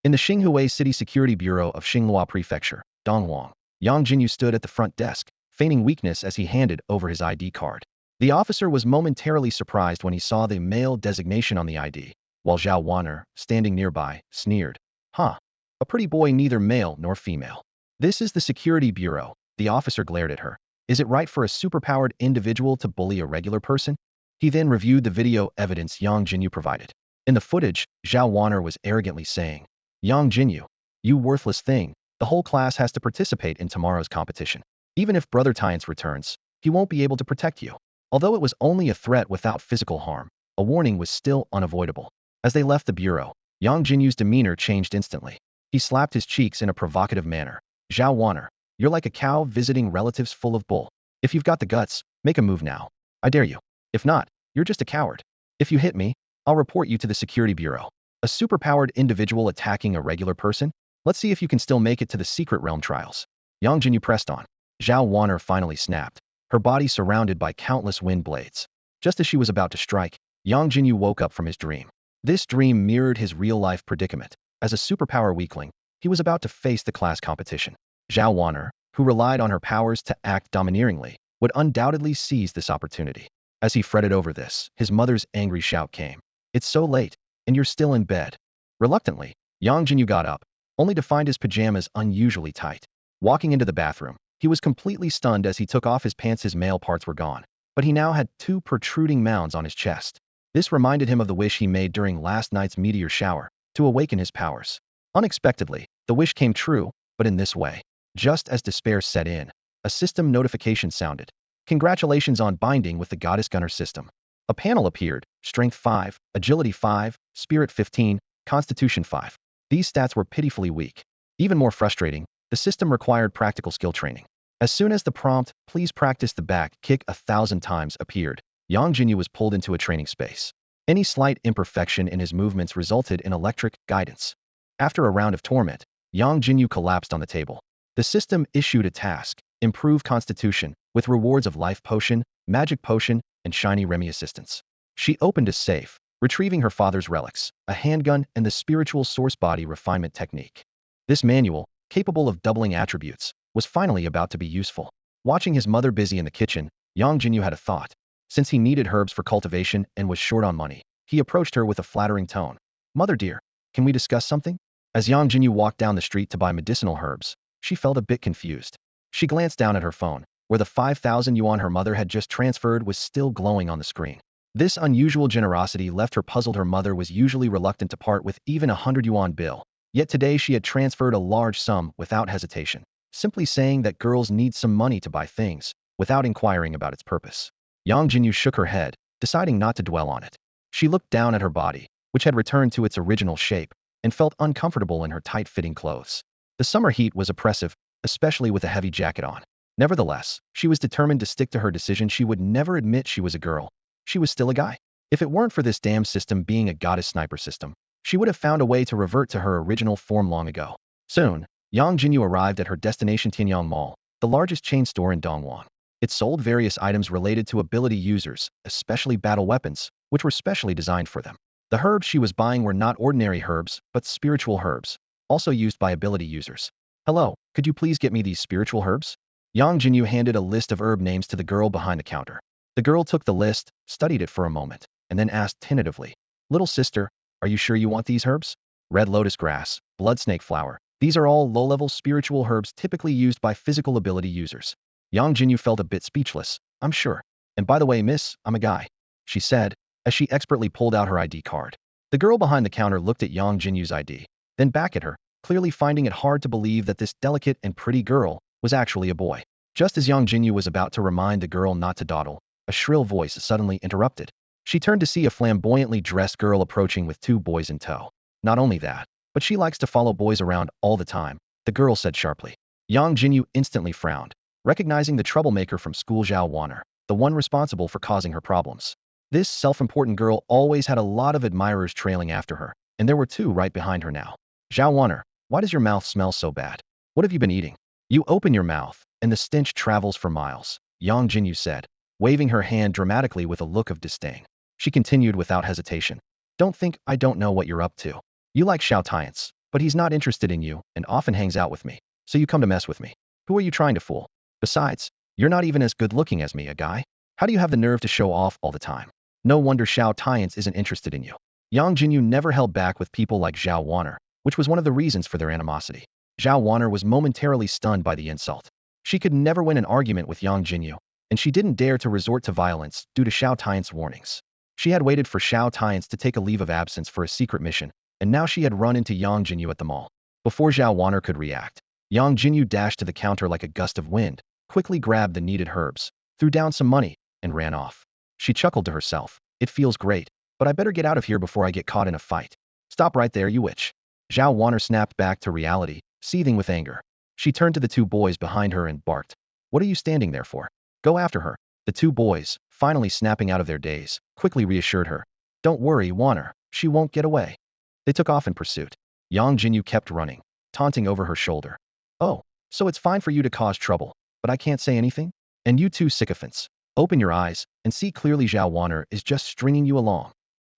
In the Xinhui City Security Bureau of Xinghua Prefecture, Donhuang, Yangjinyu stood at the front desk, feigning weakness as he handed over his ID card. The officer was momentarily surprised when he saw the male designation on the ID, while Xiao Tianche, standing nearby, sneered. Huh. A pretty boy, neither male nor female. This is the Security Bureau. The officer glared at her. Is it right for a superpowered individual to bully a regular person? He then reviewed the video evidence Yangjinyu provided. In the footage, Xiao Tianche was arrogantly saying, Yangjinyu, you worthless thing, the whole class has to participate in tomorrow's competition. Even if Brother Tianche returns, he won't be able to protect you. Although it was only a threat without physical harm, a warning was still unavoidable. As they left the bureau, Yangjinyu's demeanor changed instantly. He slapped his cheeks in a provocative manner. Xiao Tianche, you're like a cow visiting relatives full of bull. If you've got the guts, make a move now. I dare you. If not, you're just a coward. If you hit me, I'll report you to the Security Bureau. A superpowered individual attacking a regular person? Let's see if you can still make it to the secret realm trials. Yangjinyu pressed on. Xiao Tianche finally snapped, her body surrounded by countless wind blades. Just as she was about to strike, Yangjinyu woke up from his dream. This dream mirrored his real-life predicament. As a superpower weakling, he was about to face the class competition. Xiao Tianche, who relied on her powers to act domineeringly, would undoubtedly seize this opportunity. As he fretted over this, his mother's angry shout came. It's so late, and you're still in bed. Reluctantly, Yangjinyu got up, only to find his pajamas unusually tight. Walking into the bathroom, he was completely stunned as he took off his pants. His male parts were gone, but he now had two protruding mounds on his chest. This reminded him of the wish he made during last night's meteor shower, to awaken his powers. Unexpectedly, the wish came true, but in this way. Just as despair set in, a system notification sounded. Congratulations on binding with the Goddess Gunner System. A panel appeared, Strength 5, Agility 5, Spirit 15, Constitution 5. These stats were pitifully weak. Even more frustrating, the system required practical skill training. As soon as the prompt, please practice the back kick 1,000 times appeared, Yangjinyu was pulled into a training space. Any slight imperfection in his movements resulted in electric guidance. After a round of torment, Yangjinyu collapsed on the table. The system issued a task, improve constitution, with rewards of life potion, magic potion, and shiny Remy assistance. She opened a safe, retrieving her father's relics, a handgun, and the spiritual source body refinement technique. This manual, capable of doubling attributes, was finally about to be useful. Watching his mother busy in the kitchen, Yangjinyu had a thought. Since he needed herbs for cultivation and was short on money, he approached her with a flattering tone. Mother dear, can we discuss something? As Yangjinyu walked down the street to buy medicinal herbs, she felt a bit confused. She glanced down at her phone, where the 5,000 yuan her mother had just transferred was still glowing on the screen. This unusual generosity left her puzzled. Her mother was usually reluctant to part with even a 100 yuan bill, yet today she had transferred a large sum without hesitation, simply saying that girls need some money to buy things, without inquiring about its purpose. Yangjinyu shook her head, deciding not to dwell on it. She looked down at her body, which had returned to its original shape, and felt uncomfortable in her tight-fitting clothes. The summer heat was oppressive, especially with a heavy jacket on. Nevertheless, she was determined to stick to her decision. She would never admit she was a girl. She was still a guy. If it weren't for this damn system being a goddess sniper system, she would have found a way to revert to her original form long ago. Soon, Yangjinyu arrived at her destination, Tianyang Mall, the largest chain store in Donhuang. It sold various items related to ability users, especially battle weapons, which were specially designed for them. The herbs she was buying were not ordinary herbs, but spiritual herbs, also used by ability users. Hello, could you please get me these spiritual herbs? Yangjinyu handed a list of herb names to the girl behind the counter. The girl took the list, studied it for a moment, and then asked tentatively, Little sister, are you sure you want these herbs? Red lotus grass, blood snake flower. These are all low-level spiritual herbs typically used by physical ability users. Yangjinyu felt a bit speechless. I'm sure. And by the way, miss, I'm a guy, she said, as she expertly pulled out her ID card. The girl behind the counter looked at Yangjinyu's ID, then back at her, clearly finding it hard to believe that this delicate and pretty girl was actually a boy. Just as Yangjinyu was about to remind the girl not to dawdle, a shrill voice suddenly interrupted. She turned to see a flamboyantly dressed girl approaching with two boys in tow. Not only that, but she likes to follow boys around all the time, the girl said sharply. Yangjinyu instantly frowned, recognizing the troublemaker from school, Xiao Tianche, the one responsible for causing her problems. This self-important girl always had a lot of admirers trailing after her, and there were two right behind her now. Xiao Tianche, why does your mouth smell so bad? What have you been eating? You open your mouth, and the stench travels for miles, Yangjinyu said, waving her hand dramatically with a look of disdain. She continued without hesitation. Don't think I don't know what you're up to. You like Xiao Tianche, but he's not interested in you and often hangs out with me. So you come to mess with me. Who are you trying to fool? Besides, you're not even as good looking as me, a guy. How do you have the nerve to show off all the time? No wonder Xiao Tianche isn't interested in you. Yangjinyu never held back with people like Xiao Wanner, which was one of the reasons for their animosity. Xiao Wanner was momentarily stunned by the insult. She could never win an argument with Yangjinyu, and she didn't dare to resort to violence due to Xiao Tianche's warnings. She had waited for Xiao Tianche to take a leave of absence for a secret mission, and now she had run into Yangjinyu at the mall. Before Xiao Wanner could react, Yangjinyu dashed to the counter like a gust of wind, quickly grabbed the needed herbs, threw down some money, and ran off. She chuckled to herself. It feels great, but I better get out of here before I get caught in a fight. Stop right there, you witch. Xiao Wanner snapped back to reality, seething with anger. She turned to the two boys behind her and barked. What are you standing there for? Go after her. The two boys, finally snapping out of their daze, quickly reassured her. Don't worry, Wanner, she won't get away. They took off in pursuit. Yangjinyu kept running, taunting over her shoulder. Oh, so it's fine for you to cause trouble, but I can't say anything? And you two sycophants, open your eyes and see clearly Xiao Wanner is just stringing you along.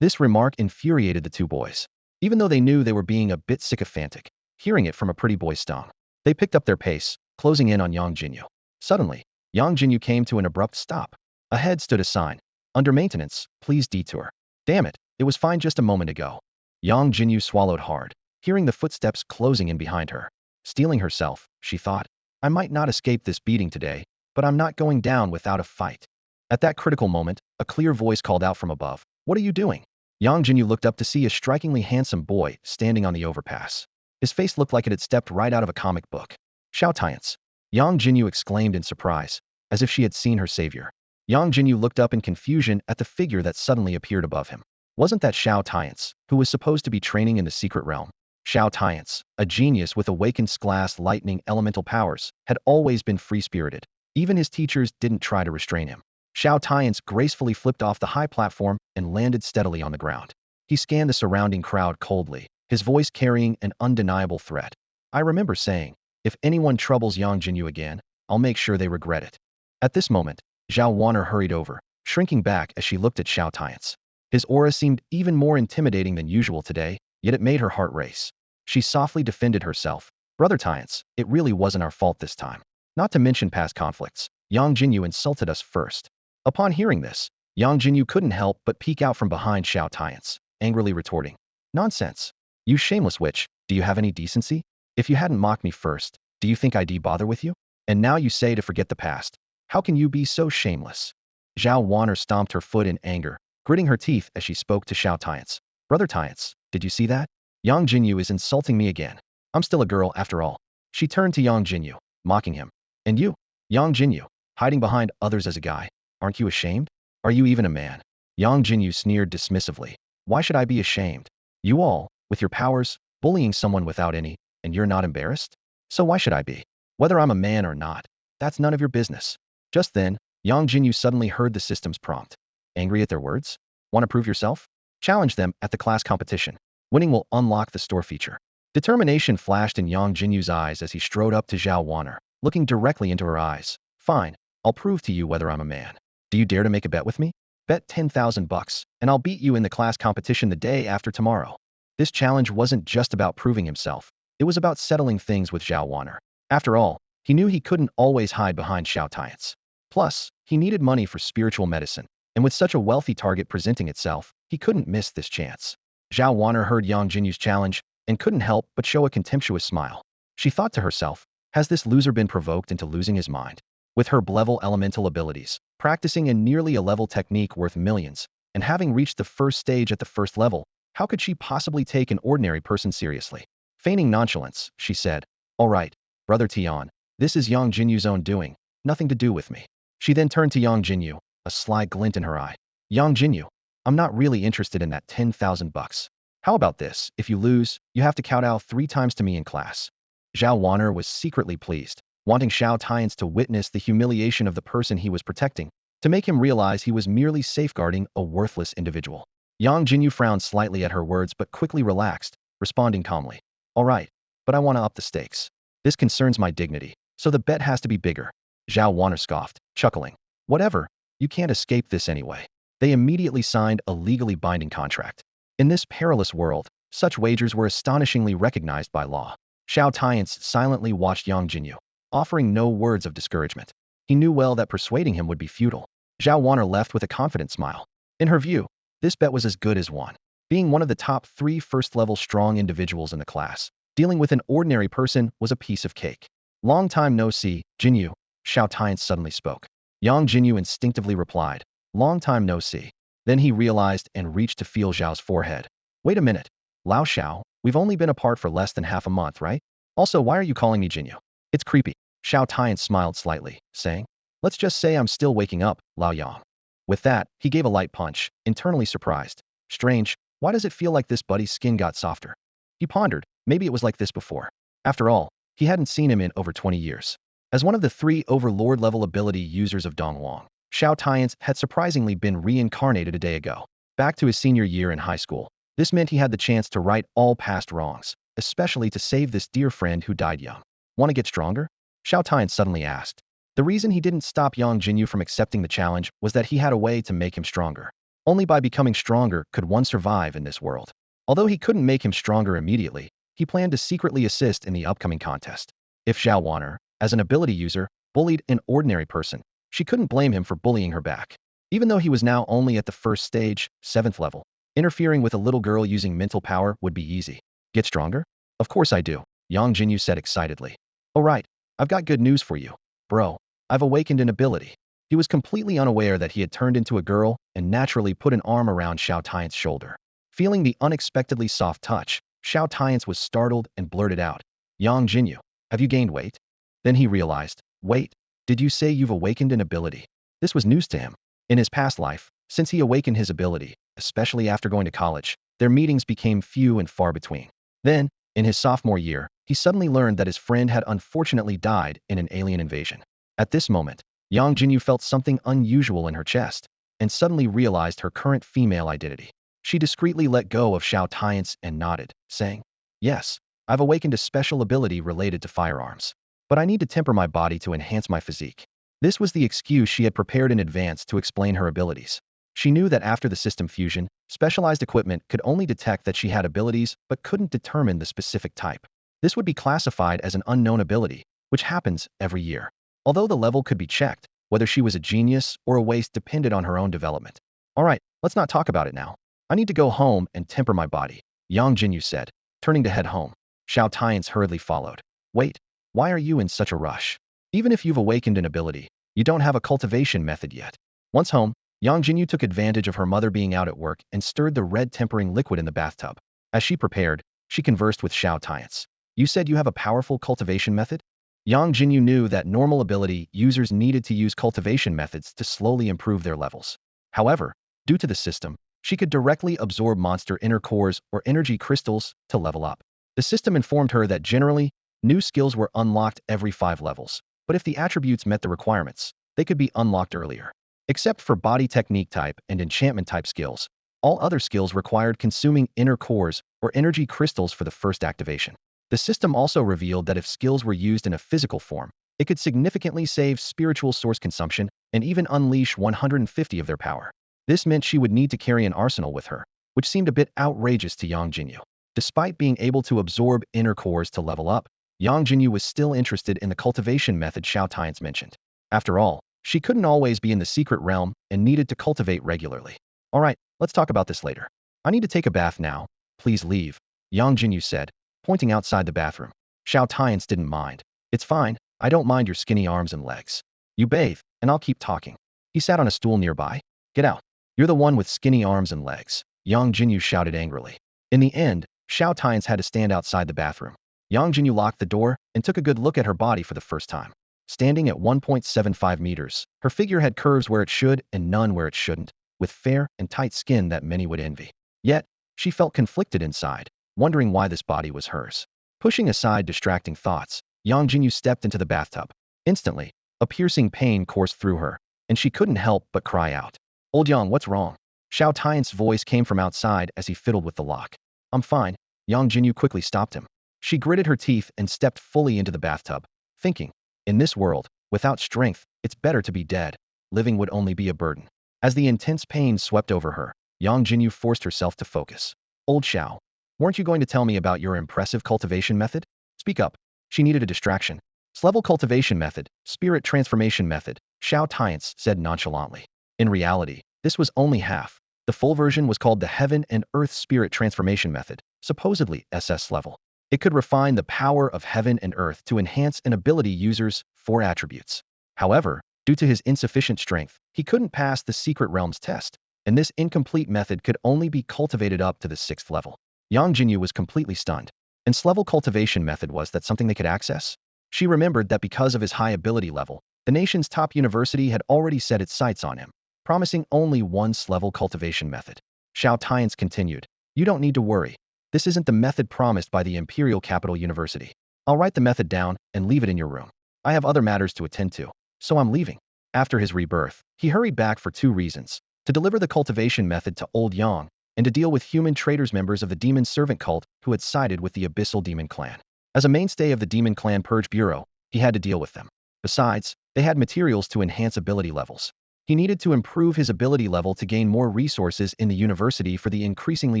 This remark infuriated the two boys. Even though they knew they were being a bit sycophantic, hearing it from a pretty boy stung. They picked up their pace, closing in on Yangjinyu. Suddenly, Yangjinyu came to an abrupt stop. Ahead stood a sign. Under maintenance, please detour. Damn it, it was fine just a moment ago. Yangjinyu swallowed hard, hearing the footsteps closing in behind her. Steeling herself, she thought, I might not escape this beating today, but I'm not going down without a fight. At that critical moment, a clear voice called out from above. What are you doing? Yangjinyu looked up to see a strikingly handsome boy standing on the overpass. His face looked like it had stepped right out of a comic book. Xiao Tianche. Yangjinyu exclaimed in surprise, as if she had seen her savior. Yangjinyu looked up in confusion at the figure that suddenly appeared above him. Wasn't that Xiao Tianche, who was supposed to be training in the secret realm? Xiao Tianche, a genius with awakened glass lightning elemental powers, had always been free-spirited. Even his teachers didn't try to restrain him. Xiao Tianche gracefully flipped off the high platform and landed steadily on the ground. He scanned the surrounding crowd coldly, his voice carrying an undeniable threat. I remember saying, if anyone troubles Yangjinyu again, I'll make sure they regret it. At this moment, Xiao Wanner hurried over, shrinking back as she looked at Xiao Tianche. His aura seemed even more intimidating than usual today, yet it made her heart race. She softly defended herself. Brother Tianche, it really wasn't our fault this time. Not to mention past conflicts. Yangjinyu insulted us first. Upon hearing this, Yangjinyu couldn't help but peek out from behind Xiao Tianche, angrily retorting. Nonsense. You shameless witch, do you have any decency? If you hadn't mocked me first, do you think I'd bother with you? And now you say to forget the past. How can you be so shameless? Xiao Wanner stomped her foot in anger, gritting her teeth as she spoke to Xiao Tianche. Brother Tianche, did you see that? Yangjinyu is insulting me again. I'm still a girl after all. She turned to Yangjinyu, mocking him. And you, Yangjinyu, hiding behind others as a guy. Aren't you ashamed? Are you even a man? Yangjinyu sneered dismissively. Why should I be ashamed? You all, with your powers, bullying someone without any, and you're not embarrassed? So why should I be? Whether I'm a man or not, that's none of your business. Just then, Yangjinyu suddenly heard the system's prompt. Angry at their words? Want to prove yourself? Challenge them at the class competition. Winning will unlock the store feature. Determination flashed in Yangjinyu's eyes as he strode up to Xiao Wanner, looking directly into her eyes. Fine, I'll prove to you whether I'm a man. Do you dare to make a bet with me? Bet 10,000 bucks, and I'll beat you in the class competition the day after tomorrow. This challenge wasn't just about proving himself. It was about settling things with Xiao Wanner. After all, he knew he couldn't always hide behind Xiao Tianche. Plus, he needed money for spiritual medicine, and with such a wealthy target presenting itself, he couldn't miss this chance. Xiao Wanner heard Yangjinyu's challenge and couldn't help but show a contemptuous smile. She thought to herself, has this loser been provoked into losing his mind? With her level elemental abilities, practicing a nearly a level technique worth millions, and having reached the first stage at the first level, how could she possibly take an ordinary person seriously? Feigning nonchalance, she said, all right, Brother Tian, this is Yangjinyu's own doing, nothing to do with me. She then turned to Yangjinyu, a sly glint in her eye. Yangjinyu, I'm not really interested in that 10,000 bucks. How about this? If you lose, you have to kowtow 3 times to me in class. Xiao Wanner was secretly pleased, wanting Xiao Tianche to witness the humiliation of the person he was protecting, to make him realize he was merely safeguarding a worthless individual. Yangjinyu frowned slightly at her words but quickly relaxed, responding calmly. All right, but I want to up the stakes. This concerns my dignity, so the bet has to be bigger. Xiao Wanner scoffed, chuckling. Whatever, you can't escape this anyway. They immediately signed a legally binding contract. In this perilous world, Such wagers were astonishingly recognized by law. Xiao Tianche silently watched Yangjinyu, offering no words of discouragement. He knew well that persuading him would be futile. Zhao Wan'er left with a confident smile. In her view, this bet was as good as won. Being one of the top 3 first-level strong individuals in the class, dealing with an ordinary person was a piece of cake. Long time no see, Jinyu, Xiao Tianche suddenly spoke. Yangjinyu instinctively replied, long time no see. Then he realized and reached to feel Zhao's forehead. Wait a minute. Lao Xiao, we've only been apart for less than half a month, right? Also, why are you calling me Jinyu? It's creepy. Xiao Tianche smiled slightly, saying, let's just say I'm still waking up, Lao Yang. With that, he gave a light punch, internally surprised. Strange, why does it feel like this buddy's skin got softer? He pondered, maybe it was like this before. After all, he hadn't seen him in over 20 years. As one of the 3 overlord-level ability users of Donhuang, Xiao Tianche had surprisingly been reincarnated a day ago. Back to his senior year in high school. This meant he had the chance to right all past wrongs, especially to save this dear friend who died young. Want to get stronger? Xiao Tianche suddenly asked. The reason he didn't stop Yangjinyu from accepting the challenge was that he had a way to make him stronger. Only by becoming stronger could one survive in this world. Although he couldn't make him stronger immediately, he planned to secretly assist in the upcoming contest. If Xiao Wan'er, as an ability user, bullied an ordinary person, she couldn't blame him for bullying her back. Even though he was now only at the first stage, 7th level, interfering with a little girl using mental power would be easy. Get stronger? Of course I do, Yangjinyu said excitedly. Oh right, I've got good news for you. Bro, I've awakened an ability. He was completely unaware that he had turned into a girl and naturally put an arm around Xiao Tianche's shoulder. Feeling the unexpectedly soft touch, Xiao Tianche was startled and blurted out, Yangjinyu, have you gained weight? Then he realized, wait, did you say you've awakened an ability? This was news to him. In his past life, since he awakened his ability, especially after going to college, their meetings became few and far between. Then, in his sophomore year, he suddenly learned that his friend had unfortunately died in an alien invasion. At this moment, Yangjinyu felt something unusual in her chest, and suddenly realized her current female identity. She discreetly let go of Xiao Tianche and nodded, saying, yes, I've awakened a special ability related to firearms. But I need to temper my body to enhance my physique. This was the excuse she had prepared in advance to explain her abilities. She knew that after the system fusion, specialized equipment could only detect that she had abilities but couldn't determine the specific type. This would be classified as an unknown ability, which happens every year. Although the level could be checked, whether she was a genius or a waste depended on her own development. All right, let's not talk about it now. I need to go home and temper my body, Yangjinyu said, turning to head home. Xiao Tianche hurriedly followed. Wait, why are you in such a rush? Even if you've awakened an ability, you don't have a cultivation method yet. Once home, Yangjinyu took advantage of her mother being out at work and stirred the red tempering liquid in the bathtub. As she prepared, she conversed with Xiao Tianche. You said you have a powerful cultivation method? Yangjinyu knew that normal ability users needed to use cultivation methods to slowly improve their levels. However, due to the system, she could directly absorb monster inner cores or energy crystals to level up. The system informed her that generally, new skills were unlocked every 5 levels, but if the attributes met the requirements, they could be unlocked earlier. Except for body technique type and enchantment type skills, all other skills required consuming inner cores or energy crystals for the first activation. The system also revealed that if skills were used in a physical form, it could significantly save spiritual source consumption and even unleash 150 of their power. This meant she would need to carry an arsenal with her, which seemed a bit outrageous to Yangjinyu. Despite being able to absorb inner cores to level up, Yangjinyu was still interested in the cultivation method Xiao Tianche mentioned. After all, she couldn't always be in the secret realm and needed to cultivate regularly. All right, let's talk about this later. I need to take a bath now. Please leave, Yangjinyu said, pointing outside the bathroom. Xiao Tianche didn't mind. It's fine, I don't mind your skinny arms and legs. You bathe, and I'll keep talking. He sat on a stool nearby. Get out. You're the one with skinny arms and legs, Yangjinyu shouted angrily. In the end, Xiao Tianche had to stand outside the bathroom. Yangjinyu locked the door and took a good look at her body for the first time. Standing at 1.75 meters, her figure had curves where it should and none where it shouldn't, with fair and tight skin that many would envy. Yet, she felt conflicted inside, wondering why this body was hers. Pushing aside distracting thoughts, Yangjinyu stepped into the bathtub. Instantly, a piercing pain coursed through her, and she couldn't help but cry out. Old Yang, what's wrong? Xiao Tianche's voice came from outside as he fiddled with the lock. I'm fine. Yangjinyu quickly stopped him. She gritted her teeth and stepped fully into the bathtub, thinking, in this world, without strength, it's better to be dead. Living would only be a burden. As the intense pain swept over her, Yangjinyu forced herself to focus. Old Xiao, Weren't you going to tell me about your impressive cultivation method? Speak up. She needed a distraction. Level cultivation method, spirit transformation method, Xiao Tianche said nonchalantly. In reality, this was only half. The full version was called the Heaven and Earth Spirit Transformation Method, supposedly SS level. It could refine the power of heaven and earth to enhance an ability user's 4 attributes. However, due to his insufficient strength, he couldn't pass the Secret Realms test, and this incomplete method could only be cultivated up to the 6th level. Yangjinyu was completely stunned. And level cultivation method, was that something they could access? She remembered that because of his high ability level, the nation's top university had already set its sights on him, promising only one level cultivation method. Xiao Tianche continued, "You don't need to worry. This isn't the method promised by the Imperial Capital University. I'll write the method down and leave it in your room. I have other matters to attend to, so I'm leaving." After his rebirth, he hurried back for 2 reasons: to deliver the cultivation method to Old Yang, and to deal with human traders, members of the demon servant cult who had sided with the Abyssal Demon Clan. As a mainstay of the Demon Clan Purge Bureau, he had to deal with them. Besides, they had materials to enhance ability levels. He needed to improve his ability level to gain more resources in the university for the increasingly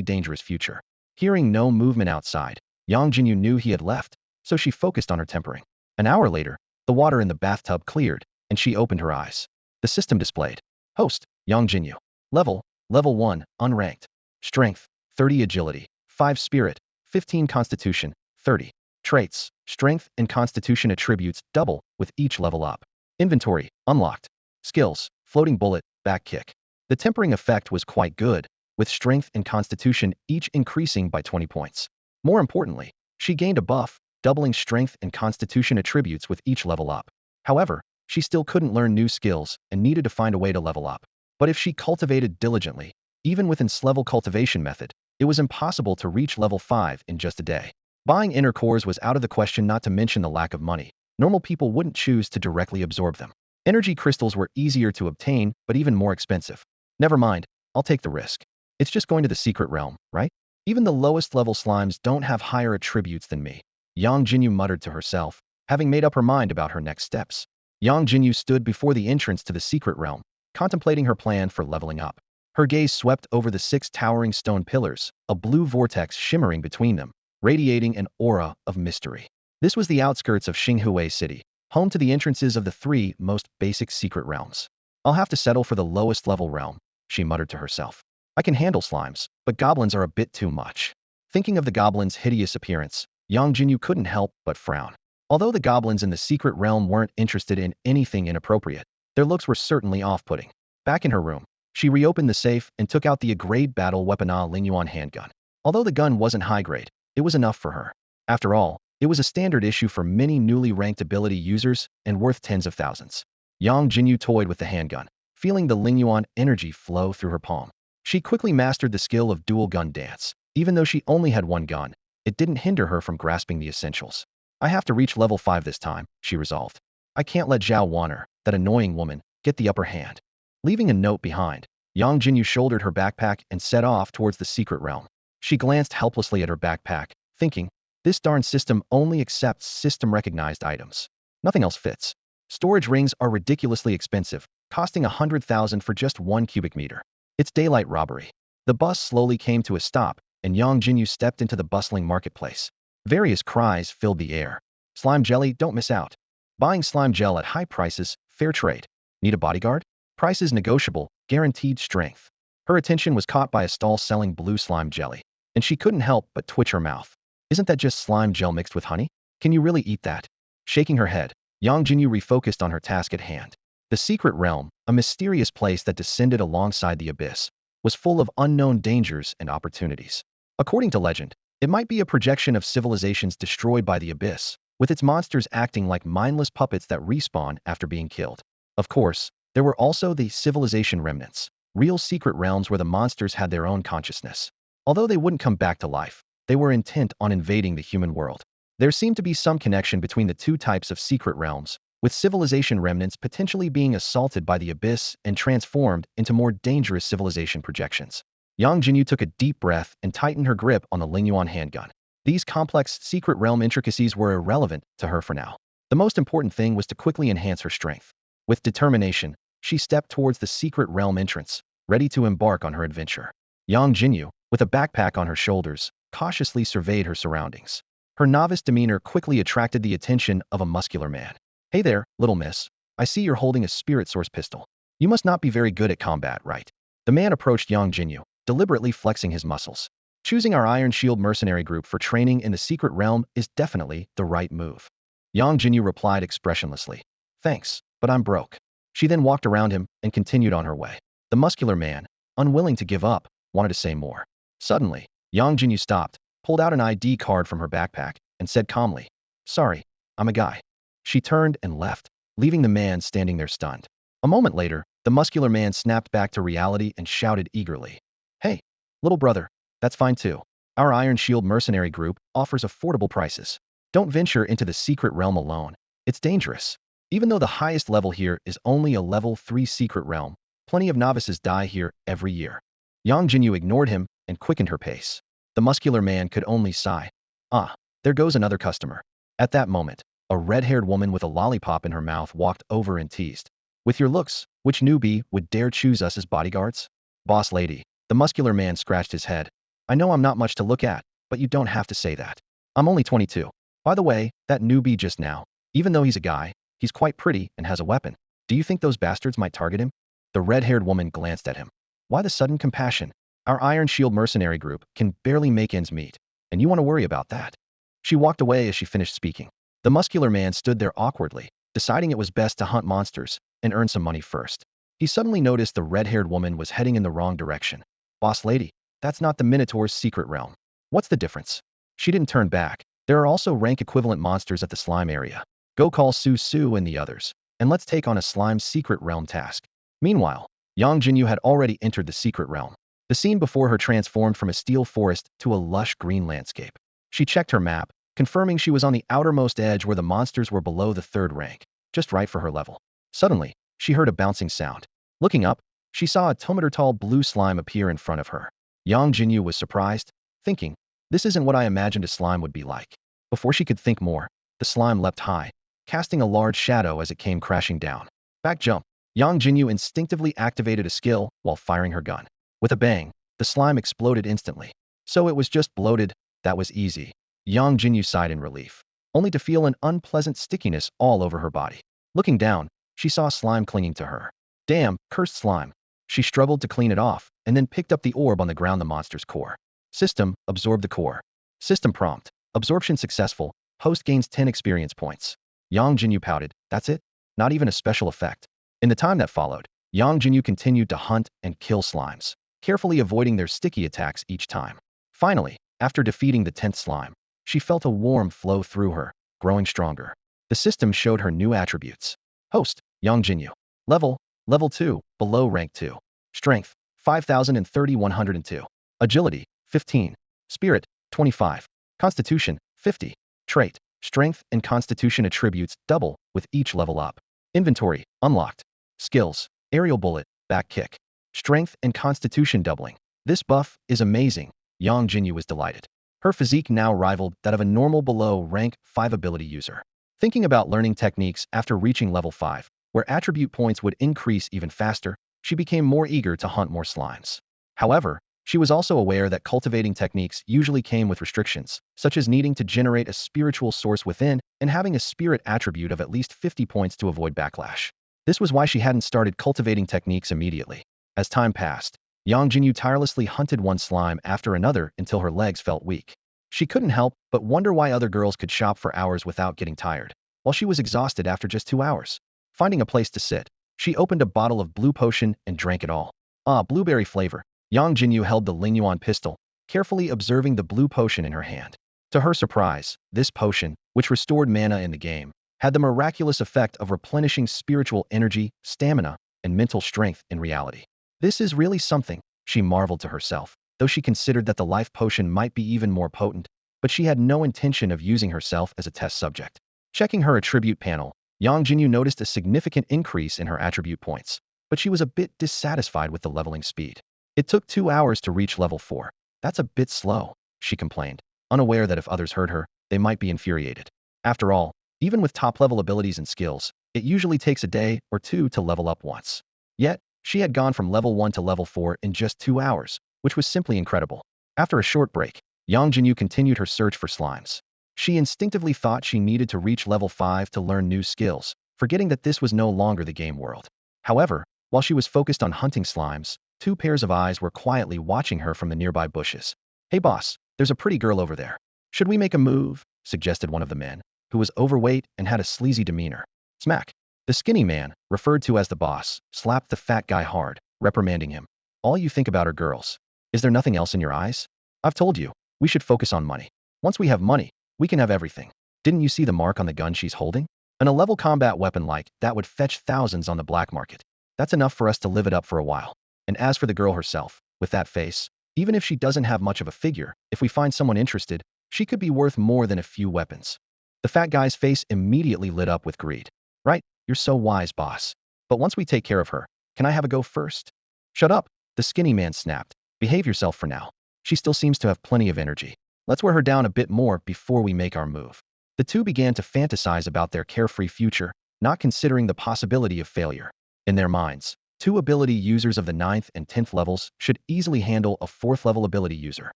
dangerous future. Hearing no movement outside, Yangjinyu knew he had left, so she focused on her tempering. An hour later, the water in the bathtub cleared, and she opened her eyes. The system displayed. Host, Yangjinyu. Level 1, unranked. Strength, 30 agility, 5 spirit, 15 constitution, 30. Traits, strength and constitution attributes double with each level up. Inventory, unlocked. Skills, floating bullet, back kick. The tempering effect was quite good, with strength and constitution each increasing by 20 points. More importantly, she gained a buff, doubling strength and constitution attributes with each level up. However, she still couldn't learn new skills and needed to find a way to level up. But if she cultivated diligently, even with level cultivation method, it was impossible to reach level 5 in just a day. Buying inner cores was out of the question, not to mention the lack of money. Normal people wouldn't choose to directly absorb them. Energy crystals were easier to obtain, but even more expensive. Never mind, I'll take the risk. It's just going to the secret realm, right? Even the lowest level slimes don't have higher attributes than me. Yangjinyu muttered to herself, having made up her mind about her next steps. Yangjinyu stood before the entrance to the secret realm, contemplating her plan for leveling up. Her gaze swept over the 6 towering stone pillars, a blue vortex shimmering between them, radiating an aura of mystery. This was the outskirts of Xinghui City, home to the entrances of the 3 most basic secret realms. I'll have to settle for the lowest level realm, she muttered to herself. I can handle slimes, but goblins are a bit too much. Thinking of the goblins' hideous appearance, Yangjinyu couldn't help but frown. Although the goblins in the secret realm weren't interested in anything inappropriate, their looks were certainly off-putting. Back in her room, she reopened the safe and took out the grade battle weapon Lingyuan handgun. Although the gun wasn't high grade, it was enough for her. After all, it was a standard issue for many newly ranked ability users and worth tens of thousands. Yangjinyu toyed with the handgun, feeling the Lingyuan energy flow through her palm. She quickly mastered the skill of dual gun dance. Even though she only had one gun, it didn't hinder her from grasping the essentials. I have to reach level 5 this time, she resolved. I can't let Zhao Wanner, that annoying woman, get the upper hand. Leaving a note behind, Yangjinyu shouldered her backpack and set off towards the secret realm. She glanced helplessly at her backpack, thinking, this darn system only accepts system-recognized items. Nothing else fits. Storage rings are ridiculously expensive, costing 100,000 for just 1 cubic meter. It's daylight robbery. The bus slowly came to a stop, and Yangjinyu stepped into the bustling marketplace. Various cries filled the air. Slime jelly, don't miss out. Buying slime gel at high prices, fair trade. Need a bodyguard? Prices negotiable, guaranteed strength. Her attention was caught by a stall selling blue slime jelly, and she couldn't help but twitch her mouth. Isn't that just slime gel mixed with honey? Can you really eat that? Shaking her head, Yangjinyu refocused on her task at hand. The secret realm, a mysterious place that descended alongside the abyss, was full of unknown dangers and opportunities. According to legend, it might be a projection of civilizations destroyed by the abyss, with its monsters acting like mindless puppets that respawn after being killed. Of course, there were also the civilization remnants, real secret realms where the monsters had their own consciousness. Although they wouldn't come back to life, they were intent on invading the human world. There seemed to be some connection between the 2 types of secret realms, with civilization remnants potentially being assaulted by the abyss and transformed into more dangerous civilization projections. Yangjinyu took a deep breath and tightened her grip on the Lingyuan handgun. These complex secret realm intricacies were irrelevant to her for now. The most important thing was to quickly enhance her strength. With determination, she stepped towards the secret realm entrance, ready to embark on her adventure. Yangjinyu, with a backpack on her shoulders, cautiously surveyed her surroundings. Her novice demeanor quickly attracted the attention of a muscular man. "Hey there, little miss. I see you're holding a spirit source pistol. You must not be very good at combat, right?" The man approached Yangjinyu, deliberately flexing his muscles. "Choosing our Iron Shield mercenary group for training in the secret realm is definitely the right move." Yangjinyu replied expressionlessly. "Thanks, but I'm broke." She then walked around him and continued on her way. The muscular man, unwilling to give up, wanted to say more. Suddenly, Yangjinyu stopped, pulled out an ID card from her backpack, and said calmly, "Sorry, I'm a guy." She turned and left, leaving the man standing there stunned. A moment later, the muscular man snapped back to reality and shouted eagerly, "Hey, little brother, that's fine too. Our Iron Shield mercenary group offers affordable prices. Don't venture into the secret realm alone. It's dangerous. Even though the highest level here is only a level 3 secret realm, plenty of novices die here every year." Yang Jinyu ignored him and quickened her pace. The muscular man could only sigh. "Ah, there goes another customer." At that moment, a red-haired woman with a lollipop in her mouth walked over and teased, "With your looks, which newbie would dare choose us as bodyguards?" "Boss lady." The muscular man scratched his head. "I know I'm not much to look at, but you don't have to say that. I'm only 22. By the way, that newbie just now, even though he's a guy, he's quite pretty and has a weapon. Do you think those bastards might target him?" The red-haired woman glanced at him. "Why the sudden compassion? Our Iron Shield mercenary group can barely make ends meet, and you want to worry about that?" She walked away as she finished speaking. The muscular man stood there awkwardly, deciding it was best to hunt monsters and earn some money first. He suddenly noticed the red-haired woman was heading in the wrong direction. "Boss lady, that's not the Minotaur's secret realm. What's the difference?" She didn't turn back. "There are also rank-equivalent monsters at the slime area. Go call Su Su and the others, and let's take on a slime secret realm task." Meanwhile, Yang Jinyu had already entered the secret realm. The scene before her transformed from a steel forest to a lush green landscape. She checked her map, confirming she was on the outermost edge where the monsters were below the 3rd rank, just right for her level. Suddenly, she heard a bouncing sound. Looking up, she saw a 2-meter-tall blue slime appear in front of her. Yang Jinyu was surprised, thinking, "This isn't what I imagined a slime would be like." Before she could think more, the slime leapt high, casting a large shadow as it came crashing down. Back jump. Yang Jinyu instinctively activated a skill while firing her gun. With a bang, the slime exploded instantly. So it was just bloated. That was easy. Yang Jinyu sighed in relief, only to feel an unpleasant stickiness all over her body. Looking down, she saw slime clinging to her. Damn, cursed slime. She struggled to clean it off, and then picked up the orb on the ground, the monster's core. System, absorb the core. System prompt, absorption successful, host gains 10 experience points. Yang Jinyu pouted, "That's it? Not even a special effect?" In the time that followed, Yang Jinyu continued to hunt and kill slimes, carefully avoiding their sticky attacks each time. Finally, after defeating the 10th slime, she felt a warmth flow through her, growing stronger. The system showed her new attributes. Host, Yang Jinyu. Level 2, below rank 2. Strength, 5,030-102. Agility, 15. Spirit, 25. Constitution, 50. Trait, strength and constitution attributes double with each level up. Inventory, unlocked. Skills, aerial bullet, back kick. Strength and constitution doubling. This buff is amazing. Yang Jinyu was delighted. Her physique now rivaled that of a normal below rank 5 ability user. Thinking about learning techniques after reaching level 5, where attribute points would increase even faster, she became more eager to hunt more slimes. However, she was also aware that cultivating techniques usually came with restrictions, such as needing to generate a spiritual source within and having a spirit attribute of at least 50 points to avoid backlash. This was why she hadn't started cultivating techniques immediately. As time passed, Yang Jinyu tirelessly hunted one slime after another until her legs felt weak. She couldn't help but wonder why other girls could shop for hours without getting tired, while she was exhausted after just 2 hours. Finding a place to sit, she opened a bottle of blue potion and drank it all. Ah, blueberry flavor. Yang Jinyu held the Lingyuan pistol, carefully observing the blue potion in her hand. To her surprise, this potion, which restored mana in the game, had the miraculous effect of replenishing spiritual energy, stamina, and mental strength in reality. This is really something, she marveled to herself, though she considered that the life potion might be even more potent, but she had no intention of using herself as a test subject. Checking her attribute panel, Yang Jinyu noticed a significant increase in her attribute points, but she was a bit dissatisfied with the leveling speed. It took 2 hours to reach level 4. That's a bit slow, she complained, unaware that if others heard her, they might be infuriated. After all, even with top-level abilities and skills, it usually takes a day or 2 to level up once. Yet, she had gone from level 1 to level 4 in just 2 hours, which was simply incredible. After a short break, Yangjinyu continued her search for slimes. She instinctively thought she needed to reach level 5 to learn new skills, forgetting that this was no longer the game world. However, while she was focused on hunting slimes, two pairs of eyes were quietly watching her from the nearby bushes. "Hey boss, there's a pretty girl over there. Should we make a move?" suggested one of the men, who was overweight and had a sleazy demeanor. Smack. The skinny man, referred to as the boss, slapped the fat guy hard, reprimanding him. "All you think about are girls. Is there nothing else in your eyes? I've told you, we should focus on money. Once we have money, we can have everything. Didn't you see the mark on the gun she's holding? An A-level combat weapon like that would fetch thousands on the black market. That's enough for us to live it up for a while. And as for the girl herself, with that face, even if she doesn't have much of a figure, if we find someone interested, she could be worth more than a few weapons." The fat guy's face immediately lit up with greed. "Right, you're so wise, boss. But once we take care of her, can I have a go first?" "Shut up," the skinny man snapped. "Behave yourself for now. She still seems to have plenty of energy. Let's wear her down a bit more before we make our move." The two began to fantasize about their carefree future, not considering the possibility of failure. In their minds, two ability users of the 9th and 10th levels should easily handle a 4th level ability user.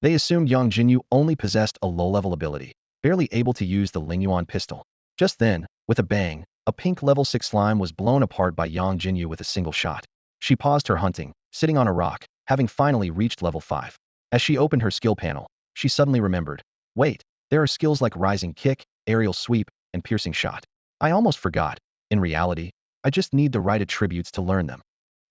They assumed Yangjinyu only possessed a low-level ability, barely able to use the Lingyuan pistol. Just then, with a bang, a pink level 6 slime was blown apart by Yangjinyu with a single shot. She paused her hunting, sitting on a rock, having finally reached level 5. As she opened her skill panel, she suddenly remembered. Wait, there are skills like rising kick, aerial sweep, and piercing shot. I almost forgot. In reality, I just need the right attributes to learn them.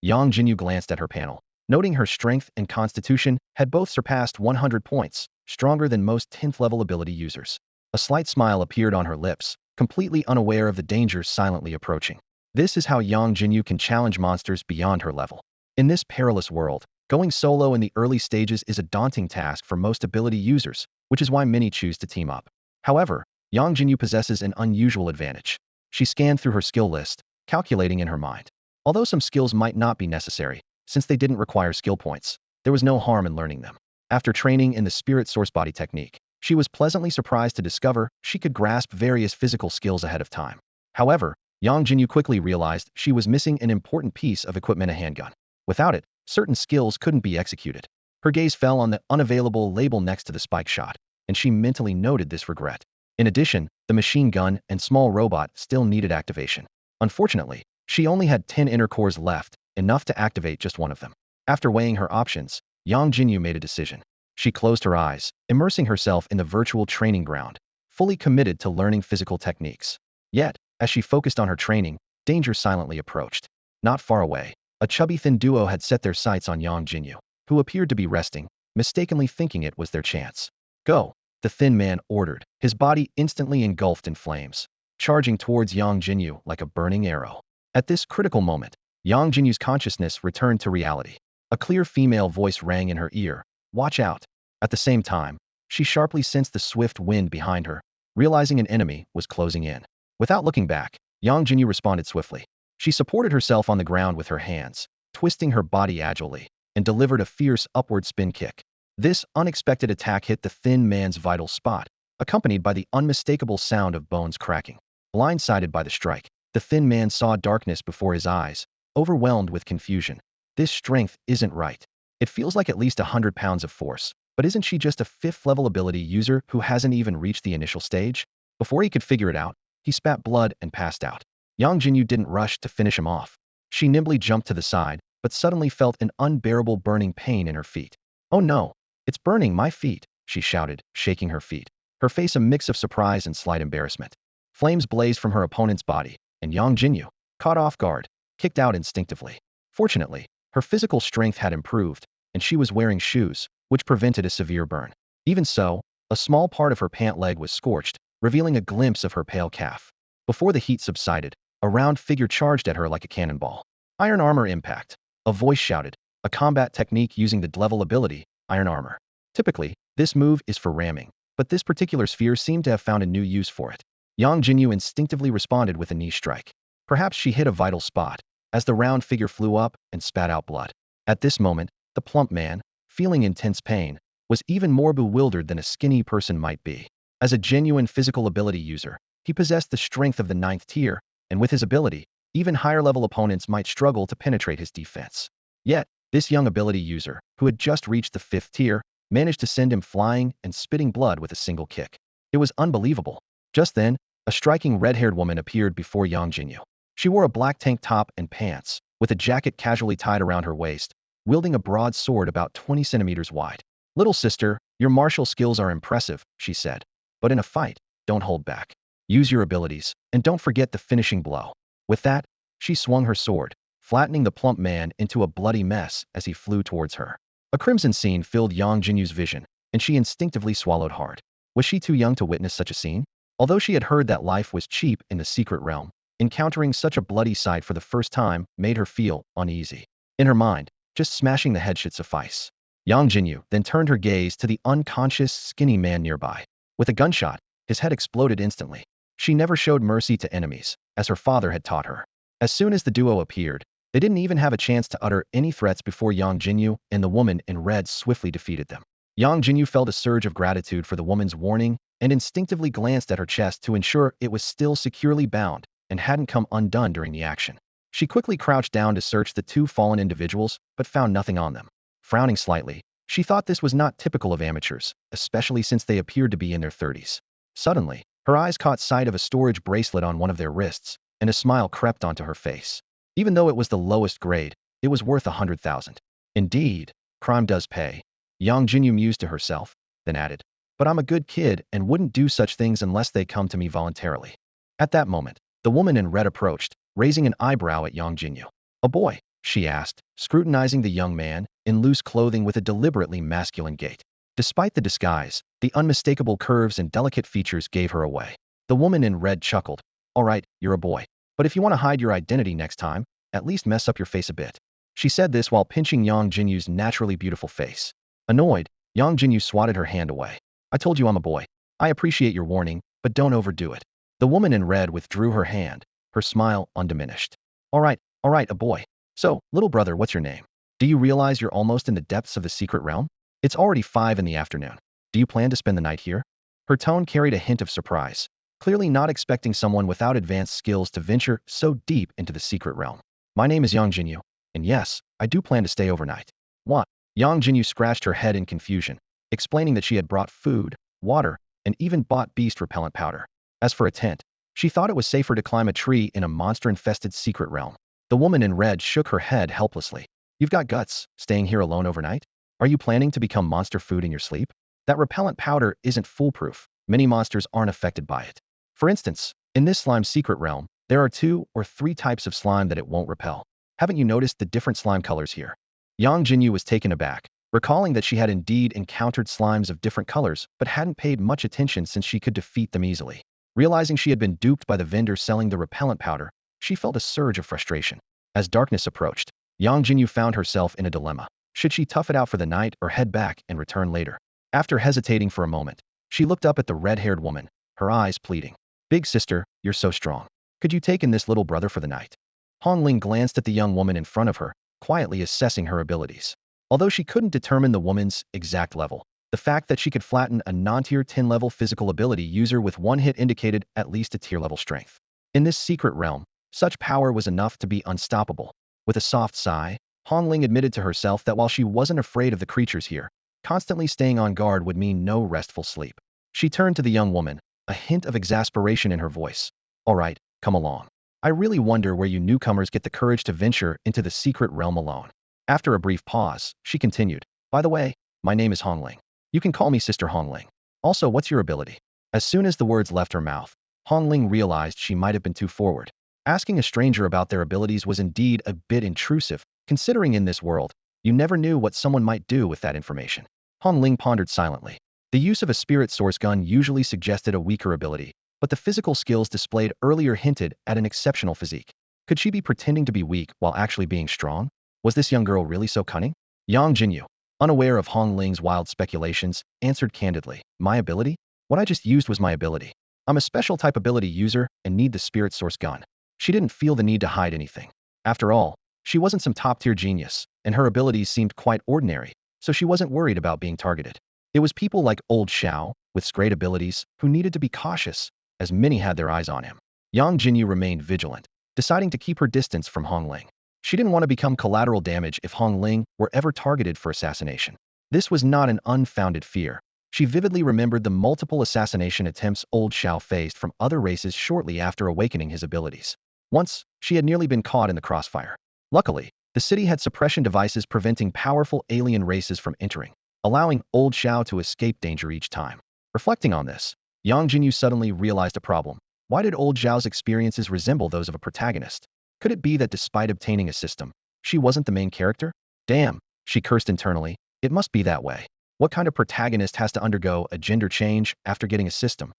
Yangjinyu glanced at her panel, noting her strength and constitution had both surpassed 100 points, stronger than most 10th level ability users. A slight smile appeared on her lips, completely unaware of the dangers silently approaching. This is how Yangjinyu can challenge monsters beyond her level. In this perilous world, going solo in the early stages is a daunting task for most ability users, which is why many choose to team up. However, Yangjinyu possesses an unusual advantage. She scanned through her skill list, calculating in her mind. Although some skills might not be necessary, since they didn't require skill points, there was no harm in learning them. After training in the spirit source body technique, she was pleasantly surprised to discover she could grasp various physical skills ahead of time. However, Yangjinyu quickly realized she was missing an important piece of equipment: a handgun. Without it, certain skills couldn't be executed. Her gaze fell on the unavailable label next to the spike shot, and she mentally noted this regret. In addition, the machine gun and small robot still needed activation. Unfortunately, she only had 10 inner cores left, enough to activate just one of them. After weighing her options, Yangjinyu made a decision. She closed her eyes, immersing herself in the virtual training ground, fully committed to learning physical techniques. Yet, as she focused on her training, danger silently approached. Not far away, a chubby thin duo had set their sights on Yangjinyu, who appeared to be resting, mistakenly thinking it was their chance. "Go," the thin man ordered, his body instantly engulfed in flames, charging towards Yangjinyu like a burning arrow. At this critical moment, Yangjinyu's consciousness returned to reality. A clear female voice rang in her ear, "Watch out." At the same time, she sharply sensed the swift wind behind her, realizing an enemy was closing in. Without looking back, Yangjinyu responded swiftly. She supported herself on the ground with her hands, twisting her body agilely, and delivered a fierce upward spin kick. This unexpected attack hit the thin man's vital spot, accompanied by the unmistakable sound of bones cracking. Blindsided by the strike, the thin man saw darkness before his eyes, overwhelmed with confusion. This strength isn't right. It feels like at least 100 pounds of force, but isn't she just a 5th level ability user who hasn't even reached the initial stage? Before he could figure it out, he spat blood and passed out. Yangjinyu didn't rush to finish him off. She nimbly jumped to the side, but suddenly felt an unbearable burning pain in her feet. "Oh no, it's burning my feet," she shouted, shaking her feet, her face a mix of surprise and slight embarrassment. Flames blazed from her opponent's body, and Yangjinyu, caught off guard, kicked out instinctively. Fortunately, her physical strength had improved, and she was wearing shoes, which prevented a severe burn. Even so, a small part of her pant leg was scorched, revealing a glimpse of her pale calf. Before the heat subsided, a round figure charged at her like a cannonball. "Iron armor impact," a voice shouted, a combat technique using the level ability, iron armor. Typically, this move is for ramming, but this particular sphere seemed to have found a new use for it. Yangjinyu instinctively responded with a knee strike. Perhaps she hit a vital spot, as the round figure flew up and spat out blood. At this moment, the plump man, feeling intense pain, was even more bewildered than a skinny person might be. As a genuine physical ability user, he possessed the strength of the 9th tier, and with his ability, even higher-level opponents might struggle to penetrate his defense. Yet, this young ability user, who had just reached the 5th tier, managed to send him flying and spitting blood with a single kick. It was unbelievable. Just then, a striking red-haired woman appeared before Yangjinyu. She wore a black tank top and pants, with a jacket casually tied around her waist, wielding a broad sword about 20 centimeters wide. "Little sister, your martial skills are impressive," she said. "But in a fight, don't hold back. Use your abilities, and don't forget the finishing blow." With that, she swung her sword, flattening the plump man into a bloody mess as he flew towards her. A crimson scene filled Yangjinyu's vision, and she instinctively swallowed hard. Was she too young to witness such a scene? Although she had heard that life was cheap in the secret realm, encountering such a bloody sight for the first time made her feel uneasy. In her mind, just smashing the head should suffice. Yangjinyu then turned her gaze to the unconscious, skinny man nearby. With a gunshot, his head exploded instantly. She never showed mercy to enemies, as her father had taught her. As soon as the duo appeared, they didn't even have a chance to utter any threats before Yangjinyu and the woman in red swiftly defeated them. Yangjinyu felt a surge of gratitude for the woman's warning and instinctively glanced at her chest to ensure it was still securely bound and hadn't come undone during the action. She quickly crouched down to search the two fallen individuals, but found nothing on them. Frowning slightly, she thought this was not typical of amateurs, especially since they appeared to be in their 30s. Suddenly, her eyes caught sight of a storage bracelet on one of their wrists, and a smile crept onto her face. Even though it was the lowest grade, it was worth 100,000. Indeed, crime does pay. Yangjinyu mused to herself, then added, "But I'm a good kid and wouldn't do such things unless they come to me voluntarily." At that moment, the woman in red approached, raising an eyebrow at Yangjinyu. "A boy?" she asked, scrutinizing the young man, in loose clothing with a deliberately masculine gait. Despite the disguise, the unmistakable curves and delicate features gave her away. The woman in red chuckled. "All right, you're a boy. But if you want to hide your identity next time, at least mess up your face a bit." She said this while pinching Yangjinyu's naturally beautiful face. Annoyed, Yangjinyu swatted her hand away. "I told you I'm a boy. I appreciate your warning, but don't overdo it." The woman in red withdrew her hand, her smile undiminished. All right, a boy. So, little brother, what's your name? Do you realize you're almost in the depths of the secret realm? It's already 5 in the afternoon. Do you plan to spend the night here?" Her tone carried a hint of surprise, clearly not expecting someone without advanced skills to venture so deep into the secret realm. "My name is Yangjinyu, and yes, I do plan to stay overnight." "What?" Yangjinyu scratched her head in confusion, explaining that she had brought food, water, and even bought beast repellent powder. As for a tent, she thought it was safer to climb a tree in a monster-infested secret realm. The woman in red shook her head helplessly. "You've got guts, staying here alone overnight? Are you planning to become monster food in your sleep? That repellent powder isn't foolproof. Many monsters aren't affected by it. For instance, in this slime secret realm, there are 2 or 3 types of slime that it won't repel. Haven't you noticed the different slime colors here?" Yangjinyu was taken aback, recalling that she had indeed encountered slimes of different colors but hadn't paid much attention since she could defeat them easily. Realizing she had been duped by the vendor selling the repellent powder, she felt a surge of frustration. As darkness approached, Yangjinyu found herself in a dilemma. Should she tough it out for the night or head back and return later? After hesitating for a moment, she looked up at the red-haired woman, her eyes pleading. "Big sister, you're so strong. Could you take in this little brother for the night?" Hongling glanced at the young woman in front of her, quietly assessing her abilities. Although she couldn't determine the woman's exact level, the fact that she could flatten a non-tier 10 level physical ability user with one hit indicated at least a tier level strength. In this secret realm, such power was enough to be unstoppable. With a soft sigh, Hongling admitted to herself that while she wasn't afraid of the creatures here, constantly staying on guard would mean no restful sleep. She turned to the young woman, a hint of exasperation in her voice. "All right, come along. I really wonder where you newcomers get the courage to venture into the secret realm alone." After a brief pause, she continued, "By the way, my name is Hongling. You can call me Sister Hongling. Also, what's your ability?" As soon as the words left her mouth, Hongling realized she might have been too forward. Asking a stranger about their abilities was indeed a bit intrusive, considering in this world, you never knew what someone might do with that information. Hongling pondered silently. The use of a spirit source gun usually suggested a weaker ability, but the physical skills displayed earlier hinted at an exceptional physique. Could she be pretending to be weak while actually being strong? Was this young girl really so cunning? Yangjinyu, unaware of Hongling's wild speculations, answered candidly, "My ability? What I just used was my ability. I'm a special type ability user and need the spirit source gun." She didn't feel the need to hide anything. After all, she wasn't some top-tier genius, and her abilities seemed quite ordinary, so she wasn't worried about being targeted. It was people like old Xiao, with great abilities, who needed to be cautious, as many had their eyes on him. Yangjinyu remained vigilant, deciding to keep her distance from Hongling. She didn't want to become collateral damage if Hongling were ever targeted for assassination. This was not an unfounded fear. She vividly remembered the multiple assassination attempts old Xiao faced from other races shortly after awakening his abilities. Once, she had nearly been caught in the crossfire. Luckily, the city had suppression devices preventing powerful alien races from entering, allowing old Xiao to escape danger each time. Reflecting on this, Yangjinyu suddenly realized a problem. Why did old Xiao's experiences resemble those of a protagonist? Could it be that despite obtaining a system, she wasn't the main character? Damn, she cursed internally. It must be that way. What kind of protagonist has to undergo a gender change after getting a system?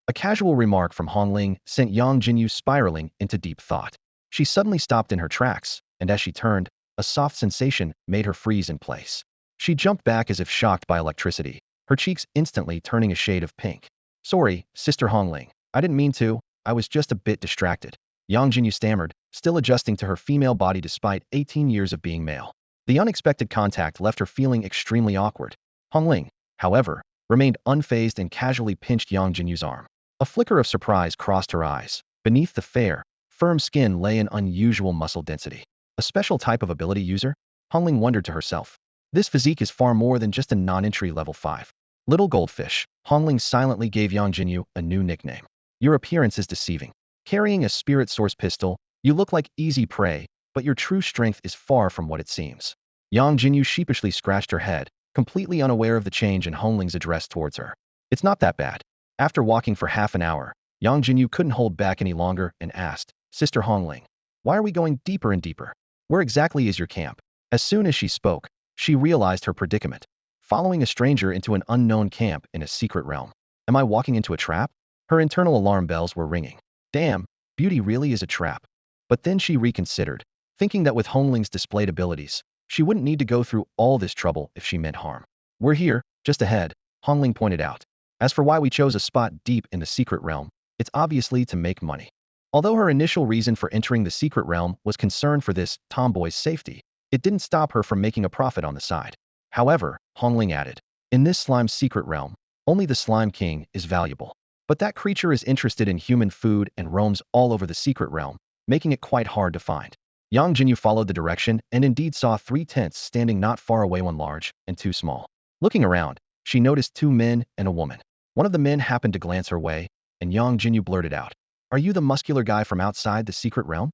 A casual remark from Hongling sent Yangjinyu spiraling into deep thought. She suddenly stopped in her tracks, and as she turned, a soft sensation made her freeze in place. She jumped back as if shocked by electricity, her cheeks instantly turning a shade of pink. Sorry, Sister Hongling. I didn't mean to. I was just a bit distracted. Yangjinyu stammered, still adjusting to her female body despite 18 years of being male. The unexpected contact left her feeling extremely awkward. Hongling, however, remained unfazed and casually pinched Yangjinyu's arm. A flicker of surprise crossed her eyes. Beneath the fair, firm skin lay an unusual muscle density. A special type of ability user? Hongling wondered to herself. This physique is far more than just a non-entry level 5. Little Goldfish, Hongling silently gave Yangjinyu a new nickname. Your appearance is deceiving. Carrying a spirit source pistol, you look like easy prey, but your true strength is far from what it seems. Yangjinyu sheepishly scratched her head, completely unaware of the change in Hongling's address towards her. It's not that bad. After walking for half an hour, Yangjinyu couldn't hold back any longer and asked, Sister Hongling, why are we going deeper and deeper? Where exactly is your camp? As soon as she spoke, she realized her predicament. Following a stranger into an unknown camp in a secret realm. Am I walking into a trap? Her internal alarm bells were ringing. Damn, beauty really is a trap. But then she reconsidered, thinking that with Hongling's displayed abilities, she wouldn't need to go through all this trouble if she meant harm. We're here, just ahead, Hongling pointed out. As for why we chose a spot deep in the secret realm, it's obviously to make money. Although her initial reason for entering the secret realm was concern for this tomboy's safety, it didn't stop her from making a profit on the side. However, Hongling added, in this slime's secret realm, only the Slime King is valuable. But that creature is interested in human food and roams all over the secret realm, making it quite hard to find. Yangjinyu followed the direction and indeed saw 3 tents standing not far away, one large and 2 small. Looking around, she noticed 2 men and a woman. One of the men happened to glance her way, and Yangjinyu blurted out, are you the muscular guy from outside the secret realm?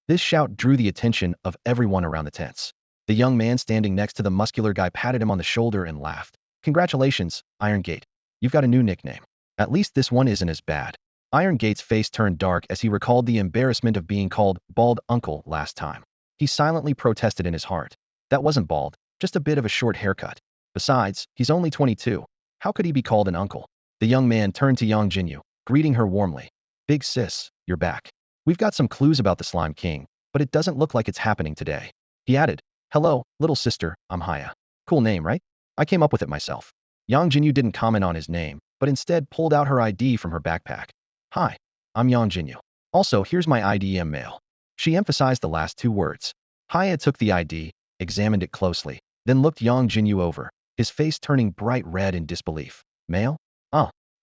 This shout drew the attention of everyone around the tents. The young man standing next to the muscular guy patted him on the shoulder and laughed. Congratulations, Iron Gate. You've got a new nickname. At least this one isn't as bad. Iron Gate's face turned dark as he recalled the embarrassment of being called bald uncle last time. He silently protested in his heart. That wasn't bald, just a bit of a short haircut. Besides, he's only 22. How could he be called an uncle? The young man turned to Yangjinyu, greeting her warmly. Big sis, you're back. We've got some clues about the Slime King, but it doesn't look like it's happening today. He added, hello, little sister, I'm Haya. Cool name, right? I came up with it myself. Yangjinyu didn't comment on his name, but instead pulled out her ID from her backpack. Hi, I'm Yangjinyu. Also, here's my ID mail. She emphasized the last 2 words. Haya took the ID, examined it closely, then looked Yangjinyu over, his face turning bright red in disbelief. Mail?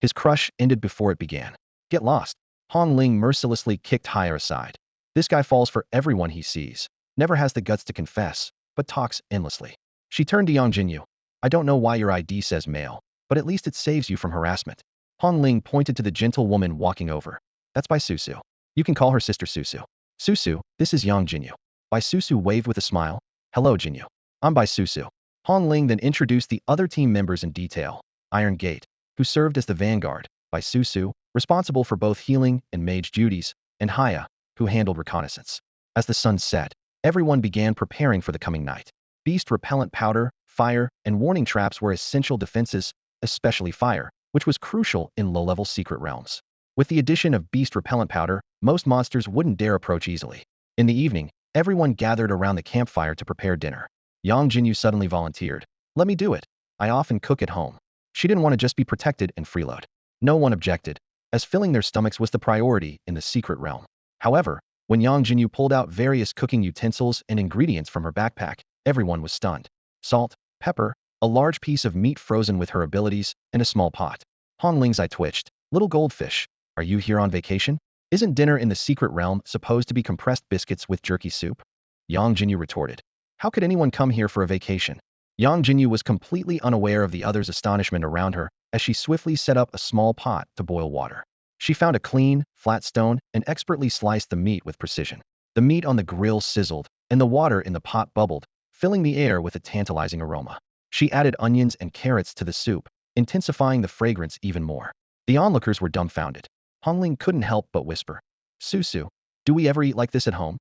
His crush ended before it began. Get lost. Hongling mercilessly kicked Haya aside. This guy falls for everyone he sees, never has the guts to confess, but talks endlessly. She turned to Yangjinyu. I don't know why your ID says male, but at least it saves you from harassment. Hongling pointed to the gentle woman walking over. That's Bai Susu. You can call her Sister Susu. Susu, this is Yangjinyu. Bai Susu waved with a smile. Hello, Jinyu. I'm Bai Susu. Hongling then introduced the other team members in detail. Iron Gate, who served as the vanguard, Bai Susu, responsible for both healing and mage duties, and Haya, who handled reconnaissance. As the sun set, everyone began preparing for the coming night. Beast repellent powder, fire, and warning traps were essential defenses, especially fire, which was crucial in low-level secret realms. With the addition of beast repellent powder, most monsters wouldn't dare approach easily. In the evening, everyone gathered around the campfire to prepare dinner. Yangjinyu suddenly volunteered. Let me do it. I often cook at home. She didn't want to just be protected and freeload. No one objected, as filling their stomachs was the priority in the secret realm. However, when Yangjinyu pulled out various cooking utensils and ingredients from her backpack, everyone was stunned. Salt, pepper, a large piece of meat frozen with her abilities, and a small pot. Hongling's eye twitched. Little Goldfish, are you here on vacation? Isn't dinner in the secret realm supposed to be compressed biscuits with jerky soup? Yangjinyu retorted. How could anyone come here for a vacation? Yangjinyu was completely unaware of the others' astonishment around her as she swiftly set up a small pot to boil water. She found a clean, flat stone and expertly sliced the meat with precision. The meat on the grill sizzled, and the water in the pot bubbled, filling the air with a tantalizing aroma. She added onions and carrots to the soup, intensifying the fragrance even more. The onlookers were dumbfounded. Hongling couldn't help but whisper, "Susu, do we ever eat like this at home?"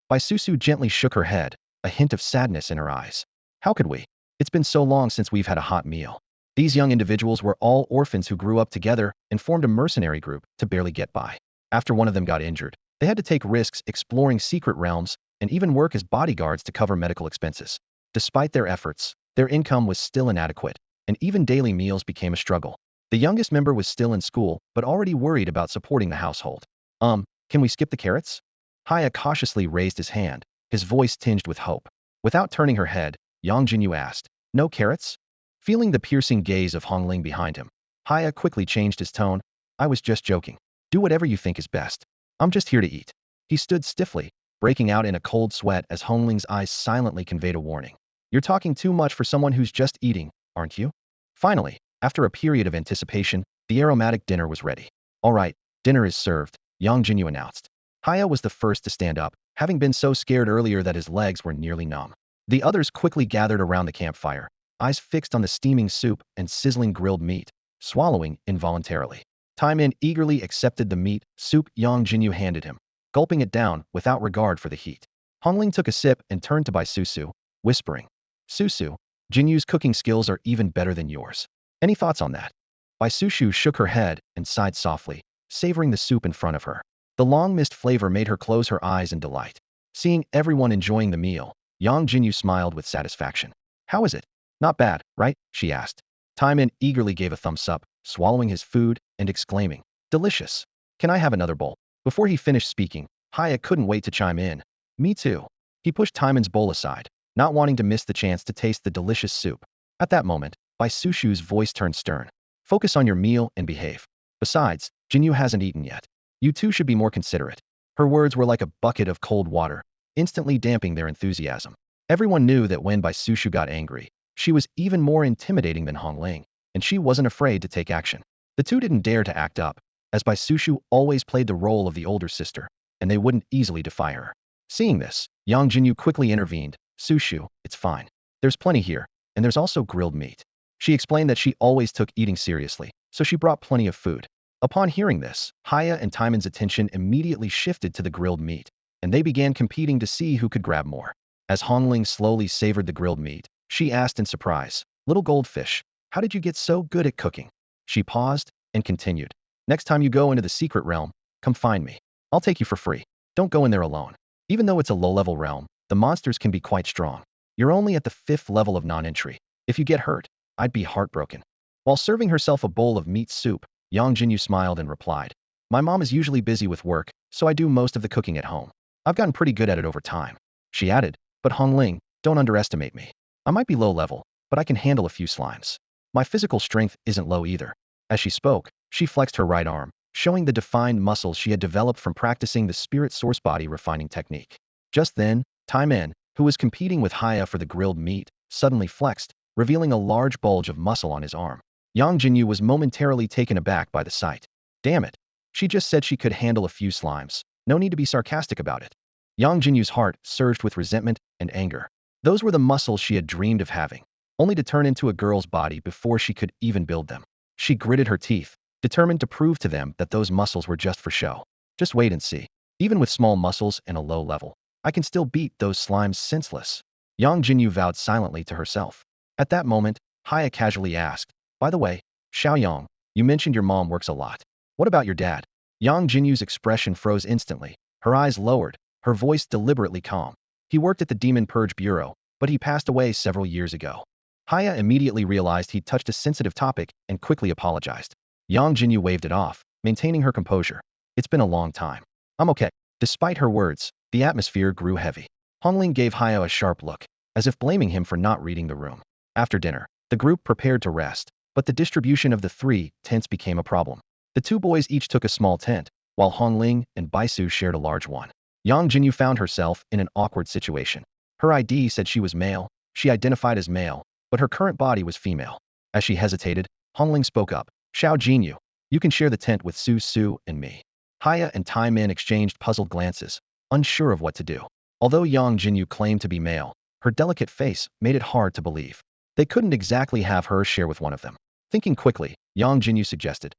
Bai Susu gently shook her head, a hint of sadness in her eyes. "How could we? It's been so long since we've had a hot meal." These young individuals were all orphans who grew up together and formed a mercenary group to barely get by. After one of them got injured, they had to take risks exploring secret realms and even work as bodyguards to cover medical expenses. Despite their efforts, their income was still inadequate, and even daily meals became a struggle. The youngest member was still in school, but already worried about supporting the household. Can we skip the carrots?" Haya cautiously raised his hand, his voice tinged with hope. Without turning her head, Yangjinyu asked, "No carrots?" Feeling the piercing gaze of Hongling behind him, Haya quickly changed his tone. "I was just joking. Do whatever you think is best. I'm just here to eat." He stood stiffly, breaking out in a cold sweat as Hongling's eyes silently conveyed a warning. "You're talking too much for someone who's just eating, aren't you?" Finally, after a period of anticipation, the aromatic dinner was ready. "All right, dinner is served," Yang Jinyu announced. Haya was the first to stand up, having been so scared earlier that his legs were nearly numb. The others quickly gathered around the campfire, eyes fixed on the steaming soup and sizzling grilled meat, swallowing involuntarily. Taimin eagerly accepted the meat soup Yang Jinyu handed him, gulping it down without regard for the heat. Hongling took a sip and turned to Bai Susu, whispering, "Susu, Jinyu's cooking skills are even better than yours. Any thoughts on that?" Bai Susu shook her head and sighed softly, savoring the soup in front of her. The long mist flavor made her close her eyes in delight. Seeing everyone enjoying the meal, Yang Jinyu smiled with satisfaction. "How is it? Not bad, right?" she asked. Taimin eagerly gave a thumbs up, swallowing his food and exclaiming, "Delicious. Can I have another bowl?" Before he finished speaking, Haya couldn't wait to chime in. "Me too." He pushed Taimin's bowl aside, not wanting to miss the chance to taste the delicious soup. At that moment, Bai Sushu's voice turned stern. "Focus on your meal and behave. Besides, Jinyu hasn't eaten yet. You two should be more considerate." Her words were like a bucket of cold water, instantly damping their enthusiasm. Everyone knew that when Bai Sushu got angry, she was even more intimidating than Hongling, and she wasn't afraid to take action. The two didn't dare to act up, as Bai Sushu always played the role of the older sister, and they wouldn't easily defy her. Seeing this, Yang Jinyu quickly intervened. "Sushu, it's fine. There's plenty here, and there's also grilled meat." She explained that she always took eating seriously, so she brought plenty of food. Upon hearing this, Haya and Taimin's attention immediately shifted to the grilled meat, and they began competing to see who could grab more. As Hongling slowly savored the grilled meat, she asked in surprise, "Little goldfish, how did you get so good at cooking?" She paused and continued, "Next time you go into the secret realm, come find me. I'll take you for free. Don't go in there alone. Even though it's a low-level realm, the monsters can be quite strong. You're only at the 5th level of non-entry. If you get hurt, I'd be heartbroken." While serving herself a bowl of meat soup, Yang Jinyu smiled and replied, "My mom is usually busy with work, so I do most of the cooking at home. I've gotten pretty good at it over time." She added, "But Hongling, don't underestimate me. I might be low level, but I can handle a few slimes. My physical strength isn't low either." As she spoke, she flexed her right arm, showing the defined muscles she had developed from practicing the spirit source body refining technique. Just then, Taimin, who was competing with Haya for the grilled meat, suddenly flexed, revealing a large bulge of muscle on his arm. Yang Jinyu was momentarily taken aback by the sight. Damn it. She just said she could handle a few slimes. No need to be sarcastic about it. Yang Jinyu's heart surged with resentment and anger. Those were the muscles she had dreamed of having, only to turn into a girl's body before she could even build them. She gritted her teeth, determined to prove to them that those muscles were just for show. "Just wait and see. Even with small muscles and a low level, I can still beat those slimes senseless." Yang Jinyu vowed silently to herself. At that moment, Haya casually asked, "By the way, Xiaoyang, you mentioned your mom works a lot. What about your dad?" Yang Jinyu's expression froze instantly, her eyes lowered, her voice deliberately calm. "He worked at the Demon Purge Bureau, but he passed away several years ago." Haya immediately realized he'd touched a sensitive topic and quickly apologized. Yang Jinyu waved it off, maintaining her composure. "It's been a long time. I'm okay." Despite her words, the atmosphere grew heavy. Hongling gave Haya a sharp look, as if blaming him for not reading the room. After dinner, the group prepared to rest, but the distribution of the 3 tents became a problem. The 2 boys each took a small tent, while Hongling and Baisu shared a large one. Yang Jinyu found herself in an awkward situation. Her ID said she was male, she identified as male, but her current body was female. As she hesitated, Hongling spoke up. Xiao Jinyu, you can share the tent with Su Su and me. Haya and Tai Min exchanged puzzled glances, unsure of what to do. Although Yangjinyu claimed to be male, her delicate face made it hard to believe. They couldn't exactly have her share with one of them. Thinking quickly, Yangjinyu suggested,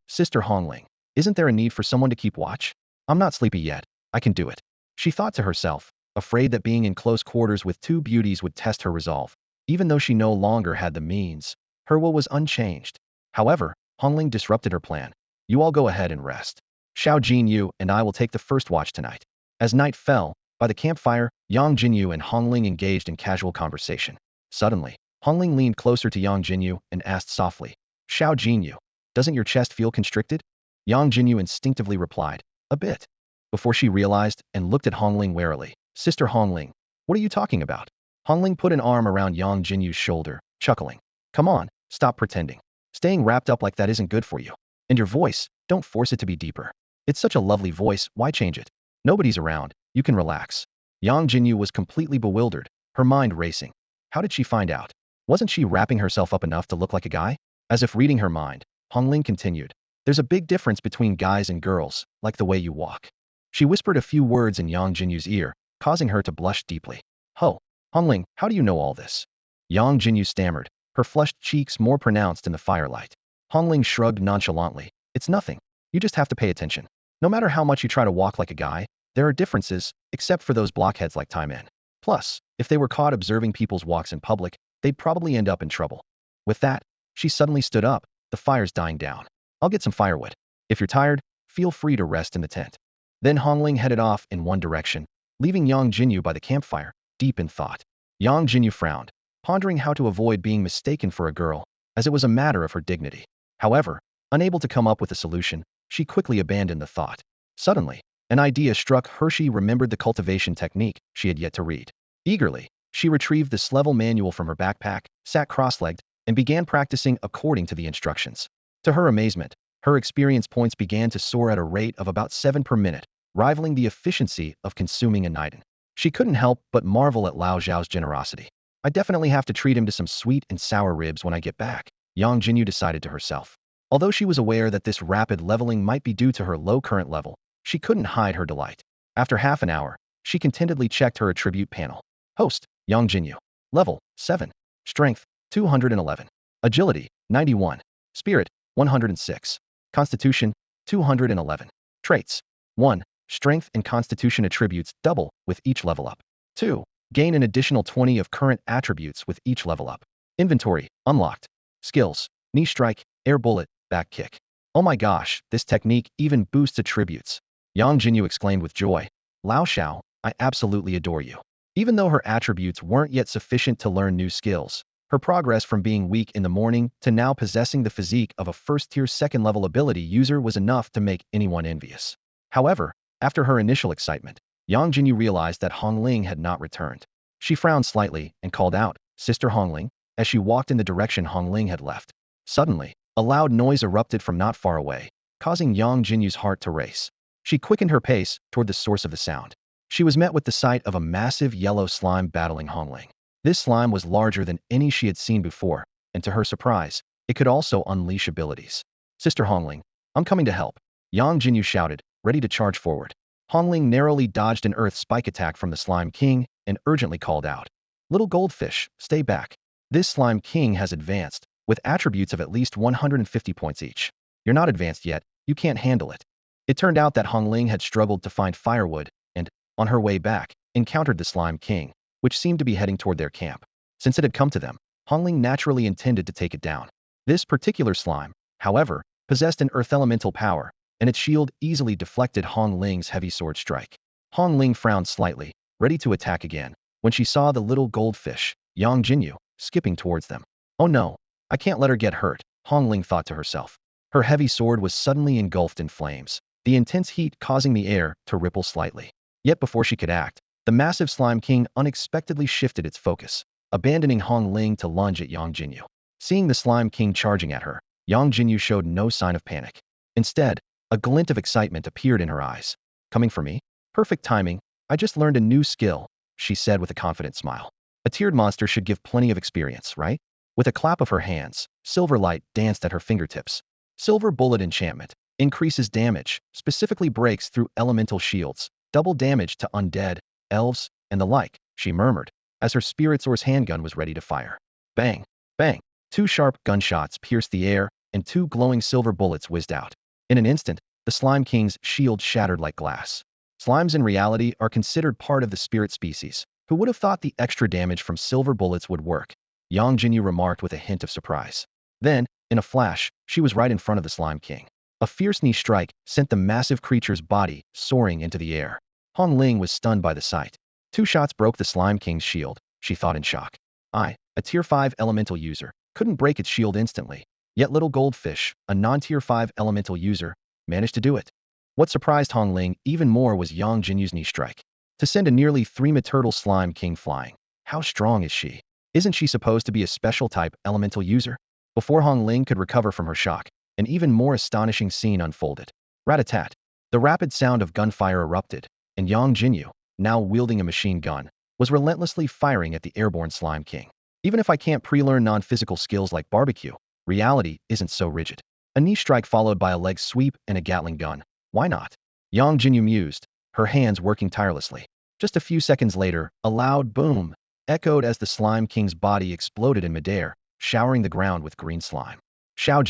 Sister Hongling, isn't there a need for someone to keep watch? I'm not sleepy yet. I can do it. She thought to herself, afraid that being in close quarters with two beauties would test her resolve. Even though she no longer had the means, her will was unchanged. However, Hongling disrupted her plan. You all go ahead and rest. Xiao Jinyu and I will take the first watch tonight. As night fell, by the campfire, Yangjinyu and Hongling engaged in casual conversation. Suddenly, Hongling leaned closer to Yangjinyu and asked softly, Xiao Jinyu, doesn't your chest feel constricted? Yangjinyu instinctively replied, a bit. Before she realized and looked at Hongling warily, Sister Hongling, what are you talking about? Hongling put an arm around Yangjinyu's shoulder, chuckling. Come on, stop pretending. Staying wrapped up like that isn't good for you. And your voice, don't force it to be deeper. It's such a lovely voice, why change it? Nobody's around, you can relax. Yangjinyu was completely bewildered, her mind racing. How did she find out? Wasn't she wrapping herself up enough to look like a guy? As if reading her mind, Hongling continued. There's a big difference between guys and girls, like the way you walk. She whispered a few words in Yangjinyu's ear, causing her to blush deeply. Ho, Hongling, how do you know all this? Yangjinyu stammered, her flushed cheeks more pronounced in the firelight. Hongling shrugged nonchalantly. It's nothing. You just have to pay attention. No matter how much you try to walk like a guy, there are differences, except for those blockheads like Tai Min. Plus, if they were caught observing people's walks in public, they'd probably end up in trouble. With that, she suddenly stood up, the fire's dying down. I'll get some firewood. If you're tired, feel free to rest in the tent. Then Hongling headed off in one direction, leaving Yangjinyu by the campfire, deep in thought. Yangjinyu frowned, pondering how to avoid being mistaken for a girl, as it was a matter of her dignity. However, unable to come up with a solution, she quickly abandoned the thought. Suddenly, an idea struck her. She remembered the cultivation technique she had yet to read. Eagerly, she retrieved the level manual from her backpack, sat cross-legged, and began practicing according to the instructions. To her amazement, her experience points began to soar at a rate of about 7 per minute, rivaling the efficiency of consuming a Niden. She couldn't help but marvel at Lao Zhao's generosity. I definitely have to treat him to some sweet and sour ribs when I get back, Yangjinyu decided to herself. Although she was aware that this rapid leveling might be due to her low current level, she couldn't hide her delight. After half an hour, she contentedly checked her attribute panel. Host, Yangjinyu. Level, 7. Strength, 211. Agility, 91. Spirit, 106. Constitution, 211. Traits, 1. Strength and constitution attributes double with each level up. 2. Gain an additional 20 of current attributes with each level up. Inventory, unlocked. Skills, knee strike, air bullet, back kick. Oh my gosh, this technique even boosts attributes. Yangjinyu exclaimed with joy. Lao Xiao, I absolutely adore you. Even though her attributes weren't yet sufficient to learn new skills, her progress from being weak in the morning to now possessing the physique of a first-tier second-level ability user was enough to make anyone envious. However, after her initial excitement, Yangjinyu realized that Hongling had not returned. She frowned slightly and called out, Sister Hongling, as she walked in the direction Hongling had left. Suddenly, a loud noise erupted from not far away, causing Yangjinyu's heart to race. She quickened her pace toward the source of the sound. She was met with the sight of a massive yellow slime battling Hongling. This slime was larger than any she had seen before, and to her surprise, it could also unleash abilities. Sister Hongling, I'm coming to help, Yangjinyu shouted, ready to charge forward. Hongling narrowly dodged an earth spike attack from the Slime King and urgently called out. Little goldfish, stay back. This Slime King has advanced, with attributes of at least 150 points each. You're not advanced yet, you can't handle it. It turned out that Hongling had struggled to find firewood and, on her way back, encountered the Slime King, which seemed to be heading toward their camp. Since it had come to them, Hongling naturally intended to take it down. This particular slime, however, possessed an earth elemental power, and its shield easily deflected Hongling's heavy sword strike. Hongling frowned slightly, ready to attack again, when she saw the little goldfish, Yangjinyu, skipping towards them. Oh no, I can't let her get hurt, Hongling thought to herself. Her heavy sword was suddenly engulfed in flames, the intense heat causing the air to ripple slightly. Yet before she could act, the massive Slime King unexpectedly shifted its focus, abandoning Hongling to lunge at Yangjinyu. Seeing the Slime King charging at her, Yangjinyu showed no sign of panic. Instead, a glint of excitement appeared in her eyes. Coming for me? Perfect timing, I just learned a new skill, she said with a confident smile. A tiered monster should give plenty of experience, right? With a clap of her hands, silver light danced at her fingertips. Silver bullet enchantment. Increases damage, specifically breaks through elemental shields. Double damage to undead, elves, and the like, she murmured, as her spirit source handgun was ready to fire. Bang! Bang! Two sharp gunshots pierced the air, and two glowing silver bullets whizzed out. In an instant, the Slime King's shield shattered like glass. Slimes in reality are considered part of the spirit species. Who would have thought the extra damage from silver bullets would work? Yangjinyu remarked with a hint of surprise. Then, in a flash, she was right in front of the Slime King. A fierce knee strike sent the massive creature's body soaring into the air. Hongling was stunned by the sight. Two shots broke the Slime King's shield, she thought in shock. A Tier 5 elemental user, couldn't break its shield instantly. Yet Little Goldfish, a non-Tier 5 elemental user, managed to do it. What surprised Hongling even more was Yangjinyu's knee strike. To send a nearly 3-meter turtle Slime King flying. How strong is she? Isn't she supposed to be a special type elemental user? Before Hongling could recover from her shock, an even more astonishing scene unfolded. Rat-a-tat. The rapid sound of gunfire erupted, and Yangjinyu, now wielding a machine gun, was relentlessly firing at the airborne Slime King. Even if I can't pre-learn non-physical skills like barbecue, reality isn't so rigid. A knee strike followed by a leg sweep and a Gatling gun. Why not? Yangjinyu mused, her hands working tirelessly. Just a few seconds later, a loud boom echoed as the Slime King's body exploded in midair, showering the ground with green slime. Xiao,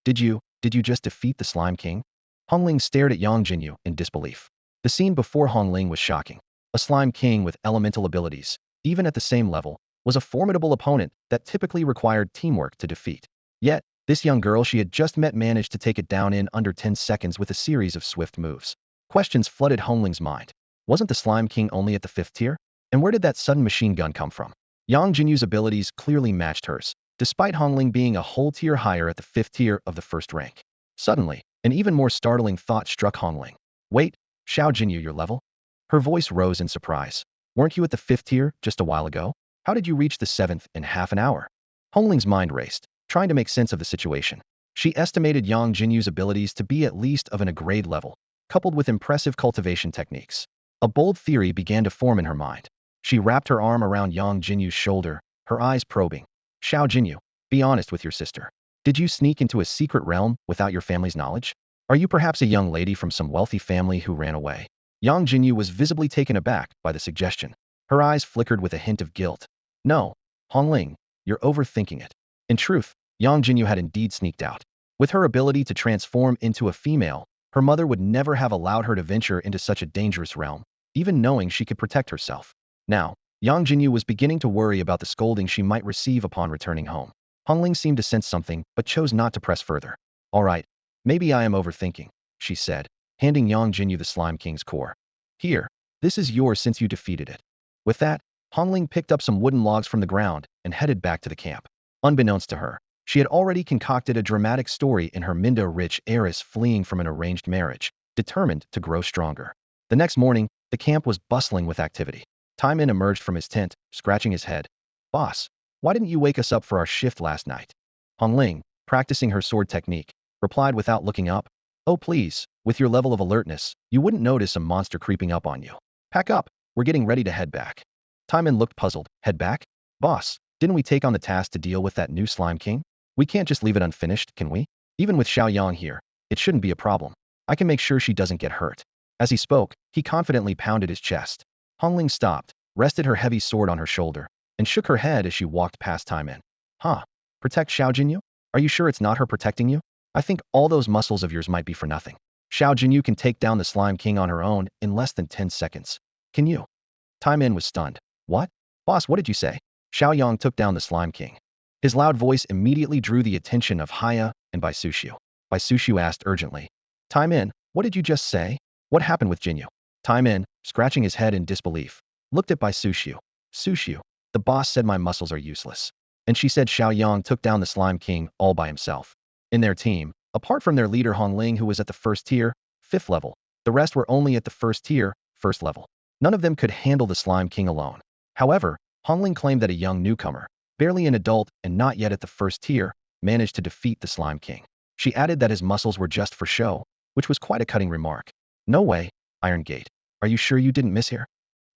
did you just defeat the Slime King? Hongling stared at Yangjinyu in disbelief. The scene before Hongling was shocking. A Slime King with elemental abilities, even at the same level, was a formidable opponent that typically required teamwork to defeat. Yet, this young girl she had just met managed to take it down in under 10 seconds with a series of swift moves. Questions flooded Hongling's mind. Wasn't the Slime King only at the 5th tier? And where did that sudden machine gun come from? Yangjinyu's abilities clearly matched hers, despite Hongling being a whole tier higher at the 5th tier of the 1st rank. Suddenly, an even more startling thought struck Hongling. Wait, Xiao, your level? Her voice rose in surprise. Weren't you at the 5th tier just a while ago? How did you reach the 7th in half an hour? Hongling's mind raced, trying to make sense of the situation. She estimated Yangjinyu's abilities to be at least of an grade level, coupled with impressive cultivation techniques. A bold theory began to form in her mind. She wrapped her arm around Yangjinyu's shoulder, her eyes probing. Xiao, be honest with your sister. Did you sneak into a secret realm without your family's knowledge? Are you perhaps a young lady from some wealthy family who ran away? Yangjinyu was visibly taken aback by the suggestion. Her eyes flickered with a hint of guilt. No, Hongling, you're overthinking it. In truth, Yangjinyu had indeed sneaked out. With her ability to transform into a female, her mother would never have allowed her to venture into such a dangerous realm, even knowing she could protect herself. Now, Yangjinyu was beginning to worry about the scolding she might receive upon returning home. Hongling seemed to sense something, but chose not to press further. All right, maybe I am overthinking, she said, handing Yangjinyu the Slime King's core. Here, this is yours since you defeated it. With that, Hongling picked up some wooden logs from the ground and headed back to the camp. Unbeknownst to her, she had already concocted a dramatic story in her Minda-rich heiress fleeing from an arranged marriage, determined to grow stronger. The next morning, the camp was bustling with activity. Taiman emerged from his tent, scratching his head. Boss, why didn't you wake us up for our shift last night? Hongling, practicing her sword technique, replied without looking up. Oh please, with your level of alertness, you wouldn't notice a monster creeping up on you. Pack up, we're getting ready to head back. Taiman looked puzzled. Head back? Boss, didn't we take on the task to deal with that new Slime King? We can't just leave it unfinished, can we? Even with Xiao Yang here, it shouldn't be a problem. I can make sure she doesn't get hurt. As he spoke, he confidently pounded his chest. Hongling stopped, rested her heavy sword on her shoulder, and shook her head as she walked past Taiman. Huh? Protect Xiao? Are you sure it's not her protecting you? I think all those muscles of yours might be for nothing. Xiao can take down the Slime King on her own in less than 10 seconds. Can you? Taiman was stunned. What? Boss, what did you say? Xiao Yang took down the Slime King. His loud voice immediately drew the attention of Haya and Baisushu. Baisushu asked urgently. Taiman, what did you just say? What happened with Jinyu? Taiman, scratching his head in disbelief, looked at Baisushu. Sushu, the boss said my muscles are useless. And she said Xiao Yang took down the Slime King all by himself. In their team, apart from their leader Hongling who was at the 1st tier, 5th level, the rest were only at the 1st tier, 1st level. None of them could handle the Slime King alone. However, Hongling claimed that a young newcomer, barely an adult and not yet at the 1st tier, managed to defeat the Slime King. She added that his muscles were just for show, which was quite a cutting remark. No way, Iron Gate. Are you sure you didn't miss here?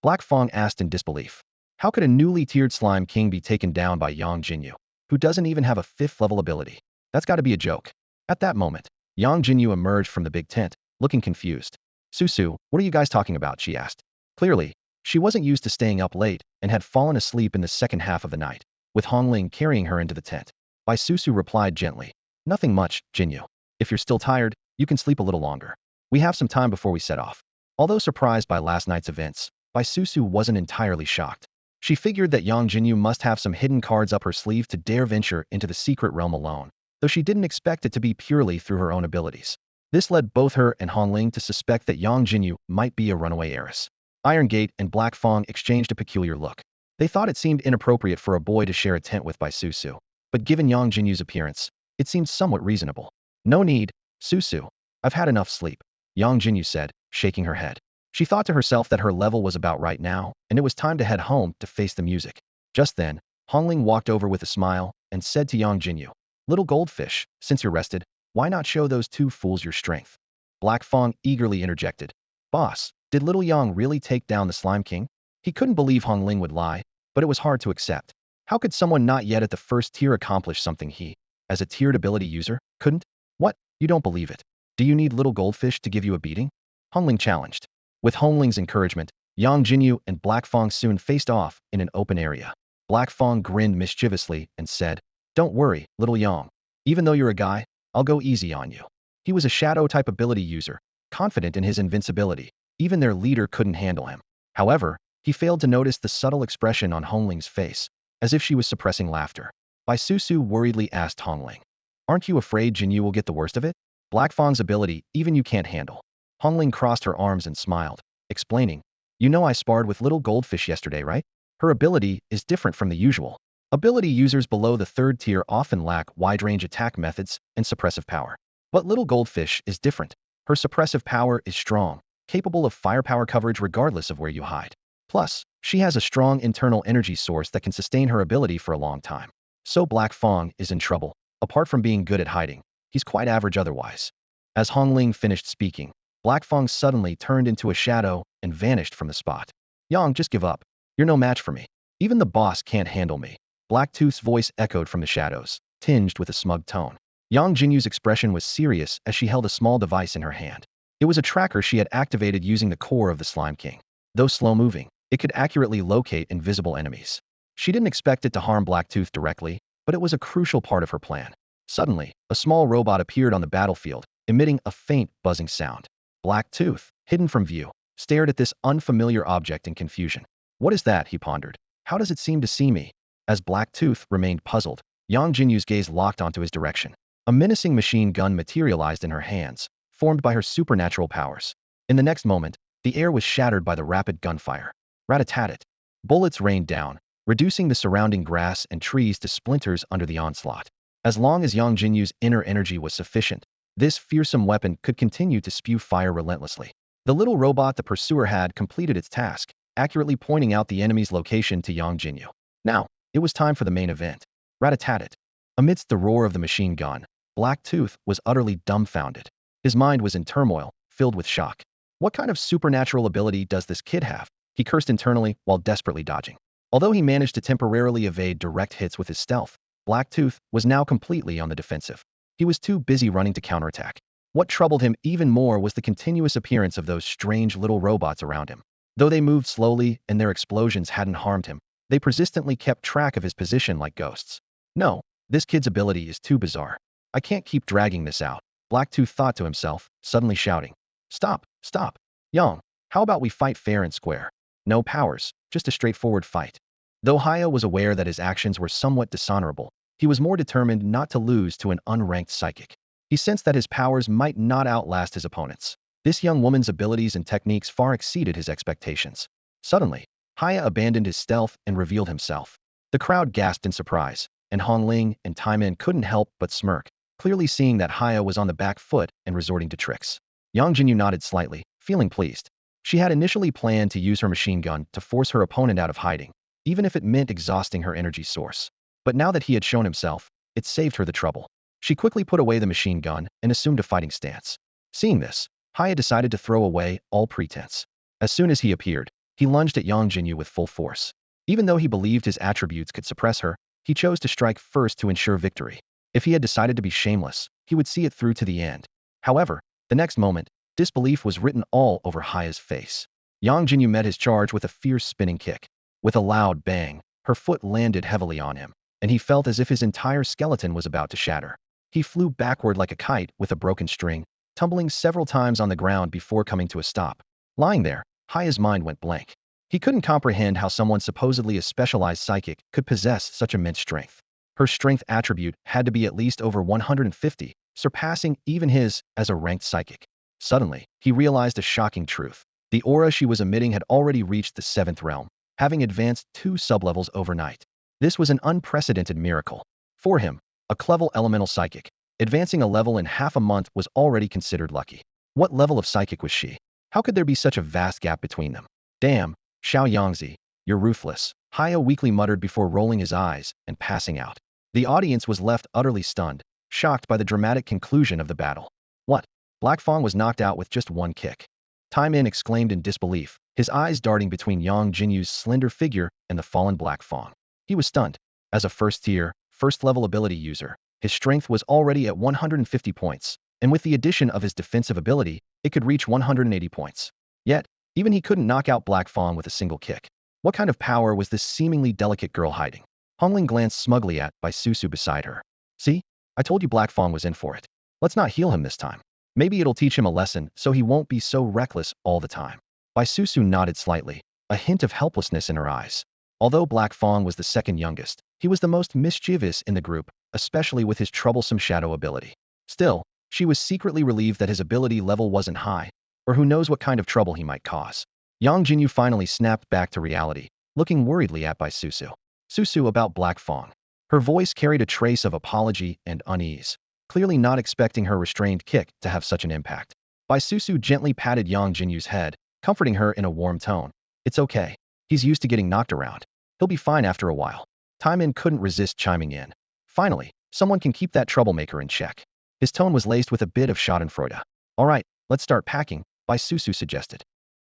Black Fong asked in disbelief. How could a newly tiered slime king be taken down by Yangjinyu, who doesn't even have a 5th level ability? That's gotta be a joke. At that moment, Yangjinyu emerged from the big tent, looking confused. Susu, what are you guys talking about? She asked. Clearly, she wasn't used to staying up late and had fallen asleep in the second half of the night, with Hongling carrying her into the tent. Bai Susu replied gently. Nothing much, Jinyu. If you're still tired, you can sleep a little longer. We have some time before we set off. Although surprised by last night's events, Bai Susu wasn't entirely shocked. She figured that Yangjinyu must have some hidden cards up her sleeve to dare venture into the secret realm alone, though she didn't expect it to be purely through her own abilities. This led both her and Hongling to suspect that Yangjinyu might be a runaway heiress. Iron Gate and Black Fong exchanged a peculiar look. They thought it seemed inappropriate for a boy to share a tent with Bai Susu, but given Yangjinyu's appearance, it seemed somewhat reasonable. No need, Susu. I've had enough sleep, Yangjinyu said, shaking her head. She thought to herself that her level was about right now, and it was time to head home to face the music. Just then, Hongling walked over with a smile and said to Yangjinyu, Little goldfish, since you're rested, why not show those two fools your strength? Black Fong eagerly interjected. Boss, did little Yang really take down the Slime King? He couldn't believe Hongling would lie, but it was hard to accept. How could someone not yet at the first tier accomplish something he, as a tiered ability user, couldn't? What? You don't believe it? Do you need little goldfish to give you a beating? Hongling challenged. With Hongling's encouragement, Yangjinyu and Black Fong soon faced off in an open area. Black Fong grinned mischievously and said, Don't worry, little Yang. Even though you're a guy, I'll go easy on you. He was a shadow-type ability user, confident in his invincibility. Even their leader couldn't handle him. However, he failed to notice the subtle expression on Hongling's face, as if she was suppressing laughter. Bai Susu worriedly asked Hongling, Aren't you afraid Jinyu will get the worst of it? Black Fong's ability, even you can't handle. Hongling crossed her arms and smiled, explaining, You know I sparred with little goldfish yesterday, right? Her ability is different from the usual. Ability users below the 3rd tier often lack wide-range attack methods and suppressive power. But little goldfish is different. Her suppressive power is strong, capable of firepower coverage regardless of where you hide. Plus, she has a strong internal energy source that can sustain her ability for a long time. So Black Fong is in trouble. Apart from being good at hiding, he's quite average otherwise. As Hongling finished speaking, Black Fong suddenly turned into a shadow and vanished from the spot. Yang, just give up. You're no match for me. Even the boss can't handle me. Blacktooth's voice echoed from the shadows, tinged with a smug tone. Yangjinyu's expression was serious as she held a small device in her hand. It was a tracker she had activated using the core of the Slime King. Though slow-moving, it could accurately locate invisible enemies. She didn't expect it to harm Blacktooth directly, but it was a crucial part of her plan. Suddenly, a small robot appeared on the battlefield, emitting a faint, buzzing sound. Blacktooth, hidden from view, stared at this unfamiliar object in confusion. What is that? He pondered. How does it seem to see me? As Blacktooth remained puzzled, Yangjinyu's gaze locked onto his direction. A menacing machine gun materialized in her hands, formed by her supernatural powers. In the next moment, the air was shattered by the rapid gunfire. Rat-a-tat-tat. Bullets rained down, reducing the surrounding grass and trees to splinters under the onslaught. As long as Yangjinyu's inner energy was sufficient, this fearsome weapon could continue to spew fire relentlessly. The little robot the pursuer had completed its task, accurately pointing out the enemy's location to Yangjinyu. Now, it was time for the main event. Rat-a-tat-tat. Amidst the roar of the machine gun, Blacktooth was utterly dumbfounded. His mind was in turmoil, filled with shock. What kind of supernatural ability does this kid have? He cursed internally while desperately dodging. Although he managed to temporarily evade direct hits with his stealth, Blacktooth was now completely on the defensive. He was too busy running to counterattack. What troubled him even more was the continuous appearance of those strange little robots around him. Though they moved slowly and their explosions hadn't harmed him, they persistently kept track of his position like ghosts. No, this kid's ability is too bizarre. I can't keep dragging this out, Blacktooth thought to himself, suddenly shouting. Stop, stop. Yang, how about we fight fair and square? No powers, just a straightforward fight. Though Haya was aware that his actions were somewhat dishonorable, he was more determined not to lose to an unranked psychic. He sensed that his powers might not outlast his opponents. This young woman's abilities and techniques far exceeded his expectations. Suddenly, Haya abandoned his stealth and revealed himself. The crowd gasped in surprise, and Hongling and Taiman couldn't help but smirk, clearly seeing that Haya was on the back foot and resorting to tricks. Yangjinyu nodded slightly, feeling pleased. She had initially planned to use her machine gun to force her opponent out of hiding, even if it meant exhausting her energy source. But now that he had shown himself, it saved her the trouble. She quickly put away the machine gun and assumed a fighting stance. Seeing this, Haya decided to throw away all pretense. As soon as he appeared, he lunged at Yangjinyu with full force. Even though he believed his attributes could suppress her, he chose to strike first to ensure victory. If he had decided to be shameless, he would see it through to the end. However, the next moment, disbelief was written all over Haya's face. Yangjinyu met his charge with a fierce spinning kick. With a loud bang, her foot landed heavily on him, and he felt as if his entire skeleton was about to shatter. He flew backward like a kite with a broken string, tumbling several times on the ground before coming to a stop. Lying there, Haya's mind went blank. He couldn't comprehend how someone supposedly a specialized psychic could possess such immense strength. Her strength attribute had to be at least over 150, surpassing even his as a ranked psychic. Suddenly, he realized a shocking truth. The aura she was emitting had already reached the 7th realm, having advanced 2 sublevels overnight. This was an unprecedented miracle. For him, a clever elemental psychic, advancing a level in half a month was already considered lucky. What level of psychic was she? How could there be such a vast gap between them? Damn, Xiao Tianche, you're ruthless, Haya weakly muttered before rolling his eyes and passing out. The audience was left utterly stunned, shocked by the dramatic conclusion of the battle. What? Black Fang was knocked out with just one kick. Taimin exclaimed in disbelief, his eyes darting between Yangjinyu's slender figure and the fallen Black Fang. He was stunned. As a first-tier, first-level ability user, his strength was already at 150 points, and with the addition of his defensive ability, it could reach 180 points. Yet, even he couldn't knock out Black Fang with a single kick. What kind of power was this seemingly delicate girl hiding? Hongling glanced smugly at Bai Susu beside her. See? I told you Black Fang was in for it. Let's not heal him this time. Maybe it'll teach him a lesson so he won't be so reckless all the time. Bai Susu nodded slightly, a hint of helplessness in her eyes. Although Black Fang was the second youngest, he was the most mischievous in the group, especially with his troublesome shadow ability. Still, she was secretly relieved that his ability level wasn't high, or who knows what kind of trouble he might cause. Yangjinyu finally snapped back to reality, looking worriedly at Bai Susu. Susu about Black Fang. Her voice carried a trace of apology and unease, clearly not expecting her restrained kick to have such an impact. Bai Susu gently patted Yangjinyu's head, comforting her in a warm tone. It's okay. He's used to getting knocked around. He'll be fine after a while. Taimin couldn't resist chiming in. Finally, someone can keep that troublemaker in check. His tone was laced with a bit of schadenfreude. All right, let's start packing, Bai Susu suggested.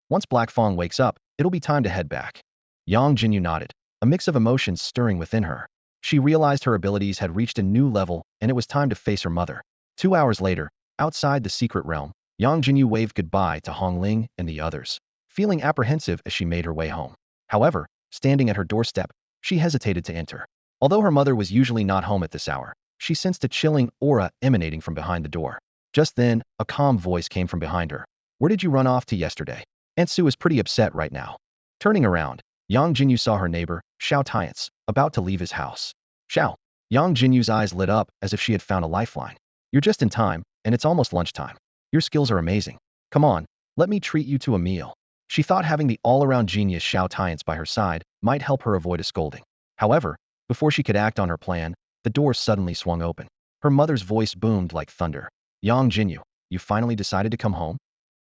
Once Black Fang wakes up, it'll be time to head back. Yangjinyu nodded, a mix of emotions stirring within her. She realized her abilities had reached a new level, and it was time to face her mother. 2 hours later, outside the secret realm, Yangjinyu waved goodbye to Hongling and the others, feeling apprehensive as she made her way home. However, standing at her doorstep, she hesitated to enter. Although her mother was usually not home at this hour, she sensed a chilling aura emanating from behind the door. Just then, a calm voice came from behind her. Where did you run off to yesterday? Aunt Sue is pretty upset right now. Turning around, Yangjinyu saw her neighbor, Xiao Tianche, about to leave his house. Xiao. Yangjinyu's eyes lit up as if she had found a lifeline. You're just in time, and it's almost lunchtime. Your skills are amazing. Come on, let me treat you to a meal. She thought having the all-around genius Xiao Tianche by her side might help her avoid a scolding. However, before she could act on her plan, the door suddenly swung open. Her mother's voice boomed like thunder. Yangjinyu, you finally decided to come home?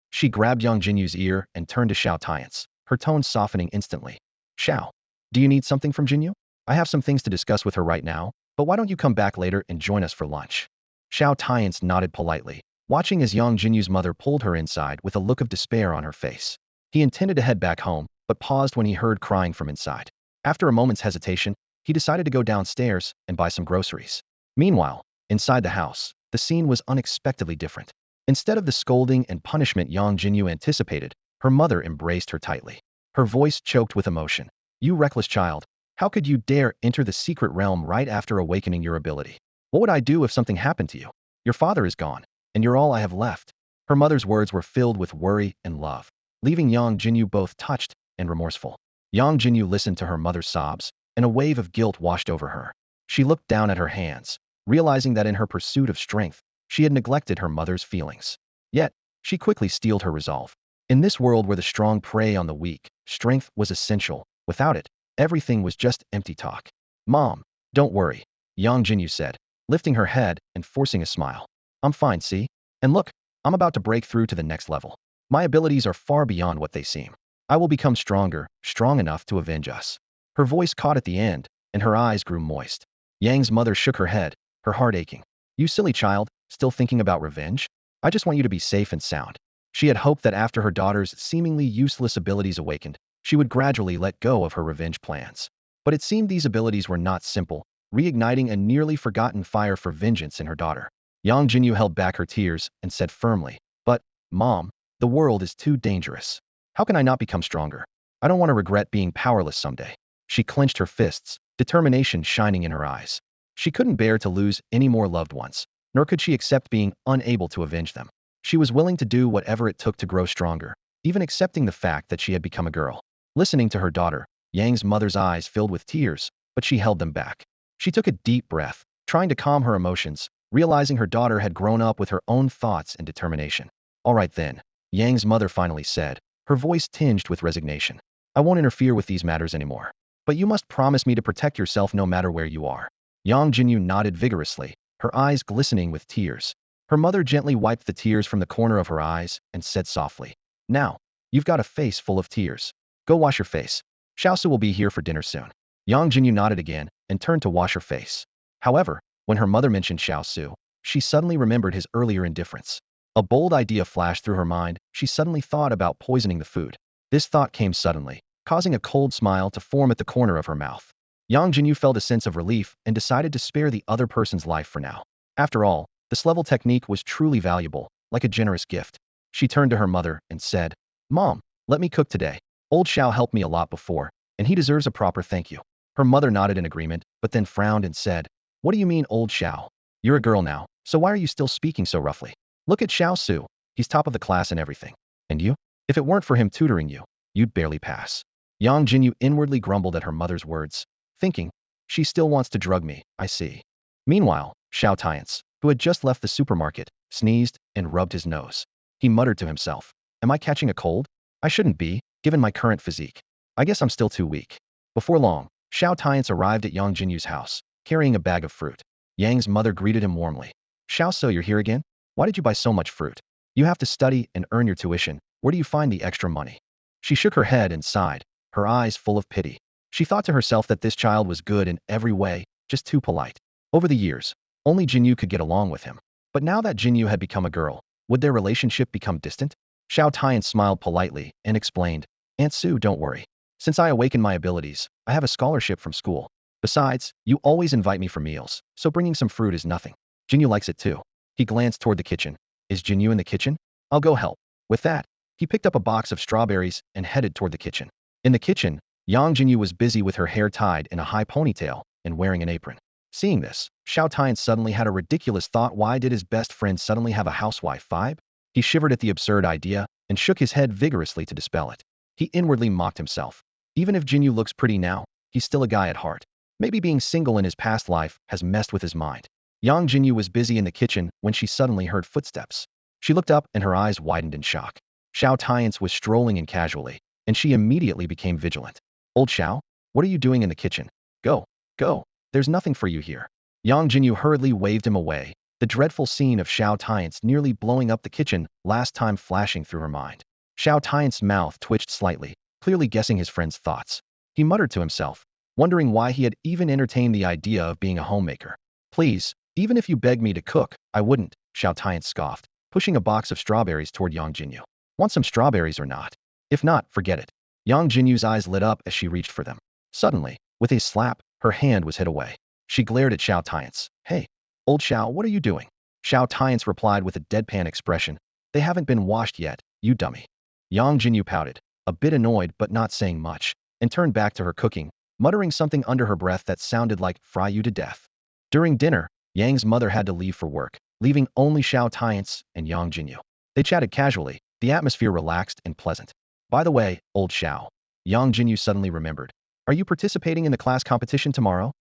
She grabbed Yangjinyu's ear and turned to Xiao Tianche, her tone softening instantly. Xiao, do you need something from Jinyu? I have some things to discuss with her right now, but why don't you come back later and join us for lunch? Xiao Tianche nodded politely, watching as Yangjinyu's mother pulled her inside with a look of despair on her face. He intended to head back home, but paused when he heard crying from inside. After a moment's hesitation, he decided to go downstairs and buy some groceries. Meanwhile, inside the house, the scene was unexpectedly different. Instead of the scolding and punishment Yangjinyu anticipated, her mother embraced her tightly. Her voice choked with emotion. You reckless child, how could you dare enter the secret realm right after awakening your ability? What would I do if something happened to you? Your father is gone, and you're all I have left. Her mother's words were filled with worry and love, leaving Yangjinyu both touched and remorseful. Yangjinyu listened to her mother's sobs, and a wave of guilt washed over her. She looked down at her hands, realizing that in her pursuit of strength, she had neglected her mother's feelings. Yet, she quickly steeled her resolve. In this world where the strong prey on the weak, strength was essential. Without it, everything was just empty talk. Mom, don't worry, Yangjinyu said, lifting her head and forcing a smile. I'm fine, see? And look, I'm about to break through to the next level. My abilities are far beyond what they seem. I will become stronger, strong enough to avenge us. Her voice caught at the end, and her eyes grew moist. Yang's mother shook her head, her heart aching. You silly child, still thinking about revenge? I just want you to be safe and sound. She had hoped that after her daughter's seemingly useless abilities awakened, she would gradually let go of her revenge plans. But it seemed these abilities were not simple, reigniting a nearly forgotten fire for vengeance in her daughter. Yangjinyu held back her tears and said firmly, "But, Mom, the world is too dangerous. How can I not become stronger? I don't want to regret being powerless someday." She clenched her fists, determination shining in her eyes. She couldn't bear to lose any more loved ones, nor could she accept being unable to avenge them. She was willing to do whatever it took to grow stronger, even accepting the fact that she had become a girl. Listening to her daughter, Yang's mother's eyes filled with tears, but she held them back. She took a deep breath, trying to calm her emotions, realizing her daughter had grown up with her own thoughts and determination. "All right then," Yang's mother finally said, her voice tinged with resignation. "I won't interfere with these matters anymore. But you must promise me to protect yourself no matter where you are." Yang Jinyu nodded vigorously, her eyes glistening with tears. Her mother gently wiped the tears from the corner of her eyes and said softly, "Now, you've got a face full of tears. Go wash your face. Xiaosu will be here for dinner soon." Yang Jinyu nodded again and turned to wash her face. However, when her mother mentioned Xiaosu, she suddenly remembered his earlier indifference. A bold idea flashed through her mind. She suddenly thought about poisoning the food. This thought came suddenly, causing a cold smile to form at the corner of her mouth. Yang Jinyu felt a sense of relief and decided to spare the other person's life for now. After all, this level technique was truly valuable, like a generous gift. She turned to her mother and said, "Mom, let me cook today. Old Xiao helped me a lot before, and he deserves a proper thank you." Her mother nodded in agreement, but then frowned and said, "What do you mean, old Xiao? You're a girl now, so why are you still speaking so roughly? Look at Xiao Su. He's top of the class in everything. And you? If it weren't for him tutoring you, you'd barely pass." Yang Jinyu inwardly grumbled at her mother's words, thinking, "She still wants to drug me, I see." Meanwhile, Xiao Tianche, who had just left the supermarket, sneezed and rubbed his nose. He muttered to himself, "Am I catching a cold? I shouldn't be, given my current physique. I guess I'm still too weak." Before long, Xiao Tianche arrived at Yang Jinyu's house, carrying a bag of fruit. Yang's mother greeted him warmly. "Xiao So, you're here again? Why did you buy so much fruit? You have to study and earn your tuition. Where do you find the extra money?" She shook her head and sighed, her eyes full of pity. She thought to herself that this child was good in every way, just too polite. Over the years, only Jinyu could get along with him. But now that Jinyu had become a girl, would their relationship become distant? Xiao Tian smiled politely and explained, "Aunt Su, don't worry. Since I awakened my abilities, I have a scholarship from school. Besides, you always invite me for meals, so bringing some fruit is nothing. Jinyu likes it too." He glanced toward the kitchen. "Is Jinyu in the kitchen? I'll go help." With that, he picked up a box of strawberries and headed toward the kitchen. In the kitchen, Yang Jinyu was busy with her hair tied in a high ponytail and wearing an apron. Seeing this, Xiao Tian suddenly had a ridiculous thought. Why did his best friend suddenly have a housewife vibe? He shivered at the absurd idea and shook his head vigorously to dispel it. He inwardly mocked himself. Even if Jinyu looks pretty now, he's still a guy at heart. Maybe being single in his past life has messed with his mind. Yang Jinyu was busy in the kitchen when she suddenly heard footsteps. She looked up and her eyes widened in shock. Xiao Tianche was strolling in casually, and she immediately became vigilant. "Old Xiao, what are you doing in the kitchen? Go, go. There's nothing for you here." Yang Jinyu hurriedly waved him away, the dreadful scene of Xiao Tianche nearly blowing up the kitchen last time flashing through her mind. Xiao Tianche's mouth twitched slightly, clearly guessing his friend's thoughts. He muttered to himself, wondering why he had even entertained the idea of being a homemaker. "Please, even if you begged me to cook, I wouldn't," Xiao Tianche scoffed, pushing a box of strawberries toward Yang Jinyu. "Want some strawberries or not? If not, forget it." Yang Jinyu's eyes lit up as she reached for them. Suddenly, with a slap, her hand was hid away. She glared at Xiao Tianche. "Hey, old Xiao, what are you doing?" Xiao Tianche replied with a deadpan expression, "They haven't been washed yet, you dummy." Yang Jinyu pouted, a bit annoyed but not saying much, and turned back to her cooking, muttering something under her breath that sounded like, "Fry you to death." During dinner, Yang's mother had to leave for work, leaving only Xiao Tianche and Yang Jinyu. They chatted casually, the atmosphere relaxed and pleasant. "By the way, old Xiao," Yang Jinyu suddenly remembered, "are you participating in the class competition tomorrow?"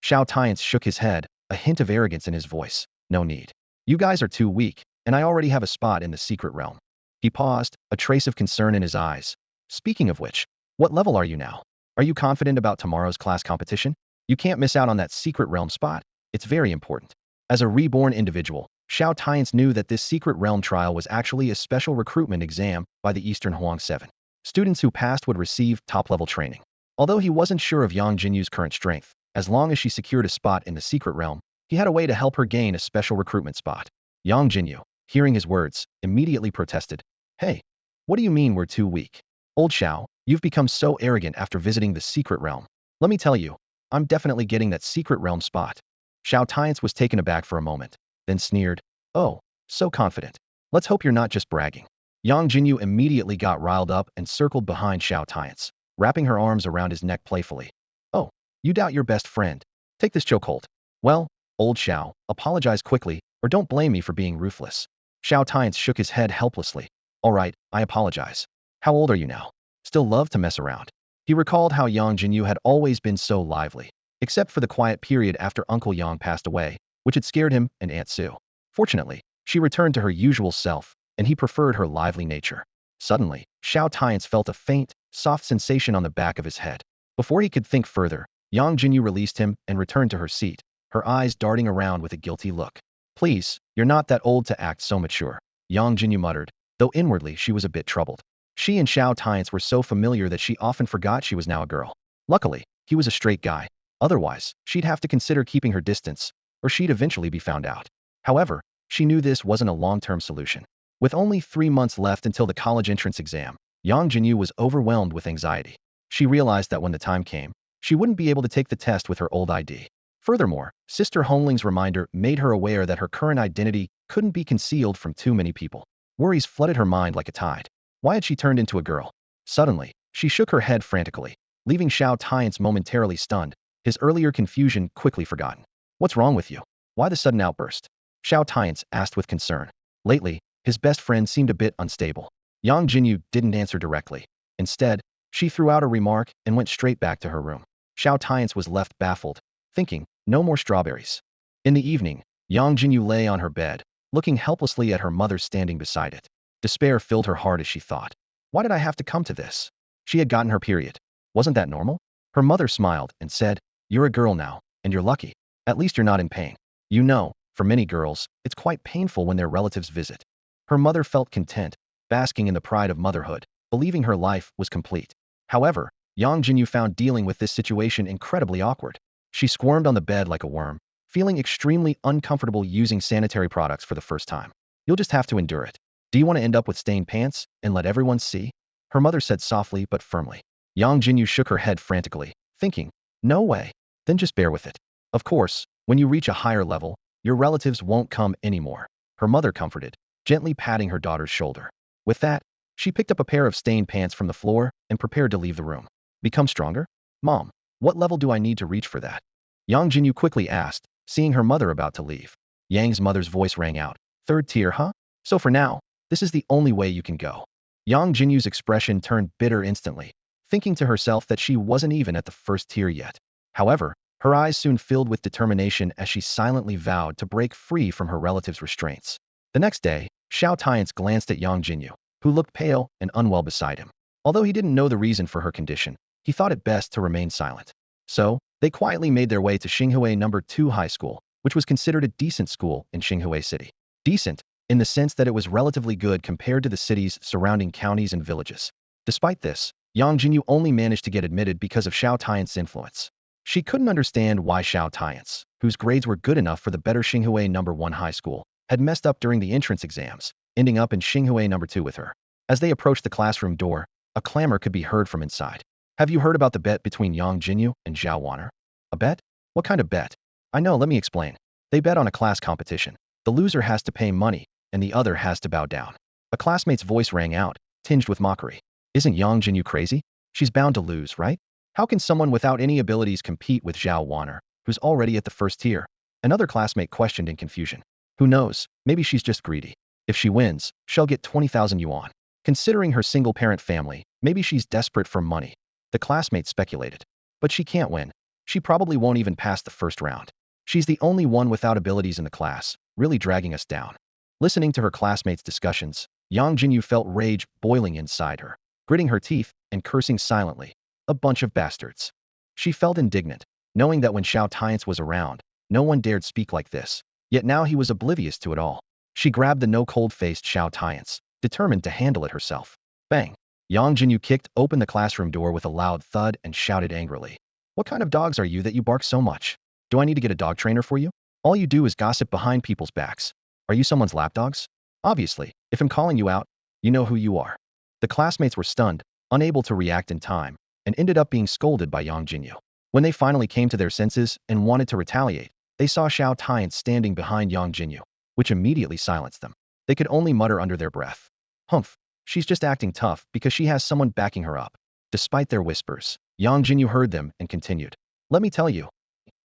Xiao Tianche shook his head, a hint of arrogance in his voice. "No need. You guys are too weak, and I already have a spot in the secret realm." He paused, a trace of concern in his eyes. "Speaking of which, what level are you now? Are you confident about tomorrow's class competition? You can't miss out on that secret realm spot. It's very important." As a reborn individual, Xiao Tianche knew that this secret realm trial was actually a special recruitment exam by the Eastern Huang 7. Students who passed would receive top-level training. Although he wasn't sure of Yang Jinyu's current strength, as long as she secured a spot in the secret realm, he had a way to help her gain a special recruitment spot. Yang Jinyu, hearing his words, immediately protested. "Hey, what do you mean we're too weak? Old Xiao, you've become so arrogant after visiting the secret realm. Let me tell you, I'm definitely getting that secret realm spot. Xiao Tianche was taken aback for a moment, then sneered, oh, so confident. Let's hope you're not just bragging. Yangjinyu immediately got riled up and circled behind Xiao Tianche, wrapping her arms around his neck playfully. Oh, you doubt your best friend. Take this chokehold. Well, old Xiao, apologize quickly, or don't blame me for being ruthless. Xiao Tianche shook his head helplessly. All right, I apologize. How old are you now? Still love to mess around. He recalled how Yangjinyu had always been so lively, except for the quiet period after Uncle Yang passed away, which had scared him and Aunt Sue. Fortunately, she returned to her usual self, and he preferred her lively nature. Suddenly, Xiao Tianche felt a faint, soft sensation on the back of his head. Before he could think further, Yangjinyu released him and returned to her seat, her eyes darting around with a guilty look. Please, you're not that old to act so mature, Yangjinyu muttered, though inwardly she was a bit troubled. She and Xiao Tianche were so familiar that she often forgot she was now a girl. Luckily, he was a straight guy. Otherwise, she'd have to consider keeping her distance, or she'd eventually be found out. However, she knew this wasn't a long-term solution. With only 3 months left until the college entrance exam, Yangjinyu was overwhelmed with anxiety. She realized that when the time came, she wouldn't be able to take the test with her old ID. Furthermore, Sister Hongling's reminder made her aware that her current identity couldn't be concealed from too many people. Worries flooded her mind like a tide. Why had she turned into a girl? Suddenly, she shook her head frantically, leaving Xiao Tianche momentarily stunned, his earlier confusion quickly forgotten. What's wrong with you? Why the sudden outburst? Xiao Tianche asked with concern. Lately, his best friend seemed a bit unstable. Yangjinyu didn't answer directly. Instead, she threw out a remark and went straight back to her room. Xiao Tianche was left baffled, thinking, no more strawberries. In the evening, Yangjinyu lay on her bed, looking helplessly at her mother standing beside it. Despair filled her heart as she thought, why did I have to come to this? She had gotten her period. Wasn't that normal? Her mother smiled and said, you're a girl now, and you're lucky. At least you're not in pain. You know, for many girls, it's quite painful when their relatives visit. Her mother felt content, basking in the pride of motherhood, believing her life was complete. However, Yangjinyu found dealing with this situation incredibly awkward. She squirmed on the bed like a worm, feeling extremely uncomfortable using sanitary products for the first time. You'll just have to endure it. Do you want to end up with stained pants and let everyone see? Her mother said softly but firmly. Yangjinyu shook her head frantically, thinking, no way. Then just bear with it. Of course, when you reach a higher level, your relatives won't come anymore. Her mother comforted, gently patting her daughter's shoulder. With that, she picked up a pair of stained pants from the floor and prepared to leave the room. Become stronger? Mom, what level do I need to reach for that? Yangjinyu quickly asked, seeing her mother about to leave. Yang's mother's voice rang out. 3rd tier, huh? So for now, this is the only way you can go. Yangjinyu's expression turned bitter instantly, thinking to herself that she wasn't even at the 1st tier yet. However, her eyes soon filled with determination as she silently vowed to break free from her relatives' restraints. The next day, Xiao Tianche glanced at Yangjinyu, who looked pale and unwell beside him. Although he didn't know the reason for her condition, he thought it best to remain silent. So, they quietly made their way to Xinhui No. 2 High School, which was considered a decent school in Xinhui City. Decent, in the sense that it was relatively good compared to the cities surrounding counties and villages. Despite this, Yangjinyu only managed to get admitted because of Xiao Tianche's influence. She couldn't understand why Xiao Tianche, whose grades were good enough for the better Xinhui No. 1 High School, had messed up during the entrance exams, ending up in Xinhui No. 2 with her. As they approached the classroom door, a clamor could be heard from inside. Have you heard about the bet between Yangjinyu and Zhao Wanner? A bet? What kind of bet? I know, let me explain. They bet on a class competition. The loser has to pay money, and the other has to bow down. A classmate's voice rang out, tinged with mockery. Isn't Yangjinyu crazy? She's bound to lose, right? How can someone without any abilities compete with Zhao Wanner, who's already at the 1st tier? Another classmate questioned in confusion. Who knows, maybe she's just greedy. If she wins, she'll get 20,000 yuan. Considering her single-parent family, maybe she's desperate for money. The classmate speculated. But she can't win. She probably won't even pass the 1st round. She's the only one without abilities in the class, really dragging us down. Listening to her classmates' discussions, Yangjinyu felt rage boiling inside her, gritting her teeth and cursing silently. A bunch of bastards. She felt indignant, knowing that when Xiao Tianche was around, no one dared speak like this. Yet now he was oblivious to it all. She grabbed the no-cold-faced Xiao Tianche, determined to handle it herself. Bang! Yangjinyu kicked open the classroom door with a loud thud and shouted angrily. What kind of dogs are you that you bark so much? Do I need to get a dog trainer for you? All you do is gossip behind people's backs. Are you someone's lapdogs? Obviously, if I'm calling you out, you know who you are. The classmates were stunned, unable to react in time, and ended up being scolded by Yangjinyu. When they finally came to their senses and wanted to retaliate, they saw Xiao Tianche standing behind Yangjinyu, which immediately silenced them. They could only mutter under their breath. Humph, she's just acting tough because she has someone backing her up. Despite their whispers, Yangjinyu heard them and continued. Let me tell you,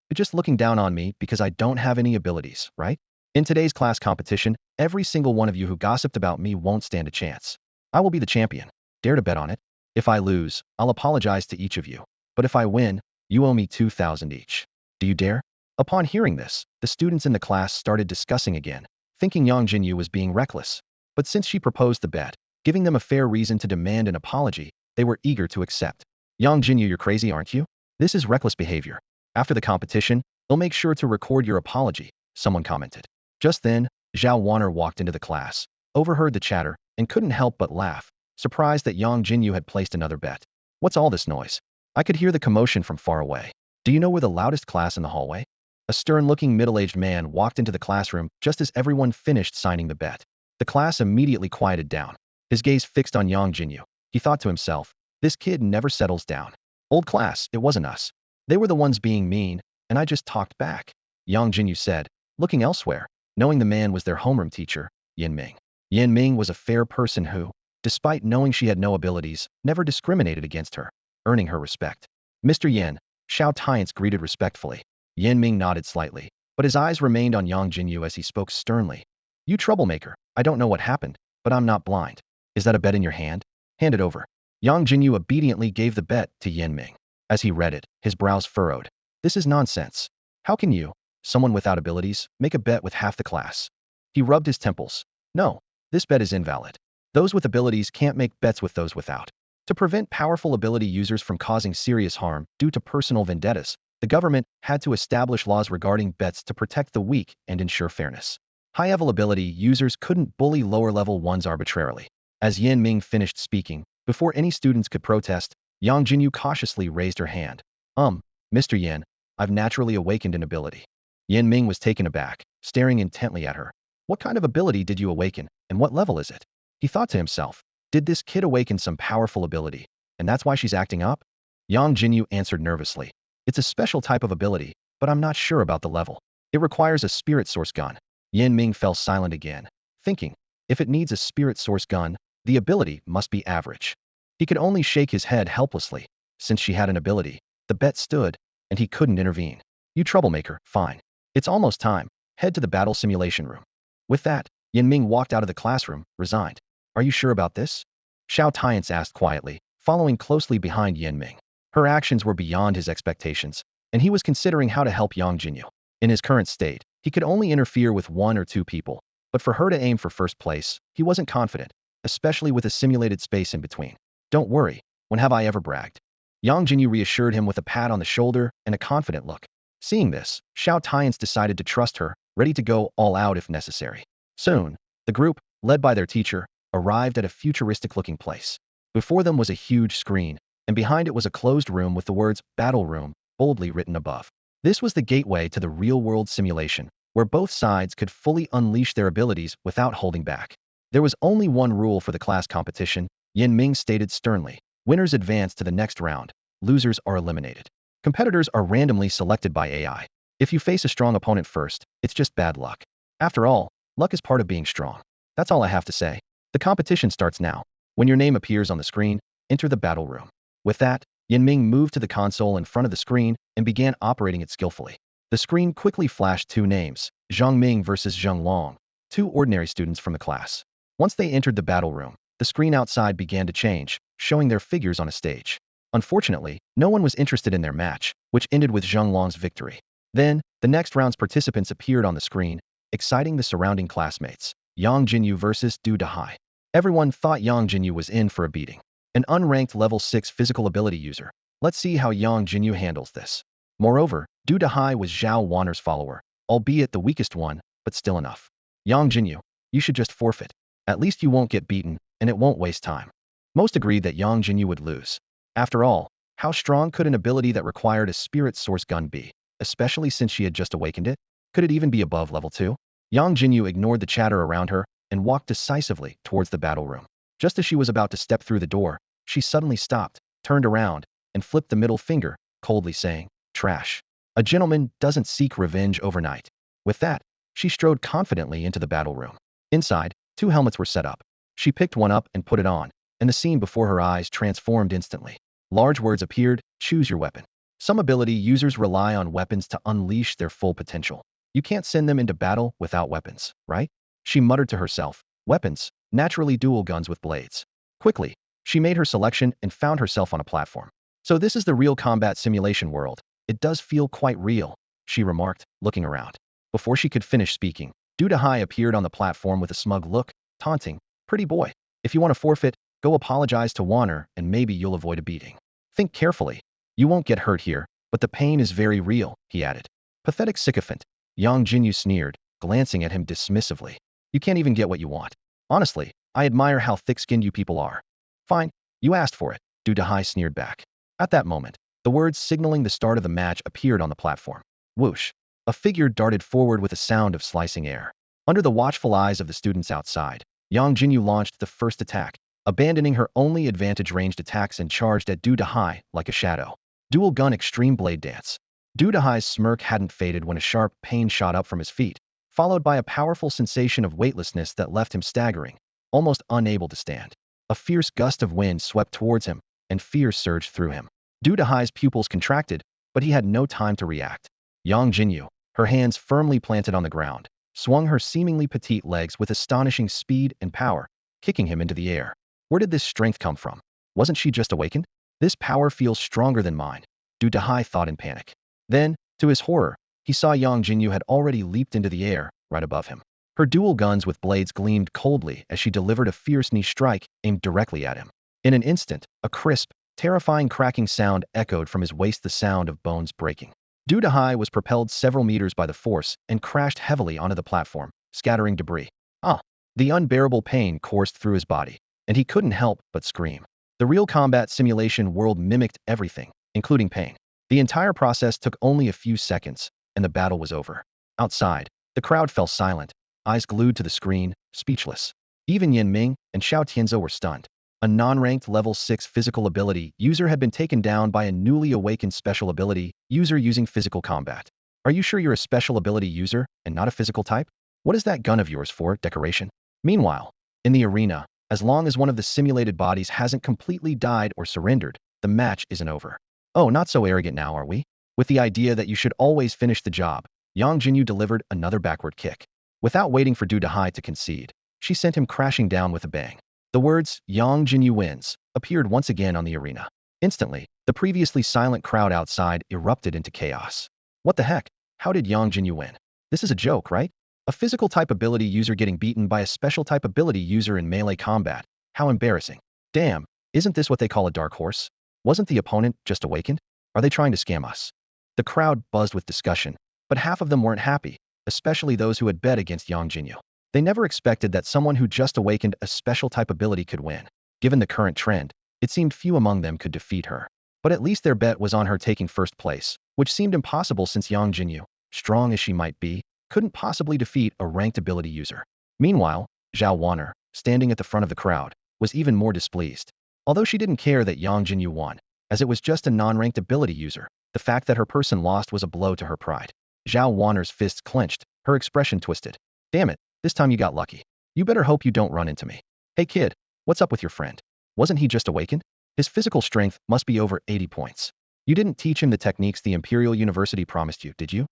you're just looking down on me because I don't have any abilities, right? In today's class competition, every single one of you who gossiped about me won't stand a chance. I will be the champion. Dare to bet on it? If I lose, I'll apologize to each of you. But if I win, you owe me 2,000 each. Do you dare? Upon hearing this, the students in the class started discussing again, thinking Yangjinyu was being reckless. But since she proposed the bet, giving them a fair reason to demand an apology, they were eager to accept. Yangjinyu, you're crazy, aren't you? This is reckless behavior. After the competition, they'll make sure to record your apology, someone commented. Just then, Xiao Wanner walked into the class, overheard the chatter, and couldn't help but laugh, surprised that Yangjinyu had placed another bet. What's all this noise? I could hear the commotion from far away. Do you know we're the loudest class in the hallway? A stern-looking middle-aged man walked into the classroom just as everyone finished signing the bet. The class immediately quieted down. His gaze fixed on Yangjinyu. He thought to himself, this kid never settles down. Old class, it wasn't us. They were the ones being mean, and I just talked back. Yangjinyu said, looking elsewhere, knowing the man was their homeroom teacher, Yanming. Yanming was a fair person who, despite knowing she had no abilities, never discriminated against her, earning her respect. Mr. Yan, Xiao Tianche greeted respectfully. Yanming nodded slightly, but his eyes remained on Yangjinyu as he spoke sternly. You troublemaker, I don't know what happened, but I'm not blind. Is that a bet in your hand? Hand it over. Yangjinyu obediently gave the bet to Yanming. As he read it, his brows furrowed. This is nonsense. How can you, someone without abilities, make a bet with half the class? He rubbed his temples. No, this bet is invalid. Those with abilities can't make bets with those without. To prevent powerful ability users from causing serious harm due to personal vendettas, the government had to establish laws regarding bets to protect the weak and ensure fairness. High-level ability users couldn't bully lower-level ones arbitrarily. As Yanming finished speaking, before any students could protest, Yangjinyu cautiously raised her hand. Mr. Yan, I've naturally awakened an ability. Yanming was taken aback, staring intently at her. What kind of ability did you awaken, and what level is it? He thought to himself, did this kid awaken some powerful ability, and that's why she's acting up? Yangjinyu answered nervously. It's a special type of ability, but I'm not sure about the level. It requires a spirit source gun. Yanming fell silent again, thinking, if it needs a spirit source gun, the ability must be average. He could only shake his head helplessly. Since she had an ability, the bet stood, and he couldn't intervene. You troublemaker, fine. It's almost time. Head to the battle simulation room. With that, Yanming walked out of the classroom, resigned. Are you sure about this? Xiao Tianche asked quietly, following closely behind Yanming. Her actions were beyond his expectations, and he was considering how to help Yangjinyu. In his current state, he could only interfere with 1 or 2 people, but for her to aim for first place, he wasn't confident, especially with a simulated space in between. Don't worry, when have I ever bragged? Yangjinyu reassured him with a pat on the shoulder and a confident look. Seeing this, Xiao Tianche decided to trust her, ready to go all out if necessary. Soon, the group, led by their teacher, arrived at a futuristic-looking place. Before them was a huge screen, and behind it was a closed room with the words, Battle Room, boldly written above. This was the gateway to the real-world simulation, where both sides could fully unleash their abilities without holding back. There was only one rule for the class competition, Yanming stated sternly. Winners advance to the next round, losers are eliminated. Competitors are randomly selected by AI. If you face a strong opponent first, it's just bad luck. After all, luck is part of being strong. That's all I have to say. The competition starts now. When your name appears on the screen, enter the battle room. With that, Yanming moved to the console in front of the screen and began operating it skillfully. The screen quickly flashed 2 names, Zhang Ming versus Zheng Long, 2 ordinary students from the class. Once they entered the battle room, the screen outside began to change, showing their figures on a stage. Unfortunately, no one was interested in their match, which ended with Zheng Long's victory. Then, the next round's participants appeared on the screen, exciting the surrounding classmates. Yangjinyu versus Du Dahai. Everyone thought Yangjinyu was in for a beating. An unranked level 6 physical ability user. Let's see how Yangjinyu handles this. Moreover, Du Dahai was Xiao Wanner's follower, albeit the weakest one, but still enough. Yangjinyu, you should just forfeit. At least you won't get beaten, and it won't waste time. Most agreed that Yangjinyu would lose. After all, how strong could an ability that required a spirit source gun be, especially since she had just awakened it? Could it even be above level 2? Yangjinyu ignored the chatter around her and walked decisively towards the battle room. Just as she was about to step through the door, she suddenly stopped, turned around, and flipped the middle finger, coldly saying, "Trash. A gentleman doesn't seek revenge overnight." With that, she strode confidently into the battle room. Inside, 2 helmets were set up. She picked one up and put it on, and the scene before her eyes transformed instantly. Large words appeared, "Choose your weapon." Some ability users rely on weapons to unleash their full potential. You can't send them into battle without weapons, right? She muttered to herself, "Weapons, naturally dual guns with blades." Quickly, she made her selection and found herself on a platform. "So this is the real combat simulation world. It does feel quite real," she remarked, looking around. Before she could finish speaking, Donhuang appeared on the platform with a smug look, taunting, "Pretty boy, if you want to forfeit, go apologize to Warner and maybe you'll avoid a beating. Think carefully. You won't get hurt here, but the pain is very real," he added. "Pathetic sycophant," Yangjinyu sneered, glancing at him dismissively. "You can't even get what you want. Honestly, I admire how thick-skinned you people are." "Fine, you asked for it," Donhuang sneered back. At that moment, the words signaling the start of the match appeared on the platform. Whoosh! A figure darted forward with a sound of slicing air. Under the watchful eyes of the students outside, Yangjinyu launched the first attack, abandoning her only advantage ranged attacks and charged at Donhuang like a shadow. Dual gun extreme blade dance. Donhuang's smirk hadn't faded when a sharp pain shot up from his feet, followed by a powerful sensation of weightlessness that left him staggering, almost unable to stand. A fierce gust of wind swept towards him, and fear surged through him. Donhuang's pupils contracted, but he had no time to react. Yangjinyu, her hands firmly planted on the ground, swung her seemingly petite legs with astonishing speed and power, kicking him into the air. Where did this strength come from? Wasn't she just awakened? This power feels stronger than mine, Donhuang thought in panic. Then, to his horror, he saw Yangjinyu had already leaped into the air, right above him. Her dual guns with blades gleamed coldly as she delivered a fierce knee strike aimed directly at him. In an instant, a crisp, terrifying cracking sound echoed from his waist, the sound of bones breaking. Donhuang was propelled several meters by the force and crashed heavily onto the platform, scattering debris. Ah! The unbearable pain coursed through his body, and he couldn't help but scream. The real combat simulation world mimicked everything, including pain. The entire process took only a few seconds, and the battle was over. Outside, the crowd fell silent, eyes glued to the screen, speechless. Even Yanming and Xiao Tianche were stunned. A non-ranked level 6 physical ability user had been taken down by a newly awakened special ability user using physical combat. Are you sure you're a special ability user and not a physical type? What is that gun of yours for, decoration? Meanwhile, in the arena, as long as one of the simulated bodies hasn't completely died or surrendered, the match isn't over. "Oh, not so arrogant now, are we?" With the idea that you should always finish the job, Yangjinyu delivered another backward kick. Without waiting for Donhuang to concede, she sent him crashing down with a bang. The words, "Yangjinyu wins," appeared once again on the arena. Instantly, the previously silent crowd outside erupted into chaos. What the heck? How did Yangjinyu win? This is a joke, right? A physical type ability user getting beaten by a special type ability user in melee combat. How embarrassing. Damn, isn't this what they call a dark horse? Wasn't the opponent just awakened? Are they trying to scam us? The crowd buzzed with discussion, but half of them weren't happy, especially those who had bet against Yangjinyu. They never expected that someone who just awakened a special type ability could win. Given the current trend, it seemed few among them could defeat her. But at least their bet was on her taking first place, which seemed impossible since Yangjinyu, strong as she might be, couldn't possibly defeat a ranked ability user. Meanwhile, Zhao Warner, standing at the front of the crowd, was even more displeased. Although she didn't care that Yangjinyu won, as it was just a non-ranked ability user, the fact that her person lost was a blow to her pride. Zhao Warner's fists clenched, her expression twisted. "Damn it, this time you got lucky. You better hope you don't run into me. Hey kid, what's up with your friend? Wasn't he just awakened? His physical strength must be over 80 points. You didn't teach him the techniques the Imperial University promised you, did you?"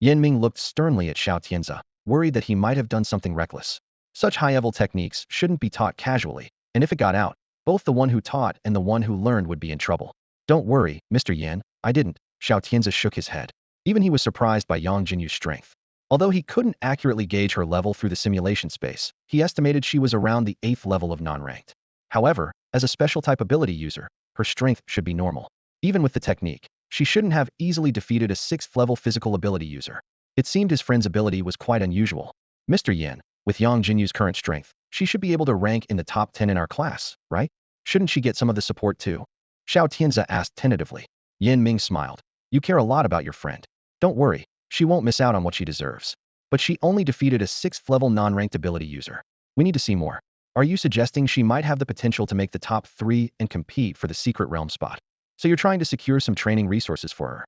Yanming looked sternly at Xiao Tianche, worried that he might have done something reckless. Such high-level techniques shouldn't be taught casually, and if it got out, both the one who taught and the one who learned would be in trouble. "Don't worry, Mr. Yan, I didn't." Xiao Tianche shook his head. Even he was surprised by Yangjinyu's strength. Although he couldn't accurately gauge her level through the simulation space, he estimated she was around the 8th level of non-ranked. However, as a special type ability user, her strength should be normal. Even with the technique, she shouldn't have easily defeated a 6th level physical ability user. It seemed his friend's ability was quite unusual. "Mr. Yan, with Yangjinyu's current strength, she should be able to rank in the top 10 in our class, right? Shouldn't she get some of the support too?" Xiao Tianche asked tentatively. Yanming smiled. "You care a lot about your friend. Don't worry, she won't miss out on what she deserves. But she only defeated a 6th level non-ranked ability user. We need to see more." Are you suggesting she might have the potential to make the top 3 and compete for the secret realm spot? So you're trying to secure some training resources for her?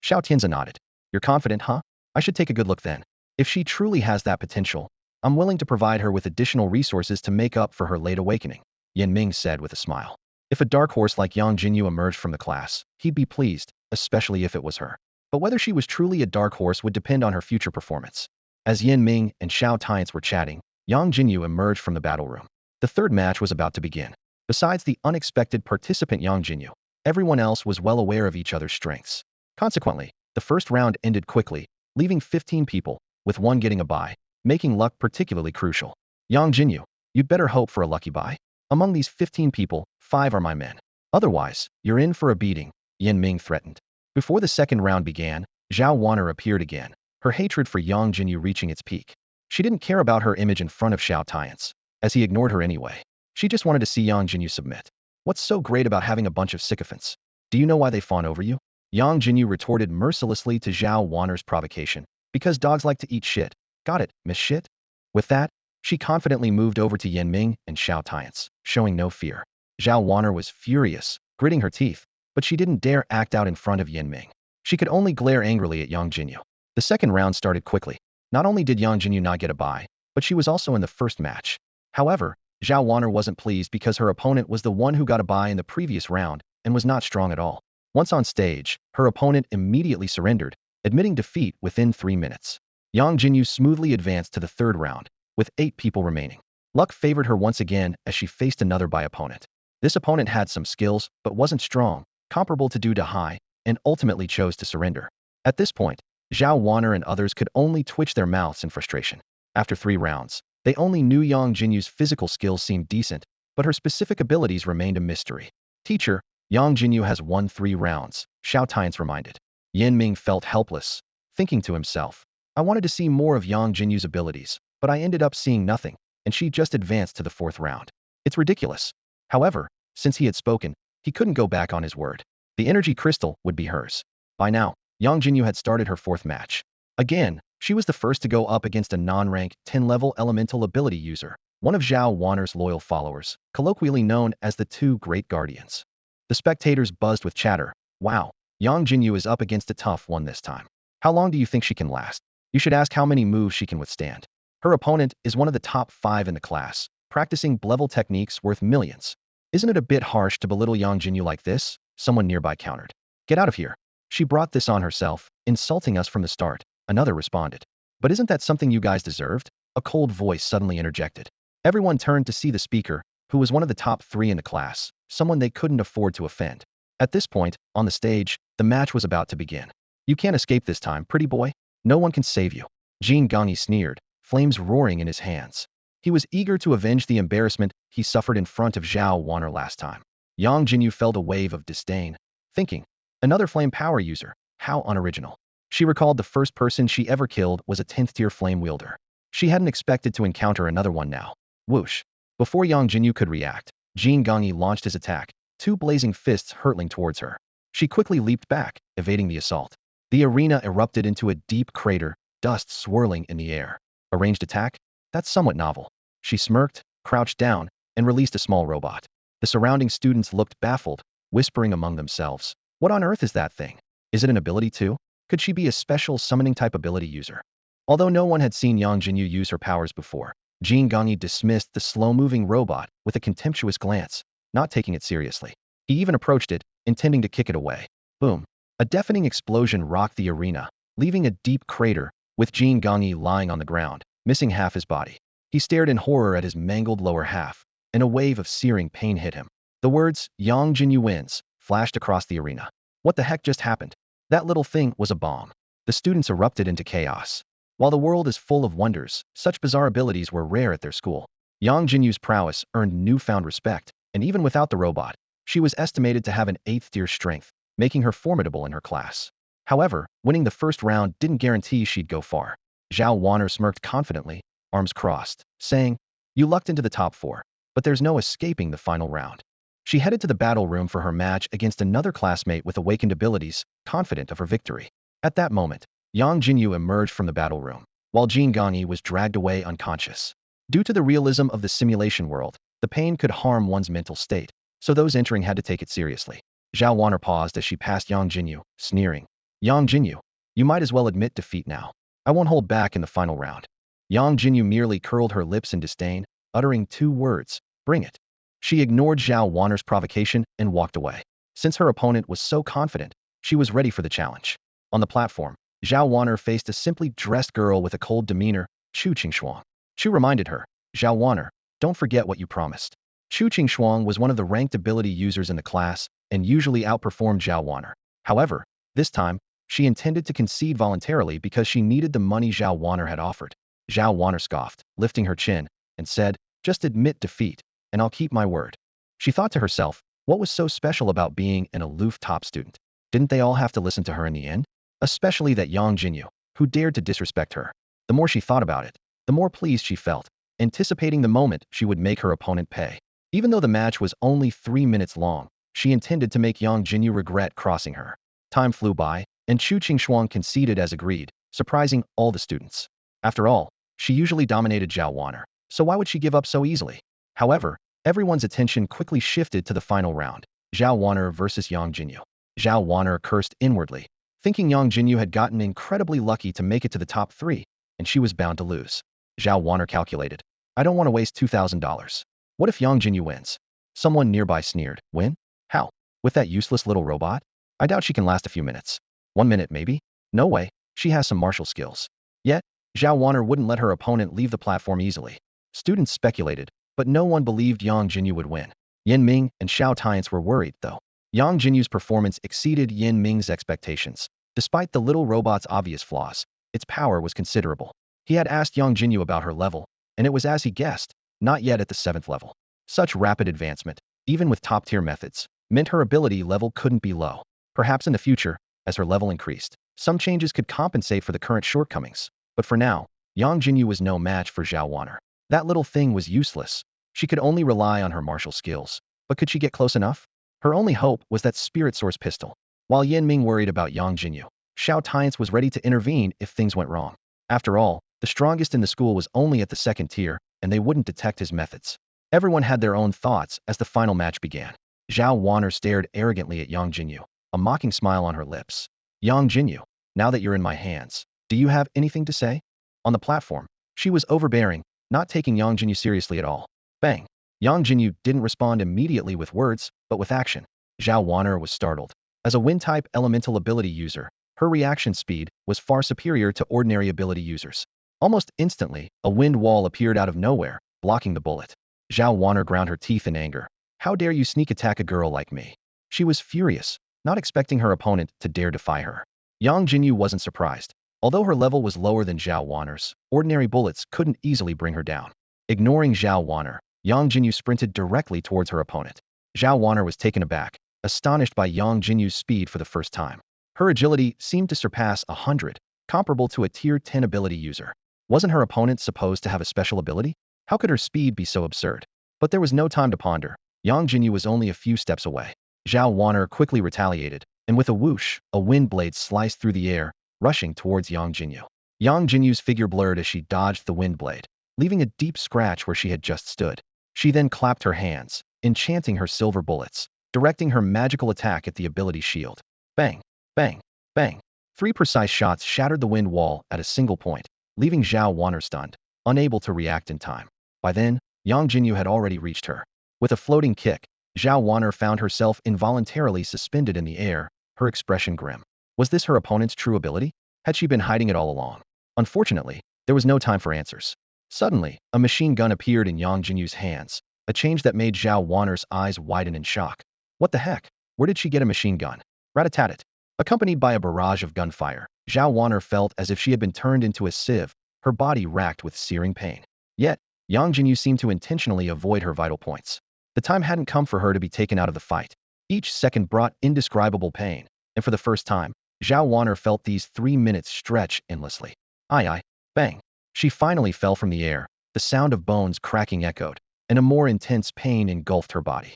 Xiao Tianche nodded. You're confident, huh? I should take a good look then. If she truly has that potential, I'm willing to provide her with additional resources to make up for her late awakening, Ming said with a smile. If a dark horse like Yangjinyu emerged from the class, he'd be pleased, especially if it was her. But whether she was truly a dark horse would depend on her future performance. As Ming and Xiao Tianche were chatting, Yangjinyu emerged from the battle room. The third match was about to begin. Besides the unexpected participant Yangjinyu, everyone else was well aware of each other's strengths. Consequently, the first round ended quickly, leaving 15 people, with one getting a bye, making luck particularly crucial. Yangjinyu, you'd better hope for a lucky bye. Among these 15 people, 5 are my men. Otherwise, you're in for a beating, Ming threatened. Before the second round began, Xiao Tianche appeared again, her hatred for Yangjinyu reaching its peak. She didn't care about her image in front of Xiao Tianche, as he ignored her anyway. She just wanted to see Yangjinyu submit. What's so great about having a bunch of sycophants? Do you know why they fawn over you? Yangjinyu retorted mercilessly to Xiao Tianche's provocation. Because dogs like to eat shit. Got it, Miss Shit? With that, she confidently moved over to Ming and Xiao Tianche, showing no fear. Xiao Tianche was furious, gritting her teeth, but she didn't dare act out in front of Ming. She could only glare angrily at Yangjinyu. The second round started quickly. Not only did Yangjinyu not get a bye, but she was also in the first match. However, Xiao Tianche wasn't pleased because her opponent was the one who got a bye in the previous round and was not strong at all. Once on stage, her opponent immediately surrendered, admitting defeat within 3 minutes. Yangjinyu smoothly advanced to the third round, with 8 people remaining. Luck favored her once again as she faced another bye opponent. This opponent had some skills, but wasn't strong, comparable to Donhuang, and ultimately chose to surrender. At this point, Xiao Tianche and others could only twitch their mouths in frustration. After 3 rounds, they only knew Yangjinyu's physical skills seemed decent, but her specific abilities remained a mystery. Teacher, Yangjinyu has won 3 rounds, Xiao Tianche reminded. Ming felt helpless, thinking to himself, I wanted to see more of Yangjinyu's abilities, but I ended up seeing nothing, and she just advanced to the 4th round. It's ridiculous. However, since he had spoken, he couldn't go back on his word. The energy crystal would be hers. By now, Yangjinyu had started her 4th match. Again, she was the first to go up against a non-rank 10-level elemental ability user, one of Xiao Tianche's loyal followers, colloquially known as the 2 Great Guardians. The spectators buzzed with chatter. Wow, Yangjinyu is up against a tough one this time. How long do you think she can last? You should ask how many moves she can withstand. Her opponent is one of the top 5 in the class, practicing level techniques worth millions. Isn't it a bit harsh to belittle Yangjinyu like this? Someone nearby countered. Get out of here. She brought this on herself, insulting us from the start, another responded. But isn't that something you guys deserved? A cold voice suddenly interjected. Everyone turned to see the speaker, who was one of the top 3 in the class, someone they couldn't afford to offend. At this point, on the stage, the match was about to begin. You can't escape this time, pretty boy. No one can save you. Ganyi sneered, flames roaring in his hands. He was eager to avenge the embarrassment he suffered in front of Xiao Tianche last time. Yangjinyu felt a wave of disdain, thinking, another flame power user, how unoriginal. She recalled the first person she ever killed was a 10th tier flame wielder. She hadn't expected to encounter another one now. Whoosh. Before Yangjinyu could react, Ganyi launched his attack, 2 blazing fists hurtling towards her. She quickly leaped back, evading the assault. The arena erupted into a deep crater, dust swirling in the air. A ranged attack? That's somewhat novel. She smirked, crouched down, and released a small robot. The surrounding students looked baffled, whispering among themselves. What on earth is that thing? Is it an ability too? Could she be a special summoning type ability user? Although no one had seen Yangjinyu use her powers before, Ganyi dismissed the slow-moving robot with a contemptuous glance, not taking it seriously. He even approached it, intending to kick it away. Boom. A deafening explosion rocked the arena, leaving a deep crater, with Ganyi lying on the ground, missing half his body. He stared in horror at his mangled lower half, and a wave of searing pain hit him. The words, Yangjinyu wins, flashed across the arena. What the heck just happened? That little thing was a bomb. The students erupted into chaos. While the world is full of wonders, such bizarre abilities were rare at their school. Yangjinyu's prowess earned newfound respect, and even without the robot, she was estimated to have an 8th tier strength, making her formidable in her class. However, winning the first round didn't guarantee she'd go far. Xiao Tianche smirked confidently, arms crossed, saying, You lucked into the top 4, but there's no escaping the final round. She headed to the battle room for her match against another classmate with awakened abilities, confident of her victory. At that moment, Yangjinyu emerged from the battle room, while Ganyi was dragged away unconscious. Due to the realism of the simulation world, the pain could harm one's mental state, so those entering had to take it seriously. Xiao Wan'er paused as she passed Yangjinyu, sneering. Yangjinyu, you might as well admit defeat now. I won't hold back in the final round. Yangjinyu merely curled her lips in disdain, uttering two words, bring it. She ignored Xiao Wan'er's provocation and walked away. Since her opponent was so confident, she was ready for the challenge. On the platform, Xiao Wan'er faced a simply dressed girl with a cold demeanor, Chu Qingshuang. Chu reminded her, Xiao Wan'er, don't forget what you promised. Chu Qingshuang was one of the ranked ability users in the class and usually outperformed Xiao Wan'er. However, this time, she intended to concede voluntarily because she needed the money Xiao Wan'er had offered. Xiao Wan'er scoffed, lifting her chin, and said, just admit defeat, and I'll keep my word. She thought to herself, what was so special about being an aloof top student? Didn't they all have to listen to her in the end? Especially that Yangjinyu, who dared to disrespect her. The more she thought about it, the more pleased she felt, anticipating the moment she would make her opponent pay. Even though the match was only 3 minutes long, she intended to make Yangjinyu regret crossing her. Time flew by, and Chu Qingshuang conceded as agreed, surprising all the students. After all, she usually dominated Xiao Wan'er, so why would she give up so easily? However, everyone's attention quickly shifted to the final round, Xiao Wan'er versus Yangjinyu. Xiao Wan'er cursed inwardly, thinking Yangjinyu had gotten incredibly lucky to make it to the top 3, and she was bound to lose. Xiao Wan'er calculated, I don't want to waste $2,000. What if Yangjinyu wins? Someone nearby sneered, win? How? With that useless little robot? I doubt she can last a few minutes. 1 minute maybe? No way, she has some martial skills. Yet, Xiao Wan'er wouldn't let her opponent leave the platform easily. Students speculated, but no one believed Yangjinyu would win. Yin Ming and Xiao Tianche were worried, though. Yangjinyu's performance exceeded Yin Ming's expectations. Despite the little robot's obvious flaws, its power was considerable. He had asked Yangjinyu about her level, and it was as he guessed, not yet at the 7th level. Such rapid advancement, even with top-tier methods, meant her ability level couldn't be low. Perhaps in the future, as her level increased, some changes could compensate for the current shortcomings. But for now, Yangjinyu was no match for Xiao Wan'er. That little thing was useless. She could only rely on her martial skills. But could she get close enough? Her only hope was that Spirit Source pistol. While Yin Ming worried about Yangjinyu, Xiao Tianche was ready to intervene if things went wrong. After all, the strongest in the school was only at the 2nd tier, and they wouldn't detect his methods. Everyone had their own thoughts as the final match began. Xiao Wan'er stared arrogantly at Yangjinyu, a mocking smile on her lips. Yangjinyu, now that you're in my hands, do you have anything to say? On the platform, she was overbearing, not taking Yangjinyu seriously at all. Bang! Yangjinyu didn't respond immediately with words, but with action. Xiao Wan'er was startled. As a wind-type elemental ability user, her reaction speed was far superior to ordinary ability users. Almost instantly, a wind wall appeared out of nowhere, blocking the bullet. Xiao Wan'er ground her teeth in anger. How dare you sneak attack a girl like me? She was furious, not expecting her opponent to dare defy her. Yangjinyu wasn't surprised. Although her level was lower than Xiao Wan'er's, ordinary bullets couldn't easily bring her down. Ignoring Xiao Wan'er, Yangjinyu sprinted directly towards her opponent. Xiao Wan'er was taken aback, astonished by Yangjinyu's speed for the first time. Her agility seemed to surpass 100, comparable to a tier 10 ability user. Wasn't her opponent supposed to have a special ability? How could her speed be so absurd? But there was no time to ponder. Yangjinyu was only a few steps away. Xiao Wan'er quickly retaliated, and with a whoosh, a wind blade sliced through the air, rushing towards Yangjinyu. Yangjinyu's figure blurred as she dodged the wind blade, leaving a deep scratch where she had just stood. She then clapped her hands, enchanting her silver bullets, directing her magical attack at the ability shield. Bang! Bang! Bang! 3 precise shots shattered the wind wall at a single point, leaving Xiao Wan'er stunned, unable to react in time. By then, Yangjinyu had already reached her. With a floating kick, Xiao Wan'er found herself involuntarily suspended in the air, her expression grim. Was this her opponent's true ability? Had she been hiding it all along? Unfortunately, there was no time for answers. Suddenly, a machine gun appeared in Yangjinyu's hands, a change that made Xiao Wan'er's eyes widen in shock. What the heck? Where did she get a machine gun? Rat-a-tat-tat. Accompanied by a barrage of gunfire, Xiao Wan'er felt as if she had been turned into a sieve, her body racked with searing pain. Yet, Yangjinyu seemed to intentionally avoid her vital points. The time hadn't come for her to be taken out of the fight. Each second brought indescribable pain, and for the first time, Xiao Wan'er felt these 3 minutes stretch endlessly. Ai, bang. She finally fell from the air, the sound of bones cracking echoed, and a more intense pain engulfed her body.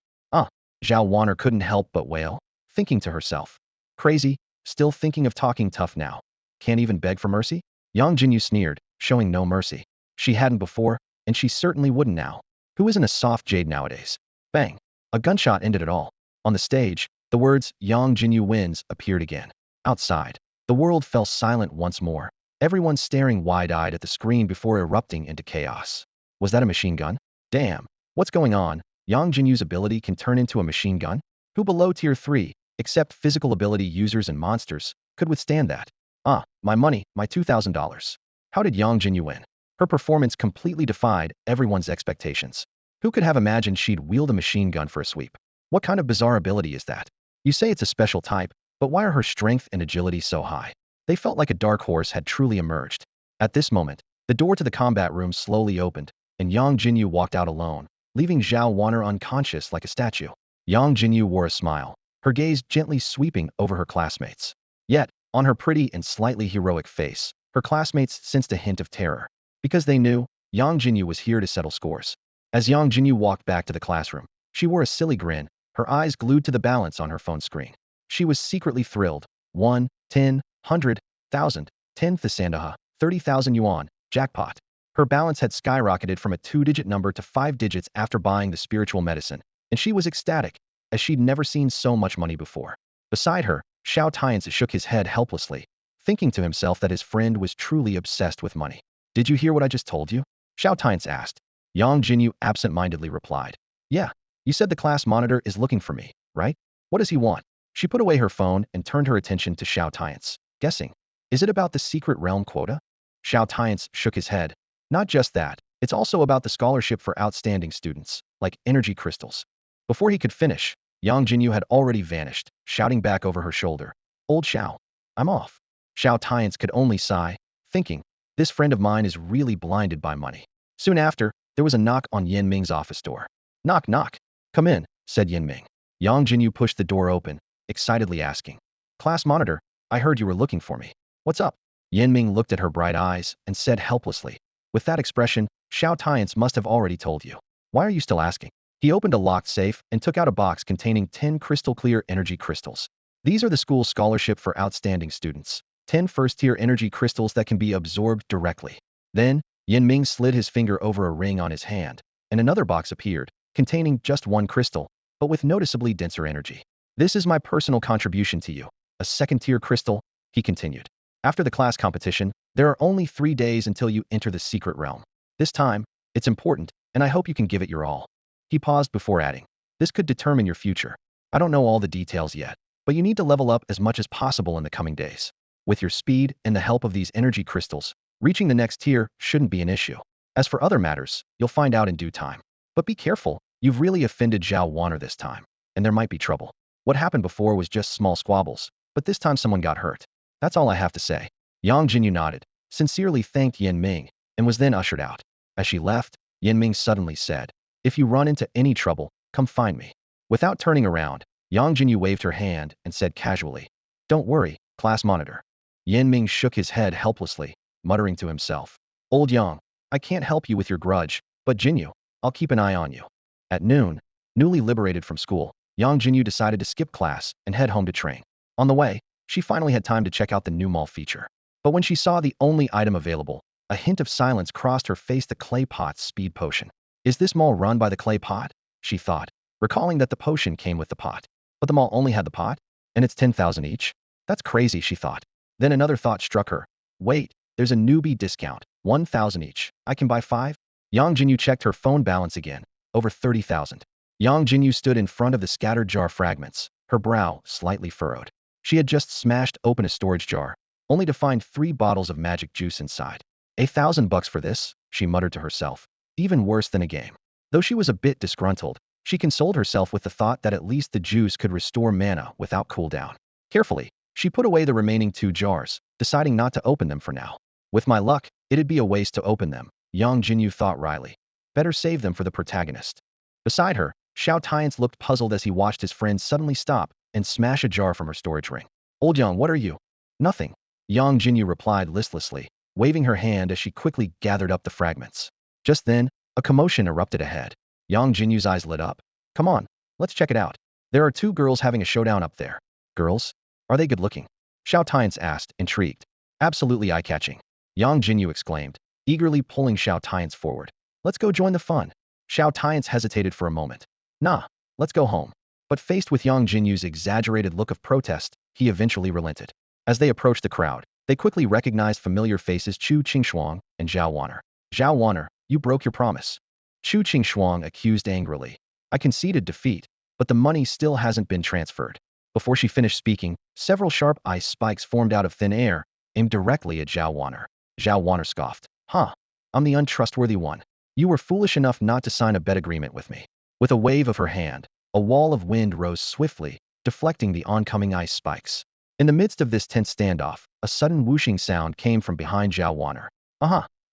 Xiao Wan'er couldn't help but wail, thinking to herself. Crazy, still thinking of talking tough now. Can't even beg for mercy? Yangjinyu sneered, showing no mercy. She hadn't before, and she certainly wouldn't now. Who isn't a soft jade nowadays? Bang! A gunshot ended it all. On the stage, the words Yangjinyu wins appeared again. Outside, the world fell silent once more, everyone staring wide-eyed at the screen before erupting into chaos. Was that a machine gun? Damn! What's going on? Yangjinyu's ability can turn into a machine gun? Who below Tier 3, except physical ability users and monsters, could withstand that? Ah, my money, my $2,000. How did Yangjinyu win? Her performance completely defied everyone's expectations. Who could have imagined she'd wield a machine gun for a sweep? What kind of bizarre ability is that? You say it's a special type, but why are her strength and agility so high? They felt like a dark horse had truly emerged. At this moment, the door to the combat room slowly opened, and Yang Jinyu walked out alone, leaving Xiao Tianche unconscious like a statue. Yang Jinyu wore a smile, her gaze gently sweeping over her classmates. Yet, on her pretty and slightly heroic face, her classmates sensed a hint of terror, because they knew Yang Jinyu was here to settle scores. As Yang Jinyu walked back to the classroom, she wore a silly grin, her eyes glued to the balance on her phone screen. She was secretly thrilled. 1, 10, 100, 1,000, 10,000, 30,000 yuan, jackpot. Her balance had skyrocketed from a 2-digit number to 5 digits after buying the spiritual medicine, and she was ecstatic, as she'd never seen so much money before. Beside her, Xiao Tianche shook his head helplessly, thinking to himself that his friend was truly obsessed with money. Did you hear what I just told you? Xiao Tianche asked. Yang Jinyu absent-mindedly replied. Yeah, you said the class monitor is looking for me, right? What does he want? She put away her phone and turned her attention to Xiao Tianche, guessing. Is it about the secret realm quota? Xiao Tianche shook his head. Not just that, it's also about the scholarship for outstanding students, like energy crystals. Before he could finish, Yang Jinyu had already vanished, shouting back over her shoulder. Old Xiao, I'm off. Xiao Tianche could only sigh, thinking, this friend of mine is really blinded by money. Soon after, there was a knock on Yan Ming's office door. Knock, knock. Come in, said Yan Ming. Yang Jinyu pushed the door open, excitedly asking. Class monitor, I heard you were looking for me. What's up? Yan Ming looked at her bright eyes and said helplessly. With that expression, Xiao Tianche must have already told you. Why are you still asking? He opened a locked safe and took out a box containing 10 crystal-clear energy crystals. These are the school's scholarship for outstanding students. 10 first-tier energy crystals that can be absorbed directly. Then, Yan Ming slid his finger over a ring on his hand, and another box appeared, containing just 1 crystal, but with noticeably denser energy. This is my personal contribution to you. A second-tier crystal, he continued. After the class competition, there are only 3 days until you enter the secret realm. This time, it's important, and I hope you can give it your all. He paused before adding. This could determine your future. I don't know all the details yet, but you need to level up as much as possible in the coming days. With your speed and the help of these energy crystals, reaching the next tier shouldn't be an issue. As for other matters, you'll find out in due time. But be careful, you've really offended Xiao Tianche this time, and there might be trouble. What happened before was just small squabbles, but this time someone got hurt. That's all I have to say. Yang Jinyu nodded, sincerely thanked Yan Ming, and was then ushered out. As she left, Yan Ming suddenly said, if you run into any trouble, come find me. Without turning around, Yang Jinyu waved her hand and said casually, don't worry, class monitor. Yan Ming shook his head helplessly, muttering to himself, Old Yang, I can't help you with your grudge, but Jinyu, I'll keep an eye on you. At noon, newly liberated from school, Yang Jinyu decided to skip class and head home to train. On the way, she finally had time to check out the new mall feature. But when she saw the only item available, a hint of silence crossed her face. The clay pot's speed potion. Is this mall run by the clay pot? She thought, recalling that the potion came with the pot. But the mall only had the pot? And it's 10,000 each? That's crazy, she thought. Then another thought struck her. Wait, there's a newbie discount, 1,000 each. I can buy 5? Yang Jinyu checked her phone balance again, over 30,000. Yang Jinyu stood in front of the scattered jar fragments, her brow slightly furrowed. She had just smashed open a storage jar, only to find 3 bottles of magic juice inside. $1,000 for this, she muttered to herself. Even worse than a game. Though she was a bit disgruntled, she consoled herself with the thought that at least the juice could restore mana without cooldown. Carefully, she put away the remaining 2 jars, deciding not to open them for now. With my luck, it'd be a waste to open them, Yang Jinyu thought wryly. Better save them for the protagonist. Beside her, Xiao Tianche looked puzzled as he watched his friend suddenly stop and smash a jar from her storage ring. Old Yang, what are you? Nothing. Yang Jinyu replied listlessly, waving her hand as she quickly gathered up the fragments. Just then, a commotion erupted ahead. Yang Jinyu's eyes lit up. Come on, let's check it out. There are 2 girls having a showdown up there. Girls? Are they good-looking? Xiao Tianche asked, intrigued. Absolutely eye-catching. Yang Jinyu exclaimed, eagerly pulling Xiao Tianche forward. Let's go join the fun. Xiao Tianche hesitated for a moment. Nah, let's go home. But faced with Yangjinyu's exaggerated look of protest, he eventually relented. As they approached the crowd, they quickly recognized familiar faces Chu Qingshuang and Zhao Wanner. Zhao Wanner, you broke your promise. Chu Qingshuang accused angrily. I conceded defeat, but the money still hasn't been transferred. Before she finished speaking, several sharp ice spikes formed out of thin air, aimed directly at Zhao Wanner. Zhao Wanner scoffed. Huh, I'm the untrustworthy one. You were foolish enough not to sign a bet agreement with me. With a wave of her hand, a wall of wind rose swiftly, deflecting the oncoming ice spikes. In the midst of this tense standoff, a sudden whooshing sound came from behind Zhao Wanner.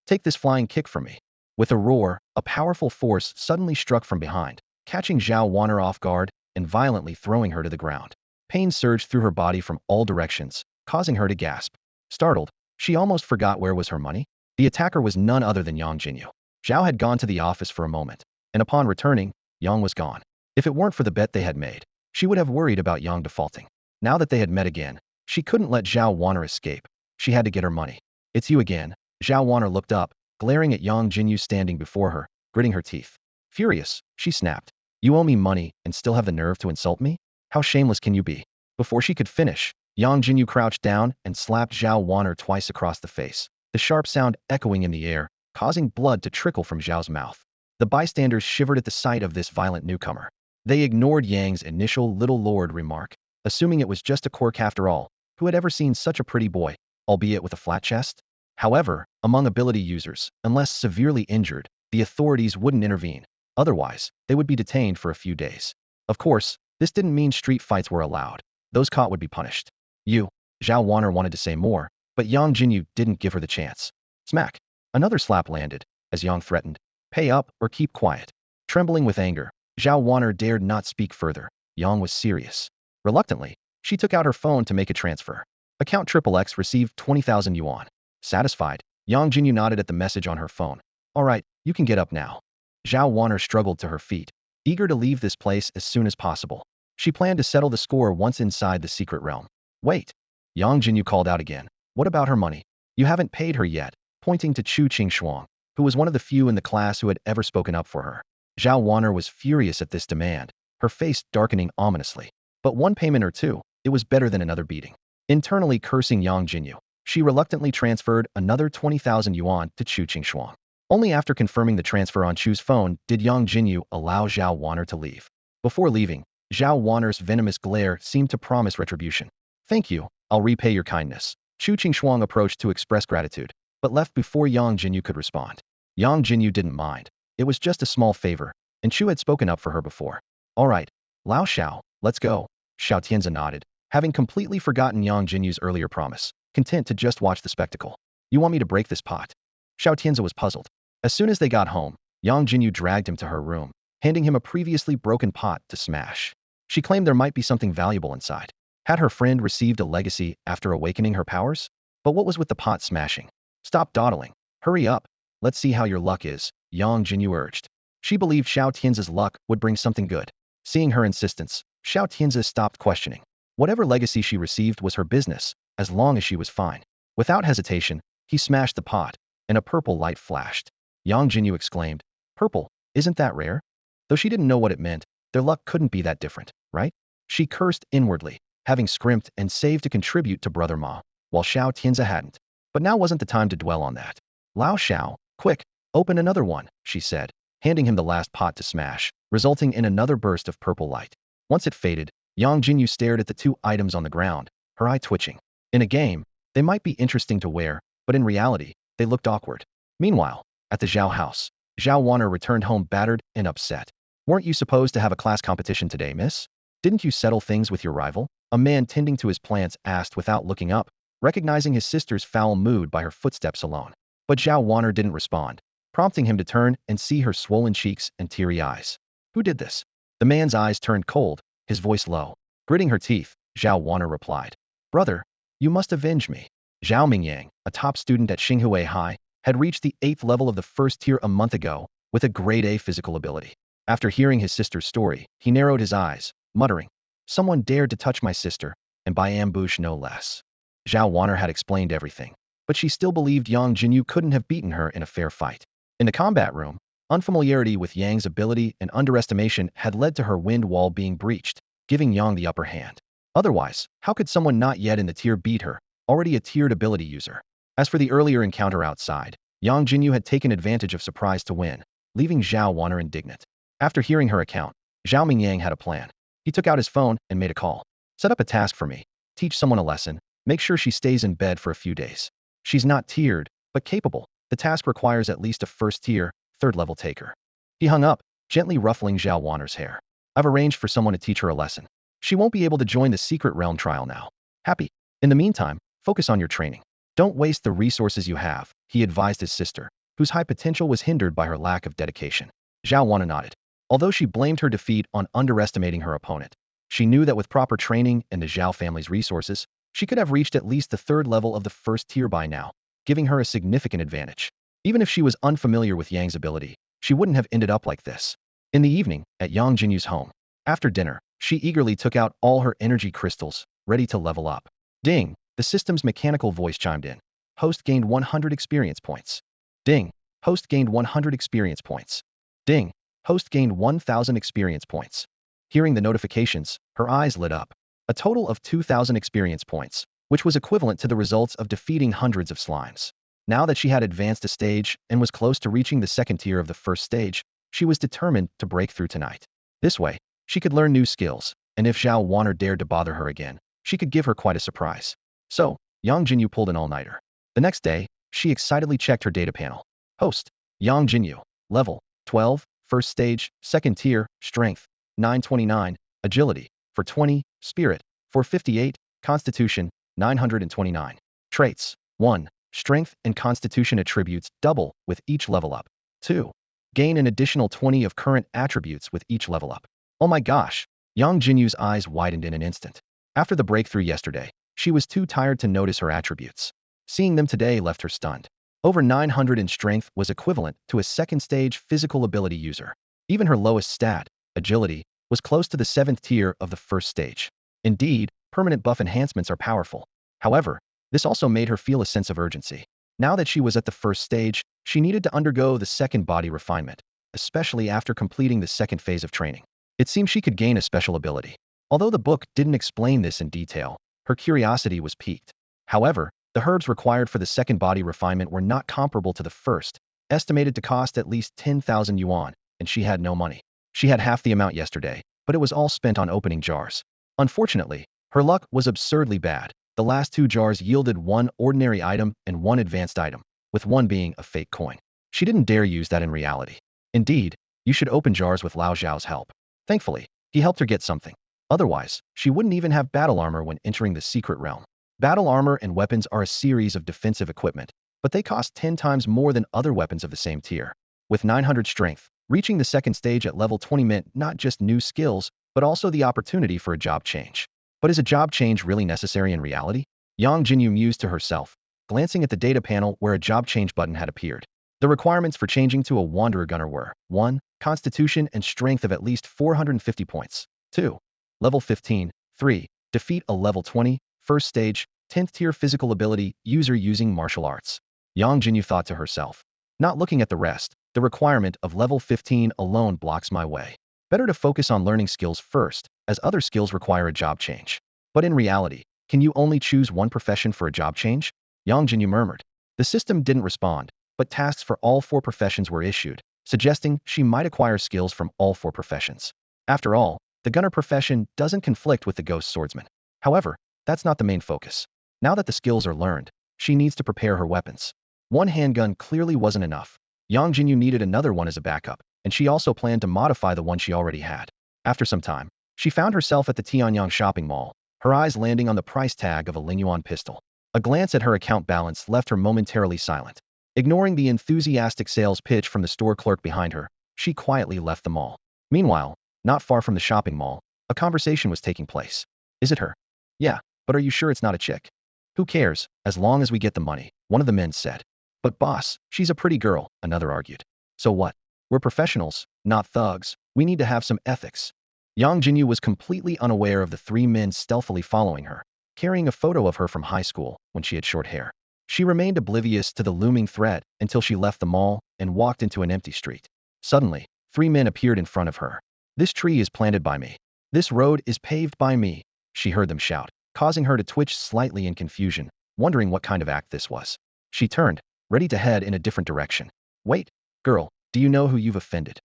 Take this flying kick from me. With a roar, a powerful force suddenly struck from behind, catching Zhao Wanner off guard and violently throwing her to the ground. Pain surged through her body from all directions, causing her to gasp. Startled, she almost forgot where was her money. The attacker was none other than Yangjinyu. Zhao had gone to the office for a moment, and upon returning, Yang was gone. If it weren't for the bet they had made, she would have worried about Yang defaulting. Now that they had met again, she couldn't let Zhao Wanner escape. She had to get her money. It's you again. Zhao Wanner looked up, glaring at Yangjinyu standing before her, gritting her teeth. Furious, she snapped. You owe me money and still have the nerve to insult me? How shameless can you be? Before she could finish, Yangjinyu crouched down and slapped Zhao Wanner twice across the face, the sharp sound echoing in the air, causing blood to trickle from Zhao's mouth. The bystanders shivered at the sight of this violent newcomer. They ignored Yang's initial little lord remark, assuming it was just a quirk after all. Who had ever seen such a pretty boy, albeit with a flat chest? However, among ability users, unless severely injured, the authorities wouldn't intervene. Otherwise, they would be detained for a few days. Of course, this didn't mean street fights were allowed. Those caught would be punished. Zhao Wanner wanted to say more, but Yang Jinyu didn't give her the chance. Smack. Another slap landed, as Yang threatened. Pay up or keep quiet. Trembling with anger, Zhao Wanner dared not speak further. Yang was serious. Reluctantly, she took out her phone to make a transfer. Account XXX received 20,000 yuan. Satisfied, Yang Jinyu nodded at the message on her phone. All right, you can get up now. Zhao Wanner struggled to her feet, eager to leave this place as soon as possible. She planned to settle the score once inside the secret realm. Wait. Yang Jinyu called out again. What about her money? You haven't paid her yet, pointing to Chu Qingshuang, who was one of the few in the class who had ever spoken up for her. Zhao Wanner was furious at this demand, her face darkening ominously. But one payment or two, it was better than another beating. Internally cursing Yang Jinyu, she reluctantly transferred another 20,000 yuan to Chu Qingshuang. Only after confirming the transfer on Chu's phone did Yang Jinyu allow Zhao Wanner to leave. Before leaving, Zhao Wanner's venomous glare seemed to promise retribution. Thank you, I'll repay your kindness. Chu Qingshuang approached to express gratitude, but left before Yang Jinyu could respond. Yang Jinyu didn't mind. It was just a small favor, and Chu had spoken up for her before. All right, Lao Xiao, let's go. Xiao Tianche nodded, having completely forgotten Yang Jinyu's earlier promise, content to just watch the spectacle. You want me to break this pot? Xiao Tianche was puzzled. As soon as they got home, Yang Jinyu dragged him to her room, handing him a previously broken pot to smash. She claimed there might be something valuable inside. Had her friend received a legacy after awakening her powers? But what was with the pot smashing? Stop dawdling. Hurry up. Let's see how your luck is, Yang Jinyu urged. She believed Xiao Tianche's luck would bring something good. Seeing her insistence, Xiao Tianche stopped questioning. Whatever legacy she received was her business, as long as she was fine. Without hesitation, he smashed the pot, and a purple light flashed. Yang Jinyu exclaimed, Purple, isn't that rare? Though she didn't know what it meant, their luck couldn't be that different, right? She cursed inwardly, having scrimped and saved to contribute to Brother Ma, while Xiao Tianche hadn't. But now wasn't the time to dwell on that. Lao Xiao, quick, open another one, she said, handing him the last pot to smash, resulting in another burst of purple light. Once it faded, Yang Jinyu stared at the two items on the ground, her eye twitching. In a game, they might be interesting to wear, but in reality, they looked awkward. Meanwhile, at the Zhao house, Zhao Wanner returned home battered and upset. Weren't you supposed to have a class competition today, miss? Didn't you settle things with your rival? A man tending to his plants asked without looking up, recognizing his sister's foul mood by her footsteps alone. But Zhao Wanner didn't respond, prompting him to turn and see her swollen cheeks and teary eyes. Who did this? The man's eyes turned cold, his voice low. Gritting her teeth, Zhao Wanner replied. Brother, you must avenge me. Zhao Mingyang, a top student at Xinghua High, had reached the 8th level of the first tier a month ago, with a grade A physical ability. After hearing his sister's story, he narrowed his eyes, muttering, Someone dared to touch my sister, and by ambush no less. Zhao Wanner had explained everything, but she still believed Yang Jinyu couldn't have beaten her in a fair fight. In the combat room, Unfamiliarity with Yang's ability and underestimation had led to her wind wall being breached, giving Yang the upper hand. Otherwise, how could someone not yet in the tier beat her, already a tiered ability user? As for the earlier encounter outside, Yangjinyu had taken advantage of surprise to win, leaving Xiao Wanner indignant. After hearing her account, Zhao Mingyang had a plan. He took out his phone and made a call. Set up a task for me. Teach someone a lesson. Make sure she stays in bed for a few days. She's not tiered, but capable. The task requires at least a first tier, third level taker. He hung up, gently ruffling Zhao Wanner's hair. I've arranged for someone to teach her a lesson. She won't be able to join the secret realm trial now. Happy. In the meantime, focus on your training. Don't waste the resources you have, he advised his sister, whose high potential was hindered by her lack of dedication. Zhao Wanner nodded. Although she blamed her defeat on underestimating her opponent, she knew that with proper training and the Zhao family's resources, she could have reached at least the third level of the first tier by now, giving her a significant advantage. Even if she was unfamiliar with Yang's ability, she wouldn't have ended up like this. In the evening, at Yangjinyu's home, after dinner, she eagerly took out all her energy crystals, ready to level up. Ding! The system's mechanical voice chimed in. Host gained 100 experience points. Ding! Host gained 100 experience points. Ding! Host gained 1,000 experience points. Hearing the notifications, her eyes lit up. A total of 2,000 experience points, which was equivalent to the results of defeating hundreds of slimes. Now that she had advanced a stage and was close to reaching the second tier of the first stage, she was determined to break through tonight. This way, she could learn new skills, and if Xiao Wanner dared to bother her again, she could give her quite a surprise. So, Yangjinyu pulled an all-nighter. The next day, she excitedly checked her data panel. Host, Yangjinyu, level 12, first stage, second tier, strength, 929, agility, 420, spirit, 458, constitution, 929. Traits, 1. Strength and constitution attributes double with each level up. 2. Gain an additional 20 of current attributes with each level up. Oh my gosh! Yangjinyu's eyes widened in an instant. After the breakthrough yesterday, she was too tired to notice her attributes. Seeing them today left her stunned. Over 900 in strength was equivalent to a second-stage physical ability user. Even her lowest stat, agility, was close to the 7th tier of the first stage. Indeed, permanent buff enhancements are powerful. However, this also made her feel a sense of urgency. Now that she was at the first stage, she needed to undergo the second body refinement, especially after completing the second phase of training. It seemed she could gain a special ability. Although the book didn't explain this in detail, her curiosity was piqued. However, the herbs required for the second body refinement were not comparable to the first, estimated to cost at least 10,000 yuan, and she had no money. She had half the amount yesterday, but it was all spent on opening jars. Unfortunately, her luck was absurdly bad. The last 2 jars yielded 1 ordinary item and 1 advanced item, with 1 being a fake coin. She didn't dare use that in reality. Indeed, you should open jars with Lao Zhao's help. Thankfully, he helped her get something. Otherwise, she wouldn't even have battle armor when entering the secret realm. Battle armor and weapons are a series of defensive equipment, but they cost 10 times more than other weapons of the same tier. With 900 strength, reaching the second stage at level 20 meant not just new skills, but also the opportunity for a job change. But is a job change really necessary in reality? Yangjinyu mused to herself, glancing at the data panel where a job change button had appeared. The requirements for changing to a Wanderer Gunner were 1. Constitution and strength of at least 450 points. 2. Level 15. 3. Defeat a level 20, first stage, 10th tier physical ability user using martial arts. Yangjinyu thought to herself. Not looking at the rest, the requirement of level 15 alone blocks my way. Better to focus on learning skills first, as other skills require a job change. But in reality, can you only choose one profession for a job change? Yangjinyu murmured. The system didn't respond, but tasks for all 4 professions were issued, suggesting she might acquire skills from all 4 professions. After all, the gunner profession doesn't conflict with the ghost swordsman. However, that's not the main focus. Now that the skills are learned, she needs to prepare her weapons. 1 handgun clearly wasn't enough. Yangjinyu needed another one as a backup, and she also planned to modify the one she already had. After some time, she found herself at the Tianyang shopping mall, her eyes landing on the price tag of a Lingyuan pistol. A glance at her account balance left her momentarily silent. Ignoring the enthusiastic sales pitch from the store clerk behind her, she quietly left the mall. Meanwhile, not far from the shopping mall, a conversation was taking place. Is it her? Yeah, but are you sure it's not a chick? Who cares, as long as we get the money, one of the men said. But boss, she's a pretty girl, another argued. So what? We're professionals, not thugs. We need to have some ethics. Yangjinyu was completely unaware of the 3 men stealthily following her, carrying a photo of her from high school when she had short hair. She remained oblivious to the looming threat until she left the mall and walked into an empty street. Suddenly, 3 men appeared in front of her. This tree is planted by me. This road is paved by me, she heard them shout, causing her to twitch slightly in confusion, wondering what kind of act this was. She turned, ready to head in a different direction. Wait, girl, do you know who you've offended?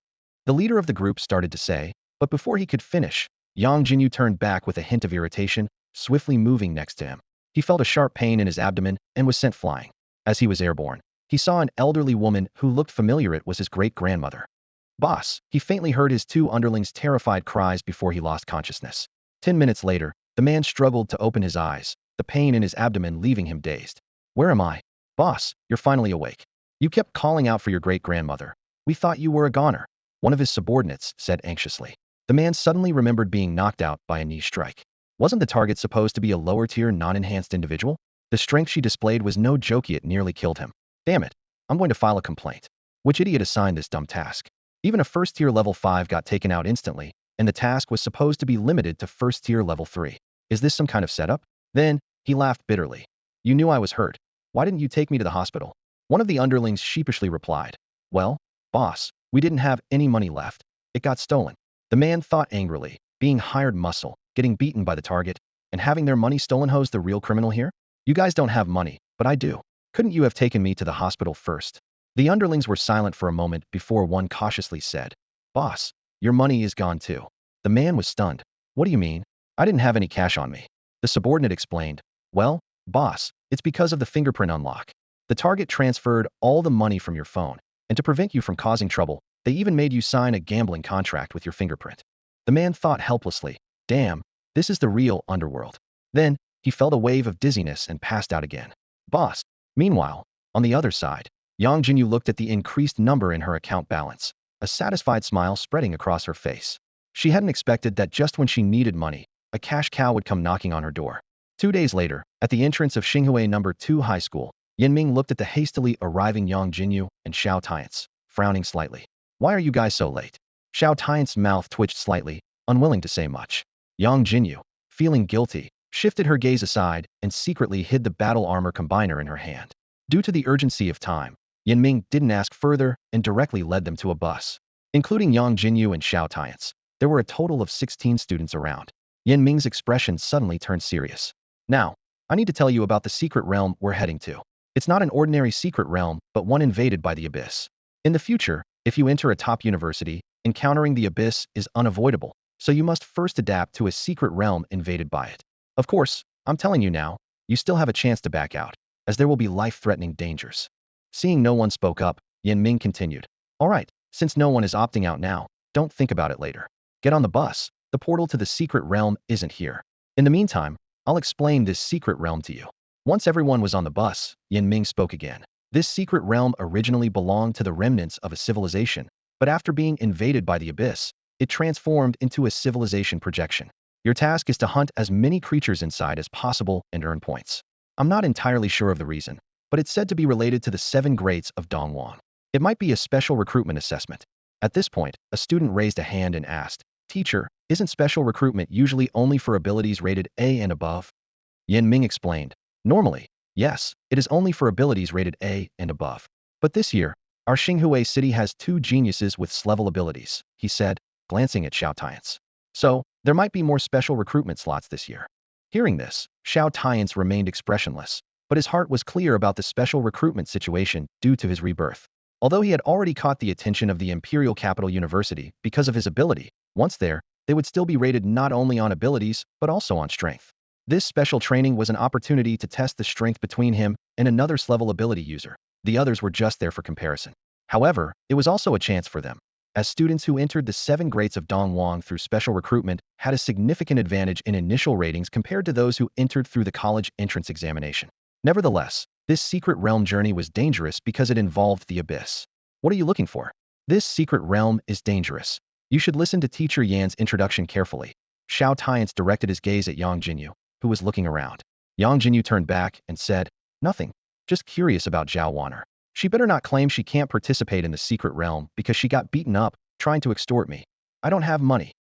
The leader of the group started to say, but before he could finish, Yangjinyu turned back with a hint of irritation, swiftly moving next to him. He felt a sharp pain in his abdomen and was sent flying. As he was airborne, he saw an elderly woman who looked familiar. It was his great-grandmother. Boss, he faintly heard his two underlings' terrified cries before he lost consciousness. 10 minutes later, the man struggled to open his eyes, the pain in his abdomen leaving him dazed. Where am I? Boss, you're finally awake. You kept calling out for your great-grandmother. We thought you were a goner, one of his subordinates said anxiously. The man suddenly remembered being knocked out by a knee strike. Wasn't the target supposed to be a lower-tier, non-enhanced individual? The strength she displayed was no joke. It nearly killed him. Damn it. I'm going to file a complaint. Which idiot assigned this dumb task? Even a first-tier level 5 got taken out instantly, and the task was supposed to be limited to first-tier level 3. Is this some kind of setup? Then, he laughed bitterly. You knew I was hurt. Why didn't you take me to the hospital? One of the underlings sheepishly replied. Well, boss, we didn't have any money left. It got stolen. The man thought angrily, being hired muscle, getting beaten by the target, and having their money stolen. Who's the real criminal here? You guys don't have money, but I do. Couldn't you have taken me to the hospital first? The underlings were silent for a moment before one cautiously said, Boss, your money is gone too. The man was stunned. What do you mean? I didn't have any cash on me. The subordinate explained. Well, boss, it's because of the fingerprint unlock. The target transferred all the money from your phone, and to prevent you from causing trouble, they even made you sign a gambling contract with your fingerprint. The man thought helplessly, damn, this is the real underworld. Then, he felt a wave of dizziness and passed out again. Boss. Meanwhile, on the other side, Yangjinyu looked at the increased number in her account balance, a satisfied smile spreading across her face. She hadn't expected that just when she needed money, a cash cow would come knocking on her door. 2 days later, at the entrance of Xinhui No. 2 High School, Yanming looked at the hastily arriving Yangjinyu and Xiao Tianche, frowning slightly. Why are you guys so late? Xiao Tianche's mouth twitched slightly, unwilling to say much. Yangjinyu, feeling guilty, shifted her gaze aside and secretly hid the battle armor combiner in her hand. Due to the urgency of time, Yanming didn't ask further and directly led them to a bus. Including Yangjinyu and Xiao Tianche, there were a total of 16 students around. Yanming's expression suddenly turned serious. Now, I need to tell you about the secret realm we're heading to. It's not an ordinary secret realm, but one invaded by the Abyss. In the future, if you enter a top university, encountering the Abyss is unavoidable, so you must first adapt to a secret realm invaded by it. Of course, I'm telling you now, you still have a chance to back out, as there will be life-threatening dangers. Seeing no one spoke up, Yanming continued. All right, since no one is opting out now, don't think about it later. Get on the bus. The portal to the secret realm isn't here. In the meantime, I'll explain this secret realm to you. Once everyone was on the bus, Yanming spoke again. This secret realm originally belonged to the remnants of a civilization, but after being invaded by the Abyss, it transformed into a civilization projection. Your task is to hunt as many creatures inside as possible and earn points. I'm not entirely sure of the reason, but it's said to be related to the 7 Greats of Donhuang. It might be a special recruitment assessment. At this point, a student raised a hand and asked, Teacher, isn't special recruitment usually only for abilities rated A and above? Yanming explained. Normally, yes, it is only for abilities rated A and above. But this year, our Xinhui city has 2 geniuses with S-level abilities, he said, glancing at Xiao Tianche. So, there might be more special recruitment slots this year. Hearing this, Xiao Tianche remained expressionless, but his heart was clear about the special recruitment situation due to his rebirth. Although he had already caught the attention of the Imperial Capital University because of his ability, once there, they would still be rated not only on abilities, but also on strength. This special training was an opportunity to test the strength between him and another S-level ability user. The others were just there for comparison. However, it was also a chance for them, as students who entered the 7 Greats of Donhuang through special recruitment had a significant advantage in initial ratings compared to those who entered through the college entrance examination. Nevertheless, this secret realm journey was dangerous because it involved the Abyss. What are you looking for? This secret realm is dangerous. You should listen to Teacher Yan's introduction carefully. Xiao Tianche directed his gaze at Yangjinyu, who was looking around. Yangjinyu turned back and said, Nothing. Just curious about Zhao Wanner. She better not claim she can't participate in the secret realm because she got beaten up trying to extort me. I don't have money.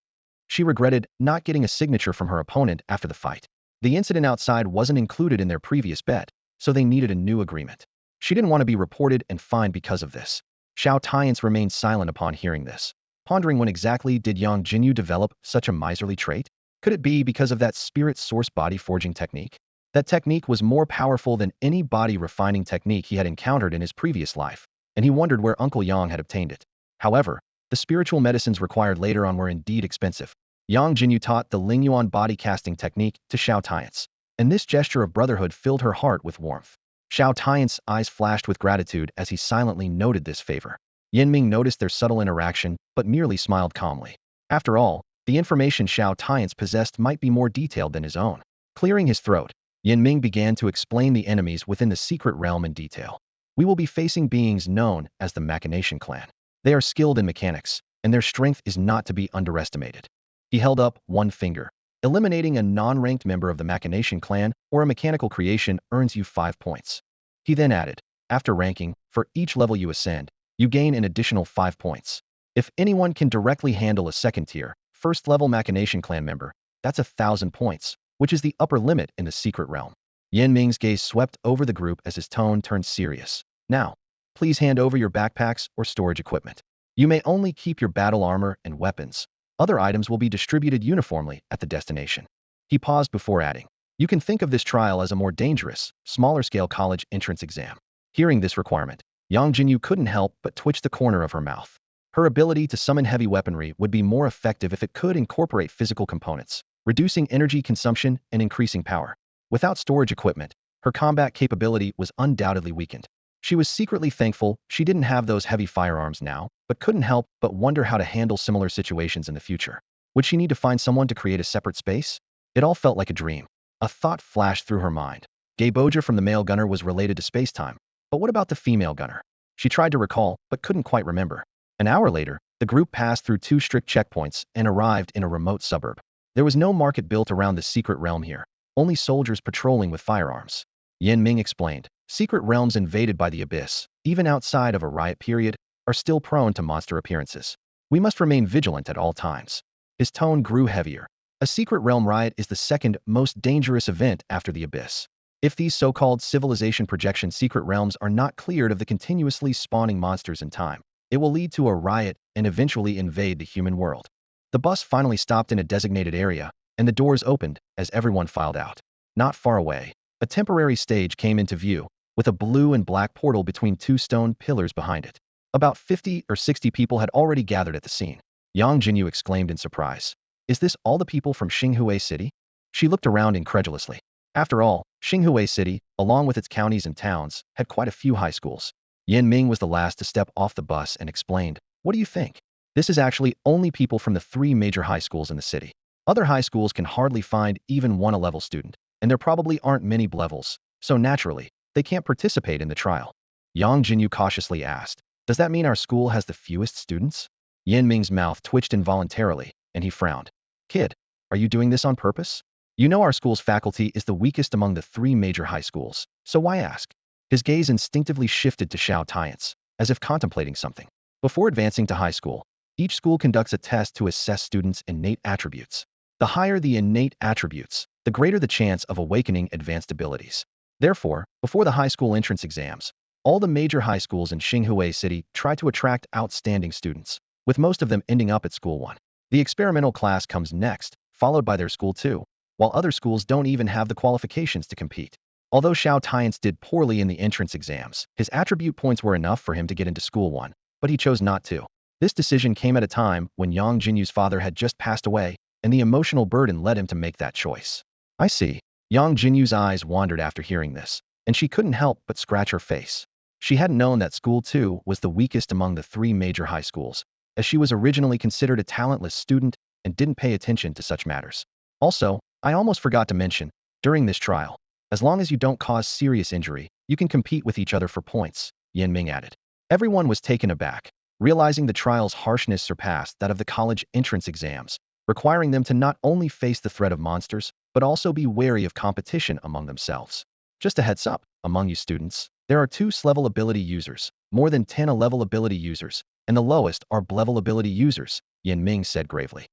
She regretted not getting a signature from her opponent after the fight. The incident outside wasn't included in their previous bet, so they needed a new agreement. She didn't want to be reported and fined because of this. Xiao Tianche remained silent upon hearing this, pondering when exactly did Yangjinyu develop such a miserly trait? Could it be because of that spirit source body forging technique? That technique was more powerful than any body refining technique he had encountered in his previous life, and he wondered where Uncle Yang had obtained it. However, the spiritual medicines required later on were indeed expensive. Yangjinyu taught the Lingyuan body casting technique to Xiao Tianche, and this gesture of brotherhood filled her heart with warmth. Xiao Tianche's eyes flashed with gratitude as he silently noted this favor. Yanming noticed their subtle interaction, but merely smiled calmly. After all, the information Xiao Tianche possessed might be more detailed than his own. Clearing his throat, Yanming began to explain the enemies within the secret realm in detail. We will be facing beings known as the Machination Clan. They are skilled in mechanics, and their strength is not to be underestimated. He held up one finger. Eliminating a non-ranked member of the Machination Clan or a mechanical creation earns you 5 points. He then added, after ranking, for each level you ascend, you gain an additional 5 points. If anyone can directly handle a second-tier, first-level Machination Clan member, that's 1,000 points, which is the upper limit in the secret realm. Yanming's gaze swept over the group as his tone turned serious. Now, please hand over your backpacks or storage equipment. You may only keep your battle armor and weapons. Other items will be distributed uniformly at the destination. He paused before adding, you can think of this trial as a more dangerous, smaller-scale college entrance exam. Hearing this requirement, Yangjinyu couldn't help but twitch the corner of her mouth. Her ability to summon heavy weaponry would be more effective if it could incorporate physical components, reducing energy consumption and increasing power. Without storage equipment, her combat capability was undoubtedly weakened. She was secretly thankful she didn't have those heavy firearms now, but couldn't help but wonder how to handle similar situations in the future. Would she need to find someone to create a separate space? It all felt like a dream. A thought flashed through her mind. Gayboja from the male gunner was related to space-time, but what about the female gunner? She tried to recall, but couldn't quite remember. An hour later, the group passed through 2 strict checkpoints and arrived in a remote suburb. There was no market built around the secret realm here, only soldiers patrolling with firearms. Yanming explained, secret realms invaded by the abyss, even outside of a riot period, are still prone to monster appearances. We must remain vigilant at all times. His tone grew heavier. A secret realm riot is the second most dangerous event after the abyss. If these so-called civilization projection secret realms are not cleared of the continuously spawning monsters in time, it will lead to a riot and eventually invade the human world. The bus finally stopped in a designated area, and the doors opened as everyone filed out. Not far away, a temporary stage came into view, with a blue and black portal between 2 stone pillars behind it. About 50 or 60 people had already gathered at the scene. Yangjinyu exclaimed in surprise. Is this all the people from Xinhui City? She looked around incredulously. After all, Xinhui City, along with its counties and towns, had quite a few high schools. Yanming was the last to step off the bus and explained, what do you think? This is actually only people from the 3 major high schools in the city. Other high schools can hardly find even one A-level student, and there probably aren't many B-levels, so naturally, they can't participate in the trial. Yangjinyu cautiously asked, does that mean our school has the fewest students? Yanming's mouth twitched involuntarily, and he frowned. Kid, are you doing this on purpose? You know our school's faculty is the weakest among the 3 major high schools, so why ask? His gaze instinctively shifted to Xiao Tianche, as if contemplating something. Before advancing to high school, each school conducts a test to assess students' innate attributes. The higher the innate attributes, the greater the chance of awakening advanced abilities. Therefore, before the high school entrance exams, all the major high schools in Xinhui City try to attract outstanding students, with most of them ending up at School 1. The experimental class comes next, followed by their School 2, while other schools don't even have the qualifications to compete. Although Xiao Tianche did poorly in the entrance exams, his attribute points were enough for him to get into School 1, but he chose not to. This decision came at a time when Yangjinyu's father had just passed away, and the emotional burden led him to make that choice. I see. Yangjinyu's eyes wandered after hearing this, and she couldn't help but scratch her face. She hadn't known that School 2 was the weakest among the 3 major high schools, as she was originally considered a talentless student and didn't pay attention to such matters. Also, I almost forgot to mention, during this trial, as long as you don't cause serious injury, you can compete with each other for points, Yanming added. Everyone was taken aback, realizing the trial's harshness surpassed that of the college entrance exams, requiring them to not only face the threat of monsters, but also be wary of competition among themselves. Just a heads up, among you students, there are 2 S-level ability users, more than 10 A-level ability users, and the lowest are B-level ability users, Yanming said gravely.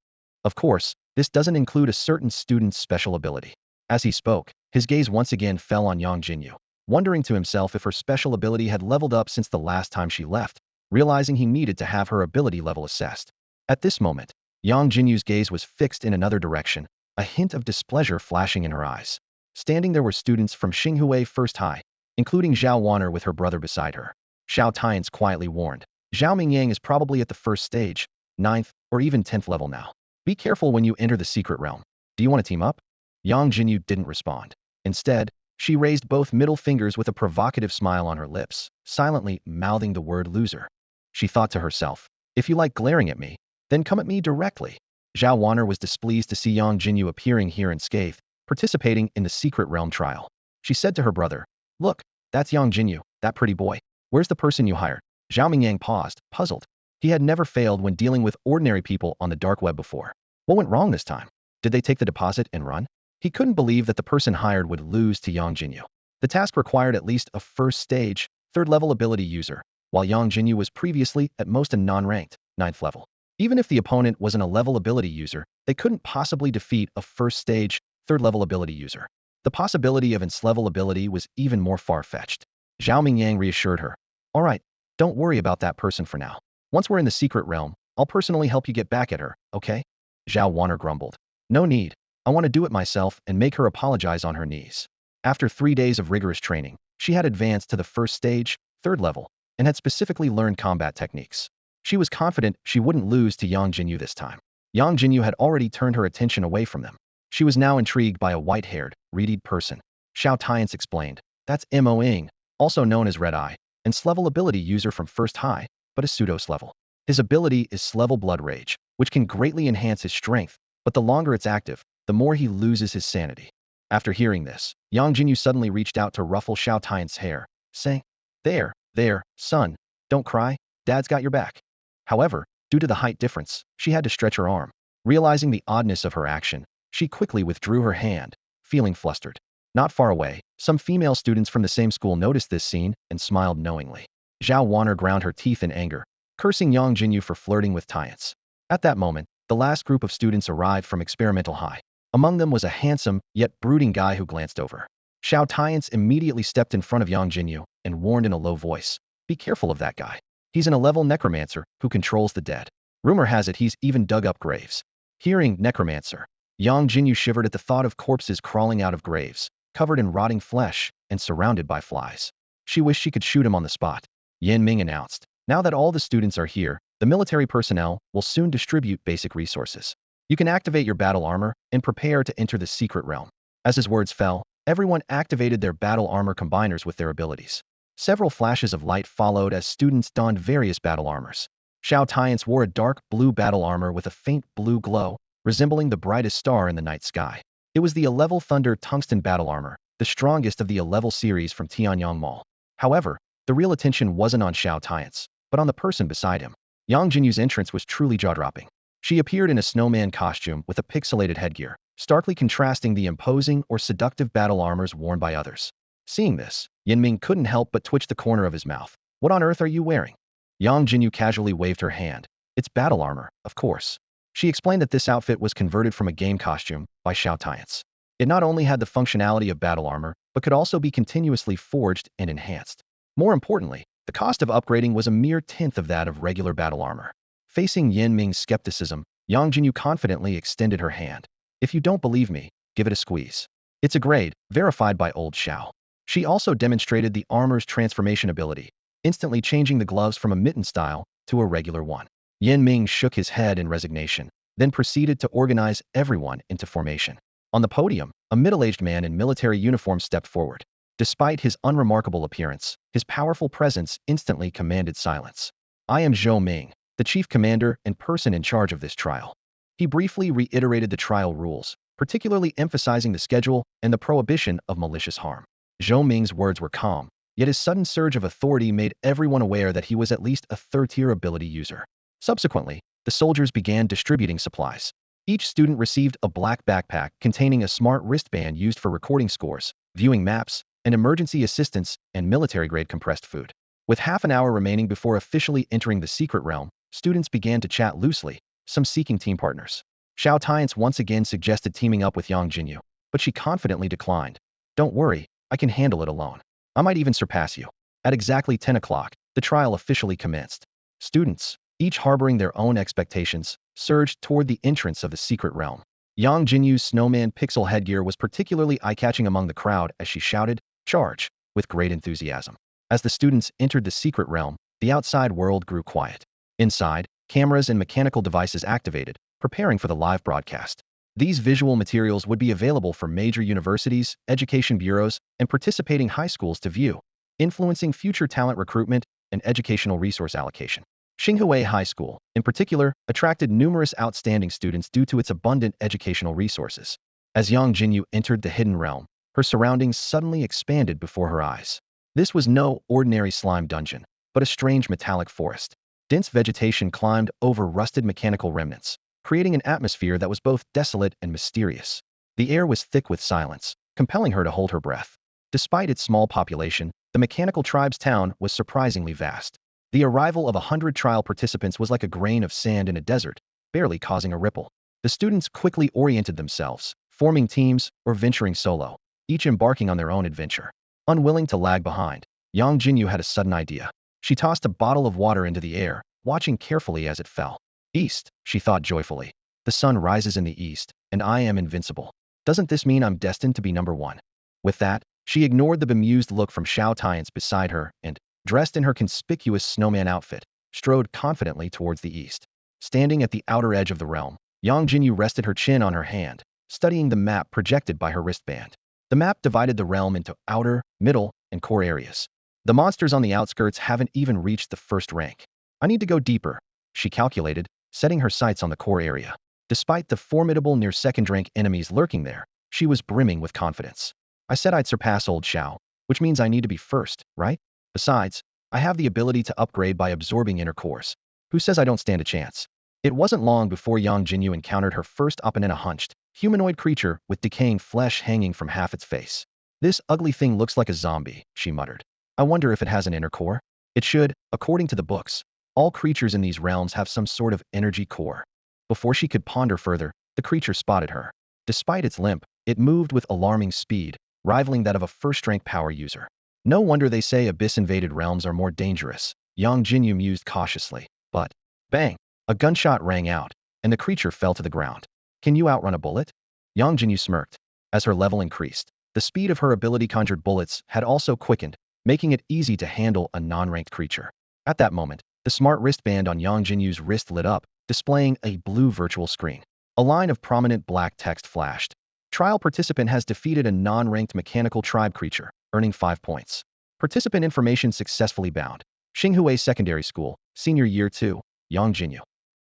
Of course, this doesn't include a certain student's special ability. As he spoke, his gaze once again fell on Yangjinyu, wondering to himself if her special ability had leveled up since the last time she left. realizing he needed to have her ability level assessed. At this moment, Yangjinyu's gaze was fixed in another direction, a hint of displeasure flashing in her eyes. Standing there were students from Xinghui First High, including Zhao Wanner with her brother beside her. Xiao Tianche quietly warned, Zhao Mingyang is probably at the first stage, 9th, or even 10th level now. Be careful when you enter the secret realm. Do you want to team up? Yangjinyu didn't respond. Instead, she raised both middle fingers with a provocative smile on her lips, silently mouthing the word loser. She thought to herself, if you like glaring at me, then come at me directly. Zhao Wanner was displeased to see Yangjinyu appearing here in Scathe, participating in the secret realm trial. She said to her brother, look, that's Yangjinyu, that pretty boy. Where's the person you hired? Zhao Mingyang paused, puzzled. He had never failed when dealing with ordinary people on the dark web before. What went wrong this time? Did they take the deposit and run? He couldn't believe that the person hired would lose to Yangjinyu. The task required at least a first stage, 3rd level ability user, while Yangjinyu was previously at most a non-ranked, 9th level. Even if the opponent was an 11 ability user, they couldn't possibly defeat a first stage, 3rd level ability user. The possibility of its level ability was even more far-fetched. Zhao Mingyang reassured her. All right, don't worry about that person for now. Once we're in the secret realm, I'll personally help you get back at her, okay? Zhao Wanner grumbled. No need. I want to do it myself and make her apologize on her knees. After 3 days of rigorous training, she had advanced to the first stage, 3rd level, and had specifically learned combat techniques. She was confident she wouldn't lose to Yangjinyu this time. Yangjinyu had already turned her attention away from them. She was now intrigued by a white-haired, reedy person. Xiao Tianche explained, that's Mo Ing, also known as Red Eye, and S-level ability user from First High, but a pseudo-S level. His ability is S-level Blood Rage, which can greatly enhance his strength, but the longer it's active, the more he loses his sanity. After hearing this, Yangjinyu suddenly reached out to ruffle Xiao Tianche's hair, saying, there, son, don't cry, Dad's got your back. However, due to the height difference, she had to stretch her arm. Realizing the oddness of her action, she quickly withdrew her hand, feeling flustered. Not far away, some female students from the same school noticed this scene and smiled knowingly. Zhao Wanner ground her teeth in anger, cursing Yangjinyu for flirting with Tianche. At that moment, the last group of students arrived from Experimental High. Among them was a handsome, yet brooding guy who glanced over. Xiao Tianche immediately stepped in front of Yangjinyu and warned in a low voice, be careful of that guy. He's an 11 necromancer who controls the dead. Rumor has it he's even dug up graves. Hearing necromancer, Yangjinyu shivered at the thought of corpses crawling out of graves, covered in rotting flesh and surrounded by flies. She wished she could shoot him on the spot. Yan Ming announced, now that all the students are here, the military personnel will soon distribute basic resources. You can activate your battle armor and prepare to enter the secret realm. As his words fell, everyone activated their battle armor combiners with their abilities. Several flashes of light followed as students donned various battle armors. Xiao Tianche wore a dark blue battle armor with a faint blue glow, resembling the brightest star in the night sky. It was the Level Thunder Tungsten battle armor, the strongest of the Level series from Tianyang Mall. However, the real attention wasn't on Xiao Tianche, but on the person beside him. Yangjinyu's entrance was truly jaw-dropping. She appeared in a snowman costume with a pixelated headgear, starkly contrasting the imposing or seductive battle armors worn by others. Seeing this, Yanming couldn't help but twitch the corner of his mouth. What on earth are you wearing? Yangjinyu casually waved her hand. It's battle armor, of course. She explained that this outfit was converted from a game costume by Xiao Tianche. It not only had the functionality of battle armor, but could also be continuously forged and enhanced. More importantly, the cost of upgrading was a mere tenth of that of regular battle armor. Facing Yanming's skepticism, Yangjinyu confidently extended her hand. If you don't believe me, give it a squeeze. It's a grade, verified by old Xiao. She also demonstrated the armor's transformation ability, instantly changing the gloves from a mitten style to a regular one. Yanming shook his head in resignation, then proceeded to organize everyone into formation. On the podium, a middle-aged man in military uniform stepped forward. Despite his unremarkable appearance, his powerful presence instantly commanded silence. I am Zhou Ming, the chief commander and person in charge of this trial. He briefly reiterated the trial rules, particularly emphasizing the schedule and the prohibition of malicious harm. Zhou Ming's words were calm, yet his sudden surge of authority made everyone aware that he was at least a third-tier ability user. Subsequently, the soldiers began distributing supplies. Each student received a black backpack containing a smart wristband used for recording scores, viewing maps, and emergency assistance and military-grade compressed food. With half an hour remaining before officially entering the secret realm, students began to chat loosely, some seeking team partners. Xiao Tianche once again suggested teaming up with Yangjinyu, but she confidently declined. Don't worry, I can handle it alone. I might even surpass you. At exactly 10 o'clock, the trial officially commenced. Students, each harboring their own expectations, surged toward the entrance of the secret realm. Yangjinyu's snowman pixel headgear was particularly eye-catching among the crowd as she shouted, "Charge!" with great enthusiasm. As the students entered the secret realm, the outside world grew quiet. Inside, cameras and mechanical devices activated, preparing for the live broadcast. These visual materials would be available for major universities, education bureaus, and participating high schools to view, influencing future talent recruitment and educational resource allocation. Xinghua High School, in particular, attracted numerous outstanding students due to its abundant educational resources. As Yang Jinyu entered the hidden realm, her surroundings suddenly expanded before her eyes. This was no ordinary slime dungeon, but a strange metallic forest. Dense vegetation climbed over rusted mechanical remnants, creating an atmosphere that was both desolate and mysterious. The air was thick with silence, compelling her to hold her breath. Despite its small population, the mechanical tribe's town was surprisingly vast. The arrival of 100 trial participants was like a grain of sand in a desert, barely causing a ripple. The students quickly oriented themselves, forming teams or venturing solo, each embarking on their own adventure. Unwilling to lag behind, Yang Jinyu had a sudden idea. She tossed a bottle of water into the air, watching carefully as it fell. East, she thought joyfully. The sun rises in the east, and I am invincible. Doesn't this mean I'm destined to be number one? With that, she ignored the bemused look from Xiao Tianche beside her and, dressed in her conspicuous snowman outfit, strode confidently towards the east. Standing at the outer edge of the realm, Yang Jinyu rested her chin on her hand, studying the map projected by her wristband. The map divided the realm into outer, middle, and core areas. The monsters on the outskirts haven't even reached the first rank. I need to go deeper, she calculated, setting her sights on the core area. Despite the formidable near second-rank enemies lurking there, she was brimming with confidence. I said I'd surpass old Xiao, which means I need to be first, right? Besides, I have the ability to upgrade by absorbing inner cores. Who says I don't stand a chance? It wasn't long before Yang Jinyu encountered her first opponent, a hunched, humanoid creature with decaying flesh hanging from half its face. This ugly thing looks like a zombie, she muttered. I wonder if it has an inner core? It should, according to the books. All creatures in these realms have some sort of energy core. Before she could ponder further, the creature spotted her. Despite its limp, it moved with alarming speed, rivaling that of a first-rank power user. No wonder they say abyss-invaded realms are more dangerous, Yang Jinyu mused cautiously. But, bang! A gunshot rang out, and the creature fell to the ground. Can you outrun a bullet? Yang Jinyu smirked. As her level increased, the speed of her ability-conjured bullets had also quickened, making it easy to handle a non-ranked creature. At that moment, the smart wristband on Yang Jinyu's wrist lit up, displaying a blue virtual screen. A line of prominent black text flashed. Trial participant has defeated a non-ranked mechanical tribe creature, earning 5 points. Participant information successfully bound. Xinghua Secondary School, Senior Year 2, Yangjinyu.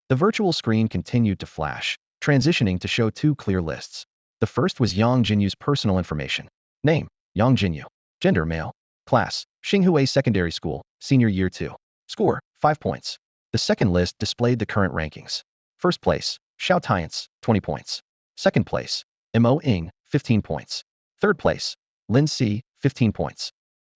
The virtual screen continued to flash, transitioning to show 2 clear lists. The first was Yang Jinyu's personal information. Name, Yang Jinyu. Gender, male. Class, Xinghua Secondary School, Senior Year 2. Score, 5 points. The second list displayed the current rankings. First place, Xiao Tianche, 20 points. Second place, Mo Ing, 15 points. Third place, Lin Si, 15 points.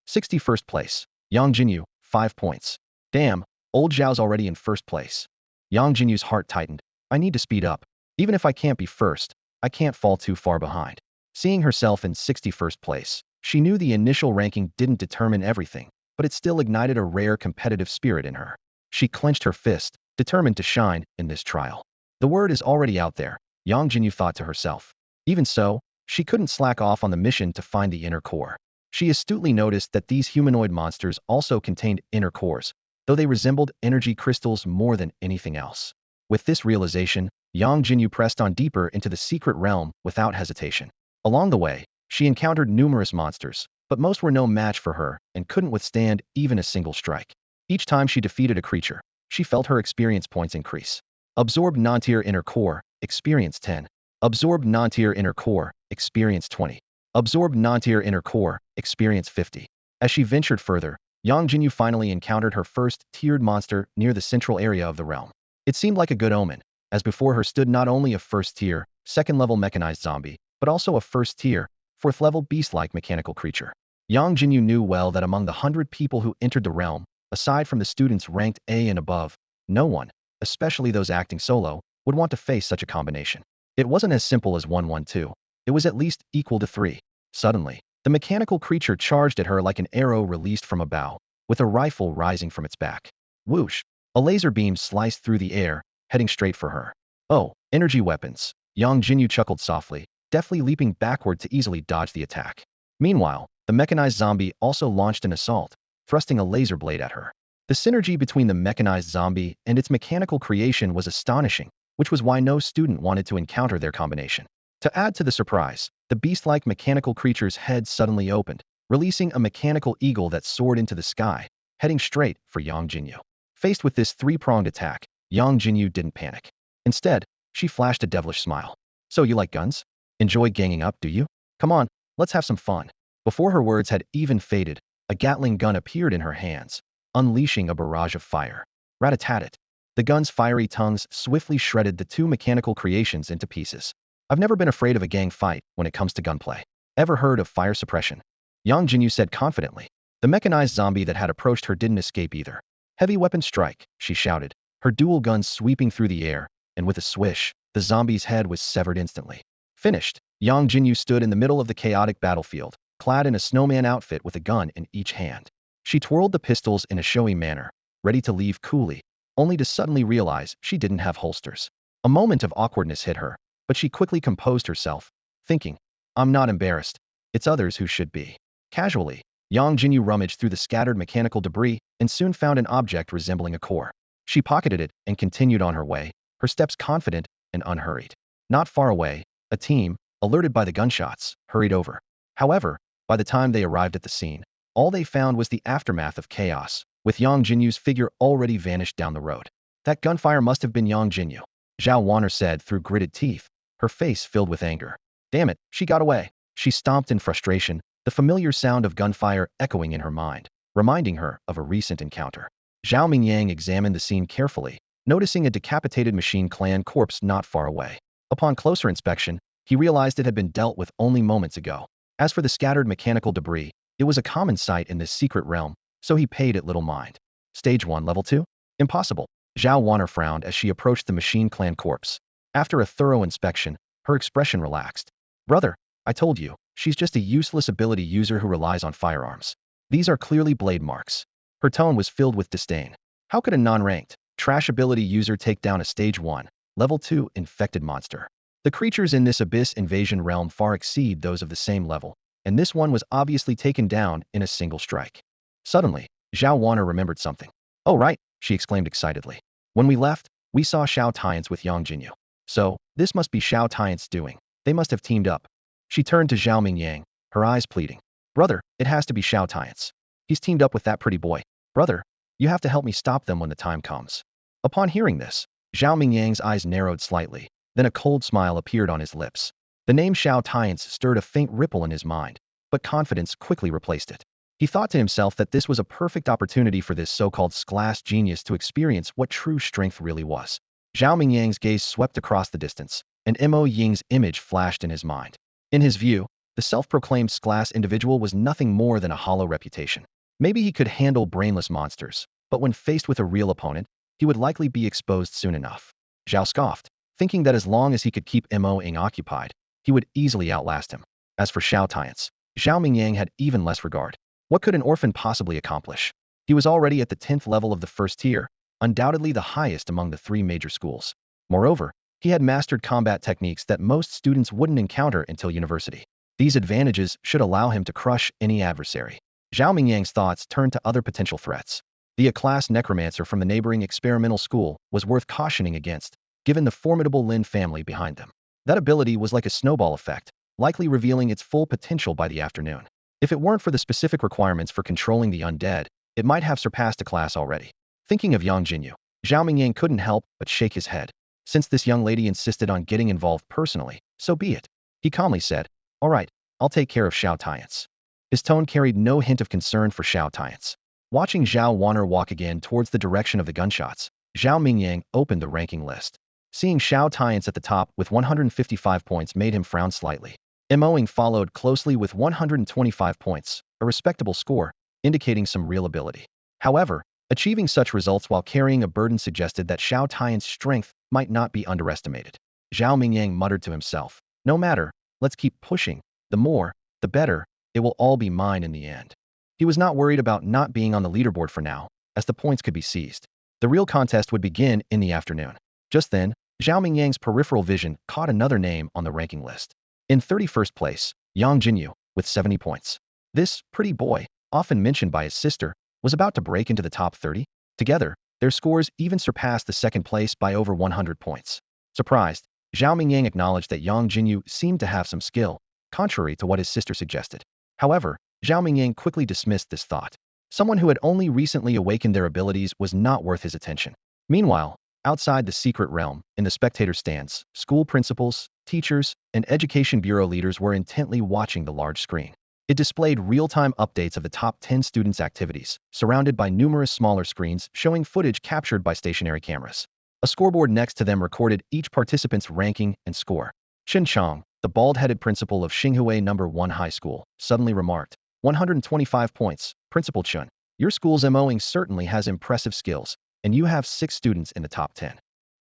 61st place, Yang Jinyu, 5 points. Damn, old Zhao's already in first place. Yang Jinyu's heart tightened. I need to speed up. Even if I can't be first, I can't fall too far behind. Seeing herself in 61st place, she knew the initial ranking didn't determine everything, but it still ignited a rare competitive spirit in her. She clenched her fist, determined to shine in this trial. The word is already out there, Yang Jinyu thought to herself. Even so, she couldn't slack off on the mission to find the inner core. She astutely noticed that these humanoid monsters also contained inner cores, though they resembled energy crystals more than anything else. With this realization, Yang Jinyu pressed on deeper into the secret realm without hesitation. Along the way, she encountered numerous monsters, but most were no match for her and couldn't withstand even a single strike. Each time she defeated a creature, she felt her experience points increase. Absorb non-tier inner core, experience 10. Absorb non-tier inner core, experience 20. Absorb non-tier inner core, experience 50. As she ventured further, Yang Jinyu finally encountered her first tiered monster near the central area of the realm. It seemed like a good omen, as before her stood not only a first-tier, second-level mechanized zombie, but also a first-tier, fourth-level beast-like mechanical creature. Yang Jinyu knew well that among the 100 people who entered the realm, aside from the students ranked A and above, no one, especially those acting solo, would want to face such a combination. It wasn't as simple as 1-1-2. It was at least equal to 3. Suddenly, the mechanical creature charged at her like an arrow released from a bow, with a rifle rising from its back. Whoosh! A laser beam sliced through the air, heading straight for her. Oh, energy weapons. Yangjinyu chuckled softly, deftly leaping backward to easily dodge the attack. Meanwhile, the mechanized zombie also launched an assault, thrusting a laser blade at her. The synergy between the mechanized zombie and its mechanical creation was astonishing, which was why no student wanted to encounter their combination. To add to the surprise, the beast-like mechanical creature's head suddenly opened, releasing a mechanical eagle that soared into the sky, heading straight for Yangjinyu. Faced with this three-pronged attack, Yangjinyu didn't panic. Instead, she flashed a devilish smile. So you like guns? Enjoy ganging up, do you? Come on, let's have some fun. Before her words had even faded, a Gatling gun appeared in her hands, unleashing a barrage of fire. Rat-a-tat-tat. The gun's fiery tongues swiftly shredded the two mechanical creations into pieces. I've never been afraid of a gang fight when it comes to gunplay. Ever heard of fire suppression? Yangjinyu said confidently. The mechanized zombie that had approached her didn't escape either. Heavy weapon strike, she shouted, her dual guns sweeping through the air, and with a swish, the zombie's head was severed instantly. Finished, Yangjinyu stood in the middle of the chaotic battlefield, clad in a snowman outfit with a gun in each hand. She twirled the pistols in a showy manner, ready to leave coolly, only to suddenly realize she didn't have holsters. A moment of awkwardness hit her, but she quickly composed herself, thinking, I'm not embarrassed. It's others who should be. Casually, Yangjinyu rummaged through the scattered mechanical debris and soon found an object resembling a core. She pocketed it and continued on her way, her steps confident and unhurried. Not far away, a team, alerted by the gunshots, hurried over. However, by the time they arrived at the scene, all they found was the aftermath of chaos, with Yangjinyu's figure already vanished down the road. That gunfire must have been Yangjinyu, Xiao Tianche said through gritted teeth, her face filled with anger. Damn it, she got away. She stomped in frustration, the familiar sound of gunfire echoing in her mind, reminding her of a recent encounter. Zhao Mingyang examined the scene carefully, noticing a decapitated machine clan corpse not far away. Upon closer inspection, he realized it had been dealt with only moments ago. As for the scattered mechanical debris, it was a common sight in this secret realm, so he paid it little mind. Stage 1 Level 2? Impossible. Zhao Tianche frowned as she approached the machine clan corpse. After a thorough inspection, her expression relaxed. Brother, I told you, she's just a useless ability user who relies on firearms. These are clearly blade marks. Her tone was filled with disdain. How could a non-ranked, trash ability user take down a Stage 1, Level 2 infected monster? The creatures in this abyss invasion realm far exceed those of the same level, and this one was obviously taken down in a single strike. Suddenly, Xiao Tianche remembered something. Oh right, she exclaimed excitedly. When we left, we saw Xiao Tianche with Yangjinyu. So, this must be Xiao Tianche's doing. They must have teamed up. She turned to Zhao Mingyang, her eyes pleading. Brother, it has to be Xiao Tianche. He's teamed up with that pretty boy. Brother, you have to help me stop them when the time comes. Upon hearing this, Zhao Mingyang's eyes narrowed slightly, then a cold smile appeared on his lips. The name Xiao Tianche stirred a faint ripple in his mind, but confidence quickly replaced it. He thought to himself that this was a perfect opportunity for this so-called class genius to experience what true strength really was. Zhao Mingyang's gaze swept across the distance, and Mo Ying's image flashed in his mind. In his view, the self-proclaimed class individual was nothing more than a hollow reputation. Maybe he could handle brainless monsters, but when faced with a real opponent, he would likely be exposed soon enough. Zhao scoffed, thinking that as long as he could keep Mo Ying occupied, he would easily outlast him. As for Xiao Tianche, Zhao Mingyang had even less regard. What could an orphan possibly accomplish? He was already at the 10th level of the first tier, undoubtedly the highest among the 3 major schools. Moreover, he had mastered combat techniques that most students wouldn't encounter until university. These advantages should allow him to crush any adversary. Zhao Mingyang's thoughts turned to other potential threats. The A-class necromancer from the neighboring experimental school was worth cautioning against, given the formidable Lin family behind them. That ability was like a snowball effect, likely revealing its full potential by the afternoon. If it weren't for the specific requirements for controlling the undead, it might have surpassed a class already. Thinking of Yangjinyu, Zhao Mingyang couldn't help but shake his head. Since this young lady insisted on getting involved personally, so be it. He calmly said, all right, I'll take care of Xiao Tianche. His tone carried no hint of concern for Xiao Tianche. Watching Xiao Tianche walk again towards the direction of the gunshots, Zhao Mingyang opened the ranking list. Seeing Xiao Tianche at the top with 155 points made him frown slightly. Mo Ying followed closely with 125 points, a respectable score, indicating some real ability. However, achieving such results while carrying a burden suggested that Xiao Tianche's strength might not be underestimated. Zhao Mingyang muttered to himself, no matter, let's keep pushing. The more, the better, it will all be mine in the end. He was not worried about not being on the leaderboard for now, as the points could be seized. The real contest would begin in the afternoon. Just then, Zhao Mingyang's peripheral vision caught another name on the ranking list. In 31st place, Yangjinyu, with 70 points. This pretty boy, often mentioned by his sister, was about to break into the top 30. Together, their scores even surpassed the second place by over 100 points. Surprised, Zhao Mingyang acknowledged that Yangjinyu seemed to have some skill, contrary to what his sister suggested. However, Zhao Mingyang quickly dismissed this thought. Someone who had only recently awakened their abilities was not worth his attention. Meanwhile, outside the secret realm, in the spectator stands, school principals, teachers, and education bureau leaders were intently watching the large screen. It displayed real-time updates of the top 10 students' activities, surrounded by numerous smaller screens showing footage captured by stationary cameras. A scoreboard next to them recorded each participant's ranking and score. Shin Chang, the bald-headed principal of Xinhui No. 1 High School, suddenly remarked, 125 points, Principal Chun. Your school's MOing certainly has impressive skills, and you have 6 students in the top 10.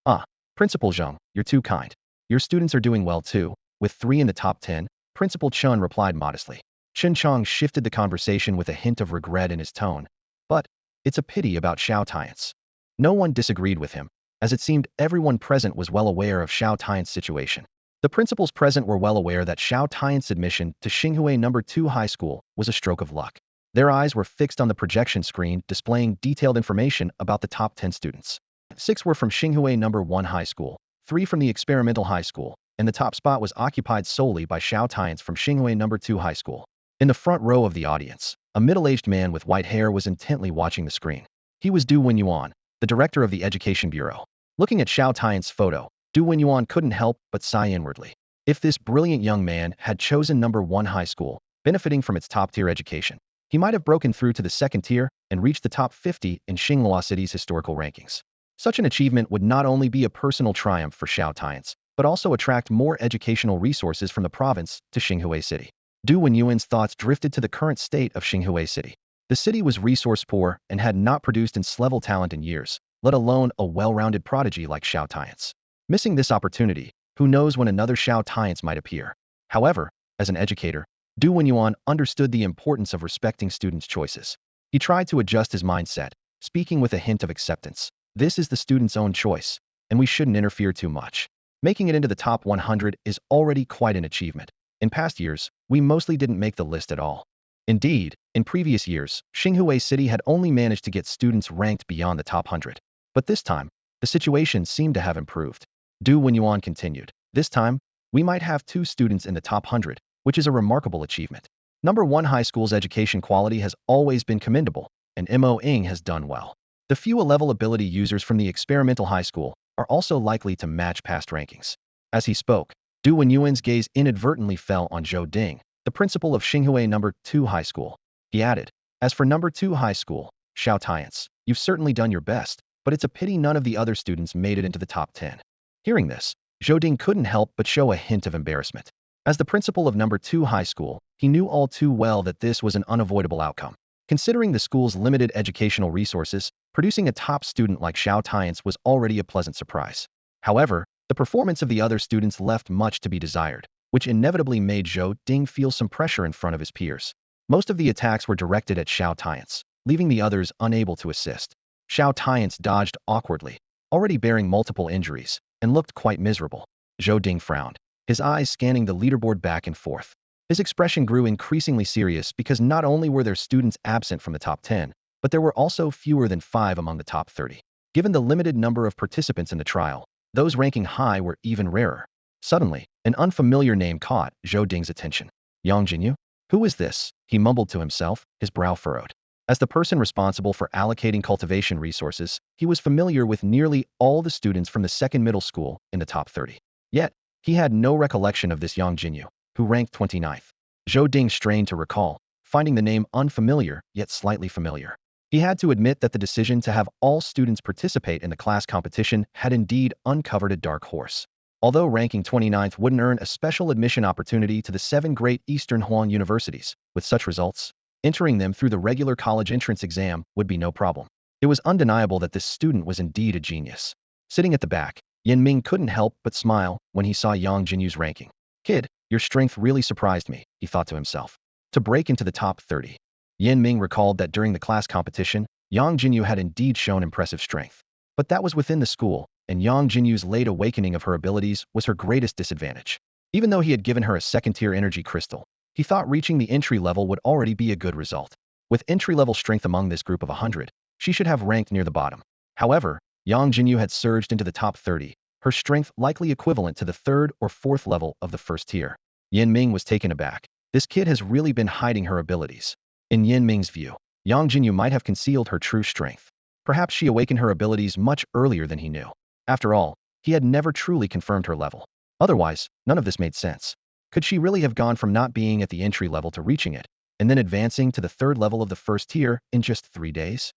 Ah, Principal Zhang, you're too kind. Your students are doing well too, with 3 in the top 10, Principal Chun replied modestly. Shin Chang shifted the conversation with a hint of regret in his tone. But it's a pity about Xiao Tianche. No one disagreed with him, as it seemed everyone present was well aware of Xiao Tianche's situation. The principals present were well aware that Xiao Tianche's admission to Xinhui No. 2 High School was a stroke of luck. Their eyes were fixed on the projection screen displaying detailed information about the top 10 students. 6 were from Xinhui No. 1 High School, 3 from the experimental high school, and the top spot was occupied solely by Xiao Tianche from Xinhui No. 2 High School. In the front row of the audience, a middle-aged man with white hair was intently watching the screen. He was Du Wenyuan, the director of the Education Bureau. Looking at Xiao Tianche's photo, Du Wenyuan couldn't help but sigh inwardly. If this brilliant young man had chosen No. 1 High School, benefiting from its top-tier education, he might have broken through to the second tier and reached the top 50 in Xinghua City's historical rankings. Such an achievement would not only be a personal triumph for Xiao Tianche, but also attract more educational resources from the province to Xinhui City. Du Wenyuan's thoughts drifted to the current state of Xinhui City. The city was resource-poor and had not produced its-level talent in years, let alone a well-rounded prodigy like Xiao Tianche. Missing this opportunity, who knows when another Xiao Tianche might appear. However, as an educator, Du Wenyuan understood the importance of respecting students' choices. He tried to adjust his mindset, speaking with a hint of acceptance. This is the student's own choice, and we shouldn't interfere too much. Making it into the top 100 is already quite an achievement. In past years, we mostly didn't make the list at all. Indeed, in previous years, Xinhui City had only managed to get students ranked beyond the top 100. But this time, the situation seemed to have improved. Du Wenyuan continued. This time, we might have 2 students in the top 100, which is a remarkable achievement. No. 1 High School's education quality has always been commendable, and MOing has done well. The few level ability users from the experimental high school are also likely to match past rankings. As he spoke, Du Wenyuan's gaze inadvertently fell on Zhou Ding, the principal of Xinhui No. 2 High School. He added, as for No. 2 High School, Xiao Tianche, you've certainly done your best, but it's a pity none of the other students made it into the top 10. Hearing this, Zhou Ding couldn't help but show a hint of embarrassment. As the principal of No. 2 High School, he knew all too well that this was an unavoidable outcome. Considering the school's limited educational resources, producing a top student like Xiao Tianche was already a pleasant surprise. However, the performance of the other students left much to be desired, which inevitably made Zhou Ding feel some pressure in front of his peers. Most of the attacks were directed at Xiao Tianche, leaving the others unable to assist. Xiao Tianche dodged awkwardly, already bearing multiple injuries, and looked quite miserable. Zhou Ding frowned, his eyes scanning the leaderboard back and forth. His expression grew increasingly serious because not only were there students absent from the top 10, but there were also fewer than 5 among the top 30. Given the limited number of participants in the trial, those ranking high were even rarer. Suddenly, an unfamiliar name caught Zhou Ding's attention. Yangjinyu? Who is this? He mumbled to himself, his brow furrowed. As the person responsible for allocating cultivation resources, he was familiar with nearly all the students from the second middle school in the top 30. Yet, he had no recollection of this Yangjinyu, who ranked 29th. Zhou Ding strained to recall, finding the name unfamiliar yet slightly familiar. He had to admit that the decision to have all students participate in the class competition had indeed uncovered a dark horse. Although ranking 29th wouldn't earn a special admission opportunity to the 7 great Eastern Huang universities, with such results, entering them through the regular college entrance exam would be no problem. It was undeniable that this student was indeed a genius. Sitting at the back, Yan Ming couldn't help but smile when he saw Yang Jinyu's ranking. Kid, your strength really surprised me, he thought to himself. To break into the top 30. Yan Ming recalled that during the class competition, Yang Jinyu had indeed shown impressive strength. But that was within the school, and Yang Jinyu's late awakening of her abilities was her greatest disadvantage. Even though he had given her a second-tier energy crystal, he thought reaching the entry level would already be a good result. With entry-level strength among this group of 100, she should have ranked near the bottom. However, Yang Jinyu had surged into the top 30, her strength likely equivalent to the third or fourth level of the first tier. Yin Ming was taken aback. This kid has really been hiding her abilities. In Yin Ming's view, Yang Jinyu might have concealed her true strength. Perhaps she awakened her abilities much earlier than he knew. After all, he had never truly confirmed her level. Otherwise, none of this made sense. Could she really have gone from not being at the entry level to reaching it, and then advancing to the third level of the first tier in just 3 days?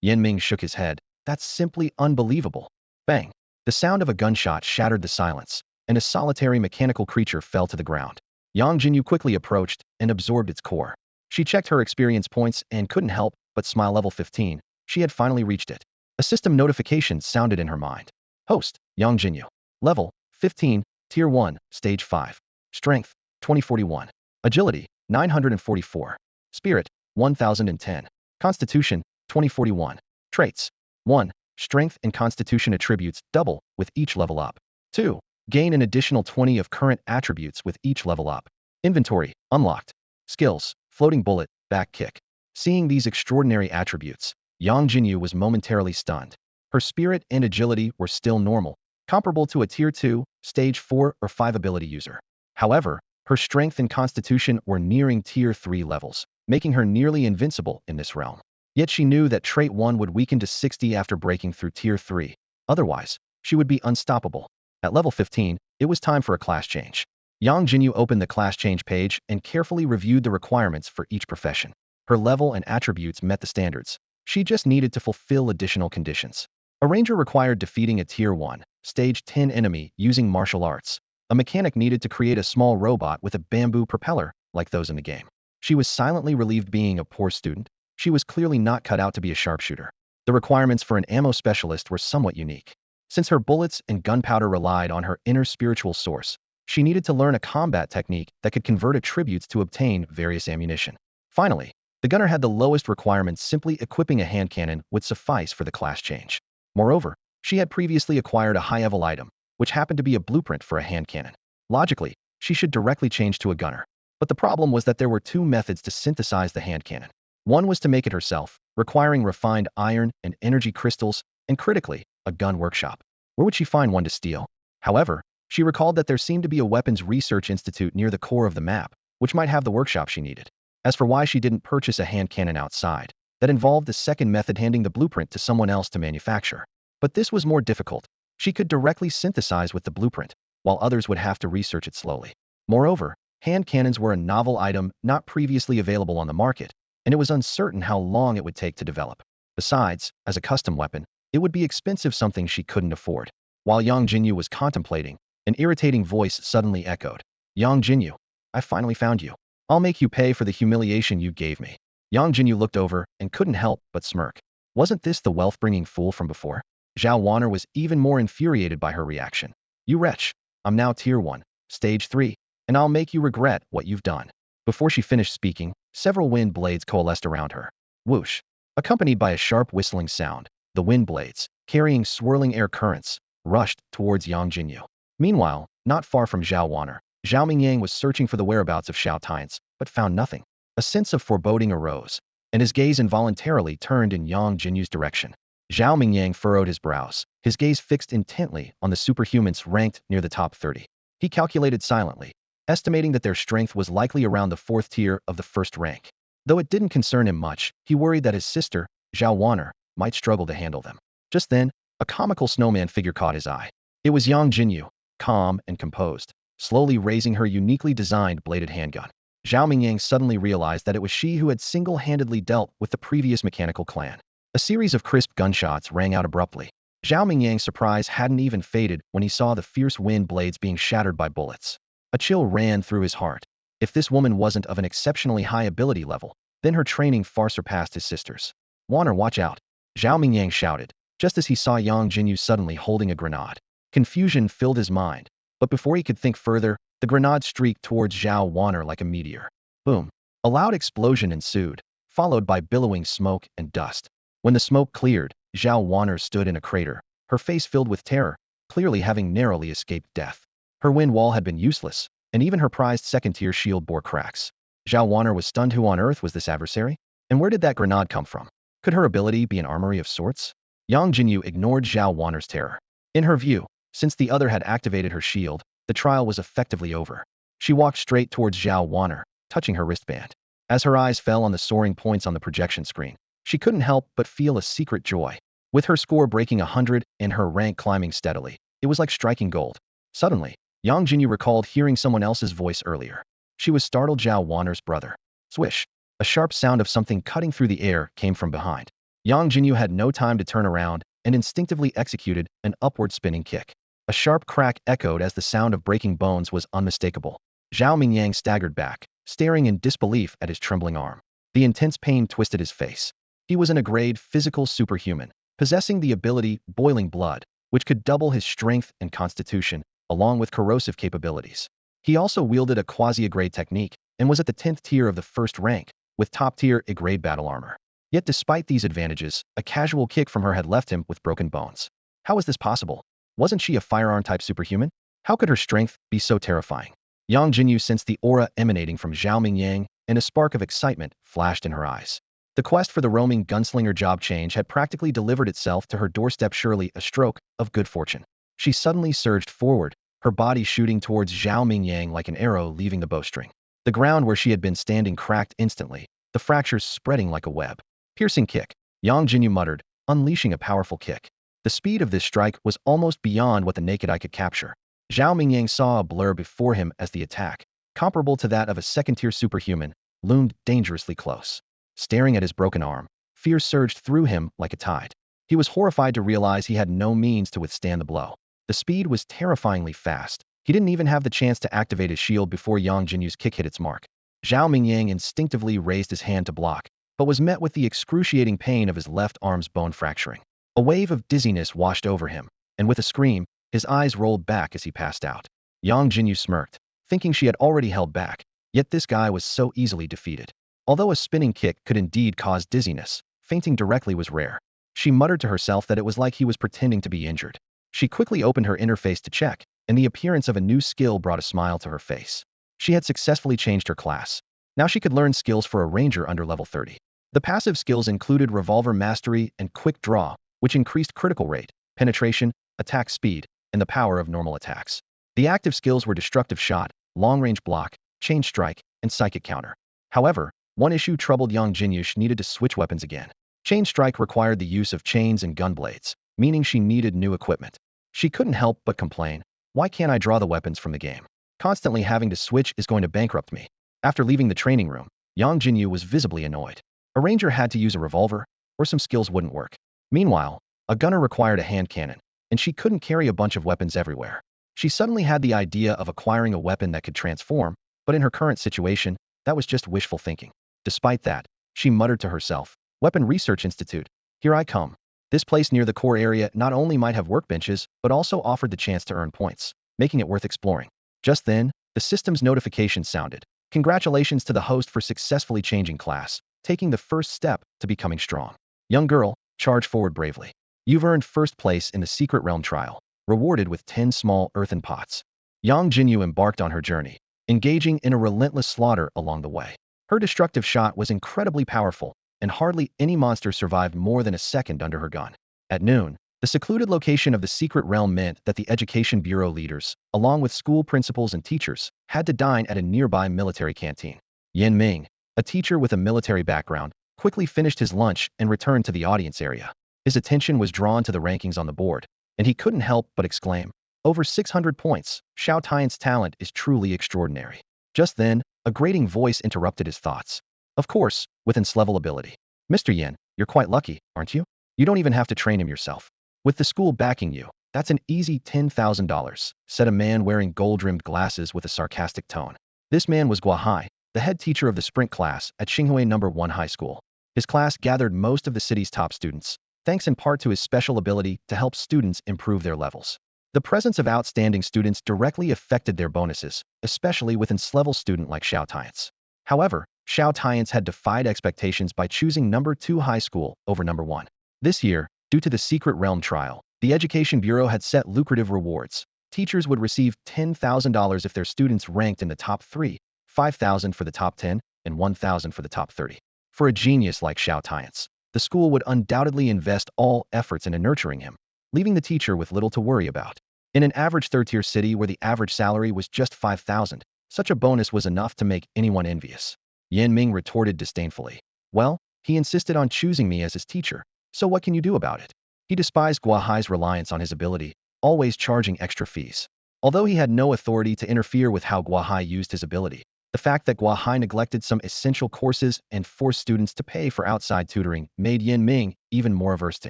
Yin Ming shook his head. That's simply unbelievable. Bang! The sound of a gunshot shattered the silence, and a solitary mechanical creature fell to the ground. Yang Jinyu quickly approached and absorbed its core. She checked her experience points and couldn't help but smile. Level 15. She had finally reached it. A system notification sounded in her mind. Host, Yang Jinyu. Level, 15, Tier 1, Stage 5. Strength, 2041. Agility, 944. Spirit, 1010. Constitution, 2041. Traits, 1. Strength and Constitution attributes double with each level up. 2. Gain an additional 20 of current attributes with each level up. Inventory, unlocked. Skills, floating bullet, back kick. Seeing these extraordinary attributes, Yang Jinyu was momentarily stunned. Her spirit and agility were still normal, comparable to a Tier 2, Stage 4 or 5 ability user. However, her strength and constitution were nearing Tier 3 levels, making her nearly invincible in this realm. Yet she knew that Trait 1 would weaken to 60 after breaking through Tier 3. Otherwise, she would be unstoppable. At level 15, it was time for a class change. Yang Jinyu opened the class change page and carefully reviewed the requirements for each profession. Her level and attributes met the standards. She just needed to fulfill additional conditions. A ranger required defeating a Tier 1, Stage 10 enemy using martial arts. A mechanic needed to create a small robot with a bamboo propeller, like those in the game. She was silently relieved being a poor student. She was clearly not cut out to be a sharpshooter. The requirements for an ammo specialist were somewhat unique. Since her bullets and gunpowder relied on her inner spiritual source, she needed to learn a combat technique that could convert attributes to obtain various ammunition. Finally, the gunner had the lowest requirements. Simply equipping a hand cannon would suffice for the class change. Moreover, she had previously acquired a high-level item, which happened to be a blueprint for a hand cannon. Logically, she should directly change to a gunner. But the problem was that there were 2 methods to synthesize the hand cannon. One was to make it herself, requiring refined iron and energy crystals, and critically, a gun workshop. Where would she find one to steal? However, she recalled that there seemed to be a weapons research institute near the core of the map, which might have the workshop she needed. As for why she didn't purchase a hand cannon outside, that involved the second method, handing the blueprint to someone else to manufacture. But this was more difficult. She could directly synthesize with the blueprint, while others would have to research it slowly. Moreover, hand cannons were a novel item not previously available on the market, and it was uncertain how long it would take to develop. Besides, as a custom weapon, it would be expensive, something she couldn't afford. While Yang Jinyu was contemplating, an irritating voice suddenly echoed. Yang Jinyu, I finally found you. I'll make you pay for the humiliation you gave me. Yang Jinyu looked over and couldn't help but smirk. Wasn't this the wealth-bringing fool from before? Xiao Tianche was even more infuriated by her reaction. You wretch, I'm now Tier 1, Stage 3, and I'll make you regret what you've done. Before she finished speaking, several wind blades coalesced around her. Whoosh! Accompanied by a sharp whistling sound, the wind blades, carrying swirling air currents, rushed towards Yang Jinyu. Meanwhile, not far from Xiao Tianche, Zhao Mingyang was searching for the whereabouts of Xiao Tianche, but found nothing. A sense of foreboding arose, and his gaze involuntarily turned in Yang Jinyu's direction. Zhao Mingyang furrowed his brows, his gaze fixed intently on the superhumans ranked near the top 30. He calculated silently, estimating that their strength was likely around the 4th tier of the first rank. Though it didn't concern him much, he worried that his sister, Xiao Tianche, might struggle to handle them. Just then, a comical snowman figure caught his eye. It was Yang Jinyu, calm and composed, slowly raising her uniquely designed bladed handgun. Zhao Mingyang suddenly realized that it was she who had single-handedly dealt with the previous mechanical clan. A series of crisp gunshots rang out abruptly. Zhao Mingyang's surprise hadn't even faded when he saw the fierce wind blades being shattered by bullets. A chill ran through his heart. If this woman wasn't of an exceptionally high ability level, then her training far surpassed his sister's. Warner, watch out! Zhao Mingyang shouted, just as he saw Yang Jinyu suddenly holding a grenade. Confusion filled his mind, but before he could think further, the grenade streaked towards Xiao Tianche like a meteor. Boom! A loud explosion ensued, followed by billowing smoke and dust. When the smoke cleared, Xiao Wanner stood in a crater, her face filled with terror, clearly having narrowly escaped death. Her wind wall had been useless, and even her prized second-tier shield bore cracks. Xiao Wanner was stunned. Who on earth was this adversary? And where did that grenade come from? Could her ability be an armory of sorts? Yangjinyu ignored Xiao Wanner's terror. In her view, since the other had activated her shield, the trial was effectively over. She walked straight towards Xiao Wanner, touching her wristband. As her eyes fell on the soaring points on the projection screen, she couldn't help but feel a secret joy. With her score breaking 100 and her rank climbing steadily, it was like striking gold. Suddenly, Yangjinyu recalled hearing someone else's voice earlier. She was startled. Xiao Wanner's brother. Swish! A sharp sound of something cutting through the air came from behind. Yangjinyu had no time to turn around and instinctively executed an upward spinning kick. A sharp crack echoed as the sound of breaking bones was unmistakable. Zhao Mingyang staggered back, staring in disbelief at his trembling arm. The intense pain twisted his face. He was an A-grade physical superhuman, possessing the ability Boiling Blood, which could double his strength and constitution, along with corrosive capabilities. He also wielded a quasi-A-grade technique and was at the 10th tier of the first rank, with top-tier A-grade battle armor. Yet despite these advantages, a casual kick from her had left him with broken bones. How was this possible? Wasn't she a firearm-type superhuman? How could her strength be so terrifying? Yangjinyu sensed the aura emanating from Zhao Mingyang, and a spark of excitement flashed in her eyes. The quest for the roaming gunslinger job change had practically delivered itself to her doorstep, surely a stroke of good fortune. She suddenly surged forward, her body shooting towards Zhao Mingyang like an arrow leaving the bowstring. The ground where she had been standing cracked instantly, the fractures spreading like a web. Piercing kick, Yangjinyu muttered, unleashing a powerful kick. The speed of this strike was almost beyond what the naked eye could capture. Zhao Mingyang saw a blur before him as the attack, comparable to that of a second-tier superhuman, loomed dangerously close. Staring at his broken arm, fear surged through him like a tide. He was horrified to realize he had no means to withstand the blow. The speed was terrifyingly fast. He didn't even have the chance to activate his shield before Yangjinyu's kick hit its mark. Zhao Mingyang instinctively raised his hand to block, but was met with the excruciating pain of his left arm's bone fracturing. A wave of dizziness washed over him, and with a scream, his eyes rolled back as he passed out. Yangjinyu smirked, thinking she had already held back, yet this guy was so easily defeated. Although a spinning kick could indeed cause dizziness, fainting directly was rare. She muttered to herself that it was like he was pretending to be injured. She quickly opened her interface to check, and the appearance of a new skill brought a smile to her face. She had successfully changed her class. Now she could learn skills for a ranger under level 30. The passive skills included Revolver Mastery and Quick Draw, which increased critical rate, penetration, attack speed, and the power of normal attacks. The active skills were Destructive Shot, Long-Range Block, Chain Strike, and Psychic Counter. However, one issue troubled Yangjinyu. She needed to switch weapons again. Chain Strike required the use of chains and gun blades, meaning she needed new equipment. She couldn't help but complain, why can't I draw the weapons from the game? Constantly having to switch is going to bankrupt me. After leaving the training room, Yangjinyu was visibly annoyed. A ranger had to use a revolver, or some skills wouldn't work. Meanwhile, a gunner required a hand cannon, and she couldn't carry a bunch of weapons everywhere. She suddenly had the idea of acquiring a weapon that could transform, but in her current situation, that was just wishful thinking. Despite that, she muttered to herself, Weapon Research Institute, here I come. This place near the core area not only might have workbenches, but also offered the chance to earn points, making it worth exploring. Just then, the system's notification sounded. Congratulations to the host for successfully changing class, taking the first step to becoming strong. Young girl, charge forward bravely. You've earned first place in the Secret Realm trial, rewarded with 10 small earthen pots. Yangjinyu embarked on her journey, engaging in a relentless slaughter along the way. Her destructive shot was incredibly powerful, and hardly any monster survived more than a second under her gun. At noon, the secluded location of the Secret Realm meant that the Education Bureau leaders, along with school principals and teachers, had to dine at a nearby military canteen. Yin Ming, a teacher with a military background, quickly finished his lunch and returned to the audience area. His attention was drawn to the rankings on the board, and he couldn't help but exclaim, over 600 points, Xiao Tianche's talent is truly extraordinary. Just then, a grating voice interrupted his thoughts. Of course, with level ability. Mr. Yin, you're quite lucky, aren't you? You don't even have to train him yourself. With the school backing you, that's an easy $10,000, said a man wearing gold-rimmed glasses with a sarcastic tone. This man was Guahai, the head teacher of the sprint class at Xinhui No. 1 High School. His class gathered most of the city's top students, thanks in part to his special ability to help students improve their levels. The presence of outstanding students directly affected their bonuses, especially with an level student like Xiao Tianche. However, Xiao Tianche had defied expectations by choosing No. 2 High School over No. 1. This year, Due to the secret realm trial, the Education Bureau had set lucrative rewards. Teachers would receive $10,000 if their students ranked in the top 3, $5,000 for the top 10, and $1,000 for the top 30. For a genius like Xiao Tianche, the school would undoubtedly invest all efforts into nurturing him, leaving the teacher with little to worry about. In an average third-tier city where the average salary was just $5,000, such a bonus was enough to make anyone envious. Yanming retorted disdainfully. Well, he insisted on choosing me as his teacher, so what can you do about it? He despised Guohai's reliance on his ability, always charging extra fees. Although he had no authority to interfere with how Guohai used his ability, the fact that Guohai neglected some essential courses and forced students to pay for outside tutoring made Yanming even more averse to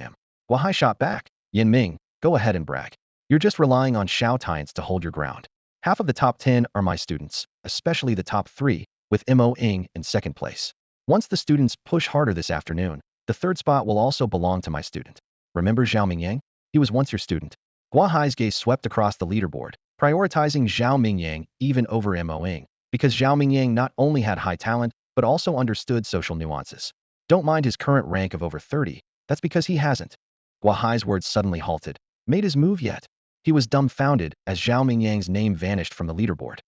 him. Guohai shot back. Yanming, go ahead and brag. You're just relying on Xiao Tianche to hold your ground. Half of the top 10 are my students, especially the top 3, with Mo Ying in second place. Once the students push harder this afternoon, the third spot will also belong to my student. Remember Zhao Mingyang? He was once your student. Guohai's gaze swept across the leaderboard, prioritizing Zhao Mingyang even over Mo Ying, because Zhao Mingyang not only had high talent, but also understood social nuances. Don't mind his current rank of over 30, that's because he hasn't. Guohai's words suddenly halted. Made his move yet? He was dumbfounded as Zhao Mingyang's name vanished from the leaderboard.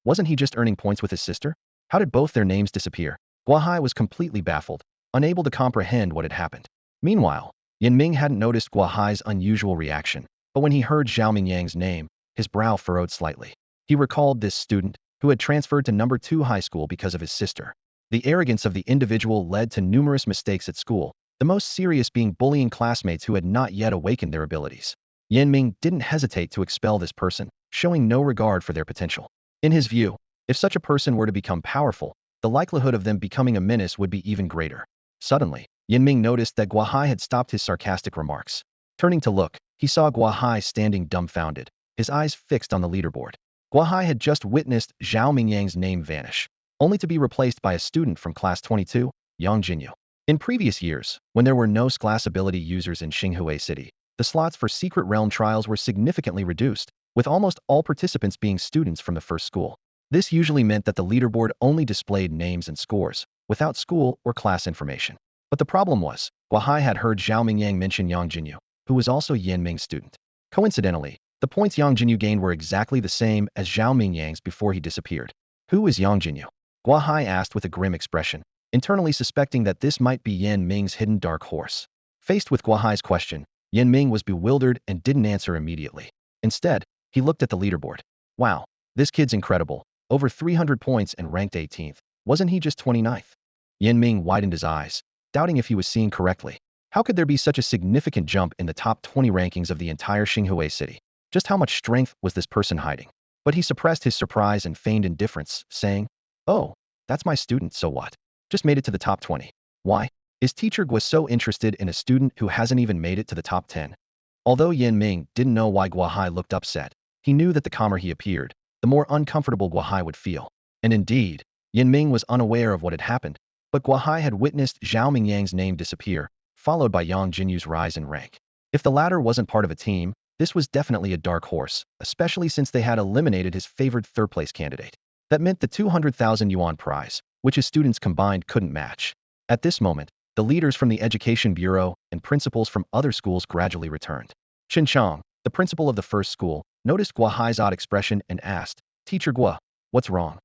Wasn't he just earning points with his sister? How did both their names disappear? Guohai was completely baffled, unable to comprehend what had happened. Meanwhile, Yanming hadn't noticed Guohai's unusual reaction, but when he heard Zhao Mingyang's name, his brow furrowed slightly. He recalled this student, who had transferred to number 2 high school because of his sister. The arrogance of the individual led to numerous mistakes at school, the most serious being bullying classmates who had not yet awakened their abilities. Yanming didn't hesitate to expel this person, showing no regard for their potential. In his view, if such a person were to become powerful, the likelihood of them becoming a menace would be even greater. Suddenly, Yanming noticed that Guohai had stopped his sarcastic remarks. Turning to look, he saw Guohai standing dumbfounded, his eyes fixed on the leaderboard. Guohai had just witnessed Zhao Mingyang's name vanish, only to be replaced by a student from class 22, Yangjinyu. In previous years, when there were no class ability users in Xinhui City, the slots for secret realm trials were significantly reduced, with almost all participants being students from the first school. This usually meant that the leaderboard only displayed names and scores, without school or class information. But the problem was, Guohai had heard Zhao Mingyang mention Yangjinyu, who was also Yanming's student. Coincidentally, the points Yangjinyu gained were exactly the same as Zhao Mingyang's before he disappeared. Who is Yangjinyu? Guohai asked with a grim expression, internally suspecting that this might be Yanming's hidden dark horse. Faced with Guohai's question, Yanming was bewildered and didn't answer immediately. Instead, he looked at the leaderboard. Wow, this kid's incredible. Over 300 points and ranked 18th. Wasn't he just 29th? Yanming widened his eyes, doubting if he was seeing correctly. How could there be such a significant jump in the top 20 rankings of the entire Xinhui city? Just how much strength was this person hiding? But he suppressed his surprise and feigned indifference, saying, "Oh, that's my student, so what? Just made it to the top 20. Why? Is teacher Guo so interested in a student who hasn't even made it to the top 10? Although Yanming didn't know why Guohai looked upset, he knew that the calmer he appeared, the more uncomfortable Guohai would feel. And indeed, Yanming was unaware of what had happened, but Guohai had witnessed Zhao Mingyang's name disappear, followed by Yangjinyu's rise in rank. If the latter wasn't part of a team, this was definitely a dark horse, especially since they had eliminated his favored third-place candidate. That meant the 200,000 yuan prize, which his students combined couldn't match. At this moment, the leaders from the Education Bureau and principals from other schools gradually returned. Chen Chang, the principal of the first school, noticed Guohai's odd expression and asked, "Teacher Guo, what's wrong?"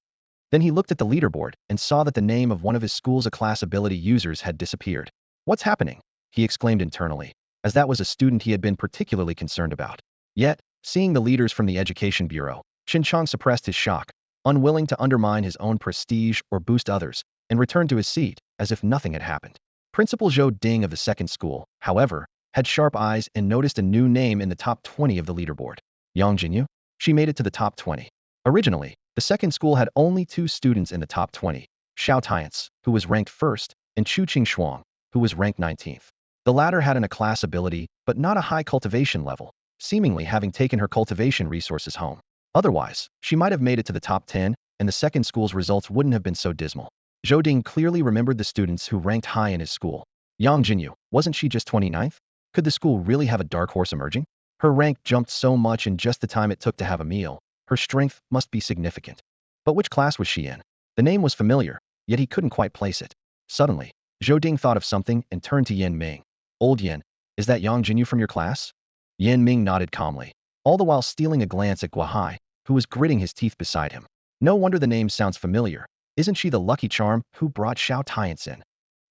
Then he looked at the leaderboard and saw that the name of one of his school's class ability users had disappeared. "What's happening?" he exclaimed internally, as that was a student he had been particularly concerned about. Yet, seeing the leaders from the Education Bureau, Chen Chang suppressed his shock, unwilling to undermine his own prestige or boost others, and returned to his seat, as if nothing had happened. Principal Zhou Ding of the second school, however, had sharp eyes and noticed a new name in the top 20 of the leaderboard. Yangjinyu? She made it to the top 20. Originally, the second school had only 2 students in the top 20, Xiao Tianche, who was ranked first, and Chu Qing, who was ranked 19th. The latter had a class ability, but not a high cultivation level, seemingly having taken her cultivation resources home. Otherwise, she might have made it to the top 10, and the second school's results wouldn't have been so dismal. Zhou Ding clearly remembered the students who ranked high in his school. Yangjinyu, wasn't she just 29th? Could the school really have a dark horse emerging? Her rank jumped so much in just the time it took to have a meal. Her strength must be significant. But which class was she in? The name was familiar, yet he couldn't quite place it. Suddenly, Zhou Ding thought of something and turned to Yanming. "Old Yan, Is that Yangjinyu from your class? Yan Ming nodded calmly, all the while stealing a glance at Guahai, who was gritting his teeth beside him. No wonder the name sounds familiar. Isn't she the lucky charm who brought Xiao Tianche in?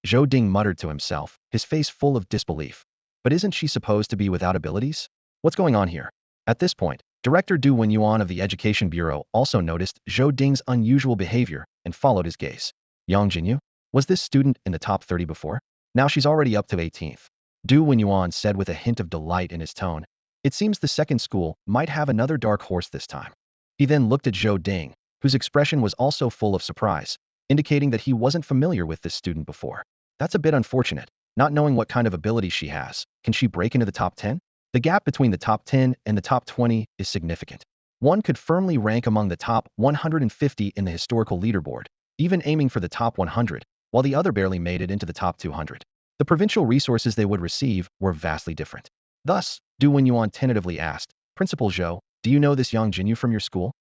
Zhou Ding muttered to himself, his face full of disbelief. But isn't she supposed to be without abilities? What's going on here? At this point, Director Du Wenyuan of the Education Bureau also noticed Zhou Ding's unusual behavior and followed his gaze. Yangjinyu? Was this student in the top 30 before? Now she's already up to 18th. Du Wenyuan said with a hint of delight in his tone. It seems the second school might have another dark horse this time. He then looked at Zhou Ding, whose expression was also full of surprise, indicating that he wasn't familiar with this student before. That's a bit unfortunate. Not knowing what kind of ability she has, can she break into the top 10? The gap between the top 10 and the top 20 is significant. One could firmly rank among the top 150 in the historical leaderboard, even aiming for the top 100, while the other barely made it into the top 200. The provincial resources they would receive were vastly different. Thus, Du Wenyuan tentatively asked, Principal Zhou, do you know this Yangjinyu from your school?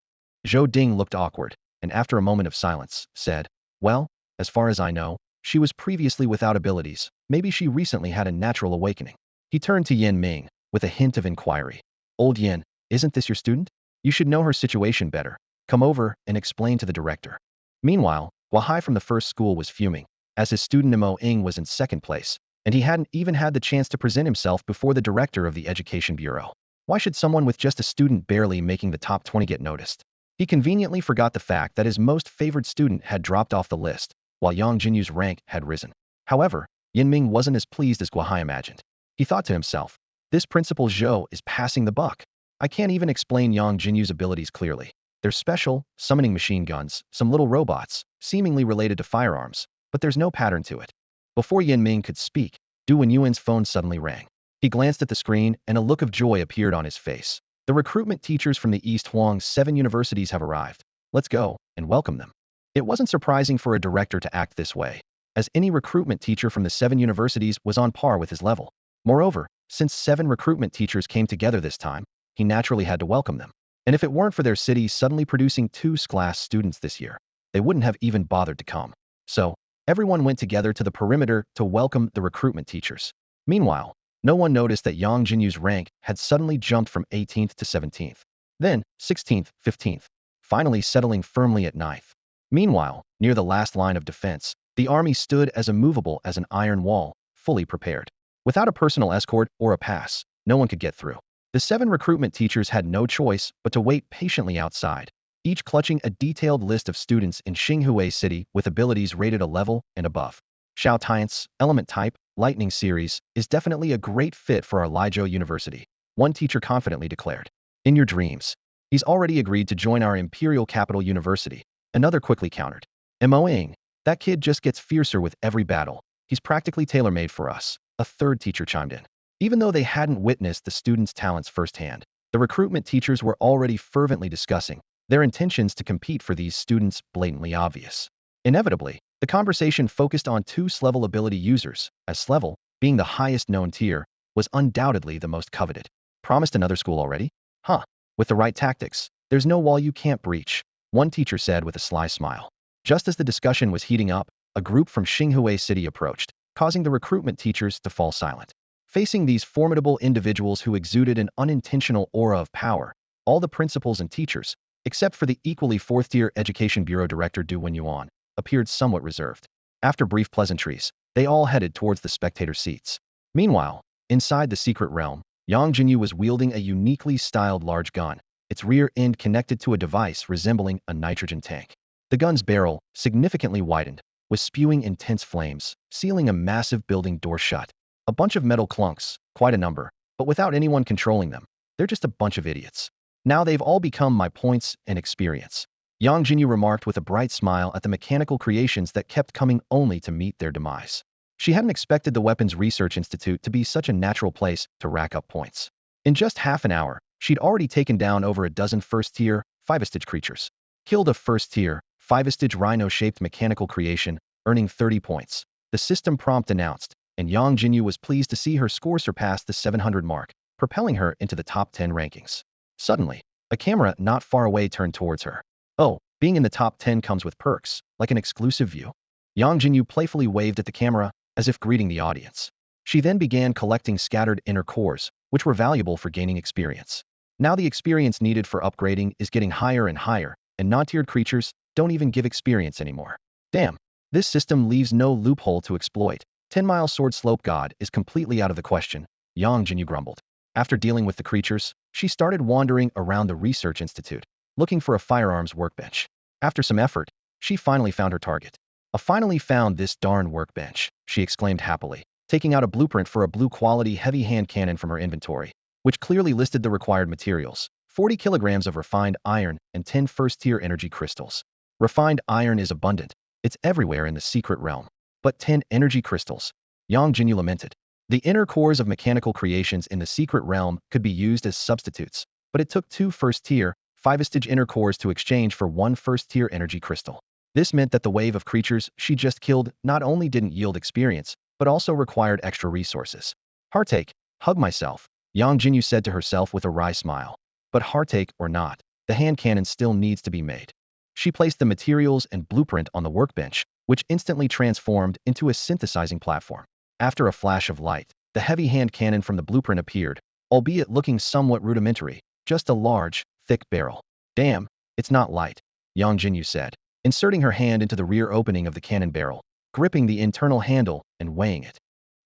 Zhou Ding looked awkward, and after a moment of silence, said, well, as far as I know, she was previously without abilities. Maybe she recently had a natural awakening. He turned to Yan Ming, with a hint of inquiry. Old Yan, isn't this your student? You should know her situation better. Come over and explain to the director. Meanwhile, Guahai from the first school was fuming, as his student Mo Ing was in second place, and he hadn't even had the chance to present himself before the director of the Education Bureau. Why should someone with just a student barely making the top 20 get noticed? He conveniently forgot the fact that his most favored student had dropped off the list, while Yangjinyu's rank had risen. However, Yinming wasn't as pleased as Guahai imagined. He thought to himself, this Principal Zhou is passing the buck. I can't even explain Yangjinyu's abilities clearly. They're special, summoning machine guns, some little robots, seemingly related to firearms, but there's no pattern to it. Before Yinming could speak, Du Wenyuan's phone suddenly rang. He glanced at the screen, and a look of joy appeared on his face. The recruitment teachers from the East Huang's 7 universities have arrived. Let's go and welcome them. It wasn't surprising for a director to act this way, as any recruitment teacher from the 7 universities was on par with his level. Moreover, since 7 recruitment teachers came together this time, he naturally had to welcome them. And if it weren't for their city suddenly producing 2 class students this year, they wouldn't have even bothered to come. So, everyone went together to the perimeter to welcome the recruitment teachers. Meanwhile, no one noticed that Yangjinyu's rank had suddenly jumped from 18th to 17th, then 16th, 15th, finally settling firmly at 9th. Meanwhile, near the last line of defense, the army stood as immovable as an iron wall, fully prepared. Without a personal escort or a pass, no one could get through. The 7 recruitment teachers had no choice but to wait patiently outside, each clutching a detailed list of students in Xinhui City with abilities rated a level and above. Xiao Tianche, Element Type, Lightning Series, is definitely a great fit for our Lijiao University, one teacher confidently declared. In your dreams. He's already agreed to join our Imperial Capital University, another quickly countered. Mo Ing, that kid just gets fiercer with every battle. He's practically tailor-made for us, a third teacher chimed in. Even though they hadn't witnessed the students' talents firsthand, the recruitment teachers were already fervently discussing their intentions to compete for these students blatantly obvious. Inevitably, the conversation focused on 2 S-level ability users, as S-level, being the highest known tier, was undoubtedly the most coveted. Promised another school already? Huh. With the right tactics, there's no wall you can't breach, one teacher said with a sly smile. Just as the discussion was heating up, a group from Xinhui City approached, causing the recruitment teachers to fall silent. Facing these formidable individuals who exuded an unintentional aura of power, all the principals and teachers, except for the equally 4th-tier Education Bureau Director Du Wenyuan, appeared somewhat reserved. After brief pleasantries, they all headed towards the spectator seats. Meanwhile, inside the secret realm, Yangjinyu was wielding a uniquely styled large gun, its rear end connected to a device resembling a nitrogen tank. The gun's barrel, significantly widened, was spewing intense flames, sealing a massive building door shut. A bunch of metal clunks, quite a number, but without anyone controlling them. They're just a bunch of idiots. Now they've all become my points and experience. Yangjinyu remarked with a bright smile at the mechanical creations that kept coming only to meet their demise. She hadn't expected the Weapons Research Institute to be such a natural place to rack up points. In just half an hour, she'd already taken down over a dozen first-tier, 5-stage creatures. Killed a first-tier, 5-stage rhino-shaped mechanical creation, earning 30 points. The system prompt announced, and Yangjinyu was pleased to see her score surpass the 700 mark, propelling her into the top 10 rankings. Suddenly, a camera not far away turned towards her. Oh, being in the top 10 comes with perks, like an exclusive view. Yangjinyu playfully waved at the camera, as if greeting the audience. She then began collecting scattered inner cores, which were valuable for gaining experience. Now the experience needed for upgrading is getting higher and higher, and non-tiered creatures don't even give experience anymore. Damn, this system leaves no loophole to exploit. 10-mile sword slope god is completely out of the question, Yangjinyu grumbled. After dealing with the creatures, she started wandering around the research institute, looking for a firearms workbench. After some effort, she finally found her target. I finally found this darn workbench, she exclaimed happily, taking out a blueprint for a blue-quality heavy hand cannon from her inventory, which clearly listed the required materials: 40 kilograms of refined iron and 10 first-tier energy crystals. Refined iron is abundant. It's everywhere in the secret realm. But 10 energy crystals. Yangjinyu lamented. The inner cores of mechanical creations in the secret realm could be used as substitutes, but it took 2 first-tier, 5-stage inner cores to exchange for 1 first-tier energy crystal. This meant that the wave of creatures she just killed not only didn't yield experience, but also required extra resources. Heartache, hug myself, Yangjinyu said to herself with a wry smile. But heartache or not, the hand cannon still needs to be made. She placed the materials and blueprint on the workbench, which instantly transformed into a synthesizing platform. After a flash of light, the heavy hand cannon from the blueprint appeared, albeit looking somewhat rudimentary, just a large, thick barrel. Damn, it's not light, Yangjinyu said, inserting her hand into the rear opening of the cannon barrel, gripping the internal handle and weighing it.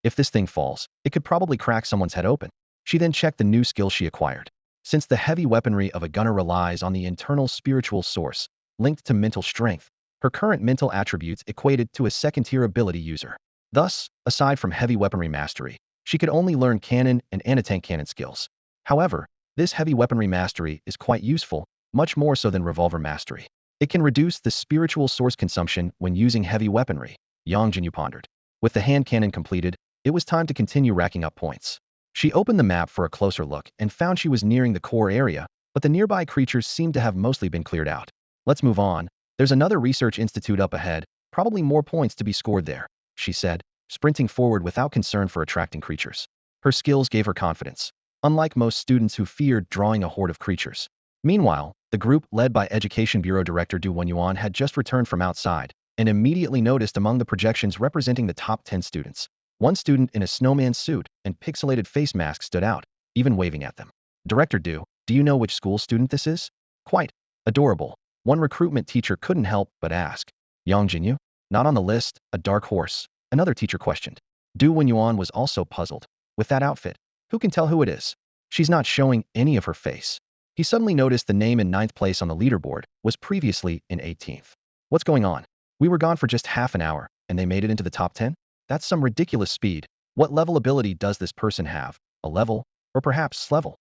If this thing falls, it could probably crack someone's head open. She then checked the new skill she acquired. Since the heavy weaponry of a gunner relies on the internal spiritual source, linked to mental strength, her current mental attributes equated to a second-tier ability user. Thus, aside from heavy weaponry mastery, she could only learn cannon and anti-tank cannon skills. However, this heavy weaponry mastery is quite useful, much more so than revolver mastery. It can reduce the spiritual source consumption when using heavy weaponry, Yangjinyu pondered. With the hand cannon completed, it was time to continue racking up points. She opened the map for a closer look and found she was nearing the core area, but the nearby creatures seemed to have mostly been cleared out. Let's move on. There's another research institute up ahead, probably more points to be scored there, she said, sprinting forward without concern for attracting creatures. Her skills gave her confidence, unlike most students who feared drawing a horde of creatures. Meanwhile, the group led by Education Bureau Director Donhuang had just returned from outside and immediately noticed among the projections representing the top 10 students, one student in a snowman suit and pixelated face mask stood out, even waving at them. Director do you know which school student this is? Quite adorable. One recruitment teacher couldn't help but ask. Yangjinyu? Not on the list, a dark horse, another teacher questioned. Donhuang was also puzzled. With that outfit, who can tell who it is? She's not showing any of her face. He suddenly noticed the name in 9th place on the leaderboard was previously in 18th. What's going on? We were gone for just half an hour, and they made it into the top 10? That's some ridiculous speed. What level ability does this person have? A level? Or perhaps level?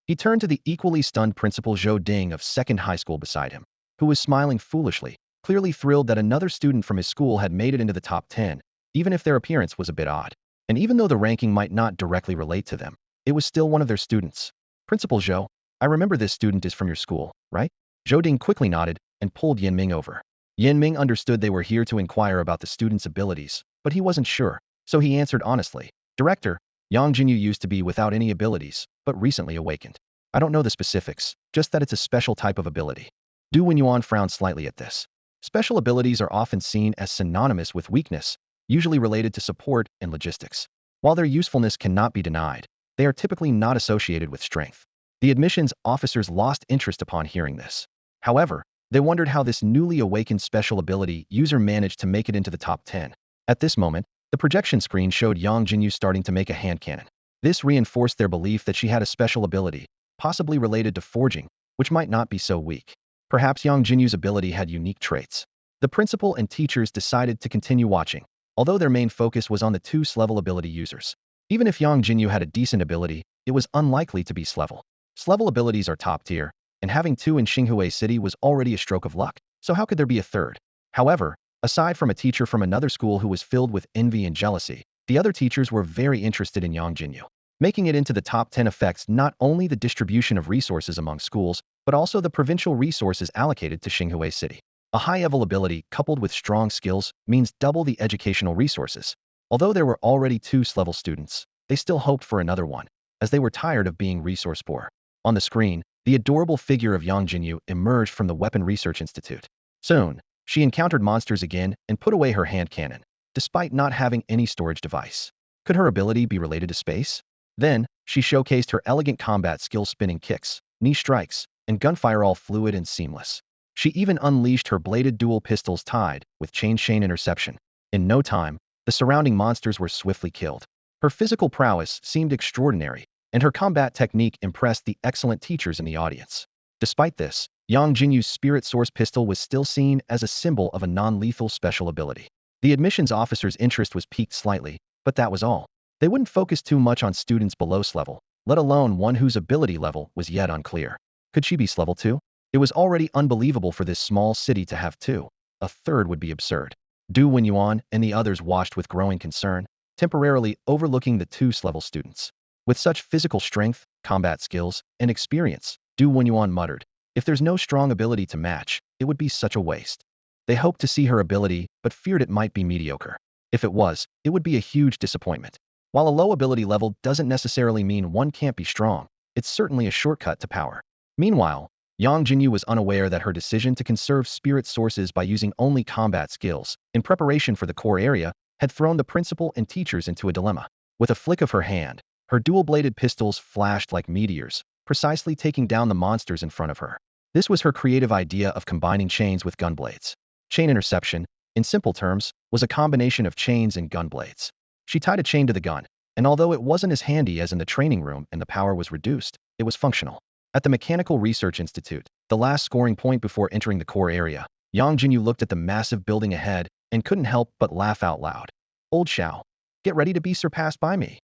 He turned to the equally stunned Principal Zhou Ding of 2nd High School beside him, who was smiling foolishly, clearly thrilled that another student from his school had made it into the top 10, even if their appearance was a bit odd. And even though the ranking might not directly relate to them, it was still one of their students. Principal Zhou, I remember this student is from your school, right? Zhou Ding quickly nodded and pulled Yanming over. Yanming understood they were here to inquire about the student's abilities, but he wasn't sure, so he answered honestly. Director, Yangjinyu used to be without any abilities, but recently awakened. I don't know the specifics, just that it's a special type of ability. Donhuang frowned slightly at this. Special abilities are often seen as synonymous with weakness, usually related to support and logistics. While their usefulness cannot be denied, they are typically not associated with strength. The admissions officers lost interest upon hearing this. However, they wondered how this newly awakened special ability user managed to make it into the top 10. At this moment, the projection screen showed Yangjinyu starting to make a hand cannon. This reinforced their belief that she had a special ability, possibly related to forging, which might not be so weak. Perhaps Yangjinyu's ability had unique traits. The principal and teachers decided to continue watching, although their main focus was on the 2 S-level ability users. Even if Yangjinyu had a decent ability, it was unlikely to be S-level. S-level abilities are top tier, and having 2 in Xinhui City was already a stroke of luck, so how could there be a third? However, aside from a teacher from another school who was filled with envy and jealousy, the other teachers were very interested in Yangjinyu. Making it into the top 10 affects not only the distribution of resources among schools, but also the provincial resources allocated to Xinhui City. A high-level ability coupled with strong skills means double the educational resources. Although there were already 2 S-level students, they still hoped for another one, as they were tired of being resource poor. On the screen, the adorable figure of Yangjinyu emerged from the Weapon Research Institute. Soon, she encountered monsters again and put away her hand cannon, despite not having any storage device. Could her ability be related to space? Then, she showcased her elegant combat skill, spinning kicks, knee strikes, and gunfire, all fluid and seamless. She even unleashed her bladed dual pistols tied with chain interception. In no time, the surrounding monsters were swiftly killed. Her physical prowess seemed extraordinary, and her combat technique impressed the excellent teachers in the audience. Despite this, Yangjinyu's Spirit Source pistol was still seen as a symbol of a non-lethal special ability. The admissions officer's interest was piqued slightly, but that was all. They wouldn't focus too much on students below S-level, let alone one whose ability level was yet unclear. Could she be S-level 2? It was already unbelievable for this small city to have two. A third would be absurd. Du Wenyuan and the others watched with growing concern, temporarily overlooking the two S-level students. With such physical strength, combat skills, and experience, Du Wenyuan muttered, if there's no strong ability to match, it would be such a waste. They hoped to see her ability, but feared it might be mediocre. If it was, it would be a huge disappointment. While a low ability level doesn't necessarily mean one can't be strong, it's certainly a shortcut to power. Meanwhile, Yangjinyu was unaware that her decision to conserve spirit sources by using only combat skills, in preparation for the core area, had thrown the principal and teachers into a dilemma. With a flick of her hand, her dual-bladed pistols flashed like meteors, precisely taking down the monsters in front of her. This was her creative idea of combining chains with gun blades. Chain interception, in simple terms, was a combination of chains and gun blades. She tied a chain to the gun, and although it wasn't as handy as in the training room and the power was reduced, it was functional. At the Mechanical Research Institute, the last scoring point before entering the core area, Yangjinyu looked at the massive building ahead and couldn't help but laugh out loud. Old Xiao, get ready to be surpassed by me.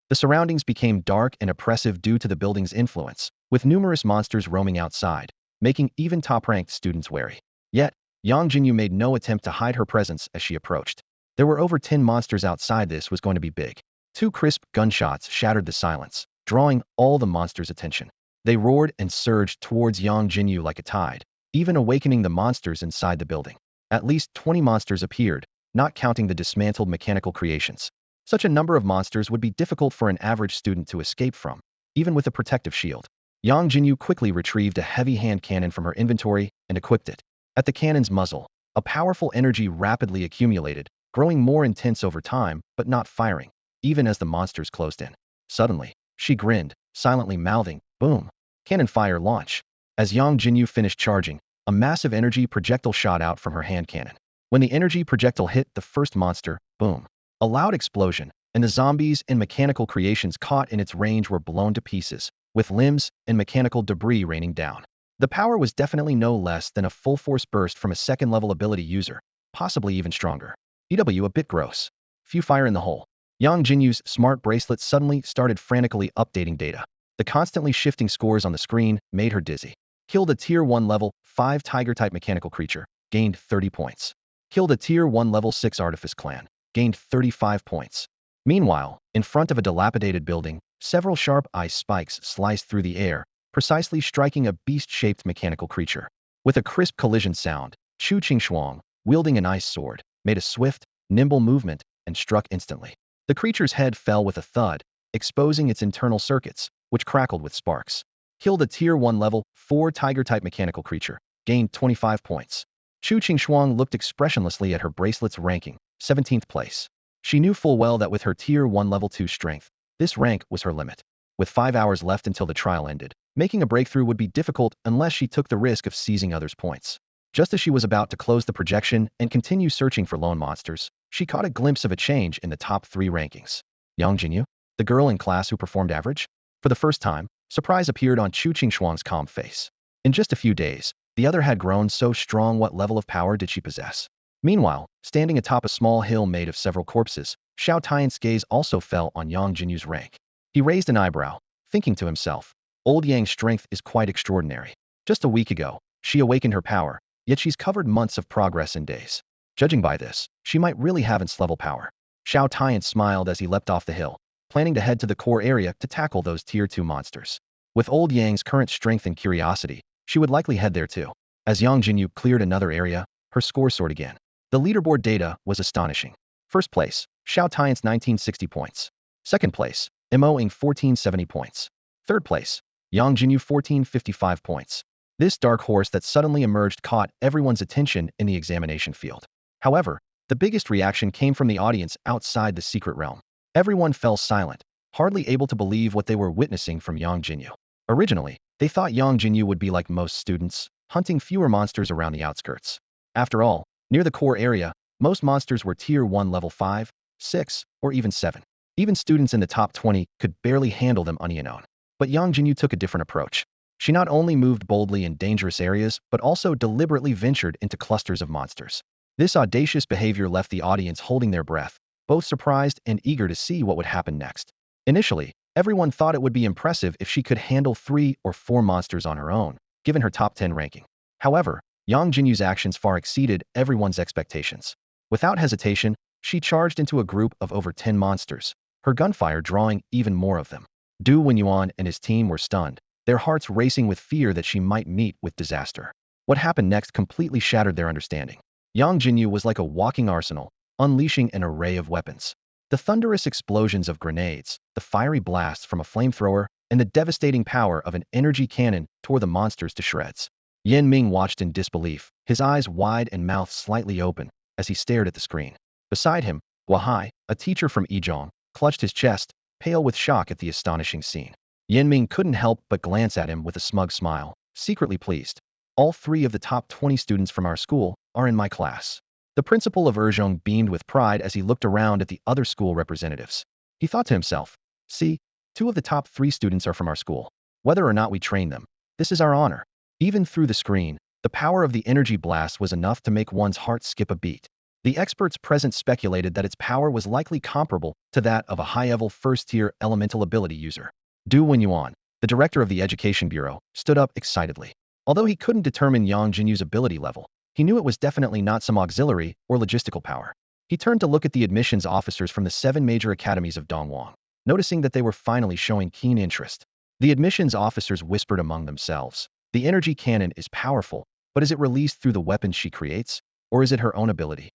The surroundings became dark and oppressive due to the building's influence, with numerous monsters roaming outside, making even top-ranked students wary. Yet, Yangjinyu made no attempt to hide her presence as she approached. There were over 10 monsters outside. This was going to be big. 2 crisp gunshots shattered the silence, drawing all the monsters' attention. They roared and surged towards Yangjinyu like a tide, even awakening the monsters inside the building. At least 20 monsters appeared, not counting the dismantled mechanical creations. Such a number of monsters would be difficult for an average student to escape from, even with a protective shield. Yangjinyu quickly retrieved a heavy hand cannon from her inventory and equipped it. At the cannon's muzzle, a powerful energy rapidly accumulated, growing more intense over time, but not firing, even as the monsters closed in. Suddenly, she grinned, silently mouthing, boom. Cannon fire launch. As Yangjinyu finished charging, a massive energy projectile shot out from her hand cannon. When the energy projectile hit the first monster, boom. A loud explosion, and the zombies and mechanical creations caught in its range were blown to pieces, with limbs and mechanical debris raining down. The power was definitely no less than a full-force burst from a second-level ability user, possibly even stronger. EW a bit gross. Few fire in the hole. Yangjinyu's smart bracelet suddenly started frantically updating data. The constantly shifting scores on the screen made her dizzy. Killed a Tier 1 level 5 Tiger-type mechanical creature, gained 30 points. Killed a Tier 1 level 6 Artifice clan, gained 35 points. Meanwhile, in front of a dilapidated building, several sharp ice spikes sliced through the air, precisely striking a beast-shaped mechanical creature. With a crisp collision sound, Chu Qingshuang, wielding an ice sword, made a swift, nimble movement and struck instantly. The creature's head fell with a thud, exposing its internal circuits, which crackled with sparks. Killed a Tier 1 level 4 Tiger-type mechanical creature, gained 25 points. Chu Qingshuang looked expressionlessly at her bracelet's ranking, 17th place. She knew full well that with her Tier 1 level 2 strength, this rank was her limit. With 5 hours left until the trial ended, making a breakthrough would be difficult unless she took the risk of seizing others' points. Just as she was about to close the projection and continue searching for lone monsters, she caught a glimpse of a change in the top 3 rankings. Yangjinyu, the girl in class who performed average? For the first time, surprise appeared on Chu Qingshuang's calm face. In just a few days, the other had grown so strong. What level of power did she possess? Meanwhile, standing atop a small hill made of several corpses, Xiao Tianche's gaze also fell on Yangjinyu's rank. He raised an eyebrow, thinking to himself, Old Yang's strength is quite extraordinary. Just a week ago, she awakened her power, yet she's covered months of progress in days. Judging by this, she might really have its level power. Xiao Tianche smiled as he leapt off the hill, planning to head to the core area to tackle those Tier 2 monsters. With Old Yang's current strength and curiosity, she would likely head there too. As Yangjinyu cleared another area, her score soared again. The leaderboard data was astonishing. First place, Xiao Tianche 1960 points. Second place, Mo-ing 1470 points. Third place, Yangjinyu 1455 points. This dark horse that suddenly emerged caught everyone's attention in the examination field. However, the biggest reaction came from the audience outside the secret realm. Everyone fell silent, hardly able to believe what they were witnessing from Yangjinyu. Originally, they thought Yangjinyu would be like most students, hunting fewer monsters around the outskirts. After all, near the core area, most monsters were Tier 1 level 5, 6, or even 7. Even students in the top 20 could barely handle them on their own. But Yangjinyu took a different approach. She not only moved boldly in dangerous areas, but also deliberately ventured into clusters of monsters. This audacious behavior left the audience holding their breath, both surprised and eager to see what would happen next. Initially, everyone thought it would be impressive if she could handle 3 or 4 monsters on her own, given her top 10 ranking. However, Yang Jinyu's actions far exceeded everyone's expectations. Without hesitation, she charged into a group of over 10 monsters, her gunfire drawing even more of them. Du Wenyuan and his team were stunned, their hearts racing with fear that she might meet with disaster. What happened next completely shattered their understanding. Yang Jinyu was like a walking arsenal, unleashing an array of weapons. The thunderous explosions of grenades, the fiery blasts from a flamethrower, and the devastating power of an energy cannon tore the monsters to shreds. Yan Ming watched in disbelief, his eyes wide and mouth slightly open, as he stared at the screen. Beside him, Guahai, a teacher from Yizhong, clutched his chest, pale with shock at the astonishing scene. Yan Ming couldn't help but glance at him with a smug smile, secretly pleased. All 3 of the top 20 students from our school are in my class. The principal of Yizhong beamed with pride as he looked around at the other school representatives. He thought to himself, see, 2 of the top 3 students are from our school. Whether or not we train them, this is our honor. Even through the screen, the power of the energy blast was enough to make one's heart skip a beat. The experts present speculated that its power was likely comparable to that of a high-level first-tier elemental ability user. Du Wenyuan, the director of the Education Bureau, stood up excitedly. Although he couldn't determine Yang Jinyu's ability level, he knew it was definitely not some auxiliary or logistical power. He turned to look at the admissions officers from the 7 major academies of Donhuang, noticing that they were finally showing keen interest. The admissions officers whispered among themselves, the energy cannon is powerful, but is it released through the weapons she creates, or is it her own ability?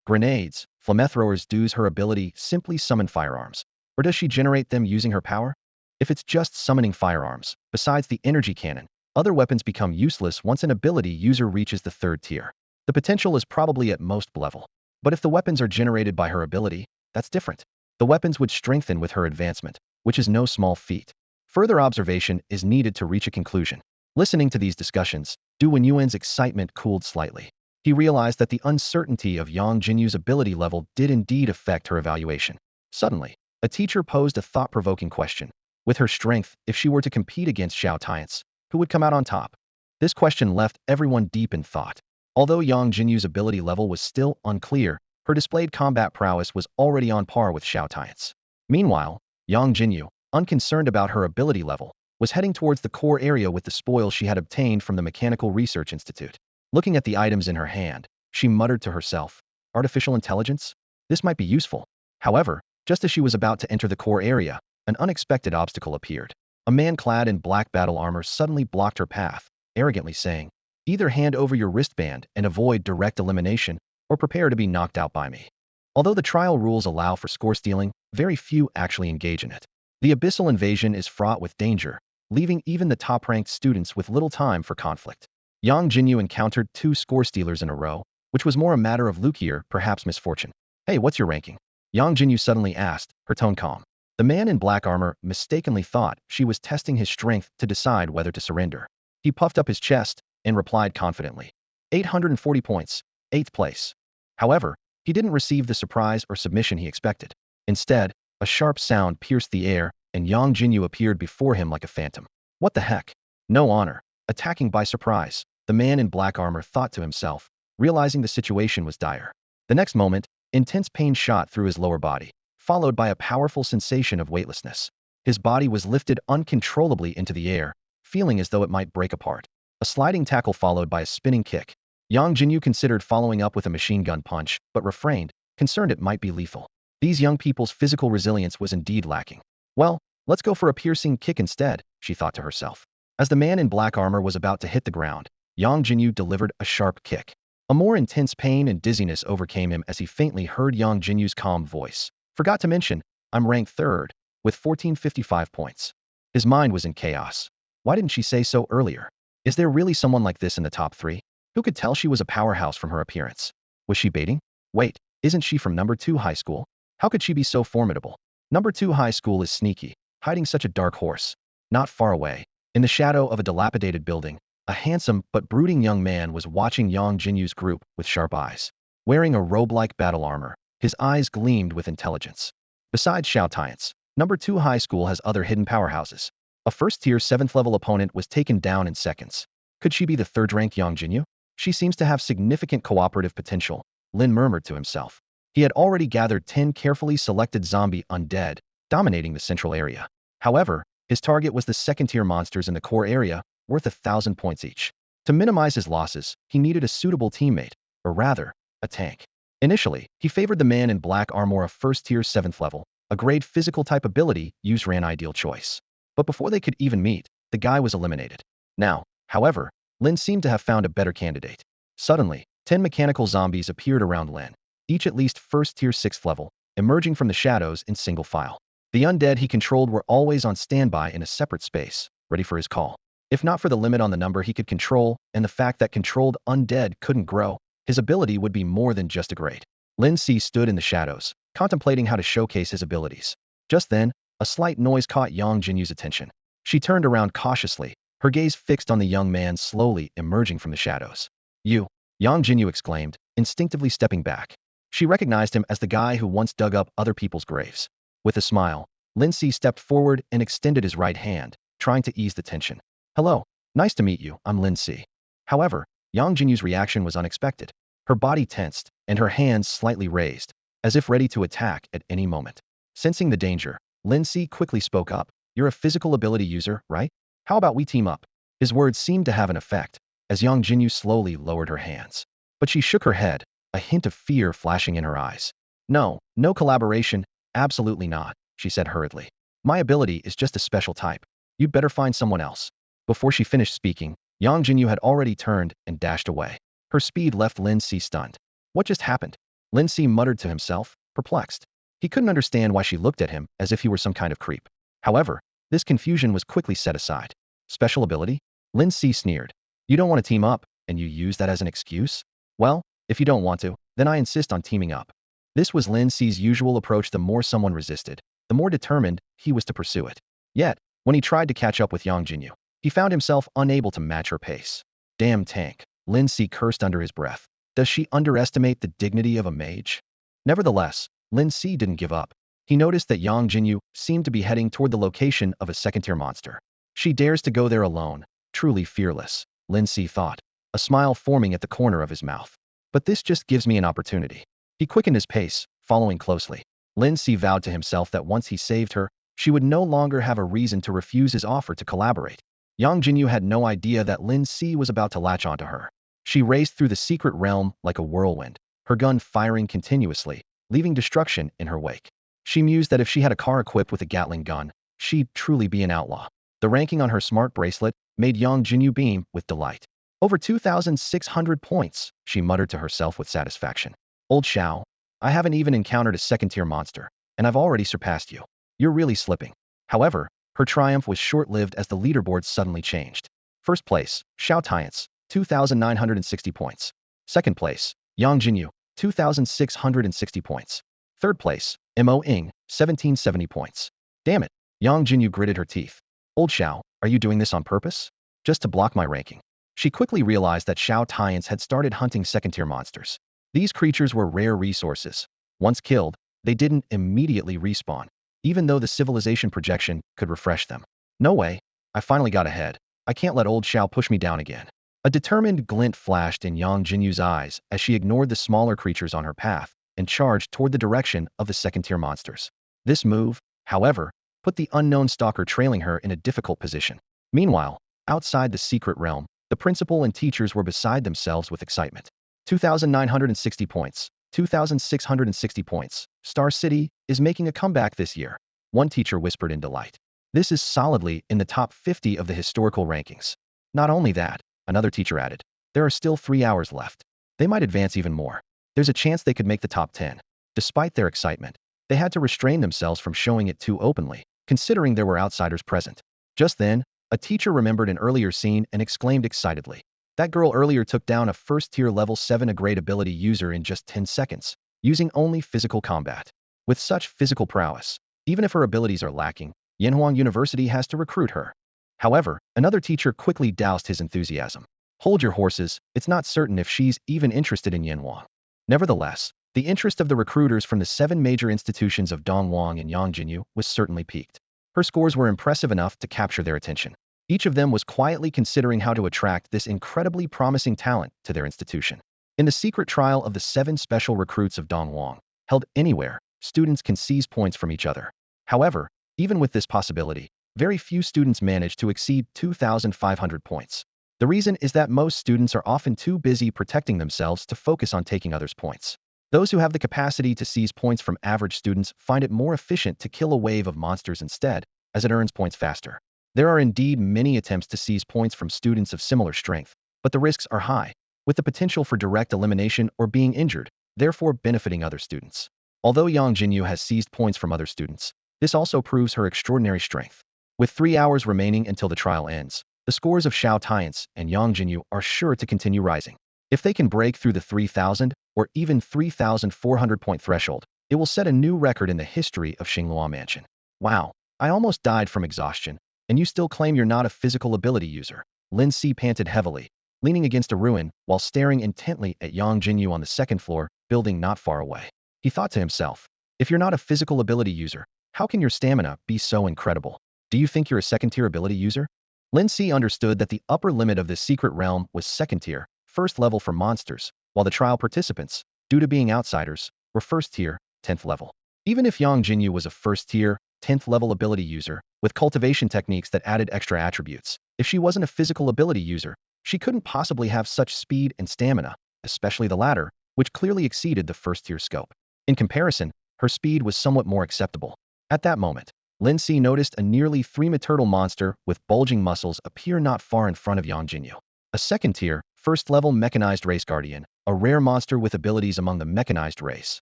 Grenades, flamethrowers, does her ability simply summon firearms, or does she generate them using her power? If it's just summoning firearms, besides the energy cannon, other weapons become useless once an ability user reaches the 3rd tier. The potential is probably at most level. But if the weapons are generated by her ability, that's different. The weapons would strengthen with her advancement, which is no small feat. Further observation is needed to reach a conclusion. Listening to these discussions, Du Wenyuan's excitement cooled slightly. He realized that the uncertainty of Yang Jinyu's ability level did indeed affect her evaluation. Suddenly, a teacher posed a thought-provoking question. With her strength, if she were to compete against Xiao Tianche, who would come out on top? This question left everyone deep in thought. Although Yang Jinyu's ability level was still unclear, her displayed combat prowess was already on par with Xiao Tianche. Meanwhile, Yang Jinyu, unconcerned about her ability level, was heading towards the core area with the spoils she had obtained from the Mechanical Research Institute. Looking at the items in her hand, she muttered to herself, artificial intelligence? This might be useful. However, just as she was about to enter the core area, an unexpected obstacle appeared. A man clad in black battle armor suddenly blocked her path, arrogantly saying, either hand over your wristband and avoid direct elimination, or prepare to be knocked out by me. Although the trial rules allow for score stealing, very few actually engage in it. The abyssal invasion is fraught with danger, leaving even the top-ranked students with little time for conflict. Yang Jinyu encountered 2 score stealers in a row, which was more a matter of luck or perhaps misfortune. Hey, what's your ranking? Yang Jinyu suddenly asked, her tone calm. The man in black armor mistakenly thought she was testing his strength to decide whether to surrender. He puffed up his chest and replied confidently. 840 points, 8th place. However, he didn't receive the surprise or submission he expected. Instead, a sharp sound pierced the air, and Yang Jinyu appeared before him like a phantom. What the heck? No honor. Attacking by surprise, the man in black armor thought to himself, realizing the situation was dire. The next moment, intense pain shot through his lower body, followed by a powerful sensation of weightlessness. His body was lifted uncontrollably into the air, feeling as though it might break apart. A sliding tackle followed by a spinning kick. Yang Jinyu considered following up with a machine gun punch, but refrained, concerned it might be lethal. These young people's physical resilience was indeed lacking. Well, let's go for a piercing kick instead, she thought to herself. As the man in black armor was about to hit the ground, Yang Jinyu delivered a sharp kick. A more intense pain and dizziness overcame him as he faintly heard Yang Jinyu's calm voice. Forgot to mention, I'm ranked 3rd, with 1455 points. His mind was in chaos. Why didn't she say so earlier? Is there really someone like this in the top 3? Who could tell she was a powerhouse from her appearance? Was she baiting? Wait, isn't she from number 2 high school? How could she be so formidable? Number 2 high school is sneaky, hiding such a dark horse. Not far away, in the shadow of a dilapidated building, a handsome but brooding young man was watching Yangjinyu's group with sharp eyes. Wearing a robe-like battle armor, his eyes gleamed with intelligence. Besides Xiao Tianche, number 2 high school has other hidden powerhouses. A first-tier 7th-level opponent was taken down in seconds. Could she be the third-ranked Yangjinyu? She seems to have significant cooperative potential, Lin murmured to himself. He had already gathered 10 carefully selected zombie undead, dominating the central area. However, his target was the second-tier monsters in the core area, worth 1,000 points each. To minimize his losses, he needed a suitable teammate, or rather, a tank. Initially, he favored the man in black armor of first-tier 7th level, a grade physical type ability used ran ideal choice. But before they could even meet, the guy was eliminated. Now, however, Lin seemed to have found a better candidate. Suddenly, 10 mechanical zombies appeared around Lin, each at least first-tier 6th level, emerging from the shadows in single file. The undead he controlled were always on standby in a separate space, ready for his call. If not for the limit on the number he could control, and the fact that controlled undead couldn't grow, his ability would be more than just a grade. Lin Si stood in the shadows, contemplating how to showcase his abilities. Just then, a slight noise caught Yangjinyu's attention. She turned around cautiously, her gaze fixed on the young man slowly emerging from the shadows. You, Yangjinyu exclaimed, instinctively stepping back. She recognized him as the guy who once dug up other people's graves. With a smile, Lin Si stepped forward and extended his right hand, trying to ease the tension. Hello, nice to meet you, I'm Lin Si. However, Yangjinyu's reaction was unexpected. Her body tensed, and her hands slightly raised, as if ready to attack at any moment. Sensing the danger, Lin Si quickly spoke up. You're a physical ability user, right? How about we team up? His words seemed to have an effect, as Yangjinyu slowly lowered her hands. But she shook her head, a hint of fear flashing in her eyes. No collaboration, absolutely not, she said hurriedly. My ability is just a special type. You'd better find someone else. Before she finished speaking, Yangjinyu had already turned and dashed away. Her speed left Lin Si stunned. What just happened? Lin Si muttered to himself, perplexed. He couldn't understand why she looked at him as if he were some kind of creep. However, this confusion was quickly set aside. Special ability? Lin Si sneered. You don't want to team up, and you use that as an excuse? Well, if you don't want to, then I insist on teaming up. This was Lin Si's usual approach. The more someone resisted, the more determined he was to pursue it. Yet, when he tried to catch up with Yangjinyu, he found himself unable to match her pace. Damn tank, Lin Si cursed under his breath. Does she underestimate the dignity of a mage? Nevertheless, Lin Si didn't give up. He noticed that Yangjinyu seemed to be heading toward the location of a second-tier monster. She dares to go there alone, truly fearless, Lin Si thought, a smile forming at the corner of his mouth. But this just gives me an opportunity. He quickened his pace, following closely. Lin Si vowed to himself that once he saved her, she would no longer have a reason to refuse his offer to collaborate. Yangjinyu had no idea that Lin Si was about to latch onto her. She raced through the secret realm like a whirlwind, her gun firing continuously, leaving destruction in her wake. She mused that if she had a car equipped with a Gatling gun, she'd truly be an outlaw. The ranking on her smart bracelet made Yangjinyu beam with delight. Over 2,600 points, she muttered to herself with satisfaction. Old Xiao, I haven't even encountered a second-tier monster, and I've already surpassed you. You're really slipping. However, her triumph was short-lived as the leaderboard suddenly changed. First place, Xiao Tianche, 2,960 points. Second place, Yangjinyu, 2,660 points. Third place, Mo Ing, 1,770 points. Damn it, Yangjinyu gritted her teeth. Old Xiao, are you doing this on purpose? Just to block my ranking. She quickly realized that Xiao Tianche had started hunting second-tier monsters. These creatures were rare resources. Once killed, they didn't immediately respawn, even though the civilization projection could refresh them. No way, I finally got ahead. I can't let old Xiao push me down again. A determined glint flashed in Yangjinyu's eyes as she ignored the smaller creatures on her path and charged toward the direction of the second-tier monsters. This move, however, put the unknown stalker trailing her in a difficult position. Meanwhile, outside the secret realm, the principal and teachers were beside themselves with excitement. 2,960 points, 2,660 points. Star City is making a comeback this year, one teacher whispered in delight. This is solidly in the top 50 of the historical rankings. Not only that, another teacher added, there are still 3 hours left. They might advance even more. There's a chance they could make the top 10. Despite their excitement, they had to restrain themselves from showing it too openly, considering there were outsiders present. Just then, a teacher remembered an earlier scene and exclaimed excitedly. That girl earlier took down a first-tier level 7 a grade ability user in just 10 seconds, using only physical combat. With such physical prowess, Even if her abilities are lacking, Yanhuang University has to recruit her. However, another teacher quickly doused his enthusiasm. Hold your horses, it's not certain if she's even interested in Yanhuang. Nevertheless, the interest of the recruiters from the 7 major institutions of Donhuang and Yangjinyu was certainly piqued. Her scores were impressive enough to capture their attention. Each of them was quietly considering how to attract this incredibly promising talent to their institution. In the secret trial of the 7 special recruits of Donhuang, held anywhere, students can seize points from each other. However, even with this possibility, very few students manage to exceed 2,500 points. The reason is that most students are often too busy protecting themselves to focus on taking others' points. Those who have the capacity to seize points from average students find it more efficient to kill a wave of monsters instead, as it earns points faster. There are indeed many attempts to seize points from students of similar strength, but the risks are high, with the potential for direct elimination or being injured, therefore benefiting other students. Although Yangjinyu has seized points from other students, this also proves her extraordinary strength. With 3 hours remaining until the trial ends, the scores of Xiao Tianche and Yangjinyu are sure to continue rising. If they can break through the 3,000 or even 3,400 point threshold, it will set a new record in the history of Xinglua Mansion. Wow, I almost died from exhaustion, and you still claim you're not a physical ability user. Lin Si panted heavily, leaning against a ruin while staring intently at Yangjinyu on the 2nd floor, building not far away. He thought to himself, if you're not a physical ability user, how can your stamina be so incredible? Do you think you're a 2nd-tier ability user? Lin Si understood that the upper limit of this secret realm was 2nd tier, 1st level for monsters, while the trial participants, due to being outsiders, were 1st tier, 10th level. Even if Yangjinyu was a 1st tier, 10th level ability user, with cultivation techniques that added extra attributes, if she wasn't a physical ability user, she couldn't possibly have such speed and stamina, especially the latter, which clearly exceeded the 1st tier scope. In comparison, her speed was somewhat more acceptable. At that moment, Lin Si noticed a nearly 3-meter monster with bulging muscles appear not far in front of Yangjinyu. A 2nd-tier, 1st-level mechanized race guardian, a rare monster with abilities among the mechanized race.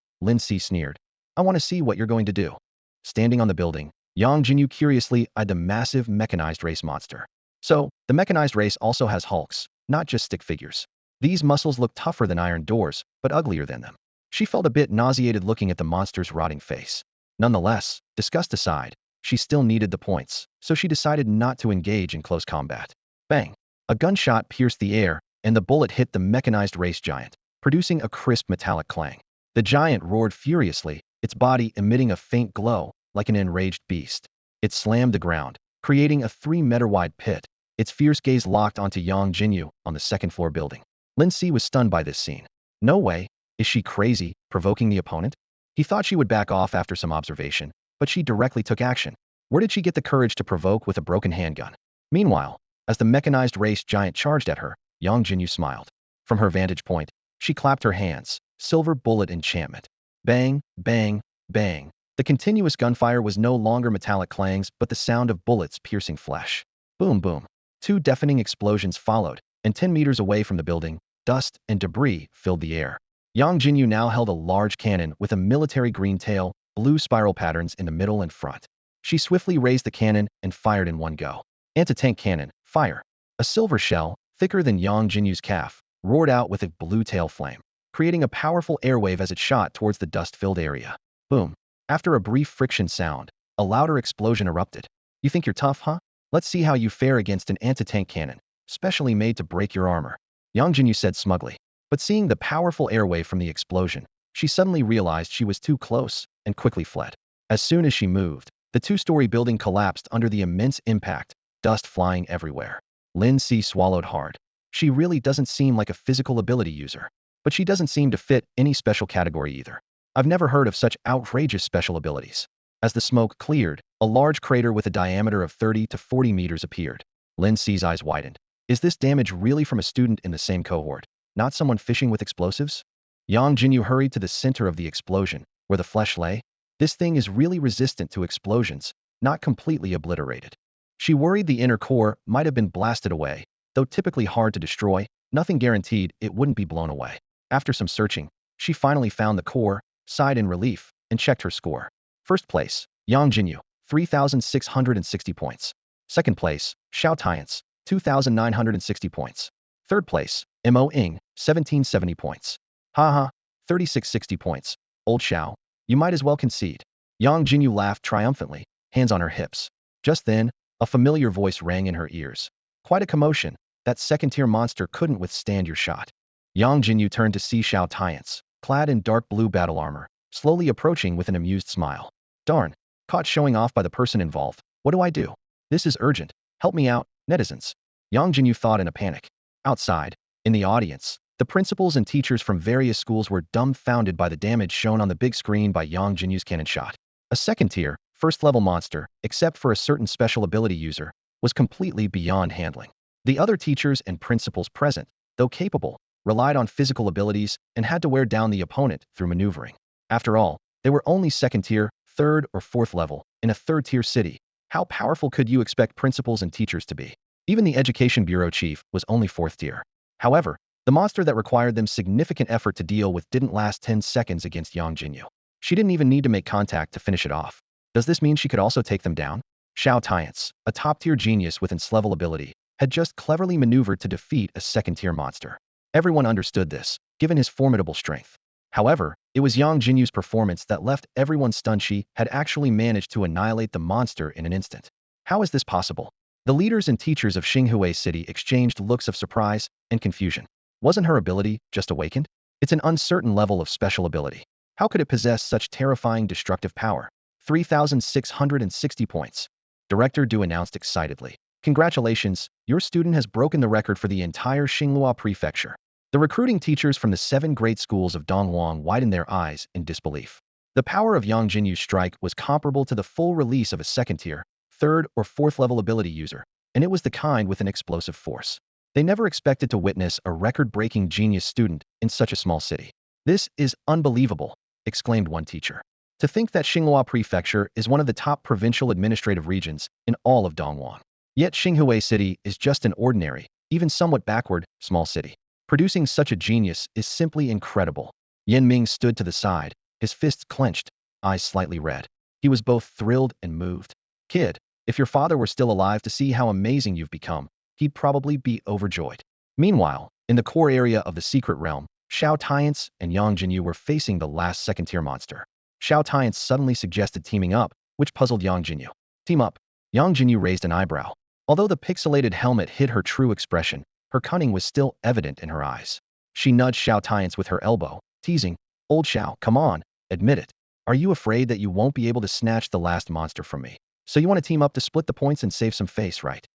Lin Si sneered. I want to see what you're going to do. Standing on the building, Yangjinyu curiously eyed the massive mechanized race monster. So, the mechanized race also has hulks, not just stick figures. These muscles look tougher than iron doors, but uglier than them. She felt a bit nauseated looking at the monster's rotting face. Nonetheless, disgust aside, she still needed the points, so she decided not to engage in close combat. Bang! A gunshot pierced the air, and the bullet hit the mechanized race giant, producing a crisp metallic clang. The giant roared furiously, its body emitting a faint glow, like an enraged beast. It slammed the ground, creating a 3-meter-wide pit, its fierce gaze locked onto Yangjinyu on the 2nd-floor building. Lin Si was stunned by this scene. No way, is she crazy, provoking the opponent? He thought she would back off after some observation, but she directly took action. Where did she get the courage to provoke with a broken handgun? Meanwhile, as the mechanized race giant charged at her, Yangjinyu smiled. From her vantage point, she clapped her hands, silver bullet enchantment. Bang, bang, bang. The continuous gunfire was no longer metallic clangs, but the sound of bullets piercing flesh. Boom, boom. 2 deafening explosions followed, and 10 meters away from the building, dust and debris filled the air. Yangjinyu now held a large cannon with a military green tail, blue spiral patterns in the middle and front. She swiftly raised the cannon and fired in one go. Anti-tank cannon, fire. A silver shell, thicker than Yangjinyu's calf, roared out with a blue tail flame, creating a powerful airwave as it shot towards the dust-filled area. Boom. After a brief friction sound, a louder explosion erupted. You think you're tough, huh? Let's see how you fare against an anti-tank cannon, specially made to break your armor. Yangjinyu said smugly. But seeing the powerful airwave from the explosion, she suddenly realized she was too close and quickly fled. As soon as she moved, the 2-story building collapsed under the immense impact, dust flying everywhere. Lin Si swallowed hard. She really doesn't seem like a physical ability user, but she doesn't seem to fit any special category either. I've never heard of such outrageous special abilities. As the smoke cleared, a large crater with a diameter of 30 to 40 meters appeared. Lin Si's eyes widened. Is this damage really from a student in the same cohort? Not someone fishing with explosives? Yangjinyu hurried to the center of the explosion, where the flesh lay. This thing is really resistant to explosions, not completely obliterated. She worried the inner core might have been blasted away, though typically hard to destroy, nothing guaranteed it wouldn't be blown away. After some searching, she finally found the core, sighed in relief, and checked her score. 1st place, Yangjinyu, 3,660 points. 2nd place, Xiao Tianche, 2,960 points. 3rd place, Mo Ing, 1,770 points. Haha, 3,660 points. Old Xiao, you might as well concede. Yangjinyu laughed triumphantly, hands on her hips. Just then, a familiar voice rang in her ears. Quite a commotion. That second-tier monster couldn't withstand your shot. Yangjinyu turned to see Xiao Tianche, clad in dark blue battle armor, slowly approaching with an amused smile. Darn, caught showing off by the person involved. What do I do? This is urgent. Help me out, netizens. Yangjinyu thought in a panic. Outside, in the audience, the principals and teachers from various schools were dumbfounded by the damage shown on the big screen by Yangjinyu's cannon shot. A second-tier, first-level monster, except for a certain special ability user, was completely beyond handling. The other teachers and principals present, though capable, relied on physical abilities and had to wear down the opponent through maneuvering. After all, they were only second-tier, third or fourth level, in a third-tier city. How powerful could you expect principals and teachers to be? Even the Education Bureau chief was only fourth-tier. However, the monster that required them significant effort to deal with didn't last 10 seconds against Yangjinyu. She didn't even need to make contact to finish it off. Does this mean she could also take them down? Xiao Tianche, a top-tier genius with its-level ability, had just cleverly maneuvered to defeat a second-tier monster. Everyone understood this, given his formidable strength. However, it was Yangjinyu's performance that left everyone stunned. She had actually managed to annihilate the monster in an instant. How is this possible? The leaders and teachers of Xinhui City exchanged looks of surprise and confusion. Wasn't her ability just awakened? It's an uncertain level of special ability. How could it possess such terrifying destructive power? 3,660 points. Director Du announced excitedly. Congratulations, your student has broken the record for the entire Xinghua Prefecture. The recruiting teachers from the 7 great schools of Donhuang widened their eyes in disbelief. The power of Yangjinyu's strike was comparable to the full release of a second-tier, third or fourth-level ability user, and it was the kind with an explosive force. They never expected to witness a record-breaking genius student in such a small city. This is unbelievable, exclaimed one teacher. To think that Xinghua Prefecture is one of the top provincial administrative regions in all of Donhuang. Yet Xinhui City is just an ordinary, even somewhat backward, small city. Producing such a genius is simply incredible. Yan Ming stood to the side, his fists clenched, eyes slightly red. He was both thrilled and moved. Kid, if your father were still alive to see how amazing you've become, he'd probably be overjoyed. Meanwhile, in the core area of the secret realm, Xiao Tianche and Yangjinyu were facing the last second-tier monster. Xiao Tianche suddenly suggested teaming up, which puzzled Yangjinyu. Team up? Yangjinyu raised an eyebrow. Although the pixelated helmet hid her true expression, her cunning was still evident in her eyes. She nudged Xiao Tianche with her elbow, teasing, Old Xiao, come on, admit it. Are you afraid that you won't be able to snatch the last monster from me? So you want to team up to split the points and save some face, right?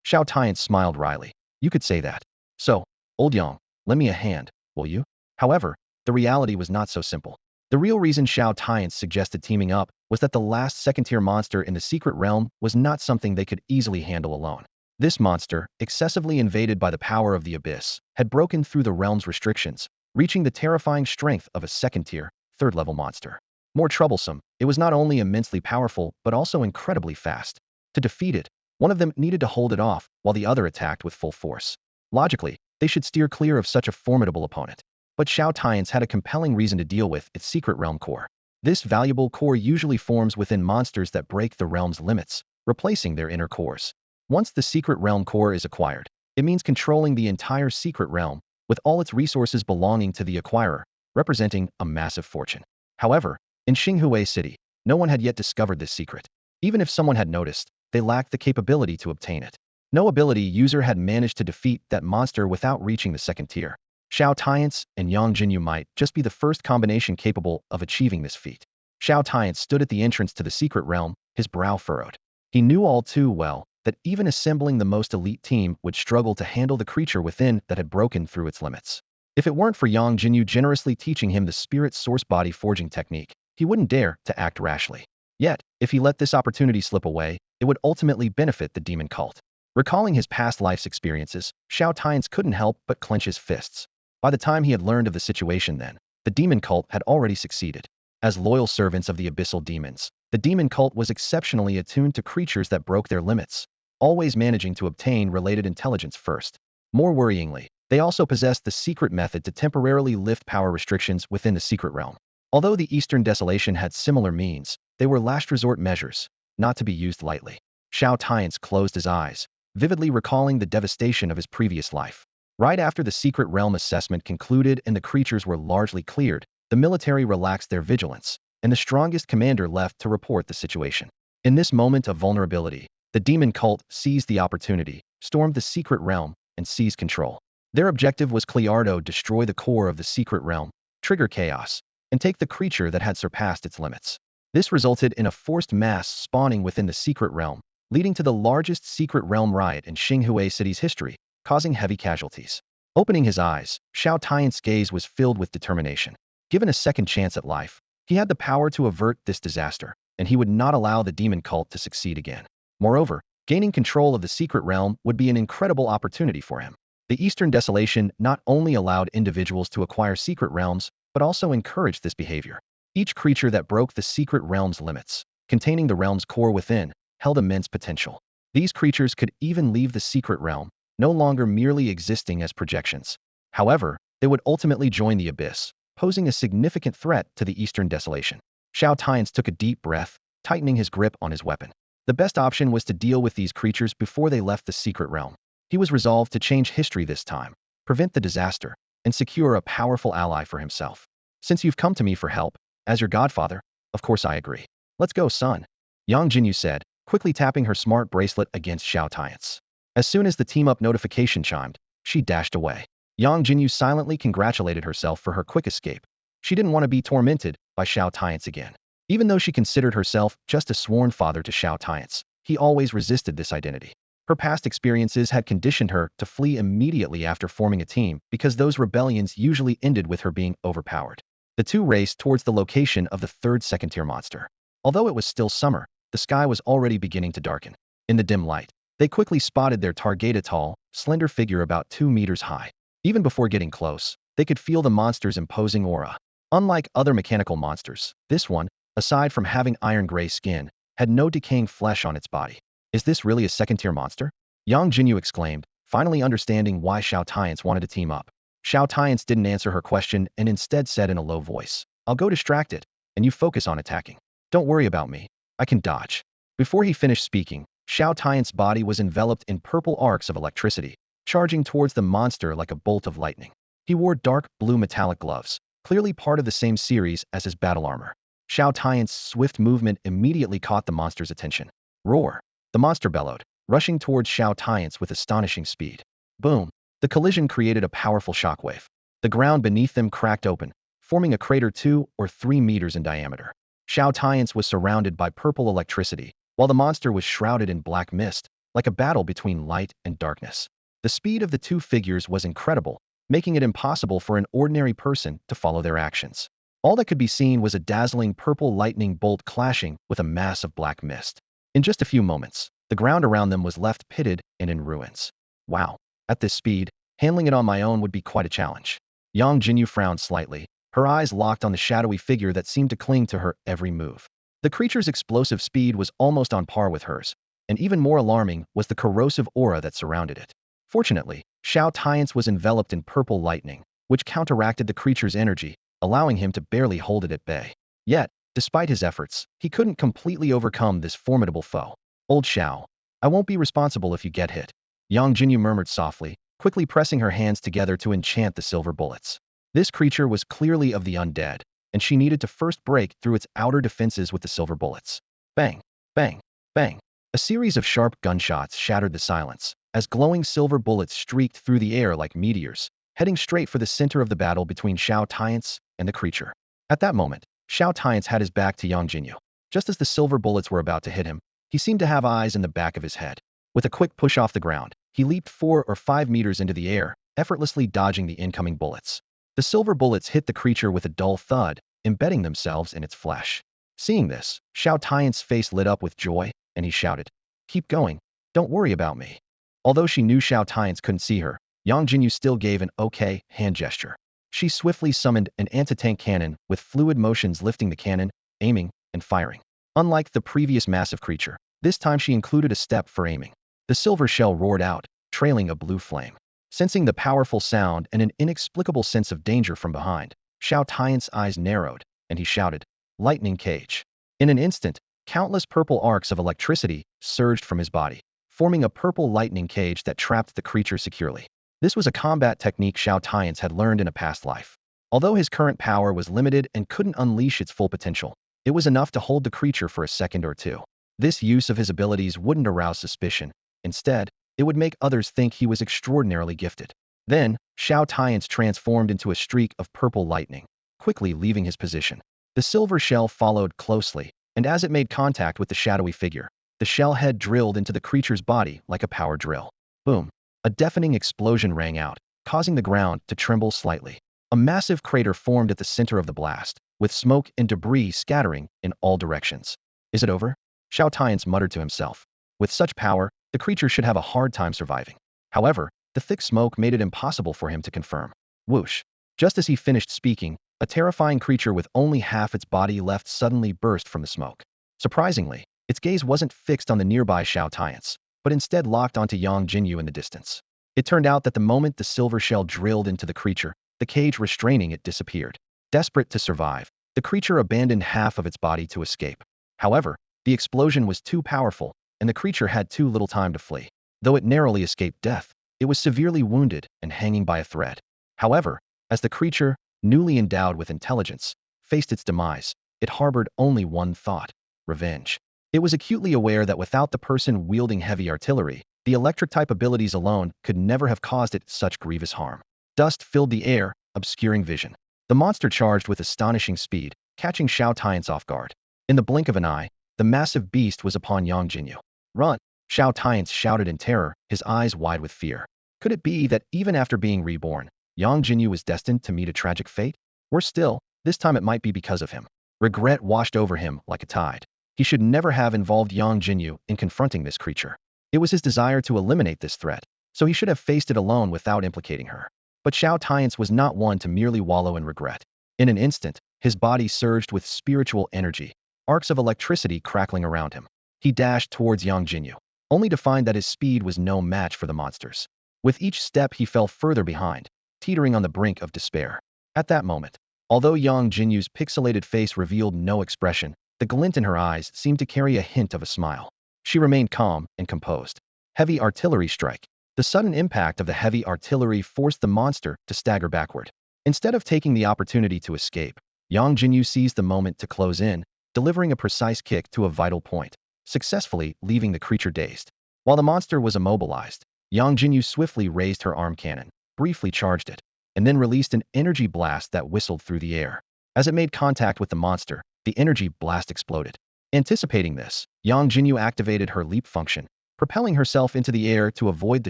Xiao Tianche smiled wryly. You could say that. So, Old Yang, lend me a hand, will you? However, the reality was not so simple. The real reason Xiao Tianche suggested teaming up was that the last second-tier monster in the secret realm was not something they could easily handle alone. This monster, excessively invaded by the power of the abyss, had broken through the realm's restrictions, reaching the terrifying strength of a second-tier, third-level monster. More troublesome, it was not only immensely powerful but also incredibly fast. To defeat it, one of them needed to hold it off while the other attacked with full force. Logically, they should steer clear of such a formidable opponent. But Xiao Tianche had a compelling reason to deal with its secret realm core. This valuable core usually forms within monsters that break the realm's limits, replacing their inner cores. Once the secret realm core is acquired, it means controlling the entire secret realm, with all its resources belonging to the acquirer, representing a massive fortune. However, in Xinhui City, no one had yet discovered this secret. Even if someone had noticed, they lacked the capability to obtain it. No ability user had managed to defeat that monster without reaching the second tier. Xiao Tianche and Yangjinyu might just be the first combination capable of achieving this feat. Xiao Tianche stood at the entrance to the secret realm, his brow furrowed. He knew all too well that even assembling the most elite team would struggle to handle the creature within that had broken through its limits. If it weren't for Yangjinyu generously teaching him the spirit source body forging technique, he wouldn't dare to act rashly. Yet, if he let this opportunity slip away, it would ultimately benefit the demon cult. Recalling his past life's experiences, Xiao Tianche couldn't help but clench his fists. By the time he had learned of the situation then, the demon cult had already succeeded. As loyal servants of the abyssal demons, the demon cult was exceptionally attuned to creatures that broke their limits, always managing to obtain related intelligence first. More worryingly, they also possessed the secret method to temporarily lift power restrictions within the secret realm. Although the Eastern Desolation had similar means, they were last resort measures, not to be used lightly. Xiao Tianche closed his eyes, vividly recalling the devastation of his previous life. Right after the secret realm assessment concluded and the creatures were largely cleared, the military relaxed their vigilance, and the strongest commander left to report the situation. In this moment of vulnerability, the demon cult seized the opportunity, stormed the secret realm, and seized control. Their objective was clear: destroy the core of the secret realm, trigger chaos, and take the creature that had surpassed its limits. This resulted in a forced mass spawning within the secret realm, leading to the largest secret realm riot in Xinghua City's history, causing heavy casualties. Opening his eyes, Xiao Tianche's gaze was filled with determination. Given a second chance at life, he had the power to avert this disaster, and he would not allow the demon cult to succeed again. Moreover, gaining control of the secret realm would be an incredible opportunity for him. The Eastern Desolation not only allowed individuals to acquire secret realms, but also encouraged this behavior. Each creature that broke the secret realm's limits, containing the realm's core within, held immense potential. These creatures could even leave the secret realm, no longer merely existing as projections. However, they would ultimately join the abyss, posing a significant threat to the Eastern Desolation. Xiao Tianche took a deep breath, tightening his grip on his weapon. The best option was to deal with these creatures before they left the secret realm. He was resolved to change history this time, prevent the disaster, and secure a powerful ally for himself. Since you've come to me for help, as your godfather, of course I agree. Let's go, son, Yangjinyu said, quickly tapping her smart bracelet against Xiao Tianche's. As soon as the team-up notification chimed, she dashed away. Yangjinyu silently congratulated herself for her quick escape. She didn't want to be tormented by Xiao Tianche again. Even though she considered herself just a sworn father to Xiao Tianche, he always resisted this identity. Her past experiences had conditioned her to flee immediately after forming a team because those rebellions usually ended with her being overpowered. The two raced towards the location of the third second-tier monster. Although it was still summer, the sky was already beginning to darken. In the dim light, they quickly spotted their target, a tall, slender figure about 2 meters high. Even before getting close, they could feel the monster's imposing aura. Unlike other mechanical monsters, this one, aside from having iron-gray skin, had no decaying flesh on its body. Is this really a second-tier monster? Yangjinyu exclaimed, finally understanding why Xiao Tianche wanted to team up. Xiao Tianche didn't answer her question and instead said in a low voice, I'll go distract it, and you focus on attacking. Don't worry about me. I can dodge. Before he finished speaking, Xiao Tianche's body was enveloped in purple arcs of electricity, charging towards the monster like a bolt of lightning. He wore dark blue metallic gloves, clearly part of the same series as his battle armor. Xiao Tianche's swift movement immediately caught the monster's attention. Roar! The monster bellowed, rushing towards Xiao Tianche with astonishing speed. Boom! The collision created a powerful shockwave. The ground beneath them cracked open, forming a crater 2 or 3 meters in diameter. Xiao Tianche was surrounded by purple electricity, while the monster was shrouded in black mist, like a battle between light and darkness. The speed of the two figures was incredible, making it impossible for an ordinary person to follow their actions. All that could be seen was a dazzling purple lightning bolt clashing with a mass of black mist. In just a few moments, the ground around them was left pitted and in ruins. Wow! At this speed, handling it on my own would be quite a challenge. Yangjinyu frowned slightly, her eyes locked on the shadowy figure that seemed to cling to her every move. The creature's explosive speed was almost on par with hers, and even more alarming was the corrosive aura that surrounded it. Fortunately, Xiao Tianche was enveloped in purple lightning, which counteracted the creature's energy, allowing him to barely hold it at bay. Yet, despite his efforts, he couldn't completely overcome this formidable foe. Old Xiao, I won't be responsible if you get hit, Yangjinyu murmured softly, quickly pressing her hands together to enchant the silver bullets. This creature was clearly of the undead, and she needed to first break through its outer defenses with the silver bullets. Bang! Bang! Bang! A series of sharp gunshots shattered the silence, as glowing silver bullets streaked through the air like meteors, heading straight for the center of the battle between Xiao Tianche and the creature. At that moment, Xiao Tianche had his back to Yangjinyu. Just as the silver bullets were about to hit him, he seemed to have eyes in the back of his head. With a quick push off the ground, he leaped 4 or 5 meters into the air, effortlessly dodging the incoming bullets. The silver bullets hit the creature with a dull thud, embedding themselves in its flesh. Seeing this, Xiao Tianche's face lit up with joy, and he shouted, Keep going. Don't worry about me. Although she knew Xiao Tianche couldn't see her, Yangjinyu still gave an okay hand gesture. She swiftly summoned an anti-tank cannon with fluid motions, lifting the cannon, aiming, and firing. Unlike the previous massive creature, this time she included a step for aiming. The silver shell roared out, trailing a blue flame. Sensing the powerful sound and an inexplicable sense of danger from behind, Xiao Tianche's eyes narrowed, and he shouted, Lightning cage. In an instant, countless purple arcs of electricity surged from his body, forming a purple lightning cage that trapped the creature securely. This was a combat technique Xiao Tianche had learned in a past life. Although his current power was limited and couldn't unleash its full potential, It was enough to hold the creature for a second or two. This use of his abilities wouldn't arouse suspicion. Instead, it would make others think he was extraordinarily gifted. Then, Xiao Tianche transformed into a streak of purple lightning, quickly leaving his position. The silver shell followed closely, and as it made contact with the shadowy figure, the shell head drilled into the creature's body like a power drill. Boom! A deafening explosion rang out, causing the ground to tremble slightly. A massive crater formed at the center of the blast, with smoke and debris scattering in all directions. Is it over? Xiao Tianche muttered to himself. With such power, the creature should have a hard time surviving. However, the thick smoke made it impossible for him to confirm. Whoosh! Just as he finished speaking, a terrifying creature with only half its body left suddenly burst from the smoke. Surprisingly, its gaze wasn't fixed on the nearby Xiao Tianche, but instead locked onto Yangjinyu in the distance. It turned out that the moment the silver shell drilled into the creature, the cage restraining it disappeared. Desperate to survive, the creature abandoned half of its body to escape. However, the explosion was too powerful, and the creature had too little time to flee. Though it narrowly escaped death, it was severely wounded and hanging by a thread. However, as the creature, newly endowed with intelligence, faced its demise, it harbored only one thought: revenge. It was acutely aware that without the person wielding heavy artillery, the electric-type abilities alone could never have caused it such grievous harm. Dust filled the air, obscuring vision. The monster charged with astonishing speed, catching Xiao Tianche off guard. In the blink of an eye, the massive beast was upon Yangjinyu. Run! Xiao Tianche shouted in terror, his eyes wide with fear. Could it be that even after being reborn, Yangjinyu was destined to meet a tragic fate? Worse still, this time it might be because of him. Regret washed over him like a tide. He should never have involved Yangjinyu in confronting this creature. It was his desire to eliminate this threat, so he should have faced it alone without implicating her. But Xiao Tianche was not one to merely wallow in regret. In an instant, his body surged with spiritual energy, arcs of electricity crackling around him. He dashed towards Yangjinyu, only to find that his speed was no match for the monster's. With each step he fell further behind, teetering on the brink of despair. At that moment, although Yangjinyu's pixelated face revealed no expression, the glint in her eyes seemed to carry a hint of a smile. She remained calm and composed. Heavy artillery strike. The sudden impact of the heavy artillery forced the monster to stagger backward. Instead of taking the opportunity to escape, Yangjinyu seized the moment to close in, delivering a precise kick to a vital point, successfully leaving the creature dazed. While the monster was immobilized, Yangjinyu swiftly raised her arm cannon, briefly charged it, and then released an energy blast that whistled through the air. As it made contact with the monster, the energy blast exploded. Anticipating this, Yangjinyu activated her leap function, propelling herself into the air to avoid the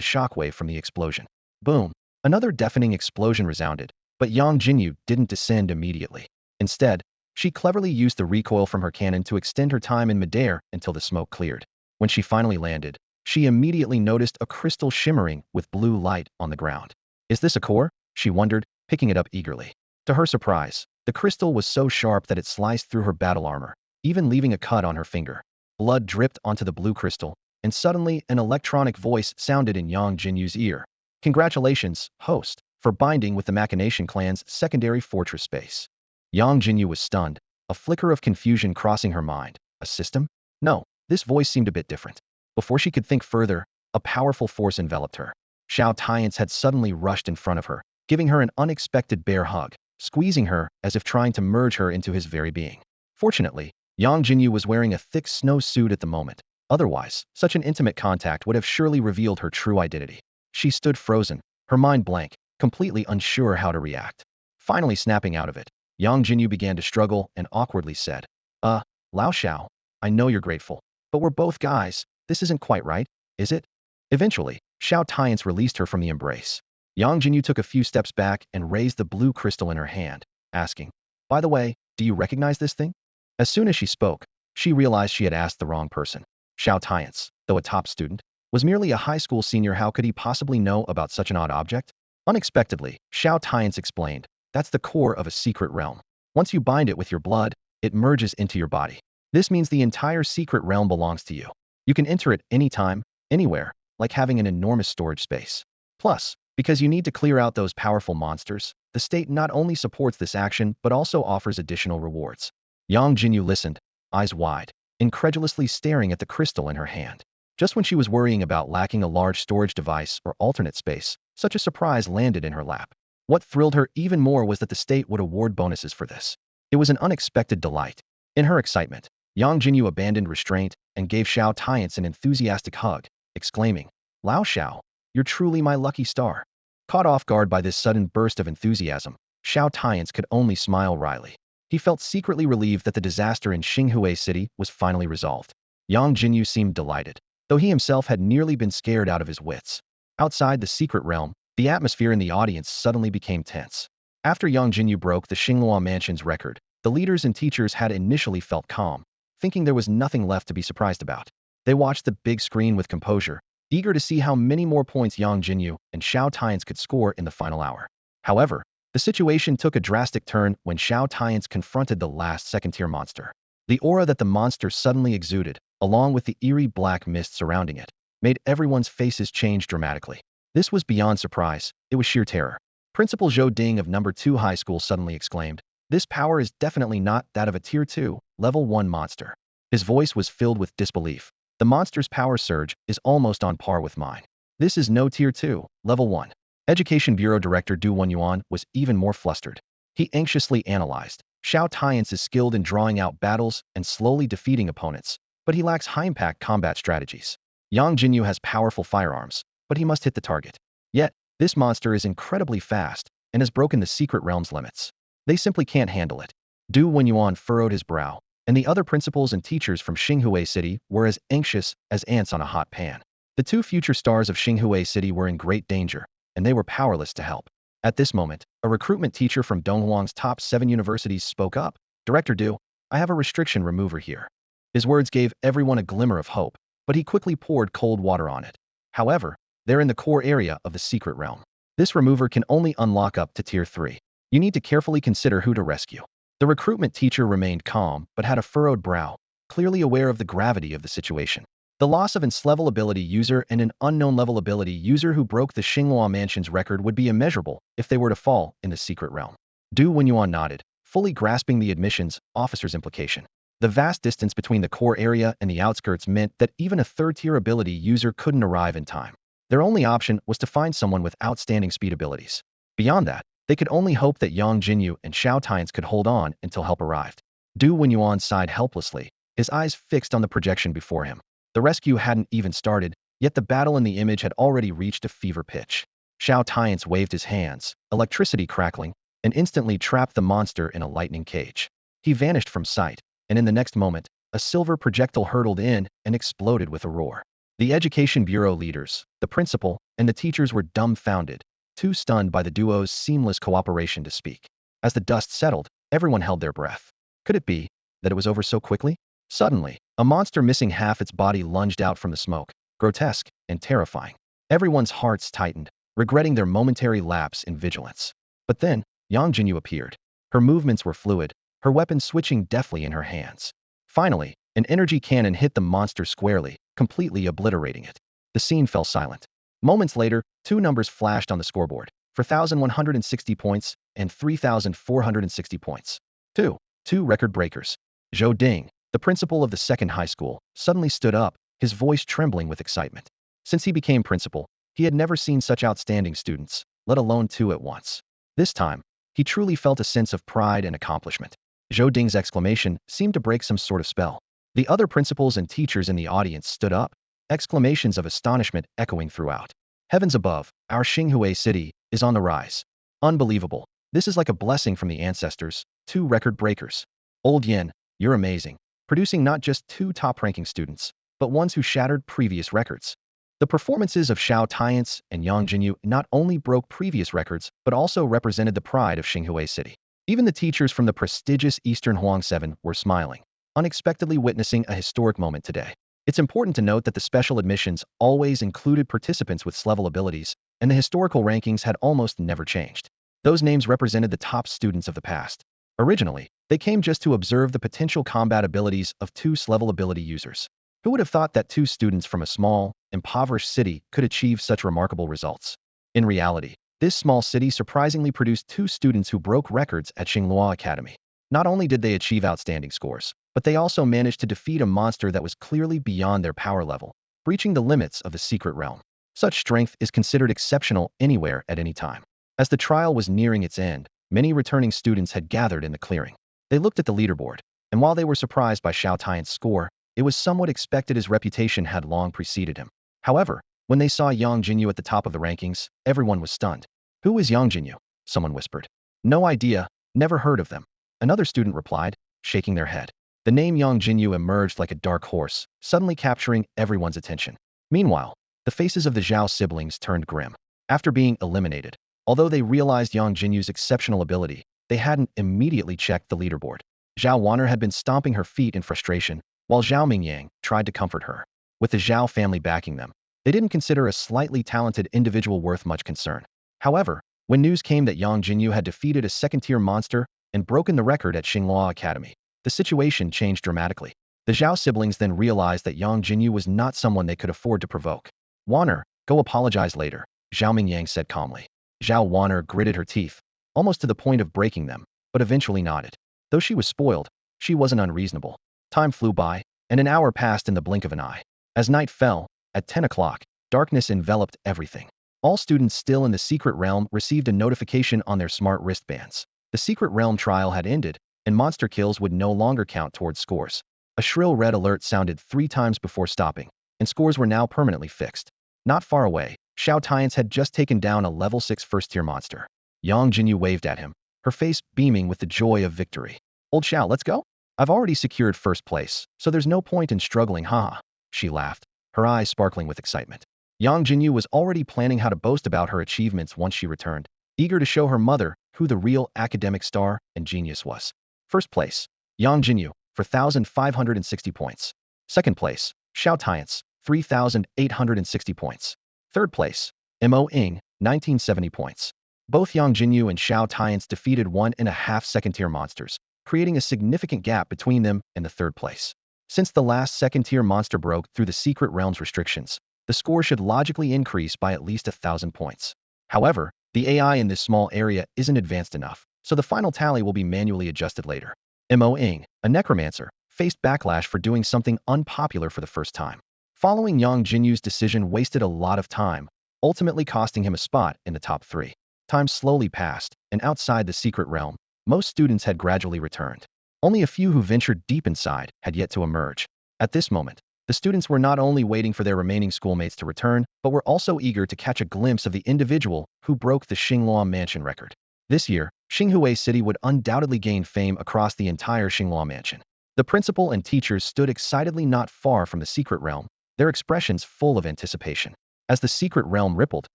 shockwave from the explosion. Boom! Another deafening explosion resounded, but Yangjinyu didn't descend immediately. Instead, she cleverly used the recoil from her cannon to extend her time in midair until the smoke cleared. When she finally landed, she immediately noticed a crystal shimmering with blue light on the ground. Is this a core? She wondered, picking it up eagerly. To her surprise, the crystal was so sharp that it sliced through her battle armor, even leaving a cut on her finger. Blood dripped onto the blue crystal, and suddenly an electronic voice sounded in Yangjinyu's ear. Congratulations, host, for binding with the Machination Clan's secondary fortress space. Yangjinyu was stunned, a flicker of confusion crossing her mind. A system? No, this voice seemed a bit different. Before she could think further, a powerful force enveloped her. Xiao Tianche had suddenly rushed in front of her, giving her an unexpected bear hug, squeezing her as if trying to merge her into his very being. Fortunately, Yangjinyu was wearing a thick snow suit at the moment. Otherwise, such an intimate contact would have surely revealed her true identity. She stood frozen, her mind blank, completely unsure how to react. Finally snapping out of it, Yangjinyu began to struggle and awkwardly said, Lao Xiao, I know you're grateful, but we're both guys. This isn't quite right, is it? Eventually, Xiao Tianche released her from the embrace. Yangjinyu took a few steps back and raised the blue crystal in her hand, asking, by the way, do you recognize this thing? As soon as she spoke, she realized she had asked the wrong person. Xiao Tianche, though a top student, was merely a high school senior. How could he possibly know about such an odd object? Unexpectedly, Xiao Tianche explained, that's the core of a secret realm. Once you bind it with your blood, it merges into your body. This means the entire secret realm belongs to you. You can enter it anytime, anywhere, like having an enormous storage space. Plus, because you need to clear out those powerful monsters, the state not only supports this action but also offers additional rewards. Yangjinyu listened, eyes wide, incredulously staring at the crystal in her hand. Just when she was worrying about lacking a large storage device or alternate space, such a surprise landed in her lap. What thrilled her even more was that the state would award bonuses for this. It was an unexpected delight. In her excitement, Yangjinyu abandoned restraint and gave Xiao Tianche an enthusiastic hug, exclaiming, "Lao Xiao, you're truly my lucky star." Caught off guard by this sudden burst of enthusiasm, Xiao Tianche could only smile wryly. He felt secretly relieved that the disaster in Xinhui City was finally resolved. Yang Jinyu seemed delighted, though he himself had nearly been scared out of his wits. Outside the secret realm, the atmosphere in the audience suddenly became tense. After Yang Jinyu broke the Xinghua Mansion's record, the leaders and teachers had initially felt calm, thinking there was nothing left to be surprised about. They watched the big screen with composure, eager to see how many more points Yang Jinyu and Xiao Tianche could score in the final hour. However, the situation took a drastic turn when Xiao Tianche confronted the last second-tier monster. The aura that the monster suddenly exuded, along with the eerie black mist surrounding it, made everyone's faces change dramatically. This was beyond surprise, it was sheer terror. Principal Zhou Ding of number 2 high school suddenly exclaimed, "This power is definitely not that of a tier 2, level 1 monster." His voice was filled with disbelief. "The monster's power surge is almost on par with mine. This is no tier 2, level 1. Education Bureau Director Du Wenyuan was even more flustered. He anxiously analyzed. Xiao Tianche is skilled in drawing out battles and slowly defeating opponents, but he lacks high-impact combat strategies. Yang Jinyu has powerful firearms, but he must hit the target. Yet, this monster is incredibly fast and has broken the secret realm's limits. They simply can't handle it." Du Wenyuan furrowed his brow, and the other principals and teachers from Xinhui City were as anxious as ants on a hot pan. The two future stars of Xinhui City were in great danger, and they were powerless to help. At this moment, a recruitment teacher from Donhuang's top 7 universities spoke up. "Director Du, I have a restriction remover here." His words gave everyone a glimmer of hope, but he quickly poured cold water on it. However, they're in the core area of the secret realm. This remover can only unlock up to tier 3. You need to carefully consider who to rescue. The recruitment teacher remained calm, but had a furrowed brow, clearly aware of the gravity of the situation. The loss of an S-level ability user and an unknown level ability user who broke the Xinghua Mansion's record would be immeasurable if they were to fall in the secret realm. Du Wenyuan nodded, fully grasping the admissions officer's implication. The vast distance between the core area and the outskirts meant that even a third-tier ability user couldn't arrive in time. Their only option was to find someone with outstanding speed abilities. Beyond that, they could only hope that Yang Jinyu and Xiao Tianche could hold on until help arrived. Du Wenyuan sighed helplessly, his eyes fixed on the projection before him. The rescue hadn't even started, yet the battle in the image had already reached a fever pitch. Xiao Tianche waved his hands, electricity crackling, and instantly trapped the monster in a lightning cage. He vanished from sight, and in the next moment, a silver projectile hurtled in and exploded with a roar. The Education Bureau leaders, the principal, and the teachers were dumbfounded, too stunned by the duo's seamless cooperation to speak. As the dust settled, everyone held their breath. Could it be that it was over so quickly? Suddenly, a monster missing half its body lunged out from the smoke, grotesque and terrifying. Everyone's hearts tightened, regretting their momentary lapse in vigilance. But then, Yang Jinyu appeared. Her movements were fluid, her weapon switching deftly in her hands. Finally, an energy cannon hit the monster squarely, completely obliterating it. The scene fell silent. Moments later, two numbers flashed on the scoreboard: 4,160 points and 3,460 points. Two record breakers. Zhou Ding, the principal of the second high school, suddenly stood up, his voice trembling with excitement. Since he became principal, he had never seen such outstanding students, let alone two at once. This time, he truly felt a sense of pride and accomplishment. Zhou Ding's exclamation seemed to break some sort of spell. The other principals and teachers in the audience stood up, exclamations of astonishment echoing throughout. Heavens above, our Xinhui City is on the rise. Unbelievable. This is like a blessing from the ancestors, two record breakers. Old Yin, you're amazing, producing not just two top-ranking students, but ones who shattered previous records. The performances of Xiao Tianche and Yang Jinyu not only broke previous records, but also represented the pride of Xinhui City. Even the teachers from the prestigious Eastern Huang 7 were smiling, unexpectedly witnessing a historic moment today. It's important to note that the special admissions always included participants with S-level abilities, and the historical rankings had almost never changed. Those names represented the top students of the past. Originally, they came just to observe the potential combat abilities of two S-level ability users. Who would have thought that two students from a small, impoverished city could achieve such remarkable results? In reality, this small city surprisingly produced two students who broke records at Xinghua Academy. Not only did they achieve outstanding scores, but they also managed to defeat a monster that was clearly beyond their power level, breaching the limits of the secret realm. Such strength is considered exceptional anywhere at any time. As the trial was nearing its end, many returning students had gathered in the clearing. They looked at the leaderboard. and while they were surprised by Xiao Tianche's score, it was somewhat expected his reputation had long preceded him. However, when they saw Yangjinyu at the top of the rankings, everyone was stunned. Who is Yangjinyu? Someone whispered. No idea, never heard of them. Another student replied, shaking their head. The name Yangjinyu emerged like a dark horse, suddenly capturing everyone's attention. Meanwhile, the faces of the Zhao siblings turned grim. After being eliminated, although they realized Yangjinyu's exceptional ability, they hadn't immediately checked the leaderboard. Zhao Wanner had been stomping her feet in frustration, while Zhao Mingyang tried to comfort her. With the Zhao family backing them, they didn't consider a slightly talented individual worth much concern. However, when news came that Yangjinyu had defeated a second-tier monster and broken the record at Xinghua Academy, the situation changed dramatically. The Zhao siblings then realized that Yangjinyu was not someone they could afford to provoke. Wanner, go apologize later, Zhao Mingyang said calmly. Zhao Wanner gritted her teeth, almost to the point of breaking them, but eventually nodded. Though she was spoiled, she wasn't unreasonable. Time flew by, and an hour passed in the blink of an eye. As night fell, at 10 o'clock, darkness enveloped everything. All students still in the secret realm received a notification on their smart wristbands. The secret realm trial had ended, and monster kills would no longer count towards scores. A shrill red alert sounded 3 times before stopping, and scores were now permanently fixed. Not far away, Xiao Tianche had just taken down a level 6 first-tier monster. Yangjinyu waved at him, her face beaming with the joy of victory. Old Xiao, let's go? I've already secured first place, so there's no point in struggling, haha. She laughed, her eyes sparkling with excitement. Yangjinyu was already planning how to boast about her achievements once she returned, eager to show her mother who the real academic star and genius was. First place, Yangjinyu, 4,560 points. Second place, Xiao Tianche, 3,860 points. Third place, Mo Ying, 1970 points. Both Yangjinyu and Xiao Tianche defeated 1.5 second-tier monsters, creating a significant gap between them and the third place. Since the last second-tier monster broke through the secret realm's restrictions, the score should logically increase by at least 1,000 points. However, the AI in this small area isn't advanced enough, so the final tally will be manually adjusted later. Mo Ying, a necromancer, faced backlash for doing something unpopular for the first time. Following Yangjinyu's decision wasted a lot of time, ultimately costing him a spot in the top 3. Time slowly passed, and outside the secret realm, most students had gradually returned. Only a few who ventured deep inside had yet to emerge. At this moment, the students were not only waiting for their remaining schoolmates to return, but were also eager to catch a glimpse of the individual who broke the Xinghua Mansion record. This year, Xinghua City would undoubtedly gain fame across the entire Xinghua Mansion. The principal and teachers stood excitedly not far from the secret realm, their expressions full of anticipation. As the secret realm rippled,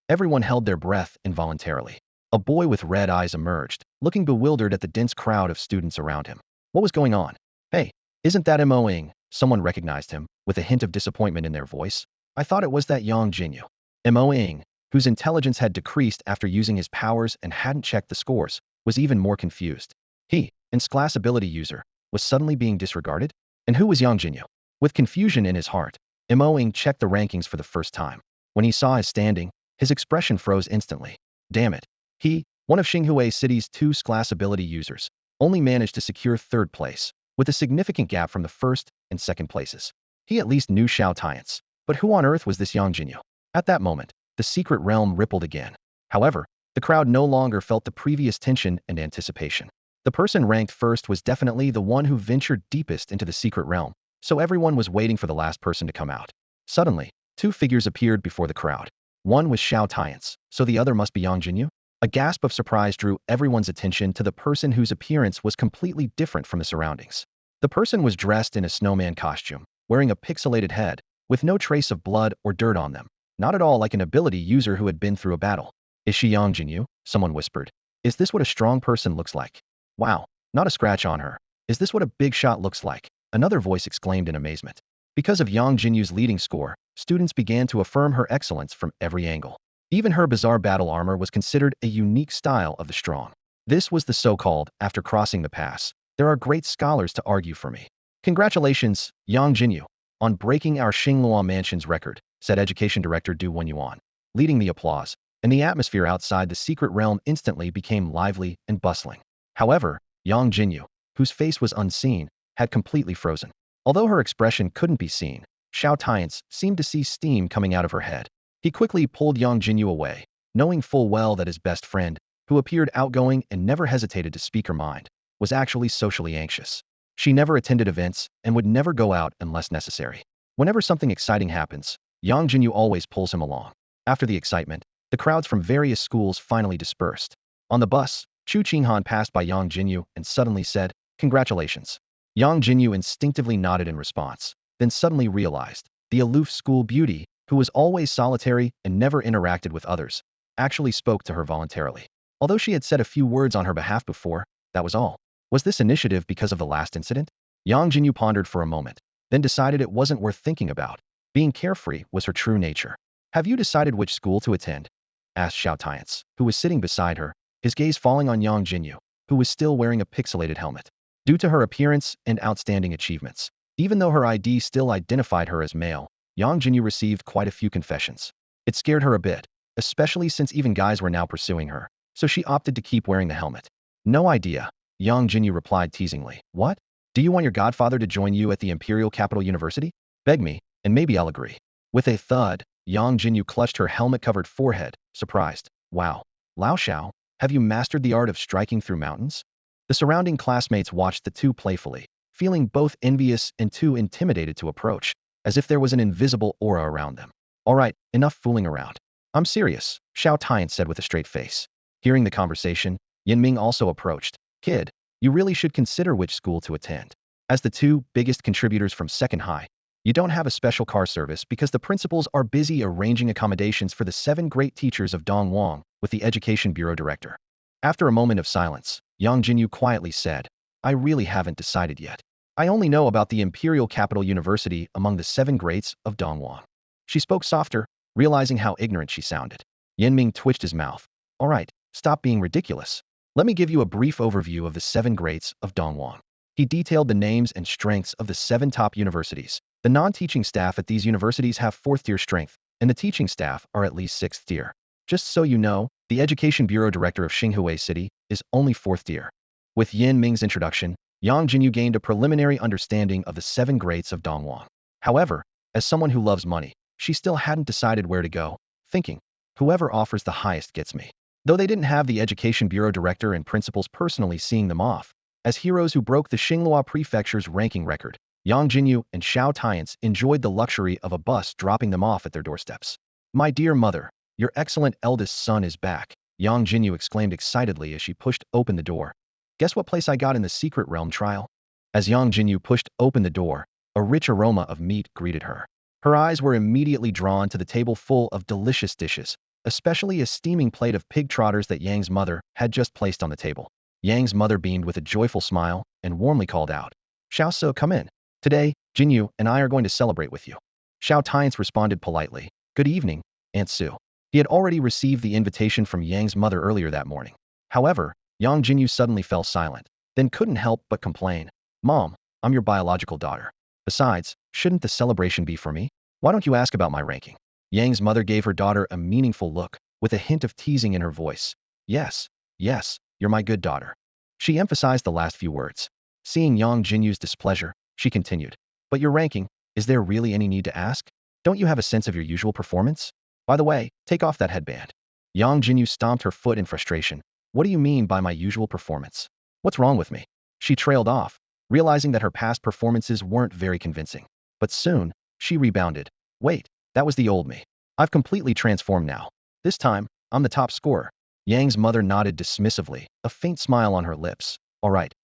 everyone held their breath involuntarily. A boy with red eyes emerged, looking bewildered at the dense crowd of students around him. What was going on? Hey, isn't that Mo Ying? Someone recognized him, with a hint of disappointment in their voice. I thought it was that Yangjinyu. Mo Ying, whose intelligence had decreased after using his powers and hadn't checked the scores, was even more confused. He, an class ability user, was suddenly being disregarded? And who was Yangjinyu? With confusion in his heart, Mo Ying checked the rankings for the first time. When he saw his standing, his expression froze instantly. Damn it. He, one of Xinghua City's 2 class ability users, only managed to secure third place, with a significant gap from the first and second places. He at least knew Xiao Tianche, but who on earth was this Yangjinyu? At that moment, the secret realm rippled again. However, the crowd no longer felt the previous tension and anticipation. The person ranked first was definitely the one who ventured deepest into the secret realm, so everyone was waiting for the last person to come out. Suddenly, 2 figures appeared before the crowd. One was Xiao Tianche, so the other must be Yangjinyu? A gasp of surprise drew everyone's attention to the person whose appearance was completely different from the surroundings. The person was dressed in a snowman costume, wearing a pixelated head, with no trace of blood or dirt on them, not at all like an ability user who had been through a battle. Is she Yangjinyu? Someone whispered. Is this what a strong person looks like? Wow, not a scratch on her. Is this what a big shot looks like? Another voice exclaimed in amazement. Because of Yangjinyu's leading score, students began to affirm her excellence from every angle. Even her bizarre battle armor was considered a unique style of the strong. This was the so-called, after crossing the pass, there are great scholars to argue for me. Congratulations, Yangjinyu, on breaking our Xinghua Mansion's record, said Education Director Du Wenyuan, leading the applause, and the atmosphere outside the secret realm instantly became lively and bustling. However, Yangjinyu, whose face was unseen, had completely frozen. Although her expression couldn't be seen, Xiao Tianche seemed to see steam coming out of her head. He quickly pulled Yangjinyu away, knowing full well that his best friend, who appeared outgoing and never hesitated to speak her mind, was actually socially anxious. She never attended events and would never go out unless necessary. Whenever something exciting happens, Yangjinyu always pulls him along. After the excitement, the crowds from various schools finally dispersed. On the bus, Chu Qinghan passed by Yangjinyu and suddenly said, "Congratulations." Yangjinyu instinctively nodded in response, then suddenly realized the aloof school beauty, who was always solitary and never interacted with others, actually spoke to her voluntarily. Although she had said a few words on her behalf before, that was all. Was this initiative because of the last incident? Yangjinyu pondered for a moment, then decided it wasn't worth thinking about. Being carefree was her true nature. "Have you decided which school to attend?" asked Xiao Tianche, who was sitting beside her, his gaze falling on Yangjinyu, who was still wearing a pixelated helmet. Due to her appearance and outstanding achievements, even though her ID still identified her as male, Yangjinyu received quite a few confessions. It scared her a bit, especially since even guys were now pursuing her, so she opted to keep wearing the helmet. "No idea," Yangjinyu replied teasingly. "What? Do you want your godfather to join you at the Imperial Capital University? Beg me, and maybe I'll agree." With a thud, Yangjinyu clutched her helmet-covered forehead, surprised. "Wow. Lao Xiao, have you mastered the art of striking through mountains?" The surrounding classmates watched the two playfully, feeling both envious and too intimidated to approach, as if there was an invisible aura around them. "All right, enough fooling around. I'm serious," Xiao Tianche said with a straight face. Hearing the conversation, Yinming also approached. "Kid, you really should consider which school to attend. As the two biggest contributors from Second High, you don't have a special car service because the principals are busy arranging accommodations for the 7 great teachers of Donhuang with the Education Bureau director." After a moment of silence, Yangjinyu quietly said, "I really haven't decided yet. I only know about the Imperial Capital University among the 7 greats of Donhuang." She spoke softer, realizing how ignorant she sounded. Yinming twitched his mouth. "All right, stop being ridiculous. Let me give you a brief overview of the 7 greats of Donhuang." He detailed the names and strengths of the 7 top universities. The non-teaching staff at these universities have 4th-tier strength, and the teaching staff are at least 6th tier. Just so you know, the Education Bureau Director of Xinghui City is only 4th tier. With Yin Ming's introduction, Yang Jinyu gained a preliminary understanding of the 7 greats of Donhuang. However, as someone who loves money, she still hadn't decided where to go, thinking, whoever offers the highest gets me. Though they didn't have the Education Bureau Director and principals personally seeing them off, as heroes who broke the Xinghua Prefecture's ranking record, Yangjinyu and Xiao Tianche enjoyed the luxury of a bus dropping them off at their doorsteps. "My dear mother, your excellent eldest son is back," Yangjinyu exclaimed excitedly as she pushed open the door. "Guess what place I got in the Secret Realm trial?" As Yangjinyu pushed open the door, a rich aroma of meat greeted her. Her eyes were immediately drawn to the table full of delicious dishes, especially a steaming plate of pig trotters that Yang's mother had just placed on the table. Yang's mother beamed with a joyful smile and warmly called out, "Xiao So, come in. Today, Jinyu and I are going to celebrate with you." Xiao Tianche responded politely, "Good evening, Aunt Su." He had already received the invitation from Yang's mother earlier that morning. However, Yang Jinyu suddenly fell silent, then couldn't help but complain, "Mom, I'm your biological daughter. Besides, shouldn't the celebration be for me? Why don't you ask about my ranking?" Yang's mother gave her daughter a meaningful look, with a hint of teasing in her voice. "Yes, yes, you're my good daughter." She emphasized the last few words. Seeing Yang Jinyu's displeasure, she continued, "But your ranking, is there really any need to ask? Don't you have a sense of your usual performance? By the way, take off that headband." Yang Jinyu stomped her foot in frustration. "What do you mean by my usual performance? What's wrong with me?" She trailed off, realizing that her past performances weren't very convincing. But soon, she rebounded. "Wait, that was the old me. I've completely transformed now. This time, I'm the top scorer." Yang's mother nodded dismissively, a faint smile on her lips. All right,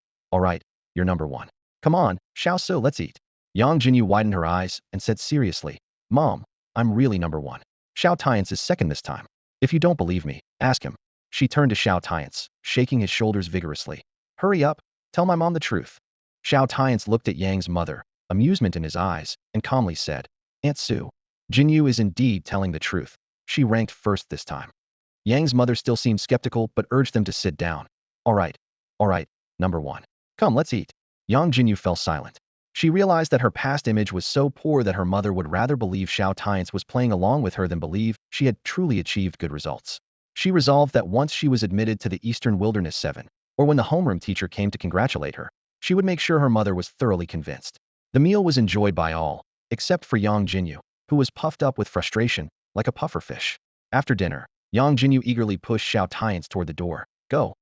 you're number 1. Come on, Xiao So, let's eat." Yang Jinyu widened her eyes and said seriously, "Mom, I'm really number 1. Xiao Tianche is second this time. If you don't believe me, ask him." She turned to Xiao Tianche, shaking his shoulders vigorously. "Hurry up, tell my mom the truth." Xiao Tianche looked at Yang's mother, amusement in his eyes, and calmly said, "Aunt Su, Jinyu is indeed telling the truth. She ranked first this time." Yang's mother still seemed skeptical but urged them to sit down. All right, number 1. Come, let's eat." Yang Jinyu fell silent. She realized that her past image was so poor that her mother would rather believe Xiao Tianche was playing along with her than believe she had truly achieved good results. She resolved that once she was admitted to the Eastern Wilderness 7, or when the homeroom teacher came to congratulate her, she would make sure her mother was thoroughly convinced. The meal was enjoyed by all, except for Yang Jinyu, who was puffed up with frustration, like a pufferfish. After dinner, Yang Jinyu eagerly pushed Xiao Tianche toward the door. Go,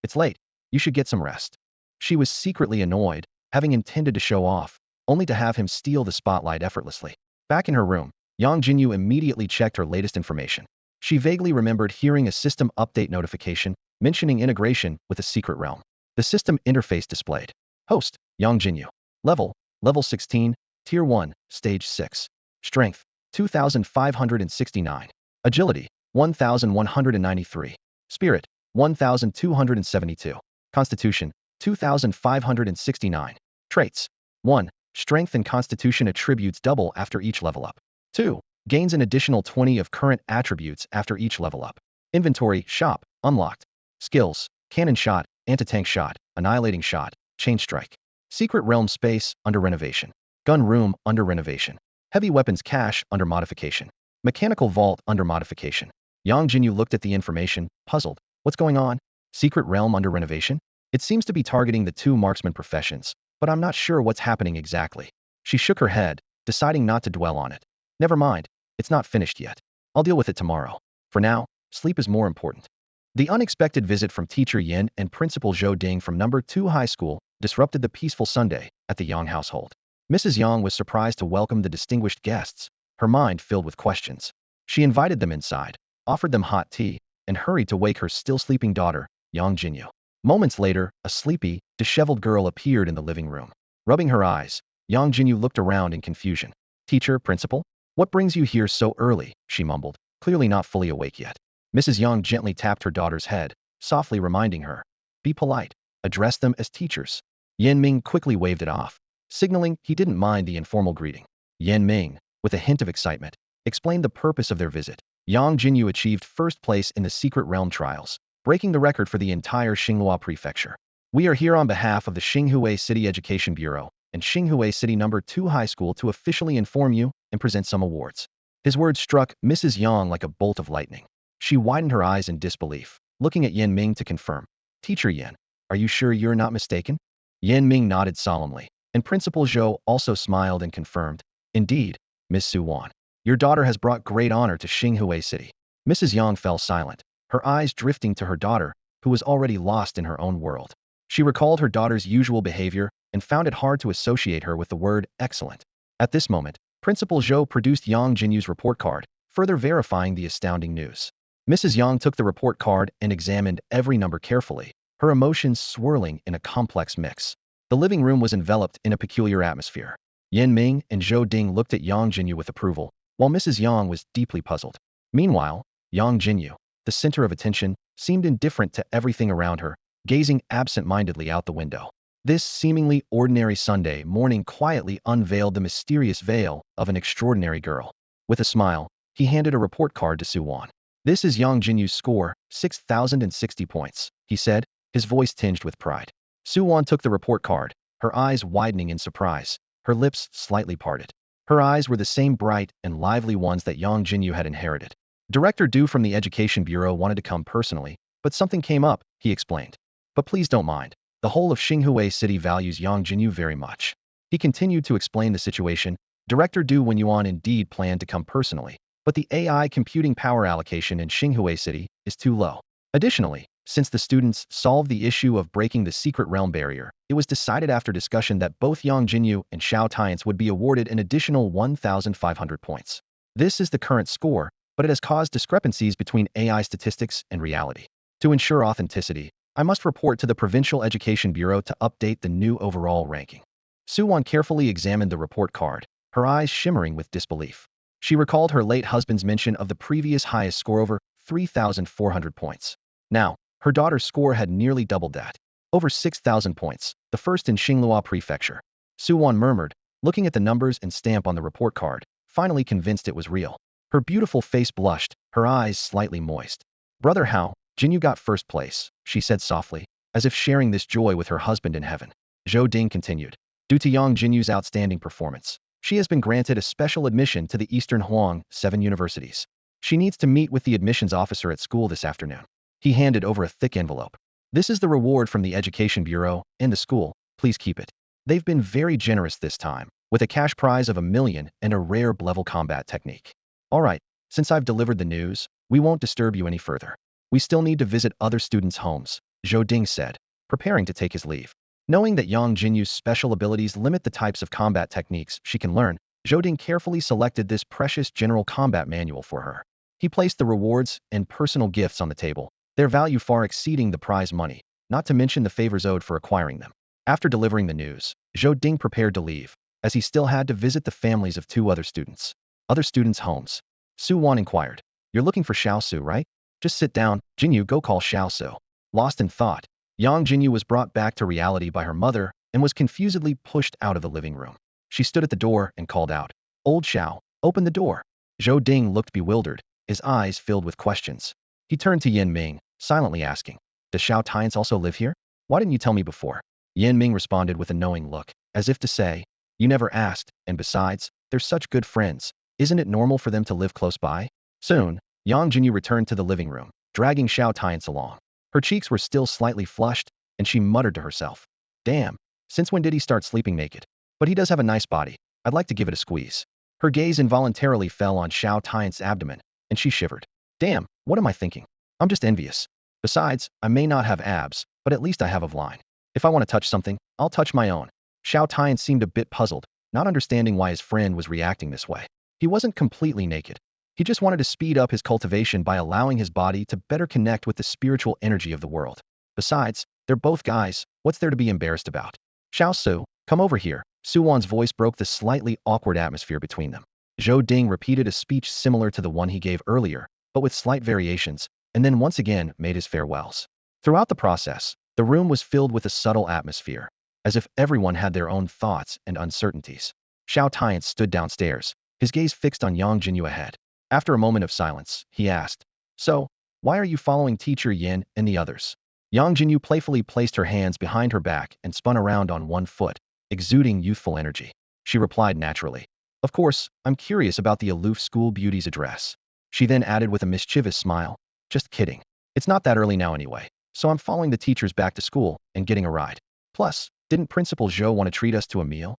it's late. You should get some rest." She was secretly annoyed, having intended to show off, only to have him steal the spotlight effortlessly. Back in her room, Yangjinyu immediately checked her latest information. She vaguely remembered hearing a system update notification mentioning integration with a secret realm. The system interface displayed. Host, Yangjinyu. Level 16, Tier 1, Stage 6. Strength, 2,569. Agility, 1,193. Spirit, 1,272. Constitution, 2,569. Traits, 1. Strength and Constitution attributes double after each level up. 2. Gains an additional 20 of current attributes after each level up. Inventory, Shop, Unlocked. Skills, Cannon Shot, Anti-Tank Shot, Annihilating Shot, Chain Strike. Secret Realm Space, under renovation. Gun Room, under renovation. Heavy Weapons Cache, under modification. Mechanical Vault, under modification. Yangjinyu looked at the information, puzzled. What's going on? Secret Realm under renovation? It seems to be targeting the 2 marksman professions, but I'm not sure what's happening exactly. She shook her head, deciding not to dwell on it. Never mind, it's not finished yet. I'll deal with it tomorrow. For now, sleep is more important. The unexpected visit from Teacher Yin and Principal Zhou Ding from number 2 high school disrupted the peaceful Sunday at the Yang household. Mrs. Yang was surprised to welcome the distinguished guests, her mind filled with questions. She invited them inside, offered them hot tea, and hurried to wake her still sleeping daughter, Yangjinyu. Moments later, a sleepy, disheveled girl appeared in the living room. Rubbing her eyes, Yangjinyu looked around in confusion. Teacher, Principal? What brings you here so early? She mumbled, clearly not fully awake yet. Mrs. Yang gently tapped her daughter's head, softly reminding her. Be polite. Address them as teachers. Yan Ming quickly waved it off, signaling he didn't mind the informal greeting. Yan Ming, with a hint of excitement, explained the purpose of their visit. Yangjinyu achieved first place in the Secret Realm trials, breaking the record for the entire Xinghua Prefecture. We are here on behalf of the Xinghua City Education Bureau and Xinghua City number 2 High School to officially inform you and present some awards. His words struck Mrs. Yang like a bolt of lightning. She widened her eyes in disbelief, looking at Yan Ming to confirm. Teacher Yan, are you sure you're not mistaken? Yan Ming nodded solemnly, and Principal Zhou also smiled and confirmed. Indeed, Miss Su Wan, your daughter has brought great honor to Xinghua City. Mrs. Yang fell silent, her eyes drifting to her daughter, who was already lost in her own world. She recalled her daughter's usual behavior and found it hard to associate her with the word excellent. At this moment, Principal Zhou produced Yangjinyu's report card, further verifying the astounding news. Mrs. Yang took the report card and examined every number carefully, her emotions swirling in a complex mix. The living room was enveloped in a peculiar atmosphere. Yan Ming and Zhou Ding looked at Yangjinyu with approval, while Mrs. Yang was deeply puzzled. Meanwhile, Yangjinyu, the center of attention, seemed indifferent to everything around her, gazing absent-mindedly out the window. This seemingly ordinary Sunday morning quietly unveiled the mysterious veil of an extraordinary girl. With a smile, he handed a report card to Su Wan. This is Yangjinyu's score, 6,060 points, he said, his voice tinged with pride. Su Wan took the report card, her eyes widening in surprise, her lips slightly parted. Her eyes were the same bright and lively ones that Yangjinyu had inherited. Director Du from the Education Bureau wanted to come personally, but something came up, he explained. But please don't mind. The whole of Xinghua City values Yangjinyu very much. He continued to explain the situation. Director Du Wenyuan indeed planned to come personally, but the AI computing power allocation in Xinghua City is too low. Additionally, since the students solved the issue of breaking the secret realm barrier, it was decided after discussion that both Yangjinyu and Xiao Tianche would be awarded an additional 1,500 points. This is the current score, but it has caused discrepancies between AI statistics and reality. To ensure authenticity, I must report to the Provincial Education Bureau to update the new overall ranking. Su Wan carefully examined the report card, her eyes shimmering with disbelief. She recalled her late husband's mention of the previous highest score over 3,400 points. Now, her daughter's score had nearly doubled that. Over 6,000 points, the first in Xinghua Prefecture. Su Wan murmured, looking at the numbers and stamp on the report card, finally convinced it was real. Her beautiful face blushed, her eyes slightly moist. Brother Hao, Jinyu got first place, she said softly, as if sharing this joy with her husband in heaven. Zhou Ding continued. Due to Yang Jinyu's outstanding performance, she has been granted a special admission to the Eastern Huang 7 universities. She needs to meet with the admissions officer at school this afternoon. He handed over a thick envelope. This is the reward from the Education Bureau and the school, please keep it. They've been very generous this time, with a cash prize of 1 million and a rare level combat technique. Alright, since I've delivered the news, we won't disturb you any further. We still need to visit other students' homes, Zhou Ding said, preparing to take his leave. Knowing that Yangjinyu's special abilities limit the types of combat techniques she can learn, Zhou Ding carefully selected this precious general combat manual for her. He placed the rewards and personal gifts on the table, their value far exceeding the prize money, not to mention the favors owed for acquiring them. After delivering the news, Zhou Ding prepared to leave, as he still had to visit the families of two other students. Other students' homes. Su Wan inquired. You're looking for Xiao Su, right? Just sit down, Jinyu, go call Xiao Su. Lost in thought, Yangjinyu was brought back to reality by her mother and was confusedly pushed out of the living room. She stood at the door and called out, Old Xiao, open the door. Zhou Ding looked bewildered, his eyes filled with questions. He turned to Yin Ming, silently asking, Does Xiao Tianche also live here? Why didn't you tell me before? Yin Ming responded with a knowing look, as if to say, You never asked, and besides, they're such good friends. Isn't it normal for them to live close by? Soon, Yang Jinyu returned to the living room, dragging Xiao Tianche along. Her cheeks were still slightly flushed, and she muttered to herself, Damn, since when did he start sleeping naked? But he does have a nice body. I'd like to give it a squeeze. Her gaze involuntarily fell on Xiao Tianche's abdomen, and she shivered. Damn, what am I thinking? I'm just envious. Besides, I may not have abs, but at least I have a line. If I want to touch something, I'll touch my own. Xiao Tianche seemed a bit puzzled, not understanding why his friend was reacting this way. He wasn't completely naked. He just wanted to speed up his cultivation by allowing his body to better connect with the spiritual energy of the world. Besides, they're both guys, what's there to be embarrassed about? Xiao Su, come over here. Su Wan's voice broke the slightly awkward atmosphere between them. Zhou Ding repeated a speech similar to the one he gave earlier, but with slight variations, and then once again made his farewells. Throughout the process, the room was filled with a subtle atmosphere, as if everyone had their own thoughts and uncertainties. Xiao Tianche stood downstairs, his gaze fixed on Yang Jinyu ahead. After a moment of silence, he asked, So, why are you following Teacher Yin and the others? Yang Jinyu playfully placed her hands behind her back and spun around on one foot, exuding youthful energy. She replied naturally, Of course, I'm curious about the aloof school beauty's address. She then added with a mischievous smile, Just kidding. It's not that early now anyway, so I'm following the teachers back to school and getting a ride. Plus, didn't Principal Zhou want to treat us to a meal?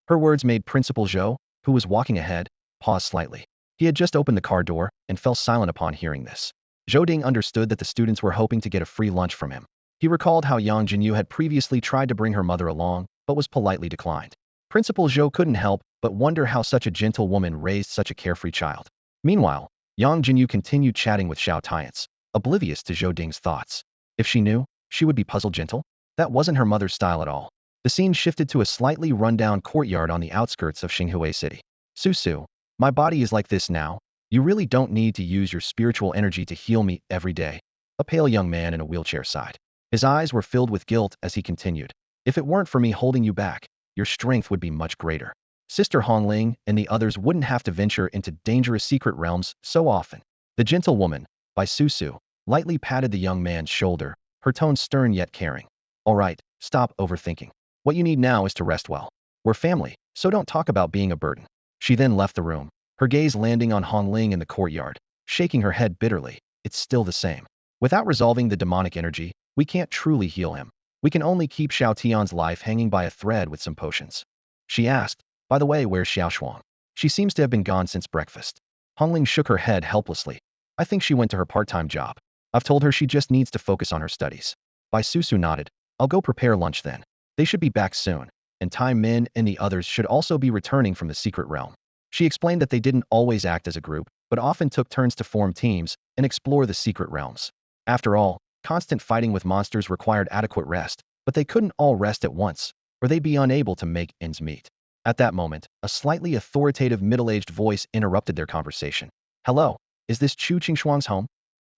Her words made Principal Zhou, who was walking ahead, pause slightly. He had just opened the car door and fell silent upon hearing this. Zhou Ding understood that the students were hoping to get a free lunch from him. He recalled how Yang Jinyu had previously tried to bring her mother along, but was politely declined. Principal Zhou couldn't help but wonder how such a gentle woman raised such a carefree child. Meanwhile, Yang Jinyu continued chatting with Xiao Tianche, oblivious to Zhou Ding's thoughts. If she knew, she would be puzzled gentle? That wasn't her mother's style at all. The scene shifted to a slightly run-down courtyard on the outskirts of Xinghui City. Su, my body is like this now. You really don't need to use your spiritual energy to heal me every day. A pale young man in a wheelchair sighed. His eyes were filled with guilt as he continued. If it weren't for me holding you back, your strength would be much greater. Sister Hongling and the others wouldn't have to venture into dangerous secret realms so often. The gentle woman, by Su, lightly patted the young man's shoulder, her tone stern yet caring. All right, stop overthinking. What you need now is to rest well. We're family, so don't talk about being a burden. She then left the room, her gaze landing on Hongling in the courtyard, shaking her head bitterly. It's still the same. Without resolving the demonic energy, we can't truly heal him. We can only keep Xiao Tianche's life hanging by a thread with some potions. She asked, By the way, where's Xiao Shuang? She seems to have been gone since breakfast. Hongling shook her head helplessly. I think she went to her part-time job. I've told her she just needs to focus on her studies. Bai Susu nodded. I'll go prepare lunch then. They should be back soon, and Tai Min and the others should also be returning from the secret realm. She explained that they didn't always act as a group, but often took turns to form teams and explore the secret realms. After all, constant fighting with monsters required adequate rest, but they couldn't all rest at once, or they'd be unable to make ends meet. At that moment, a slightly authoritative middle-aged voice interrupted their conversation. Hello, is this Chu Qingshuang's home?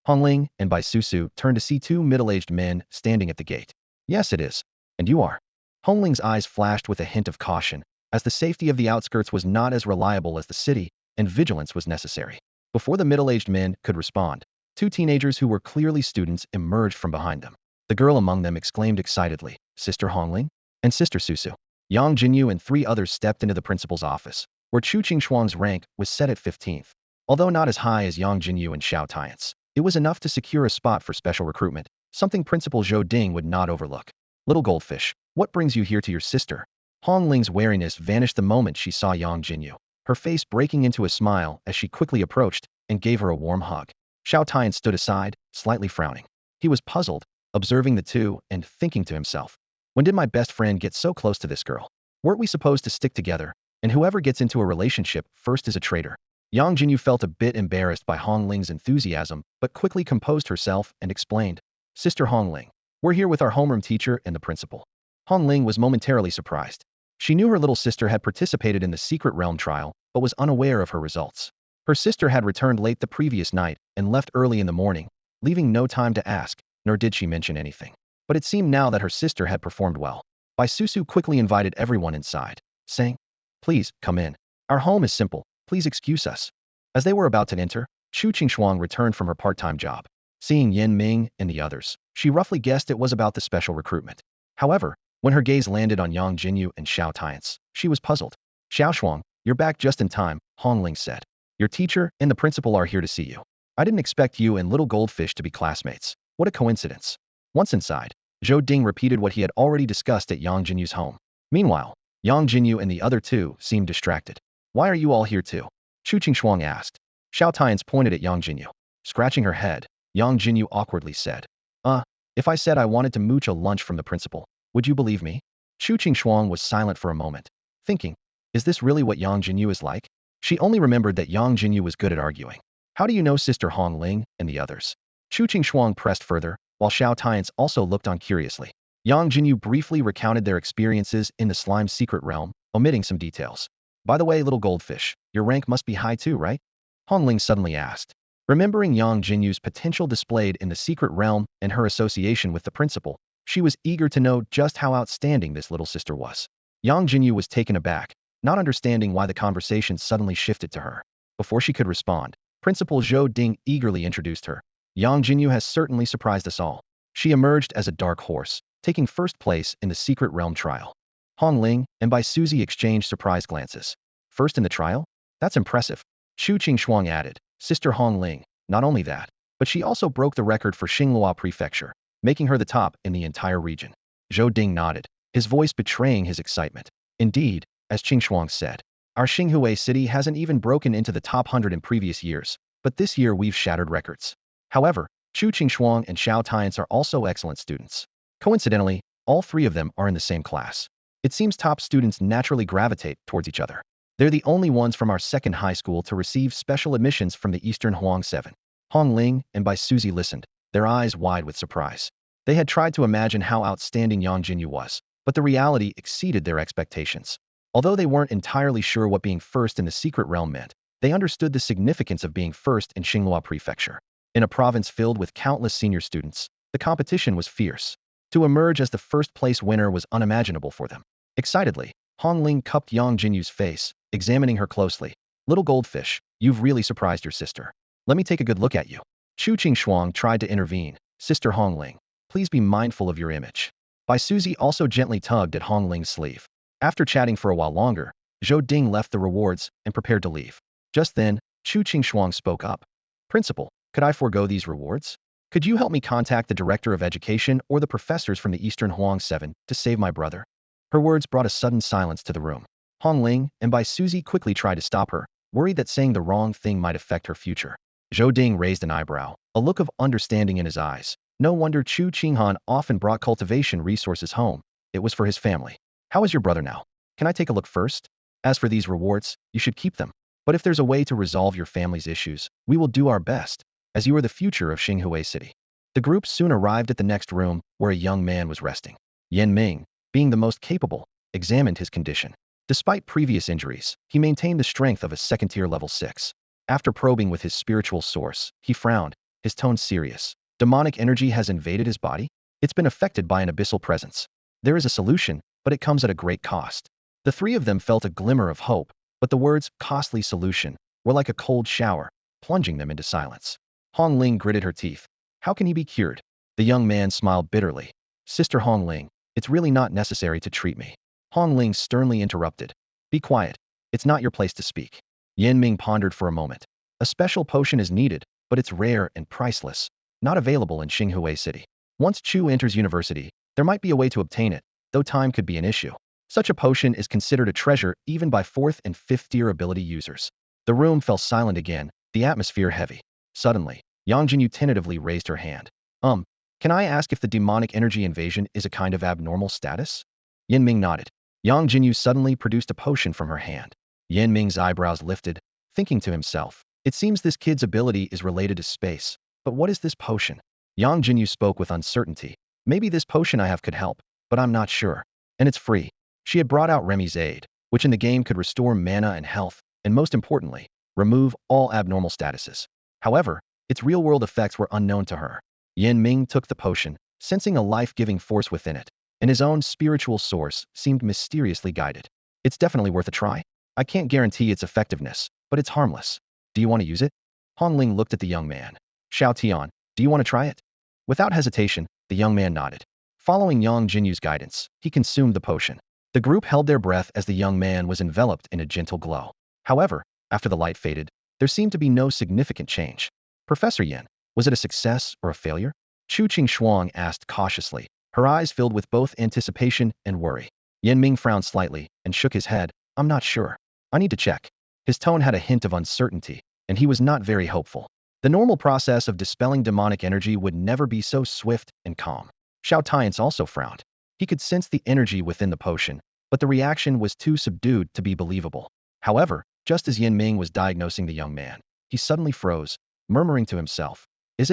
Hongling and Bai Susu turned to see two middle-aged men standing at the gate. Yes, it is. And you are. Hongling's eyes flashed with a hint of caution, as the safety of the outskirts was not as reliable as the city, and vigilance was necessary. Before the middle-aged men could respond, two teenagers who were clearly students emerged from behind them. The girl among them exclaimed excitedly, Sister Hongling and Sister Susu. Yang Jinyu and three others stepped into the principal's office, where Chu Qingshuang's rank was set at 15th. Although not as high as Yang Jinyu and Xiao Tianche, it was enough to secure a spot for special recruitment, something Principal Zhou Ding would not overlook. Little goldfish, what brings you here to your sister? Hongling's wariness vanished the moment she saw Yang Jinyu, her face breaking into a smile as she quickly approached and gave her a warm hug. Xiao Tianche stood aside, slightly frowning. He was puzzled, observing the two and thinking to himself, When did my best friend get so close to this girl? Weren't we supposed to stick together? And whoever gets into a relationship first is a traitor. Yangjinyu felt a bit embarrassed by Hong Ling's enthusiasm, but quickly composed herself and explained, Sister Hong Ling, we're here with our homeroom teacher and the principal. Hong Ling was momentarily surprised. She knew her little sister had participated in the secret realm trial, but was unaware of her results. Her sister had returned late the previous night and left early in the morning, leaving no time to ask, nor did she mention anything. But it seemed now that her sister had performed well. Bai Susu quickly invited everyone inside, saying, Please, come in. Our home is simple, please excuse us. As they were about to enter, Chu Qingshuang returned from her part-time job. Seeing Yin Ming and the others, she roughly guessed it was about the special recruitment. However, when her gaze landed on Yangjinyu and Xiao Tianche, she was puzzled. Xiaoshuang, you're back just in time, Hong Ling said. Your teacher and the principal are here to see you. I didn't expect you and little goldfish to be classmates. What a coincidence. Once inside, Zhou Ding repeated what he had already discussed at Yangjinyu's home. Meanwhile, Yangjinyu and the other two seemed distracted. Why are you all here too? Chu Qingshuang asked. Xiao Tianche pointed at Yangjinyu. Scratching her head, Yangjinyu awkwardly said, if I said I wanted to mooch a lunch from the principal, would you believe me? Chu Qingshuang was silent for a moment, thinking, is this really what Yangjinyu is like? She only remembered that Yangjinyu was good at arguing. How do you know Sister Hong Ling and the others? Chu Qingshuang pressed further, while Xiao Tianche also looked on curiously. Yangjinyu briefly recounted their experiences in the slime secret realm, omitting some details. By the way, little goldfish, your rank must be high too, right? Hong Ling suddenly asked. Remembering Yangjinyu's potential displayed in the secret realm and her association with the principal, she was eager to know just how outstanding this little sister was. Yangjinyu was taken aback, not understanding why the conversation suddenly shifted to her. Before she could respond, Principal Zhou Ding eagerly introduced her. Yangjinyu has certainly surprised us all. She emerged as a dark horse, taking first place in the secret realm trial. Hong Ling and Bai Suzy exchanged surprised glances. First in the trial? That's impressive. Chu Qingshuang added, Sister Hong Ling, not only that, but she also broke the record for Xinghua Prefecture, making her the top in the entire region. Zhou Ding nodded, his voice betraying his excitement. Indeed, as Qingshuang said, our Xinghua city hasn't even broken into the top 100 in previous years, but this year we've shattered records. However, Chu Qingshuang and Xiao Tianche are also excellent students. Coincidentally, all three of them are in the same class. It seems top students naturally gravitate towards each other. They're the only ones from our second high school to receive special admissions from the Eastern Huang 7. Hong Ling and Bai Suzy listened, their eyes wide with surprise. They had tried to imagine how outstanding Yangjinyu was, but the reality exceeded their expectations. Although they weren't entirely sure what being first in the secret realm meant, they understood the significance of being first in Xinghua Prefecture. In a province filled with countless senior students, the competition was fierce. To emerge as the first place winner was unimaginable for them. Excitedly, Hong Ling cupped Yangjinyu's face, examining her closely. Little goldfish, you've really surprised your sister. Let me take a good look at you. Chu Qingshuang tried to intervene. Sister Hong Ling, please be mindful of your image. Bai Suzy also gently tugged at Hong Ling's sleeve. After chatting for a while longer, Zhou Ding left the rewards and prepared to leave. Just then, Chu Qingshuang spoke up. Principal, could I forego these rewards? Could you help me contact the Director of Education or the professors from the Eastern Huang 7 to save my brother? Her words brought a sudden silence to the room. Hong Ling and Bai Suzy quickly tried to stop her, worried that saying the wrong thing might affect her future. Zhou Ding raised an eyebrow, a look of understanding in his eyes. No wonder Chu Qinghan often brought cultivation resources home. It was for his family. How is your brother now? Can I take a look first? As for these rewards, you should keep them. But if there's a way to resolve your family's issues, we will do our best, as you are the future of Xinghua City. The group soon arrived at the next room, where a young man was resting. Yan Ming, being the most capable, examined his condition. Despite previous injuries, he maintained the strength of a second-tier level 6. After probing with his spiritual source, he frowned, his tone serious. Demonic energy has invaded his body? It's been affected by an abyssal presence. There is a solution, but it comes at a great cost. The three of them felt a glimmer of hope, but the words, costly solution, were like a cold shower, plunging them into silence. Hong Ling gritted her teeth. How can he be cured? The young man smiled bitterly. Sister Hong Ling, it's really not necessary to treat me. Hong Ling sternly interrupted. Be quiet. It's not your place to speak. Yan Ming pondered for a moment. A special potion is needed, but it's rare and priceless, not available in Xinghua City. Once Chu enters university, there might be a way to obtain it, though time could be an issue. Such a potion is considered a treasure even by 4th and 5th tier ability users. The room fell silent again, the atmosphere heavy. Suddenly, Yangjinyu tentatively raised her hand. Can I ask if the demonic energy invasion is a kind of abnormal status? Yin Ming nodded. Yangjinyu suddenly produced a potion from her hand. Yin Ming's eyebrows lifted, thinking to himself, it seems this kid's ability is related to space. But what is this potion? Yangjinyu spoke with uncertainty. Maybe this potion I have could help, but I'm not sure. And it's free. She had brought out Remy's aid, which in the game could restore mana and health, and most importantly, remove all abnormal statuses. However, its real-world effects were unknown to her. Yin Ming took the potion, sensing a life-giving force within it, and his own spiritual source seemed mysteriously guided. It's definitely worth a try. I can't guarantee its effectiveness, but it's harmless. Do you want to use it? Hong Ling looked at the young man. Xiao Tianche, do you want to try it? Without hesitation, the young man nodded. Following Yangjinyu's guidance, he consumed the potion. The group held their breath as the young man was enveloped in a gentle glow. However, after the light faded, there seemed to be no significant change. Professor Yin, was it a success or a failure? Chu Qingxuang asked cautiously, her eyes filled with both anticipation and worry. Yin Ming frowned slightly and shook his head. I'm not sure. I need to check. His tone had a hint of uncertainty, and he was not very hopeful. The normal process of dispelling demonic energy would never be so swift and calm. Xiao Tianche also frowned. He could sense the energy within the potion, but the reaction was too subdued to be believable. However, just as Yin Ming was diagnosing the young man, he suddenly froze, murmuring to himself, Is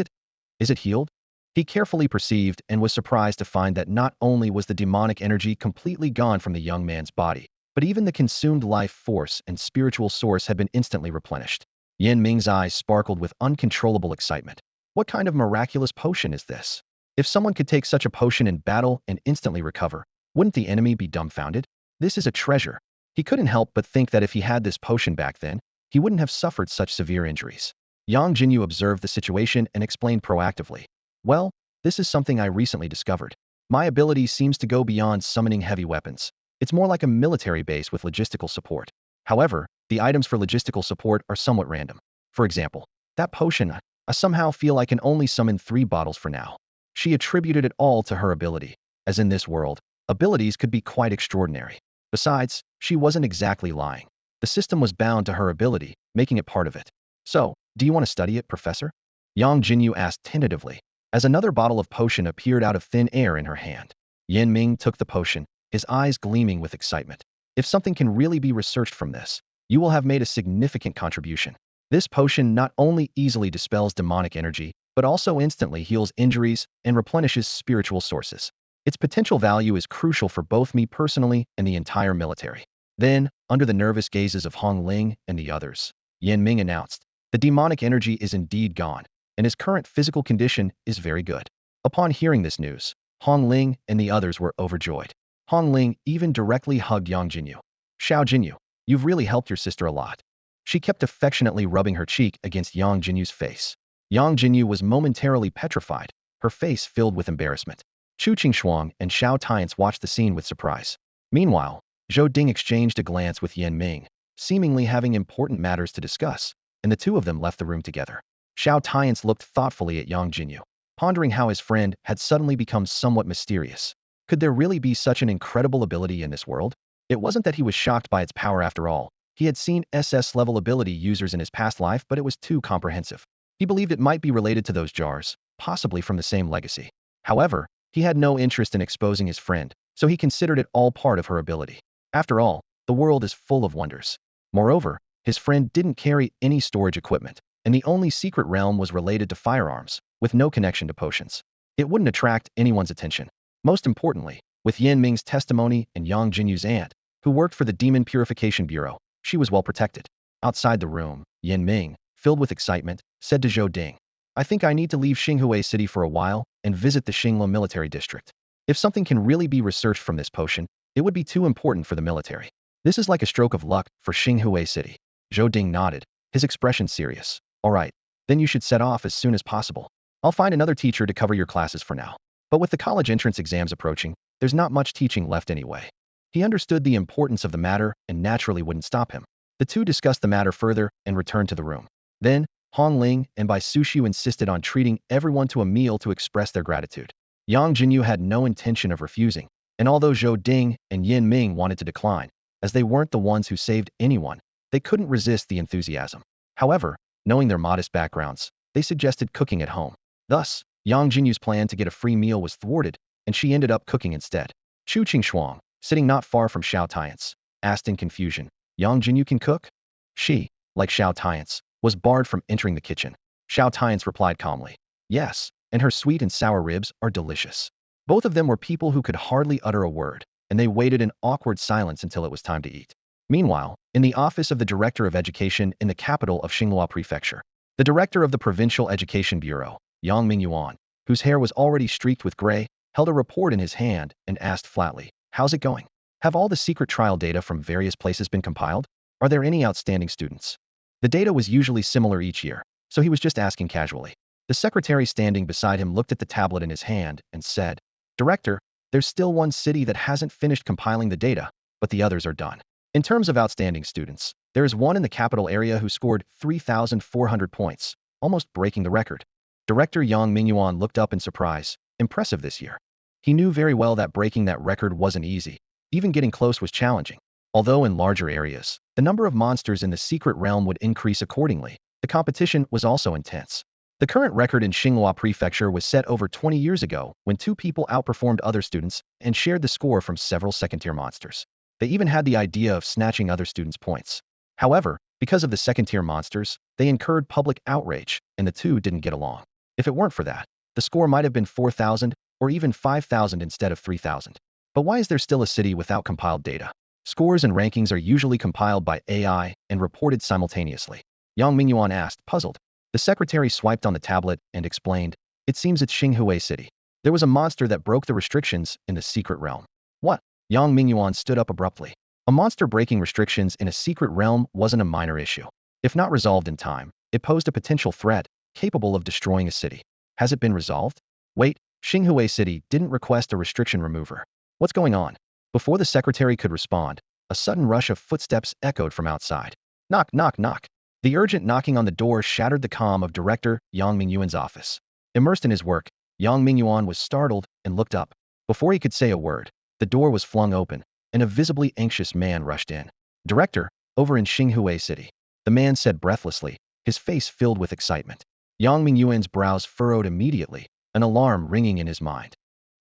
it healed? He carefully perceived and was surprised to find that not only was the demonic energy completely gone from the young man's body, but even the consumed life force and spiritual source had been instantly replenished. Yin Ming's eyes sparkled with uncontrollable excitement. What kind of miraculous potion is this? If someone could take such a potion in battle and instantly recover, wouldn't the enemy be dumbfounded? This is a treasure. He couldn't help but think that if he had this potion back then, he wouldn't have suffered such severe injuries. Yangjinyu observed the situation and explained proactively. Well, this is something I recently discovered. My ability seems to go beyond summoning heavy weapons. It's more like a military base with logistical support. However, the items for logistical support are somewhat random. For example, that potion, I somehow feel I can only summon 3 bottles for now. She attributed it all to her ability. As in this world, abilities could be quite extraordinary. Besides, she wasn't exactly lying. The system was bound to her ability, making it part of it. So, do you want to study it, Professor? Yang Jinyu asked tentatively, as another bottle of potion appeared out of thin air in her hand. Yin Ming took the potion, his eyes gleaming with excitement. If something can really be researched from this, you will have made a significant contribution. This potion not only easily dispels demonic energy, but also instantly heals injuries and replenishes spiritual sources. Its potential value is crucial for both me personally and the entire military. Then, under the nervous gazes of Hong Ling and the others, Yin Ming announced, the demonic energy is indeed gone, and his current physical condition is very good. Upon hearing this news, Hong Ling and the others were overjoyed. Hong Ling even directly hugged Yangjinyu. Xiao Jinyu, you've really helped your sister a lot. She kept affectionately rubbing her cheek against Yangjinyu's face. Yangjinyu was momentarily petrified, her face filled with embarrassment. Chu Qingxuang and Xiao Tianche watched the scene with surprise. Meanwhile, Zhou Ding exchanged a glance with Yin Ming, seemingly having important matters to discuss, and the two of them left the room together. Xiao Tianche looked thoughtfully at Yangjinyu, pondering how his friend had suddenly become somewhat mysterious. Could there really be such an incredible ability in this world? It wasn't that he was shocked by its power after all. He had seen SS-level ability users in his past life, but it was too comprehensive. He believed it might be related to those jars, possibly from the same legacy. However, he had no interest in exposing his friend, so he considered it all part of her ability. After all, the world is full of wonders. Moreover, his friend didn't carry any storage equipment, and the only secret realm was related to firearms, with no connection to potions. It wouldn't attract anyone's attention. Most importantly, with Yin Ming's testimony and Yang Jinyu's aunt, who worked for the Demon Purification Bureau, she was well protected. Outside the room, Yin Ming, filled with excitement, said to Zhou Ding, I think I need to leave Xinghui City for a while and visit the Xinglo military district. If something can really be researched from this potion, it would be too important for the military. This is like a stroke of luck for Xinghui City. Zhou Ding nodded, his expression serious. All right, then you should set off as soon as possible. I'll find another teacher to cover your classes for now. But with the college entrance exams approaching, there's not much teaching left anyway. He understood the importance of the matter and naturally wouldn't stop him. The two discussed the matter further and returned to the room. Then, Hong Ling and Bai Sushu insisted on treating everyone to a meal to express their gratitude. Yang Jinyu had no intention of refusing, and although Zhou Ding and Yin Ming wanted to decline, as they weren't the ones who saved anyone, they couldn't resist the enthusiasm. However, knowing their modest backgrounds, they suggested cooking at home. Thus, Yangjinyu's plan to get a free meal was thwarted, and she ended up cooking instead. Chu Qingshuang, sitting not far from Xiao Tianche, asked in confusion, Yangjinyu can cook? She, like Xiao Tianche, was barred from entering the kitchen. Xiao Tianche replied calmly, yes, and her sweet and sour ribs are delicious. Both of them were people who could hardly utter a word, and they waited in awkward silence until it was time to eat. Meanwhile, in the office of the Director of Education in the capital of Xinghua Prefecture, the Director of the Provincial Education Bureau, Yang Mingyuan, whose hair was already streaked with gray, held a report in his hand and asked flatly, how's it going? Have all the secret trial data from various places been compiled? Are there any outstanding students? The data was usually similar each year, so he was just asking casually. The secretary standing beside him looked at the tablet in his hand and said, Director, there's still one city that hasn't finished compiling the data, but the others are done. In terms of outstanding students, there is one in the capital area who scored 3,400 points, almost breaking the record. Director Yang Mingyuan looked up in surprise. Impressive this year. He knew very well that breaking that record wasn't easy. Even getting close was challenging. Although in larger areas, the number of monsters in the secret realm would increase accordingly, the competition was also intense. The current record in Xinghua Prefecture was set over 20 years ago when two people outperformed other students and shared the score from several second-tier monsters. They even had the idea of snatching other students' points. However, because of the second-tier monsters, they incurred public outrage, and the two didn't get along. If it weren't for that, the score might have been 4,000 or even 5,000 instead of 3,000. But why is there still a city without compiled data? Scores and rankings are usually compiled by AI and reported simultaneously. Yang Mingyuan asked, puzzled. The secretary swiped on the tablet and explained, it seems it's Xinghua City. There was a monster that broke the restrictions in the secret realm. What? Yang Mingyuan stood up abruptly. A monster breaking restrictions in a secret realm wasn't a minor issue. If not resolved in time, it posed a potential threat capable of destroying a city. Has it been resolved? Wait, Xinghua City didn't request a restriction remover. What's going on? Before the secretary could respond, a sudden rush of footsteps echoed from outside. Knock, knock, knock. The urgent knocking on the door shattered the calm of Director Yang Mingyuan's office. Immersed in his work, Yang Mingyuan was startled and looked up. Before he could say a word, the door was flung open, and a visibly anxious man rushed in. Director, over in Xinghua City. The man said breathlessly, his face filled with excitement. Yang Mingyuan's brows furrowed immediately, an alarm ringing in his mind.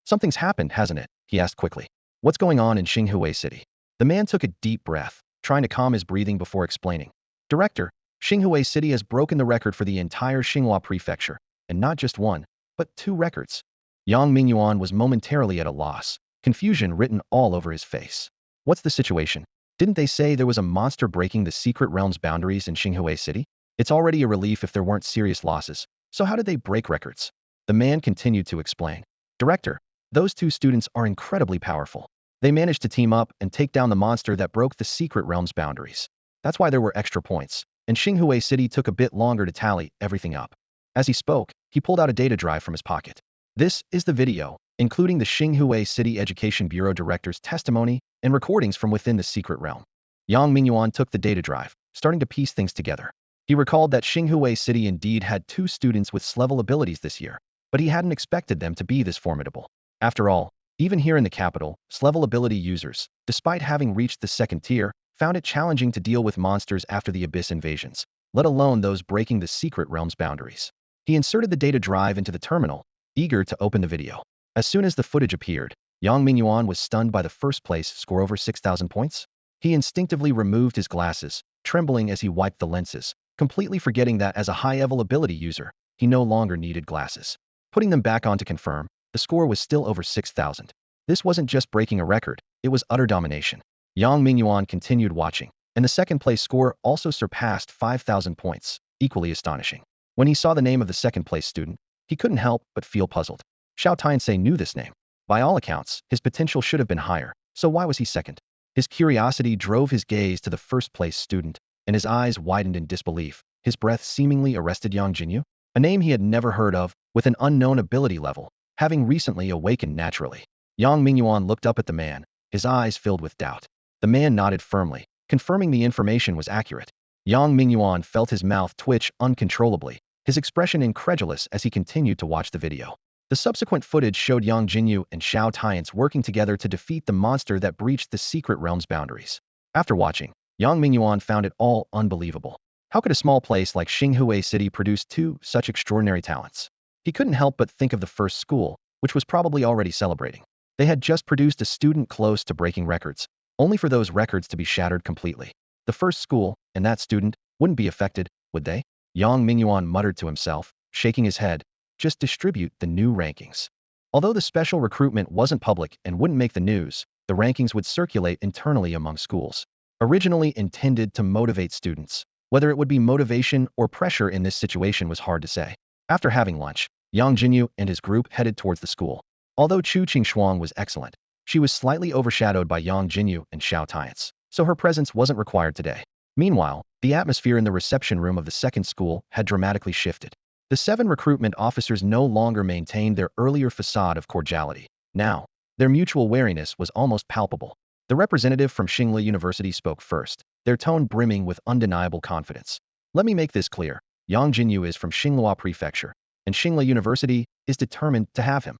Something's happened, hasn't it? He asked quickly. What's going on in Xinghua City? The man took a deep breath, trying to calm his breathing before explaining. Director, Xinghua City has broken the record for the entire Xinghua Prefecture, and not just one, but 2 records. Yang Mingyuan was momentarily at a loss, confusion written all over his face. What's the situation? Didn't they say there was a monster breaking the secret realm's boundaries in Xinghua City? It's already a relief if there weren't serious losses, so how did they break records? The man continued to explain. Director, those 2 students are incredibly powerful. They managed to team up and take down the monster that broke the secret realm's boundaries. That's why there were extra points, and Xinghua City took a bit longer to tally everything up. As he spoke, he pulled out a data drive from his pocket. This is the video, including the Xinghua City Education Bureau Director's testimony and recordings from within the secret realm. Yang Mingyuan took the data drive, starting to piece things together. He recalled that Xinghua City indeed had 2 students with S-level abilities this year, but he hadn't expected them to be this formidable. After all, even here in the capital, S-level ability users, despite having reached the 2nd tier, found it challenging to deal with monsters after the Abyss invasions, let alone those breaking the secret realm's boundaries. He inserted the data drive into the terminal, eager to open the video. As soon as the footage appeared, Yang Mingyuan was stunned by the first place score over 6,000 points. He instinctively removed his glasses, trembling as he wiped the lenses, completely forgetting that as a high-level ability user, he no longer needed glasses. Putting them back on to confirm, the score was still over 6,000. This wasn't just breaking a record, it was utter domination. Yang Mingyuan continued watching, and the second-place score also surpassed 5,000 points, equally astonishing. When he saw the name of the second-place student, he couldn't help but feel puzzled. Xiao Tianche knew this name. By all accounts, his potential should have been higher, so why was he second? His curiosity drove his gaze to the first-place student, and his eyes widened in disbelief. His breath seemingly arrested Yangjinyu, a name he had never heard of, with an unknown ability level, having recently awakened naturally. Yang Mingyuan looked up at the man, his eyes filled with doubt. The man nodded firmly, confirming the information was accurate. Yang Mingyuan felt his mouth twitch uncontrollably, his expression incredulous as he continued to watch the video. The subsequent footage showed Yangjinyu and Xiao Tianche working together to defeat the monster that breached the secret realm's boundaries. After watching, Yang Mingyuan found it all unbelievable. How could a small place like Xinghua City produce 2 such extraordinary talents? He couldn't help but think of the first school, which was probably already celebrating. They had just produced a student close to breaking records, only for those records to be shattered completely. The first school, and that student, wouldn't be affected, would they? Yang Mingyuan muttered to himself, shaking his head. Just distribute the new rankings. Although the special recruitment wasn't public and wouldn't make the news, the rankings would circulate internally among schools. Originally intended to motivate students. Whether it would be motivation or pressure in this situation was hard to say. After having lunch, Yangjinyu and his group headed towards the school. Although Chu Qingxuang was excellent, she was slightly overshadowed by Yangjinyu and Xiao Tianche, so her presence wasn't required today. Meanwhile, the atmosphere in the reception room of the second school had dramatically shifted. The 7 recruitment officers no longer maintained their earlier facade of cordiality. Now, their mutual wariness was almost palpable. The representative from Xingla University spoke first, their tone brimming with undeniable confidence. Let me make this clear. Yangjinyu is from Xinghua Prefecture, and Xingla University is determined to have him.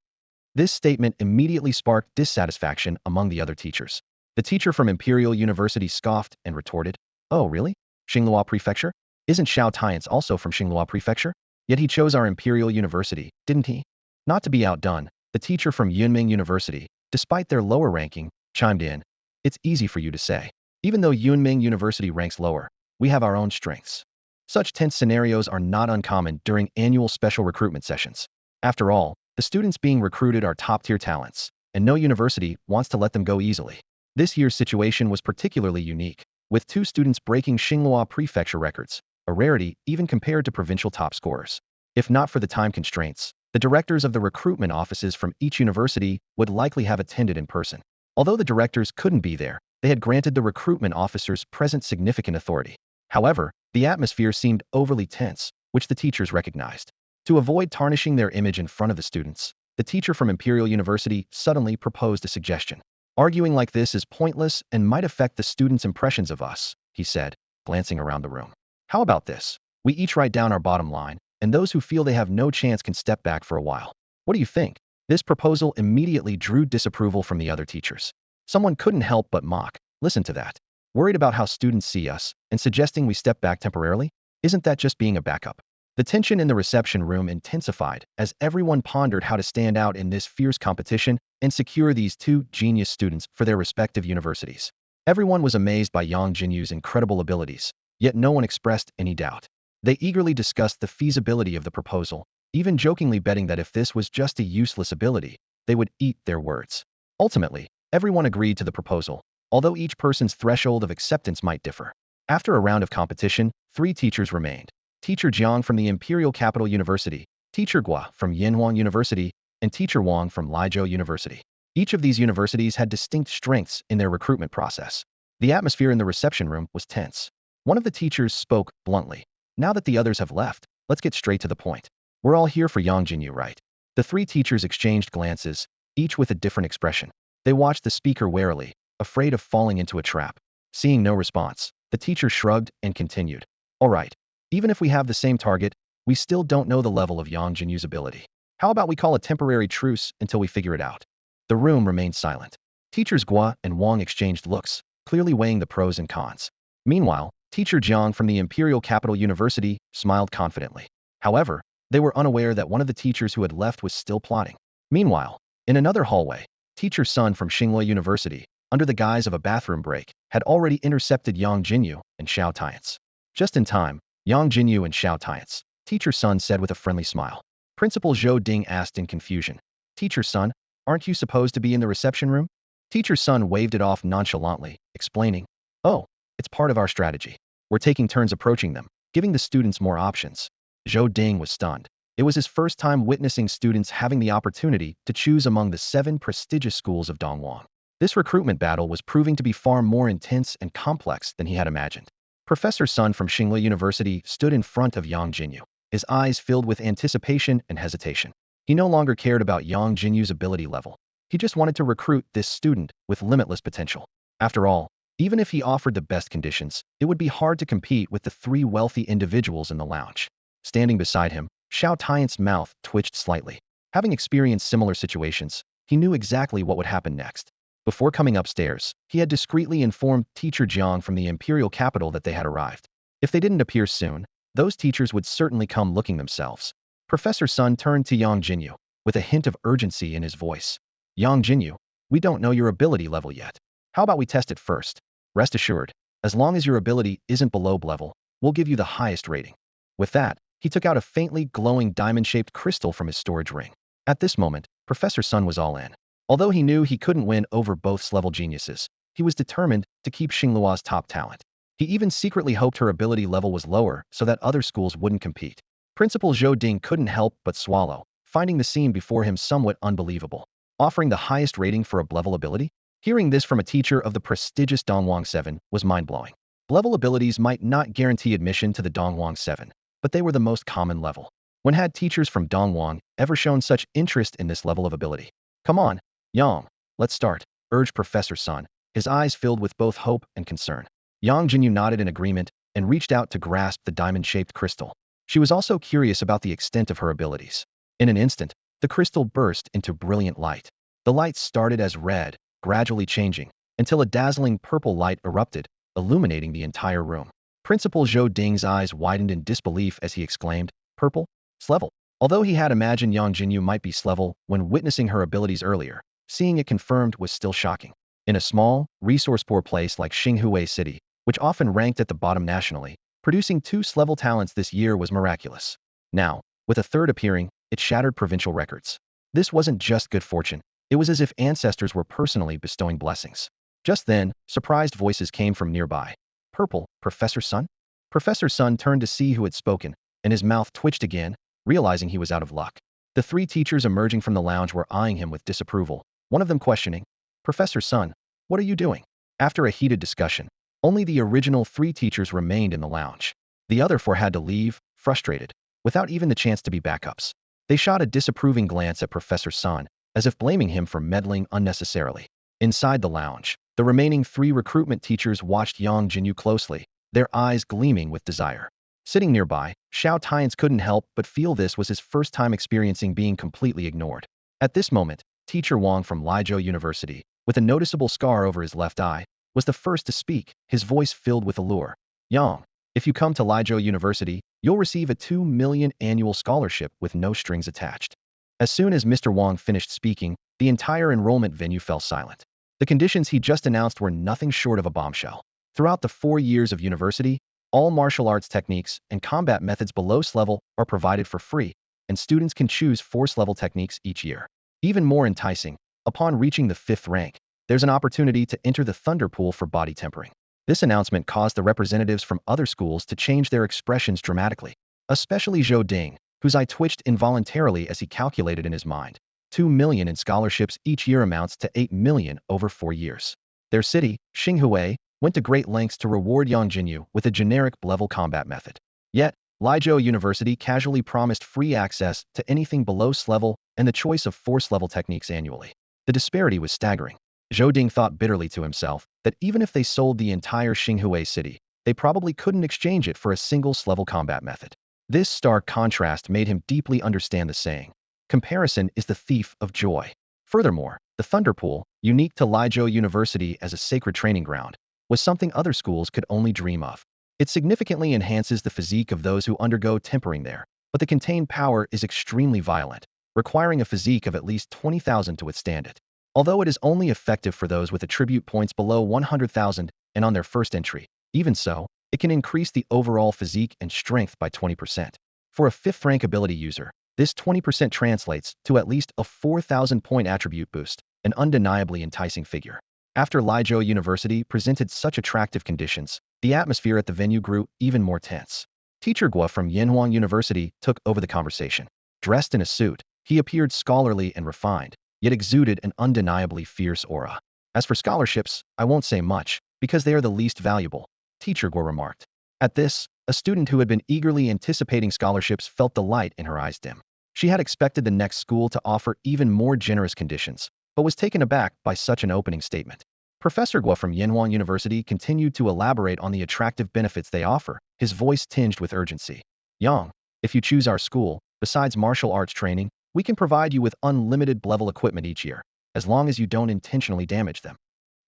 This statement immediately sparked dissatisfaction among the other teachers. The teacher from Imperial University scoffed and retorted, "Oh, really? Xinghua Prefecture? Isn't Xiao Tianche also from Xinghua Prefecture? Yet he chose our Imperial University, didn't he?" Not to be outdone, the teacher from Yunming University, despite their lower ranking, chimed in, "It's easy for you to say. Even though Yunming University ranks lower, we have our own strengths." Such tense scenarios are not uncommon during annual special recruitment sessions. After all, the students being recruited are top-tier talents, and no university wants to let them go easily. This year's situation was particularly unique, with 2 students breaking Xinghua Prefecture records, a rarity even compared to provincial top scorers. If not for the time constraints, the directors of the recruitment offices from each university would likely have attended in person. Although the directors couldn't be there, they had granted the recruitment officers present significant authority. However, the atmosphere seemed overly tense, which the teachers recognized. To avoid tarnishing their image in front of the students, the teacher from Imperial University suddenly proposed a suggestion. "Arguing like this is pointless and might affect the students' impressions of us," he said, glancing around the room. "How about this? We each write down our bottom line, and those who feel they have no chance can step back for a while. What do you think?" This proposal immediately drew disapproval from the other teachers. Someone couldn't help but mock. "Listen to that. Worried about how students see us, and suggesting we step back temporarily? Isn't that just being a backup?" The tension in the reception room intensified as everyone pondered how to stand out in this fierce competition and secure these 2 genius students for their respective universities. Everyone was amazed by Yang Jinyu's incredible abilities, yet no one expressed any doubt. They eagerly discussed the feasibility of the proposal, even jokingly betting that if this was just a useless ability, they would eat their words. Ultimately, everyone agreed to the proposal, although each person's threshold of acceptance might differ. After a round of competition, 3 teachers remained. Teacher Jiang from the Imperial Capital University, Teacher Gua from Yanhuang University, and Teacher Wang from Lizhou University. Each of these universities had distinct strengths in their recruitment process. The atmosphere in the reception room was tense. One of the teachers spoke bluntly. "Now that the others have left, let's get straight to the point. We're all here for Yangjinyu, right?" The 3 teachers exchanged glances, each with a different expression. They watched the speaker warily, afraid of falling into a trap. Seeing no response, the teacher shrugged and continued. "All right. Even if we have the same target, we still don't know the level of Yangjinyu's ability. How about we call a temporary truce until we figure it out?" The room remained silent. Teachers Gua and Wang exchanged looks, clearly weighing the pros and cons. Meanwhile, Teacher Jiang from the Imperial Capital University smiled confidently. However, they were unaware that one of the teachers who had left was still plotting. Meanwhile, in another hallway, Teacher Sun from Xinghua University, under the guise of a bathroom break, had already intercepted Yang Jinyu and Xiao Tianche. Just in time, Yang Jinyu and Xiao Tianche, Teacher Sun said with a friendly smile. Principal Zhou Ding asked in confusion, "Teacher Sun, aren't you supposed to be in the reception room?" Teacher Sun waved it off nonchalantly, explaining, "Oh, it's part of our strategy. We're taking turns approaching them, giving the students more options." Zhou Ding was stunned. It was his first time witnessing students having the opportunity to choose among the 7 prestigious schools of Donhuang. This recruitment battle was proving to be far more intense and complex than he had imagined. Professor Sun from Xingla University stood in front of Yang Jinyu, his eyes filled with anticipation and hesitation. He no longer cared about Yang Jinyu's ability level. He just wanted to recruit this student with limitless potential. After all, even if he offered the best conditions, it would be hard to compete with the 3 wealthy individuals in the lounge. Standing beside him, Xiao Tianche's mouth twitched slightly. Having experienced similar situations, he knew exactly what would happen next. Before coming upstairs, he had discreetly informed Teacher Jiang from the Imperial Capital that they had arrived. If they didn't appear soon, those teachers would certainly come looking themselves. Professor Sun turned to Yangjinyu, with a hint of urgency in his voice. Yangjinyu, we don't know your ability level yet. How about we test it first? Rest assured, as long as your ability isn't below B level, we'll give you the highest rating. With that, he took out a faintly glowing diamond-shaped crystal from his storage ring. At this moment, Professor Sun was all in. Although he knew he couldn't win over both level geniuses, he was determined to keep Xingluo's top talent. He even secretly hoped her ability level was lower so that other schools wouldn't compete. Principal Zhou Ding couldn't help but swallow, finding the scene before him somewhat unbelievable. Offering the highest rating for a level ability? Hearing this from a teacher of the prestigious Donhuang 7 was mind-blowing. Level abilities might not guarantee admission to the Donhuang 7, but they were the most common level. When had teachers from Donhuang ever shown such interest in this level of ability? Come on, Yang, let's start, urged Professor Sun, his eyes filled with both hope and concern. Yangjinyu nodded in agreement and reached out to grasp the diamond-shaped crystal. She was also curious about the extent of her abilities. In an instant, the crystal burst into brilliant light. The light started as red, gradually changing, until a dazzling purple light erupted, illuminating the entire room. Principal Zhou Ding's eyes widened in disbelief as he exclaimed, "Purple? S-level?" Although he had imagined Yangjinyu might be S-level when witnessing her abilities earlier, seeing it confirmed was still shocking. In a small, resource-poor place like Xinghua City, which often ranked at the bottom nationally, producing 2 S-level talents this year was miraculous. Now, with a third appearing, it shattered provincial records. This wasn't just good fortune, it was as if ancestors were personally bestowing blessings. Just then, surprised voices came from nearby. "Purple, Professor Sun?" Professor Sun turned to see who had spoken, and his mouth twitched again, realizing he was out of luck. The 3 teachers emerging from the lounge were eyeing him with disapproval, one of them questioning, "Professor Sun, what are you doing?" After a heated discussion, only the original 3 teachers remained in the lounge. The other 4 had to leave, frustrated, without even the chance to be backups. They shot a disapproving glance at Professor Sun, as if blaming him for meddling unnecessarily. Inside the lounge, the remaining 3 recruitment teachers watched Yangjinyu closely, their eyes gleaming with desire. Sitting nearby, Xiao Tianche couldn't help but feel this was his first time experiencing being completely ignored. At this moment, Teacher Wang from Lijiao University, with a noticeable scar over his left eye, was the first to speak, his voice filled with allure. "Yang, if you come to Lijiao University, you'll receive a 2 million annual scholarship with no strings attached." As soon as Mr. Wang finished speaking, the entire enrollment venue fell silent. The conditions he just announced were nothing short of a bombshell. Throughout the 4 years of university, all martial arts techniques and combat methods below S-level are provided for free, and students can choose 4 S-level techniques each year. Even more enticing, upon reaching the 5th rank, there's an opportunity to enter the Thunder Pool for body tempering. This announcement caused the representatives from other schools to change their expressions dramatically, especially Zhou Ding, whose eye twitched involuntarily as he calculated in his mind. 2 million in scholarships each year amounts to 8 million over 4 years. Their city, Xinghua, went to great lengths to reward Yangjinyu with a generic level combat method. Yet, Lijiao University casually promised free access to anything below S-level and the choice of 4 S-level techniques annually. The disparity was staggering. Zhou Ding thought bitterly to himself that even if they sold the entire Xinghua city, they probably couldn't exchange it for a single S-level combat method. This stark contrast made him deeply understand the saying, "Comparison is the thief of joy." Furthermore, the Thunder Pool, unique to Lijiao University as a sacred training ground, was something other schools could only dream of. It significantly enhances the physique of those who undergo tempering there, but the contained power is extremely violent, requiring a physique of at least 20,000 to withstand it. Although it is only effective for those with attribute points below 100,000 and on their first entry, even so, it can increase the overall physique and strength by 20%. For a 5th rank ability user, this 20% translates to at least a 4,000 point attribute boost, an undeniably enticing figure. After Lijiao University presented such attractive conditions, the atmosphere at the venue grew even more tense. Teacher Guo from Yanhuang University took over the conversation. Dressed in a suit, he appeared scholarly and refined, yet exuded an undeniably fierce aura. "As for scholarships, I won't say much, because they are the least valuable," Teacher Guo remarked. At this, a student who had been eagerly anticipating scholarships felt the light in her eyes dim. She had expected the next school to offer even more generous conditions, but was taken aback by such an opening statement. Professor Guo from Yanhuang University continued to elaborate on the attractive benefits they offer, his voice tinged with urgency. "Yang, if you choose our school, besides martial arts training, we can provide you with unlimited level equipment each year, as long as you don't intentionally damage them."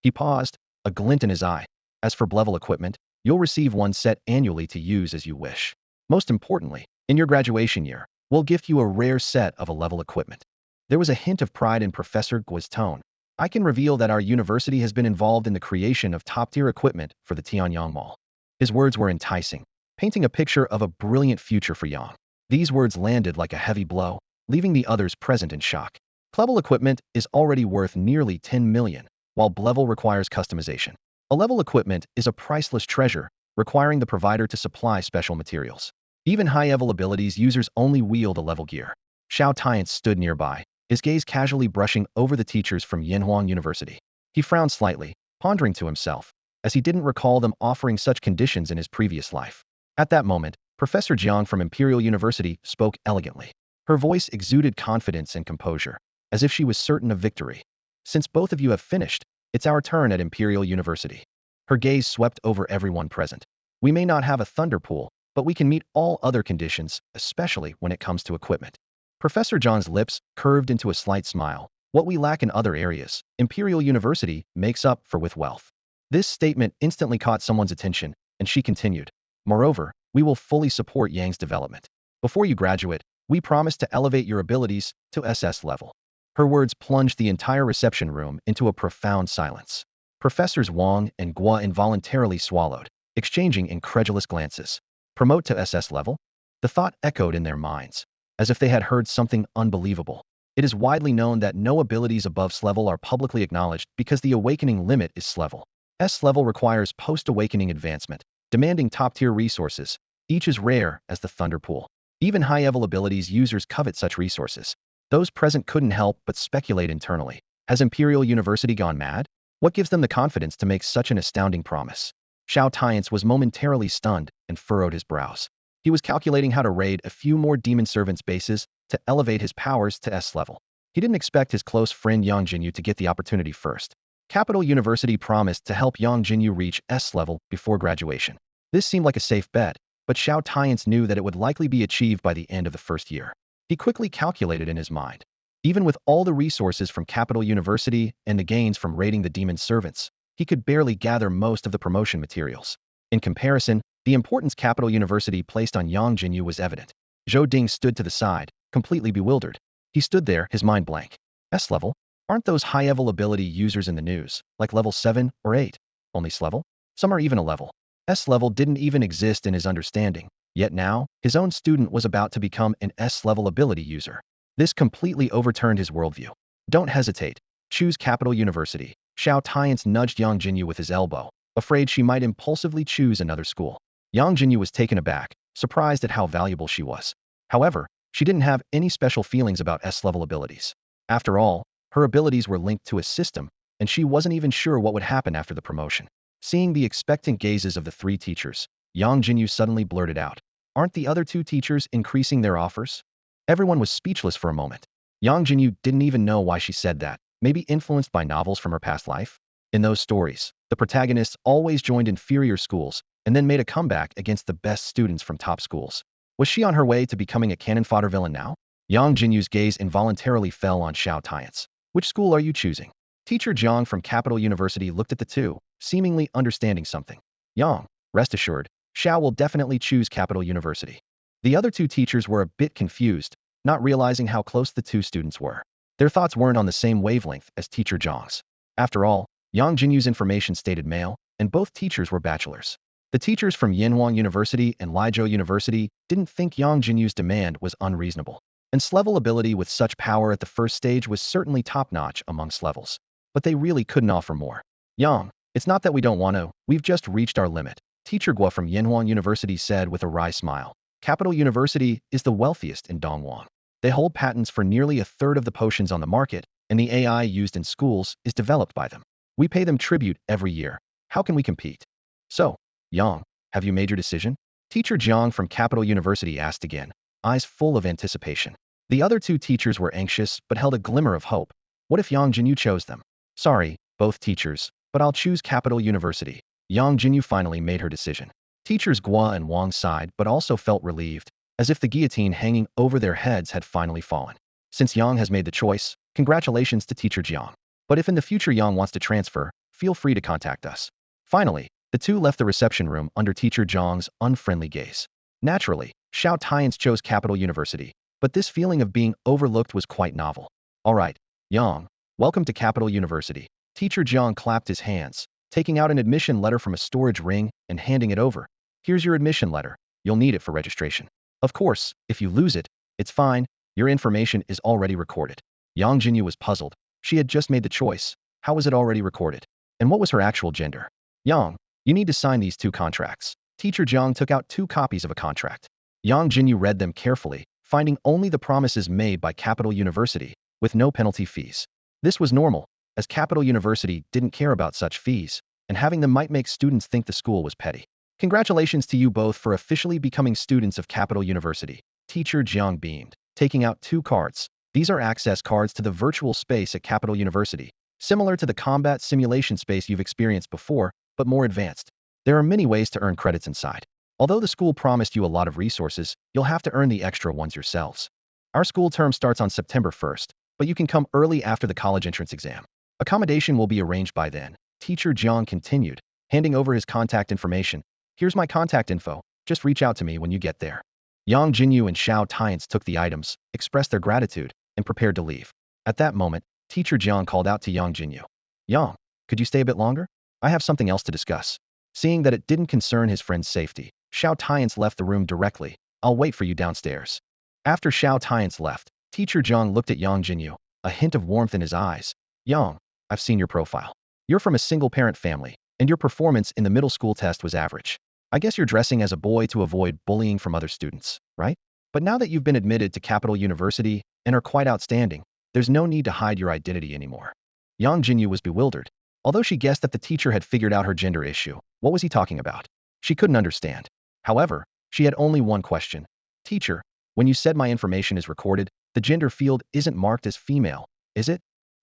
He paused, a glint in his eye. "As for level equipment, you'll receive 1 set annually to use as you wish. Most importantly, in your graduation year, We'll gift you a rare set of A-level equipment. There was a hint of pride in Professor Guo's tone. I can reveal that our university has been involved in the creation of top-tier equipment for the Tianyang Mall. His words were enticing, painting a picture of a brilliant future for Yang. These words landed like a heavy blow, leaving the others present in shock. Level equipment is already worth nearly 10 million, while B-level requires customization. A-level equipment is a priceless treasure, requiring the provider to supply special materials. Even high-level abilities users only wield A-level gear. Xiao Tianche stood nearby, his gaze casually brushing over the teachers from Yanhuang University. He frowned slightly, pondering to himself, as he didn't recall them offering such conditions in his previous life. At that moment, Professor Jiang from Imperial University spoke elegantly. Her voice exuded confidence and composure, as if she was certain of victory. Since both of you have finished, it's our turn at Imperial University. Her gaze swept over everyone present. We may not have a thunder pool, but we can meet all other conditions, especially when it comes to equipment. Professor John's lips curved into a slight smile. What we lack in other areas, Imperial University makes up for with wealth. This statement instantly caught someone's attention, and she continued. Moreover, we will fully support Yang's development. Before you graduate, we promise to elevate your abilities to SS level. Her words plunged the entire reception room into a profound silence. Professors Wang and Guo involuntarily swallowed, exchanging incredulous glances. Promote to SS level? The thought echoed in their minds, as if they had heard something unbelievable. It is widely known that no abilities above S level are publicly acknowledged because the awakening limit is S level. S level requires post-awakening advancement, demanding top-tier resources. Each is rare as the Thunder Pool. Even high-level abilities users covet such resources. Those present couldn't help but speculate internally. Has Imperial University gone mad? What gives them the confidence to make such an astounding promise? Xiao Tianche was momentarily stunned and furrowed his brows. He was calculating how to raid a few more demon servants' bases to elevate his powers to S level. He didn't expect his close friend Yangjinyu to get the opportunity first. Capital University promised to help Yangjinyu reach S level before graduation. This seemed like a safe bet, but Xiao Tianche knew that it would likely be achieved by the end of the first year. He quickly calculated in his mind. Even with all the resources from Capital University and the gains from raiding the demon servants, he could barely gather most of the promotion materials. In comparison, the importance Capital University placed on Yangjinyu was evident. Zhou Ding stood to the side, completely bewildered. He stood there, his mind blank. S level? Aren't those high-level ability users in the news, like level 7 or 8? Only S level? Some are even a level. S level didn't even exist in his understanding, yet now, his own student was about to become an S-level ability user. This completely overturned his worldview. Don't hesitate. Choose Capital University. Xiao Tianche nudged Yangjinyu with his elbow, afraid she might impulsively choose another school. Yangjinyu was taken aback, surprised at how valuable she was. However, she didn't have any special feelings about S-level abilities. After all, her abilities were linked to a system, and she wasn't even sure what would happen after the promotion. Seeing the expectant gazes of the three teachers, Yangjinyu suddenly blurted out, "Aren't the other two teachers increasing their offers?" Everyone was speechless for a moment. Yangjinyu didn't even know why she said that, maybe influenced by novels from her past life? In those stories, the protagonists always joined inferior schools and then made a comeback against the best students from top schools. Was she on her way to becoming a cannon fodder villain now? Yangjinyu's gaze involuntarily fell on Xiao Tianche. Which school are you choosing? Teacher Jiang from Capital University looked at the two, seemingly understanding something. Yang, rest assured, Xiao will definitely choose Capital University. The other two teachers were a bit confused, not realizing how close the two students were. Their thoughts weren't on the same wavelength as Teacher Jiang's. After all, Yangjinyu's information stated male, and both teachers were bachelors. The teachers from Yanhuang University and Lizhou University didn't think Yangjinyu's demand was unreasonable. And S-level ability with such power at the first stage was certainly top-notch among S-levels. But they really couldn't offer more. Yang, it's not that we don't want to, we've just reached our limit, Teacher Guo from Yanhuang University said with a wry smile. Capital University is the wealthiest in Donhuang. They hold patents for nearly a third of the potions on the market, and the AI used in schools is developed by them. We pay them tribute every year. How can we compete? So, Yang, have you made your decision? Teacher Jiang from Capital University asked again, eyes full of anticipation. The other two teachers were anxious but held a glimmer of hope. What if Yangjinyu chose them? Sorry, both teachers, but I'll choose Capital University. Yangjinyu finally made her decision. Teachers Guo and Wang sighed but also felt relieved, as if the guillotine hanging over their heads had finally fallen. Since Yang has made the choice, congratulations to Teacher Jiang. But if in the future Yang wants to transfer, feel free to contact us. Finally, the two left the reception room under Teacher Jiang's unfriendly gaze. Naturally, Xiao Tianche chose Capital University, but this feeling of being overlooked was quite novel. All right, Yang, welcome to Capital University. Teacher Jiang clapped his hands, taking out an admission letter from a storage ring and handing it over. Here's your admission letter. You'll need it for registration. Of course, if you lose it, it's fine. Your information is already recorded. Yangjinyu was puzzled. She had just made the choice. How was it already recorded? And what was her actual gender? Yang, you need to sign these 2 contracts. Teacher Jiang took out 2 copies of a contract. Yangjinyu read them carefully, finding only the promises made by Capital University, with no penalty fees. This was normal, as Capital University didn't care about such fees, and having them might make students think the school was petty. Congratulations to you both for officially becoming students of Capital University. Teacher Jiang beamed, taking out 2 cards. These are access cards to the virtual space at Capital University, similar to the combat simulation space you've experienced before, but more advanced. There are many ways to earn credits inside. Although the school promised you a lot of resources, you'll have to earn the extra ones yourselves. Our school term starts on September 1st, but you can come early after the college entrance exam. Accommodation will be arranged by then. Teacher Jiang continued, handing over his contact information. Here's my contact info. Just reach out to me when you get there. Yangjinyu and Xiao Tianche took the items, expressed their gratitude, and prepared to leave. At that moment, Teacher Jiang called out to Yangjinyu. Yang, could you stay a bit longer? I have something else to discuss. Seeing that it didn't concern his friend's safety, Xiao Tianche left the room directly. I'll wait for you downstairs. After Xiao Tianche left, Teacher Jiang looked at Yangjinyu, a hint of warmth in his eyes. Yang, I've seen your profile. You're from a single-parent family, and your performance in the middle school test was average. I guess you're dressing as a boy to avoid bullying from other students, right? But now that you've been admitted to Capital University and are quite outstanding, there's no need to hide your identity anymore. Yangjinyu was bewildered. Although she guessed that the teacher had figured out her gender issue, what was he talking about? She couldn't understand. However, she had only one question. Teacher, when you said my information is recorded, the gender field isn't marked as female, is it?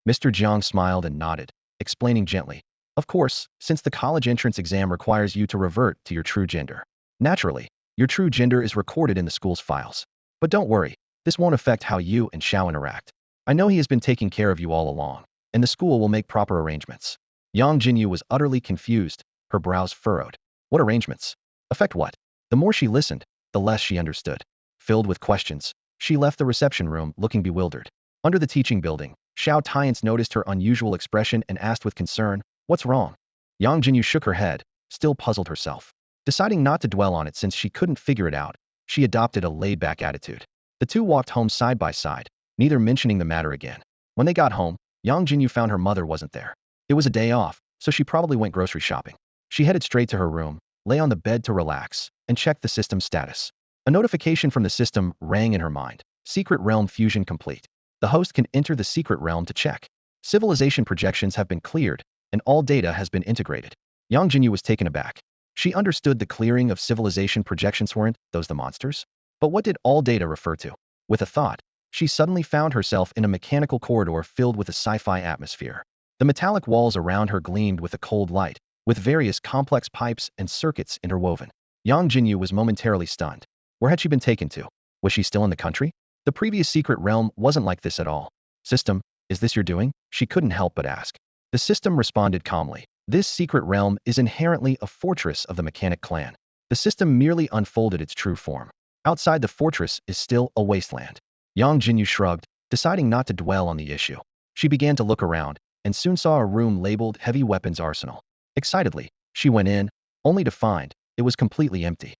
Mr. Jiang smiled and nodded, explaining gently. Of course, since the college entrance exam requires you to revert to your true gender. Naturally, your true gender is recorded in the school's files. But don't worry, this won't affect how you and Xiao interact. I know he has been taking care of you all along, and the school will make proper arrangements. Yangjinyu was utterly confused, her brows furrowed. What arrangements? Affect what? The more she listened, the less she understood. Filled with questions, she left the reception room looking bewildered. Under the teaching building, Xiao Tianche noticed her unusual expression and asked with concern, what's wrong? Yangjinyu shook her head, still puzzled herself. Deciding not to dwell on it since she couldn't figure it out, she adopted a laid-back attitude. The 2 walked home side by side, neither mentioning the matter again. When they got home, Yangjinyu found her mother wasn't there. It was a day off, so she probably went grocery shopping. She headed straight to her room, lay on the bed to relax, and checked the system's status. A notification from the system rang in her mind. Secret Realm fusion complete. The host can enter the secret realm to check. Civilization projections have been cleared, and all data has been integrated. Yangjinyu was taken aback. She understood the clearing of civilization projections weren't those the monsters? But what did all data refer to? With a thought, she suddenly found herself in a mechanical corridor filled with a sci-fi atmosphere. The metallic walls around her gleamed with a cold light, with various complex pipes and circuits interwoven. Yangjinyu was momentarily stunned. Where had she been taken to? Was she still in the country? The previous secret realm wasn't like this at all. System, is this your doing? She couldn't help but ask. The system responded calmly. This secret realm is inherently a fortress of the mechanic clan. The system merely unfolded its true form. Outside the fortress is still a wasteland. Yangjinyu shrugged, deciding not to dwell on the issue. She began to look around, and soon saw a room labeled Heavy Weapons Arsenal. Excitedly, she went in, only to find it was completely empty.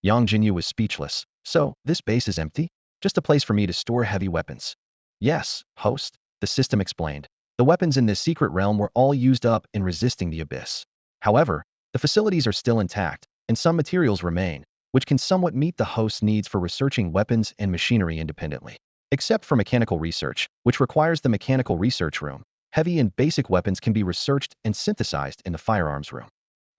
Yangjinyu was speechless. So, this base is empty? Just a place for me to store heavy weapons. Yes, host, the system explained. The weapons in this secret realm were all used up in resisting the abyss. However, the facilities are still intact, and some materials remain, which can somewhat meet the host's needs for researching weapons and machinery independently. Except for mechanical research, which requires the mechanical research room, heavy and basic weapons can be researched and synthesized in the firearms room.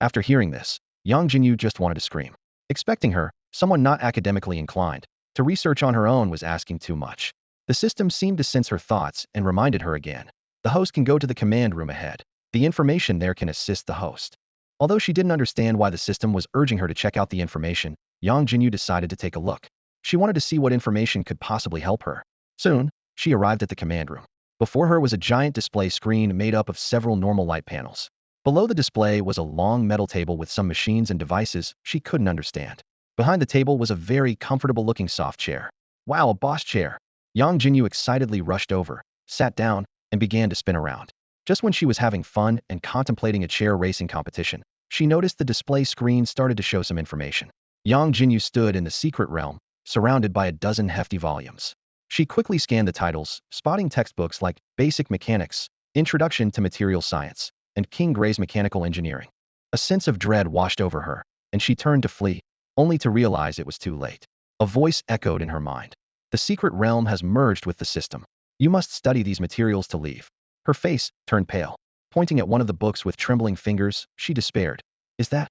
After hearing this, Yangjinyu just wanted to scream. Expecting her, someone not academically inclined, to research on her own was asking too much. The system seemed to sense her thoughts and reminded her again. The host can go to the command room ahead. The information there can assist the host. Although she didn't understand why the system was urging her to check out the information, Yangjinyu decided to take a look. She wanted to see what information could possibly help her. Soon, she arrived at the command room. Before her was a giant display screen made up of several normal light panels. Below the display was a long metal table with some machines and devices she couldn't understand. Behind the table was a very comfortable-looking soft chair. Wow, a boss chair. Yangjinyu excitedly rushed over, sat down, and began to spin around. Just when she was having fun and contemplating a chair racing competition, she noticed the display screen started to show some information. Yangjinyu stood in the secret realm, surrounded by a dozen hefty volumes. She quickly scanned the titles, spotting textbooks like Basic Mechanics, Introduction to Material Science, and King Gray's Mechanical Engineering. A sense of dread washed over her, and she turned to flee, only to realize it was too late. A voice echoed in her mind. The secret realm has merged with the system. You must study these materials to leave. Her face turned pale. Pointing at one of the books with trembling fingers, she despaired. Is that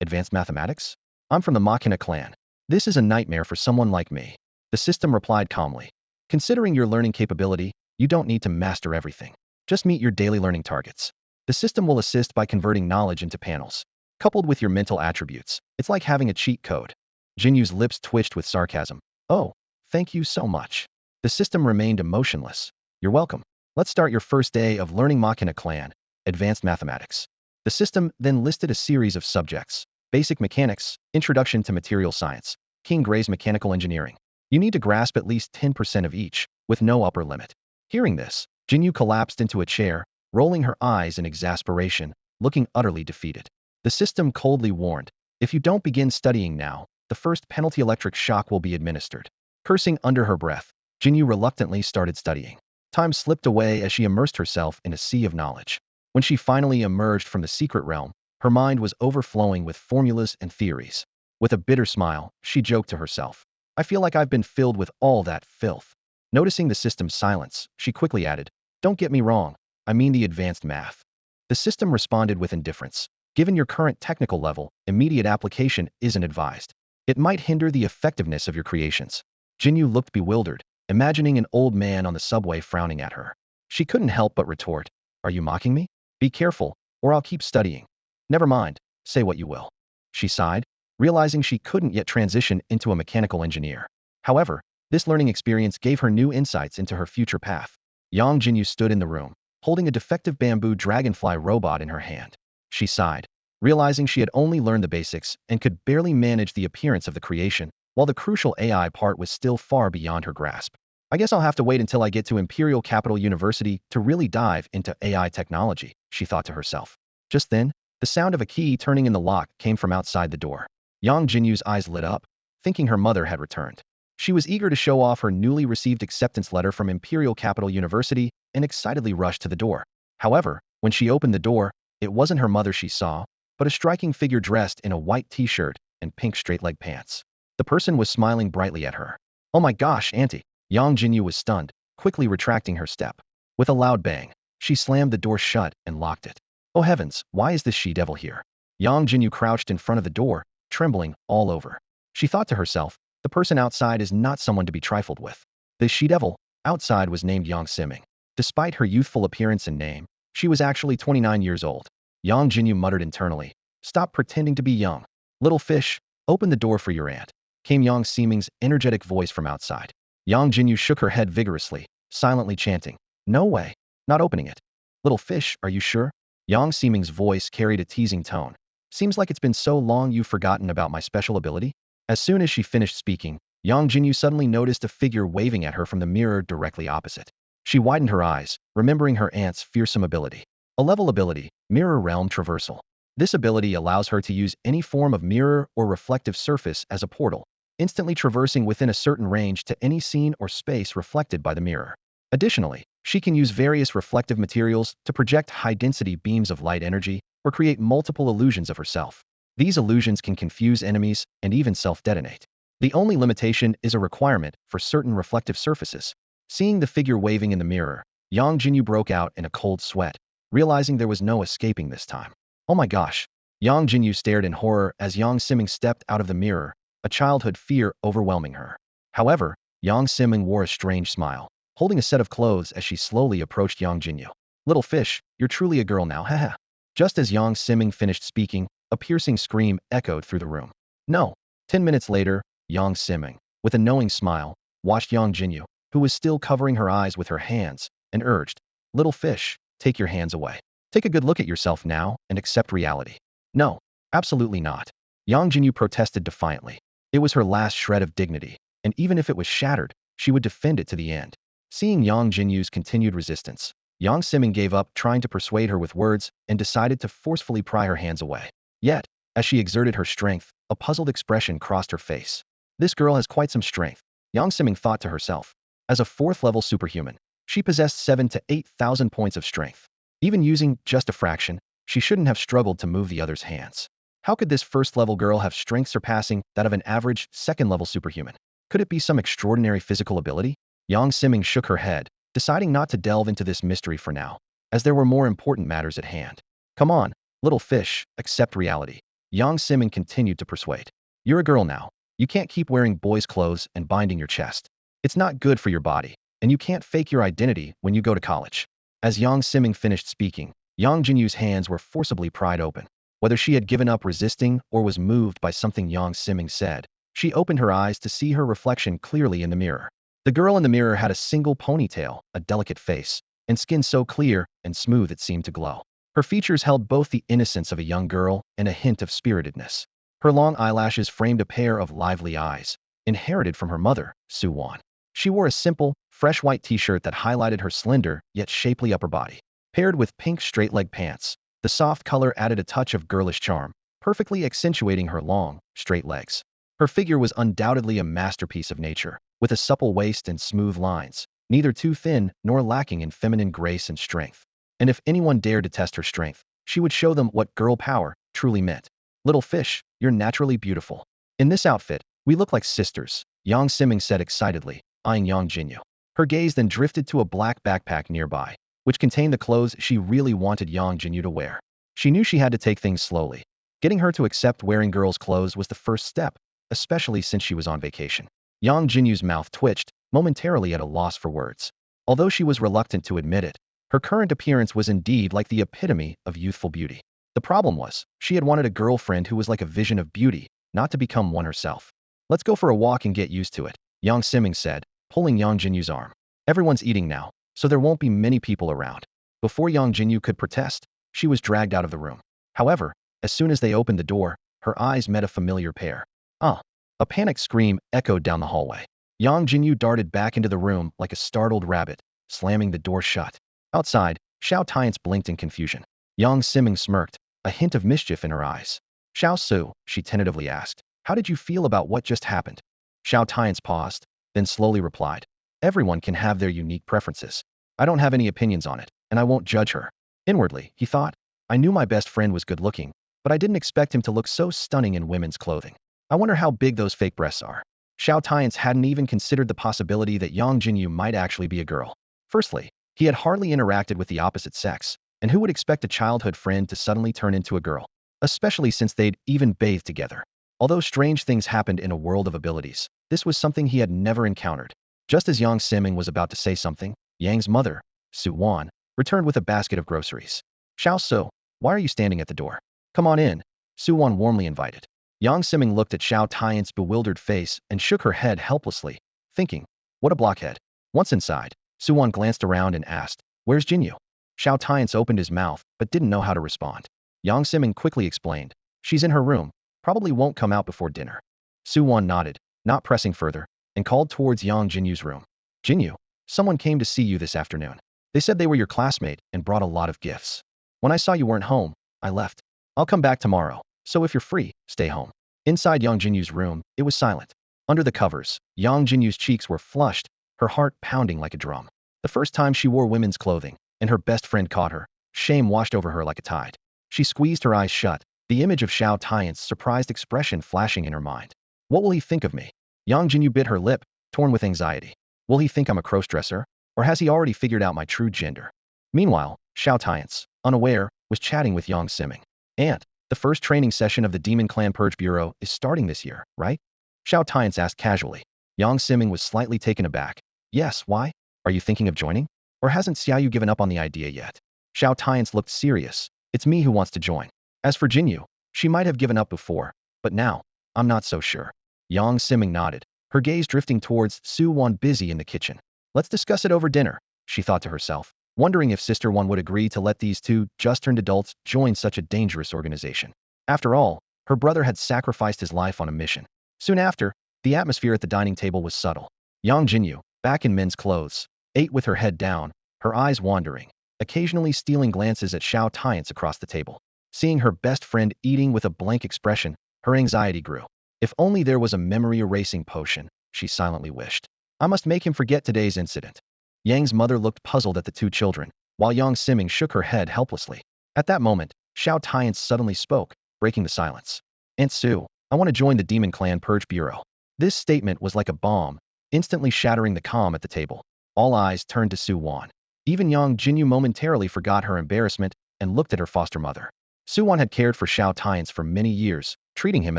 advanced mathematics? I'm from the Machina clan. This is a nightmare for someone like me. The system replied calmly. Considering your learning capability, you don't need to master everything. Just meet your daily learning targets. The system will assist by converting knowledge into panels. Coupled with your mental attributes, it's like having a cheat code. Jinyu's lips twitched with sarcasm. Oh, thank you so much. The system remained emotionless. You're welcome. Let's start your first day of learning Machina Clan, Advanced Mathematics. The system then listed a series of subjects. Basic Mechanics, Introduction to Material Science, King Gray's Mechanical Engineering. You need to grasp at least 10% of each, with no upper limit. Hearing this, Jinyu collapsed into a chair, rolling her eyes in exasperation, looking utterly defeated. The system coldly warned, if you don't begin studying now, the first penalty electric shock will be administered. Cursing under her breath, Jinyu reluctantly started studying. Time slipped away as she immersed herself in a sea of knowledge. When she finally emerged from the secret realm, her mind was overflowing with formulas and theories. With a bitter smile, she joked to herself. I feel like I've been filled with all that filth. Noticing the system's silence, she quickly added, don't get me wrong, I mean the advanced math. The system responded with indifference. Given your current technical level, immediate application isn't advised. It might hinder the effectiveness of your creations. Jinyu looked bewildered, imagining an old man on the subway frowning at her. She couldn't help but retort, are you mocking me? Be careful, or I'll keep studying. Never mind, say what you will. She sighed, realizing she couldn't yet transition into a mechanical engineer. However, this learning experience gave her new insights into her future path. Yangjinyu stood in the room, holding a defective bamboo dragonfly robot in her hand. She sighed, realizing she had only learned the basics and could barely manage the appearance of the creation, while the crucial AI part was still far beyond her grasp. I guess I'll have to wait until I get to Imperial Capital University to really dive into AI technology, she thought to herself. Just then, the sound of a key turning in the lock came from outside the door. Yangjinyu's eyes lit up, thinking her mother had returned. She was eager to show off her newly received acceptance letter from Imperial Capital University and excitedly rushed to the door. However, when she opened the door, it wasn't her mother she saw, but a striking figure dressed in a white t-shirt and pink straight-leg pants. The person was smiling brightly at her. Oh my gosh, Auntie! Yangjinyu was stunned, quickly retracting her step. With a loud bang, she slammed the door shut and locked it. Oh heavens, why is this she-devil here? Yangjinyu crouched in front of the door, trembling all over. She thought to herself, the person outside is not someone to be trifled with. The she-devil outside was named Yang Siming. Despite her youthful appearance and name, she was actually 29 years old. Yangjinyu muttered internally, stop pretending to be young. Little fish, open the door for your aunt, came Yang Siming's energetic voice from outside. Yangjinyu shook her head vigorously, silently chanting, no way, not opening it. Little fish, are you sure? Yang Siming's voice carried a teasing tone. Seems like it's been so long you've forgotten about my special ability. As soon as she finished speaking, Yangjinyu suddenly noticed a figure waving at her from the mirror directly opposite. She widened her eyes, remembering her aunt's fearsome ability. A level ability, Mirror Realm Traversal. This ability allows her to use any form of mirror or reflective surface as a portal, instantly traversing within a certain range to any scene or space reflected by the mirror. Additionally, she can use various reflective materials to project high-density beams of light energy or create multiple illusions of herself. These illusions can confuse enemies and even self-detonate. The only limitation is a requirement for certain reflective surfaces. Seeing the figure waving in the mirror, Yangjinyu broke out in a cold sweat, realizing there was no escaping this time. Oh my gosh! Yangjinyu stared in horror as Yang Siming stepped out of the mirror, a childhood fear overwhelming her. However, Yang Siming wore a strange smile, holding a set of clothes as she slowly approached Yangjinyu. Little fish, you're truly a girl now, haha. Just as Yang Siming finished speaking, a piercing scream echoed through the room. No. 10 minutes later, Yang Siming, with a knowing smile, watched Yangjinyu, who was still covering her eyes with her hands, and urged, little fish, take your hands away. Take a good look at yourself now and accept reality. No, absolutely not. Yangjinyu protested defiantly. It was her last shred of dignity. and even if it was shattered, she would defend it to the end. Seeing Yangjinyu's continued resistance, Yang Siming gave up trying to persuade her with words and decided to forcefully pry her hands away. Yet, as she exerted her strength, a puzzled expression crossed her face. This girl has quite some strength, Yang Siming thought to herself. As a 4th-level superhuman, she possessed 7 to 8,000 points of strength. Even using just a fraction, she shouldn't have struggled to move the other's hands. How could this 1st-level girl have strength surpassing that of an average 2nd-level superhuman? Could it be some extraordinary physical ability? Yang Siming shook her head, deciding not to delve into this mystery for now, as there were more important matters at hand. Come on, little fish, accept reality. Yang Siming continued to persuade. You're a girl now. You can't keep wearing boys' clothes and binding your chest. It's not good for your body, and you can't fake your identity when you go to college. As Yang Siming finished speaking, Yangjinyu's hands were forcibly pried open. Whether she had given up resisting or was moved by something Yang Siming said, she opened her eyes to see her reflection clearly in the mirror. The girl in the mirror had a single ponytail, a delicate face, and skin so clear and smooth it seemed to glow. Her features held both the innocence of a young girl and a hint of spiritedness. Her long eyelashes framed a pair of lively eyes, inherited from her mother, Suwan. She wore a simple, fresh white t-shirt that highlighted her slender, yet shapely upper body. Paired with pink straight-leg pants, the soft color added a touch of girlish charm, perfectly accentuating her long, straight legs. Her figure was undoubtedly a masterpiece of nature, with a supple waist and smooth lines, neither too thin nor lacking in feminine grace and strength. And if anyone dared to test her strength, she would show them what girl power truly meant. Little fish, you're naturally beautiful. In this outfit, we look like sisters, Yang Siming said excitedly, eyeing Yangjinyu. Her gaze then drifted to a black backpack nearby, which contained the clothes she really wanted Yangjinyu to wear. She knew she had to take things slowly. Getting her to accept wearing girls' clothes was the first step, especially since she was on vacation. Yangjinyu's mouth twitched, momentarily at a loss for words. Although she was reluctant to admit it, her current appearance was indeed like the epitome of youthful beauty. The problem was, she had wanted a girlfriend who was like a vision of beauty, not to become one herself. Let's go for a walk and get used to it, Yang Siming said, pulling Yangjinyu's arm. Everyone's eating now, so there won't be many people around. Before Yangjinyu could protest, she was dragged out of the room. However, as soon as they opened the door, her eyes met a familiar pair. Ah! A panicked scream echoed down the hallway. Yangjinyu darted back into the room like a startled rabbit, slamming the door shut. Outside, Xiao Tianche blinked in confusion. Yang Siming smirked, a hint of mischief in her eyes. Xiao Su, she tentatively asked, how did you feel about what just happened? Xiao Tianche paused, then slowly replied, everyone can have their unique preferences. I don't have any opinions on it, and I won't judge her. Inwardly, he thought, I knew my best friend was good-looking, but I didn't expect him to look so stunning in women's clothing. I wonder how big those fake breasts are. Xiao Tianche hadn't even considered the possibility that Yangjinyu might actually be a girl. Firstly, he had hardly interacted with the opposite sex, and who would expect a childhood friend to suddenly turn into a girl, especially since they'd even bathed together. Although strange things happened in a world of abilities, this was something he had never encountered. Just as Yang Siming was about to say something, Yang's mother, Su Wan, returned with a basket of groceries. Xiao Su, why are you standing at the door? Come on in, Su Wan warmly invited. Yang Siming looked at Xiao Tianche's bewildered face and shook her head helplessly, thinking, what a blockhead. Once inside, Su Wan glanced around and asked, where's Jinyu? Xiao Tianche opened his mouth but didn't know how to respond. Yang Siming quickly explained, she's in her room, probably won't come out before dinner. Su Wan nodded, not pressing further, and called towards Yangjinyu's room. Jinyu, someone came to see you this afternoon. They said they were your classmate and brought a lot of gifts. When I saw you weren't home, I left. I'll come back tomorrow, so if you're free, stay home. Inside Yangjinyu's room, it was silent. Under the covers, Yangjinyu's cheeks were flushed, her heart pounding like a drum. The first time she wore women's clothing, and her best friend caught her, shame washed over her like a tide. She squeezed her eyes shut, the image of Xiao Tianche's surprised expression flashing in her mind. What will he think of me? Yangjinyu bit her lip, torn with anxiety. Will he think I'm a crossdresser? Or has he already figured out my true gender? Meanwhile, Xiao Tianche, unaware, was chatting with Yang Siming. Aunt, the first training session of the Demon Clan Purge Bureau is starting this year, right? Xiao Tianche asked casually. Yang Siming was slightly taken aback. Yes, why? Are you thinking of joining? Or hasn't Xiaoyu given up on the idea yet? Xiao Tianche looked serious. It's me who wants to join. As for Jinyu, she might have given up before, but now, I'm not so sure. Yang Siming nodded, her gaze drifting towards Su Wan busy in the kitchen. Let's discuss it over dinner, she thought to herself, wondering if Sister Wan would agree to let these two just-turned adults join such a dangerous organization. After all, her brother had sacrificed his life on a mission. Soon after, The atmosphere at the dining table was subtle. Yangjinyu, back in men's clothes, ate with her head down, her eyes wandering, occasionally stealing glances at Xiao Tianche across the table. Seeing her best friend eating with a blank expression, her anxiety grew. If only there was a memory-erasing potion, she silently wished. I must make him forget today's incident. Yang's mother looked puzzled at the two children, while Yang Siming shook her head helplessly. At that moment, Xiao Tianche suddenly spoke, breaking the silence. Aunt Su, I want to join the Demon Clan Purge Bureau. This statement was like a bomb, instantly shattering the calm at the table. All eyes turned to Su Wan. Even Yangjinyu momentarily forgot her embarrassment and looked at her foster mother. Su Wan had cared for Xiao Tianche for many years, treating him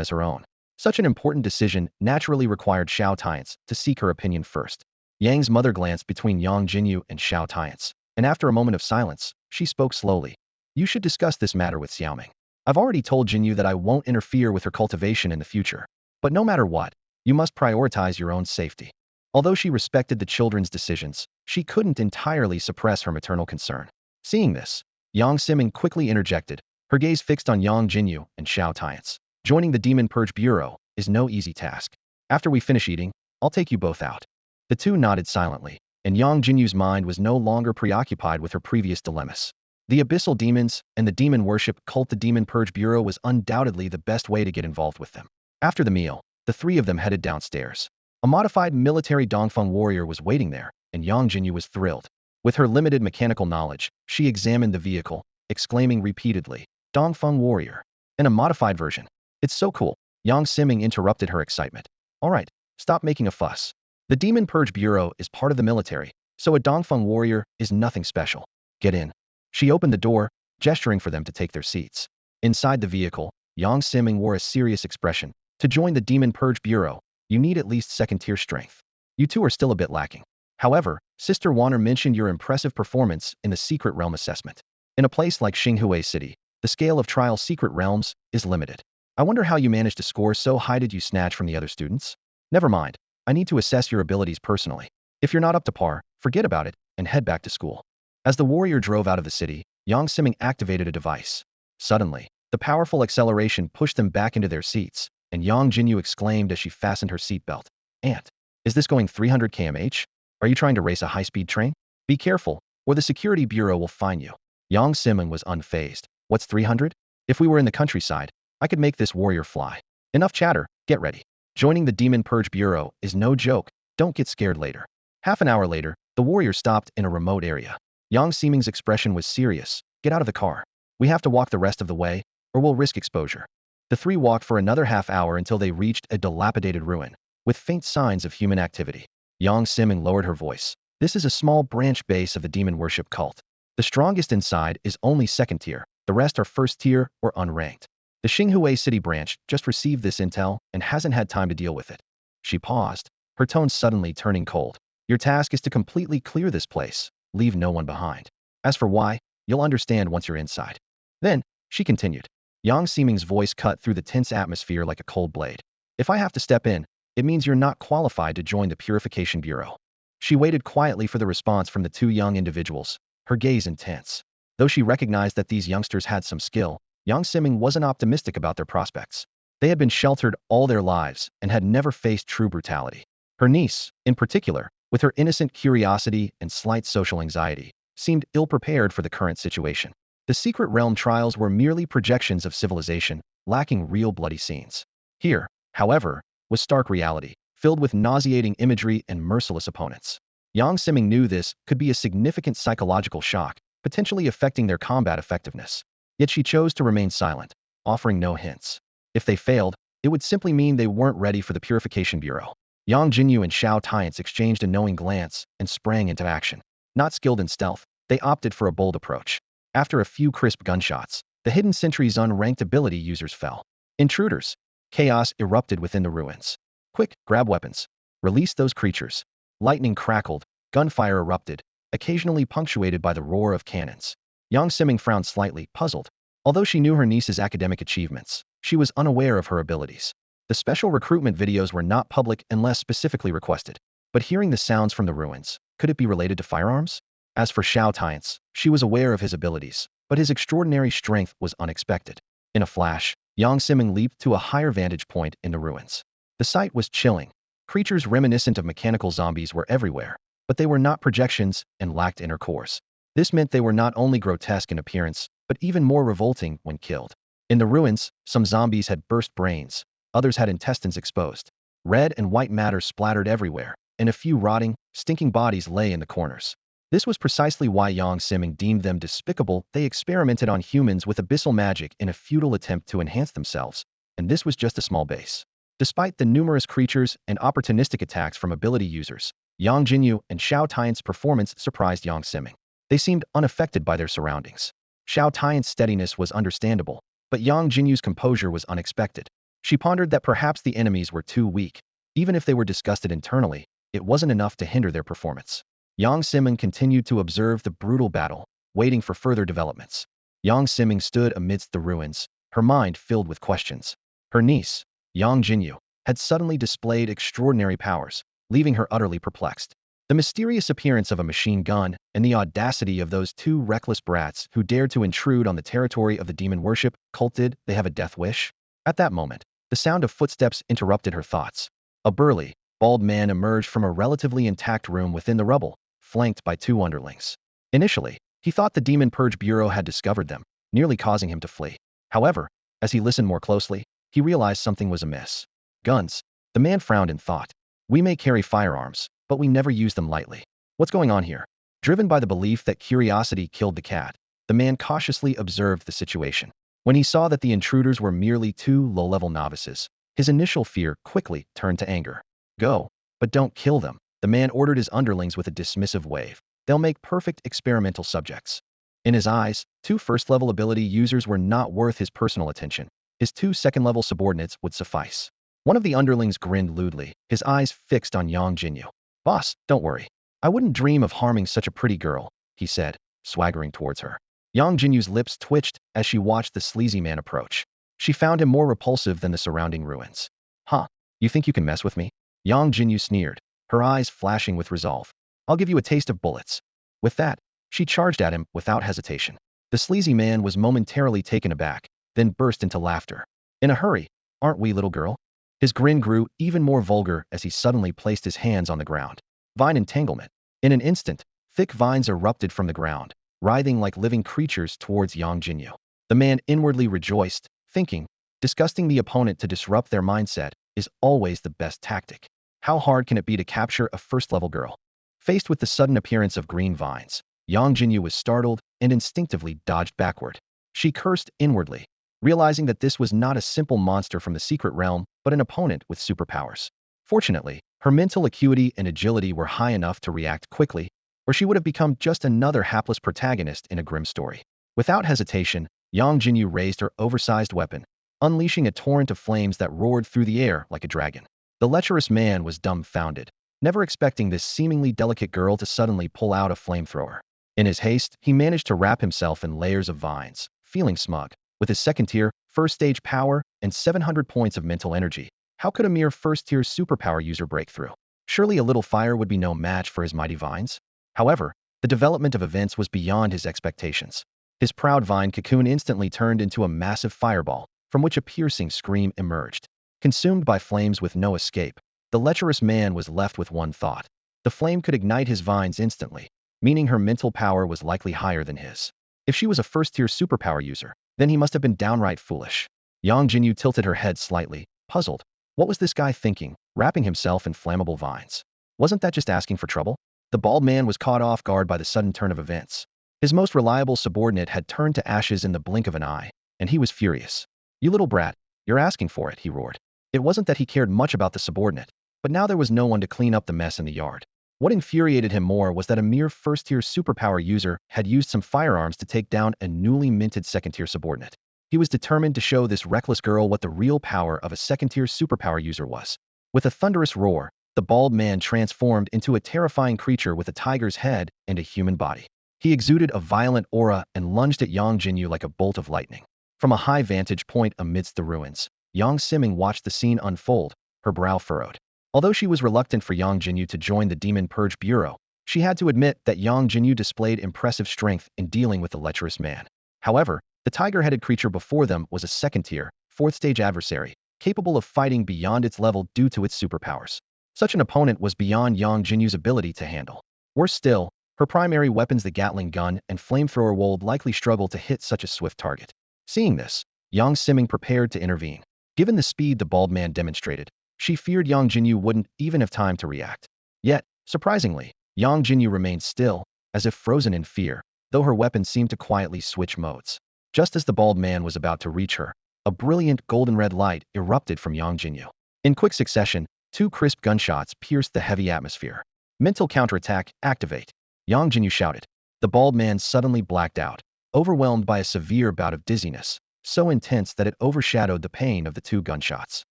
as her own. Such an important decision naturally required Xiao Tianche to seek her opinion first. Yang's mother glanced between Yangjinyu and Xiao Tianche, and after a moment of silence, she spoke slowly. You should discuss this matter with Xiaoming. I've already told Jinyu that I won't interfere with her cultivation in the future. But no matter what, you must prioritize your own safety. Although she respected the children's decisions, she couldn't entirely suppress her maternal concern. Seeing this, Yang Siming quickly interjected, her gaze fixed on Yang Jinyu and Xiao Tianche. Joining the Demon Purge Bureau is no easy task. After we finish eating, I'll take you both out. The two nodded silently, and Yang Jinyu's mind was no longer preoccupied with her previous dilemmas. The abyssal demons and the demon worship cult. The Demon Purge Bureau was undoubtedly the best way to get involved with them. After the meal, the three of them headed downstairs. A modified military Donhuang warrior was waiting there, and Yang Jinyu was thrilled. With her limited mechanical knowledge, she examined the vehicle, exclaiming repeatedly, Donhuang warrior. And a modified version. It's so cool. Yang Siming interrupted her excitement. All right, stop making a fuss. The Demon Purge Bureau is part of the military, so a Donhuang warrior is nothing special. Get in. She opened the door, gesturing for them to take their seats. Inside the vehicle, Yang Siming wore a serious expression. To join the Demon Purge Bureau, you need at least second-tier strength. You two are still a bit lacking. However, Sister Wanner mentioned your impressive performance in the Secret Realm assessment. In a place like Xinghua City, the scale of trial secret realms is limited. I wonder how you managed to score so high. Did you snatch from the other students? Never mind. I need to assess your abilities personally. If you're not up to par, forget about it and head back to school. As the warrior drove out of the city, Yang Siming activated a device. Suddenly, the powerful acceleration pushed them back into their seats, and Yang Jinyu exclaimed as she fastened her seatbelt. Aunt, is this going 300 km/h? Are you trying to race a high-speed train? Be careful, or the security bureau will fine you. Yang Siming was unfazed. What's 300? If we were in the countryside, I could make this warrior fly. Enough chatter, get ready. Joining the Demon Purge Bureau is no joke, don't get scared later. Half an hour later, the warrior stopped in a remote area. Yang Siming's expression was serious. Get out of the car. We have to walk the rest of the way, or we'll risk exposure. The three walked for another half hour until they reached a dilapidated ruin, with faint signs of human activity. Yang Siming lowered her voice. This is a small branch base of the demon worship cult. The strongest inside is only second tier, the rest are first tier or unranked. The Xinghua City branch just received this intel and hasn't had time to deal with it. She paused, her tone suddenly turning cold. Your task is to completely clear this place. Leave no one behind. As for why, you'll understand once you're inside. Then, she continued. Yang Siming's voice cut through the tense atmosphere like a cold blade. If I have to step in, it means you're not qualified to join the Purification Bureau. She waited quietly for the response from the two young individuals, her gaze intense. Though she recognized that these youngsters had some skill, Yang Siming wasn't optimistic about their prospects. They had been sheltered all their lives and had never faced true brutality. Her niece, in particular, with her innocent curiosity and slight social anxiety, seemed ill-prepared for the current situation. The secret realm trials were merely projections of civilization, lacking real bloody scenes. Here, however, was stark reality, filled with nauseating imagery and merciless opponents. Yang Siming knew this could be a significant psychological shock, potentially affecting their combat effectiveness. Yet she chose to remain silent, offering no hints. If they failed, it would simply mean they weren't ready for the Purification Bureau. Yang Jinyu and Xiao Tianche exchanged a knowing glance and sprang into action. Not skilled in stealth, they opted for a bold approach. After a few crisp gunshots, the hidden sentry's unranked ability users fell. Intruders. Chaos erupted within the ruins. Quick, grab weapons. Release those creatures. Lightning crackled, gunfire erupted, occasionally punctuated by the roar of cannons. Yang Siming frowned slightly, puzzled. Although she knew her niece's academic achievements, she was unaware of her abilities. The special recruitment videos were not public unless specifically requested. But hearing the sounds from the ruins, could it be related to firearms? As for Xiao Tianche, she was aware of his abilities, but his extraordinary strength was unexpected. In a flash, Yang Siming leaped to a higher vantage point in the ruins. The sight was chilling. Creatures reminiscent of mechanical zombies were everywhere, but they were not projections and lacked inner cores. This meant they were not only grotesque in appearance, but even more revolting when killed. In the ruins, some zombies had burst brains, others had intestines exposed. Red and white matter splattered everywhere, and a few rotting, stinking bodies lay in the corners. This was precisely why Yang Siming deemed them despicable. They experimented on humans with abyssal magic in a futile attempt to enhance themselves, and this was just a small base. Despite the numerous creatures and opportunistic attacks from ability users, Yangjinyu and Xiao Tianche's performance surprised Yang Siming. They seemed unaffected by their surroundings. Xiao Tianche's steadiness was understandable, but Yangjinyu's composure was unexpected. She pondered that perhaps the enemies were too weak. Even if they were disgusted internally, it wasn't enough to hinder their performance. Yang Siming continued to observe the brutal battle, waiting for further developments. Yang Siming stood amidst the ruins, her mind filled with questions. Her niece, Yangjinyu, had suddenly displayed extraordinary powers, leaving her utterly perplexed. The mysterious appearance of a machine gun and the audacity of those two reckless brats who dared to intrude on the territory of the demon worship cult. Did they have a death wish? At that moment, the sound of footsteps interrupted her thoughts. A burly, bald man emerged from a relatively intact room within the rubble, flanked by two underlings. Initially, he thought the Demon Purge Bureau had discovered them, nearly causing him to flee. However, as he listened more closely, he realized something was amiss. Guns. The man frowned in thought. We may carry firearms, but we never use them lightly. What's going on here? Driven by the belief that curiosity killed the cat, the man cautiously observed the situation. When he saw that the intruders were merely two low-level novices, his initial fear quickly turned to anger. Go, but don't kill them, the man ordered his underlings with a dismissive wave. They'll make perfect experimental subjects. In his eyes, two first-level ability users were not worth his personal attention. His two second-level subordinates would suffice. One of the underlings grinned lewdly, his eyes fixed on Yangjinyu. Boss, don't worry. I wouldn't dream of harming such a pretty girl, he said, swaggering towards her. Yangjinyu's lips twitched as she watched the sleazy man approach. She found him more repulsive than the surrounding ruins. Huh, you think you can mess with me? Yangjinyu sneered, her eyes flashing with resolve. I'll give you a taste of bullets. With that, she charged at him without hesitation. The sleazy man was momentarily taken aback, then burst into laughter. In a hurry, aren't we, little girl? His grin grew even more vulgar as he suddenly placed his hands on the ground. Vine entanglement. In an instant, thick vines erupted from the ground, writhing like living creatures towards Yangjinyu. The man inwardly rejoiced, thinking, disgusting the opponent to disrupt their mindset is always the best tactic. How hard can it be to capture a first-level girl? Faced with the sudden appearance of green vines, Yangjinyu was startled and instinctively dodged backward. She cursed inwardly, realizing that this was not a simple monster from the secret realm, but an opponent with superpowers. Fortunately, her mental acuity and agility were high enough to react quickly, or she would have become just another hapless protagonist in a grim story. Without hesitation, Yangjinyu raised her oversized weapon, unleashing a torrent of flames that roared through the air like a dragon. The lecherous man was dumbfounded, never expecting this seemingly delicate girl to suddenly pull out a flamethrower. In his haste, he managed to wrap himself in layers of vines, feeling smug. With his second-tier, first-stage power, and 700 points of mental energy, how could a mere first-tier superpower user break through? Surely a little fire would be no match for his mighty vines? However, the development of events was beyond his expectations. His proud vine cocoon instantly turned into a massive fireball, from which a piercing scream emerged. Consumed by flames with no escape, the lecherous man was left with one thought. The flame could ignite his vines instantly, meaning her mental power was likely higher than his. If she was a first-tier superpower user, then he must have been downright foolish. Yangjinyu tilted her head slightly, puzzled. What was this guy thinking, wrapping himself in flammable vines? Wasn't that just asking for trouble? The bald man was caught off guard by the sudden turn of events. His most reliable subordinate had turned to ashes in the blink of an eye, and he was furious. You little brat, you're asking for it, he roared. It wasn't that he cared much about the subordinate, but now there was no one to clean up the mess in the yard. What infuriated him more was that a mere first-tier superpower user had used some firearms to take down a newly minted second-tier subordinate. He was determined to show this reckless girl what the real power of a second-tier superpower user was. With a thunderous roar, the bald man transformed into a terrifying creature with a tiger's head and a human body. He exuded a violent aura and lunged at Yangjinyu like a bolt of lightning. From a high vantage point amidst the ruins, Yang Siming watched the scene unfold, her brow furrowed. Although she was reluctant for Yangjinyu to join the Demon Purge Bureau, she had to admit that Yangjinyu displayed impressive strength in dealing with the lecherous man. However, the tiger-headed creature before them was a second-tier, fourth-stage adversary, capable of fighting beyond its level due to its superpowers. Such an opponent was beyond Yangjinyu's ability to handle. Worse still, her primary weapons, the Gatling gun and flamethrower, would likely struggle to hit such a swift target. Seeing this, Yang Siming prepared to intervene. Given the speed the bald man demonstrated, she feared Yangjinyu wouldn't even have time to react. Yet, surprisingly, Yangjinyu remained still, as if frozen in fear, though her weapon seemed to quietly switch modes. Just as the bald man was about to reach her, a brilliant golden-red light erupted from Yangjinyu. In quick succession, 2 crisp gunshots pierced the heavy atmosphere. Mental counterattack, activate. Yangjinyu shouted. The bald man suddenly blacked out, overwhelmed by a severe bout of dizziness, so intense that it overshadowed the pain of the 2 gunshots.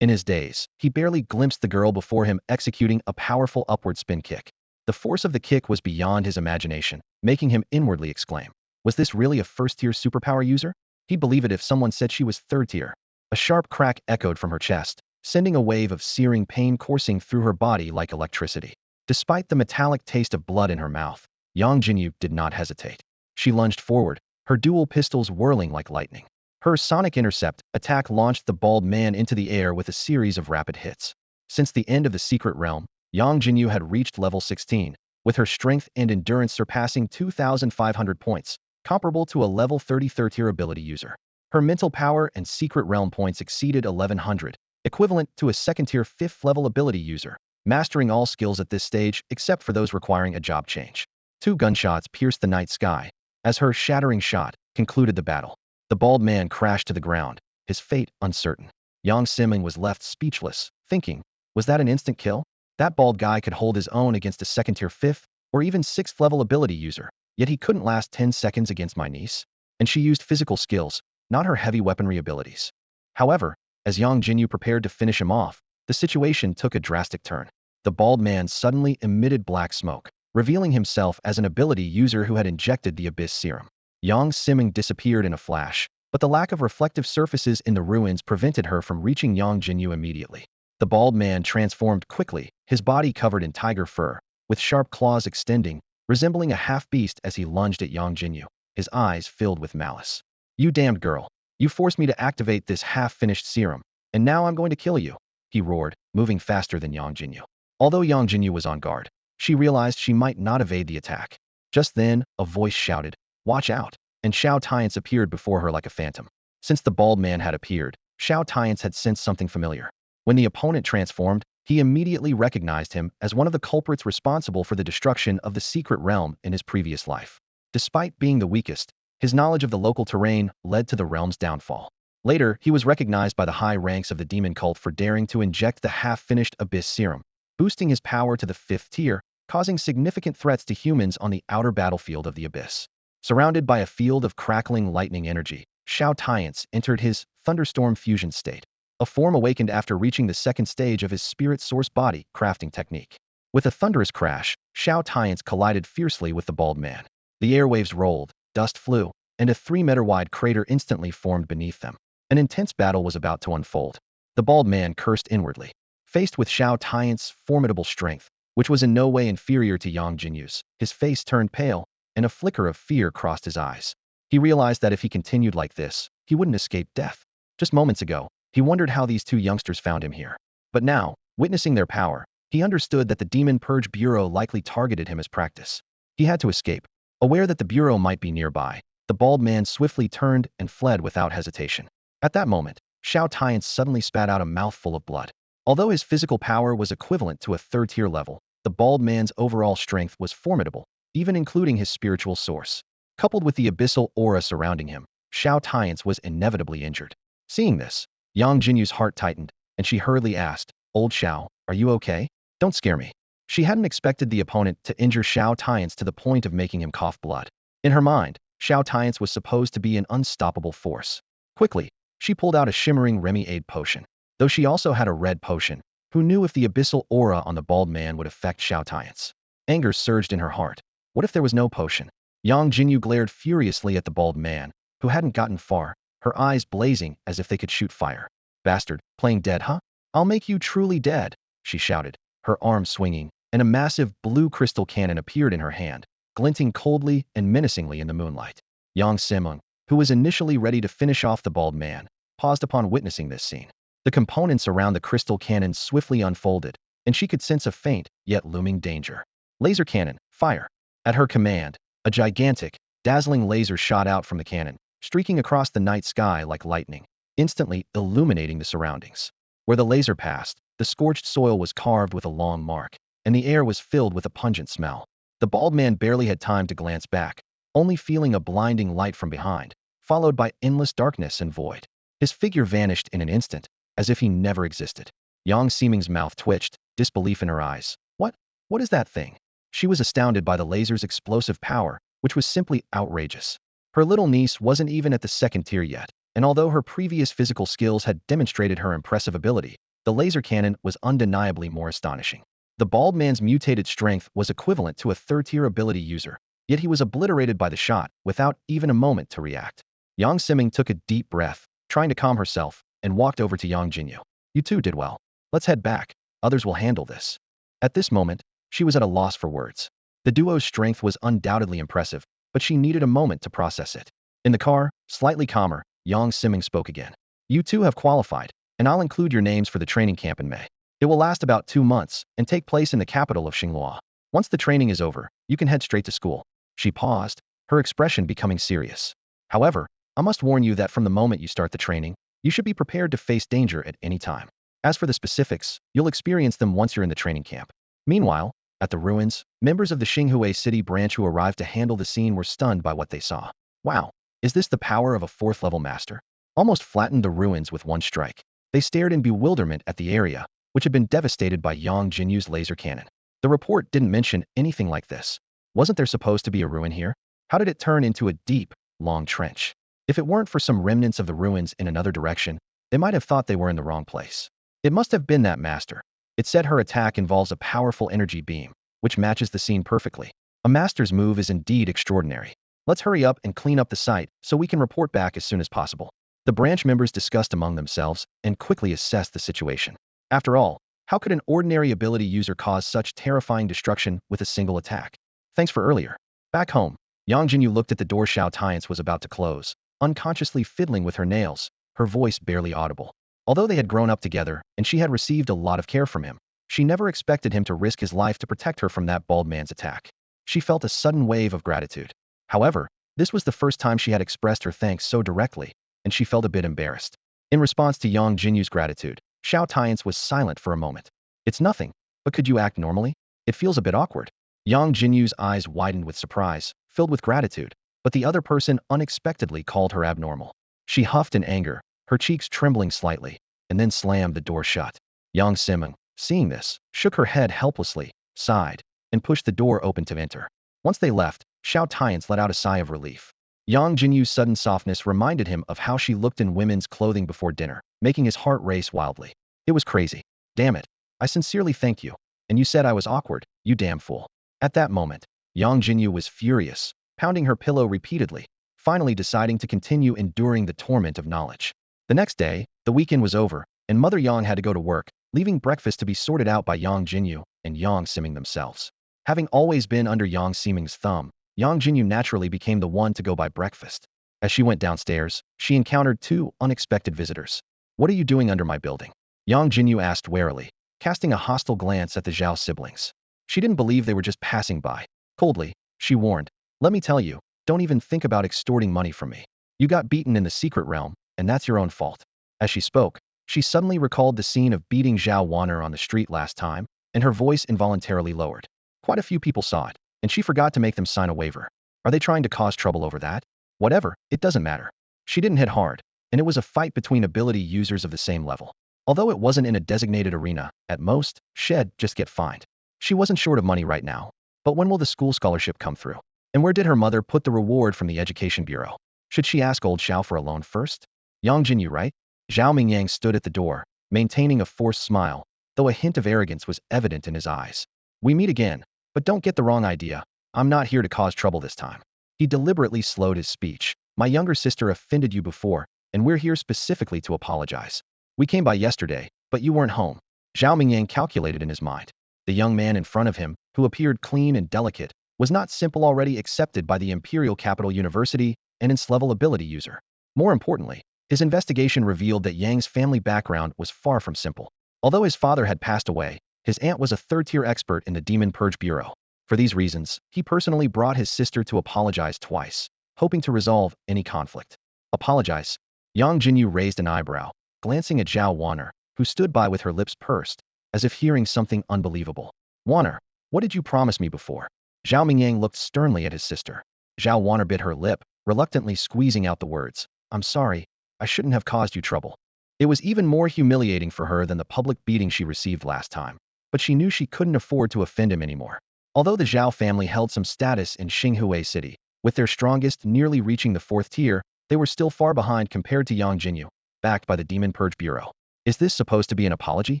In his daze, he barely glimpsed the girl before him executing a powerful upward spin kick. The force of the kick was beyond his imagination, making him inwardly exclaim, was this really a first-tier superpower user? He'd believe it if someone said she was third-tier. A sharp crack echoed from her chest, sending a wave of searing pain coursing through her body like electricity. Despite the metallic taste of blood in her mouth, Yangjinyu did not hesitate. She lunged forward, her dual pistols whirling like lightning. Her sonic intercept attack launched the bald man into the air with a series of rapid hits. Since the end of the secret realm, Yangjinyu had reached level 16, with her strength and endurance surpassing 2,500 points, comparable to a level 30 third-tier ability user. Her mental power and secret realm points exceeded 1,100, equivalent to a second-tier 5th-level ability user, mastering all skills at this stage except for those requiring a job change. 2 gunshots pierced the night sky, as her shattering shot concluded the battle. The bald man crashed to the ground, his fate uncertain. Yang Siming was left speechless, thinking, was that an instant kill? That bald guy could hold his own against a second-tier 5th or even 6th-level ability user, yet he couldn't last 10 seconds against my niece. And she used physical skills, not her heavy weaponry abilities. However, as Yangjinyu prepared to finish him off, the situation took a drastic turn. The bald man suddenly emitted black smoke, revealing himself as an ability user who had injected the Abyss Serum. Yang Siming disappeared in a flash, but the lack of reflective surfaces in the ruins prevented her from reaching Yangjinyu immediately. The bald man transformed quickly, his body covered in tiger fur, with sharp claws extending, resembling a half-beast as he lunged at Yangjinyu, his eyes filled with malice. You damned girl. You forced me to activate this half-finished serum, and now I'm going to kill you, he roared, moving faster than Yangjinyu. Although Yangjinyu was on guard, she realized she might not evade the attack. Just then, a voice shouted, watch out, and Xiao Tianche appeared before her like a phantom. Since the bald man had appeared, Xiao Tianche had sensed something familiar. When the opponent transformed, he immediately recognized him as one of the culprits responsible for the destruction of the secret realm in his previous life. Despite being the weakest, his knowledge of the local terrain led to the realm's downfall. Later, he was recognized by the high ranks of the demon cult for daring to inject the half-finished Abyss Serum, boosting his power to the 5th tier, causing significant threats to humans on the outer battlefield of the Abyss. Surrounded by a field of crackling lightning energy, Xiao Tianche entered his Thunderstorm Fusion state, a form awakened after reaching the 2nd stage of his spirit source body crafting technique. With a thunderous crash, Xiao Tianche collided fiercely with the bald man. The airwaves rolled, dust flew, and a 3-meter-wide crater instantly formed beneath them. An intense battle was about to unfold. The bald man cursed inwardly. Faced with Xiao Tianche's formidable strength, which was in no way inferior to Yangjinyu's, his face turned pale, and a flicker of fear crossed his eyes. He realized that if he continued like this, he wouldn't escape death. Just moments ago, he wondered how these 2 youngsters found him here. But now, witnessing their power, he understood that the Demon Purge Bureau likely targeted him as practice. He had to escape. Aware that the Bureau might be nearby, the bald man swiftly turned and fled without hesitation. At that moment, Xiao Tianche suddenly spat out a mouthful of blood. Although his physical power was equivalent to a 3rd-tier level, the bald man's overall strength was formidable, even including his spiritual source. Coupled with the abyssal aura surrounding him, Xiao Tianche was inevitably injured. Seeing this, Yangjinyu's heart tightened, and she hurriedly asked, Old Xiao, are you okay? Don't scare me. She hadn't expected the opponent to injure Xiao Tianche to the point of making him cough blood. In her mind, Xiao Tianche was supposed to be an unstoppable force. Quickly, she pulled out a shimmering Remi-Aid potion. Though she also had a red potion, who knew if the abyssal aura on the bald man would affect Xiao Tianche? Anger surged in her heart. What if there was no potion? Yangjinyu glared furiously at the bald man, who hadn't gotten far, her eyes blazing as if they could shoot fire. Bastard, playing dead, huh? I'll make you truly dead, she shouted, her arm swinging, and a massive blue crystal cannon appeared in her hand, glinting coldly and menacingly in the moonlight. Yang Siming, who was initially ready to finish off the bald man, paused upon witnessing this scene. The components around the crystal cannon swiftly unfolded, and she could sense a faint, yet looming danger. Laser cannon, fire. At her command, a gigantic, dazzling laser shot out from the cannon, streaking across the night sky like lightning, instantly illuminating the surroundings. Where the laser passed, the scorched soil was carved with a long mark, and the air was filled with a pungent smell. The bald man barely had time to glance back, only feeling a blinding light from behind, followed by endless darkness and void. His figure vanished in an instant, as if he never existed. Yang Ximing's mouth twitched, disbelief in her eyes. What is that thing? She was astounded by the laser's explosive power, which was simply outrageous. Her little niece wasn't even at the second tier yet, and although her previous physical skills had demonstrated her impressive ability, the laser cannon was undeniably more astonishing. The bald man's mutated strength was equivalent to a third-tier ability user, yet he was obliterated by the shot without even a moment to react. Yang Ximing took a deep breath, trying to calm herself, and walked over to Yangjinyu. You two did well. Let's head back. Others will handle this. At this moment, she was at a loss for words. The duo's strength was undoubtedly impressive, but she needed a moment to process it. In the car, slightly calmer, Yang Ximing spoke again. You two have qualified, and I'll include your names for the training camp in May. It will last about 2 months and take place in the capital of Xinghua. Once the training is over, you can head straight to school. She paused, her expression becoming serious. However, I must warn you that from the moment you start the training, you should be prepared to face danger at any time. As for the specifics, you'll experience them once you're in the training camp. Meanwhile, at the ruins, members of the Xinghua City branch who arrived to handle the scene were stunned by what they saw. Wow, is this the power of a 4th-level master? Almost flattened the ruins with one strike. They stared in bewilderment at the area, which had been devastated by Yangjinyu's laser cannon. The report didn't mention anything like this. Wasn't there supposed to be a ruin here? How did it turn into a deep, long trench? If it weren't for some remnants of the ruins in another direction, they might have thought they were in the wrong place. It must have been that master. It said her attack involves a powerful energy beam, which matches the scene perfectly. A master's move is indeed extraordinary. Let's hurry up and clean up the site so we can report back as soon as possible. The branch members discussed among themselves and quickly assessed the situation. After all, how could an ordinary ability user cause such terrifying destruction with a single attack? Thanks for earlier. Back home, Yangjinyu looked at the door Xiao Tianche was about to close, unconsciously fiddling with her nails, her voice barely audible. Although they had grown up together and she had received a lot of care from him, she never expected him to risk his life to protect her from that bald man's attack. She felt a sudden wave of gratitude. However, this was the first time she had expressed her thanks so directly, and she felt a bit embarrassed. In response to Yangjinyu's gratitude, Xiao Tianche was silent for a moment. It's nothing, but could you act normally? It feels a bit awkward. Yangjinyu's eyes widened with surprise, filled with gratitude, but the other person unexpectedly called her abnormal. She huffed in anger, her cheeks trembling slightly, and then slammed the door shut. Yang Ximing, seeing this, shook her head helplessly, sighed, and pushed the door open to enter. Once they left, Xiao Tianche let out a sigh of relief. Yang Jinyu's sudden softness reminded him of how she looked in women's clothing before dinner, making his heart race wildly. It was crazy. Damn it. I sincerely thank you. And you said I was awkward, you damn fool. At that moment, Yang Jinyu was furious, pounding her pillow repeatedly, finally deciding to continue enduring the torment of knowledge. The next day, the weekend was over, and Mother Yang had to go to work, leaving breakfast to be sorted out by Yang Jinyu and Yang Ximing themselves. Having always been under Yang Ximing's thumb, Yang Jinyu naturally became the one to go buy breakfast. As she went downstairs, she encountered 2 unexpected visitors. What are you doing under my building? Yang Jinyu asked warily, casting a hostile glance at the Zhao siblings. She didn't believe they were just passing by. Coldly, she warned, let me tell you, don't even think about extorting money from me. You got beaten in the secret realm, and that's your own fault. As she spoke, she suddenly recalled the scene of beating Zhao Wan'er on the street last time, and her voice involuntarily lowered. Quite a few people saw it, and she forgot to make them sign a waiver. Are they trying to cause trouble over that? Whatever, it doesn't matter. She didn't hit hard, and it was a fight between ability users of the same level. Although it wasn't in a designated arena, at most, she'd just get fined. She wasn't short of money right now. But when will the school scholarship come through? And where did her mother put the reward from the Education Bureau? Should she ask old Xiao for a loan first? Yang Jinyu, right? Zhao Mingyang stood at the door, maintaining a forced smile, though a hint of arrogance was evident in his eyes. We meet again, but don't get the wrong idea. I'm not here to cause trouble this time. He deliberately slowed his speech. My younger sister offended you before, and we're here specifically to apologize. We came by yesterday, but you weren't home. Zhao Mingyang calculated in his mind. The young man in front of him, who appeared clean and delicate, was not simple already accepted by the Imperial Capital University and its level ability user. More importantly, His investigation revealed that Yang's family background was far from simple. Although his father had passed away, his aunt was a third-tier expert in the Demon Purge Bureau. For these reasons, he personally brought his sister to apologize twice, hoping to resolve any conflict. Apologize? Yangjinyu raised an eyebrow, glancing at Xiao Wanner, who stood by with her lips pursed, as if hearing something unbelievable. Wanner, what did you promise me before? Zhao Mingyang looked sternly at his sister. Xiao Wanner bit her lip, reluctantly squeezing out the words, I'm sorry, I shouldn't have caused you trouble. It was even more humiliating for her than the public beating she received last time, but she knew she couldn't afford to offend him anymore. Although the Zhao family held some status in Xinhui City, with their strongest nearly reaching the 4th tier, they were still far behind compared to Yangjinyu, backed by the Demon Purge Bureau. Is this supposed to be an apology?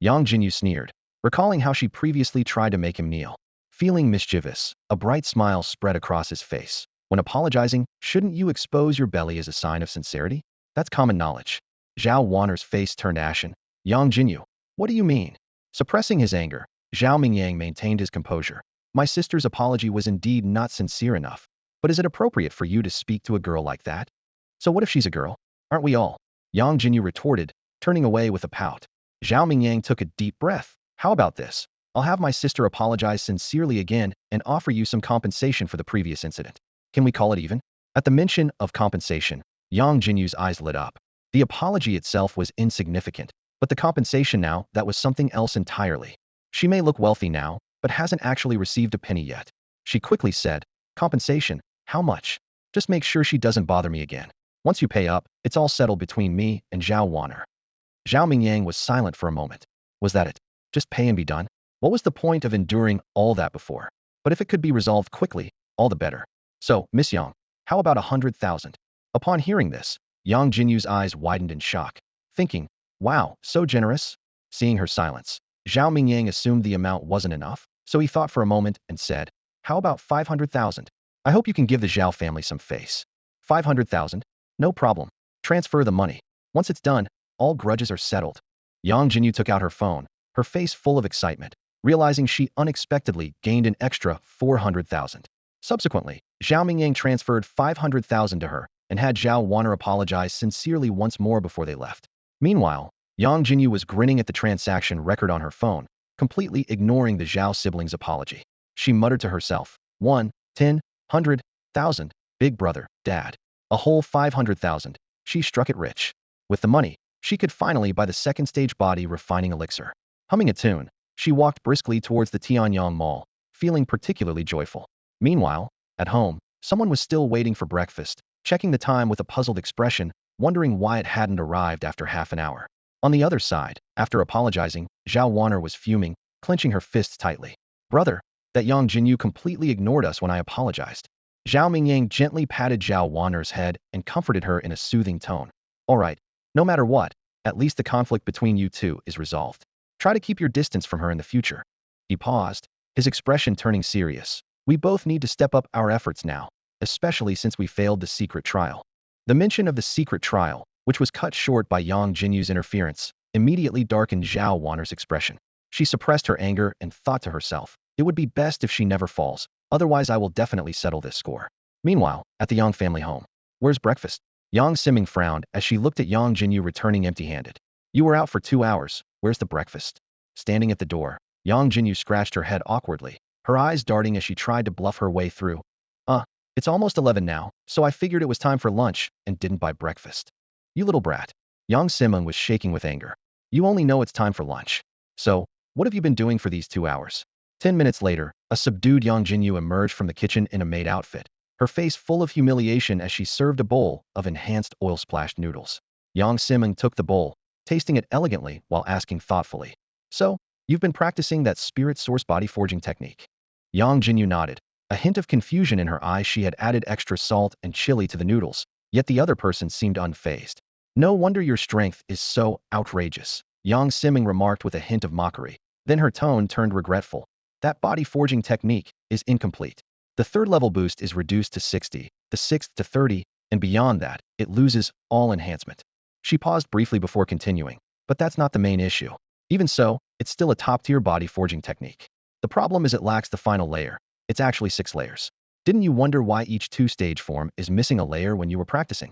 Yangjinyu sneered, recalling how she previously tried to make him kneel. Feeling mischievous, a bright smile spread across his face. When apologizing, shouldn't you expose your belly as a sign of sincerity? That's common knowledge. Zhao Wanner's face turned ashen. Yangjinyu, what do you mean? Suppressing his anger, Zhao Mingyang maintained his composure. My sister's apology was indeed not sincere enough. But is it appropriate for you to speak to a girl like that? So what if she's a girl? Aren't we all? Yangjinyu retorted, turning away with a pout. Zhao Mingyang took a deep breath. How about this? I'll have my sister apologize sincerely again and offer you some compensation for the previous incident. Can we call it even? At the mention of compensation, Yangjinyu's eyes lit up. The apology itself was insignificant, but the compensation now, that was something else entirely. She may look wealthy now, but hasn't actually received a penny yet. She quickly said, compensation, how much? Just make sure she doesn't bother me again. Once you pay up, it's all settled between me and Zhao Wanner. Zhao Mingyang was silent for a moment. Was that it? Just pay and be done? What was the point of enduring all that before? But if it could be resolved quickly, all the better. So, Miss Yang, how about 100,000? Upon hearing this, Yang Jinyu's eyes widened in shock, thinking, wow, so generous? Seeing her silence, Zhao Mingyang assumed the amount wasn't enough, so he thought for a moment and said, how about 500,000? I hope you can give the Zhao family some face. 500,000? No problem. Transfer the money. Once it's done, all grudges are settled. Yang Jinyu took out her phone, her face full of excitement, realizing she unexpectedly gained an extra 400,000. Subsequently, Zhao Mingyang transferred 500,000 to her and had Zhao Wanner apologize sincerely once more before they left. Meanwhile, Yang Jinyu was grinning at the transaction record on her phone, completely ignoring the Zhao siblings' apology. She muttered to herself, 1, 10, 100,000, big brother, dad. A whole 500,000. She struck it rich. With the money, she could finally buy the second stage body refining elixir. Humming a tune, she walked briskly towards the Tianyang Mall, feeling particularly joyful. Meanwhile, at home, someone was still waiting for breakfast, checking the time with a puzzled expression, wondering why it hadn't arrived after half an hour. On the other side, after apologizing, Zhao Wanner was fuming, clenching her fists tightly. Brother, that Yang Jinyu completely ignored us when I apologized. Zhao Mingyang gently patted Zhao Wanner's head and comforted her in a soothing tone. All right, no matter what, at least the conflict between you two is resolved. Try to keep your distance from her in the future. He paused, his expression turning serious. We both need to step up our efforts now, especially since we failed the secret trial. The mention of the secret trial, which was cut short by Yang Jinyu's interference, immediately darkened Zhao Wanner's expression. She suppressed her anger and thought to herself, it would be best if she never falls, otherwise I will definitely settle this score. Meanwhile, at the Yang family home. Where's breakfast? Yang Siming frowned as she looked at Yang Jinyu returning empty-handed. You were out for 2 hours, where's the breakfast? Standing at the door, Yang Jinyu scratched her head awkwardly, her eyes darting as she tried to bluff her way through. It's almost 11 now, so I figured it was time for lunch and didn't buy breakfast. You little brat. Yang Siming was shaking with anger. You only know it's time for lunch. So, what have you been doing for these 2 hours? 10 minutes later, a subdued Yang Jinyu emerged from the kitchen in a maid outfit, her face full of humiliation as she served a bowl of enhanced oil-splashed noodles. Yang Siming took the bowl, tasting it elegantly while asking thoughtfully. So, you've been practicing that spirit source body forging technique? Yang Jinyu nodded. A hint of confusion in her eyes. She had added extra salt and chili to the noodles, yet the other person seemed unfazed. No wonder your strength is so outrageous, Yang Siming remarked with a hint of mockery. Then her tone turned regretful. That body forging technique is incomplete. The 3rd level boost is reduced to 60, the 6th to 30, and beyond that, it loses all enhancement. She paused briefly before continuing, but that's not the main issue. Even so, it's still a top-tier body forging technique. The problem is it lacks the final layer. It's actually 6 layers. Didn't you wonder why each 2-stage form is missing a layer when you were practicing?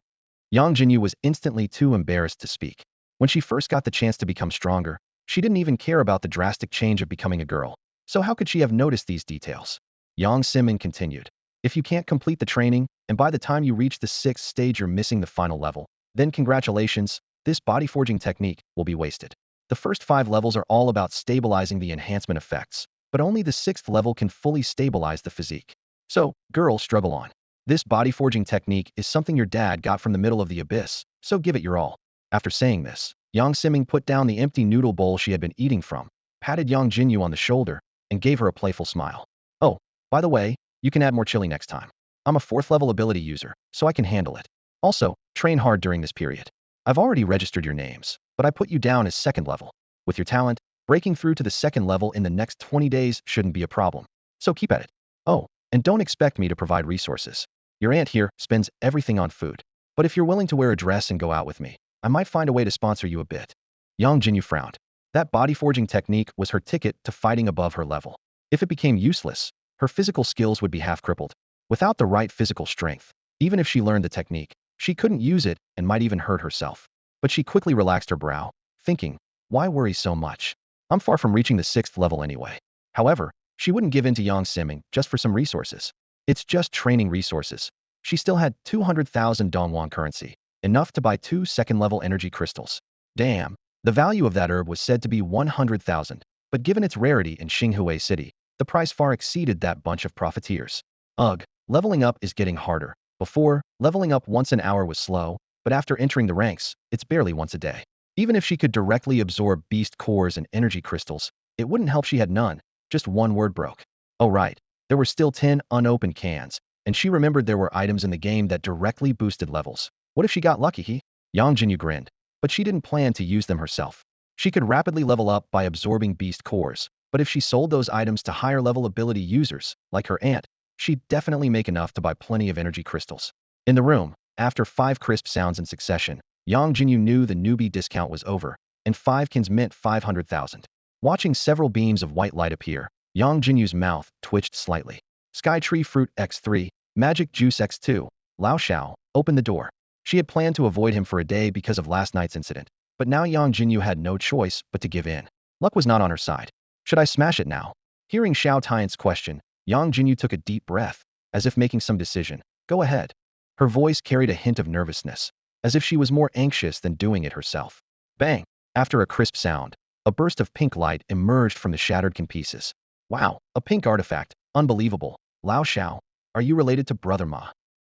Yangjinyu was instantly too embarrassed to speak. When she first got the chance to become stronger, she didn't even care about the drastic change of becoming a girl. So how could she have noticed these details? Yang Simin continued. If you can't complete the training, and by the time you reach the 6th stage you're missing the final level, then congratulations, this body forging technique will be wasted. The first 5 levels are all about stabilizing the enhancement effects, but only the 6th level can fully stabilize the physique. So, girl, struggle on. This body forging technique is something your dad got from the middle of the abyss, so give it your all. After saying this, Yang Siming put down the empty noodle bowl she had been eating from, patted Yangjinyu on the shoulder, and gave her a playful smile. Oh, by the way, you can add more chili next time. I'm a 4th level ability user, so I can handle it. Also, train hard during this period. I've already registered your names, but I put you down as 2nd level. With your talent, breaking through to the 2nd level in the next 20 days shouldn't be a problem. So keep at it. Oh, and don't expect me to provide resources. Your aunt here spends everything on food. But if you're willing to wear a dress and go out with me, I might find a way to sponsor you a bit. Yang Jinyu frowned. That body forging technique was her ticket to fighting above her level. If it became useless, her physical skills would be half crippled. Without the right physical strength, even if she learned the technique, she couldn't use it and might even hurt herself. But she quickly relaxed her brow, thinking, why worry so much? I'm far from reaching the 6th level anyway. However, she wouldn't give in to Yang Siming just for some resources. It's just training resources. She still had 200,000 Donhuang currency, enough to buy 2 2nd-level energy crystals. Damn, the value of that herb was said to be 100,000, but given its rarity in Xinghui City, the price far exceeded that bunch of profiteers. Ugh, leveling up is getting harder. Before, leveling up once an hour was slow, but after entering the ranks, it's barely once a day. Even if she could directly absorb beast cores and energy crystals, it wouldn't help she had none. Just one word broke. Oh right, there were still 10 unopened cans, and she remembered there were items in the game that directly boosted levels. What if she got lucky? Yang Jinyu grinned, but she didn't plan to use them herself. She could rapidly level up by absorbing beast cores, but if she sold those items to higher level ability users, like her aunt, she'd definitely make enough to buy plenty of energy crystals. In the room, after 5 crisp sounds in succession, Yang Jinyu knew the newbie discount was over, and 5 kins meant 500,000. Watching several beams of white light appear, Yang Jinyu's mouth twitched slightly. Sky Tree Fruit X3, Magic Juice X2, Lao Xiao, open the door. She had planned to avoid him for a day because of last night's incident, but now Yang Jinyu had no choice but to give in. Luck was not on her side. Should I smash it now? Hearing Xiao Tianche's question, Yang Jinyu took a deep breath, as if making some decision. Go ahead. Her voice carried a hint of nervousness, as if she was more anxious than doing it herself. Bang! After a crisp sound, a burst of pink light emerged from the shattered can pieces. Wow, a pink artifact. Unbelievable. Lao Xiao, are you related to Brother Ma?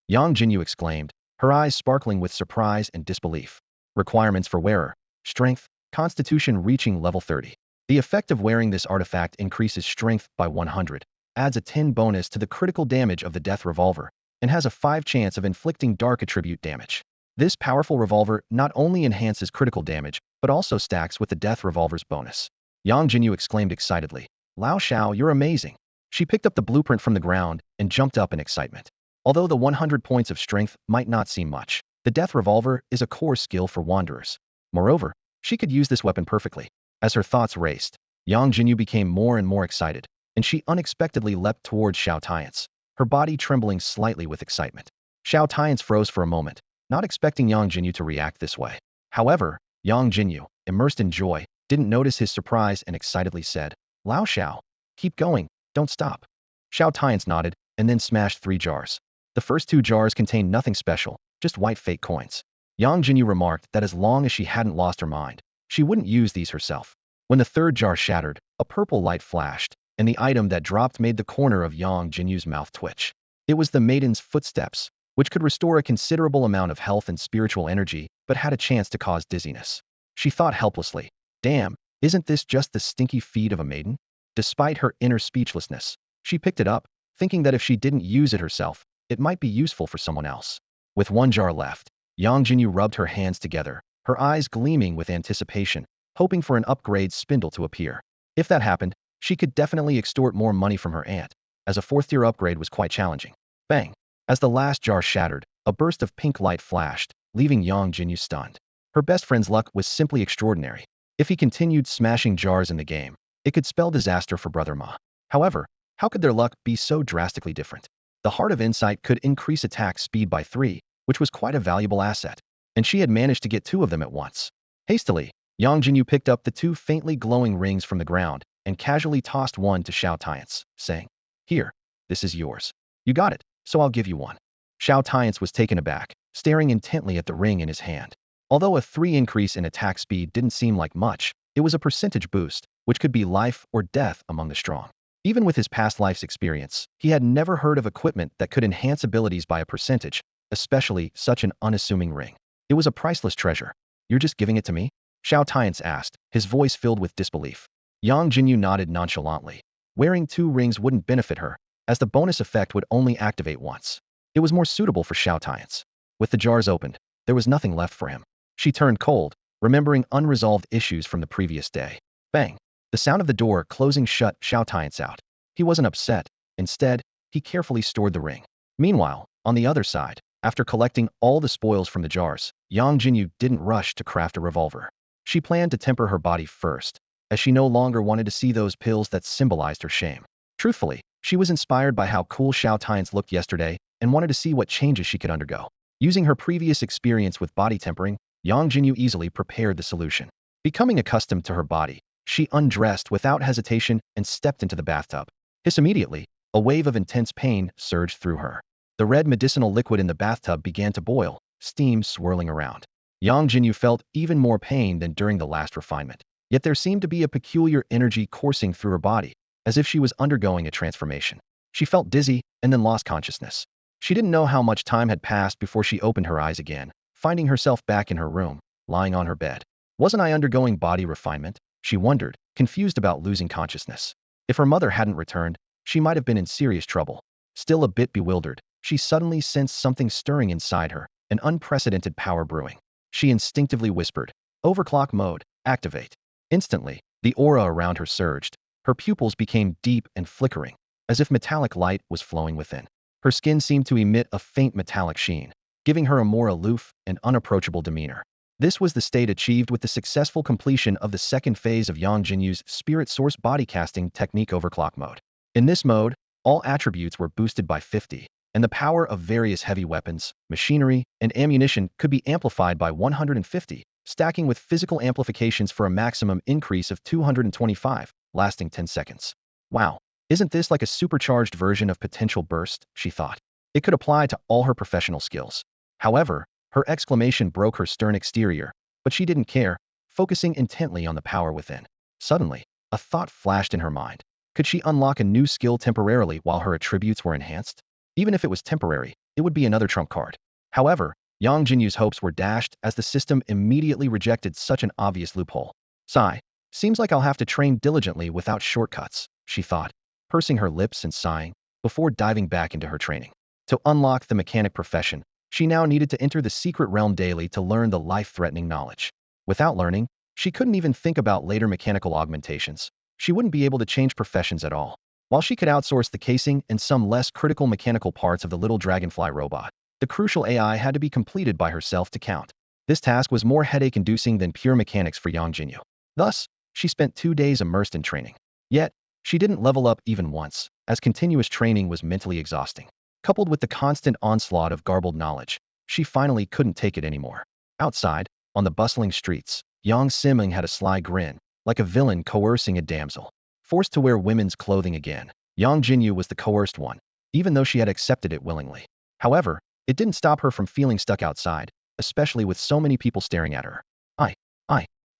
Yang Jinyu exclaimed, her eyes sparkling with surprise and disbelief. Requirements for wearer. Strength, Constitution reaching level 30. The effect of wearing this artifact increases strength by 100, adds a 10 bonus to the critical damage of the death revolver, and has a 5 chance of inflicting dark attribute damage. This powerful revolver not only enhances critical damage, but also stacks with the death revolver's bonus. Yang Jinyu exclaimed excitedly, Lao Xiao, you're amazing. She picked up the blueprint from the ground and jumped up in excitement. Although the 100 points of strength might not seem much, the death revolver is a core skill for wanderers. Moreover, she could use this weapon perfectly. As her thoughts raced, Yang Jinyu became more and more excited, and she unexpectedly leapt towards Xiao Tianche, her body trembling slightly with excitement. Xiao Tianche froze for a moment, not expecting Yang Jinyu to react this way. However, Yang Jinyu, immersed in joy, didn't notice his surprise and excitedly said, Lao Xiao, keep going, don't stop. Xiao Tianche nodded, and then smashed 3 jars. The first 2 jars contained nothing special, just white fake coins. Yang Jinyu remarked that as long as she hadn't lost her mind, she wouldn't use these herself. When the 3rd jar shattered, a purple light flashed, and the item that dropped made the corner of Yang Jinyu's mouth twitch. It was the maiden's footsteps, which could restore a considerable amount of health and spiritual energy, but had a chance to cause dizziness. She thought helplessly, damn, isn't this just the stinky feet of a maiden? Despite her inner speechlessness, she picked it up, thinking that if she didn't use it herself, it might be useful for someone else. With 1 jar left, Yang Jinyu rubbed her hands together, her eyes gleaming with anticipation, hoping for an upgrade spindle to appear. If that happened, she could definitely extort more money from her aunt, as a 4th-tier upgrade was quite challenging. Bang! As the last jar shattered, a burst of pink light flashed, leaving Yang Jinyu stunned. Her best friend's luck was simply extraordinary. If he continued smashing jars in the game, it could spell disaster for Brother Ma. However, how could their luck be so drastically different? The Heart of Insight could increase attack speed by 3, which was quite a valuable asset. and she had managed to get 2 of them at once. Hastily, Yangjinyu picked up the 2 faintly glowing rings from the ground and casually tossed one to Xiao Tianche, saying, "Here, this is yours. You got it, so I'll give you one." Xiao Tianche was taken aback, staring intently at the ring in his hand. Although a 3 increase in attack speed didn't seem like much, it was a percentage boost, which could be life or death among the strong. Even with his past life's experience, he had never heard of equipment that could enhance abilities by a percentage, especially such an unassuming ring. It was a priceless treasure. "You're just giving it to me?" Xiao Tianche asked, his voice filled with disbelief. Yangjinyu nodded nonchalantly. Wearing 2 rings wouldn't benefit her, as the bonus effect would only activate once. It was more suitable for Xiao Tianche. With the jars opened, there was nothing left for him. She turned cold, remembering unresolved issues from the previous day. Bang! The sound of the door closing shut Xiao Tianche out. He wasn't upset. Instead, he carefully stored the ring. Meanwhile, on the other side, after collecting all the spoils from the jars, Yangjinyu didn't rush to craft a revolver. She planned to temper her body first, as she no longer wanted to see those pills that symbolized her shame. Truthfully, she was inspired by how cool Xiao Tianche looked yesterday and wanted to see what changes she could undergo. Using her previous experience with body tempering, Yangjinyu easily prepared the solution. Becoming accustomed to her body, she undressed without hesitation and stepped into the bathtub. Immediately, a wave of intense pain surged through her. The red medicinal liquid in the bathtub began to boil, steam swirling around. Yangjinyu felt even more pain than during the last refinement. Yet there seemed to be a peculiar energy coursing through her body, as if she was undergoing a transformation. She felt dizzy and then lost consciousness. She didn't know how much time had passed before she opened her eyes again, finding herself back in her room, lying on her bed. Wasn't I undergoing body refinement? She wondered, confused about losing consciousness. If her mother hadn't returned, she might have been in serious trouble. Still a bit bewildered, she suddenly sensed something stirring inside her, an unprecedented power brewing. She instinctively whispered, "Overclock mode, activate." Instantly, the aura around her surged. Her pupils became deep and flickering, as if metallic light was flowing within. Her skin seemed to emit a faint metallic sheen, giving her a more aloof and unapproachable demeanor. This was the state achieved with the successful completion of the second phase of Yangjinyu's spirit source body casting technique overclock mode. In this mode, all attributes were boosted by 50, and the power of various heavy weapons, machinery, and ammunition could be amplified by 150, stacking with physical amplifications for a maximum increase of 225, lasting 10 seconds. Wow, isn't this like a supercharged version of potential burst, she thought. It could apply to all her professional skills. However, her exclamation broke her stern exterior, but she didn't care, focusing intently on the power within. Suddenly, a thought flashed in her mind. Could she unlock a new skill temporarily while her attributes were enhanced? Even if it was temporary, it would be another trump card. However, Yangjinyu's hopes were dashed as the system immediately rejected such an obvious loophole. Sigh. Seems like I'll have to train diligently without shortcuts, she thought, pursing her lips and sighing, before diving back into her training. To unlock the mechanic profession, she now needed to enter the secret realm daily to learn the life-threatening knowledge. Without learning, she couldn't even think about later mechanical augmentations. She wouldn't be able to change professions at all. While she could outsource the casing and some less critical mechanical parts of the little dragonfly robot, the crucial AI had to be completed by herself to count. This task was more headache-inducing than pure mechanics for Yangjinyu. Thus, she spent 2 days immersed in training. Yet, she didn't level up even once, as continuous training was mentally exhausting. Coupled with the constant onslaught of garbled knowledge, she finally couldn't take it anymore. Outside, on the bustling streets, Yang Simeng had a sly grin, like a villain coercing a damsel. Forced to wear women's clothing again, Yangjinyu was the coerced one, even though she had accepted it willingly. However, it didn't stop her from feeling stuck outside, especially with so many people staring at her.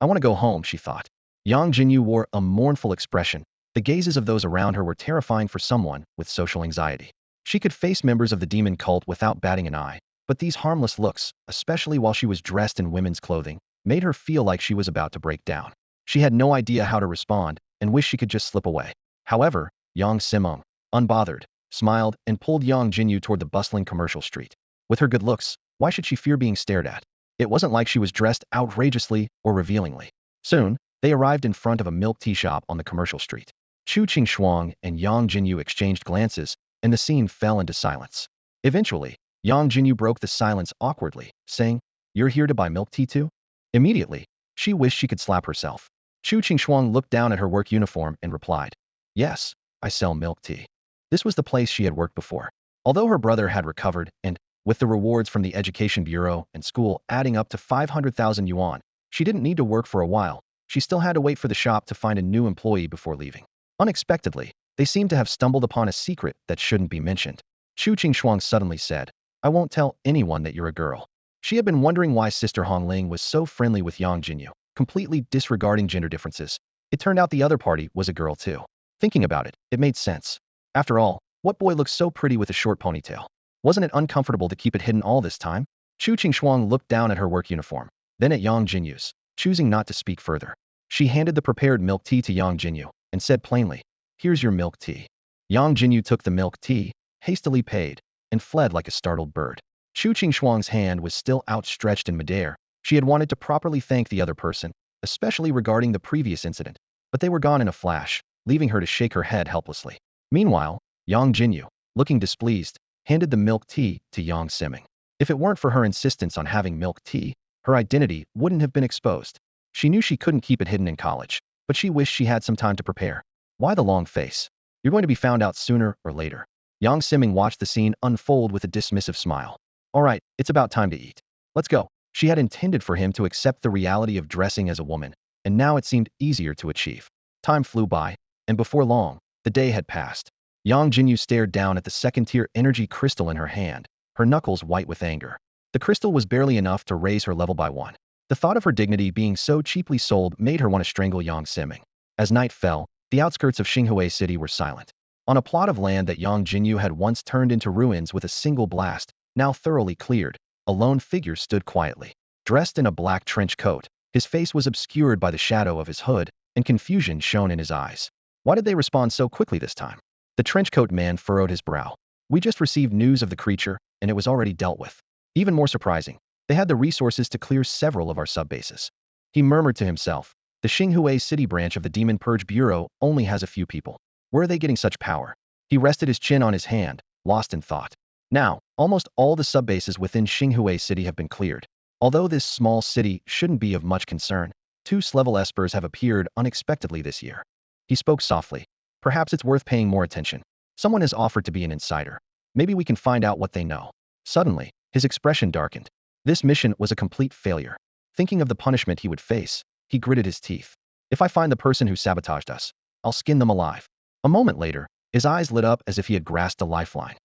I want to go home, she thought. Yangjinyu wore a mournful expression. The gazes of those around her were terrifying for someone with social anxiety. She could face members of the demon cult without batting an eye, but these harmless looks, especially while she was dressed in women's clothing, made her feel like she was about to break down. She had no idea how to respond and wished she could just slip away. However, Yang Simeng, unbothered, smiled and pulled Yangjinyu toward the bustling commercial street. With her good looks, why should she fear being stared at? It wasn't like she was dressed outrageously or revealingly. Soon, they arrived in front of a milk tea shop on the commercial street. Chu Qingshuang and Yangjinyu exchanged glances, and the scene fell into silence. Eventually, Yangjinyu broke the silence awkwardly, saying, "You're here to buy milk tea too?" Immediately, she wished she could slap herself. Chu Qingshuang looked down at her work uniform and replied, "Yes, I sell milk tea." This was the place she had worked before. Although her brother had recovered and With the rewards from the Education Bureau and school adding up to 500,000 yuan, she didn't need to work for a while. She still had to wait for the shop to find a new employee before leaving. Unexpectedly, they seemed to have stumbled upon a secret that shouldn't be mentioned. Chu Qingxuang suddenly said, "I won't tell anyone that you're a girl." She had been wondering why Sister Hongling was so friendly with Yangjinyu, completely disregarding gender differences. It turned out the other party was a girl too. Thinking about it, it made sense. After all, what boy looks so pretty with a short ponytail? Wasn't it uncomfortable to keep it hidden all this time? Chu Qingxuang looked down at her work uniform, then at Yang Jinyu's, choosing not to speak further. She handed the prepared milk tea to Yang Jinyu and said plainly, "Here's your milk tea." Yang Jinyu took the milk tea, hastily paid, and fled like a startled bird. Chu Qingxuang's hand was still outstretched in midair. She had wanted to properly thank the other person, especially regarding the previous incident, but they were gone in a flash, leaving her to shake her head helplessly. Meanwhile, Yang Jinyu, looking displeased, handed the milk tea to Yang Siming. If it weren't for her insistence on having milk tea, her identity wouldn't have been exposed. She knew she couldn't keep it hidden in college, but she wished she had some time to prepare. Why the long face? You're going to be found out sooner or later. Yang Siming watched the scene unfold with a dismissive smile. All right, it's about time to eat. Let's go. She had intended for him to accept the reality of dressing as a woman, and now it seemed easier to achieve. Time flew by, and before long, the day had passed. Yang Jinyu stared down at the second-tier energy crystal in her hand, her knuckles white with anger. The crystal was barely enough to raise her level by 1. The thought of her dignity being so cheaply sold made her want to strangle Yang Siming. As night fell, the outskirts of Xinhui City were silent. On a plot of land that Yang Jinyu had once turned into ruins with a single blast, now thoroughly cleared, a lone figure stood quietly. Dressed in a black trench coat, his face was obscured by the shadow of his hood, and confusion shone in his eyes. Why did they respond so quickly this time? The trenchcoat man furrowed his brow. We just received news of the creature, and it was already dealt with. Even more surprising, they had the resources to clear several of our subbases. He murmured to himself, the Xinhui City branch of the Demon Purge Bureau only has a few people. Where are they getting such power? He rested his chin on his hand, lost in thought. Now, almost all the subbases within Xinhui City have been cleared. Although this small city shouldn't be of much concern, 2 level espers have appeared unexpectedly this year. He spoke softly. Perhaps it's worth paying more attention. Someone has offered to be an insider. Maybe we can find out what they know. Suddenly, his expression darkened. This mission was a complete failure. Thinking of the punishment he would face, he gritted his teeth. If I find the person who sabotaged us, I'll skin them alive. A moment later, his eyes lit up as if he had grasped a lifeline.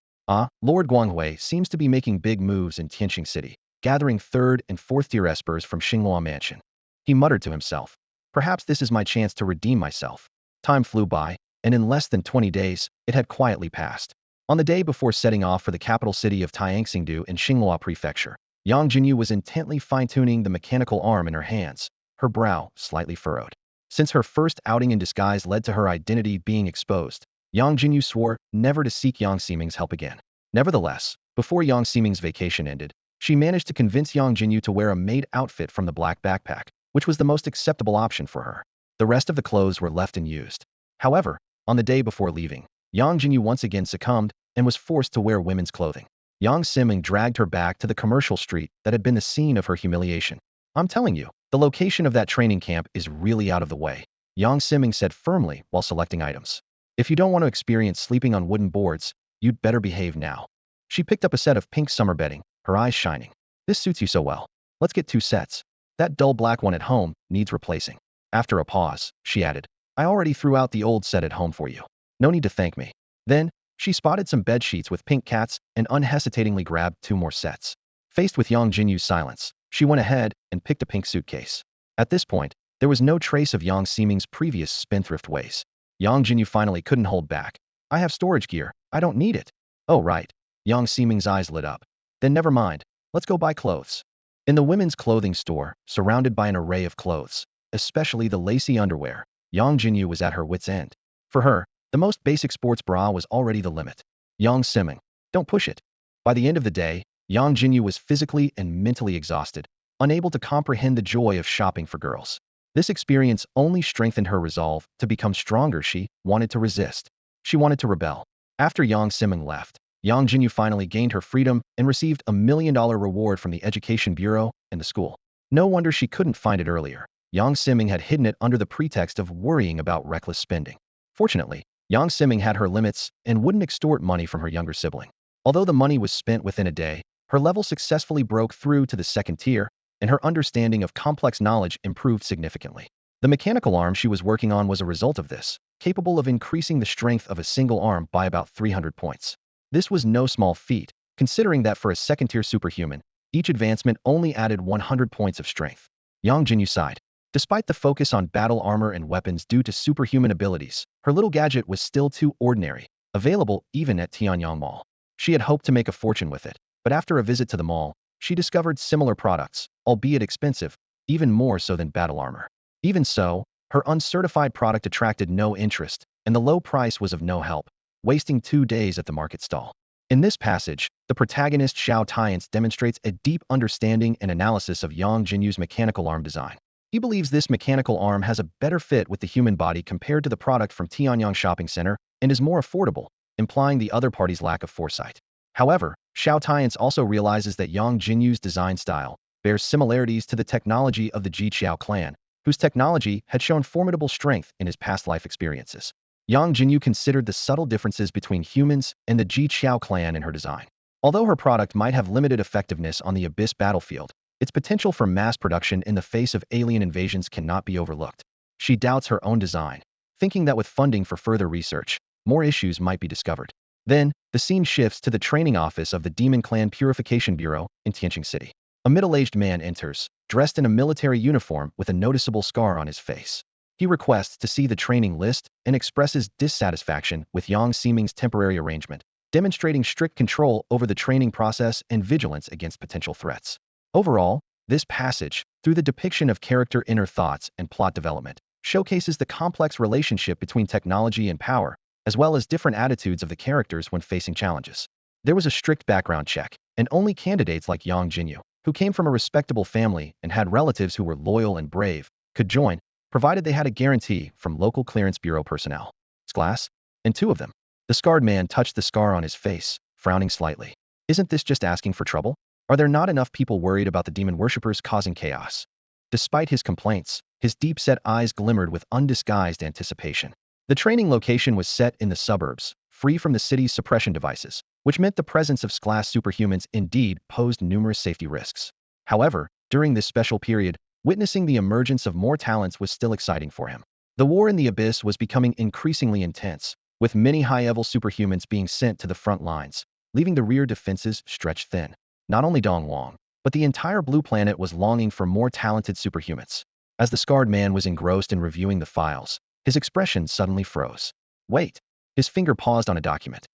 Lord Guanghui seems to be making big moves in Tianjin City, gathering 3rd and 4th tier espers from Xinghua Mansion. He muttered to himself, perhaps this is my chance to redeem myself. Time flew by, and in less than 20 days, it had quietly passed. On the day before setting off for the capital city of Tianxingdu in Xinghua Prefecture, Yang Jinyu was intently fine-tuning the mechanical arm in her hands, her brow slightly furrowed. Since her first outing in disguise led to her identity being exposed, Yang Jinyu swore never to seek Yang Siming's help again. Nevertheless, before Yang Siming's vacation ended, she managed to convince Yang Jinyu to wear a maid outfit from the black backpack, which was the most acceptable option for her. The rest of the clothes were left unused. However, on the day before leaving, Yang Jinyu once again succumbed and was forced to wear women's clothing. Yang Siming dragged her back to the commercial street that had been the scene of her humiliation. I'm telling you, the location of that training camp is really out of the way, Yang Siming said firmly while selecting items. If you don't want to experience sleeping on wooden boards, you'd better behave now. She picked up a set of pink summer bedding, her eyes shining. This suits you so well. Let's get 2 sets. That dull black one at home needs replacing. After a pause, she added, I already threw out the old set at home for you. No need to thank me. Then, she spotted some bed sheets with pink cats and unhesitatingly grabbed 2 more sets. Faced with Yang Jinyu's silence, she went ahead and picked a pink suitcase. At this point, there was no trace of Yang Siming's previous spendthrift ways. Yang Jinyu finally couldn't hold back. I have storage gear. I don't need it. Oh right. Yang Siming's eyes lit up. Then never mind. Let's go buy clothes. In the women's clothing store, surrounded by an array of clothes, especially the lacy underwear, Yang Jinyu was at her wit's end. For her, the most basic sports bra was already the limit. Yang Siming, don't push it. By the end of the day, Yang Jinyu was physically and mentally exhausted, unable to comprehend the joy of shopping for girls. This experience only strengthened her resolve to become stronger. She wanted to resist. She wanted to rebel. After Yang Siming left, Yang Jinyu finally gained her freedom and received a $1 million reward from the Education Bureau and the school. No wonder she couldn't find it earlier. Yang Siming had hidden it under the pretext of worrying about reckless spending. Fortunately, Yang Siming had her limits and wouldn't extort money from her younger sibling. Although the money was spent within a day, Her level successfully broke through to the second tier, and her understanding of complex knowledge improved significantly. The mechanical arm she was working on was a result of this, capable of increasing the strength of a single arm by about 300 points. This was no small feat, considering that for a second-tier superhuman, each advancement only added 100 points of strength. Yangjinyu sighed. Despite the focus on battle armor and weapons due to superhuman abilities, her little gadget was still too ordinary, available even at Tianyang Mall. She had hoped to make a fortune with it, but after a visit to the mall, she discovered similar products, albeit expensive, even more so than battle armor. Even so, her uncertified product attracted no interest, and the low price was of no help, wasting 2 days at the market stall. In this passage, the protagonist Xiao Tianche demonstrates a deep understanding and analysis of Yangjinyu's mechanical arm design. He believes this mechanical arm has a better fit with the human body compared to the product from Tianyang Shopping Center and is more affordable, implying the other party's lack of foresight. However, Xiao Tianche also realizes that Yangjinyu's design style bears similarities to the technology of the Jiqiao clan, whose technology had shown formidable strength in his past life experiences. Yangjinyu considered the subtle differences between humans and the Jiqiao clan in her design. Although her product might have limited effectiveness on the Abyss battlefield, its potential for mass production in the face of alien invasions cannot be overlooked. She doubts her own design, thinking that with funding for further research, more issues might be discovered. Then, the scene shifts to the training office of the Demon Clan Purification Bureau in Tianjin City. A middle-aged man enters, dressed in a military uniform with a noticeable scar on his face. He requests to see the training list and expresses dissatisfaction with Yang Ximing's temporary arrangement, demonstrating strict control over the training process and vigilance against potential threats. Overall, this passage, through the depiction of character inner thoughts and plot development, showcases the complex relationship between technology and power, as well as different attitudes of the characters when facing challenges. There was a strict background check, and only candidates like Yang Jinyu, who came from a respectable family and had relatives who were loyal and brave, could join, provided they had a guarantee from local clearance bureau personnel. Glass, and 2 of them. The scarred man touched the scar on his face, frowning slightly. Isn't this just asking for trouble? Are there not enough people worried about the demon worshippers causing chaos? Despite his complaints, his deep-set eyes glimmered with undisguised anticipation. The training location was set in the suburbs, free from the city's suppression devices, which meant the presence of class superhumans indeed posed numerous safety risks. However, during this special period, witnessing the emergence of more talents was still exciting for him. The war in the Abyss was becoming increasingly intense, with many high-level superhumans being sent to the front lines, leaving the rear defenses stretched thin. Not only Donhuang, but the entire Blue Planet was longing for more talented superhumans. As the scarred man was engrossed in reviewing the files, his expression suddenly froze. Wait! His finger paused on a document.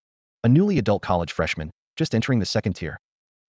A newly adult college freshman, just entering the second tier.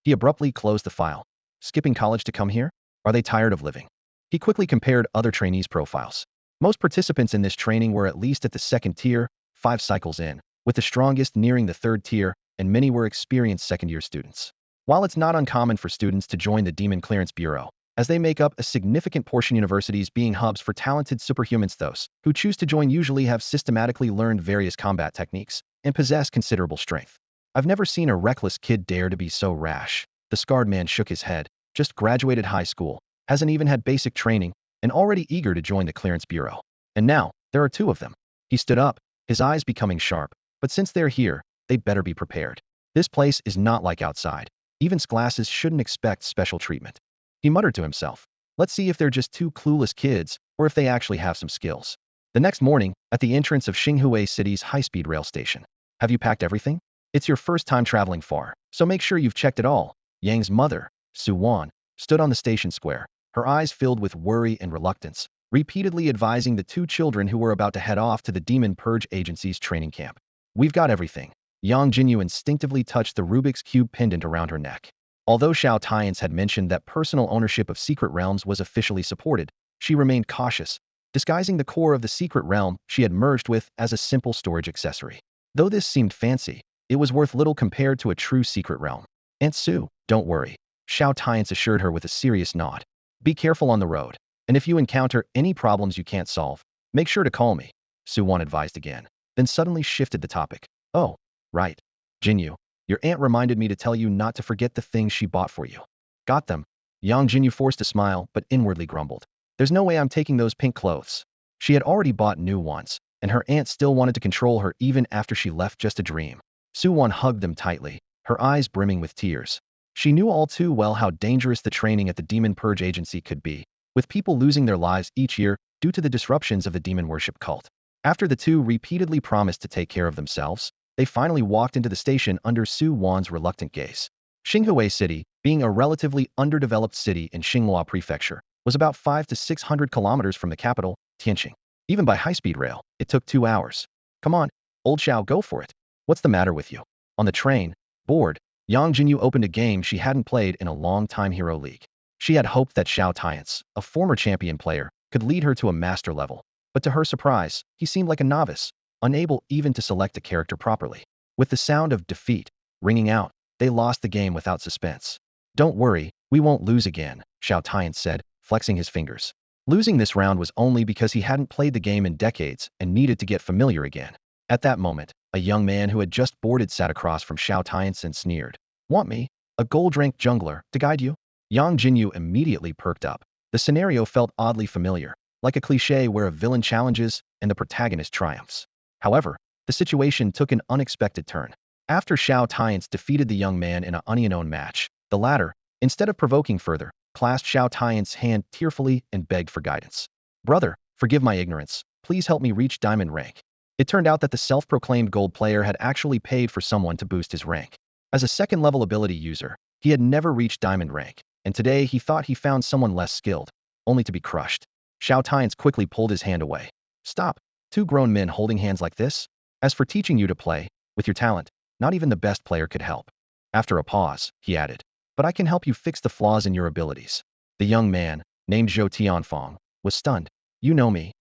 He abruptly closed the file. Skipping college to come here? Are they tired of living? He quickly compared other trainees' profiles. Most participants in this training were at least at the second tier, 5 cycles in, with the strongest nearing the third tier, and many were experienced second-year students. While it's not uncommon for students to join the Demon Clearance Bureau, as they make up a significant portion, universities being hubs for talented superhumans, those who choose to join usually have systematically learned various combat techniques and possess considerable strength. I've never seen a reckless kid dare to be so rash. The scarred man shook his head. Just graduated high school, hasn't even had basic training, and already eager to join the Clearance Bureau. And now, there are 2 of them. He stood up, his eyes becoming sharp, but since they're here, they'd better be prepared. This place is not like outside. Even glasses shouldn't expect special treatment. He muttered to himself. Let's see if they're just 2 clueless kids, or if they actually have some skills. The next morning, at the entrance of Xinhui City's high-speed rail station. Have you packed everything? It's your first time traveling far, so make sure you've checked it all. Yang's mother, Su Wan, stood on the station square, her eyes filled with worry and reluctance, repeatedly advising the 2 children who were about to head off to the Demon Purge Agency's training camp. We've got everything. Yangjinyu instinctively touched the Rubik's Cube pendant around her neck. Although Xiao Tianche had mentioned that personal ownership of secret realms was officially supported, she remained cautious, disguising the core of the secret realm she had merged with as a simple storage accessory. Though this seemed fancy, it was worth little compared to a true secret realm. Aunt Su, don't worry, Xiao Tianche assured her with a serious nod. Be careful on the road, and if you encounter any problems you can't solve, make sure to call me, Su Wan advised again, then suddenly shifted the topic. Oh, right. Jinyu, your aunt reminded me to tell you not to forget the things she bought for you. Got them. Yangjinyu forced a smile, but inwardly grumbled. There's no way I'm taking those pink clothes. She had already bought new ones, and her aunt still wanted to control her even after she left just a dream. Su Wan hugged them tightly, her eyes brimming with tears. She knew all too well how dangerous the training at the Demon Purge Agency could be, with people losing their lives each year due to the disruptions of the demon worship cult. After the two repeatedly promised to take care of themselves, they finally walked into the station under Su Wan's reluctant gaze. Xinghua City, being a relatively underdeveloped city in Xinghua Prefecture, was about 500 to 600 kilometers from the capital, Tianjin. Even by high-speed rail, it took 2 hours. Come on, old Xiao, go for it. What's the matter with you? On the train, bored, Yangjinyu opened a game she hadn't played in a long time, Hero League. She had hoped that Xiao Tianche, a former champion player, could lead her to a master level, but to her surprise, he seemed like a novice, unable even to select a character properly. With the sound of defeat ringing out, they lost the game without suspense. Don't worry, we won't lose again, Xiao Tianche said, flexing his fingers. Losing this round was only because he hadn't played the game in decades and needed to get familiar again. At that moment, a young man who had just boarded sat across from Xiao Tianche and sneered. Want me, a gold-ranked jungler, to guide you? Yangjinyu immediately perked up. The scenario felt oddly familiar, like a cliché where a villain challenges and the protagonist triumphs. However, the situation took an unexpected turn. After Xiao Tianche defeated the young man in an unknown match, the latter, instead of provoking further, clasped Xiao Tianche's hand tearfully and begged for guidance. Brother, forgive my ignorance. Please help me reach diamond rank. It turned out that the self-proclaimed gold player had actually paid for someone to boost his rank. As a second-level ability user, he had never reached diamond rank, and today he thought he found someone less skilled, only to be crushed. Xiao Tianche quickly pulled his hand away. Stop. Two grown men holding hands like this? As for teaching you to play, with your talent, not even the best player could help. After a pause, he added, but I can help you fix the flaws in your abilities. The young man, named Xiao Tianche, was stunned. You know me?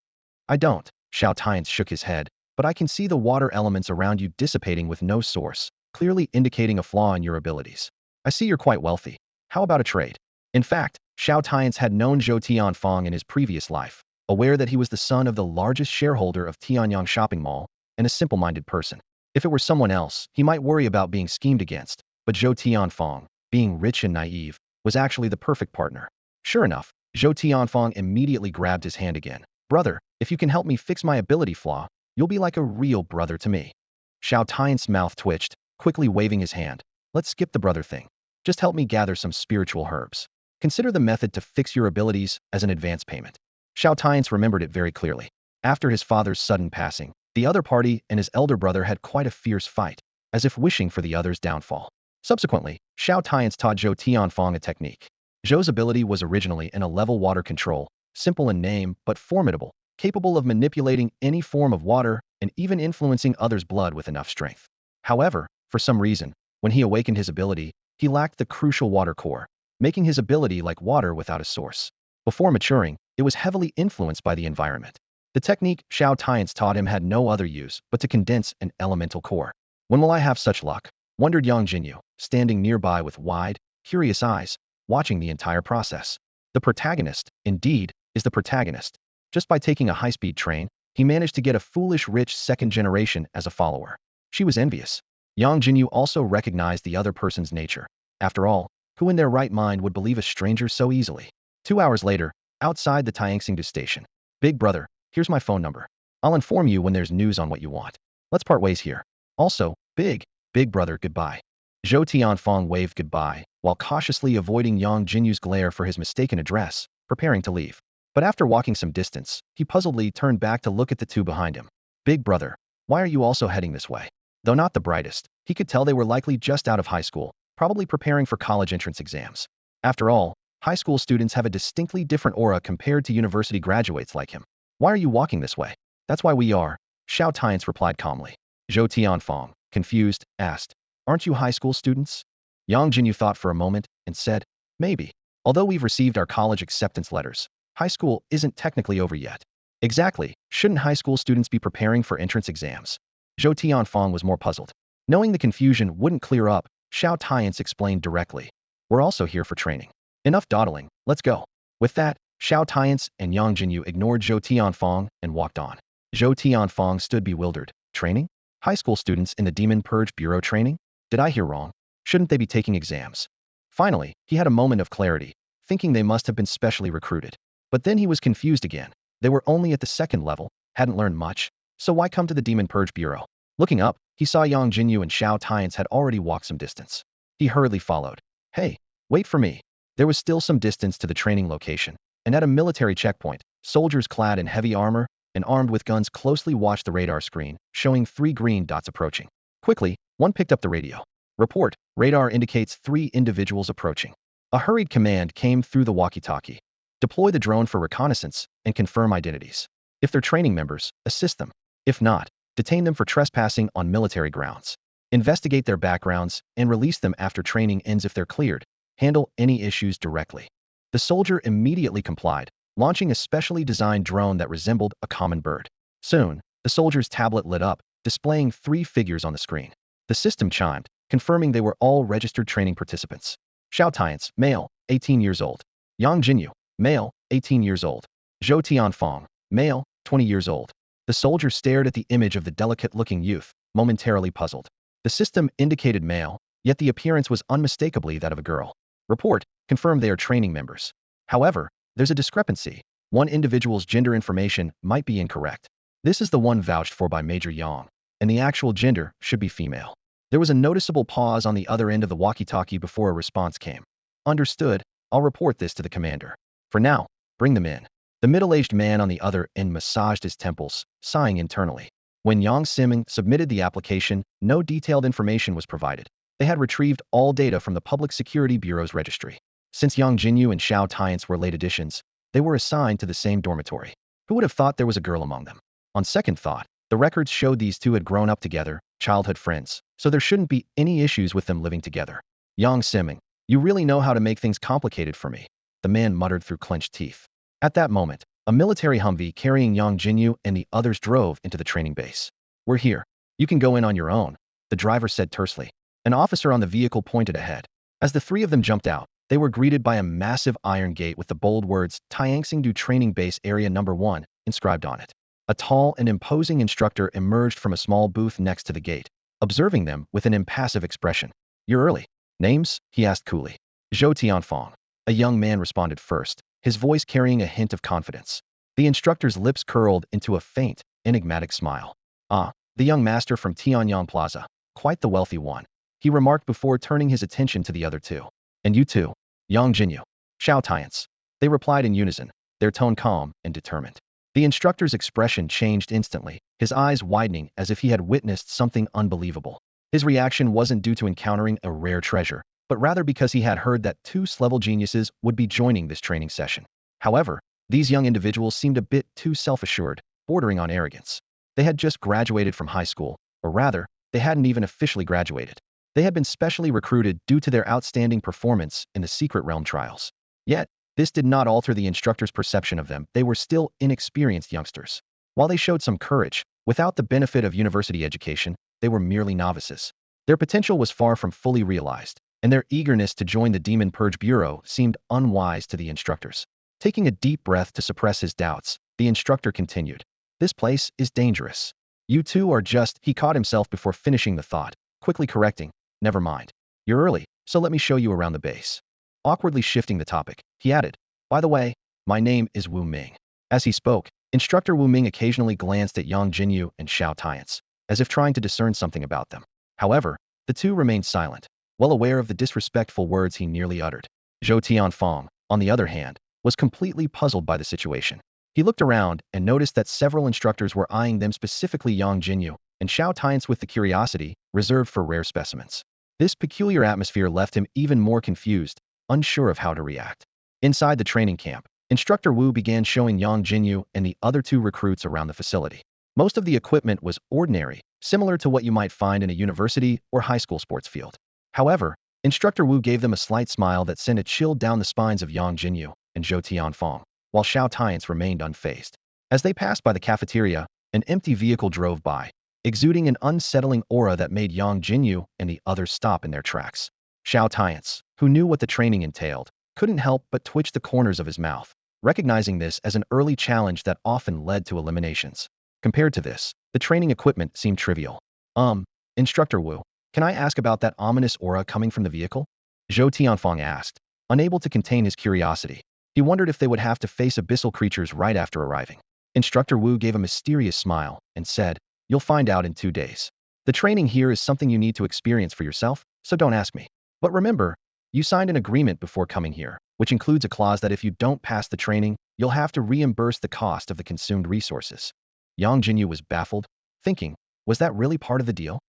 I don't. Xiao Tianche shook his head, but I can see the water elements around you dissipating with no source, clearly indicating a flaw in your abilities. I see you're quite wealthy. How about a trade? In fact, Xiao Tianche had known Xiao Tianche in his previous life, aware that he was the son of the largest shareholder of Tianyang Shopping Mall, and a simple-minded person. If it were someone else, he might worry about being schemed against, but Xiao Tianche, being rich and naive, was actually the perfect partner. Sure enough, Xiao Tianche immediately grabbed his hand again. Brother, if you can help me fix my ability flaw, you'll be like a real brother to me. Xiao Tianche's mouth twitched, quickly waving his hand. Let's skip the brother thing. Just help me gather some spiritual herbs. Consider the method to fix your abilities as an advance payment. Xiao Tianche remembered it very clearly. After his father's sudden passing, the other party and his elder brother had quite a fierce fight, as if wishing for the other's downfall. Subsequently, Xiao Tianche taught Xiao Tianche a technique. Xiao's ability was originally in a level water control, simple in name but formidable, capable of manipulating any form of water and even influencing others' blood with enough strength. However, for some reason, when he awakened his ability, he lacked the crucial water core, making his ability like water without a source. Before maturing, it was heavily influenced by the environment. The technique Xiao Tianche taught him had no other use but to condense an elemental core. When will I have such luck? Wondered Yangjinyu, standing nearby with wide, curious eyes, watching the entire process. The protagonist, indeed, is the protagonist. Just by taking a high-speed train, he managed to get a foolish rich second generation as a follower. She was envious. Yangjinyu also recognized the other person's nature. After all, who in their right mind would believe a stranger so easily? 2 hours later, outside the Tianjin station. Big brother, here's my phone number. I'll inform you when there's news on what you want. Let's part ways here. Also, big brother, goodbye. Xiao Tianche waved goodbye, while cautiously avoiding Yangjinyu's glare for his mistaken address, preparing to leave. But after walking some distance, he puzzledly turned back to look at the two behind him. Big brother, why are you also heading this way? Though not the brightest, he could tell they were likely just out of high school, probably preparing for college entrance exams. After all, high school students have a distinctly different aura compared to university graduates like him. Why are you walking this way? That's why we are, Xiao Tianche replied calmly. Xiao Tianche, confused, asked, aren't you high school students? Yangjinyu thought for a moment and said, maybe. Although we've received our college acceptance letters, high school isn't technically over yet. Exactly, shouldn't high school students be preparing for entrance exams? Xiao Tianche was more puzzled. Knowing the confusion wouldn't clear up, Xiao Tianche explained directly. We're also here for training. Enough dawdling, let's go. With that, Xiao Tianche and Yangjinyu ignored Xiao Tianche and walked on. Xiao Tianche stood bewildered. Training? High school students in the Demon Purge Bureau training? Did I hear wrong? Shouldn't they be taking exams? Finally, he had a moment of clarity, thinking they must have been specially recruited. But then he was confused again. They were only at the second level, hadn't learned much, so why come to the Demon Purge Bureau? Looking up, he saw Yangjinyu and Xiao Tianche had already walked some distance. He hurriedly followed. Hey, wait for me. There was still some distance to the training location, and at a military checkpoint, soldiers clad in heavy armor and armed with guns closely watched the radar screen, showing 3 green dots approaching. Quickly, one picked up the radio. Report, radar indicates 3 individuals approaching. A hurried command came through the walkie-talkie. Deploy the drone for reconnaissance and confirm identities. If they're training members, assist them. If not, detain them for trespassing on military grounds. Investigate their backgrounds and release them after training ends if they're cleared. Handle any issues directly. The soldier immediately complied, launching a specially designed drone that resembled a common bird. Soon, the soldier's tablet lit up, displaying 3 figures on the screen. The system chimed, confirming they were all registered training participants. Xiao Tianche, male, 18 years old. Yangjinyu, male, 18 years old. Xiao Tianche, male, 20 years old. The soldier stared at the image of the delicate-looking youth, momentarily puzzled. The system indicated male, yet the appearance was unmistakably that of a girl. Report confirmed they are training members. However, there's a discrepancy. One individual's gender information might be incorrect. This is the one vouched for by Major Yang, and the actual gender should be female. There was a noticeable pause on the other end of the walkie-talkie before a response came. Understood, I'll report this to the commander. For now, bring them in. The middle-aged man on the other end massaged his temples, sighing internally. When Yang Siming submitted the application, no detailed information was provided. They had retrieved all data from the Public Security Bureau's registry. Since Yangjinyu and Xiao Tianche were late additions, they were assigned to the same dormitory. Who would have thought there was a girl among them? On second thought, the records showed these two had grown up together, childhood friends, so there shouldn't be any issues with them living together. Yang Siming, you really know how to make things complicated for me, the man muttered through clenched teeth. At that moment, a military Humvee carrying Yangjinyu and the others drove into the training base. We're here. You can go in on your own, the driver said tersely. An officer on the vehicle pointed ahead. As the 3 of them jumped out, they were greeted by a massive iron gate with the bold words Tianxingdu Training Base Area Number 1 inscribed on it. A tall and imposing instructor emerged from a small booth next to the gate, observing them with an impassive expression. You're early. Names? He asked coolly. Xiao Tianche. A young man responded first, his voice carrying a hint of confidence. The instructor's lips curled into a faint, enigmatic smile. Ah, the young master from Tianyang Plaza, quite the wealthy one, he remarked before turning his attention to the other 2. And you too, Yangjinyu, Xiao Tianche. They replied in unison, their tone calm and determined. The instructor's expression changed instantly, his eyes widening as if he had witnessed something unbelievable. His reaction wasn't due to encountering a rare treasure, but rather because he had heard that 2 level geniuses would be joining this training session. However, these young individuals seemed a bit too self-assured, bordering on arrogance. They had just graduated from high school, or rather, they hadn't even officially graduated. They had been specially recruited due to their outstanding performance in the Secret Realm trials. Yet, this did not alter the instructor's perception of them. They were still inexperienced youngsters. While they showed some courage, without the benefit of university education, they were merely novices. Their potential was far from fully realized, and their eagerness to join the Demon Purge Bureau seemed unwise to the instructors. Taking a deep breath to suppress his doubts, the instructor continued. This place is dangerous. You two are just, he caught himself before finishing the thought, quickly correcting, never mind. You're early, so let me show you around the base. Awkwardly shifting the topic, he added, by the way, my name is Wu Ming. As he spoke, Instructor Wu Ming occasionally glanced at Yangjinyu and Xiao Tianche, as if trying to discern something about them. However, the 2 remained silent, well aware of the disrespectful words he nearly uttered. Xiao Tianche, on the other hand, was completely puzzled by the situation. He looked around and noticed that several instructors were eyeing them, specifically Yangjinyu and Xiao Tianche, with the curiosity reserved for rare specimens. This peculiar atmosphere left him even more confused, unsure of how to react. Inside the training camp, Instructor Wu began showing Yangjinyu and the other 2 recruits around the facility. Most of the equipment was ordinary, similar to what you might find in a university or high school sports field. However, Instructor Wu gave them a slight smile that sent a chill down the spines of Yangjinyu and Xiao Tianche, while Xiao Tianche remained unfazed. As they passed by the cafeteria, an empty vehicle drove by, exuding an unsettling aura that made Yangjinyu and the others stop in their tracks. Xiao Tianche, who knew what the training entailed, couldn't help but twitch the corners of his mouth, recognizing this as an early challenge that often led to eliminations. Compared to this, the training equipment seemed trivial. Instructor Wu, can I ask about that ominous aura coming from the vehicle? Xiao Tianfeng asked, unable to contain his curiosity. He wondered if they would have to face abyssal creatures right after arriving. Instructor Wu gave a mysterious smile and said, you'll find out in 2 days. The training here is something you need to experience for yourself, so don't ask me. But remember, You signed an agreement before coming here, which includes a clause that if you don't pass the training, you'll have to reimburse the cost of the consumed resources. Yangjinyu was baffled, thinking, was that really part of the deal?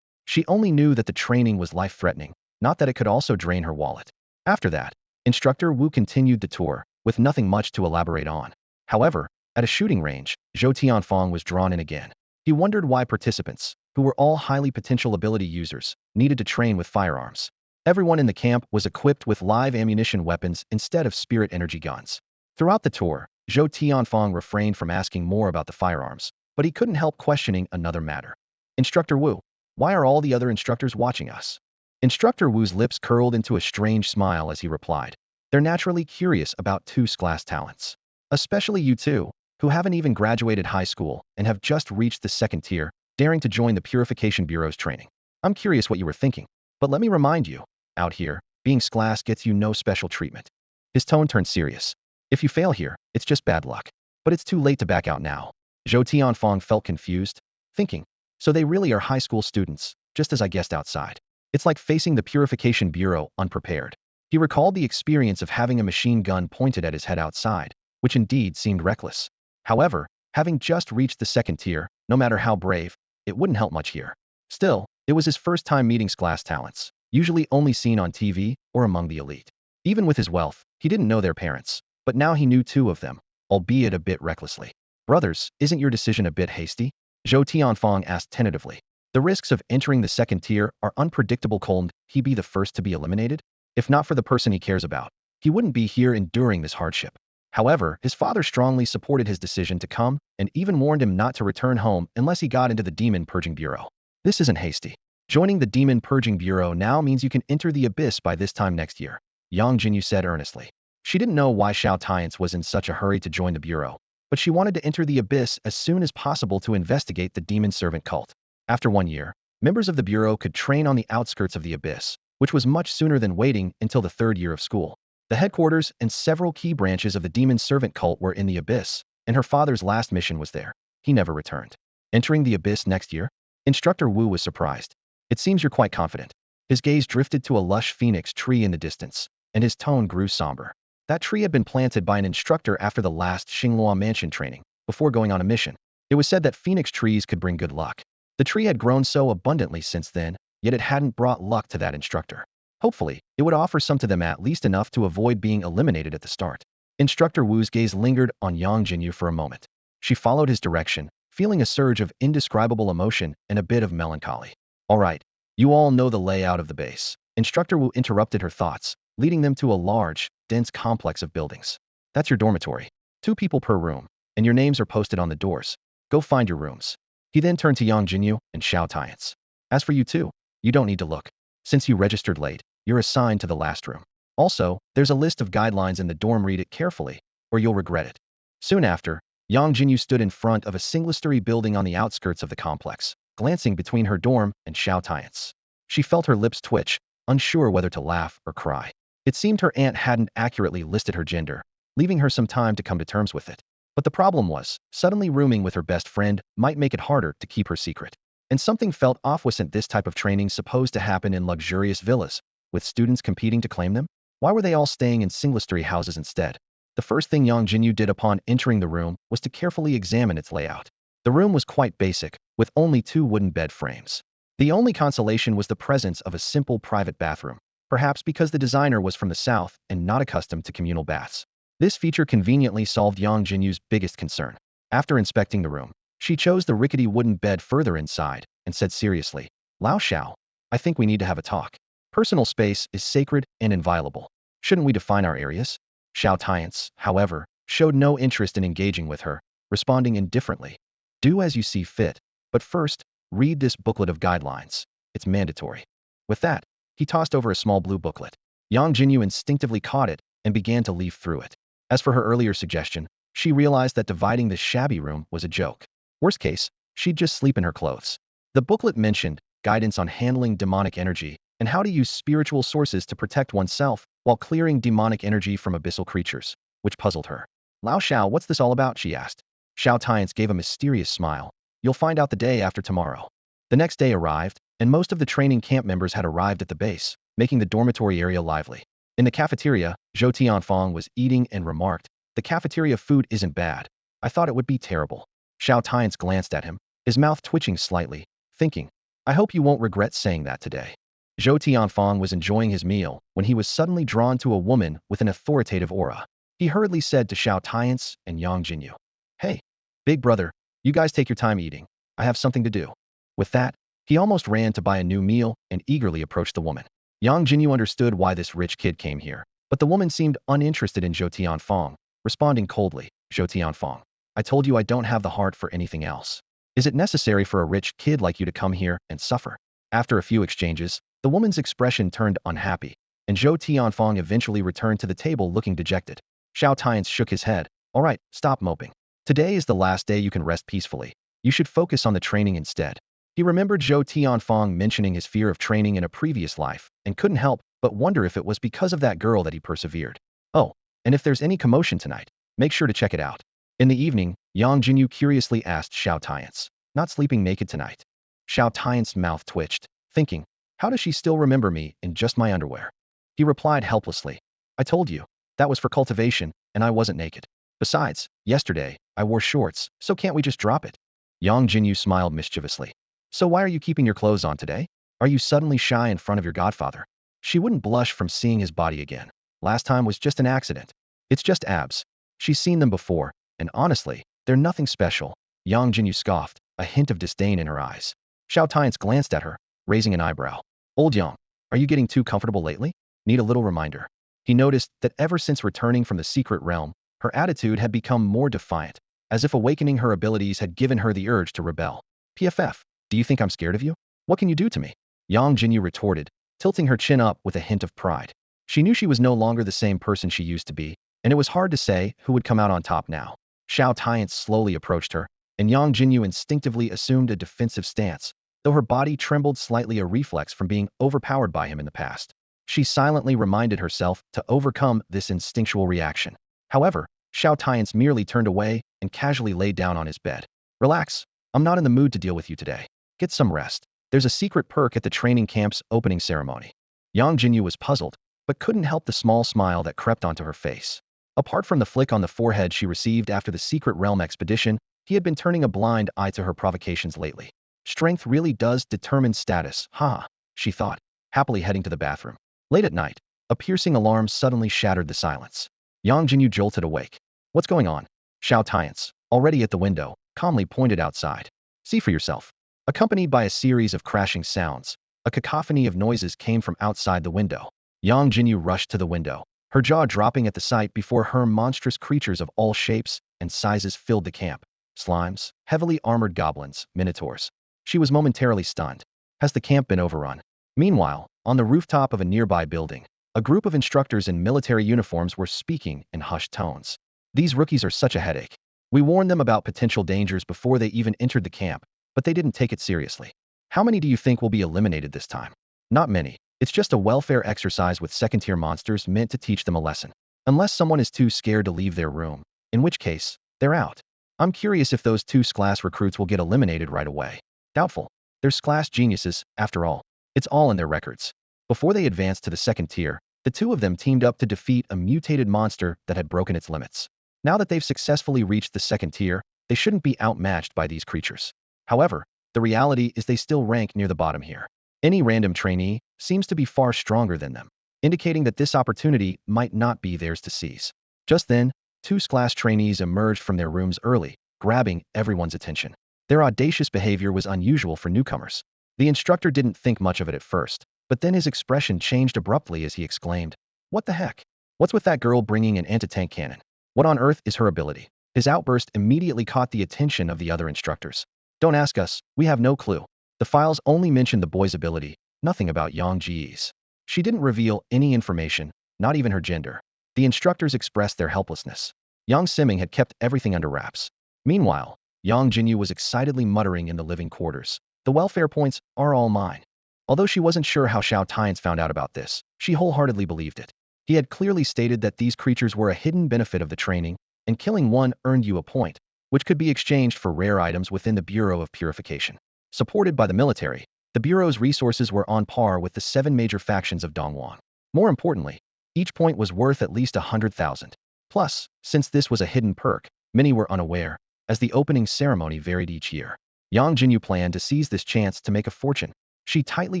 She only knew that the training was life-threatening, not that it could also drain her wallet. After that, Instructor Wu continued the tour, with nothing much to elaborate on. However, at a shooting range, Xiao Tianche was drawn in again. He wondered why participants, who were all highly potential ability users, needed to train with firearms. Everyone in the camp was equipped with live ammunition weapons instead of spirit energy guns. Throughout the tour, Xiao Tianche refrained from asking more about the firearms, but he couldn't help questioning another matter. Instructor Wu, why are all the other instructors watching us? Instructor Wu's lips curled into a strange smile as he replied. They're naturally curious about Tu's class talents. Especially you two, who haven't even graduated high school and have just reached the second tier, daring to join the Purification Bureau's training. I'm curious what you were thinking. But let me remind you, out here, being class gets you no special treatment. His tone turned serious. If you fail here, it's just bad luck. But it's too late to back out now. Xiao Tianche felt confused, thinking, so they really are high school students, just as I guessed outside. It's like facing the Purification Bureau unprepared. He recalled the experience of having a machine gun pointed at his head outside, which indeed seemed reckless. However, having just reached the second tier, no matter how brave, it wouldn't help much here. Still, it was his first time meeting class talents, usually only seen on TV or among the elite. Even with his wealth, he didn't know their parents, but now he knew two of them, albeit a bit recklessly. Brothers, isn't your decision a bit hasty? Xiao Tianche asked tentatively. The risks of entering the second tier are unpredictable. Couldn't he be the first to be eliminated? If not for the person he cares about, he wouldn't be here enduring this hardship. However, his father strongly supported his decision to come and even warned him not to return home unless he got into the Demon Purging Bureau. This isn't hasty. Joining the Demon Purging Bureau now means you can enter the abyss by this time next year, Yangjinyu said earnestly. She didn't know why Xiao Tianche was in such a hurry to join the bureau, but she wanted to enter the abyss as soon as possible to investigate the demon servant cult. After 1 year, members of the bureau could train on the outskirts of the abyss, which was much sooner than waiting until the 3rd year of school. The headquarters and several key branches of the demon servant cult were in the abyss, and her father's last mission was there. He never returned. Entering the abyss next year? Instructor Wu was surprised. It seems you're quite confident. His gaze drifted to a lush phoenix tree in the distance, and his tone grew somber. That tree had been planted by an instructor after the last Xinglua mansion training, before going on a mission. It was said that phoenix trees could bring good luck. The tree had grown so abundantly since then, yet it hadn't brought luck to that instructor. Hopefully, it would offer some to them, at least enough to avoid being eliminated at the start. Instructor Wu's gaze lingered on Yangjinyu for a moment. She followed his direction, feeling a surge of indescribable emotion and a bit of melancholy. All right, you all know the layout of the base. Instructor Wu interrupted her thoughts, leading them to a large, dense complex of buildings. That's your dormitory. 2 people per room, and your names are posted on the doors. Go find your rooms. He then turned to Yangjinyu and Xiao Tianche. As for you two, you don't need to look. Since you registered late, you're assigned to the last room. Also, there's a list of guidelines in the dorm. Read it carefully, or you'll regret it. Soon after, Yangjinyu stood in front of a single-story building on the outskirts of the complex, glancing between her dorm and Xiao Tianche. She felt her lips twitch, unsure whether to laugh or cry. It seemed her aunt hadn't accurately listed her gender, leaving her some time to come to terms with it. But the problem was, suddenly rooming with her best friend might make it harder to keep her secret. And something felt off. Wasn't this type of training supposed to happen in luxurious villas, with students competing to claim them? Why were they all staying in single-story houses instead? The first thing Yangjinyu did upon entering the room was to carefully examine its layout. The room was quite basic, with only 2 wooden bed frames. The only consolation was the presence of a simple private bathroom, perhaps because the designer was from the south and not accustomed to communal baths. This feature conveniently solved Yangjinyu's biggest concern. After inspecting the room, she chose the rickety wooden bed further inside and said seriously, Lao Xiao, I think we need to have a talk. Personal space is sacred and inviolable. Shouldn't we define our areas? Xiao Tianche, however, showed no interest in engaging with her, responding indifferently. Do as you see fit, but first, read this booklet of guidelines. It's mandatory. With that, he tossed over a small blue booklet. Yangjinyu instinctively caught it and began to leaf through it. As for her earlier suggestion, she realized that dividing this shabby room was a joke. Worst case, she'd just sleep in her clothes. The booklet mentioned guidance on handling demonic energy and how to use spiritual sources to protect oneself while clearing demonic energy from abyssal creatures, which puzzled her. Lao Xiao, what's this all about? She asked. Xiao Tianche gave a mysterious smile. You'll find out the day after tomorrow. The next day arrived, and most of the training camp members had arrived at the base, making the dormitory area lively. In the cafeteria, Xiao Tianche was eating and remarked, "The cafeteria food isn't bad. I thought it would be terrible." Xiao Tianche glanced at him, his mouth twitching slightly, thinking, "I hope you won't regret saying that today." Xiao Tianche was enjoying his meal when he was suddenly drawn to a woman with an authoritative aura. He hurriedly said to Xiao Tianche and Yangjinyu, "Hey, big brother, you guys take your time eating. I have something to do." With that, he almost ran to buy a new meal and eagerly approached the woman. Yangjinyu understood why this rich kid came here, but the woman seemed uninterested in Xiao Tianche, responding coldly, "Xiao Tianche, I told you I don't have the heart for anything else. Is it necessary for a rich kid like you to come here and suffer?" After a few exchanges, the woman's expression turned unhappy, and Xiao Tianche eventually returned to the table looking dejected. Xiao Tianche shook his head. "All right, stop moping. Today is the last day you can rest peacefully. You should focus on the training instead." He remembered Xiao Tianfe mentioning his fear of training in a previous life, and couldn't help but wonder if it was because of that girl that he persevered. "Oh, and if there's any commotion tonight, make sure to check it out." In the evening, Yangjinyu curiously asked Xiao Tianche, "Not sleeping naked tonight?" Xiao Tianche's mouth twitched, thinking, "How does she still remember me in just my underwear?" He replied helplessly, "I told you, that was for cultivation, and I wasn't naked. Besides, yesterday, I wore shorts, so can't we just drop it?" Yangjinyu smiled mischievously. "So why are you keeping your clothes on today? Are you suddenly shy in front of your godfather?" She wouldn't blush from seeing his body again. Last time was just an accident. It's just abs. She's seen them before, and honestly, they're nothing special. Yangjinyu scoffed, a hint of disdain in her eyes. Xiao Tianche glanced at her, raising an eyebrow. "Old Yang, are you getting too comfortable lately? Need a little reminder." He noticed that ever since returning from the secret realm, her attitude had become more defiant, as if awakening her abilities had given her the urge to rebel. "PFF, do you think I'm scared of you? What can you do to me?" Yangjinyu retorted, tilting her chin up with a hint of pride. She knew she was no longer the same person she used to be, and it was hard to say who would come out on top now. Xiao Tianche slowly approached her, and Yangjinyu instinctively assumed a defensive stance, though her body trembled slightly, a reflex from being overpowered by him in the past. She silently reminded herself to overcome this instinctual reaction. However, Xiao Tianche merely turned away and casually lay down on his bed. "Relax, I'm not in the mood to deal with you today. Get some rest. There's a secret perk at the training camp's opening ceremony." Yangjinyu was puzzled, but couldn't help the small smile that crept onto her face. Apart from the flick on the forehead she received after the secret realm expedition, he had been turning a blind eye to her provocations lately. Strength really does determine status, haha, she thought, happily heading to the bathroom. Late at night, a piercing alarm suddenly shattered the silence. Yangjinyu jolted awake. "What's going on?" Xiao Tianche, already at the window, calmly pointed outside. "See for yourself." Accompanied by a series of crashing sounds, a cacophony of noises came from outside the window. Yangjinyu rushed to the window, her jaw dropping at the sight before her monstrous creatures of all shapes and sizes filled the camp. Slimes, heavily armored goblins, minotaurs. She was momentarily stunned. Has the camp been overrun? Meanwhile, on the rooftop of a nearby building, a group of instructors in military uniforms were speaking in hushed tones. "These rookies are such a headache. We warned them about potential dangers before they even entered the camp, but they didn't take it seriously. How many do you think will be eliminated this time?" "Not many. It's just a welfare exercise with second-tier monsters meant to teach them a lesson. Unless someone is too scared to leave their room, in which case, they're out. I'm curious if those two class recruits will get eliminated right away." "Doubtful. They're class geniuses, after all. It's all in their records." Before they advanced to the second tier, the two of them teamed up to defeat a mutated monster that had broken its limits. Now that they've successfully reached the second tier, they shouldn't be outmatched by these creatures. However, the reality is they still rank near the bottom here. Any random trainee seems to be far stronger than them, indicating that this opportunity might not be theirs to seize. Just then, two class trainees emerged from their rooms early, grabbing everyone's attention. Their audacious behavior was unusual for newcomers. The instructor didn't think much of it at first, but then his expression changed abruptly as he exclaimed, "What the heck? What's with that girl bringing an anti-tank cannon? What on earth is her ability?" His outburst immediately caught the attention of the other instructors. "Don't ask us, we have no clue. The files only mention the boy's ability, nothing about Yang Ji's. She didn't reveal any information, not even her gender." The instructors expressed their helplessness. Yang Siming had kept everything under wraps. Meanwhile, Yang Jinyu was excitedly muttering in the living quarters, "The welfare points are all mine." Although she wasn't sure how Xiao Tianche found out about this, she wholeheartedly believed it. He had clearly stated that these creatures were a hidden benefit of the training, and killing one earned you a point, which could be exchanged for rare items within the Bureau of Purification. Supported by the military, the Bureau's resources were on par with the 7 major factions of Donhuang. More importantly, Each point was worth at least 100,000. Plus, since this was a hidden perk, many were unaware, as the opening ceremony varied each year. Yangjinyu planned to seize this chance to make a fortune. She tightly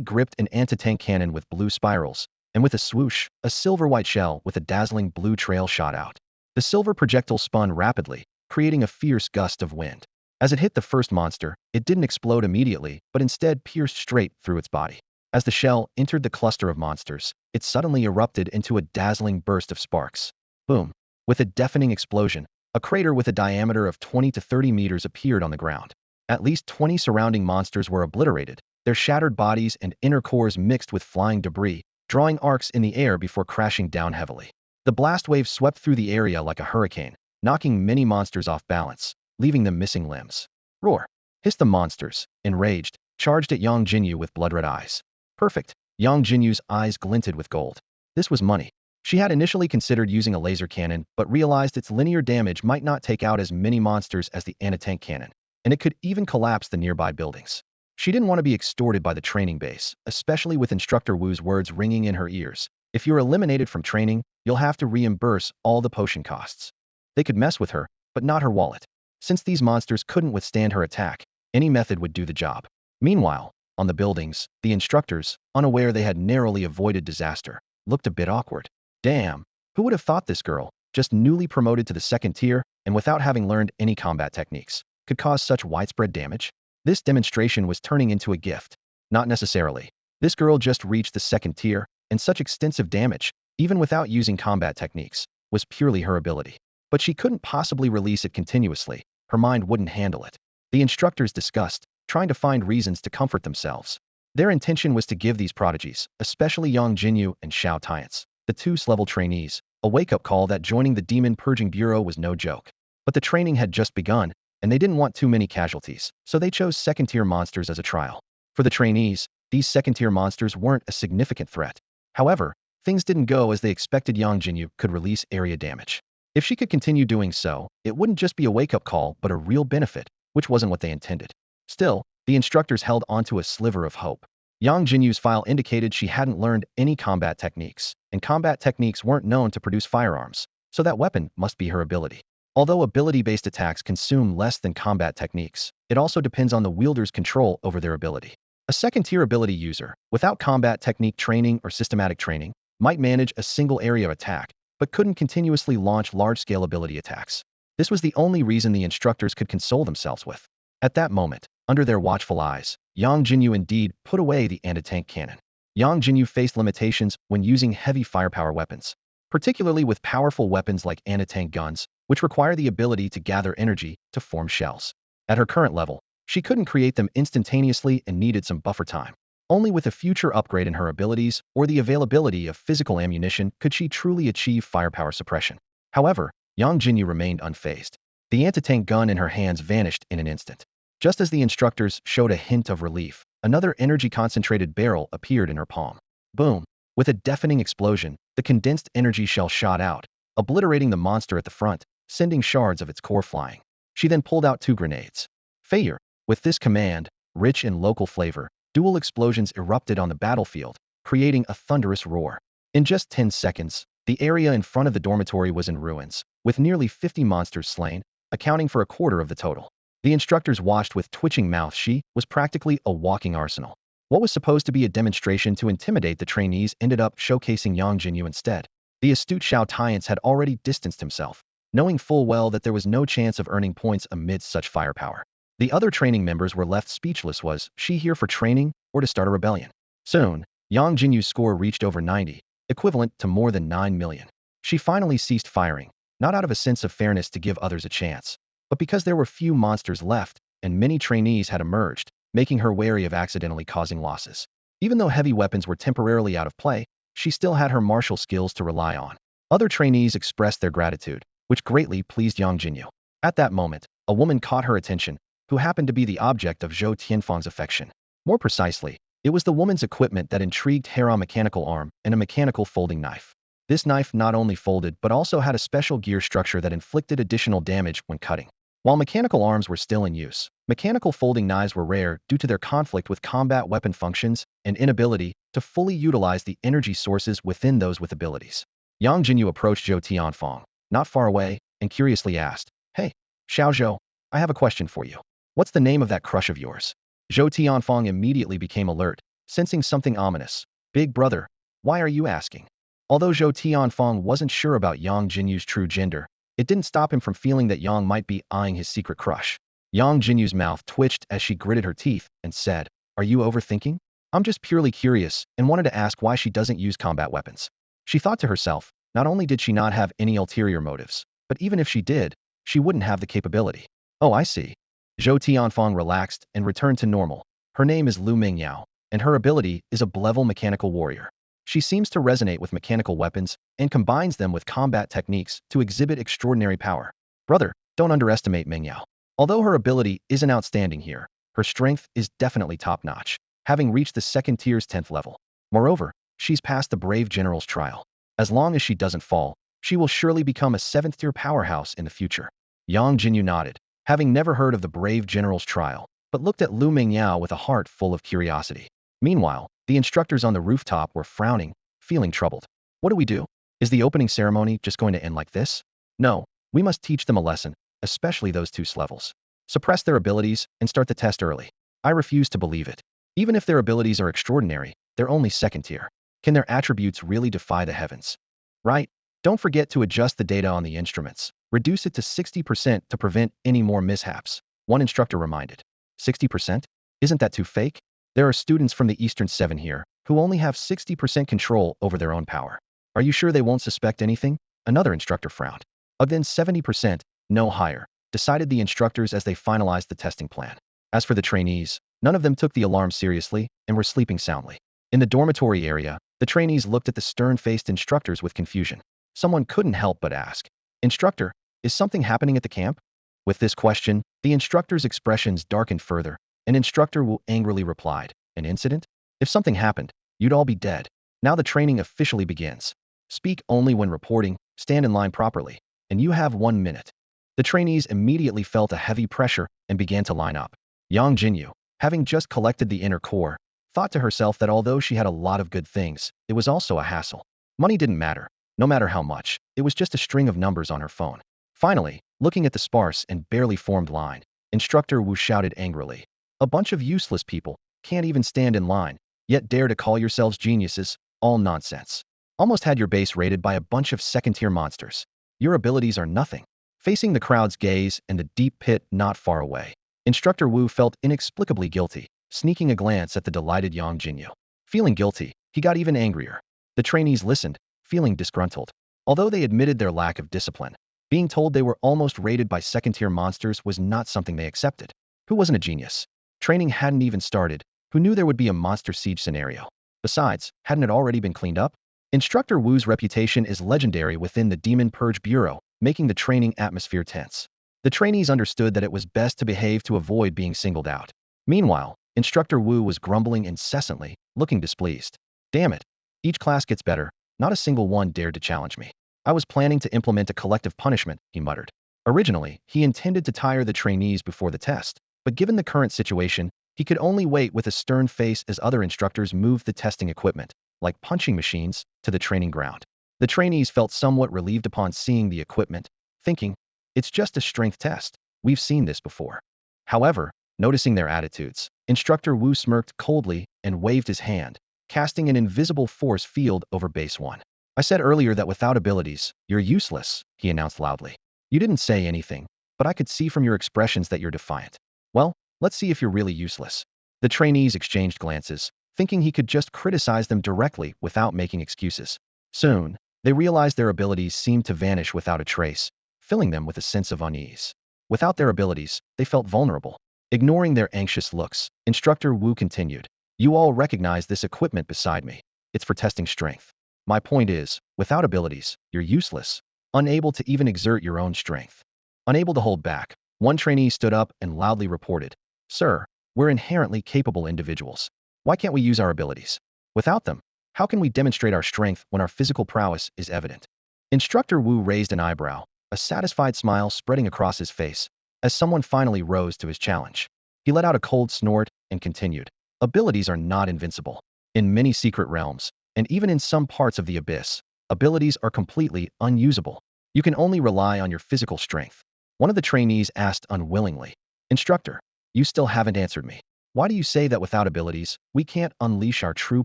gripped an anti-tank cannon with blue spirals, and with a swoosh, a silver-white shell with a dazzling blue trail shot out. The silver projectile spun rapidly, creating a fierce gust of wind. As it hit the first monster, it didn't explode immediately, but instead pierced straight through its body. As the shell entered the cluster of monsters, it suddenly erupted into a dazzling burst of sparks. Boom! With a deafening explosion, a crater with a diameter of 20 to 30 meters appeared on the ground. At least 20 surrounding monsters were obliterated, their shattered bodies and inner cores mixed with flying debris, drawing arcs in the air before crashing down heavily. The blast wave swept through the area like a hurricane, knocking many monsters off balance, leaving them missing limbs. Roar! Hissed the monsters, enraged, charged at Yangjinyu with blood-red eyes. Perfect! Yangjinyu's eyes glinted with gold. This was money. She had initially considered using a laser cannon, but realized its linear damage might not take out as many monsters as the anti-tank cannon, and it could even collapse the nearby buildings. She didn't want to be extorted by the training base, especially with Instructor Wu's words ringing in her ears. If you're eliminated from training, you'll have to reimburse all the potion costs. They could mess with her, but not her wallet. Since these monsters couldn't withstand her attack, any method would do the job. Meanwhile, on the buildings, the instructors, unaware they had narrowly avoided disaster, looked a bit awkward. Damn, who would have thought this girl, just newly promoted to the second tier and without having learned any combat techniques, could cause such widespread damage? This demonstration was turning into a gift. Not necessarily. This girl just reached the second tier, and such extensive damage, even without using combat techniques, was purely her ability. But she couldn't possibly release it continuously. Her mind wouldn't handle it. The instructors discussed, trying to find reasons to comfort themselves. Their intention was to give these prodigies, especially Yangjinyu and Xiao Tianche, the two level trainees, a wake-up call that joining the Demon Purging Bureau was no joke. But the training had just begun, and they didn't want too many casualties, so they chose second-tier monsters as a trial. For the trainees, these second-tier monsters weren't a significant threat. However, things didn't go as they expected. Yangjinyu could release area damage. If she could continue doing so, it wouldn't just be a wake-up call but a real benefit, which wasn't what they intended. Still, the instructors held onto a sliver of hope. Yangjinyu's file indicated she hadn't learned any combat techniques, and combat techniques weren't known to produce firearms, so that weapon must be her ability. Although ability-based attacks consume less than combat techniques, it also depends on the wielder's control over their ability. A second-tier ability user, without combat technique training or systematic training, might manage a single area attack, but couldn't continuously launch large-scale ability attacks. This was the only reason the instructors could console themselves with. At that moment, under their watchful eyes, Yangjinyu indeed put away the anti-tank cannon. Yangjinyu faced limitations when using heavy firepower weapons, particularly with powerful weapons like anti-tank guns, which require the ability to gather energy to form shells. At her current level, she couldn't create them instantaneously and needed some buffer time. Only with a future upgrade in her abilities or the availability of physical ammunition could she truly achieve firepower suppression. However, Yangjinyu remained unfazed. The anti-tank gun in her hands vanished in an instant. Just as the instructors showed a hint of relief, another energy-concentrated barrel appeared in her palm. Boom! With a deafening explosion, the condensed energy shell shot out, obliterating the monster at the front, sending shards of its core flying. She then pulled out 2 grenades. Failure! With this command, rich in local flavor, dual explosions erupted on the battlefield, creating a thunderous roar. In just 10 seconds, the area in front of the dormitory was in ruins, with nearly 50 monsters slain, accounting for a quarter of the total. The instructors watched with twitching mouths. She was practically a walking arsenal. What was supposed to be a demonstration to intimidate the trainees ended up showcasing Yangjinyu instead. The astute Xiao Tianche had already distanced himself, knowing full well that there was no chance of earning points amidst such firepower. The other training members were left speechless. Was she here for training or to start a rebellion? Soon, Yangjinyu's score reached over 90, equivalent to more than 9 million. She finally ceased firing, not out of a sense of fairness to give others a chance, but because there were few monsters left, and many trainees had emerged, making her wary of accidentally causing losses. Even though heavy weapons were temporarily out of play, she still had her martial skills to rely on. Other trainees expressed their gratitude, which greatly pleased Yangjinyu. At that moment, a woman caught her attention, who happened to be the object of Xiao Tianfeng's affection. More precisely, it was the woman's equipment that intrigued her: a mechanical arm and a mechanical folding knife. This knife not only folded but also had a special gear structure that inflicted additional damage when cutting. While mechanical arms were still in use, mechanical folding knives were rare due to their conflict with combat weapon functions and inability to fully utilize the energy sources within those with abilities. Yangjinyu approached Xiao Tianche, not far away, and curiously asked, "Hey, Xiao, I have a question for you. What's the name of that crush of yours?" Xiao Tianche immediately became alert, sensing something ominous. "Big brother, why are you asking?" Although Xiao Tianche wasn't sure about Yang Jinyu's true gender, it didn't stop him from feeling that Yang might be eyeing his secret crush. Yang Jinyu's mouth twitched as she gritted her teeth and said, "Are you overthinking? I'm just purely curious and wanted to ask why she doesn't use combat weapons." She thought to herself, not only did she not have any ulterior motives, but even if she did, she wouldn't have the capability. "Oh, I see." Zhou Tianfeng relaxed and returned to normal. Her name is Lu Mingyao, and her ability is a Blevel mechanical warrior. She seems to resonate with mechanical weapons and combines them with combat techniques to exhibit extraordinary power. Brother, don't underestimate Mingyao. Although her ability isn't outstanding here, her strength is definitely top-notch, having reached the second tier's 10th level. Moreover, she's passed the Brave General's trial. As long as she doesn't fall, she will surely become a 7th-tier powerhouse in the future. Yang Jinyu nodded, having never heard of the Brave General's trial, but looked at Lu Mingyao with a heart full of curiosity. Meanwhile, the instructors on the rooftop were frowning, feeling troubled. What do we do? Is the opening ceremony just going to end like this? No, we must teach them a lesson, especially those 2 levels. Suppress their abilities and start the test early. I refuse to believe it. Even if their abilities are extraordinary, they're only 2nd tier. Can their attributes really defy the heavens? Right? Don't forget to adjust the data on the instruments. Reduce it to 60% to prevent any more mishaps. One instructor reminded. 60%? Isn't that too fake? There are students from the Eastern 7 here who only have 60% control over their own power. Are you sure they won't suspect anything? Another instructor frowned. Then 70%, no higher, decided the instructors as they finalized the testing plan. As for the trainees, none of them took the alarm seriously and were sleeping soundly. In the dormitory area, the trainees looked at the stern-faced instructors with confusion. Someone couldn't help but ask, "Instructor, is something happening at the camp?" With this question, the instructor's expressions darkened further, and Instructor Wu angrily replied, "An incident? If something happened, you'd all be dead. Now the training officially begins. Speak only when reporting, stand in line properly, and you have 1 minute." The trainees immediately felt a heavy pressure and began to line up. Yang Jinyu, having just collected the inner core, thought to herself that although she had a lot of good things, it was also a hassle. Money didn't matter, no matter how much, it was just a string of numbers on her phone. Finally, looking at the sparse and barely formed line, Instructor Wu shouted angrily, "A bunch of useless people, can't even stand in line, yet dare to call yourselves geniuses, all nonsense. Almost had your base raided by a bunch of 2nd-tier monsters. Your abilities are nothing." Facing the crowd's gaze and the deep pit not far away, Instructor Wu felt inexplicably guilty, sneaking a glance at the delighted Yang Jinyu. Feeling guilty, he got even angrier. The trainees listened, feeling disgruntled. Although they admitted their lack of discipline, being told they were almost raided by 2nd-tier monsters was not something they accepted. Who wasn't a genius? Training hadn't even started. Who knew there would be a monster siege scenario? Besides, hadn't it already been cleaned up? Instructor Wu's reputation is legendary within the Demon Purge Bureau, making the training atmosphere tense. The trainees understood that it was best to behave to avoid being singled out. Meanwhile, Instructor Wu was grumbling incessantly, looking displeased. "Damn it. Each class gets better. Not a single one dared to challenge me. I was planning to implement a collective punishment," he muttered. Originally, he intended to tire the trainees before the test, but given the current situation, he could only wait with a stern face as other instructors moved the testing equipment, like punching machines, to the training ground. The trainees felt somewhat relieved upon seeing the equipment, thinking, "It's just a strength test. We've seen this before." However, noticing their attitudes, Instructor Wu smirked coldly and waved his hand, casting an invisible force field over base 1. "I said earlier that without abilities, you're useless," he announced loudly. "You didn't say anything, but I could see from your expressions that you're defiant. Well, let's see if you're really useless." The trainees exchanged glances, thinking he could just criticize them directly without making excuses. Soon, they realized their abilities seemed to vanish without a trace, filling them with a sense of unease. Without their abilities, they felt vulnerable. Ignoring their anxious looks, Instructor Wu continued, "You all recognize this equipment beside me. It's for testing strength. My point is, without abilities, you're useless, unable to even exert your own strength." Unable to hold back, one trainee stood up and loudly reported, "Sir, we're inherently capable individuals. Why can't we use our abilities? Without them, how can we demonstrate our strength when our physical prowess is evident?" Instructor Wu raised an eyebrow, a satisfied smile spreading across his face, as someone finally rose to his challenge. He let out a cold snort and continued, "Abilities are not invincible. In many secret realms, and even in some parts of the abyss, Abilities are completely unusable. You can only rely on your physical strength. One of the trainees asked unwillingly. Instructor, you still haven't answered me. Why do you say that without abilities, we can't unleash our true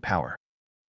power?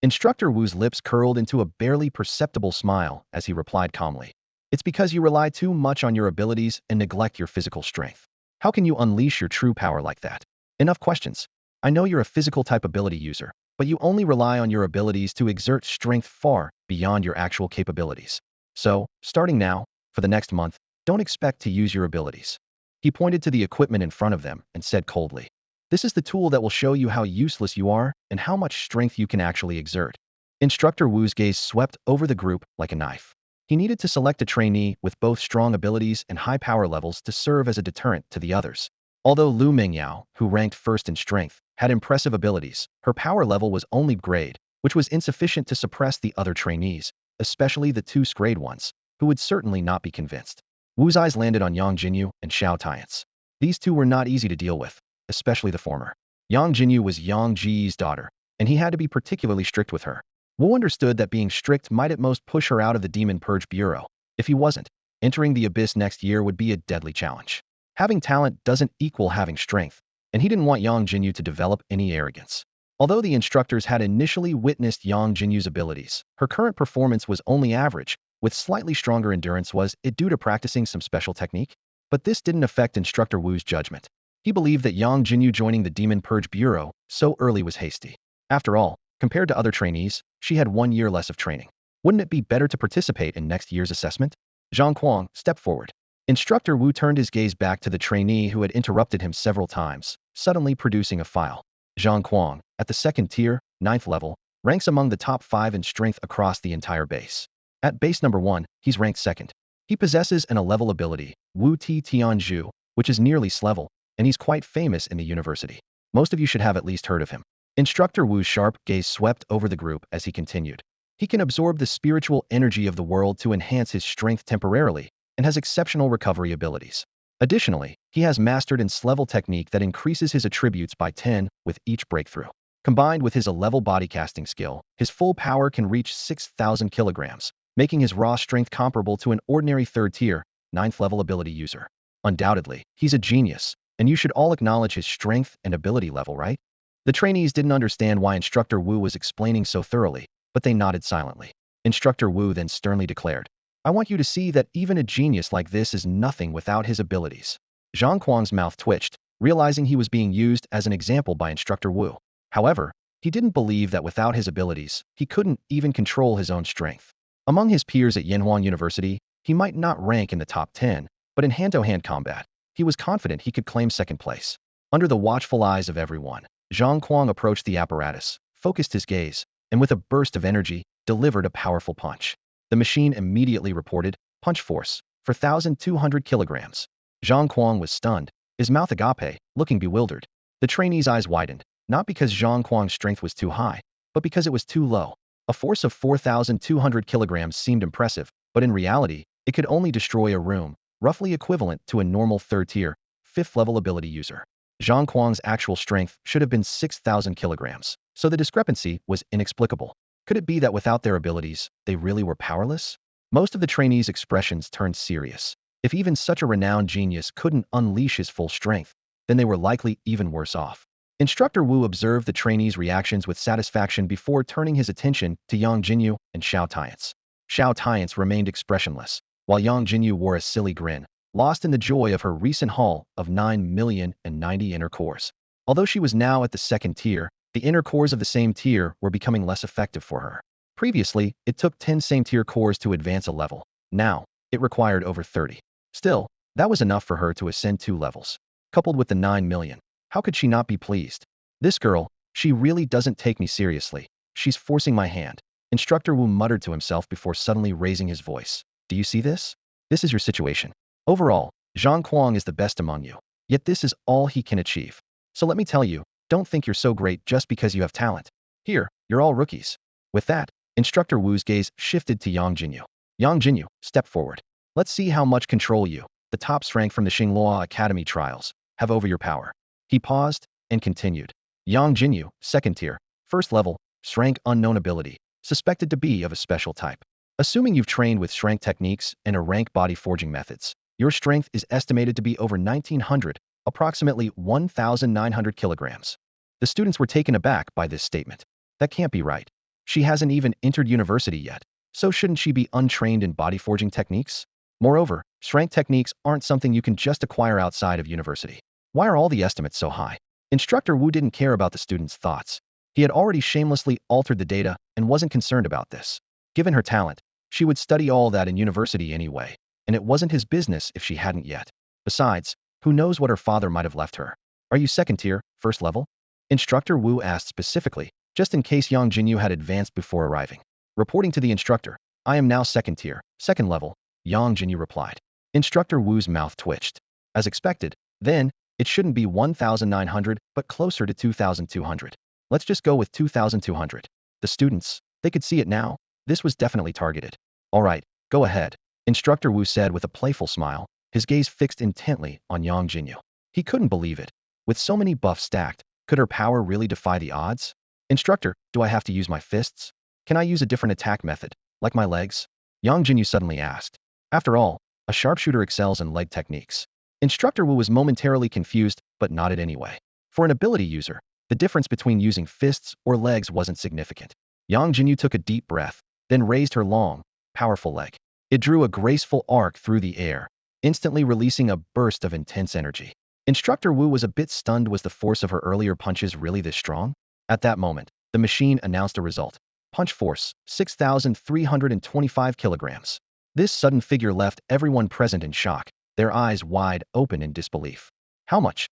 Instructor Wu's lips curled into a barely perceptible smile as he replied calmly. It's because you rely too much on your abilities and neglect your physical strength. How can you unleash your true power like that? Enough questions. I know you're a physical type ability user, but you only rely on your abilities to exert strength far beyond your actual capabilities. So, starting now, for the next month, don't expect to use your abilities. He pointed to the equipment in front of them and said coldly, this is the tool that will show you how useless you are and how much strength you can actually exert. Instructor Wu's gaze swept over the group like a knife. He needed to select a trainee with both strong abilities and high power levels to serve as a deterrent to the others. Although Lu Mingyao, who ranked first in strength, had impressive abilities, her power level was only grade, which was insufficient to suppress the other trainees, especially the two grade ones, who would certainly not be convinced. Wu's eyes landed on Yangjinyu and Xiao Tianche. These two were not easy to deal with, especially the former. Yangjinyu was Yang Ji's daughter, and he had to be particularly strict with her. Wu understood that being strict might at most push her out of the Demon Purge Bureau. If he wasn't, entering the Abyss next year would be a deadly challenge. Having talent doesn't equal having strength, and he didn't want Yang Jinyu to develop any arrogance. Although the instructors had initially witnessed Yang Jinyu's abilities, her current performance was only average, with slightly stronger endurance. Was it due to practicing some special technique? But this didn't affect Instructor Wu's judgment. He believed that Yang Jinyu joining the Demon Purge Bureau so early was hasty. After all, compared to other trainees, she had 1 year less of training. Wouldn't it be better to participate in next year's assessment? Zhang Kuang stepped forward. Instructor Wu turned his gaze back to the trainee who had interrupted him several times, suddenly producing a file. Zhang Kuang, at the second tier, 9th level, ranks among the top 5 in strength across the entire base. At base number 1, he's ranked 2nd. He possesses an A-level ability, Wu Ti Tianzhu, which is nearly S-level, and he's quite famous in the university. Most of you should have at least heard of him. Instructor Wu's sharp gaze swept over the group as he continued. He can absorb the spiritual energy of the world to enhance his strength temporarily, and has exceptional recovery abilities. Additionally, he has mastered an S-level technique that increases his attributes by 10 with each breakthrough. Combined with his A-level body casting skill, his full power can reach 6,000 kilograms, making his raw strength comparable to an ordinary 3rd tier, 9th level ability user. Undoubtedly, he's a genius, and you should all acknowledge his strength and ability level, right? The trainees didn't understand why Instructor Wu was explaining so thoroughly, but they nodded silently. Instructor Wu then sternly declared, I want you to see that even a genius like this is nothing without his abilities. Zhang Kuang's mouth twitched, realizing he was being used as an example by Instructor Wu. However, he didn't believe that without his abilities, he couldn't even control his own strength. Among his peers at Yanhuang University, he might not rank in the top 10, but in hand-to-hand combat, he was confident he could claim 2nd place. Under the watchful eyes of everyone, Zhang Kuang approached the apparatus, focused his gaze, and with a burst of energy, delivered a powerful punch. The machine immediately reported, punch force, 4,200 kilograms. Zhang Kuang was stunned, his mouth agape, looking bewildered. The trainee's eyes widened, not because Zhang Kuang's strength was too high, but because it was too low. A force of 4,200 kilograms seemed impressive, but in reality, it could only destroy a room, roughly equivalent to a normal 3rd tier, 5th level ability user. Zhang Kuang's actual strength should have been 6,000 kilograms, so the discrepancy was inexplicable. Could it be that without their abilities, they really were powerless? Most of the trainees' expressions turned serious. If even such a renowned genius couldn't unleash his full strength, then they were likely even worse off. Instructor Wu observed the trainees' reactions with satisfaction before turning his attention to Yang Jinyu and Xiao Tianche. Xiao Tianche remained expressionless, while Yang Jinyu wore a silly grin, lost in the joy of her recent haul of 9,090,000 inner cores. Although she was now at the 2nd tier, the inner cores of the same tier were becoming less effective for her. Previously, it took 10 same tier cores to advance a level. Now, it required over 30. Still, that was enough for her to ascend 2 levels. Coupled with the 9 million, how could she not be pleased? This girl, she really doesn't take me seriously. She's forcing my hand. Instructor Wu muttered to himself before suddenly raising his voice. Do you see this? This is your situation. Overall, Zhang Kuang is the best among you. Yet this is all he can achieve. So let me tell you, don't think you're so great just because you have talent. Here, you're all rookies. With that, Instructor Wu's gaze shifted to Yang Jinyu. Yang Jinyu, step forward. Let's see how much control you, the top rank from the Xinghua Academy trials, have over your power. He paused and continued. Yang Jinyu, 2nd tier, 1st level, rank unknown ability, suspected to be of a special type. Assuming you've trained with strength techniques and a rank body forging methods, your strength is estimated to be over 1900, approximately 1,900 kilograms. The students were taken aback by this statement. That can't be right. She hasn't even entered university yet, so shouldn't she be untrained in body forging techniques? Moreover, strength techniques aren't something you can just acquire outside of university. Why are all the estimates so high? Instructor Wu didn't care about the students' thoughts. He had already shamelessly altered the data and wasn't concerned about this. Given her talent, she would study all that in university anyway, and it wasn't his business if she hadn't yet. Besides, who knows what her father might have left her? Are you second tier, first level? Instructor Wu asked specifically, just in case Yangjinyu had advanced before arriving. Reporting to the instructor, I am now second tier, second level, Yangjinyu replied. Instructor Wu's mouth twitched. As expected, then, it shouldn't be 1,900, but closer to 2,200. Let's just go with 2,200. The students, they could see it now. This was definitely targeted. All right, go ahead, Instructor Wu said with a playful smile, his gaze fixed intently on Yangjinyu. He couldn't believe it. With so many buffs stacked, could her power really defy the odds? Instructor, do I have to use my fists? Can I use a different attack method, like my legs? Yangjinyu suddenly asked. After all, a sharpshooter excels in leg techniques. Instructor Wu was momentarily confused, but nodded anyway. For an ability user, the difference between using fists or legs wasn't significant. Yangjinyu took a deep breath, then raised her long, powerful leg. It drew a graceful arc through the air, instantly releasing a burst of intense energy. Instructor Wu was a bit stunned. Was the force of her earlier punches really this strong? At that moment, the machine announced a result. Punch force, 6,325 kilograms. This sudden figure left everyone present in shock, their eyes wide open in disbelief. How much?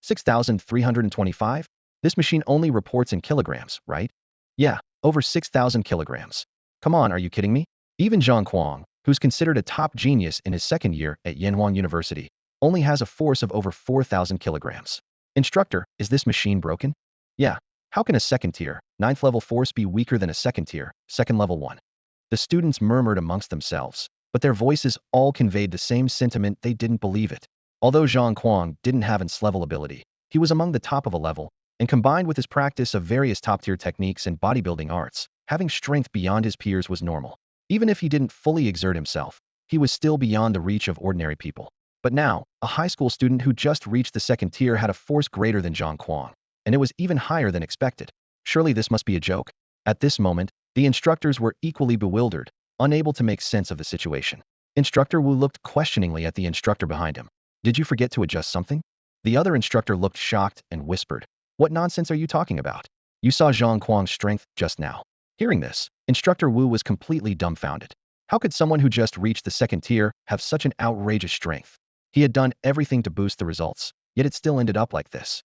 6,325? This machine only reports in kilograms, right? Yeah, over 6,000 kilograms. Come on, are you kidding me? Even Zhang Kuang, who's considered a top genius in his second year at Yanhuang University, only has a force of over 4,000 kilograms. Instructor, is this machine broken? Yeah. How can a second tier, 9th level force be weaker than a second tier, second level one? The students murmured amongst themselves, but their voices all conveyed the same sentiment. They didn't believe it. Although Zhang Kuang didn't have its level ability, he was among the top of a level, and combined with his practice of various top-tier techniques and bodybuilding arts, having strength beyond his peers was normal. Even if he didn't fully exert himself, he was still beyond the reach of ordinary people. But now, a high school student who just reached the second tier had a force greater than Zhang Kuang, and it was even higher than expected. Surely this must be a joke. At this moment, the instructors were equally bewildered, unable to make sense of the situation. Instructor Wu looked questioningly at the instructor behind him. Did you forget to adjust something? The other instructor looked shocked and whispered, what nonsense are you talking about? You saw Zhang Kuang's strength just now. Hearing this, Instructor Wu was completely dumbfounded. How could someone who just reached the second tier have such an outrageous strength? He had done everything to boost the results, yet it still ended up like this.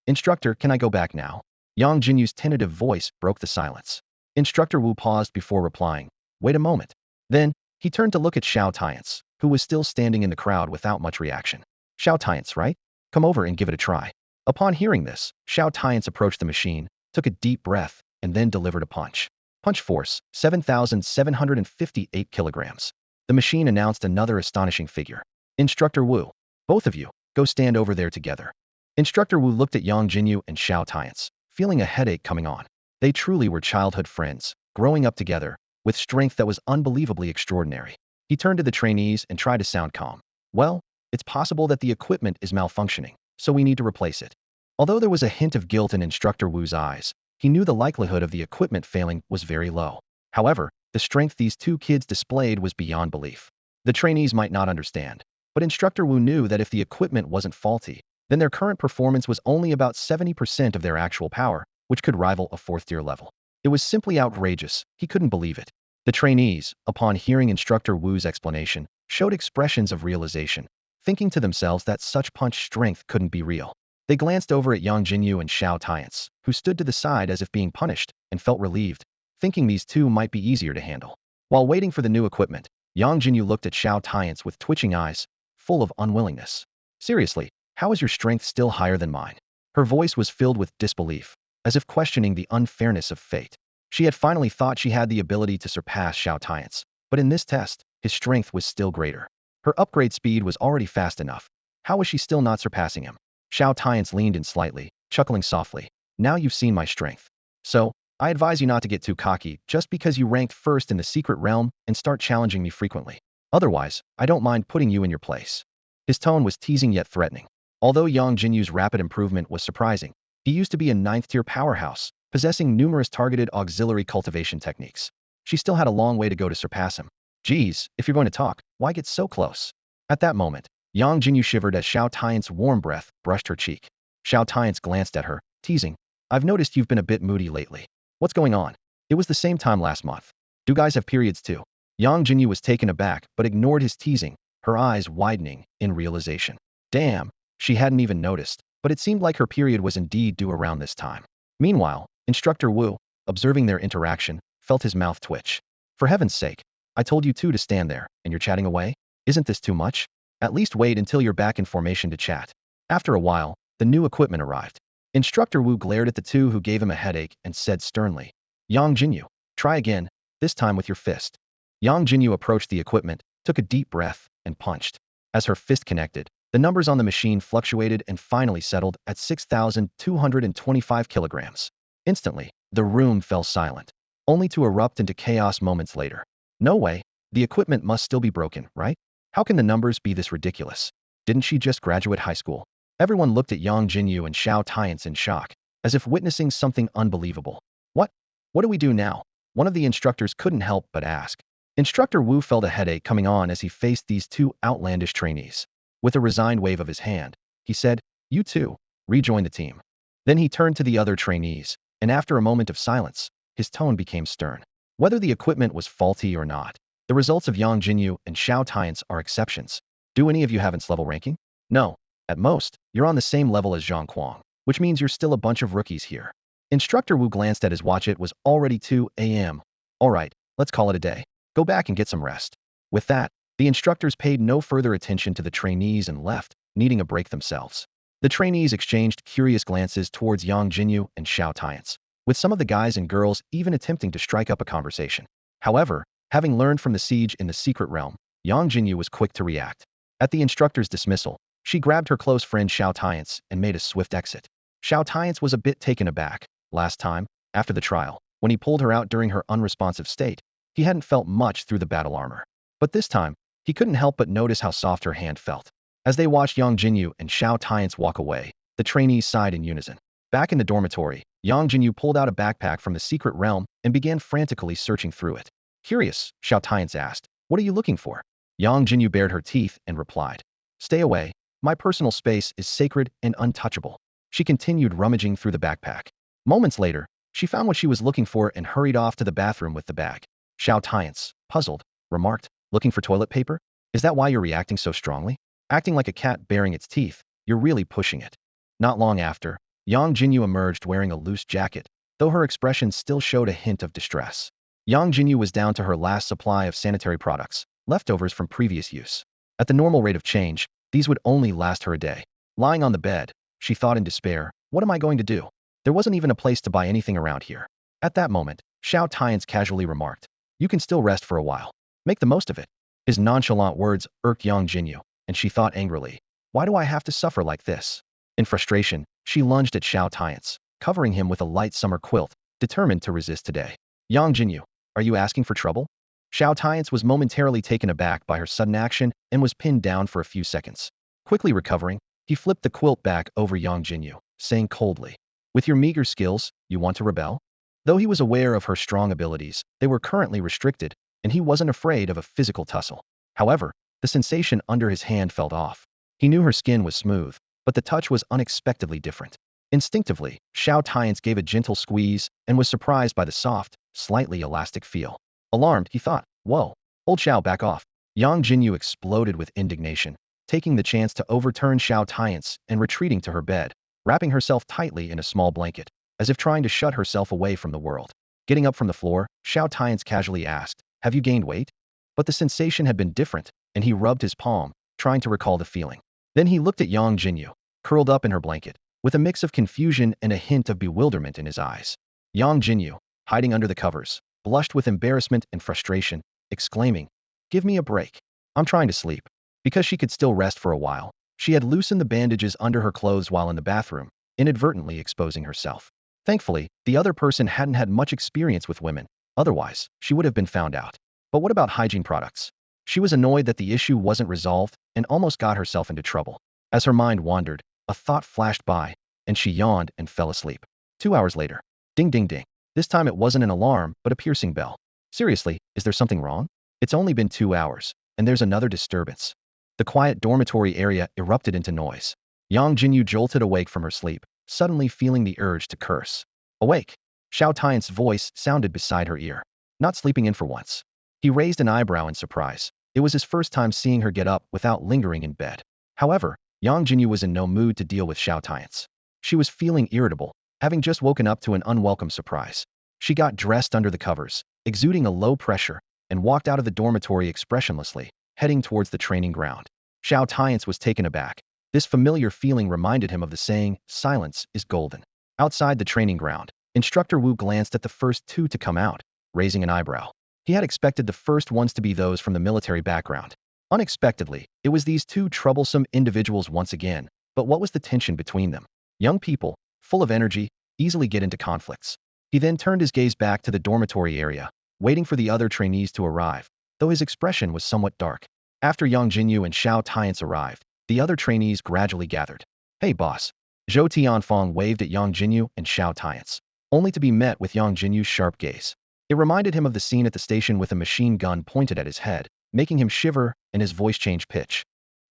Instructor, can I go back now? Yangjinyu's tentative voice broke the silence. Instructor Wu paused before replying. Wait a moment. Then, he turned to look at Xiao Tianche, who was still standing in the crowd without much reaction. Xiao Tianche, right? Come over and give it a try. Upon hearing this, Xiao Tianche approached the machine, took a deep breath, and then delivered a punch. Punch force, 7,758 kilograms. The machine announced another astonishing figure. Instructor Wu, both of you, go stand over there together. Instructor Wu looked at Yangjinyu and Xiao Tianche, feeling a headache coming on. They truly were childhood friends, growing up together, with strength that was unbelievably extraordinary. He turned to the trainees and tried to sound calm. Well, it's possible that the equipment is malfunctioning, so we need to replace it. Although there was a hint of guilt in Instructor Wu's eyes, he knew the likelihood of the equipment failing was very low. However, the strength these two kids displayed was beyond belief. The trainees might not understand, but Instructor Wu knew that if the equipment wasn't faulty, then their current performance was only about 70% of their actual power, which could rival a 4th-tier level. It was simply outrageous. He couldn't believe it. The trainees, upon hearing Instructor Wu's explanation, showed expressions of realization, thinking to themselves that such punch strength couldn't be real. They glanced over at Yangjinyu and Xiao Tianche, who stood to the side as if being punished, and felt relieved, thinking these two might be easier to handle. While waiting for the new equipment, Yangjinyu looked at Xiao Tianche with twitching eyes, full of unwillingness. Seriously, how is your strength still higher than mine? Her voice was filled with disbelief, as if questioning the unfairness of fate. She had finally thought she had the ability to surpass Xiao Tianche, but in this test, his strength was still greater. Her upgrade speed was already fast enough. How was she still not surpassing him? Xiao Tianche leaned in slightly, chuckling softly. Now you've seen my strength. So, I advise you not to get too cocky just because you ranked first in the secret realm and start challenging me frequently. Otherwise, I don't mind putting you in your place. His tone was teasing yet threatening. Although Yangjinyu's rapid improvement was surprising, he used to be a ninth-tier powerhouse, possessing numerous targeted auxiliary cultivation techniques. She still had a long way to go to surpass him. Geez, if you're going to talk, why get so close? At that moment, Yangjinyu shivered as Xiao Tianche's warm breath brushed her cheek. Xiao Tianche glanced at her, teasing. I've noticed you've been a bit moody lately. What's going on? It was the same time last month. Do guys have periods too? Yangjinyu was taken aback but ignored his teasing, her eyes widening in realization. Damn, she hadn't even noticed, but it seemed like her period was indeed due around this time. Meanwhile, Instructor Wu, observing their interaction, felt his mouth twitch. For heaven's sake, I told you two to stand there, and you're chatting away? Isn't this too much? At least wait until you're back in formation to chat. After a while, the new equipment arrived. Instructor Wu glared at the two who gave him a headache and said sternly, Yangjinyu, try again, this time with your fist. Yangjinyu approached the equipment, took a deep breath, and punched. As her fist connected, the numbers on the machine fluctuated and finally settled at 6,225 kilograms. Instantly, the room fell silent, only to erupt into chaos moments later. No way, the equipment must still be broken, right? How can the numbers be this ridiculous? Didn't she just graduate high school? Everyone looked at Yangjinyu and Xiao Tianche in shock, as if witnessing something unbelievable. What? What do we do now? One of the instructors couldn't help but ask. Instructor Wu felt a headache coming on as he faced these two outlandish trainees. With a resigned wave of his hand, he said, You two, rejoin the team. Then he turned to the other trainees, and after a moment of silence, his tone became stern. Whether the equipment was faulty or not, the results of Yangjinyu and Xiao Tianche are exceptions. Do any of you have its level ranking? No. At most, you're on the same level as Zhang Kuang, which means you're still a bunch of rookies here. Instructor Wu glanced at his watch. It was already 2 a.m. All right, let's call it a day. Go back and get some rest. With that, the instructors paid no further attention to the trainees and left, needing a break themselves. The trainees exchanged curious glances towards Yangjinyu and Xiao Tianche, with some of the guys and girls even attempting to strike up a conversation. However, having learned from the siege in the secret realm, Yangjinyu was quick to react. At the instructor's dismissal, she grabbed her close friend Xiao Tianche and made a swift exit. Xiao Tianche was a bit taken aback. Last time, after the trial, when he pulled her out during her unresponsive state, he hadn't felt much through the battle armor. But this time, he couldn't help but notice how soft her hand felt. As they watched Yangjinyu and Xiao Tianche walk away, the trainees sighed in unison. Back in the dormitory, Yangjinyu pulled out a backpack from the secret realm and began frantically searching through it. Curious, Xiao Tianche asked, What are you looking for? Yangjinyu bared her teeth and replied, Stay away. My personal space is sacred and untouchable. She continued rummaging through the backpack. Moments later, she found what she was looking for and hurried off to the bathroom with the bag. Xiao Tianche, puzzled, remarked, Looking for toilet paper? Is that why you're reacting so strongly? Acting like a cat baring its teeth, you're really pushing it. Not long after, Yangjinyu emerged wearing a loose jacket, though her expression still showed a hint of distress. Yangjinyu was down to her last supply of sanitary products, leftovers from previous use. At the normal rate of change, these would only last her a day. Lying on the bed, she thought in despair, What am I going to do? There wasn't even a place to buy anything around here. At that moment, Xiao Tianche casually remarked, You can still rest for a while. Make the most of it. His nonchalant words irked Yangjinyu, and she thought angrily, Why do I have to suffer like this? In frustration, she lunged at Xiao Tianche, covering him with a light summer quilt, determined to resist today. Yangjinyu, are you asking for trouble? Xiao Tianche was momentarily taken aback by her sudden action and was pinned down for a few seconds. Quickly recovering, he flipped the quilt back over Yangjinyu, saying coldly, With your meager skills, you want to rebel? Though he was aware of her strong abilities, they were currently restricted, and he wasn't afraid of a physical tussle. However, the sensation under his hand felt off. He knew her skin was smooth, but the touch was unexpectedly different. Instinctively, Xiao Tianche gave a gentle squeeze and was surprised by the soft, slightly elastic feel. Alarmed, he thought, Whoa, old Xiao, back off. Yangjinyu exploded with indignation, taking the chance to overturn Xiao Tianche and retreating to her bed, wrapping herself tightly in a small blanket, as if trying to shut herself away from the world. Getting up from the floor, Xiao Tianche casually asked, Have you gained weight? But the sensation had been different, and he rubbed his palm, trying to recall the feeling. Then he looked at Yangjinyu, curled up in her blanket, with a mix of confusion and a hint of bewilderment in his eyes. Yangjinyu, hiding under the covers, blushed with embarrassment and frustration, exclaiming, Give me a break. I'm trying to sleep. Because she could still rest for a while, she had loosened the bandages under her clothes while in the bathroom, inadvertently exposing herself. Thankfully, the other person hadn't had much experience with women, otherwise, she would have been found out. But what about hygiene products? She was annoyed that the issue wasn't resolved and almost got herself into trouble. As her mind wandered, a thought flashed by, and she yawned and fell asleep. 2 hours later. Ding ding ding. This time it wasn't an alarm, but a piercing bell. Seriously, is there something wrong? It's only been 2 hours, and there's another disturbance. The quiet dormitory area erupted into noise. Yangjinyu jolted awake from her sleep, suddenly feeling the urge to curse. Awake! Xiao Tianche's voice sounded beside her ear. Not sleeping in for once. He raised an eyebrow in surprise. It was his first time seeing her get up without lingering in bed. However, Yangjinyu was in no mood to deal with Xiao Tianche. She was feeling irritable, having just woken up to an unwelcome surprise. She got dressed under the covers, exuding a low pressure, and walked out of the dormitory expressionlessly, heading towards the training ground. Xiao Tianche was taken aback. This familiar feeling reminded him of the saying, silence is golden. Outside the training ground, Instructor Wu glanced at the first two to come out, raising an eyebrow. He had expected the first ones to be those from the military background. Unexpectedly, it was these two troublesome individuals once again, but what was the tension between them? Young people, full of energy, easily get into conflicts. He then turned his gaze back to the dormitory area, waiting for the other trainees to arrive, though his expression was somewhat dark. After Yangjinyu and Xiao Tianche arrived, the other trainees gradually gathered. Hey boss. Xiao Tianche waved at Yangjinyu and Xiao Tianche, only to be met with Yangjinyu's sharp gaze. It reminded him of the scene at the station with a machine gun pointed at his head, making him shiver and his voice change pitch.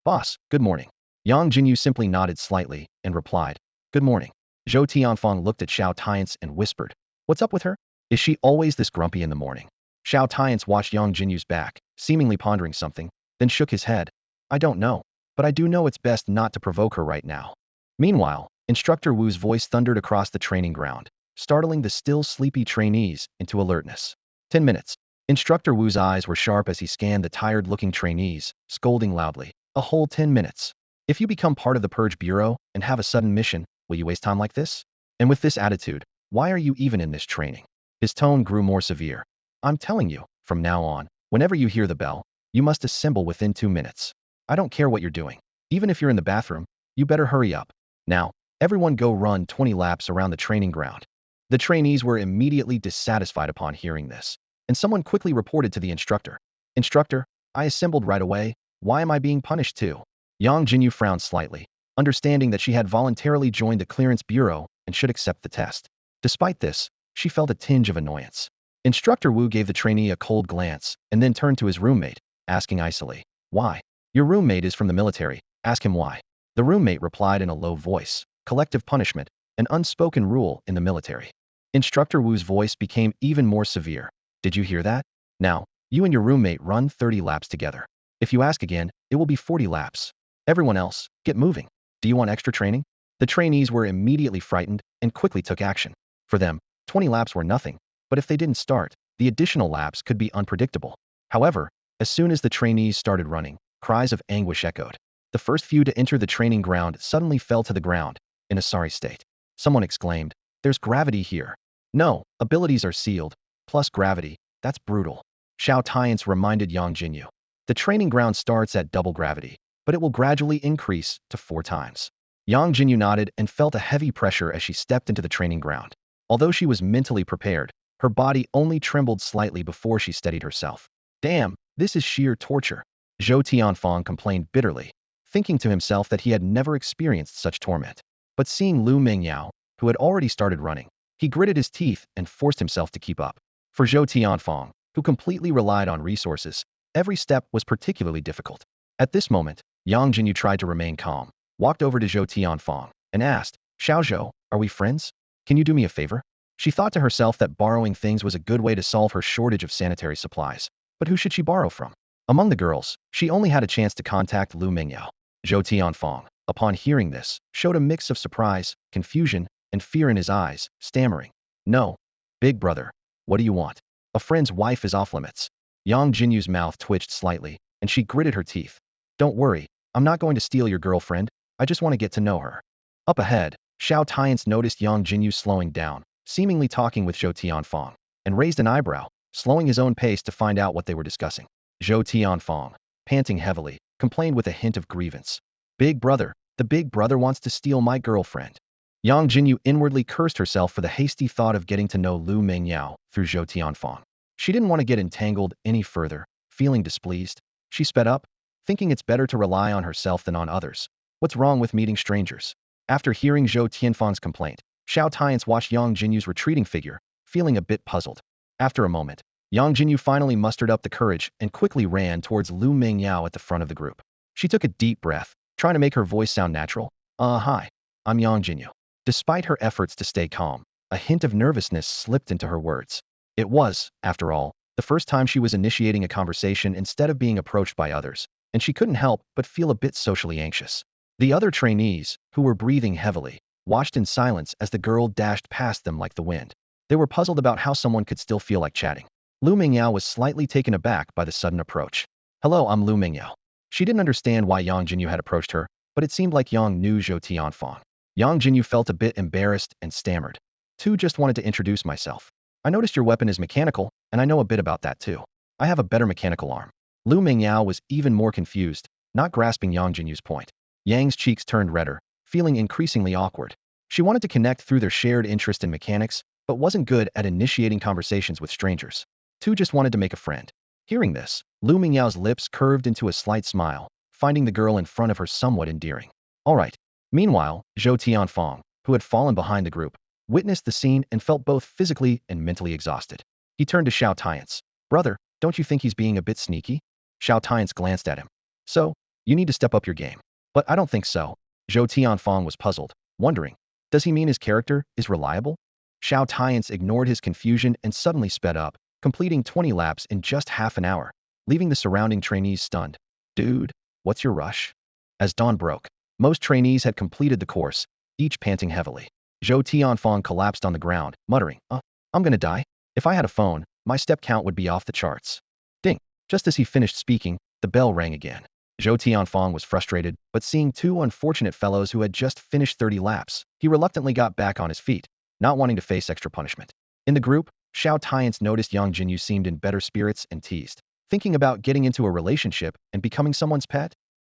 Boss, good morning. Yangjinyu simply nodded slightly and replied, good morning. Xiao Tianche looked at Xiao Tianche and whispered, what's up with her? Is she always this grumpy in the morning? Xiao Tianche watched Yangjinyu's back, seemingly pondering something, then shook his head. I don't know, but I do know it's best not to provoke her right now. Meanwhile, Instructor Wu's voice thundered across the training ground, startling the still sleepy trainees into alertness. 10 minutes. Instructor Wu's eyes were sharp as he scanned the tired-looking trainees, scolding loudly. A whole 10 minutes. If you become part of the Purge Bureau and have a sudden mission, will you waste time like this? And with this attitude, why are you even in this training? His tone grew more severe. I'm telling you, from now on, whenever you hear the bell, you must assemble within 2 minutes. I don't care what you're doing. Even if you're in the bathroom, you better hurry up. Now, everyone go run 20 laps around the training ground. The trainees were immediately dissatisfied upon hearing this, and someone quickly reported to the instructor. Instructor, I assembled right away. Why am I being punished too? Yangjinyu frowned slightly, understanding that she had voluntarily joined the clearance bureau and should accept the test. Despite this, she felt a tinge of annoyance. Instructor Wu gave the trainee a cold glance and then turned to his roommate, asking icily, why? Your roommate is from the military. Ask him why. The roommate replied in a low voice, collective punishment, an unspoken rule in the military. Instructor Wu's voice became even more severe. Did you hear that? Now, you and your roommate run 30 laps together. If you ask again, it will be 40 laps. Everyone else, get moving. Do you want extra training? The trainees were immediately frightened and quickly took action. For them, 20 laps were nothing, but if they didn't start, the additional laps could be unpredictable. However, as soon as the trainees started running, cries of anguish echoed. The first few to enter the training ground suddenly fell to the ground, in a sorry state. Someone exclaimed, there's gravity here. No, abilities are sealed, plus gravity, that's brutal. Xiao Tianche reminded Yangjinyu. The training ground starts at double gravity, but it will gradually increase to 4 times. Yangjinyu nodded and felt a heavy pressure as she stepped into the training ground. Although she was mentally prepared, her body only trembled slightly before she steadied herself. Damn, this is sheer torture. Xiao Tianche complained bitterly, thinking to himself that he had never experienced such torment. But seeing Lu Mingyao, who had already started running, he gritted his teeth and forced himself to keep up. For Xiao Tianche, who completely relied on resources, every step was particularly difficult. At this moment, Yang Jinyu tried to remain calm, walked over to Xiao Tianche, and asked, Xiao Zhou, are we friends? Can you do me a favor? She thought to herself that borrowing things was a good way to solve her shortage of sanitary supplies. But who should she borrow from? Among the girls, she only had a chance to contact Lu Mingyao. Xiao Tianche, upon hearing this, showed a mix of surprise, confusion, and fear in his eyes, stammering. No. Big brother. What do you want? A friend's wife is off limits. Yang Jinyu's mouth twitched slightly, and she gritted her teeth. Don't worry, I'm not going to steal your girlfriend, I just want to get to know her. Up ahead, Xiao Tianche noticed Yang Jinyu slowing down, seemingly talking with Xiao Tianche, and raised an eyebrow, slowing his own pace to find out what they were discussing. Xiao Tianfe, panting heavily, complained with a hint of grievance. Big brother, the big brother wants to steal my girlfriend. Yangjinyu inwardly cursed herself for the hasty thought of getting to know Lu Mengyao through Xiao Tianche. She didn't want to get entangled any further. Feeling displeased, she sped up, thinking it's better to rely on herself than on others. What's wrong with meeting strangers? After hearing Xiao Tianfeng's complaint, Xiao Tianche watched Yang Jinyu's retreating figure, feeling a bit puzzled. After a moment, Yang Jinyu finally mustered up the courage and quickly ran towards Lu Mengyao at the front of the group. She took a deep breath, trying to make her voice sound natural. Hi, I'm Yang Jinyu. Despite her efforts to stay calm, a hint of nervousness slipped into her words. It was, after all, the first time she was initiating a conversation instead of being approached by others, and she couldn't help but feel a bit socially anxious. The other trainees, who were breathing heavily, watched in silence as the girl dashed past them like the wind. They were puzzled about how someone could still feel like chatting. Lu Mengyao was slightly taken aback by the sudden approach. Hello, I'm Lu Mengyao. She didn't understand why Yang Jinyu had approached her, but it seemed like Yang knew Xiao Tianfeng. Yang Jinyu felt a bit embarrassed and stammered. Just wanted to introduce myself. I noticed your weapon is mechanical, and I know a bit about that too. I have a better mechanical arm. Lu Mengyao was even more confused, not grasping Yang Jinyu's point. Yang's cheeks turned redder, feeling increasingly awkward. She wanted to connect through their shared interest in mechanics, but wasn't good at initiating conversations with strangers. Just wanted to make a friend. Hearing this, Lu Mingyao's lips curved into a slight smile, finding the girl in front of her somewhat endearing. All right. Meanwhile, Xiao Tianfeng, who had fallen behind the group, witnessed the scene and felt both physically and mentally exhausted. He turned to Xiao Tianche. Brother, don't you think he's being a bit sneaky? Xiao Tianche glanced at him. So, you need to step up your game. But I don't think so. Xiao Tianfeng was puzzled, wondering, does he mean his character is reliable? Xiao Tianche ignored his confusion and suddenly sped up, completing 20 laps in just half an hour, leaving the surrounding trainees stunned. Dude, what's your rush? As dawn broke, most trainees had completed the course, each panting heavily. Xiao Tianfeng collapsed on the ground, muttering, I'm gonna die. If I had a phone, my step count would be off the charts. Ding. Just as he finished speaking, the bell rang again. Xiao Tianfeng was frustrated, but seeing two unfortunate fellows who had just finished 30 laps, he reluctantly got back on his feet, not wanting to face extra punishment. In the group, Xiao Tianche noticed Yang Jinyu seemed in better spirits and teased, thinking about getting into a relationship and becoming someone's pet.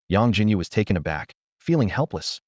Yang Jinyu was taken aback, feeling helpless.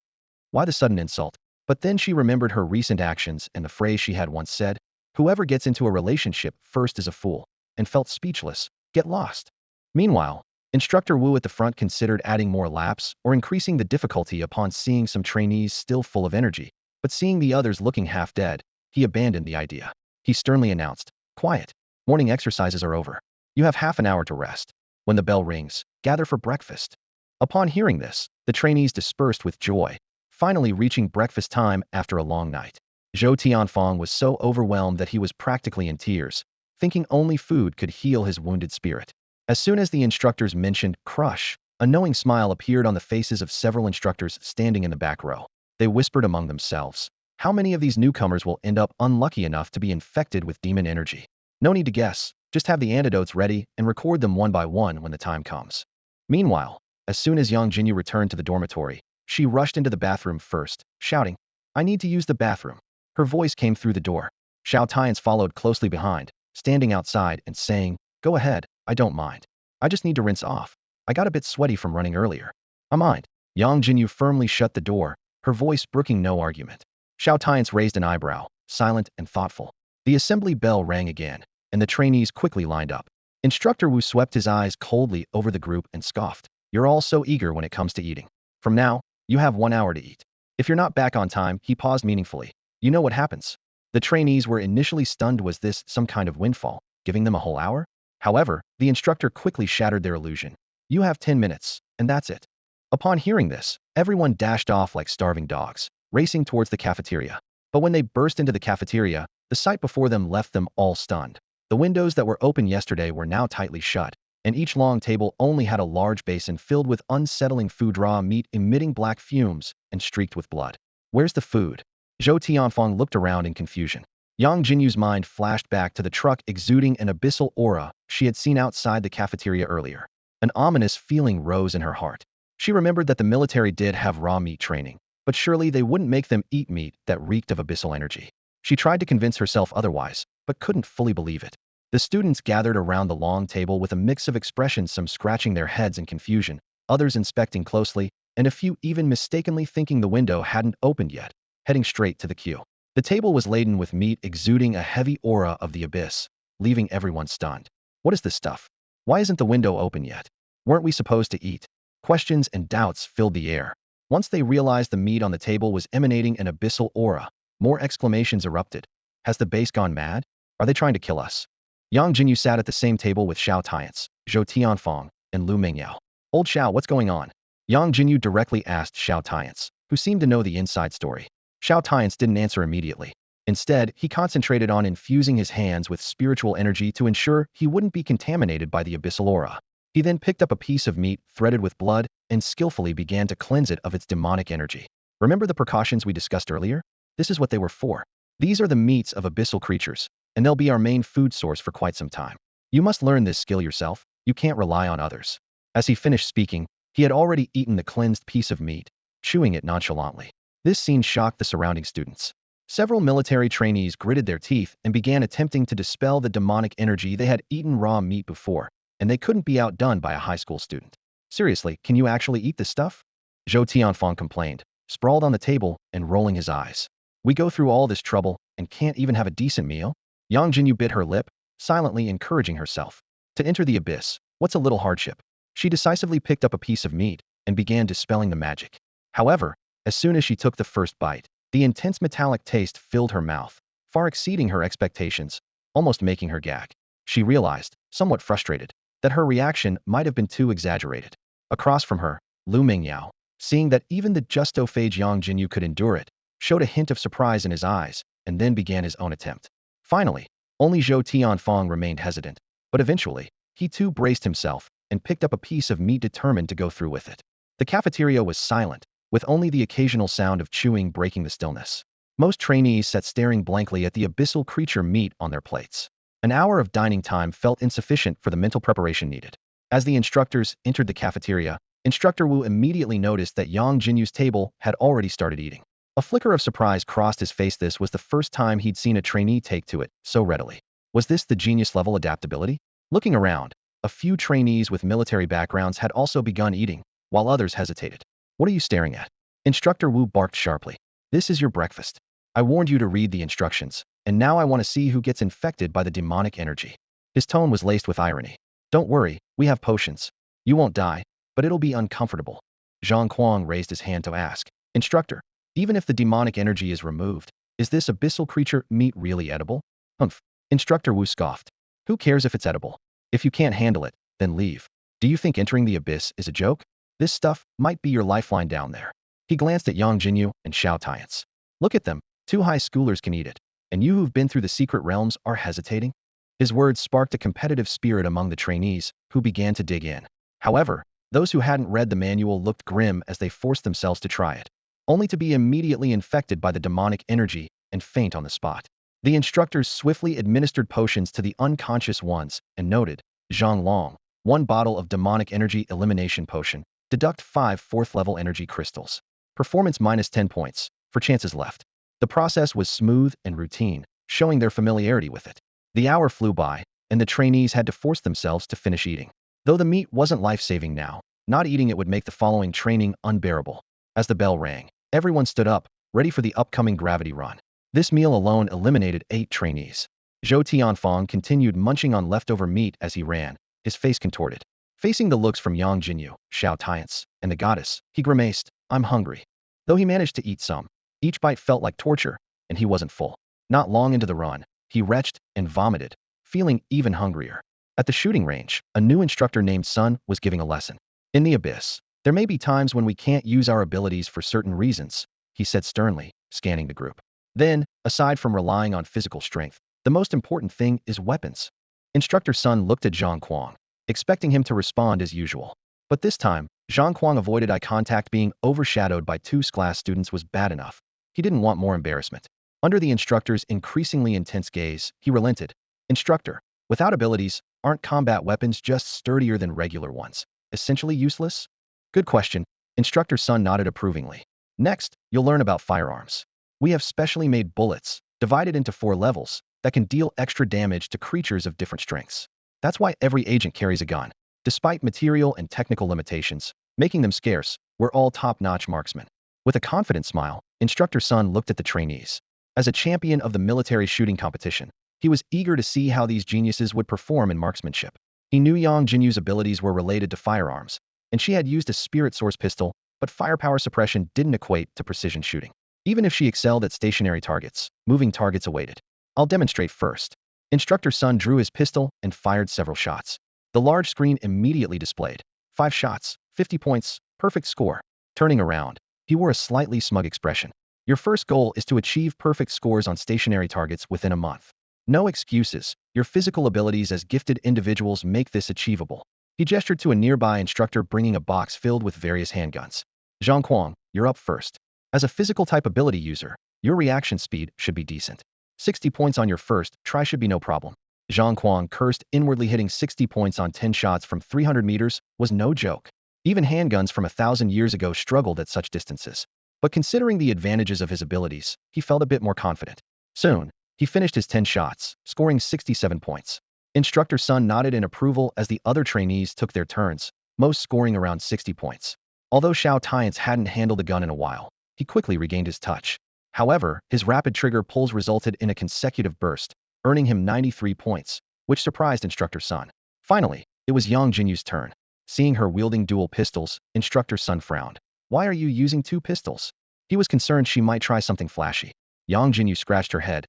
Why the sudden insult? But then she remembered her recent actions and the phrase she had once said, whoever gets into a relationship first is a fool, and felt speechless. Get lost. Meanwhile, Instructor Wu at the front considered adding more laps or increasing the difficulty upon seeing some trainees still full of energy, but seeing the others looking half dead, he abandoned the idea. He sternly announced, quiet. Morning exercises are over. You have half an hour to rest. When the bell rings, gather for breakfast. Upon hearing this, the trainees dispersed with joy, finally reaching breakfast time after a long night. Xiao Tianfeng was so overwhelmed that he was practically in tears, thinking only food could heal his wounded spirit. As soon as the instructors mentioned crush, a knowing smile appeared on the faces of several instructors standing in the back row. They whispered among themselves, how many of these newcomers will end up unlucky enough to be infected with demon energy? No need to guess, just have the antidotes ready and record them one by one when the time comes. Meanwhile, as soon as Yang Jinyu returned to the dormitory, she rushed into the bathroom first, shouting, I need to use the bathroom. Her voice came through the door. Xiao Tianche followed closely behind, standing outside and saying, go ahead, I don't mind. I just need to rinse off. I got a bit sweaty from running earlier. I mind. Yang Jinyu firmly shut the door, her voice brooking no argument. Xiao Tianche raised an eyebrow, silent and thoughtful. The assembly bell rang again, and the trainees quickly lined up. Instructor Wu swept his eyes coldly over the group and scoffed. You're all so eager when it comes to eating. From now, you have 1 hour to eat. If you're not back on time, he paused meaningfully. You know what happens. The trainees were initially stunned. Was this some kind of windfall, giving them a whole hour? However, the instructor quickly shattered their illusion. You have 10 minutes, and that's it. Upon hearing this, everyone dashed off like starving dogs, racing towards the cafeteria. But when they burst into the cafeteria, the sight before them left them all stunned. The windows that were open yesterday were now tightly shut, and each long table only had a large basin filled with unsettling food, raw meat emitting black fumes and streaked with blood. Where's the food? Xiao Tianfeng looked around in confusion. Yang Jinyu's mind flashed back to the truck exuding an abyssal aura she had seen outside the cafeteria earlier. An ominous feeling rose in her heart. She remembered that the military did have raw meat training, but surely they wouldn't make them eat meat that reeked of abyssal energy. She tried to convince herself otherwise, but couldn't fully believe it. The students gathered around the long table with a mix of expressions, some scratching their heads in confusion, others inspecting closely, and a few even mistakenly thinking the window hadn't opened yet. heading straight to the queue. The table was laden with meat exuding a heavy aura of the abyss, leaving everyone stunned. What is this stuff? Why isn't the window open yet? Weren't we supposed to eat? Questions and doubts filled the air. Once they realized the meat on the table was emanating an abyssal aura, more exclamations erupted. Has the base gone mad? Are they trying to kill us? Yangjinyu sat at the same table with Xiao Tianche, Xiao Tianche, and Lu Mingyao. Old Xiao, what's going on? Yangjinyu directly asked Xiao Tianche, who seemed to know the inside story. Xiao Tianche didn't answer immediately. Instead, he concentrated on infusing his hands with spiritual energy to ensure he wouldn't be contaminated by the abyssal aura. He then picked up a piece of meat threaded with blood and skillfully began to cleanse it of its demonic energy. Remember the precautions we discussed earlier? This is what they were for. These are the meats of abyssal creatures, and they'll be our main food source for quite some time. You must learn this skill yourself. You can't rely on others. As he finished speaking, he had already eaten the cleansed piece of meat, chewing it nonchalantly. This scene shocked the surrounding students. Several military trainees gritted their teeth and began attempting to dispel the demonic energy. They had eaten raw meat before, and they couldn't be outdone by a high school student. Seriously, can you actually eat this stuff? Xiao Tianche complained, sprawled on the table and rolling his eyes. We go through all this trouble and can't even have a decent meal? Yangjinyu bit her lip, silently encouraging herself. To enter the abyss, what's a little hardship? She decisively picked up a piece of meat and began dispelling the magic. However, as soon as she took the first bite, the intense metallic taste filled her mouth, far exceeding her expectations, almost making her gag. She realized, somewhat frustrated, that her reaction might have been too exaggerated. Across from her, Lu Mingyao, seeing that even the justophage Yangjinyu could endure it, showed a hint of surprise in his eyes, and then began his own attempt. Finally, only Xiao Tianche remained hesitant, but eventually, he too braced himself and picked up a piece of meat determined to go through with it. The cafeteria was silent, with only the occasional sound of chewing breaking the stillness. Most trainees sat staring blankly at the abyssal creature meat on their plates. An hour of dining time felt insufficient for the mental preparation needed. As the instructors entered the cafeteria, Instructor Wu immediately noticed that Yangjinyu's table had already started eating. A flicker of surprise crossed his face. This was the first time he'd seen a trainee take to it so readily. Was this the genius-level adaptability? Looking around, a few trainees with military backgrounds had also begun eating, while others hesitated. What are you staring at? Instructor Wu barked sharply. This is your breakfast. I warned you to read the instructions, and now I want to see who gets infected by the demonic energy. His tone was laced with irony. Don't worry, we have potions. You won't die, but it'll be uncomfortable. Zhang Kuang raised his hand to ask. Instructor, even if the demonic energy is removed, is this abyssal creature meat really edible? Humph. Instructor Wu scoffed. Who cares if it's edible? If you can't handle it, then leave. Do you think entering the abyss is a joke? This stuff might be your lifeline down there. He glanced at Yangjinyu and Xiao Tianche. Look at them, 2 high schoolers can eat it, and you who've been through the secret realms are hesitating? His words sparked a competitive spirit among the trainees, who began to dig in. However, those who hadn't read the manual looked grim as they forced themselves to try it, only to be immediately infected by the demonic energy and faint on the spot. The instructors swiftly administered potions to the unconscious ones and noted, Zhang Long, 1 bottle of demonic energy elimination potion, deduct 5 4th-level energy crystals. Performance minus 10 points, for chances left. The process was smooth and routine, showing their familiarity with it. The hour flew by, and the trainees had to force themselves to finish eating. Though the meat wasn't life-saving now, not eating it would make the following training unbearable. As the bell rang, everyone stood up, ready for the upcoming gravity run. This meal alone eliminated 8 trainees. Xiao Tianche continued munching on leftover meat as he ran, his face contorted. Facing the looks from Yangjinyu, Xiao Tianche, and the goddess, he grimaced, I'm hungry. Though he managed to eat some, each bite felt like torture, and he wasn't full. Not long into the run, he retched and vomited, feeling even hungrier. At the shooting range, a new instructor named Sun was giving a lesson. In the abyss, there may be times when we can't use our abilities for certain reasons, he said sternly, scanning the group. Then, aside from relying on physical strength, the most important thing is weapons. Instructor Sun looked at Zhang Kuang, expecting him to respond as usual. But this time, Zhang Kuang avoided eye contact. Being overshadowed by 2 class students was bad enough. He didn't want more embarrassment. Under the instructor's increasingly intense gaze, he relented. Instructor, without abilities, aren't combat weapons just sturdier than regular ones? Essentially useless? Good question. Instructor Sun nodded approvingly. Next, you'll learn about firearms. We have specially made bullets, divided into 4 levels, that can deal extra damage to creatures of different strengths. That's why every agent carries a gun. Despite material and technical limitations, making them scarce, we're all top-notch marksmen. With a confident smile, Instructor Sun looked at the trainees. As a champion of the military shooting competition, he was eager to see how these geniuses would perform in marksmanship. He knew Yangjinyu's abilities were related to firearms, and she had used a spirit source pistol, but firepower suppression didn't equate to precision shooting. Even if she excelled at stationary targets, moving targets awaited. I'll demonstrate first. Instructor Sun drew his pistol and fired several shots. The large screen immediately displayed 5 shots, 50 points, perfect score. Turning around, he wore a slightly smug expression. Your first goal is to achieve perfect scores on stationary targets within a month. No excuses. Your physical abilities as gifted individuals make this achievable. He gestured to a nearby instructor bringing a box filled with various handguns. Zhang, you're up first. As a physical type ability user, your reaction speed should be decent. 60 points on your first try should be no problem. Zhang cursed inwardly. Hitting 60 points on 10 shots from 300 meters was no joke. Even handguns from 1,000 years ago struggled at such distances. But considering the advantages of his abilities, he felt a bit more confident. Soon, he finished his 10 shots, scoring 67 points. Instructor Sun nodded in approval as the other trainees took their turns, most scoring around 60 points. Although Xiao Tianche hadn't handled a gun in a while, he quickly regained his touch. However, his rapid trigger pulls resulted in a consecutive burst, earning him 93 points, which surprised Instructor Sun. Finally, it was Yangjinyu's turn. Seeing her wielding dual pistols, Instructor Sun frowned. Why are you using 2 pistols? He was concerned she might try something flashy. Yangjinyu scratched her head.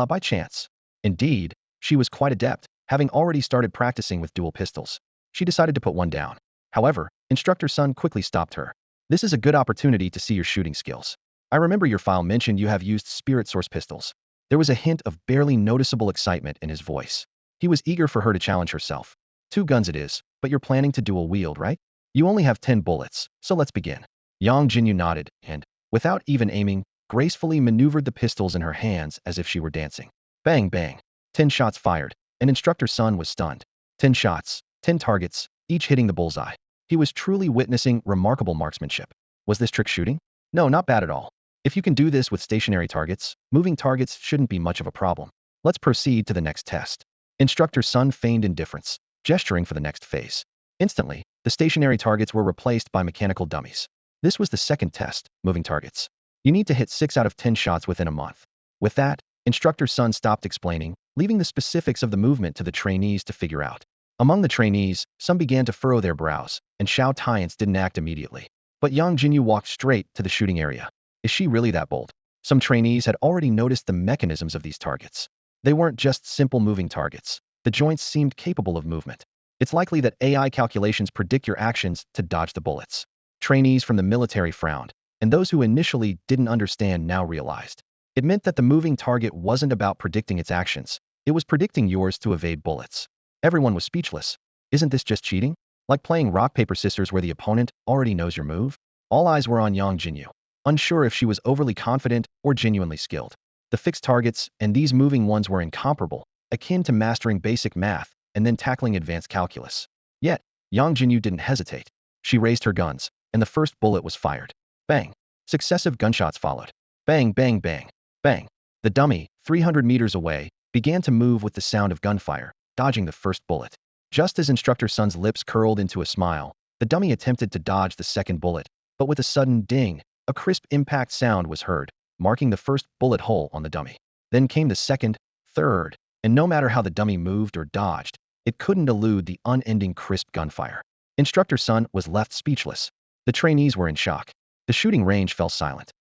By chance. Indeed, she was quite adept, having already started practicing with dual pistols. She decided to put one down. However, Instructor Sun quickly stopped her. This is a good opportunity to see your shooting skills. I remember your file mentioned you have used spirit source pistols. There was a hint of barely noticeable excitement in his voice. He was eager for her to challenge herself. 2 guns it is, but you're planning to dual wield, right? You only have 10 bullets, so let's begin. Yangjinyu nodded, and, without even aiming, gracefully maneuvered the pistols in her hands as if she were dancing. Bang, bang. 10 shots fired, and Instructor Sun was stunned. 10 shots, 10 targets, each hitting the bullseye. He was truly witnessing remarkable marksmanship. Was this trick shooting? No, not bad at all. If you can do this with stationary targets, moving targets shouldn't be much of a problem. Let's proceed to the next test. Instructor Sun feigned indifference, gesturing for the next phase. Instantly, the stationary targets were replaced by mechanical dummies. This was the second test, moving targets. You need to hit 6 out of 10 shots within a month. With that, Instructor Sun stopped explaining, leaving the specifics of the movement to the trainees to figure out. Among the trainees, some began to furrow their brows, and Xiao Tianche didn't act immediately. But Yangjinyu walked straight to the shooting area. Is she really that bold? Some trainees had already noticed the mechanisms of these targets. They weren't just simple moving targets. The joints seemed capable of movement. It's likely that AI calculations predict your actions to dodge the bullets. Trainees from the military frowned, and those who initially didn't understand now realized. It meant that the moving target wasn't about predicting its actions. It was predicting yours to evade bullets. Everyone was speechless. Isn't this just cheating? Like playing rock, paper, scissors where the opponent already knows your move? All eyes were on Yangjinyu, unsure if she was overly confident or genuinely skilled. The fixed targets and these moving ones were incomparable, akin to mastering basic math and then tackling advanced calculus. Yet, Yangjinyu didn't hesitate. She raised her guns, and the first bullet was fired. Bang! Successive gunshots followed. Bang, bang, bang, bang. The dummy, 300 meters away, began to move with the sound of gunfire, dodging the first bullet. Just as Instructor Sun's lips curled into a smile, the dummy attempted to dodge the second bullet, but with a sudden ding, a crisp impact sound was heard, marking the first bullet hole on the dummy. Then came the second, third, and no matter how the dummy moved or dodged, it couldn't elude the unending crisp gunfire. Instructor Sun was left speechless. The trainees were in shock. The shooting range fell silent.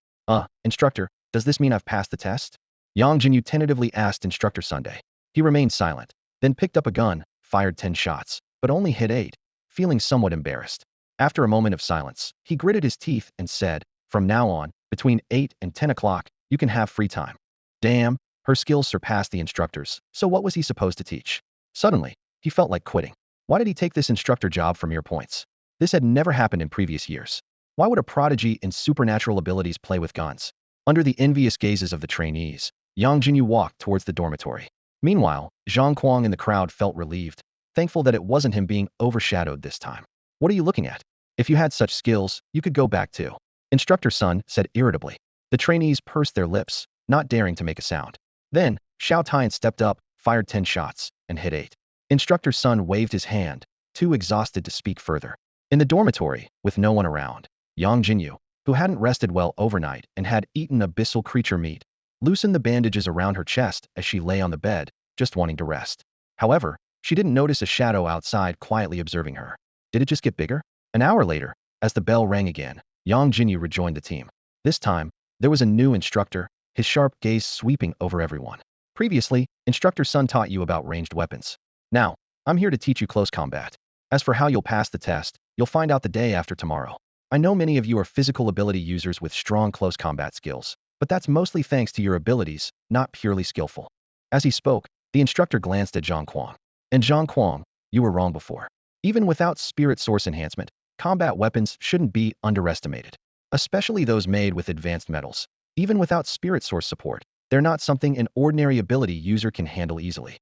Instructor, does this mean I've passed the test? Yangjinyu tentatively asked Instructor Sunday. He remained silent, then picked up a gun, fired 10 shots, but only hit 8, feeling somewhat embarrassed. After a moment of silence, he gritted his teeth and said, from now on, between 8 and 10 o'clock, you can have free time. Damn, her skills surpassed the instructor's, so what was he supposed to teach? Suddenly, he felt like quitting. Why did he take this instructor job for mere points? This had never happened in previous years. Why would a prodigy in supernatural abilities play with guns? Under the envious gazes of the trainees, Yangjinyu walked towards the dormitory. Meanwhile, Zhang in the crowd felt relieved, thankful that it wasn't him being overshadowed this time. What are you looking at? If you had such skills, you could go back too. Instructor Sun said irritably. The trainees pursed their lips, not daring to make a sound. Then, Xiao Tianche stepped up, fired 10 shots, and hit 8. Instructor Sun waved his hand, too exhausted to speak further. In the dormitory, with no one around, Yangjinyu, who hadn't rested well overnight and had eaten abyssal creature meat, loosened the bandages around her chest as she lay on the bed, just wanting to rest. However, she didn't notice a shadow outside quietly observing her. Did it just get bigger? An hour later, as the bell rang again, Yangjinyu rejoined the team. This time, there was a new instructor, his sharp gaze sweeping over everyone. Previously, Instructor Sun taught you about ranged weapons. Now, I'm here to teach you close combat. As for how you'll pass the test, you'll find out the day after tomorrow. I know many of you are physical ability users with strong close combat skills, but that's mostly thanks to your abilities, not purely skillful. As he spoke, the instructor glanced at Zhang Kuang. And Zhang Kuang, you were wrong before. Even without spirit source enhancement, combat weapons shouldn't be underestimated, especially those made with advanced metals. Even without spirit source support, they're not something an ordinary ability user can handle easily.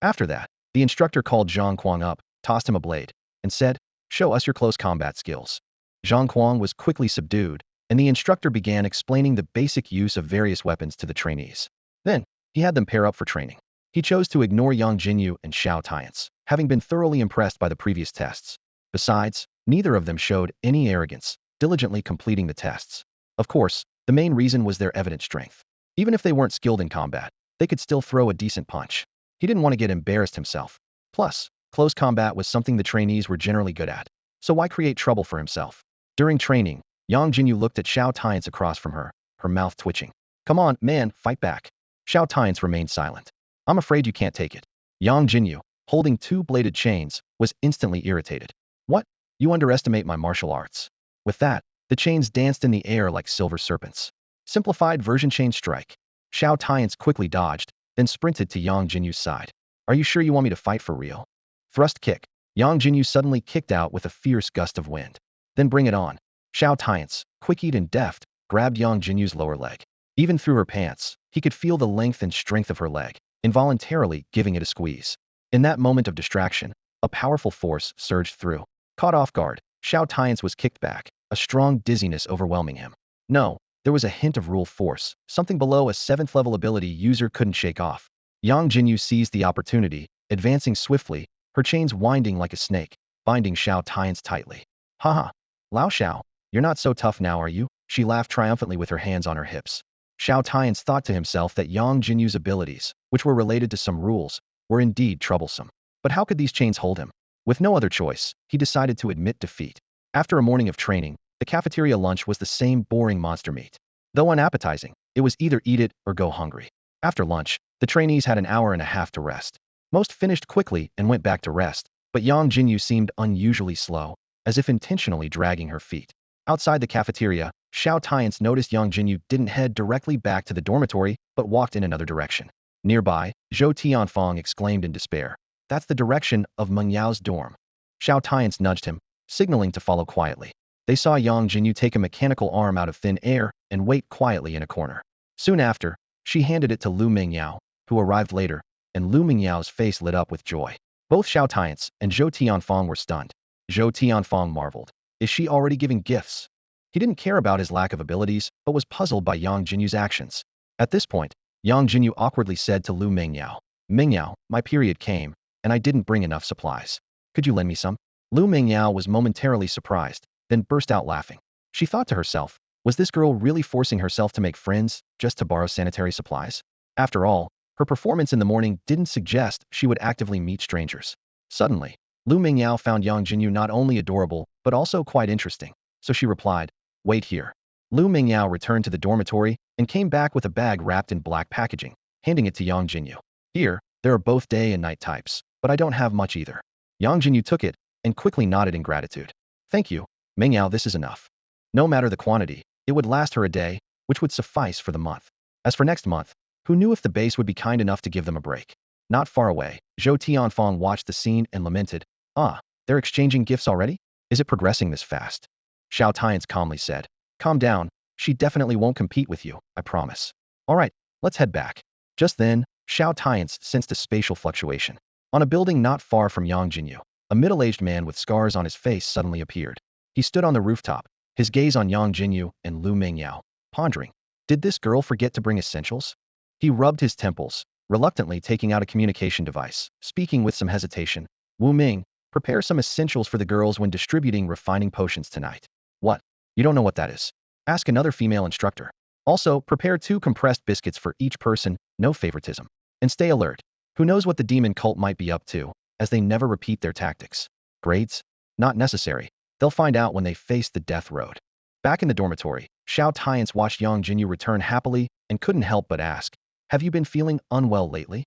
After that, the instructor called Zhang Kuang up, tossed him a blade, and said, "Show us your close combat skills." Zhang Kuang was quickly subdued, and the instructor began explaining the basic use of various weapons to the trainees. Then, he had them pair up for training. He chose to ignore Yangjinyu and Xiao Tianche, having been thoroughly impressed by the previous tests. Besides, neither of them showed any arrogance, diligently completing the tests. Of course, the main reason was their evident strength. Even if they weren't skilled in combat, they could still throw a decent punch. He didn't want to get embarrassed himself. Plus, close combat was something the trainees were generally good at. So why create trouble for himself? During training, Yangjinyu looked at Xiao Tianche across from her, her mouth twitching. "Come on, man, fight back." Xiao Tianche remained silent. "I'm afraid you can't take it." Yangjinyu, holding two bladed chains, was instantly irritated. "What? You underestimate my martial arts." With that, the chains danced in the air like silver serpents. Simplified version chain strike. Xiao Tianche quickly dodged, then sprinted to Yangjinyu's side. "Are you sure you want me to fight for real?" Thrust kick. Yangjinyu suddenly kicked out with a fierce gust of wind. "Then bring it on." Xiao Tianche, quick-eated and deft, grabbed Yangjinyu's lower leg. Even through her pants, he could feel the length and strength of her leg, involuntarily giving it a squeeze. In that moment of distraction, a powerful force surged through. Caught off guard, Xiao Tianche was kicked back, a strong dizziness overwhelming him. No, there was a hint of rule force, something below a 7th level ability user couldn't shake off. Yangjinyu seized the opportunity, advancing swiftly, her chains winding like a snake, binding Xiao Tianche tightly. "Haha, Lao Xiao, you're not so tough now, are you?" She laughed triumphantly with her hands on her hips. Xiao Tianche thought to himself that Yangjinyu's abilities, which were related to some rules, were indeed troublesome. But how could these chains hold him? With no other choice, he decided to admit defeat. After a morning of training, the cafeteria lunch was the same boring monster meat. Though unappetizing, it was either eat it or go hungry. After lunch, the trainees had an hour and a half to rest. Most finished quickly and went back to rest, but Yangjinyu seemed unusually slow, as if intentionally dragging her feet. Outside the cafeteria, Xiao Tianche noticed Yangjinyu didn't head directly back to the dormitory, but walked in another direction. Nearby, Xiao Tianche exclaimed in despair. "That's the direction of Meng Yao's dorm." Xiao Tianche nudged him, signaling to follow quietly. They saw Yangjinyu take a mechanical arm out of thin air and wait quietly in a corner. Soon after, she handed it to Lu Mingyao, who arrived later, and Lu Mingyao's face lit up with joy. Both Xiao Tianche and Xiao Tianche were stunned. Xiao Tianche marveled. Is she already giving gifts? He didn't care about his lack of abilities, but was puzzled by Yangjinyu's actions. At this point, Yangjinyu awkwardly said to Lu Mingyao, "Mingyao, my period came, and I didn't bring enough supplies. Could you lend me some?" Lu Mingyao was momentarily surprised, then burst out laughing. She thought to herself, was this girl really forcing herself to make friends just to borrow sanitary supplies? After all, her performance in the morning didn't suggest she would actively meet strangers. Suddenly, Lu Mingyao found Yangjinyu not only adorable, but also quite interesting, so she replied, "Wait here." Lu Mingyao returned to the dormitory and came back with a bag wrapped in black packaging, handing it to Yangjinyu. "Here, there are both day and night types, but I don't have much either." Yangjinyu took it and quickly nodded in gratitude. "Thank you, Mingyao, this is enough." No matter the quantity, it would last her a day, which would suffice for the month. As for next month, who knew if the base would be kind enough to give them a break? Not far away, Xiao Tianche watched the scene and lamented, "Ah, they're exchanging gifts already? Is it progressing this fast?" Xiao Tianche calmly said, "Calm down, she definitely won't compete with you, I promise. All right, let's head back." Just then, Xiao Tianche sensed a spatial fluctuation. On a building not far from Yangjinyu, a middle-aged man with scars on his face suddenly appeared. He stood on the rooftop, his gaze on Yangjinyu and Lu Mingyao, pondering, did this girl forget to bring essentials? He rubbed his temples, reluctantly taking out a communication device, speaking with some hesitation. "Wu Ming, prepare some essentials for the girls when distributing refining potions tonight." "What? You don't know what that is?" Ask another female instructor. Also, prepare 2 compressed biscuits for each person, no favoritism. And stay alert. Who knows what the demon cult might be up to, as they never repeat their tactics. Grades? Not necessary. They'll find out when they face the death road. Back in the dormitory, Xiao Tianche watched Yangjinyu return happily and couldn't help but ask, "Have you been feeling unwell lately?"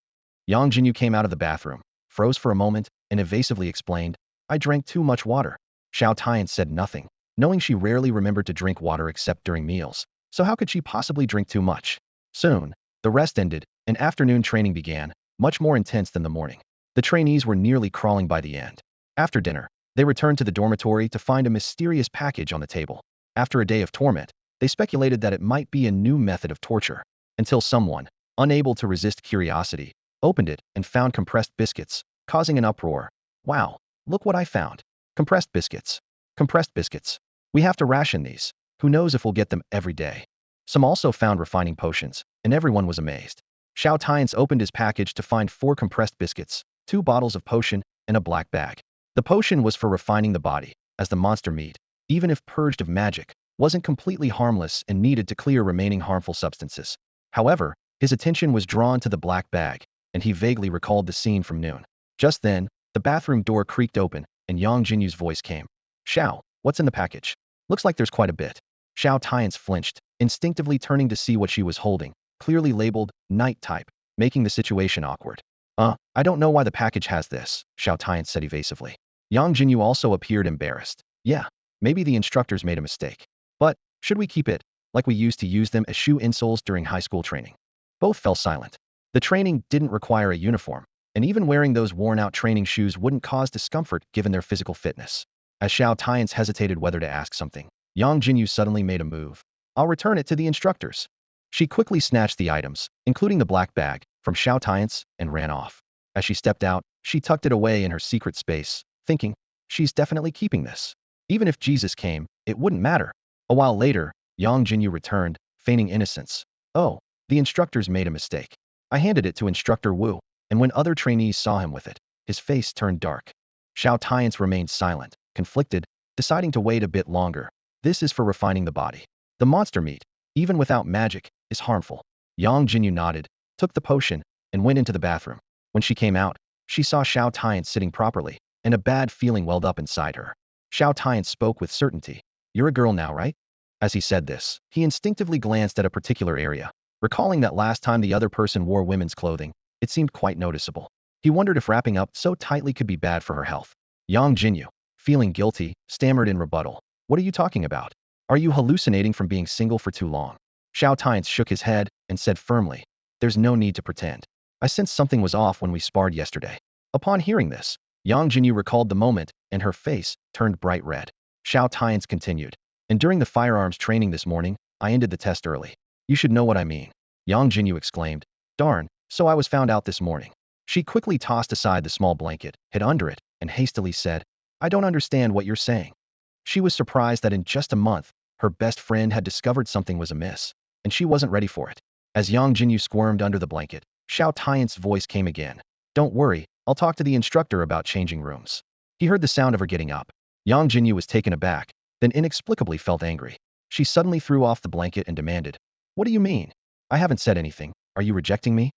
Yangjinyu came out of the bathroom, froze for a moment, and evasively explained, "I drank too much water." Xiao Tianche said nothing, knowing she rarely remembered to drink water except during meals, so how could she possibly drink too much? Soon, the rest ended, and afternoon training began, much more intense than the morning. The trainees were nearly crawling by the end. After dinner, they returned to the dormitory to find a mysterious package on the table. After a day of torment, they speculated that it might be a new method of torture, until someone, unable to resist curiosity, opened it and found compressed biscuits, causing an uproar. "Wow, look what I found. Compressed biscuits. Compressed biscuits. We have to ration these. Who knows if we'll get them every day." Some also found refining potions, and everyone was amazed. Xiao Tianche opened his package to find 4 compressed biscuits, 2 bottles of potion, and a black bag. The potion was for refining the body, as the monster meat, even if purged of magic, wasn't completely harmless and needed to clear remaining harmful substances. However, his attention was drawn to the black bag, and he vaguely recalled the scene from noon. Just then, the bathroom door creaked open, and Yang Jinyu's voice came. "Xiao, what's in the package? Looks like there's quite a bit." Xiao Tianche flinched, instinctively turning to see what she was holding, clearly labeled night type, making the situation awkward. I don't know why the package has this," Xiao Tianche said evasively. Yang Jinyu also appeared embarrassed. "Yeah, maybe the instructors made a mistake. But, should we keep it, like we used to use them as shoe insoles during high school training?" Both fell silent. The training didn't require a uniform, and even wearing those worn-out training shoes wouldn't cause discomfort given their physical fitness. As Xiao Tianche hesitated whether to ask something, Yang Jinyu suddenly made a move. "I'll return it to the instructors." She quickly snatched the items, including the black bag, from Xiao Tianche and ran off. As she stepped out, she tucked it away in her secret space, thinking, "She's definitely keeping this. Even if Jesus came, it wouldn't matter." A while later, Yang Jinyu returned, feigning innocence. "Oh, the instructors made a mistake. I handed it to Instructor Wu, and when other trainees saw him with it, his face turned dark." Xiao Tianche remained silent, conflicted, deciding to wait a bit longer. "This is for refining the body. The monster meat, even without magic, is harmful." Yang Jinyu nodded, took the potion, and went into the bathroom. When she came out, she saw Xiao Tianche sitting properly, and a bad feeling welled up inside her. Xiao Tianche spoke with certainty. "You're a girl now, right?" As he said this, he instinctively glanced at a particular area. Recalling that last time the other person wore women's clothing, it seemed quite noticeable. He wondered if wrapping up so tightly could be bad for her health. Yang Jinyu, feeling guilty, stammered in rebuttal. "What are you talking about? Are you hallucinating from being single for too long?" Xiao Tianche shook his head and said firmly, "There's no need to pretend. I sensed something was off when we sparred yesterday." Upon hearing this, Yang Jinyu recalled the moment, and her face turned bright red. Xiao Tianche continued, "And during the firearms training this morning, I ended the test early. You should know what I mean." Yang Jinyu exclaimed, "Darn, so I was found out this morning." She quickly tossed aside the small blanket, hid under it, and hastily said, "I don't understand what you're saying." She was surprised that in just a month, her best friend had discovered something was amiss, and she wasn't ready for it. As Yang Jinyu squirmed under the blanket, Xiao Tianche's voice came again. "Don't worry, I'll talk to the instructor about changing rooms." He heard the sound of her getting up. Yang Jinyu was taken aback, then inexplicably felt angry. She suddenly threw off the blanket and demanded, "What do you mean? I haven't said anything. Are you rejecting me?"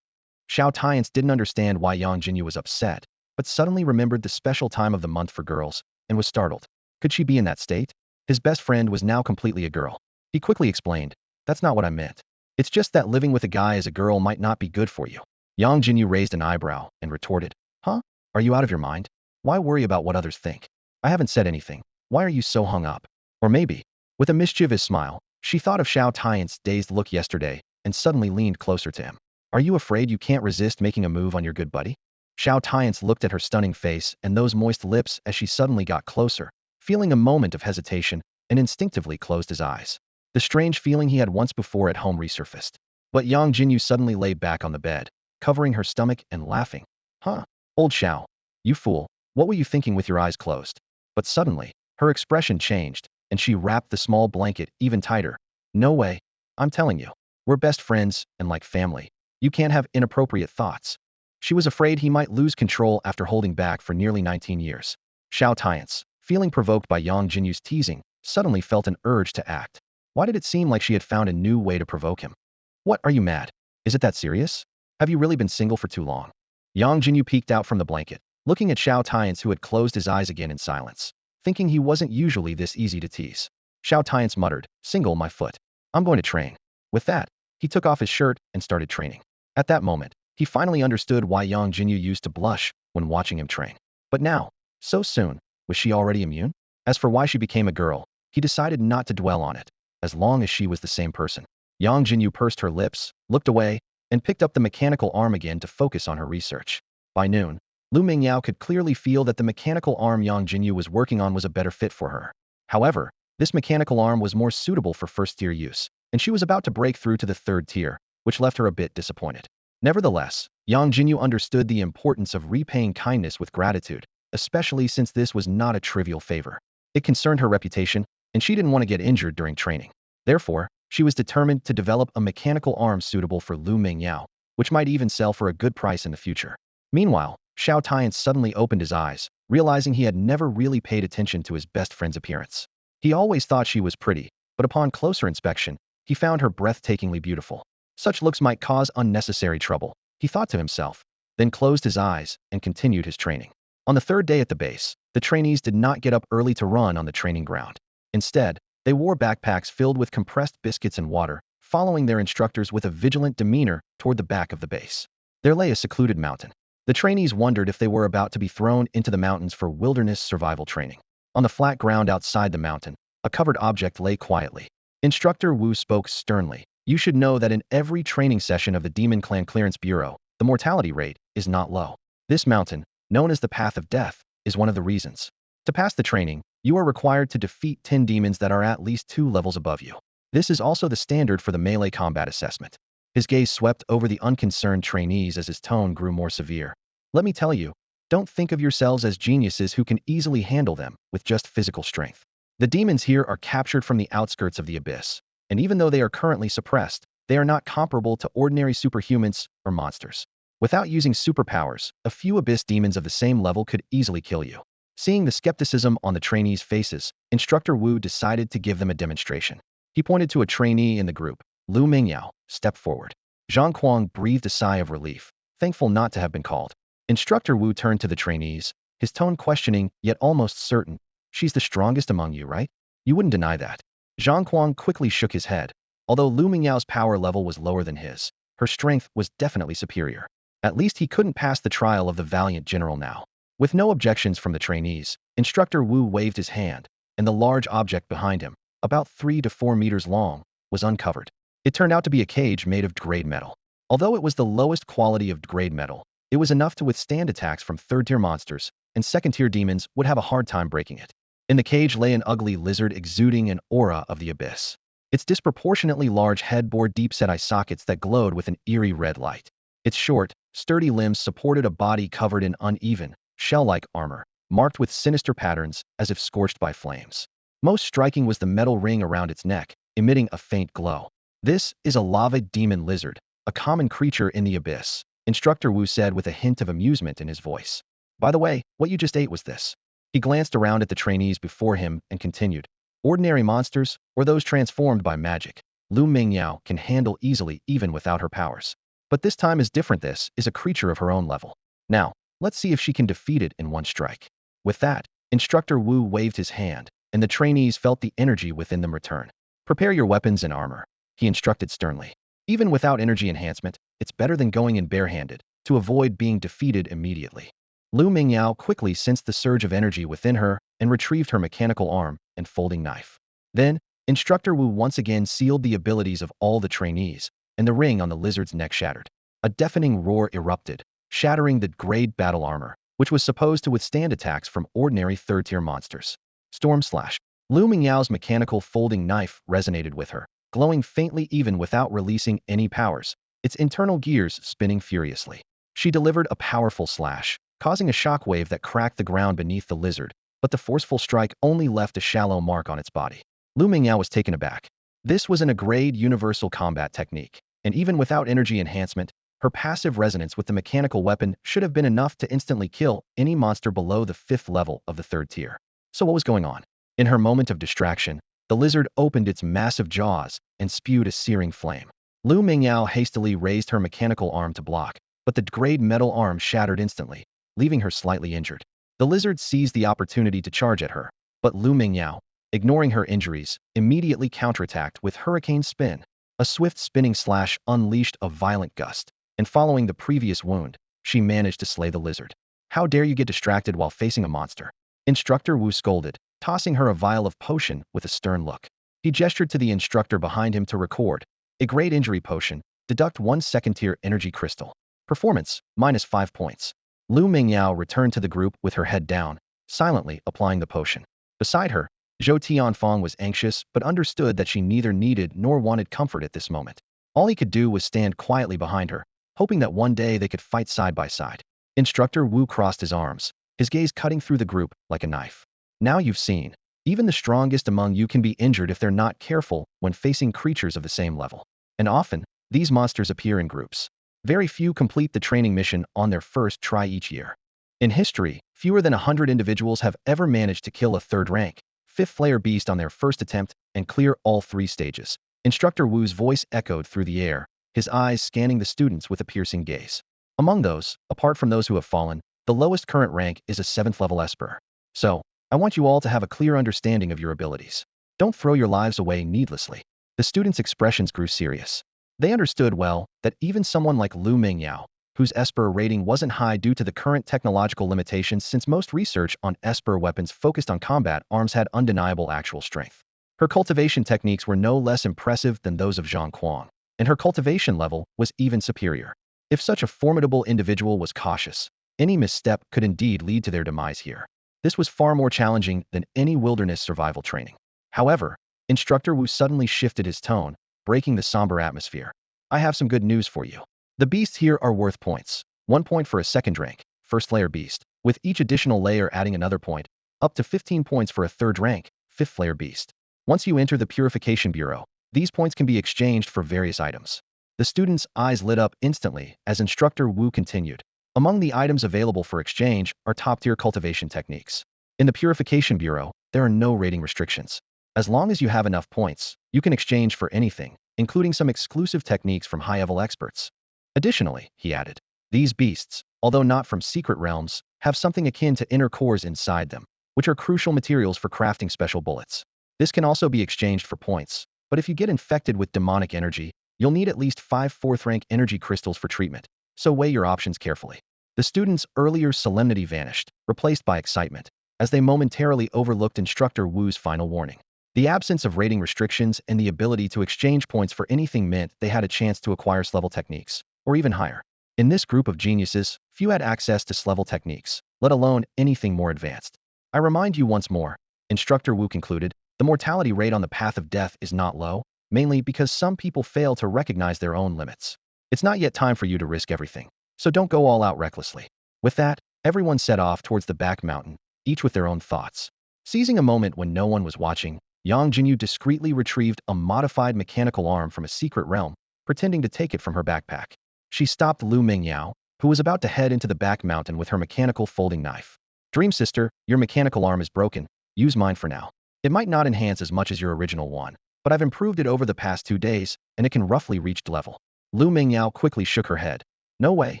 Xiao Tianche didn't understand why Yang Jinyu was upset, but suddenly remembered the special time of the month for girls, and was startled. Could she be in that state? His best friend was now completely a girl. He quickly explained, "That's not what I meant. It's just that living with a guy as a girl might not be good for you." Yang Jinyu raised an eyebrow and retorted, "Huh? Are you out of your mind? Why worry about what others think? I haven't said anything. Why are you so hung up?" Or maybe, with a mischievous smile, she thought of Xiao Tianche's dazed look yesterday and suddenly leaned closer to him. "Are you afraid you can't resist making a move on your good buddy?" Xiao Tianche looked at her stunning face and those moist lips as she suddenly got closer, feeling a moment of hesitation, and instinctively closed his eyes. The strange feeling he had once before at home resurfaced. But Yang Jinyu suddenly lay back on the bed, covering her stomach and laughing. "Huh? Old Xiao. You fool. What were you thinking with your eyes closed?" But suddenly, her expression changed, and she wrapped the small blanket even tighter. "No way. I'm telling you. We're best friends, and like family. You can't have inappropriate thoughts." She was afraid he might lose control after holding back for nearly 19 years. Xiao Tianche, feeling provoked by Yang Jinyu's teasing, suddenly felt an urge to act. Why did it seem like she had found a new way to provoke him? What, are you mad? Is it that serious? Have you really been single for too long? Yangjinyu peeked out from the blanket, looking at Xiao Tianche, who had closed his eyes again in silence, thinking he wasn't usually this easy to tease. Xiao Tianche muttered, "Single my foot. I'm going to train." With that, he took off his shirt and started training. At that moment, he finally understood why Yangjinyu used to blush when watching him train. But now, so soon, was she already immune? As for why she became a girl, he decided not to dwell on it, as long as she was the same person. Yangjinyu pursed her lips, looked away, and picked up the mechanical arm again to focus on her research. By noon, Lu Mingyao could clearly feel that the mechanical arm Yangjinyu was working on was a better fit for her. However, this mechanical arm was more suitable for first-tier use, and she was about to break through to the third tier, which left her a bit disappointed. Nevertheless, Yangjinyu understood the importance of repaying kindness with gratitude, especially since this was not a trivial favor. It concerned her reputation, and she didn't want to get injured during training. Therefore, she was determined to develop a mechanical arm suitable for Lu Mingyao, which might even sell for a good price in the future. Meanwhile, Xiao Tianche suddenly opened his eyes, realizing he had never really paid attention to his best friend's appearance. He always thought she was pretty, but upon closer inspection, he found her breathtakingly beautiful. Such looks might cause unnecessary trouble, he thought to himself, then closed his eyes and continued his training. On the third day at the base, the trainees did not get up early to run on the training ground. Instead, they wore backpacks filled with compressed biscuits and water, following their instructors with a vigilant demeanor toward the back of the base. There lay a secluded mountain. The trainees wondered if they were about to be thrown into the mountains for wilderness survival training. On the flat ground outside the mountain, a covered object lay quietly. Instructor Wu spoke sternly. "You should know that in every training session of the Demon Clan Clearance Bureau, the mortality rate is not low. This mountain, known as the Path of Death, is one of the reasons. To pass the training, you are required to defeat 10 demons that are at least 2 levels above you. This is also the standard for the melee combat assessment." His gaze swept over the unconcerned trainees as his tone grew more severe. "Let me tell you, don't think of yourselves as geniuses who can easily handle them with just physical strength. The demons here are captured from the outskirts of the abyss, and even though they are currently suppressed, they are not comparable to ordinary superhumans or monsters. Without using superpowers, a few abyss demons of the same level could easily kill you." Seeing the skepticism on the trainees' faces, Instructor Wu decided to give them a demonstration. He pointed to a trainee in the group. "Lu Mingyao, step forward." Zhang Kuang breathed a sigh of relief, thankful not to have been called. Instructor Wu turned to the trainees, his tone questioning yet almost certain. "She's the strongest among you, right? You wouldn't deny that." Zhang Kuang quickly shook his head. Although Lu Mingyao's power level was lower than his, her strength was definitely superior. At least he couldn't pass the trial of the valiant general now. With no objections from the trainees, Instructor Wu waved his hand, and the large object behind him, about 3 to 4 meters long, was uncovered. It turned out to be a cage made of grade metal. Although it was the lowest quality of grade metal, it was enough to withstand attacks from third-tier monsters, and second-tier demons would have a hard time breaking it. In the cage lay an ugly lizard exuding an aura of the abyss. Its disproportionately large head bore deep-set eye sockets that glowed with an eerie red light. Its short, sturdy limbs supported a body covered in uneven, shell-like armor, marked with sinister patterns as if scorched by flames. Most striking was the metal ring around its neck, emitting a faint glow. "This is a lava demon lizard, a common creature in the abyss," Instructor Wu said with a hint of amusement in his voice. "By the way, what you just ate was this." He glanced around at the trainees before him and continued. "Ordinary monsters, or those transformed by magic, Lu Mingyao can handle easily even without her powers. But this time is different. This is a creature of her own level. Now, let's see if she can defeat it in one strike." With that, Instructor Wu waved his hand, and the trainees felt the energy within them return. "Prepare your weapons and armor," he instructed sternly. "Even without energy enhancement, it's better than going in barehanded, to avoid being defeated immediately." Lu Mingyao quickly sensed the surge of energy within her and retrieved her mechanical arm and folding knife. Then, Instructor Wu once again sealed the abilities of all the trainees, and the ring on the lizard's neck shattered. A deafening roar erupted, shattering the grade battle armor, which was supposed to withstand attacks from ordinary third-tier monsters. Storm slash. Lu Mingyao's mechanical folding knife resonated with her, glowing faintly even without releasing any powers, its internal gears spinning furiously. She delivered a powerful slash, causing a shockwave that cracked the ground beneath the lizard, but the forceful strike only left a shallow mark on its body. Lu Mingyao was taken aback. This was a grade universal combat technique, and even without energy enhancement, her passive resonance with the mechanical weapon should have been enough to instantly kill any monster below the 5th level of the 3rd tier. So what was going on? In her moment of distraction, The lizard opened its massive jaws and spewed a searing flame. Lu Mingyao hastily raised her mechanical arm to block, but the grade metal arm shattered instantly, leaving her slightly injured. The lizard seized the opportunity to charge at her, but Lu Mingyao, ignoring her injuries, immediately counterattacked with hurricane spin. A swift spinning slash unleashed a violent gust, and following the previous wound, she managed to slay the lizard. How dare you get distracted while facing a monster? Instructor Wu scolded, tossing her a vial of potion with a stern look. He gestured to the instructor behind him to record. A great injury potion, deduct 1 second-tier energy crystal. Performance, -5 points. Lu Mingyao returned to the group with her head down, silently applying the potion. Beside her, Xiao Tianche was anxious but understood that she neither needed nor wanted comfort at this moment. All he could do was stand quietly behind her, hoping that one day they could fight side by side. Instructor Wu crossed his arms, his gaze cutting through the group like a knife. Now you've seen. Even the strongest among you can be injured if they're not careful when facing creatures of the same level. And often, these monsters appear in groups. Very few complete the training mission on their first try each year. In history, fewer than 100 individuals have ever managed to kill a third-rank, fifth-layer beast on their first attempt and clear all 3 stages. Instructor Wu's voice echoed through the air, his eyes scanning the students with a piercing gaze. Among those, apart from those who have fallen, the lowest current rank is a 7th-level Esper. So, I want you all to have a clear understanding of your abilities. Don't throw your lives away needlessly. The students' expressions grew serious. They understood well that even someone like Lu Mingyao, whose Esper rating wasn't high due to the current technological limitations since most research on Esper weapons focused on combat arms had undeniable actual strength. Her cultivation techniques were no less impressive than those of Zhang Kuang, and her cultivation level was even superior. If such a formidable individual was cautious, any misstep could indeed lead to their demise here. This was far more challenging than any wilderness survival training. However, Instructor Wu suddenly shifted his tone, breaking the somber atmosphere. I have some good news for you. The beasts here are worth points. 1 point for a second rank, first layer beast, with each additional layer adding another point, up to 15 points for a third rank, fifth layer beast. Once you enter the Purification Bureau, these points can be exchanged for various items. The students' eyes lit up instantly as Instructor Wu continued. Among the items available for exchange are top-tier cultivation techniques. In the Purification Bureau, there are no rating restrictions. As long as you have enough points, you can exchange for anything, including some exclusive techniques from high-level experts. Additionally, he added, these beasts, although not from secret realms, have something akin to inner cores inside them, which are crucial materials for crafting special bullets. This can also be exchanged for points, but if you get infected with demonic energy, you'll need at least 5 fourth-rank energy crystals for treatment, so weigh your options carefully. The students' earlier solemnity vanished, replaced by excitement, as they momentarily overlooked Instructor Wu's final warning. The absence of rating restrictions and the ability to exchange points for anything meant they had a chance to acquire S-level techniques, or even higher. In this group of geniuses, few had access to S-level techniques, let alone anything more advanced. I remind you once more, Instructor Wu concluded, the mortality rate on the path of death is not low, mainly because some people fail to recognize their own limits. It's not yet time for you to risk everything, so don't go all out recklessly. With that, everyone set off towards the back mountain, each with their own thoughts. Seizing a moment when no one was watching, Yangjinyu discreetly retrieved a modified mechanical arm from a secret realm, pretending to take it from her backpack. She stopped Lu Mingyao, who was about to head into the back mountain with her mechanical folding knife. Dream sister, your mechanical arm is broken. Use mine for now. It might not enhance as much as your original one, but I've improved it over the past 2 days, and it can roughly reach level. Lu Mingyao quickly shook her head. No way.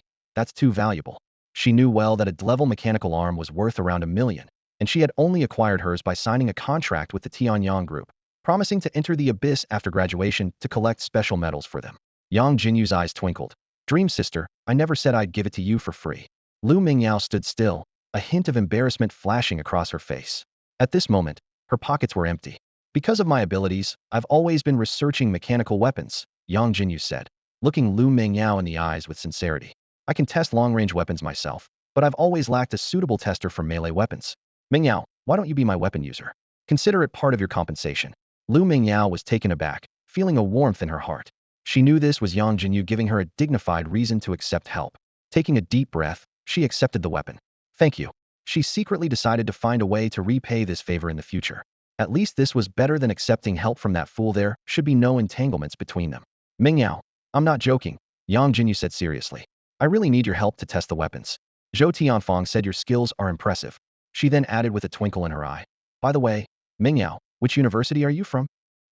That's too valuable. She knew well that a D-level mechanical arm was worth around 1 million, and she had only acquired hers by signing a contract with the Tianyang group, promising to enter the abyss after graduation to collect special medals for them. Yangjinyu's eyes twinkled. Dream sister, I never said I'd give it to you for free. Lu Mingyao stood still, a hint of embarrassment flashing across her face. At this moment, her pockets were empty. Because of my abilities, I've always been researching mechanical weapons, Yangjinyu said, looking Lu Mingyao in the eyes with sincerity. I can test long-range weapons myself, but I've always lacked a suitable tester for melee weapons. Mingyao, why don't you be my weapon user? Consider it part of your compensation. Lu Mingyao was taken aback, feeling a warmth in her heart. She knew this was Yangjinyu giving her a dignified reason to accept help. Taking a deep breath, she accepted the weapon. Thank you. She secretly decided to find a way to repay this favor in the future. At least this was better than accepting help from that fool. There should be no entanglements between them. Mingyao, I'm not joking, Yangjinyu said seriously. I really need your help to test the weapons. Xiao Tianche said your skills are impressive. She then added with a twinkle in her eye. By the way, Mingyao, Which university are you from?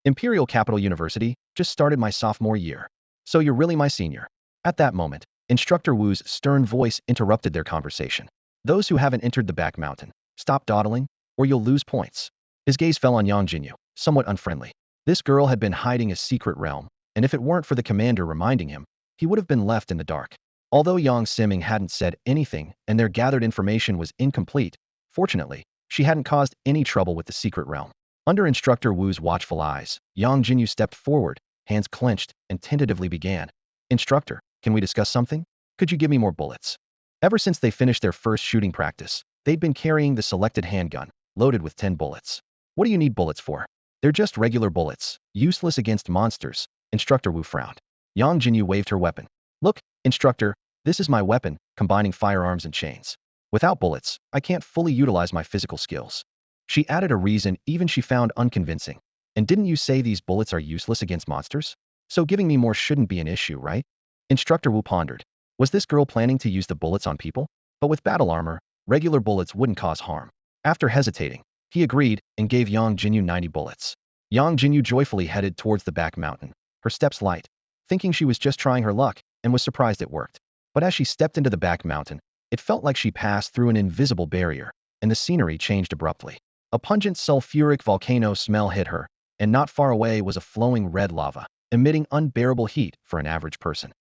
Imperial Capital University, just started my sophomore year. So you're really my senior. At that moment, Instructor Wu's stern voice interrupted their conversation. Those who haven't entered the back mountain, stop dawdling, or you'll lose points. His gaze fell on Yangjinyu, somewhat unfriendly. This girl had been hiding a secret realm, and if it weren't for the commander reminding him, he would have been left in the dark. Although Yang Siming hadn't said anything and their gathered information was incomplete, fortunately, she hadn't caused any trouble with the secret realm. Under Instructor Wu's watchful eyes, Yang Jinyu stepped forward, hands clenched, and tentatively began. Instructor, can we discuss something? Could you give me more bullets? Ever since they finished their first shooting practice, they'd been carrying the selected handgun, loaded with 10 bullets. What do you need bullets for? They're just regular bullets, useless against monsters. Instructor Wu frowned. Yang Jinyu waved her weapon. Look, Instructor, this is my weapon, combining firearms and chains. Without bullets, I can't fully utilize my physical skills. She added a reason even she found unconvincing. And didn't you say these bullets are useless against monsters? So giving me more shouldn't be an issue, right? Instructor Wu pondered. Was this girl planning to use the bullets on people? But with battle armor, regular bullets wouldn't cause harm. After hesitating, he agreed and gave Yang Jinyu 90 bullets. Yang Jinyu joyfully headed towards the back mountain, her steps light, thinking she was just trying her luck, and was surprised it worked. But as she stepped into the back mountain, it felt like she passed through an invisible barrier, and the scenery changed abruptly. A pungent sulfuric volcano smell hit her, and not far away was a flowing red lava, emitting unbearable heat for an average person.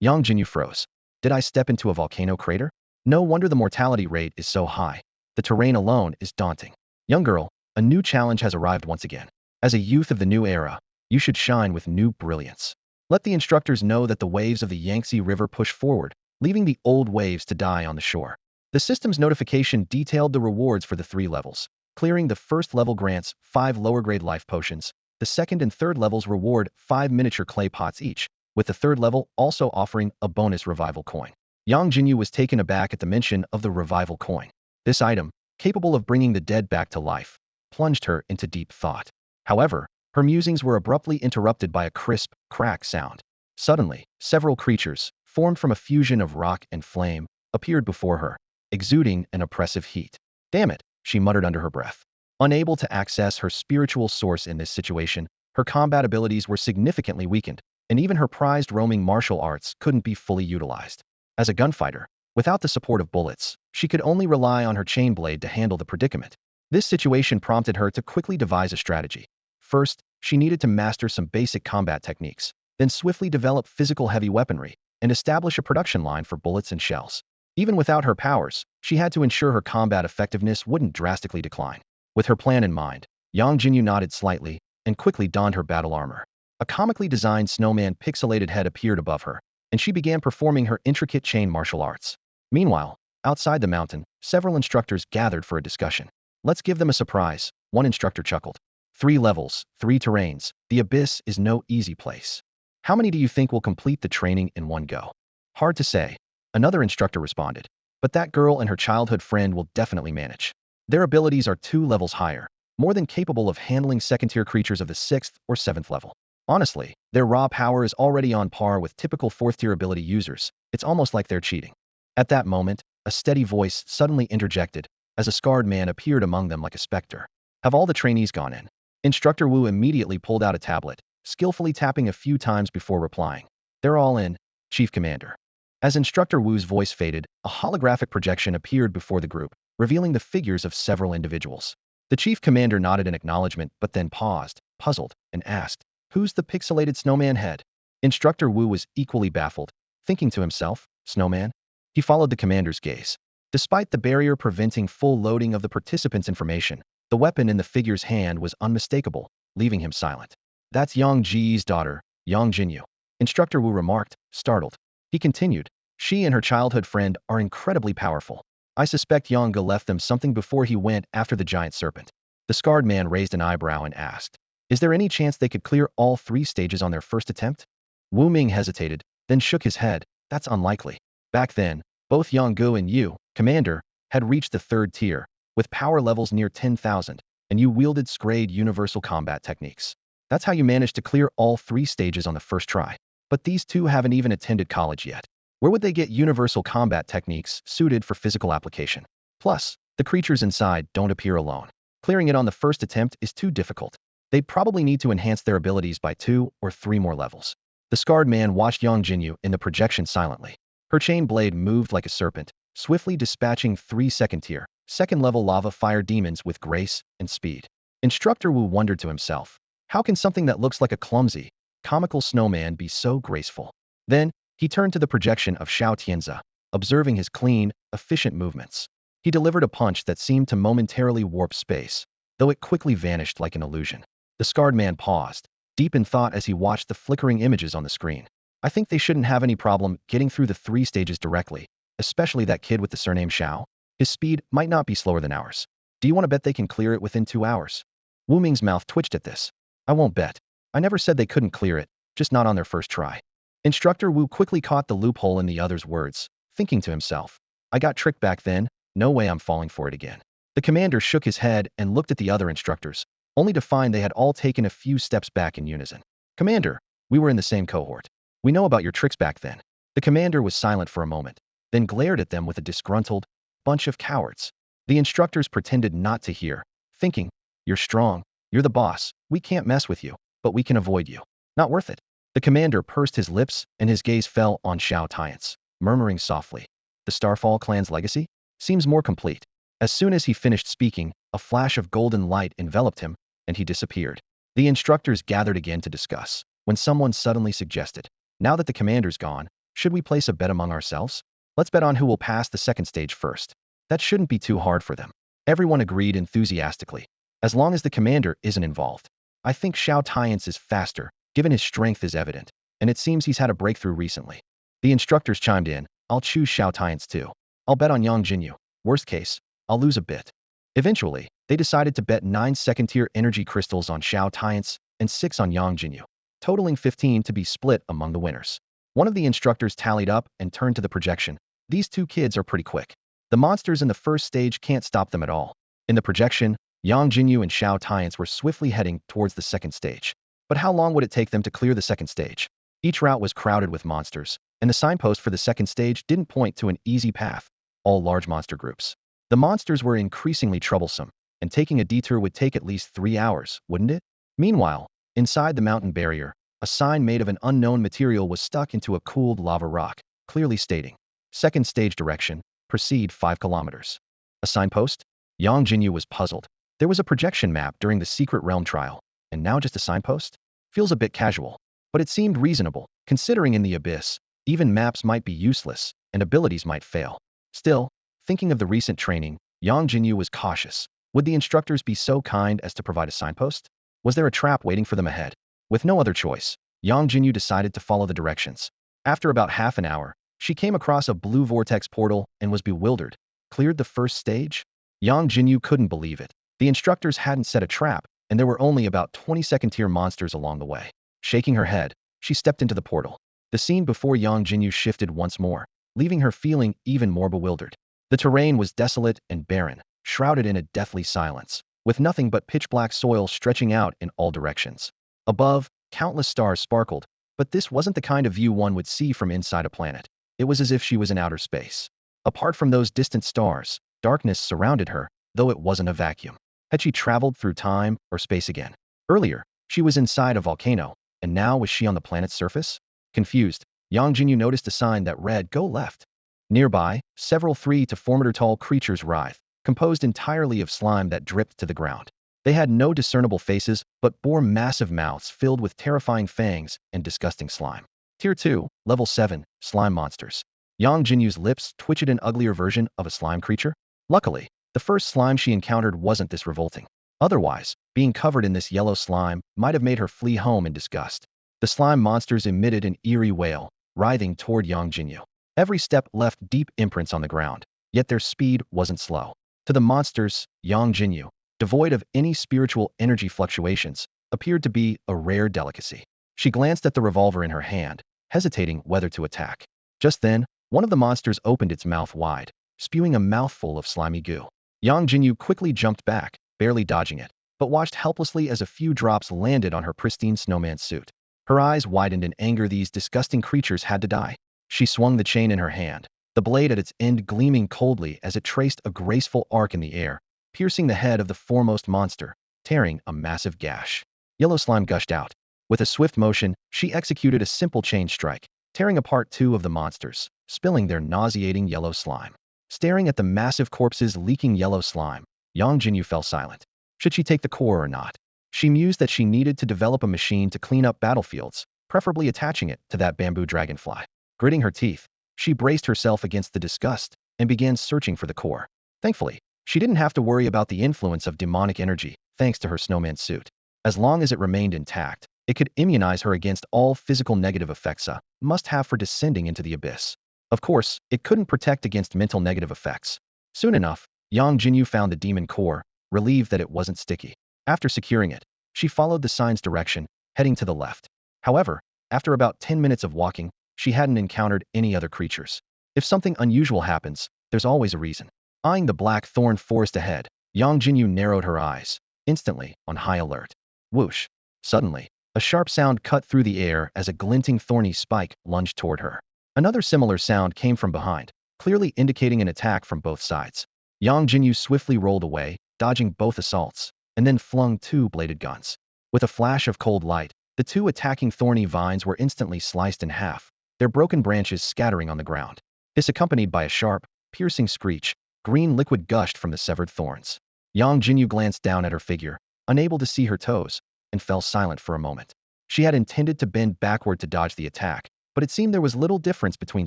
Yang Jinyu froze. Did I step into a volcano crater? No wonder the mortality rate is so high. The terrain alone is daunting. Young girl, a new challenge has arrived once again. As a youth of the new era, you should shine with new brilliance. Let the instructors know that the waves of the Yangtze River push forward, leaving the old waves to die on the shore. The system's notification detailed the rewards for the 3 levels. Clearing the first level grants 5 lower-grade life potions. The second and third levels reward 5 miniature clay pots each, with the third level also offering a bonus revival coin. Yang Jinyu was taken aback at the mention of the revival coin. This item, capable of bringing the dead back to life, plunged her into deep thought. However, her musings were abruptly interrupted by a crisp, crack sound. Suddenly, several creatures, formed from a fusion of rock and flame, appeared before her, exuding an oppressive heat. Damn it, she muttered under her breath. Unable to access her spiritual source in this situation, her combat abilities were significantly weakened, and even her prized roaming martial arts couldn't be fully utilized. As a gunfighter, without the support of bullets, she could only rely on her chain blade to handle the predicament. This situation prompted her to quickly devise a strategy. First, she needed to master some basic combat techniques, then swiftly develop physical heavy weaponry, and establish a production line for bullets and shells. Even without her powers, she had to ensure her combat effectiveness wouldn't drastically decline. With her plan in mind, Yang Jinyu nodded slightly and quickly donned her battle armor. A comically designed snowman pixelated head appeared above her, and she began performing her intricate chain martial arts. Meanwhile, outside the mountain, several instructors gathered for a discussion. Let's give them a surprise, one instructor chuckled. 3 levels, 3 terrains, the abyss is no easy place. How many do you think will complete the training in one go? Hard to say. Another instructor responded. But that girl and her childhood friend will definitely manage. Their abilities are 2 levels higher, more than capable of handling second-tier creatures of the 6th or 7th level. Honestly, their raw power is already on par with typical 4th-tier ability users. It's almost like they're cheating. At that moment, a steady voice suddenly interjected, as a scarred man appeared among them like a specter. Have all the trainees gone in? Instructor Wu immediately pulled out a tablet, skillfully tapping a few times before replying. They're all in, Chief Commander. As Instructor Wu's voice faded, a holographic projection appeared before the group, revealing the figures of several individuals. The Chief Commander nodded in acknowledgement but then paused, puzzled, and asked, "Who's the pixelated snowman head?" Instructor Wu was equally baffled, thinking to himself, "Snowman?" He followed the commander's gaze. Despite the barrier preventing full loading of the participants' information, the weapon in the figure's hand was unmistakable, leaving him silent. That's Yang Ji's daughter, Yang Jinyu. Instructor Wu remarked, startled. He continued, she and her childhood friend are incredibly powerful. I suspect Yang left them something before he went after the giant serpent. The scarred man raised an eyebrow and asked, is there any chance they could clear all 3 stages on their first attempt? Wu Ming hesitated, then shook his head. That's unlikely. Back then, both Yang Gu and Yu, Commander, had reached the 3rd tier, with power levels near 10,000, and you wielded scrayed universal combat techniques. That's how you managed to clear all 3 stages on the first try. But these 2 haven't even attended college yet. Where would they get universal combat techniques suited for physical application? Plus, the creatures inside don't appear alone. Clearing it on the first attempt is too difficult. They'd probably need to enhance their abilities by 2 or 3 more levels. The scarred man watched Yangjinyu in the projection silently. Her chain blade moved like a serpent, swiftly dispatching 3 second-tier, second-level lava fire demons with grace and speed. Instructor Wu wondered to himself, how can something that looks like a clumsy, comical snowman be so graceful? Then, he turned to the projection of Xiao Tianche, observing his clean, efficient movements. He delivered a punch that seemed to momentarily warp space, though it quickly vanished like an illusion. The scarred man paused, deep in thought as he watched the flickering images on the screen. I think they shouldn't have any problem getting through the 3 stages directly, especially that kid with the surname Xiao. His speed might not be slower than ours. Do you want to bet they can clear it within 2 hours? Wu Ming's mouth twitched at this. I won't bet. I never said they couldn't clear it, just not on their first try. Instructor Wu quickly caught the loophole in the other's words, thinking to himself, I got tricked back then, no way I'm falling for it again. The commander shook his head and looked at the other instructors, only to find they had all taken a few steps back in unison. Commander, we were in the same cohort. We know about your tricks back then. The commander was silent for a moment, then glared at them with a disgruntled, bunch of cowards. The instructors pretended not to hear, thinking, you're strong, you're the boss, we can't mess with you, but we can avoid you. Not worth it. The commander pursed his lips and his gaze fell on Xiao Tianche, murmuring softly, the Starfall clan's legacy seems more complete. As soon as he finished speaking, a flash of golden light enveloped him, and he disappeared. The instructors gathered again to discuss, when someone suddenly suggested, now that the commander's gone, should we place a bet among ourselves? Let's bet on who will pass the second stage first. That shouldn't be too hard for them. Everyone agreed enthusiastically. As long as the commander isn't involved. I think Xiao Tianche is faster, given his strength is evident, and it seems he's had a breakthrough recently. The instructors chimed in, I'll choose Xiao Tianche too. I'll bet on Yangjinyu. Worst case, I'll lose a bit. Eventually, they decided to bet 9 second-tier energy crystals on Xiao Tianche and 6 on Yangjinyu, totaling 15 to be split among the winners. One of the instructors tallied up and turned to the projection. These 2 kids are pretty quick. The monsters in the first stage can't stop them at all. In the projection, Yangjinyu and Xiao Tianche were swiftly heading towards the second stage. But how long would it take them to clear the second stage? Each route was crowded with monsters, and the signpost for the second stage didn't point to an easy path. All large monster groups. The monsters were increasingly troublesome, and taking a detour would take at least 3 hours, wouldn't it? Meanwhile, inside the mountain barrier, a sign made of an unknown material was stuck into a cooled lava rock, clearly stating, second stage direction, proceed 5 kilometers. A signpost? Yangjinyu was puzzled. There was a projection map during the secret realm trial, and now just a signpost? Feels a bit casual, but it seemed reasonable, considering in the abyss, even maps might be useless, and abilities might fail. Still, thinking of the recent training, Yangjinyu was cautious. Would the instructors be so kind as to provide a signpost? Was there a trap waiting for them ahead? With no other choice, Yangjinyu decided to follow the directions. After about half an hour, she came across a blue vortex portal and was bewildered. Cleared the first stage? Yangjinyu couldn't believe it. The instructors hadn't set a trap, and there were only about 20 second-tier monsters along the way. Shaking her head, she stepped into the portal. The scene before Yangjinyu shifted once more, leaving her feeling even more bewildered. The terrain was desolate and barren, shrouded in a deathly silence, with nothing but pitch-black soil stretching out in all directions. Above, countless stars sparkled, but this wasn't the kind of view one would see from inside a planet. It was as if she was in outer space. Apart from those distant stars, darkness surrounded her, though it wasn't a vacuum. Had she traveled through time or space again? Earlier, she was inside a volcano, and now was she on the planet's surface? Confused, Yangjinyu noticed a sign that read, Go left. Nearby, several 3 to 4 meter tall creatures writhed, composed entirely of slime that dripped to the ground. They had no discernible faces, but bore massive mouths filled with terrifying fangs and disgusting slime. Tier 2, Level 7, Slime Monsters. Yangjinyu's lips twitched an uglier version of a slime creature. Luckily, the first slime she encountered wasn't this revolting. Otherwise, being covered in this yellow slime might have made her flee home in disgust. The slime monsters emitted an eerie wail, writhing toward Yangjinyu. Every step left deep imprints on the ground, yet their speed wasn't slow. To the monsters, Yangjinyu, devoid of any spiritual energy fluctuations, appeared to be a rare delicacy. She glanced at the revolver in her hand, hesitating whether to attack. Just then, one of the monsters opened its mouth wide, spewing a mouthful of slimy goo. Yangjinyu quickly jumped back, barely dodging it, but watched helplessly as a few drops landed on her pristine snowman suit. Her eyes widened in anger. These disgusting creatures had to die. She swung the chain in her hand, the blade at its end gleaming coldly as it traced a graceful arc in the air, piercing the head of the foremost monster, tearing a massive gash. Yellow slime gushed out. With a swift motion, she executed a simple chain strike, tearing apart two of the monsters, spilling their nauseating yellow slime. Staring at the massive corpses leaking yellow slime, Yangjinyu fell silent. Should she take the core or not? She mused that she needed to develop a machine to clean up battlefields, preferably attaching it to that bamboo dragonfly. Gritting her teeth, she braced herself against the disgust and began searching for the core. Thankfully, she didn't have to worry about the influence of demonic energy thanks to her snowman suit. As long as it remained intact, it could immunize her against all physical negative effects a must-have for descending into the abyss. Of course, it couldn't protect against mental negative effects. Soon enough, Yang Jinyu found the demon core, relieved that it wasn't sticky. After securing it, she followed the sign's direction, heading to the left. However, after about 10 minutes of walking, she hadn't encountered any other creatures. If something unusual happens, there's always a reason. Eyeing the black thorn forest ahead, Yang Jinyu narrowed her eyes, instantly on high alert. Whoosh! Suddenly, a sharp sound cut through the air as a glinting thorny spike lunged toward her. Another similar sound came from behind, clearly indicating an attack from both sides. Yang Jinyu swiftly rolled away, dodging both assaults, and then flung two bladed guns. With a flash of cold light, the two attacking thorny vines were instantly sliced in half, their broken branches scattering on the ground. This accompanied by a sharp, piercing screech, green liquid gushed from the severed thorns. Yang Jinyu glanced down at her figure, unable to see her toes, and fell silent for a moment. She had intended to bend backward to dodge the attack, but it seemed there was little difference between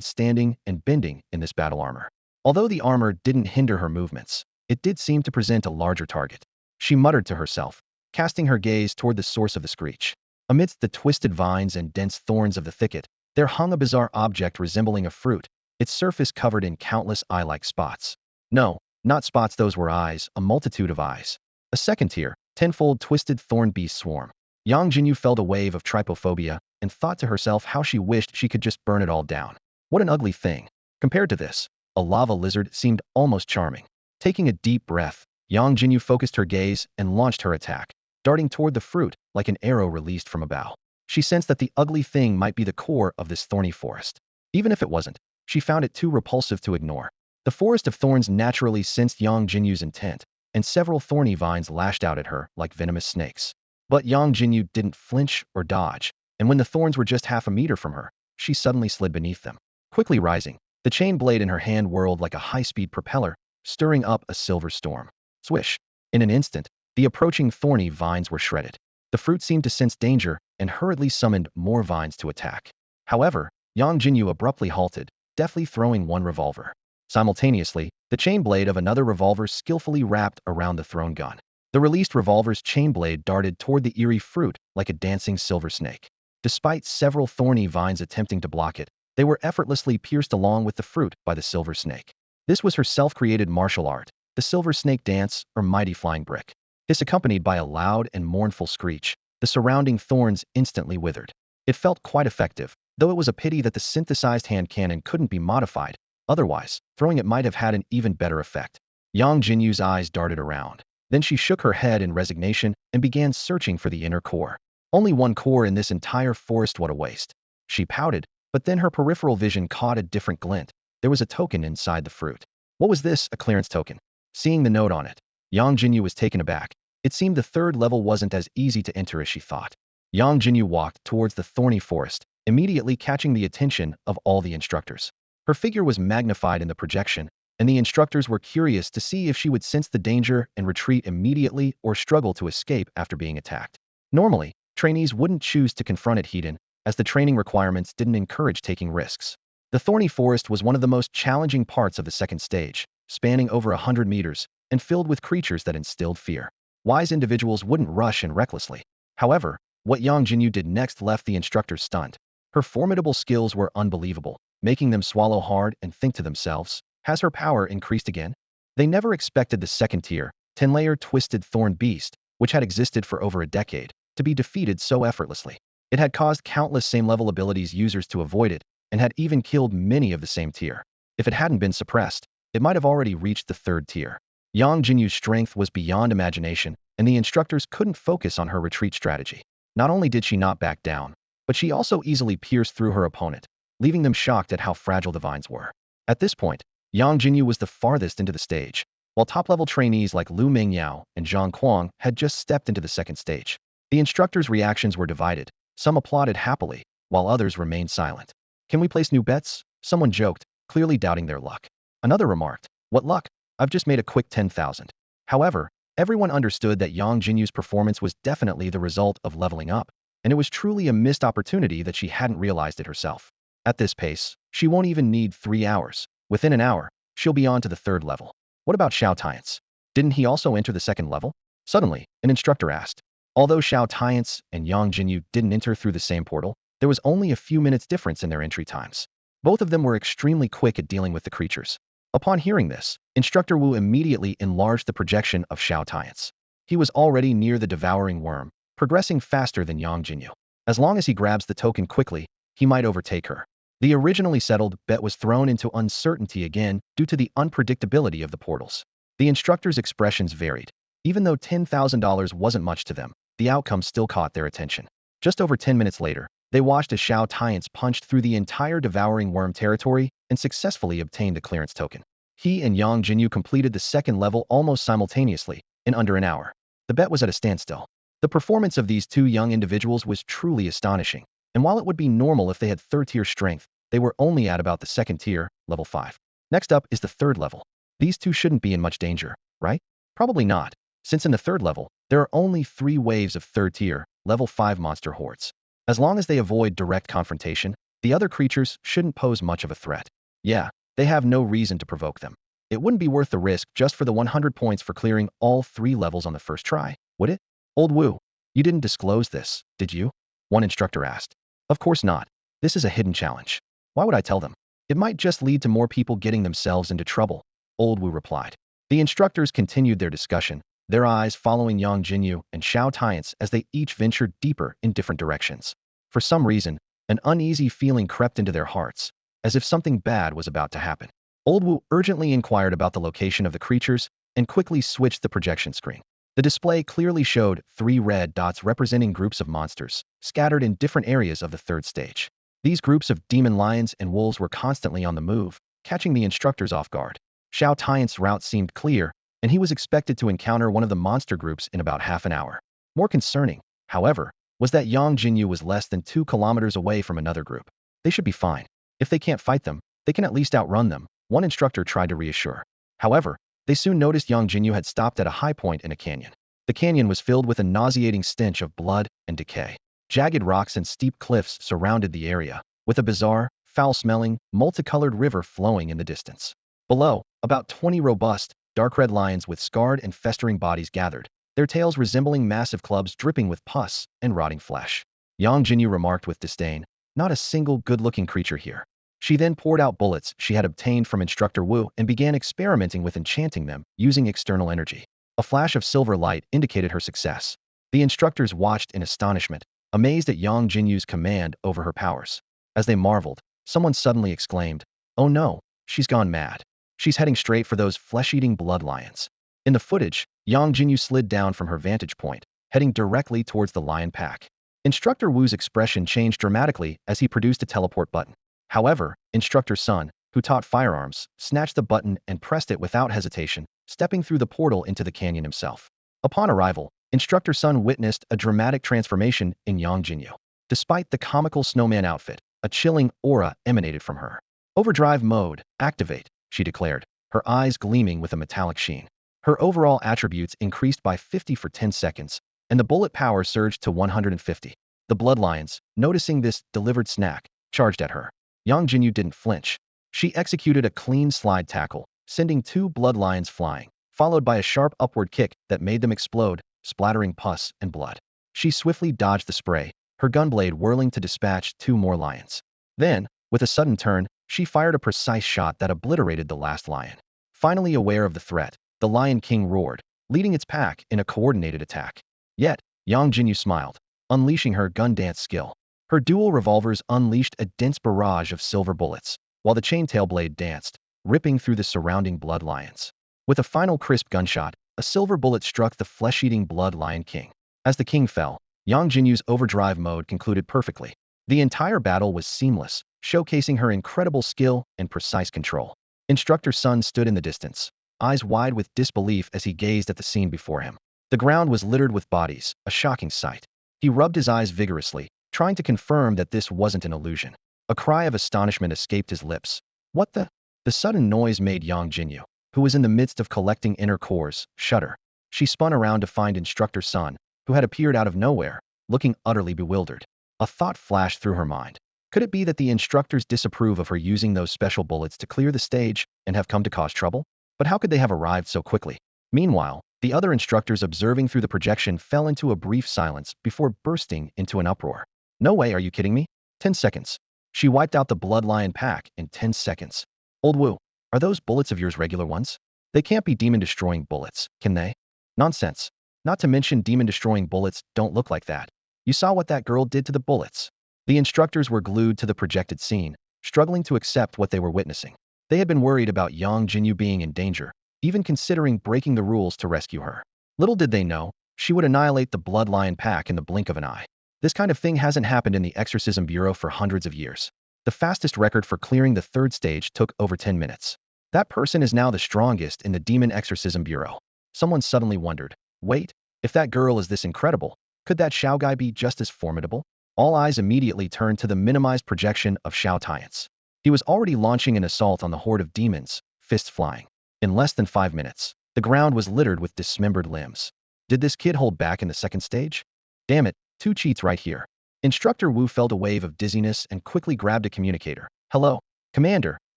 standing and bending in this battle armor. Although the armor didn't hinder her movements, it did seem to present a larger target. She muttered to herself, casting her gaze toward the source of the screech. Amidst the twisted vines and dense thorns of the thicket, there hung a bizarre object resembling a fruit, its surface covered in countless eye-like spots. No, not spots, those were eyes, a multitude of eyes. A second tier, tenfold twisted thorn beast swarm. Yang Jinyu felt a wave of trypophobia and thought to herself how she wished she could just burn it all down. What an ugly thing. Compared to this, a lava lizard seemed almost charming. Taking a deep breath, Yang Jinyu focused her gaze and launched her attack, darting toward the fruit like an arrow released from a bow. She sensed that the ugly thing might be the core of this thorny forest. Even if it wasn't, she found it too repulsive to ignore. The forest of thorns naturally sensed Yang Jinyu's intent, and several thorny vines lashed out at her like venomous snakes. But Yang Jinyu didn't flinch or dodge, and when the thorns were just half a meter from her, she suddenly slid beneath them. Quickly rising, the chain blade in her hand whirled like a high-speed propeller, stirring up a silver storm. Swish! In an instant, the approaching thorny vines were shredded. The fruit seemed to sense danger and hurriedly summoned more vines to attack. However, Yang Jinyu abruptly halted, deftly throwing one revolver. Simultaneously, the chain blade of another revolver skillfully wrapped around the thrown gun. The released revolver's chain blade darted toward the eerie fruit like a dancing silver snake. Despite several thorny vines attempting to block it, they were effortlessly pierced along with the fruit by the silver snake. This was her self-created martial art, the silver snake dance, or mighty flying brick. This accompanied by a loud and mournful screech, the surrounding thorns instantly withered. It felt quite effective, though it was a pity that the synthesized hand cannon couldn't be modified, otherwise, throwing it might have had an even better effect. Yang Jinyu's eyes darted around. Then she shook her head in resignation and began searching for the inner core. Only one core in this entire forest, what a waste. She pouted, but then her peripheral vision caught a different glint. There was a token inside the fruit. What was this? A clearance token. Seeing the note on it, Yang Jinyu was taken aback. It seemed the third level wasn't as easy to enter as she thought. Yang Jinyu walked towards the thorny forest, immediately catching the attention of all the instructors. Her figure was magnified in the projection, and the instructors were curious to see if she would sense the danger and retreat immediately or struggle to escape after being attacked. Normally, trainees wouldn't choose to confront it head-on, as the training requirements didn't encourage taking risks. The thorny forest was one of the most challenging parts of the second stage, spanning over 100 meters, and filled with creatures that instilled fear. Wise individuals wouldn't rush in recklessly. However, what Yang Jinyu did next left the instructors stunned. Her formidable skills were unbelievable, making them swallow hard and think to themselves, has her power increased again? They never expected the second tier, 10-layer twisted thorn beast, which had existed for over a decade, to be defeated so effortlessly. It had caused countless same-level abilities users to avoid it, and had even killed many of the same tier. If it hadn't been suppressed, it might have already reached the third tier. Yang Jinyu's strength was beyond imagination, and the instructors couldn't focus on her retreat strategy. Not only did she not back down, but she also easily pierced through her opponent, leaving them shocked at how fragile the vines were. At this point, Yang Jinyu was the farthest into the stage. while top-level trainees like Lu Mingyao and Zhang Kuang had just stepped into the second stage. The instructors' reactions were divided. Some applauded happily, while others remained silent. "Can we place new bets?" Someone joked, clearly doubting their luck. Another remarked, "What luck? I've just made a quick 10,000. However, everyone understood that Yangjinyu's performance was definitely the result of leveling up, and it was truly a missed opportunity that she hadn't realized it herself. At this pace, she won't even need 3 hours. Within an hour, she'll be on to the third level. What about Xiao Tianche? Didn't he also enter the second level? Suddenly, an instructor asked. Although Xiao Tianche and Yangjinyu didn't enter through the same portal, there was only a few minutes difference in their entry times. Both of them were extremely quick at dealing with the creatures. Upon hearing this, Instructor Wu immediately enlarged the projection of Xiao Tianche. He was already near the devouring worm, progressing faster than Yangjinyu. As long as he grabs the token quickly, he might overtake her. The originally settled bet was thrown into uncertainty again due to the unpredictability of the portals. The instructors' expressions varied. Even though $10,000 wasn't much to them, the outcome still caught their attention. Just over 10 minutes later, they watched as Xiao Tianche punched through the entire devouring worm territory and successfully obtained the clearance token. He and Yang Jinyu completed the second level almost simultaneously, in under an hour. The bet was at a standstill. The performance of these two young individuals was truly astonishing, and while it would be normal if they had third-tier strength, they were only at about the second tier, level 5. Next up is the third level. These two shouldn't be in much danger, right? Probably not, since in the third level, there are only 3 waves of third-tier, level 5 monster hordes. As long as they avoid direct confrontation, the other creatures shouldn't pose much of a threat. Yeah, they have no reason to provoke them. It wouldn't be worth the risk just for the 100 points for clearing all 3 levels on the first try, would it? Old Wu, you didn't disclose this, did you? One instructor asked. Of course not. This is a hidden challenge. Why would I tell them? It might just lead to more people getting themselves into trouble, Old Wu replied. The instructors continued their discussion, their eyes following Yang Jinyu and Xiao Tianche as they each ventured deeper in different directions. For some reason, an uneasy feeling crept into their hearts, as if something bad was about to happen. Old Wu urgently inquired about the location of the creatures and quickly switched the projection screen. The display clearly showed 3 red dots representing groups of monsters, scattered in different areas of the third stage. These groups of demon lions and wolves were constantly on the move, catching the instructors off guard. Xiao Tianche's route seemed clear, and he was expected to encounter one of the monster groups in about half an hour. More concerning, however, was that Yang Jinyu was less than 2 kilometers away from another group. They should be fine. If they can't fight them, they can at least outrun them, one instructor tried to reassure. However, they soon noticed Yang Jinyu had stopped at a high point in a canyon. The canyon was filled with a nauseating stench of blood and decay. Jagged rocks and steep cliffs surrounded the area, with a bizarre, foul-smelling, multicolored river flowing in the distance. Below, about 20 robust, dark red lions with scarred and festering bodies gathered, their tails resembling massive clubs dripping with pus and rotting flesh. Yang Jinyu remarked with disdain, "Not a single good-looking creature here." She then poured out bullets she had obtained from Instructor Wu and began experimenting with enchanting them using external energy. A flash of silver light indicated her success. The instructors watched in astonishment, amazed at Yang Jinyu's command over her powers. As they marveled, someone suddenly exclaimed, "Oh no, she's gone mad. She's heading straight for those flesh-eating blood lions." In the footage, Yang Jinyu slid down from her vantage point, heading directly towards the lion pack. Instructor Wu's expression changed dramatically as he produced a teleport button. However, Instructor Sun, who taught firearms, snatched the button and pressed it without hesitation, stepping through the portal into the canyon himself. Upon arrival, Instructor Sun witnessed a dramatic transformation in Yang Jinyu. Despite the comical snowman outfit, a chilling aura emanated from her. "Overdrive mode, activate," she declared, her eyes gleaming with a metallic sheen. Her overall attributes increased by 50 for 10 seconds, and the bullet power surged to 150. The bloodlions, noticing this delivered snack, charged at her. Yang Jinyu didn't flinch. She executed a clean slide tackle, sending 2 bloodlions flying, followed by a sharp upward kick that made them explode, splattering pus and blood. She swiftly dodged the spray, her gunblade whirling to dispatch 2 more lions. Then, with a sudden turn, she fired a precise shot that obliterated the last lion. Finally aware of the threat, the Lion King roared, leading its pack in a coordinated attack. Yet, Yang Jinyu smiled, unleashing her gun dance skill. Her dual revolvers unleashed a dense barrage of silver bullets, while the chaintail blade danced, ripping through the surrounding blood lions. With a final crisp gunshot, a silver bullet struck the flesh-eating blood lion king. As the king fell, Yang Jinyu's overdrive mode concluded perfectly. The entire battle was seamless, showcasing her incredible skill and precise control. Instructor Sun stood in the distance, eyes wide with disbelief as he gazed at the scene before him. The ground was littered with bodies, a shocking sight. He rubbed his eyes vigorously, trying to confirm that this wasn't an illusion. A cry of astonishment escaped his lips. What the? The sudden noise made Yangjinyu, who was in the midst of collecting inner cores, shudder. She spun around to find Instructor Sun, who had appeared out of nowhere, looking utterly bewildered. A thought flashed through her mind. Could it be that the instructors disapprove of her using those special bullets to clear the stage and have come to cause trouble? But how could they have arrived so quickly? Meanwhile, the other instructors observing through the projection fell into a brief silence before bursting into an uproar. No way, are you kidding me? 10 seconds. She wiped out the bloodline pack in 10 seconds. Old Wu, are those bullets of yours regular ones? They can't be demon-destroying bullets, can they? Nonsense. Not to mention demon-destroying bullets don't look like that. You saw what that girl did to the bullets. The instructors were glued to the projected scene, struggling to accept what they were witnessing. They had been worried about Yangjinyu being in danger, even considering breaking the rules to rescue her. Little did they know, she would annihilate the bloodline pack in the blink of an eye. This kind of thing hasn't happened in the Exorcism Bureau for hundreds of years. The fastest record for clearing the third stage took over 10 minutes. That person is now the strongest in the Demon Exorcism Bureau. Someone suddenly wondered, wait, if that girl is this incredible, could that Xiao guy be just as formidable? All eyes immediately turned to the minimized projection of Xiao Tianche. He was already launching an assault on the horde of demons, fists flying. In less than 5 minutes, the ground was littered with dismembered limbs. Did this kid hold back in the second stage? Damn it, 2 cheats right here. Instructor Wu felt a wave of dizziness and quickly grabbed a communicator. Hello, Commander.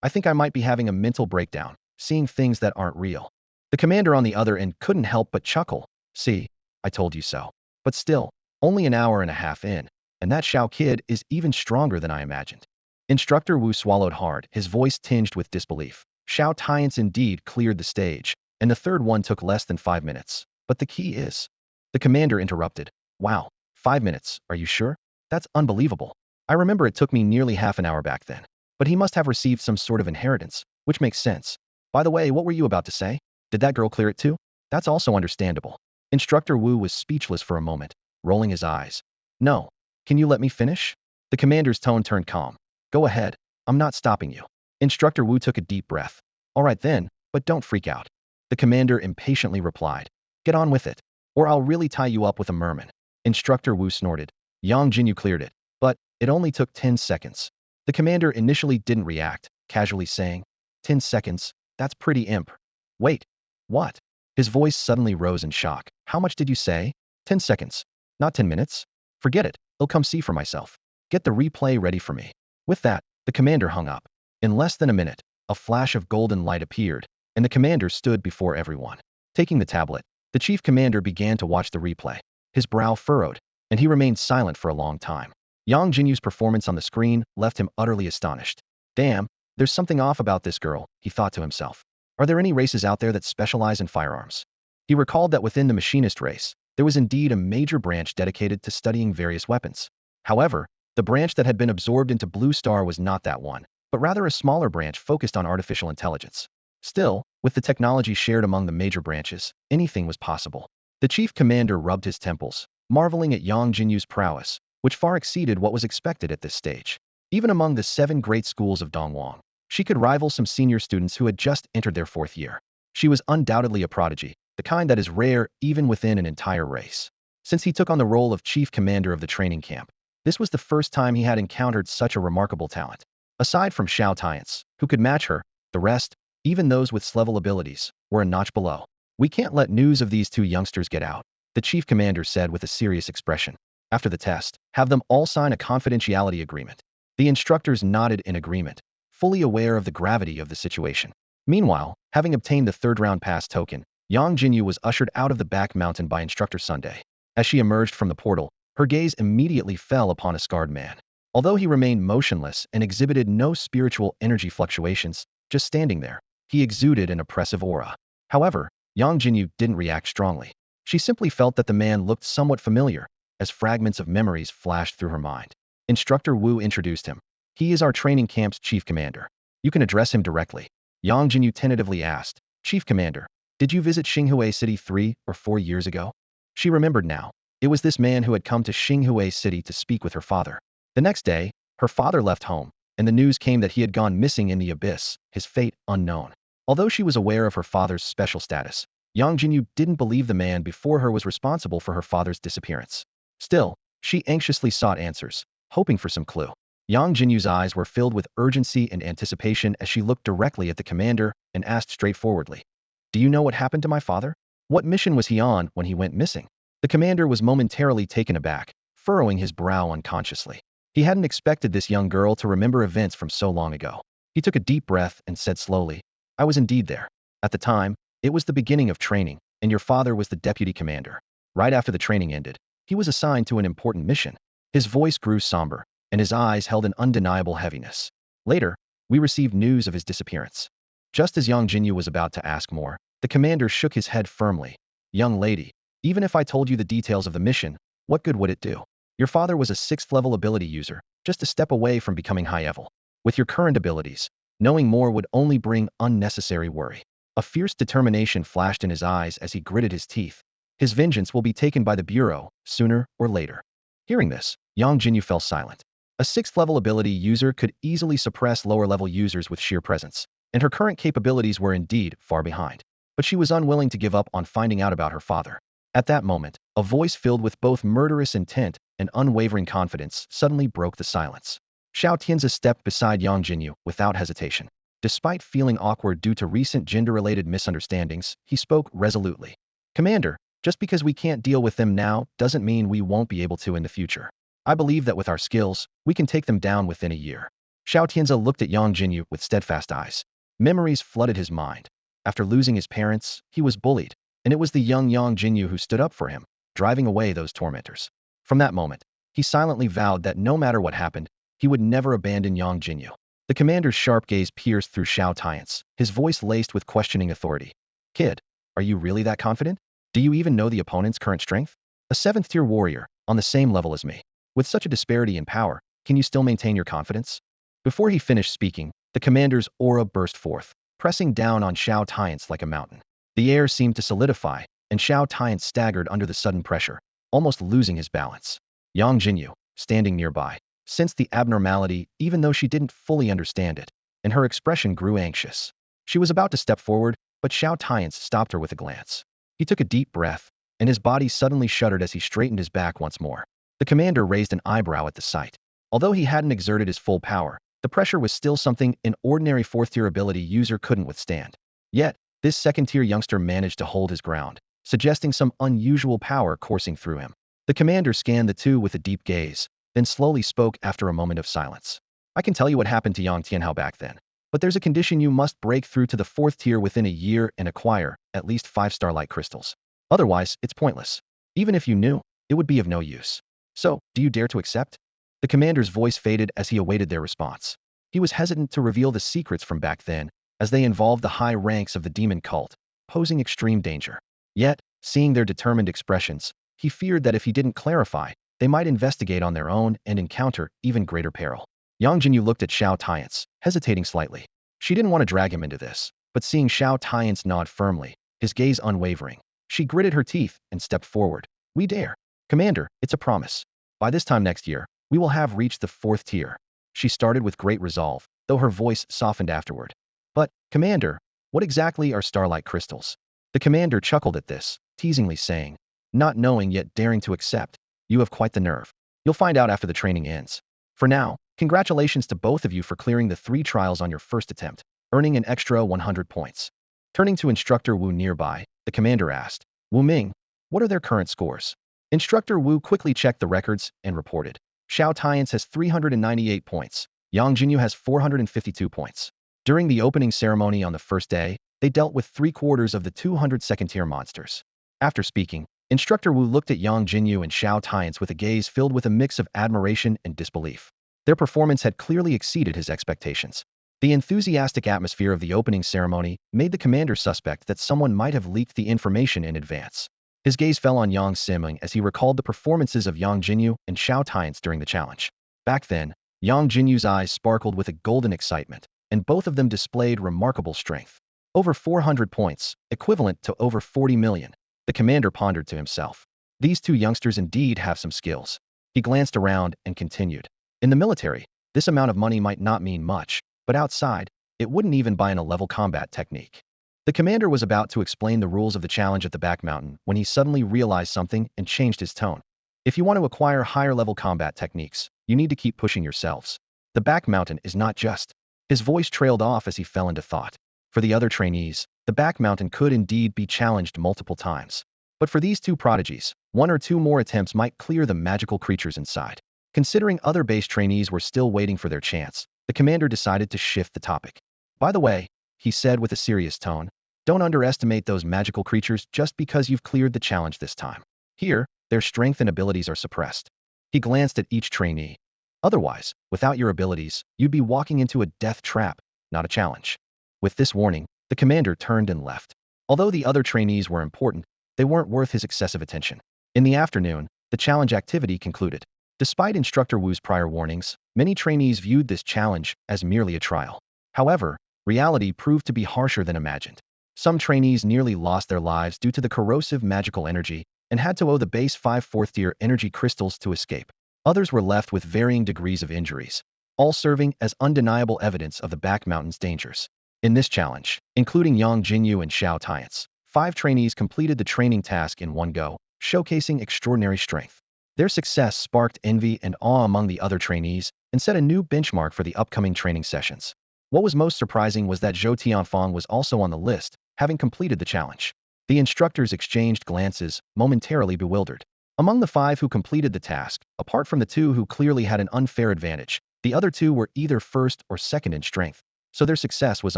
I think I might be having a mental breakdown, seeing things that aren't real. The commander on the other end couldn't help but chuckle. See, I told you so. But still, only an hour and a half in, and that Xiao kid is even stronger than I imagined. Instructor Wu swallowed hard, his voice tinged with disbelief. Xiao Tianche indeed cleared the stage, and the third one took less than 5 minutes. But the key is... The commander interrupted. Wow, 5 minutes, are you sure? That's unbelievable. I remember it took me nearly half an hour back then. But he must have received some sort of inheritance, which makes sense. By the way, what were you about to say? Did that girl clear it too? That's also understandable. Instructor Wu was speechless for a moment, rolling his eyes. No. Can you let me finish? The commander's tone turned calm. Go ahead. I'm not stopping you. Instructor Wu took a deep breath. All right then, but don't freak out. The commander impatiently replied. Get on with it, or I'll really tie you up with a merman. Instructor Wu snorted. Yangjinyu cleared it, but it only took 10 seconds. The commander initially didn't react, casually saying, 10 seconds, that's pretty imp. Wait, what? His voice suddenly rose in shock. How much did you say? 10 seconds. Not 10 minutes? Forget it, I'll come see for myself. Get the replay ready for me. With that, the commander hung up. In less than a minute, a flash of golden light appeared, and the commander stood before everyone. Taking the tablet, the chief commander began to watch the replay. His brow furrowed, and he remained silent for a long time. Yangjinyu's performance on the screen left him utterly astonished. Damn, there's something off about this girl, he thought to himself. Are there any races out there that specialize in firearms? He recalled that within the machinist race, there was indeed a major branch dedicated to studying various weapons. However, the branch that had been absorbed into Blue Star was not that one, but rather a smaller branch focused on artificial intelligence. Still, with the technology shared among the major branches, anything was possible. The chief commander rubbed his temples, marveling at Yangjinyu's prowess, which far exceeded what was expected at this stage. Even among the 7 great schools of Donhuang, she could rival some senior students who had just entered their 4th year. She was undoubtedly a prodigy, the kind that is rare even within an entire race. Since he took on the role of chief commander of the training camp, this was the first time he had encountered such a remarkable talent. Aside from Xiao Tianche, who could match her, the rest, even those with level abilities, were a notch below. We can't let news of these 2 youngsters get out, the chief commander said with a serious expression. After the test, have them all sign a confidentiality agreement. The instructors nodded in agreement, fully aware of the gravity of the situation. Meanwhile, having obtained the 3rd round pass token, Yangjinyu was ushered out of the back mountain by Instructor Sunday. As she emerged from the portal, her gaze immediately fell upon a scarred man. Although he remained motionless and exhibited no spiritual energy fluctuations, just standing there, he exuded an oppressive aura. However, Yangjinyu didn't react strongly. She simply felt that the man looked somewhat familiar, as fragments of memories flashed through her mind. Instructor Wu introduced him. He is our training camp's chief commander. You can address him directly. Yangjinyu tentatively asked, Chief Commander, did you visit Xinghue City 3 or 4 years ago? She remembered now. It was this man who had come to Xinghue City to speak with her father. The next day, her father left home, and the news came that he had gone missing in the abyss, his fate unknown. Although she was aware of her father's special status, Yangjinyu didn't believe the man before her was responsible for her father's disappearance. Still, she anxiously sought answers, hoping for some clue. Yangjinyu's eyes were filled with urgency and anticipation as she looked directly at the commander and asked straightforwardly, "Do you know what happened to my father? What mission was he on when he went missing?" The commander was momentarily taken aback, furrowing his brow unconsciously. He hadn't expected this young girl to remember events from so long ago. He took a deep breath and said slowly, "I was indeed there. At the time, it was the beginning of training, and your father was the deputy commander. Right after the training ended, he was assigned to an important mission." His voice grew somber, and his eyes held an undeniable heaviness. "Later, we received news of his disappearance." Just as Yang Jinyu was about to ask more, the commander shook his head firmly. "Young lady, even if I told you the details of the mission, what good would it do? Your father was a 6th level ability user, just a step away from becoming high level. With your current abilities, knowing more would only bring unnecessary worry." A fierce determination flashed in his eyes as he gritted his teeth. His vengeance will be taken by the Bureau, sooner or later. Hearing this, Yang Jinyu fell silent. A 6th level ability user could easily suppress lower level users with sheer presence, and her current capabilities were indeed far behind. But she was unwilling to give up on finding out about her father. At that moment, a voice filled with both murderous intent and unwavering confidence suddenly broke the silence. Xiao Tianche stepped beside Yang Jinyu without hesitation. Despite feeling awkward due to recent gender-related misunderstandings, he spoke resolutely. "Commander, just because we can't deal with them now doesn't mean we won't be able to in the future. I believe that with our skills, we can take them down within a year." Xiao Tianze looked at Yang Jinyu with steadfast eyes. Memories flooded his mind. After losing his parents, he was bullied, and it was the young Yang Jinyu who stood up for him, driving away those tormentors. From that moment, he silently vowed that no matter what happened, he would never abandon Yang Jinyu. The commander's sharp gaze pierced through Xiao Tianche, his voice laced with questioning authority. "Kid, are you really that confident? Do you even know the opponent's current strength? A 7th-tier warrior, on the same level as me. With such a disparity in power, can you still maintain your confidence?" Before he finished speaking, the commander's aura burst forth, pressing down on Xiao Tianche like a mountain. The air seemed to solidify, and Xiao Tianche staggered under the sudden pressure, almost losing his balance. Yang Jinyu, standing nearby, sensed the abnormality even though she didn't fully understand it, and her expression grew anxious. She was about to step forward, but Xiao Tianche stopped her with a glance. He took a deep breath, and his body suddenly shuddered as he straightened his back once more. The commander raised an eyebrow at the sight. Although he hadn't exerted his full power, the pressure was still something an ordinary 4th-tier ability user couldn't withstand. Yet, this 2nd-tier youngster managed to hold his ground, suggesting some unusual power coursing through him. The commander scanned the two with a deep gaze, then slowly spoke after a moment of silence. "I can tell you what happened to Yang Tianhao back then, but there's a condition: you must break through to the 4th tier within a year and acquire at least 5 starlight crystals. Otherwise, it's pointless. Even if you knew, it would be of no use. So, do you dare to accept?" The commander's voice faded as he awaited their response. He was hesitant to reveal the secrets from back then, as they involved the high ranks of the demon cult, posing extreme danger. Yet, seeing their determined expressions, he feared that if he didn't clarify, they might investigate on their own and encounter even greater peril. Yang Jinyu looked at Xiao Tianche, hesitating slightly. She didn't want to drag him into this, but seeing Xiao Tianche nod firmly, his gaze unwavering, she gritted her teeth and stepped forward. "We dare. Commander, it's a promise. By this time next year, we will have reached the 4th tier." She started with great resolve, though her voice softened afterward. "But, Commander, what exactly are starlight crystals?" The commander chuckled at this, teasingly saying, "Not knowing yet daring to accept. You have quite the nerve. You'll find out after the training ends. For now, congratulations to both of you for clearing the 3 trials on your first attempt, earning an extra 100 points." Turning to Instructor Wu nearby, the commander asked, "Wu Ming, what are their current scores?" Instructor Wu quickly checked the records and reported, "Xiao Tianche has 398 points. Yang Jinyu has 452 points. During the opening ceremony on the first day, they dealt with 3/4 of the 200 2nd-tier monsters." After speaking, Instructor Wu looked at Yang Jinyu and Xiao Tianche with a gaze filled with a mix of admiration and disbelief. Their performance had clearly exceeded his expectations. The enthusiastic atmosphere of the opening ceremony made the commander suspect that someone might have leaked the information in advance. His gaze fell on Yang Siming as he recalled the performances of Yang Jinyu and Xiao Tianche during the challenge. Back then, Yang Jinyu's eyes sparkled with a golden excitement, and both of them displayed remarkable strength. Over 400 points, equivalent to over 40 million. The commander pondered to himself. These two youngsters indeed have some skills. He glanced around and continued. In the military, this amount of money might not mean much, but outside, It wouldn't even buy in a level combat technique. The commander was about to explain the rules of the challenge at the back mountain when he suddenly realized something and changed his tone. If you want to acquire higher level combat techniques, you need to keep pushing yourselves. The back mountain is not just. His voice trailed off as he fell into thought. For the other trainees, the back mountain could indeed be challenged multiple times. But for these two prodigies, one or two more attempts might clear the magical creatures inside. Considering other base trainees were still waiting for their chance, the commander decided to shift the topic. By the way, he said with a serious tone, don't underestimate those magical creatures just because you've cleared the challenge this time. Here, their strength and abilities are suppressed. He glanced at each trainee. Otherwise, without your abilities, you'd be walking into a death trap, not a challenge. With this warning, the commander turned and left. Although the other trainees were important, they weren't worth his excessive attention. In the afternoon, the challenge activity concluded. Despite Instructor Wu's prior warnings, many trainees viewed this challenge as merely a trial. However, reality proved to be harsher than imagined. Some trainees nearly lost their lives due to the corrosive magical energy and had to owe the base 5 4th-tier energy crystals to escape. Others were left with varying degrees of injuries, all serving as undeniable evidence of the back mountain's dangers. In this challenge, including Yangjinyu and Xiao Tianche, 5 trainees completed the training task in one go, showcasing extraordinary strength. Their success sparked envy and awe among the other trainees and set a new benchmark for the upcoming training sessions. What was most surprising was that Xiao Tianche was also on the list, having completed the challenge. The instructors exchanged glances, momentarily bewildered. Among the 5 who completed the task, apart from the 2 who clearly had an unfair advantage, the other 2 were either first or second in strength, so their success was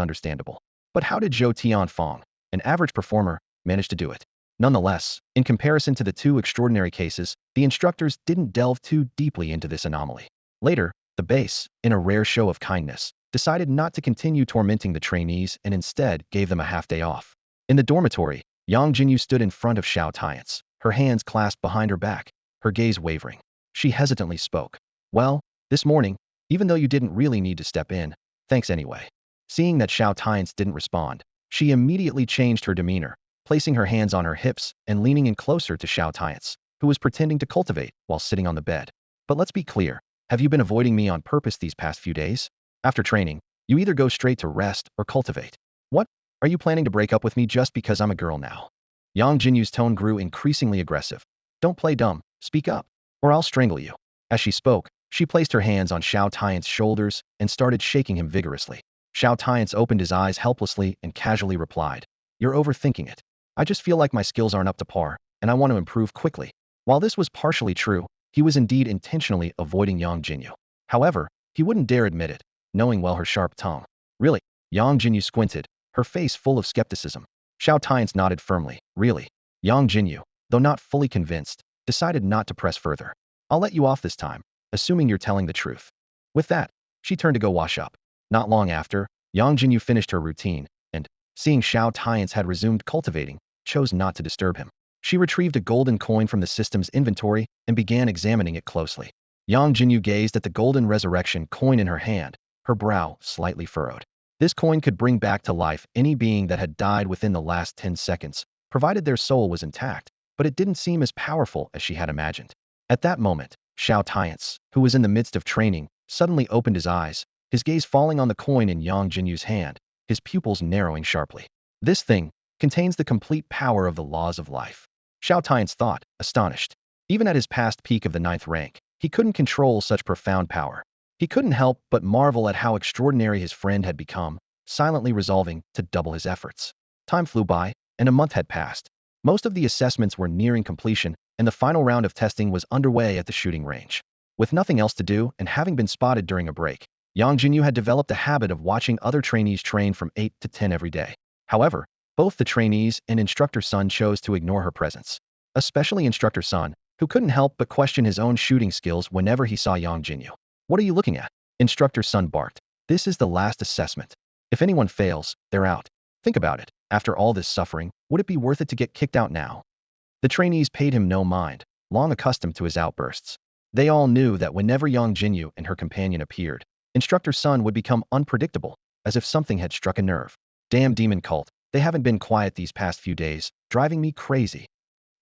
understandable. But how did Xiao Tianche, an average performer, manage to do it? Nonetheless, in comparison to the 2 extraordinary cases, the instructors didn't delve too deeply into this anomaly. Later, the base, in a rare show of kindness, decided not to continue tormenting the trainees and instead gave them a half-day off. In the dormitory, Yangjinyu stood in front of Xiao Tianche, her hands clasped behind her back, her gaze wavering. She hesitantly spoke. Well, this morning, even though you didn't really need to step in, thanks anyway. Seeing that Xiao Tianche didn't respond, she immediately changed her demeanor, placing her hands on her hips and leaning in closer to Xiao Tianche, who was pretending to cultivate while sitting on the bed. But let's be clear, have you been avoiding me on purpose these past few days? After training, you either go straight to rest or cultivate. What? Are you planning to break up with me just because I'm a girl now? Yang Jinyu's tone grew increasingly aggressive. Don't play dumb, speak up, or I'll strangle you. As she spoke, she placed her hands on Xiao Tianche's shoulders and started shaking him vigorously. Xiao Tianche opened his eyes helplessly and casually replied, You're overthinking it. I just feel like my skills aren't up to par, and I want to improve quickly. While this was partially true, he was indeed intentionally avoiding Yang Jinyu. However, he wouldn't dare admit it, knowing well her sharp tongue. Really? Yang Jinyu squinted, her face full of skepticism. Xiao Tianche nodded firmly. Really? Yang Jinyu, though not fully convinced, decided not to press further. I'll let you off this time, assuming you're telling the truth. With that, she turned to go wash up. Not long after, Yang Jinyu finished her routine, and, seeing Xiao Tianche had resumed cultivating, chose not to disturb him. She retrieved a golden coin from the system's inventory and began examining it closely. Yang Jinyu gazed at the golden resurrection coin in her hand, her brow slightly furrowed. This coin could bring back to life any being that had died within the last 10 seconds, provided their soul was intact, but it didn't seem as powerful as she had imagined. At that moment, Xiao Tianche, who was in the midst of training, suddenly opened his eyes, his gaze falling on the coin in Yang Jinyu's hand, his pupils narrowing sharply. This thing contains the complete power of the laws of life. Xiao Tianche thought, astonished. Even at his past peak of the 9th rank, he couldn't control such profound power. He couldn't help but marvel at how extraordinary his friend had become, silently resolving to double his efforts. Time flew by, and a month had passed. Most of the assessments were nearing completion, and the final round of testing was underway at the shooting range. With nothing else to do and having been spotted during a break, Yang Jinyu had developed a habit of watching other trainees train from 8 to 10 every day. However, both the trainees and Instructor Sun chose to ignore her presence. Especially Instructor Sun, who couldn't help but question his own shooting skills whenever he saw Yang Jinyu. What are you looking at? Instructor Sun barked. This is the last assessment. If anyone fails, they're out. Think about it. After all this suffering, would it be worth it to get kicked out now? The trainees paid him no mind, long accustomed to his outbursts. They all knew that whenever Yang Jinyu and her companion appeared, Instructor Sun would become unpredictable, as if something had struck a nerve. Damn demon cult, they haven't been quiet these past few days, driving me crazy.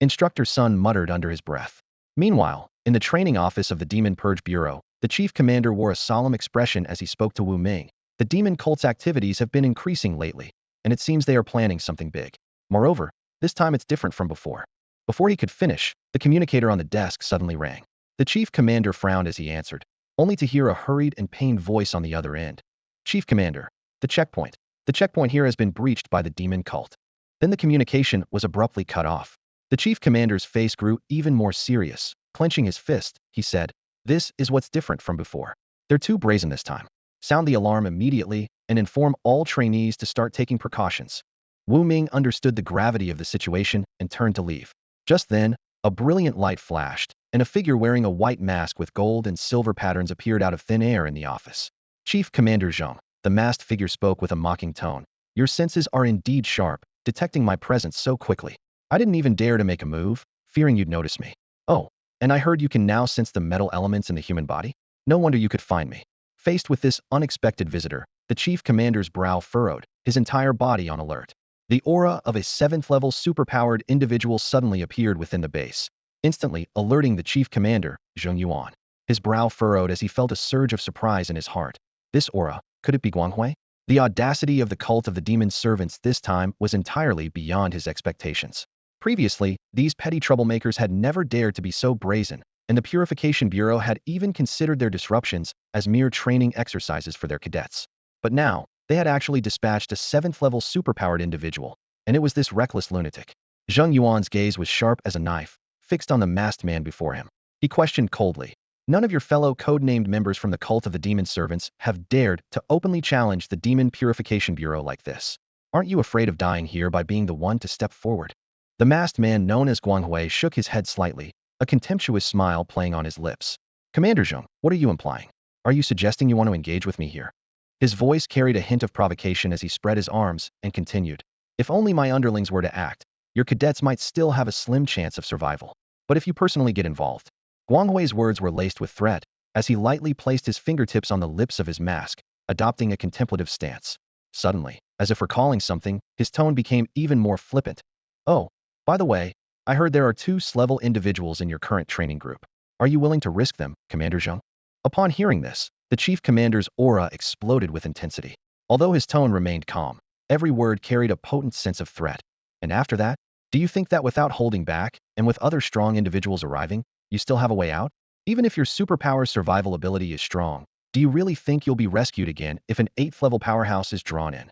Instructor Sun muttered under his breath. Meanwhile, in the training office of the Demon Purge Bureau, the chief commander wore a solemn expression as he spoke to Wu Ming. The demon cult's activities have been increasing lately, and it seems they are planning something big. Moreover, this time it's different from before. Before he could finish, the communicator on the desk suddenly rang. The chief commander frowned as he answered, only to hear a hurried and pained voice on the other end. Chief Commander, the checkpoint. The checkpoint here has been breached by the demon cult. Then the communication was abruptly cut off. The chief commander's face grew even more serious. Clenching his fist, he said, "This is what's different from before. They're too brazen this time. Sound the alarm immediately and inform all trainees to start taking precautions." Wu Ming understood the gravity of the situation and turned to leave. Just then, a brilliant light flashed, and a figure wearing a white mask with gold and silver patterns appeared out of thin air in the office. "Chief Commander Zheng," the masked figure spoke with a mocking tone, "your senses are indeed sharp, detecting my presence so quickly. I didn't even dare to make a move, fearing you'd notice me. Oh, and I heard you can now sense the metal elements in the human body? No wonder you could find me." Faced with this unexpected visitor, the chief commander's brow furrowed, his entire body on alert. The aura of a 7th-level superpowered individual suddenly appeared within the base, instantly alerting the chief commander, Zheng Yuan. His brow furrowed as he felt a surge of surprise in his heart. This aura, could it be Guanghui? The audacity of the cult of the demon servants this time was entirely beyond his expectations. Previously, these petty troublemakers had never dared to be so brazen, and the Purification Bureau had even considered their disruptions as mere training exercises for their cadets. But now, they had actually dispatched a 7th-level superpowered individual, and it was this reckless lunatic. Zheng Yuan's gaze was sharp as a knife, fixed on the masked man before him. He questioned coldly, "None of your fellow code-named members from the cult of the demon servants have dared to openly challenge the Demon Purification Bureau like this. Aren't you afraid of dying here by being the one to step forward?" The masked man known as Guanghui shook his head slightly, a contemptuous smile playing on his lips. "Commander Zheng, what are you implying? Are you suggesting you want to engage with me here?" His voice carried a hint of provocation as he spread his arms and continued, "If only my underlings were to act, your cadets might still have a slim chance of survival. But if you personally get involved..." Guanghui's words were laced with threat, as he lightly placed his fingertips on the lips of his mask, adopting a contemplative stance. Suddenly, as if recalling something, his tone became even more flippant. "Oh, by the way, I heard there are 2 S-level individuals in your current training group. Are you willing to risk them, Commander Zheng?" Upon hearing this, the chief commander's aura exploded with intensity. Although his tone remained calm, every word carried a potent sense of threat. "And after that, do you think that without holding back, and with other strong individuals arriving, you still have a way out? Even if your superpower survival ability is strong, do you really think you'll be rescued again if an 8th-level powerhouse is drawn in?"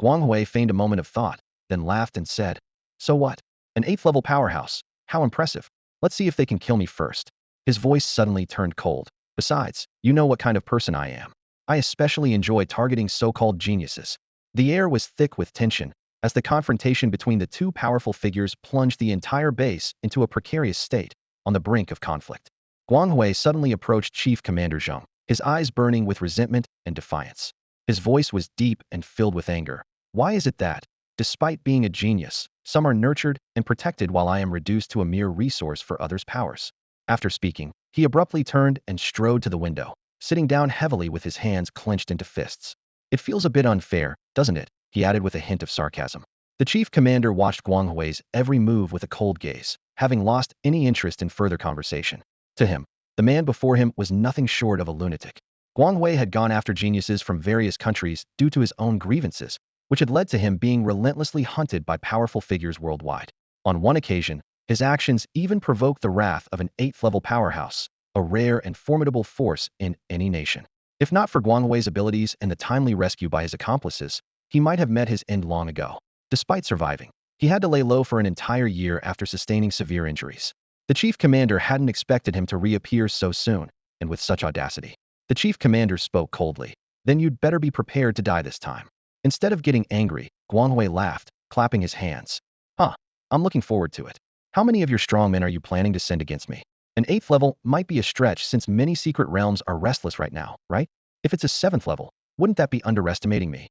Guanghui feigned a moment of thought, then laughed and said, "So what? An 8th-level powerhouse? How impressive. Let's see if they can kill me first." His voice suddenly turned cold. "Besides, you know what kind of person I am. I especially enjoy targeting so-called geniuses." The air was thick with tension, as the confrontation between the 2 powerful figures plunged the entire base into a precarious state, on the brink of conflict. Guanghui suddenly approached Chief Commander Zheng, his eyes burning with resentment and defiance. His voice was deep and filled with anger. "Why is it that, despite being a genius, some are nurtured and protected while I am reduced to a mere resource for others' powers?" After speaking, he abruptly turned and strode to the window, sitting down heavily with his hands clenched into fists. "It feels a bit unfair, doesn't it?" he added with a hint of sarcasm. The chief commander watched Guanghui's every move with a cold gaze, having lost any interest in further conversation. To him, the man before him was nothing short of a lunatic. Guanghui had gone after geniuses from various countries due to his own grievances, which had led to him being relentlessly hunted by powerful figures worldwide. On one occasion, his actions even provoked the wrath of an 8th-level powerhouse, a rare and formidable force in any nation. If not for Guanghui's abilities and the timely rescue by his accomplices, he might have met his end long ago. Despite surviving, he had to lay low for an entire year after sustaining severe injuries. The chief commander hadn't expected him to reappear so soon, and with such audacity. The chief commander spoke coldly. "Then you'd better be prepared to die this time." Instead of getting angry, Guanghui laughed, clapping his hands. "Huh, I'm looking forward to it. How many of your strongmen are you planning to send against me? An 8th level might be a stretch since many secret realms are restless right now, right? If it's a 7th level, wouldn't that be underestimating me?"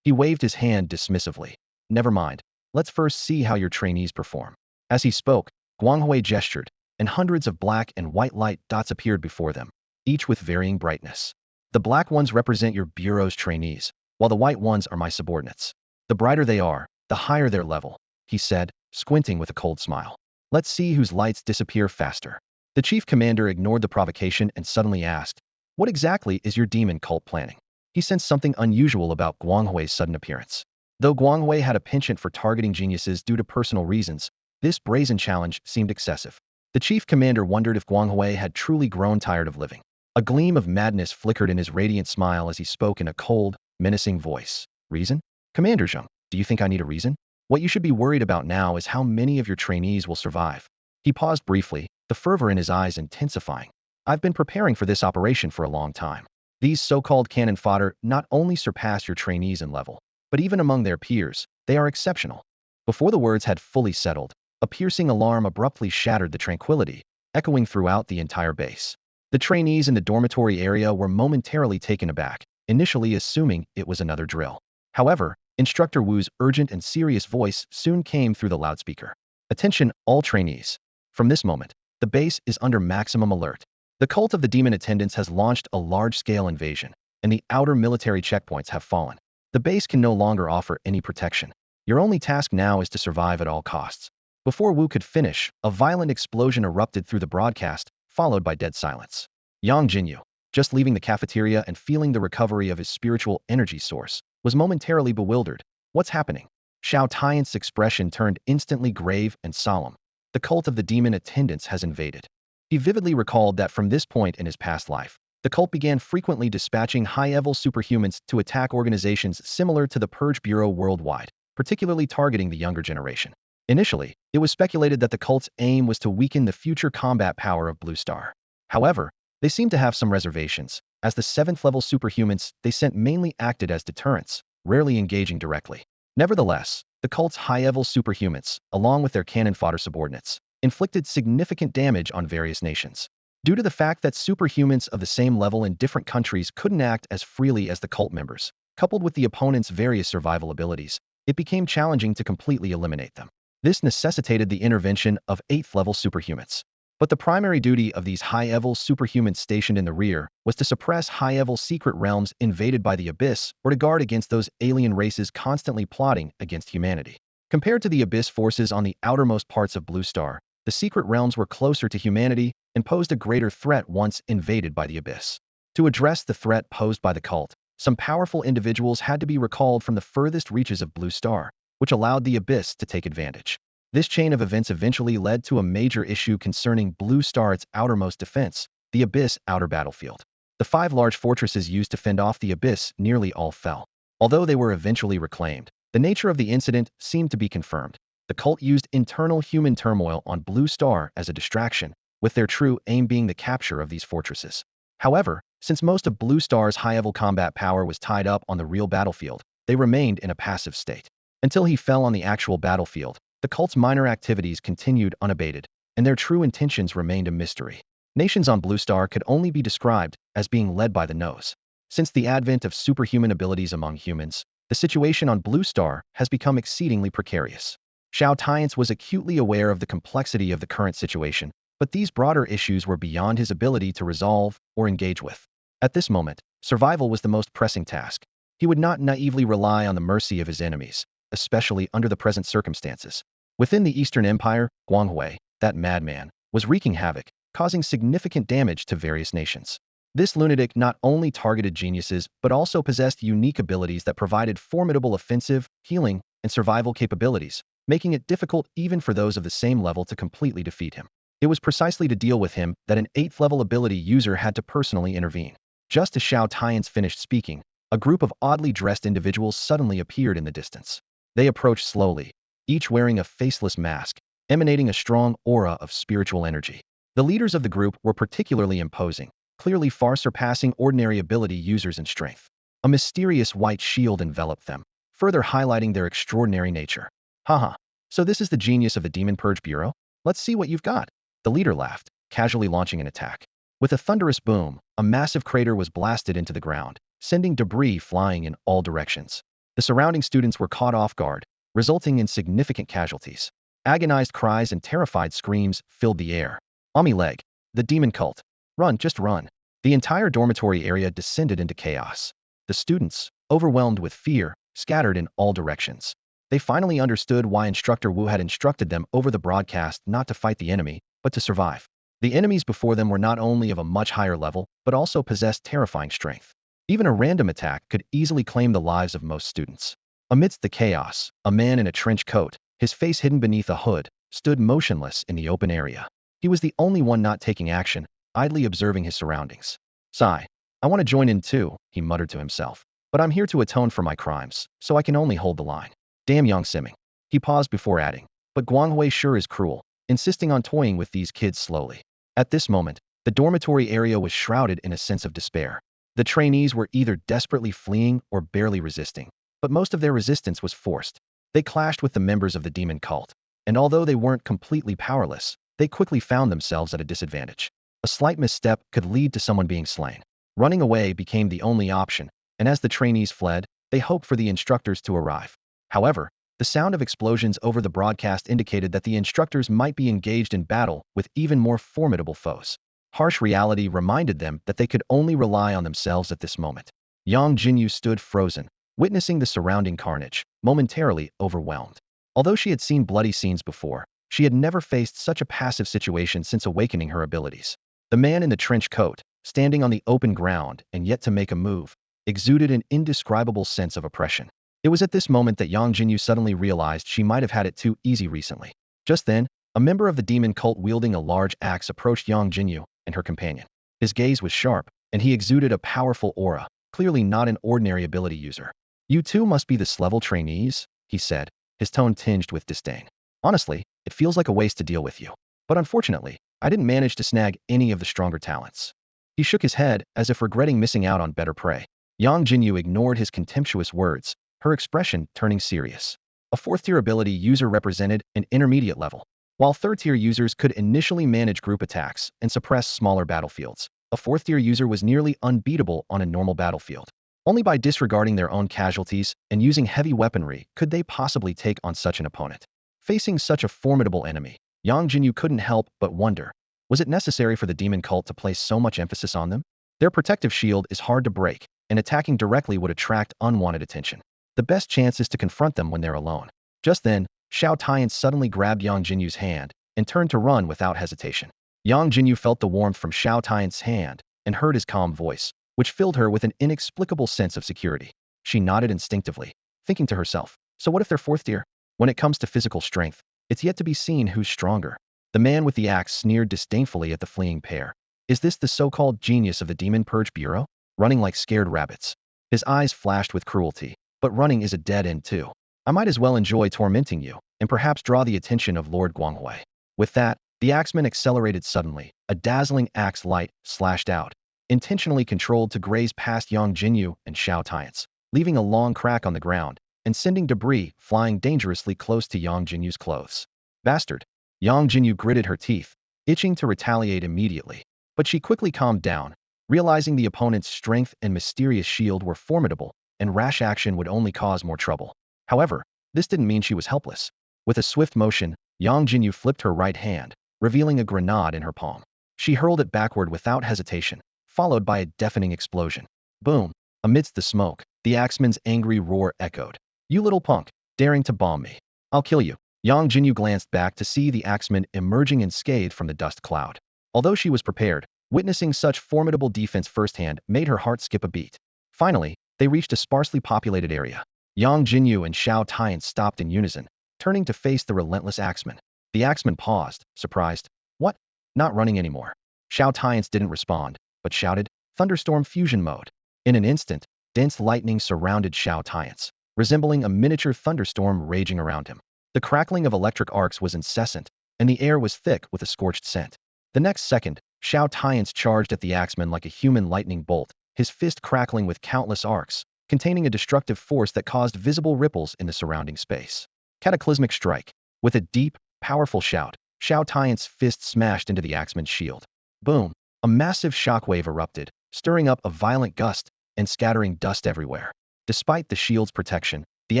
He waved his hand dismissively. "Never mind. Let's first see how your trainees perform." As he spoke, Guanghui gestured, and hundreds of black and white light dots appeared before them, each with varying brightness. "The black ones represent your bureau's trainees, while the white ones are my subordinates. The brighter they are, the higher their level," he said, squinting with a cold smile. "Let's see whose lights disappear faster." The chief commander ignored the provocation and suddenly asked, "What exactly is your demon cult planning?" He sensed something unusual about Guanghui's sudden appearance. Though Guanghui had a penchant for targeting geniuses due to personal reasons, this brazen challenge seemed excessive. The chief commander wondered if Guanghui had truly grown tired of living. A gleam of madness flickered in his radiant smile as he spoke in a cold, menacing voice. Reason? Commander Zheng, do you think I need a reason? What you should be worried about now is how many of your trainees will survive. He paused briefly, the fervor in his eyes intensifying. I've been preparing for this operation for a long time. These so-called cannon fodder not only surpass your trainees in level, but even among their peers, they are exceptional. Before the words had fully settled, a piercing alarm abruptly shattered the tranquility, echoing throughout the entire base. The trainees in the dormitory area were momentarily taken aback, initially assuming it was another drill. However, Instructor Wu's urgent and serious voice soon came through the loudspeaker. Attention, all trainees. From this moment, the base is under maximum alert. The cult of the demon attendants has launched a large-scale invasion, and the outer military checkpoints have fallen. The base can no longer offer any protection. Your only task now is to survive at all costs. Before Wu could finish, a violent explosion erupted through the broadcast, followed by dead silence. Yangjinyu, just leaving the cafeteria and feeling the recovery of his spiritual energy source, was momentarily bewildered. What's happening? Xiao Tianche's expression turned instantly grave and solemn. The cult of the demon attendants has invaded. He vividly recalled that from this point in his past life, the cult began frequently dispatching high-level superhumans to attack organizations similar to the Purge Bureau worldwide, particularly targeting the younger generation. Initially, it was speculated that the cult's aim was to weaken the future combat power of Blue Star. However, they seemed to have some reservations, as the 7th-level superhumans they sent mainly acted as deterrents, rarely engaging directly. Nevertheless, the cult's high-level superhumans, along with their cannon fodder subordinates, inflicted significant damage on various nations. Due to the fact that superhumans of the same level in different countries couldn't act as freely as the cult members, coupled with the opponent's various survival abilities, it became challenging to completely eliminate them. This necessitated the intervention of 8th-level superhumans. But the primary duty of these high-level superhumans stationed in the rear was to suppress high-level secret realms invaded by the Abyss or to guard against those alien races constantly plotting against humanity. Compared to the Abyss forces on the outermost parts of Blue Star, the secret realms were closer to humanity and posed a greater threat once invaded by the Abyss. To address the threat posed by the cult, some powerful individuals had to be recalled from the furthest reaches of Blue Star, which allowed the Abyss to take advantage. This chain of events eventually led to a major issue concerning Blue Star's outermost defense, the Abyss outer battlefield. The 5 large fortresses used to fend off the Abyss nearly all fell. Although they were eventually reclaimed, the nature of the incident seemed to be confirmed. The cult used internal human turmoil on Blue Star as a distraction, with their true aim being the capture of these fortresses. However, since most of Blue Star's high-level combat power was tied up on the real battlefield, they remained in a passive state. Until he fell on the actual battlefield, the cult's minor activities continued unabated, and their true intentions remained a mystery. Nations on Blue Star could only be described as being led by the nose. Since the advent of superhuman abilities among humans, the situation on Blue Star has become exceedingly precarious. Xiao Tianche was acutely aware of the complexity of the current situation, but these broader issues were beyond his ability to resolve or engage with. At this moment, survival was the most pressing task. He would not naively rely on the mercy of his enemies, especially under the present circumstances. Within the Eastern Empire, Guanghui, that madman, was wreaking havoc, causing significant damage to various nations. This lunatic not only targeted geniuses, but also possessed unique abilities that provided formidable offensive, healing, and survival capabilities, making it difficult even for those of the same level to completely defeat him. It was precisely to deal with him that an 8th-level ability user had to personally intervene. Just as Xiao Tianche finished speaking, a group of oddly dressed individuals suddenly appeared in the distance. They approached slowly, each wearing a faceless mask, emanating a strong aura of spiritual energy. The leaders of the group were particularly imposing, clearly far surpassing ordinary ability users in strength. A mysterious white shield enveloped them, further highlighting their extraordinary nature. Haha, so this is the genius of the Demon Purge Bureau? Let's see what you've got. The leader laughed, casually launching an attack. With a thunderous boom, a massive crater was blasted into the ground, sending debris flying in all directions. The surrounding students were caught off guard, resulting in significant casualties. Agonized cries and terrified screams filled the air. Ami leg, the demon cult. Run, just run. The entire dormitory area descended into chaos. The students, overwhelmed with fear, scattered in all directions. They finally understood why Instructor Wu had instructed them over the broadcast not to fight the enemy, but to survive. The enemies before them were not only of a much higher level, but also possessed terrifying strength. Even a random attack could easily claim the lives of most students. Amidst the chaos, a man in a trench coat, his face hidden beneath a hood, stood motionless in the open area. He was the only one not taking action, idly observing his surroundings. Sigh. I want to join in too, he muttered to himself. But I'm here to atone for my crimes, so I can only hold the line. Damn Yang Siming. He paused before adding. But Guanghui sure is cruel, insisting on toying with these kids slowly. At this moment, the dormitory area was shrouded in a sense of despair. The trainees were either desperately fleeing or barely resisting, but most of their resistance was forced. They clashed with the members of the demon cult, and although they weren't completely powerless, they quickly found themselves at a disadvantage. A slight misstep could lead to someone being slain. Running away became the only option, and as the trainees fled, they hoped for the instructors to arrive. However, the sound of explosions over the broadcast indicated that the instructors might be engaged in battle with even more formidable foes. Harsh reality reminded them that they could only rely on themselves at this moment. Yangjinyu stood frozen, witnessing the surrounding carnage, momentarily overwhelmed. Although she had seen bloody scenes before, she had never faced such a passive situation since awakening her abilities. The man in the trench coat, standing on the open ground and yet to make a move, exuded an indescribable sense of oppression. It was at this moment that Yangjinyu suddenly realized she might have had it too easy recently. Just then, a member of the demon cult wielding a large axe approached Yangjinyu and her companion. His gaze was sharp, and he exuded a powerful aura, clearly not an ordinary ability user. You two must be the S-level trainees, he said, his tone tinged with disdain. Honestly, it feels like a waste to deal with you. But unfortunately, I didn't manage to snag any of the stronger talents. He shook his head as if regretting missing out on better prey. Yangjinyu ignored his contemptuous words, her expression turning serious. A fourth-tier ability user represented an intermediate level. While third-tier users could initially manage group attacks and suppress smaller battlefields, a fourth-tier user was nearly unbeatable on a normal battlefield. Only by disregarding their own casualties and using heavy weaponry could they possibly take on such an opponent. Facing such a formidable enemy, Yangjinyu couldn't help but wonder, was it necessary for the demon cult to place so much emphasis on them? Their protective shield is hard to break, and attacking directly would attract unwanted attention. The best chance is to confront them when they're alone. Just then, Xiao Tianche suddenly grabbed Yangjinyu's hand and turned to run without hesitation. Yangjinyu felt the warmth from Xiao Tianche's hand and heard his calm voice, which filled her with an inexplicable sense of security. She nodded instinctively, thinking to herself, so what if they're fourth tier? When it comes to physical strength, it's yet to be seen who's stronger. The man with the axe sneered disdainfully at the fleeing pair. Is this the so-called genius of the Demon Purge Bureau? Running like scared rabbits. His eyes flashed with cruelty. But running is a dead end too. I might as well enjoy tormenting you, and perhaps draw the attention of Lord Guanghui. With that, the axeman accelerated suddenly. A dazzling axe light slashed out, intentionally controlled to graze past Yangjinyu and Xiao Tianche, leaving a long crack on the ground, and sending debris flying dangerously close to Yangjinyu's clothes. Bastard! Yangjinyu gritted her teeth, itching to retaliate immediately. But she quickly calmed down, realizing the opponent's strength and mysterious shield were formidable, and rash action would only cause more trouble. However, this didn't mean she was helpless. With a swift motion, Yangjinyu flipped her right hand, revealing a grenade in her palm. She hurled it backward without hesitation, followed by a deafening explosion. Boom! Amidst the smoke, the axeman's angry roar echoed. You little punk, daring to bomb me. I'll kill you. Yangjinyu glanced back to see the axeman emerging unscathed from the dust cloud. Although she was prepared, witnessing such formidable defense firsthand made her heart skip a beat. Finally, they reached a sparsely populated area. Yangjinyu and Xiao Tianche stopped in unison, turning to face the relentless axeman. The axeman paused, surprised. What? Not running anymore. Xiao Tianche didn't respond, but shouted, Thunderstorm fusion mode. In an instant, dense lightning surrounded Xiao Tianche, resembling a miniature thunderstorm raging around him. The crackling of electric arcs was incessant, and the air was thick with a scorched scent. The next second, Xiao Tianche charged at the axeman like a human lightning bolt, his fist crackling with countless arcs, containing a destructive force that caused visible ripples in the surrounding space. Cataclysmic strike. With a deep, powerful shout, Xiao Tianche's fist smashed into the axeman's shield. Boom! A massive shockwave erupted, stirring up a violent gust and scattering dust everywhere. Despite the shield's protection, the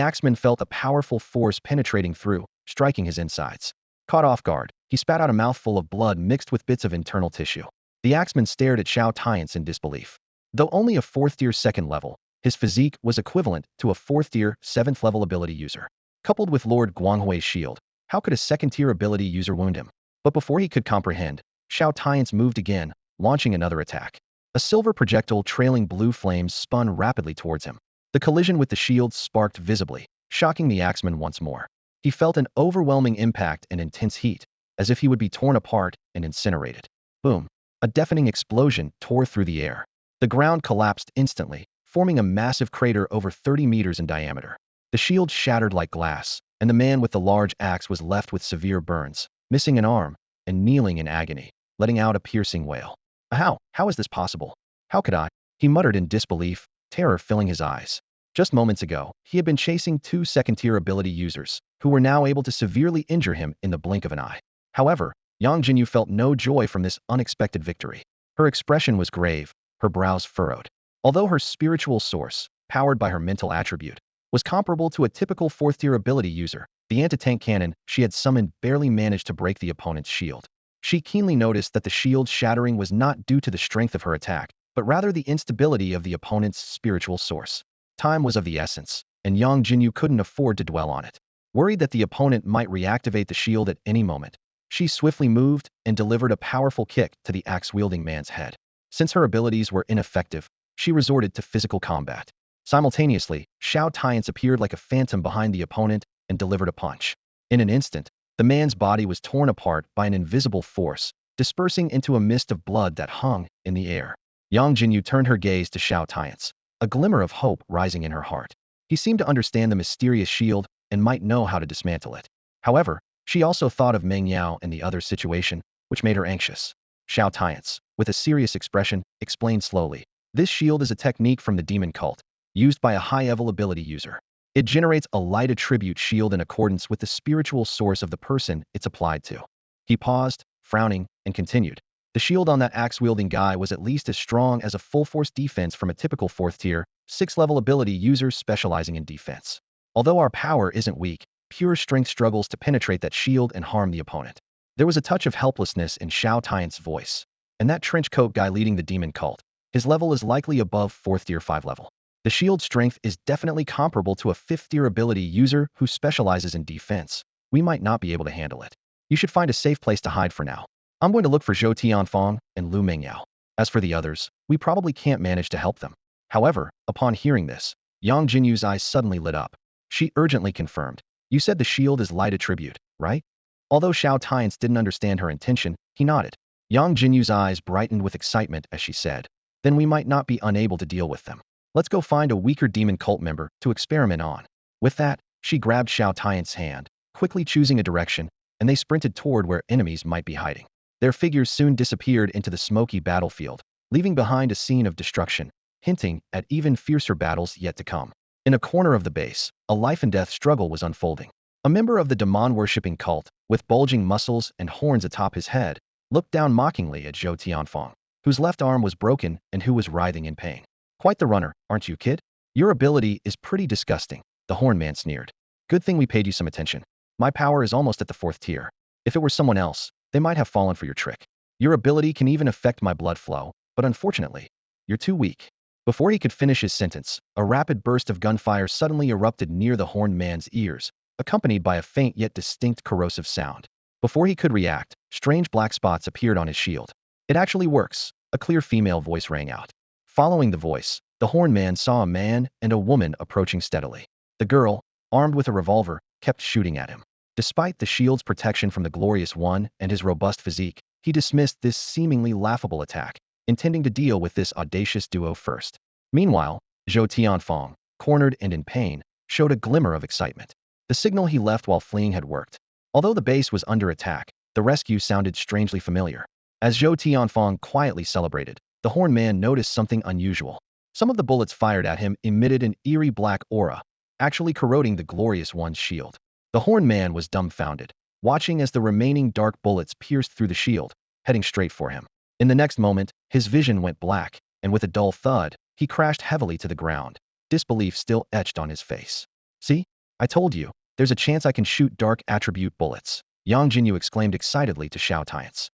axeman felt a powerful force penetrating through, striking his insides. Caught off guard, he spat out a mouthful of blood mixed with bits of internal tissue. The axeman stared at Xiao Tianche in disbelief. Though only a fourth-tier second level, his physique was equivalent to a fourth-tier, seventh-level ability user. Coupled with Lord Guanghui's shield, how could a second-tier ability user wound him? But before he could comprehend, Xiao Tianche moved again, launching another attack. A silver projectile trailing blue flames spun rapidly towards him. The collision with the shield sparked visibly, shocking the axeman once more. He felt an overwhelming impact and intense heat, as if he would be torn apart and incinerated. Boom! A deafening explosion tore through the air. The ground collapsed instantly, forming a massive crater over 30 meters in diameter. The shield shattered like glass, and the man with the large axe was left with severe burns, missing an arm, and kneeling in agony, letting out a piercing wail. How? How is this possible? How could I? He muttered in disbelief, terror filling his eyes. Just moments ago, he had been chasing two second-tier ability users, who were now able to severely injure him in the blink of an eye. However, Yangjinyu felt no joy from this unexpected victory. Her expression was grave, her brows furrowed. Although her spiritual source, powered by her mental attribute, was comparable to a typical fourth-tier ability user, the anti-tank cannon she had summoned barely managed to break the opponent's shield. She keenly noticed that the shield shattering was not due to the strength of her attack, but rather the instability of the opponent's spiritual source. Time was of the essence, and Yangjinyu couldn't afford to dwell on it. Worried that the opponent might reactivate the shield at any moment, she swiftly moved and delivered a powerful kick to the axe-wielding man's head. Since her abilities were ineffective, she resorted to physical combat. Simultaneously, Xiao Tianche appeared like a phantom behind the opponent and delivered a punch. In an instant, the man's body was torn apart by an invisible force, dispersing into a mist of blood that hung in the air. Yangjinyu turned her gaze to Xiao Tianche, a glimmer of hope rising in her heart. He seemed to understand the mysterious shield and might know how to dismantle it. However, she also thought of Meng Yao and the other situation, which made her anxious. Xiao Tianche, with a serious expression, explained slowly. This shield is a technique from the demon cult, used by a high-level ability user. It generates a light attribute shield in accordance with the spiritual source of the person it's applied to. He paused, frowning, and continued. The shield on that axe-wielding guy was at least as strong as a full-force defense from a typical 4th-tier, 6th-level ability user specializing in defense. Although our power isn't weak, pure strength struggles to penetrate that shield and harm the opponent. There was a touch of helplessness in Xiao Tianche's voice. And that trench coat guy leading the demon cult, his level is likely above 4th-tier 5 level. The shield's strength is definitely comparable to a 5th-tier ability user who specializes in defense. We might not be able to handle it. You should find a safe place to hide for now. I'm going to look for Zhou Tianfang and Lu Mengyao. As for the others, we probably can't manage to help them. However, upon hearing this, Yang Jinyu's eyes suddenly lit up. She urgently confirmed. You said the shield is light attribute, right? Although Xiao Tianche didn't understand her intention, he nodded. Yang Jinyu's eyes brightened with excitement as she said, then we might not be unable to deal with them. Let's go find a weaker demon cult member to experiment on. With that, she grabbed Xiao Tianche's hand, quickly choosing a direction, and they sprinted toward where enemies might be hiding. Their figures soon disappeared into the smoky battlefield, leaving behind a scene of destruction, hinting at even fiercer battles yet to come. In a corner of the base, a life-and-death struggle was unfolding. A member of the demon-worshipping cult, with bulging muscles and horns atop his head, looked down mockingly at Zhou Tianfang, whose left arm was broken and who was writhing in pain. Quite the runner, aren't you, kid? Your ability is pretty disgusting, the horn man sneered. Good thing we paid you some attention. My power is almost at the 4th tier. If it were someone else, they might have fallen for your trick. Your ability can even affect my blood flow, but unfortunately, you're too weak. Before he could finish his sentence, a rapid burst of gunfire suddenly erupted near the horned man's ears, accompanied by a faint yet distinct corrosive sound. Before he could react, strange black spots appeared on his shield. It actually works, a clear female voice rang out. Following the voice, the horned man saw a man and a woman approaching steadily. The girl, armed with a revolver, kept shooting at him. Despite the shield's protection from the Glorious One and his robust physique, he dismissed this seemingly laughable attack, intending to deal with this audacious duo first. Meanwhile, Zhou Tianfang, cornered and in pain, showed a glimmer of excitement. The signal he left while fleeing had worked. Although the base was under attack, the rescue sounded strangely familiar. As Zhou Tianfang quietly celebrated, the horned man noticed something unusual. Some of the bullets fired at him emitted an eerie black aura, actually corroding the Glorious One's shield. The horned man was dumbfounded, watching as the remaining dark bullets pierced through the shield, heading straight for him. In the next moment, his vision went black, and with a dull thud, he crashed heavily to the ground, disbelief still etched on his face. See? I told you, there's a chance I can shoot dark attribute bullets, Yangjinyu exclaimed excitedly to Xiao Tianche.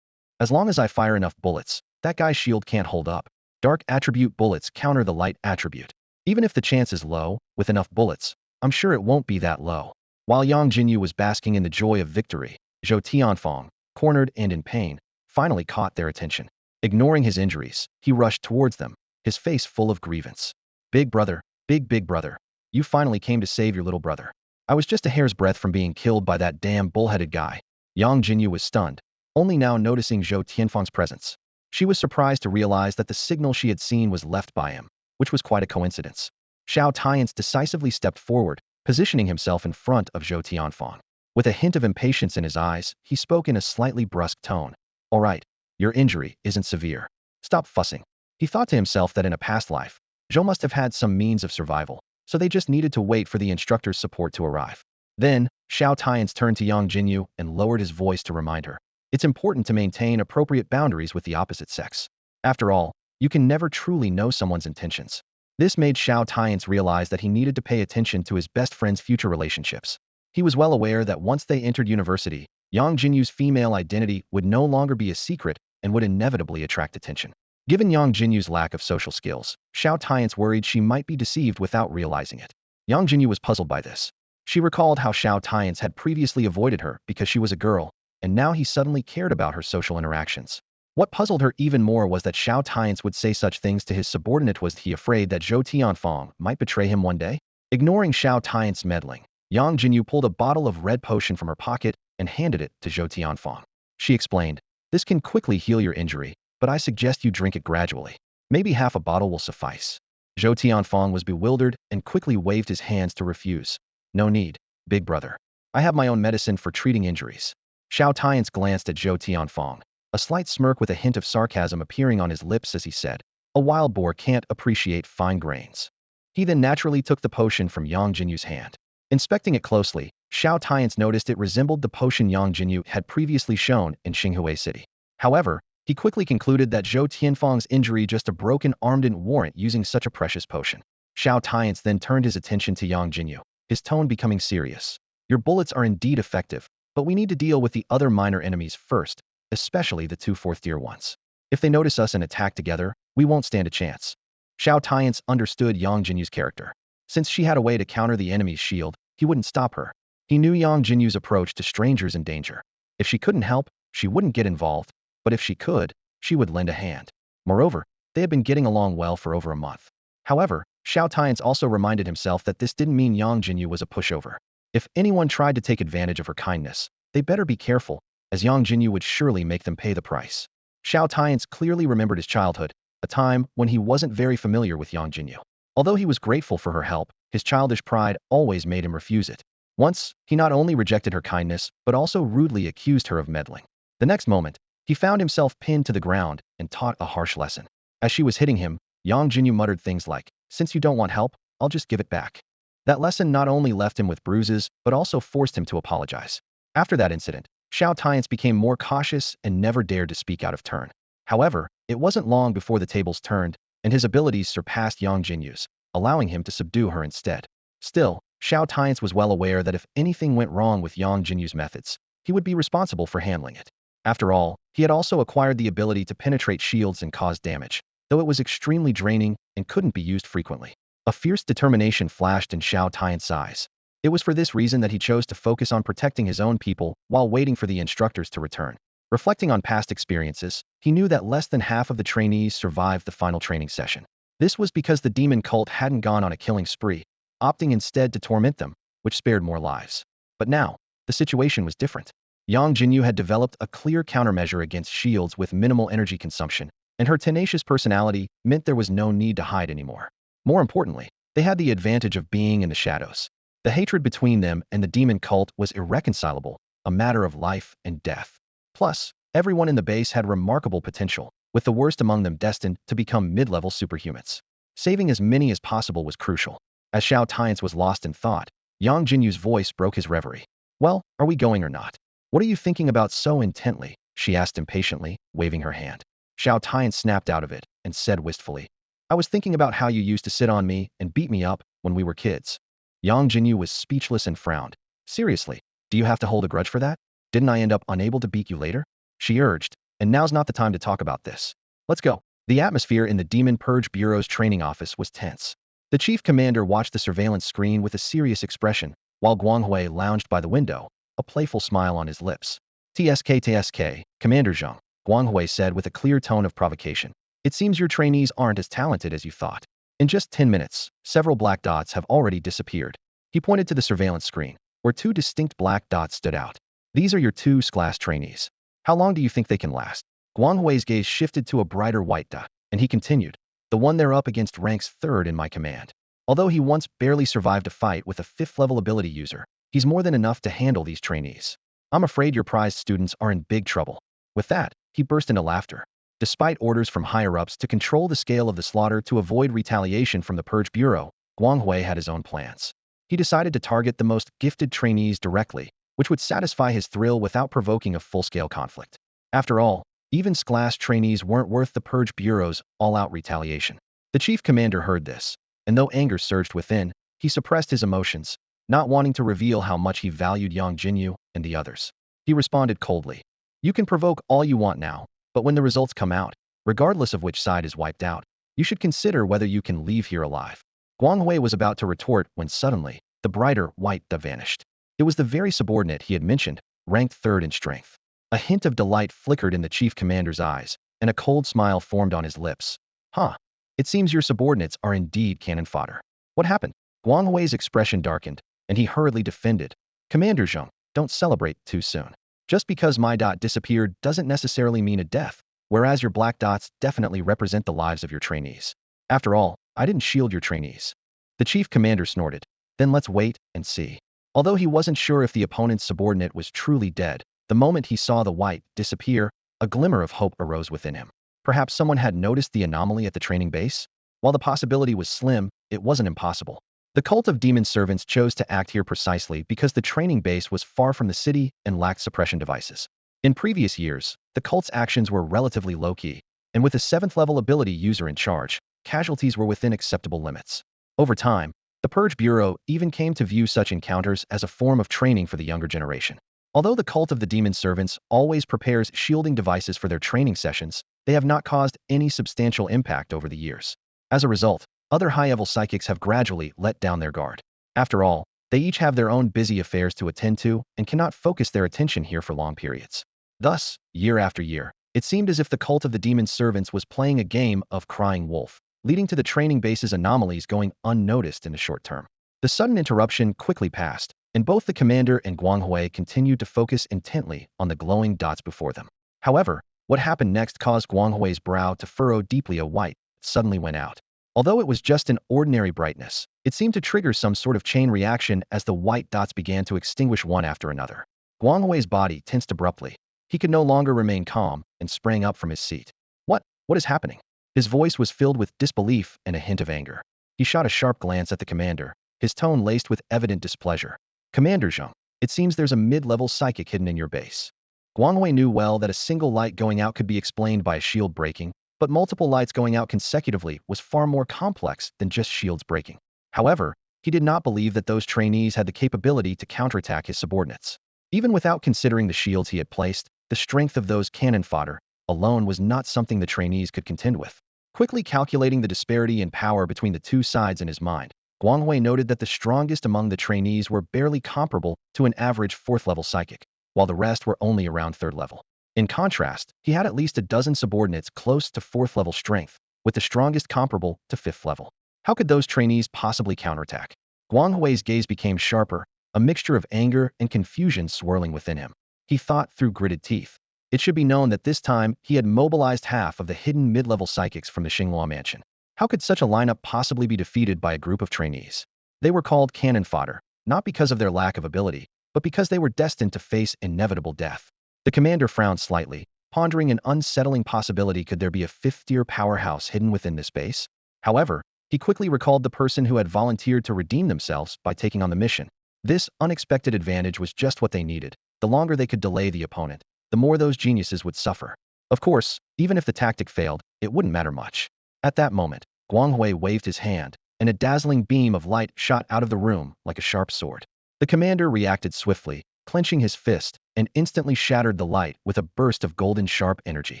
As long as I fire enough bullets, that guy's shield can't hold up. Dark attribute bullets counter the light attribute. Even if the chance is low, with enough bullets, I'm sure it won't be that low. While Yangjinyu was basking in the joy of victory, Zhou Tianfang, cornered and in pain, finally caught their attention. Ignoring his injuries, he rushed towards them, his face full of grievance. Big brother, big brother, you finally came to save your little brother. I was just a hair's breadth from being killed by that damn bullheaded guy. Yangjinyu was stunned, only now noticing Xiao Tianfeng's presence. She was surprised to realize that the signal she had seen was left by him, which was quite a coincidence. Xiao Tianche decisively stepped forward, positioning himself in front of Xiao Tianfeng. With a hint of impatience in his eyes, he spoke in a slightly brusque tone. All right, your injury isn't severe. Stop fussing. He thought to himself that in a past life, Zhou must have had some means of survival, so they just needed to wait for the instructor's support to arrive. Then, Xiao Tianche turned to Yangjinyu and lowered his voice to remind her. It's important to maintain appropriate boundaries with the opposite sex. After all, you can never truly know someone's intentions. This made Xiao Tianche realize that he needed to pay attention to his best friend's future relationships. He was well aware that once they entered university, Yangjinyu's female identity would no longer be a secret and would inevitably attract attention. Given Yangjinyu's lack of social skills, Xiao Tianche worried she might be deceived without realizing it. Yangjinyu was puzzled by this. She recalled how Xiao Tianche had previously avoided her because she was a girl, and now he suddenly cared about her social interactions. What puzzled her even more was that Xiao Tianche would say such things to his subordinate. Was he afraid that Zhou Tianfeng might betray him one day? Ignoring Xiao Tianche's meddling, Yangjinyu pulled a bottle of red potion from her pocket and handed it to Zhou Tianfeng. She explained, this can quickly heal your injury, but I suggest you drink it gradually. Maybe half a bottle will suffice. Zhou Tianfeng was bewildered and quickly waved his hands to refuse. No need, big brother. I have my own medicine for treating injuries. Xiao Tianche glanced at Zhou Tianfeng, a slight smirk with a hint of sarcasm appearing on his lips as he said, a wild boar can't appreciate fine grains. He then naturally took the potion from Yangjinyu's hand. Inspecting it closely, Xiao Tianche noticed it resembled the potion Yangjinyu had previously shown in Xinghui City. However, he quickly concluded that Zhou Tianfeng's injury just a broken arm didn't warrant using such a precious potion. Xiao Tianche then turned his attention to Yangjinyu, his tone becoming serious. Your bullets are indeed effective, but we need to deal with the other minor enemies first, especially the two fourth-tier ones. If they notice us and attack together, we won't stand a chance. Xiao Tianche understood Yangjinyu's character. Since she had a way to counter the enemy's shield, he wouldn't stop her. He knew Yangjinyu's approach to strangers in danger. If she couldn't help, she wouldn't get involved, but if she could, she would lend a hand. Moreover, they had been getting along well for over a month. However, Xiao Tianche also reminded himself that this didn't mean Yangjinyu was a pushover. If anyone tried to take advantage of her kindness, they better be careful, as Yangjinyu would surely make them pay the price. Xiao Tianche clearly remembered his childhood, a time when he wasn't very familiar with Yangjinyu. Although he was grateful for her help, his childish pride always made him refuse it. Once, he not only rejected her kindness, but also rudely accused her of meddling. The next moment, he found himself pinned to the ground and taught a harsh lesson. As she was hitting him, Yangjinyu muttered things like, since you don't want help, I'll just give it back. That lesson not only left him with bruises, but also forced him to apologize. After that incident, Xiao Tianche became more cautious and never dared to speak out of turn. However, it wasn't long before the tables turned, and his abilities surpassed Yangjinyu's, allowing him to subdue her instead. Still, Xiao Tianche was well aware that if anything went wrong with Yangjinyu's methods, he would be responsible for handling it. After all, he had also acquired the ability to penetrate shields and cause damage, though it was extremely draining and couldn't be used frequently. A fierce determination flashed in Xiao Tianche's eyes. It was for this reason that he chose to focus on protecting his own people while waiting for the instructors to return. Reflecting on past experiences, he knew that less than half of the trainees survived the final training session. This was because the demon cult hadn't gone on a killing spree, opting instead to torment them, which spared more lives. But now, the situation was different. Yangjinyu had developed a clear countermeasure against shields with minimal energy consumption, and her tenacious personality meant there was no need to hide anymore. More importantly, they had the advantage of being in the shadows. The hatred between them and the demon cult was irreconcilable, a matter of life and death. Plus, everyone in the base had remarkable potential, with the worst among them destined to become mid-level superhumans. Saving as many as possible was crucial. As Xiao Tianche was lost in thought, Yangjinyu's voice broke his reverie. Well, are we going or not? What are you thinking about so intently? She asked impatiently, waving her hand. Xiao Tianche snapped out of it and said wistfully, I was thinking about how you used to sit on me and beat me up when we were kids. Yangjinyu was speechless and frowned. Seriously, do you have to hold a grudge for that? Didn't I end up unable to beat you later? She urged, and now's not the time to talk about this. Let's go. The atmosphere in the Demon Purge Bureau's training office was tense. The chief commander watched the surveillance screen with a serious expression, while Guanghui lounged by the window, a playful smile on his lips. TSK, Commander Zheng. Guang Hui said with a clear tone of provocation. It seems your trainees aren't as talented as you thought. In just 10 minutes, several black dots have already disappeared. He pointed to the surveillance screen, where two distinct black dots stood out. These are your two class trainees. How long do you think they can last? Guang Hui's gaze shifted to a brighter white dot, and he continued. The one they're up against ranks third in my command. Although he once barely survived a fight with a 5th-level ability user, he's more than enough to handle these trainees. I'm afraid your prized students are in big trouble. With that, he burst into laughter. Despite orders from higher-ups to control the scale of the slaughter to avoid retaliation from the Purge Bureau, Guang Hui had his own plans. He decided to target the most gifted trainees directly, which would satisfy his thrill without provoking a full-scale conflict. After all, even class trainees weren't worth the Purge Bureau's all-out retaliation. The chief commander heard this, and though anger surged within, he suppressed his emotions, not wanting to reveal how much he valued Yangjinyu and the others. He responded coldly. You can provoke all you want now, but when the results come out, regardless of which side is wiped out, you should consider whether you can leave here alive. Guang Hui was about to retort when suddenly, the brighter white dot vanished. It was the very subordinate he had mentioned, ranked third in strength. A hint of delight flickered in the chief commander's eyes, and a cold smile formed on his lips. Huh. It seems your subordinates are indeed cannon fodder. What happened? Guang Hui's expression darkened, and he hurriedly defended. Commander Zheng, don't celebrate too soon. Just because my dot disappeared doesn't necessarily mean a death, whereas your black dots definitely represent the lives of your trainees. After all, I didn't shield your trainees. The chief commander snorted. Then let's wait and see. Although he wasn't sure if the opponent's subordinate was truly dead, the moment he saw the white disappear, a glimmer of hope arose within him. Perhaps someone had noticed the anomaly at the training base? While the possibility was slim, it wasn't impossible. The cult of demon servants chose to act here precisely because the training base was far from the city and lacked suppression devices. In previous years, the cult's actions were relatively low-key, and with a 7th-level ability user in charge, casualties were within acceptable limits. Over time, the Purge Bureau even came to view such encounters as a form of training for the younger generation. Although the cult of the demon servants always prepares shielding devices for their training sessions, they have not caused any substantial impact over the years. As a result, other high-level psychics have gradually let down their guard. After all, they each have their own busy affairs to attend to and cannot focus their attention here for long periods. Thus, year after year, it seemed as if the cult of the demon servants was playing a game of crying wolf, leading to the training base's anomalies going unnoticed in the short term. The sudden interruption quickly passed, and both the commander and Guang Hui continued to focus intently on the glowing dots before them. However, what happened next caused Guang Hui's brow to furrow deeply. A white suddenly went out. Although it was just an ordinary brightness, it seemed to trigger some sort of chain reaction as the white dots began to extinguish one after another. Guang Hui's body tensed abruptly. He could no longer remain calm and sprang up from his seat. What is happening? His voice was filled with disbelief and a hint of anger. He shot a sharp glance at the commander, his tone laced with evident displeasure. Commander Zheng, it seems there's a mid-level psychic hidden in your base. Guang Hui knew well that a single light going out could be explained by a shield breaking, but multiple lights going out consecutively was far more complex than just shields breaking. However, he did not believe that those trainees had the capability to counterattack his subordinates. Even without considering the shields he had placed, the strength of those cannon fodder alone was not something the trainees could contend with. Quickly calculating the disparity in power between the two sides in his mind, Guang Hui noted that the strongest among the trainees were barely comparable to an average 4th-level psychic, while the rest were only around 3rd level. In contrast, he had at least a dozen subordinates close to 4th-level strength, with the strongest comparable to 5th level. How could those trainees possibly counterattack? Guang Hui's gaze became sharper, a mixture of anger and confusion swirling within him. He thought through gritted teeth. It should be known that this time he had mobilized half of the hidden mid-level psychics from the Xinghua mansion. How could such a lineup possibly be defeated by a group of trainees? They were called cannon fodder, not because of their lack of ability, but because they were destined to face inevitable death. The commander frowned slightly, pondering an unsettling possibility. Could there be a 5th-tier powerhouse hidden within this base? However, he quickly recalled the person who had volunteered to redeem themselves by taking on the mission. This unexpected advantage was just what they needed. The longer they could delay the opponent, the more those geniuses would suffer. Of course, even if the tactic failed, it wouldn't matter much. At that moment, Guang Hui waved his hand, and a dazzling beam of light shot out of the room like a sharp sword. The commander reacted swiftly, clenching his fist, and instantly shattered the light with a burst of golden sharp energy.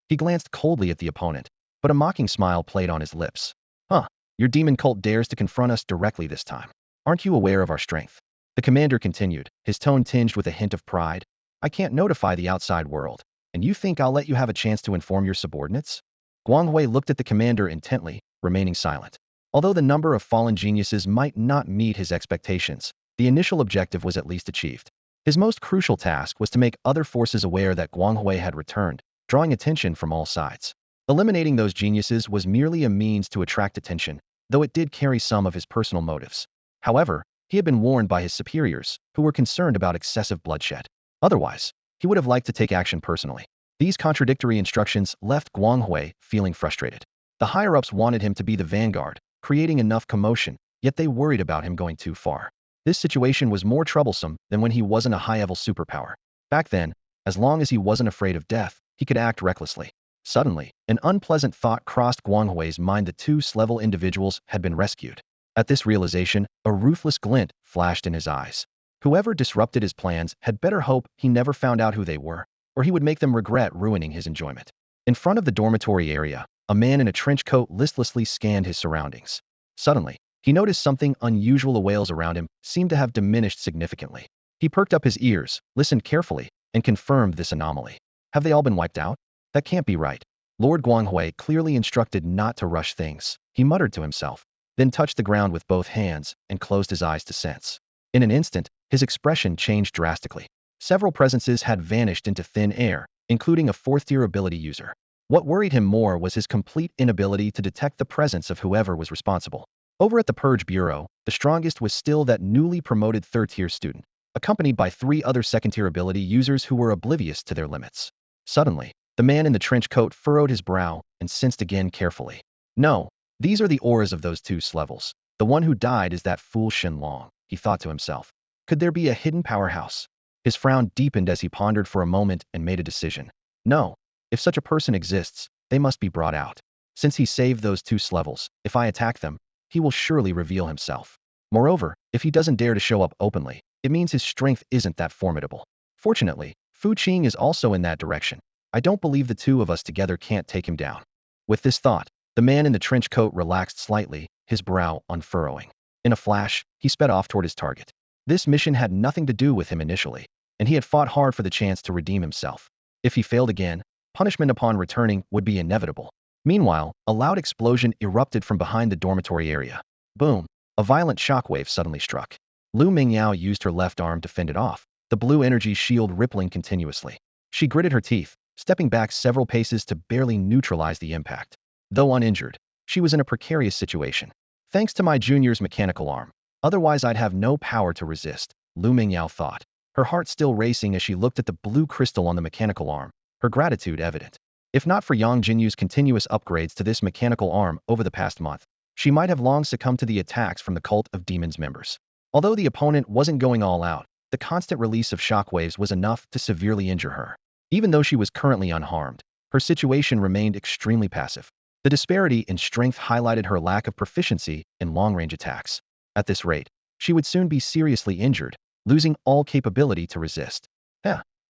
He glanced coldly at the opponent, but a mocking smile played on his lips. Huh, your demon cult dares to confront us directly this time. Aren't you aware of our strength? The commander continued, his tone tinged with a hint of pride. I can't notify the outside world, And you think I'll let you have a chance to inform your subordinates? Guanghui looked at the commander intently, remaining silent. Although the number of fallen geniuses might not meet his expectations, the initial objective was at least achieved. His most crucial task was to make other forces aware that Guanghui had returned, drawing attention from all sides. Eliminating those geniuses was merely a means to attract attention, though it did carry some of his personal motives. However, he had been warned by his superiors, who were concerned about excessive bloodshed. Otherwise, he would have liked to take action personally. These contradictory instructions left Guanghui feeling frustrated. The higher-ups wanted him to be the vanguard, creating enough commotion, yet they worried about him going too far. This situation was more troublesome than when he wasn't a high-level superpower. Back then, as long as he wasn't afraid of death, he could act recklessly. Suddenly, an unpleasant thought crossed Guanghui's mind: the two level individuals had been rescued. At this realization, a ruthless glint flashed in his eyes. Whoever disrupted his plans had better hope he never found out who they were, or he would make them regret ruining his enjoyment. In front of the dormitory area, a man in a trench coat listlessly scanned his surroundings. Suddenly, he noticed something unusual. The whales around him seemed to have diminished significantly. He perked up his ears, listened carefully, and confirmed this anomaly. Have they all been wiped out? That can't be right. Lord Guanghui clearly instructed not to rush things, he muttered to himself, then touched the ground with both hands and closed his eyes to sense. In an instant, his expression changed drastically. Several presences had vanished into thin air, including a fourth-tier ability user. What worried him more was his complete inability to detect the presence of whoever was responsible. Over at the Purge Bureau, the strongest was still that newly promoted third-tier student, accompanied by 3 other second-tier ability users who were oblivious to their limits. Suddenly, the man in the trench coat furrowed his brow and sensed again carefully. No, these are the auras of those 2 levels. The one who died is that fool Shenlong, he thought to himself. Could there be a hidden powerhouse? His frown deepened as he pondered for a moment and made a decision. No, if such a person exists, they must be brought out. Since he saved those 2 levels, if I attack them, he will surely reveal himself. Moreover, if he doesn't dare to show up openly, it means his strength isn't that formidable. Fortunately, Fu Qing is also in that direction. I don't believe the 2 of us together can't take him down. With this thought, the man in the trench coat relaxed slightly, his brow unfurrowing. In a flash, he sped off toward his target. This mission had nothing to do with him initially, and he had fought hard for the chance to redeem himself. If he failed again, punishment upon returning would be inevitable. Meanwhile, a loud explosion erupted from behind the dormitory area. Boom! A violent shockwave suddenly struck. Lu Mingyao used her left arm to fend it off, the blue energy shield rippling continuously. She gritted her teeth, stepping back several paces to barely neutralize the impact. Though uninjured, she was in a precarious situation. Thanks to my junior's mechanical arm. Otherwise I'd have no power to resist, Lu Mingyao thought, her heart still racing as she looked at the blue crystal on the mechanical arm, her gratitude evident. If not for Yangjinyu's continuous upgrades to this mechanical arm over the past month, she might have long succumbed to the attacks from the Cult of Demons members. Although the opponent wasn't going all out, the constant release of shockwaves was enough to severely injure her. Even though she was currently unharmed, her situation remained extremely passive. The disparity in strength highlighted her lack of proficiency in long-range attacks. At this rate, she would soon be seriously injured, losing all capability to resist.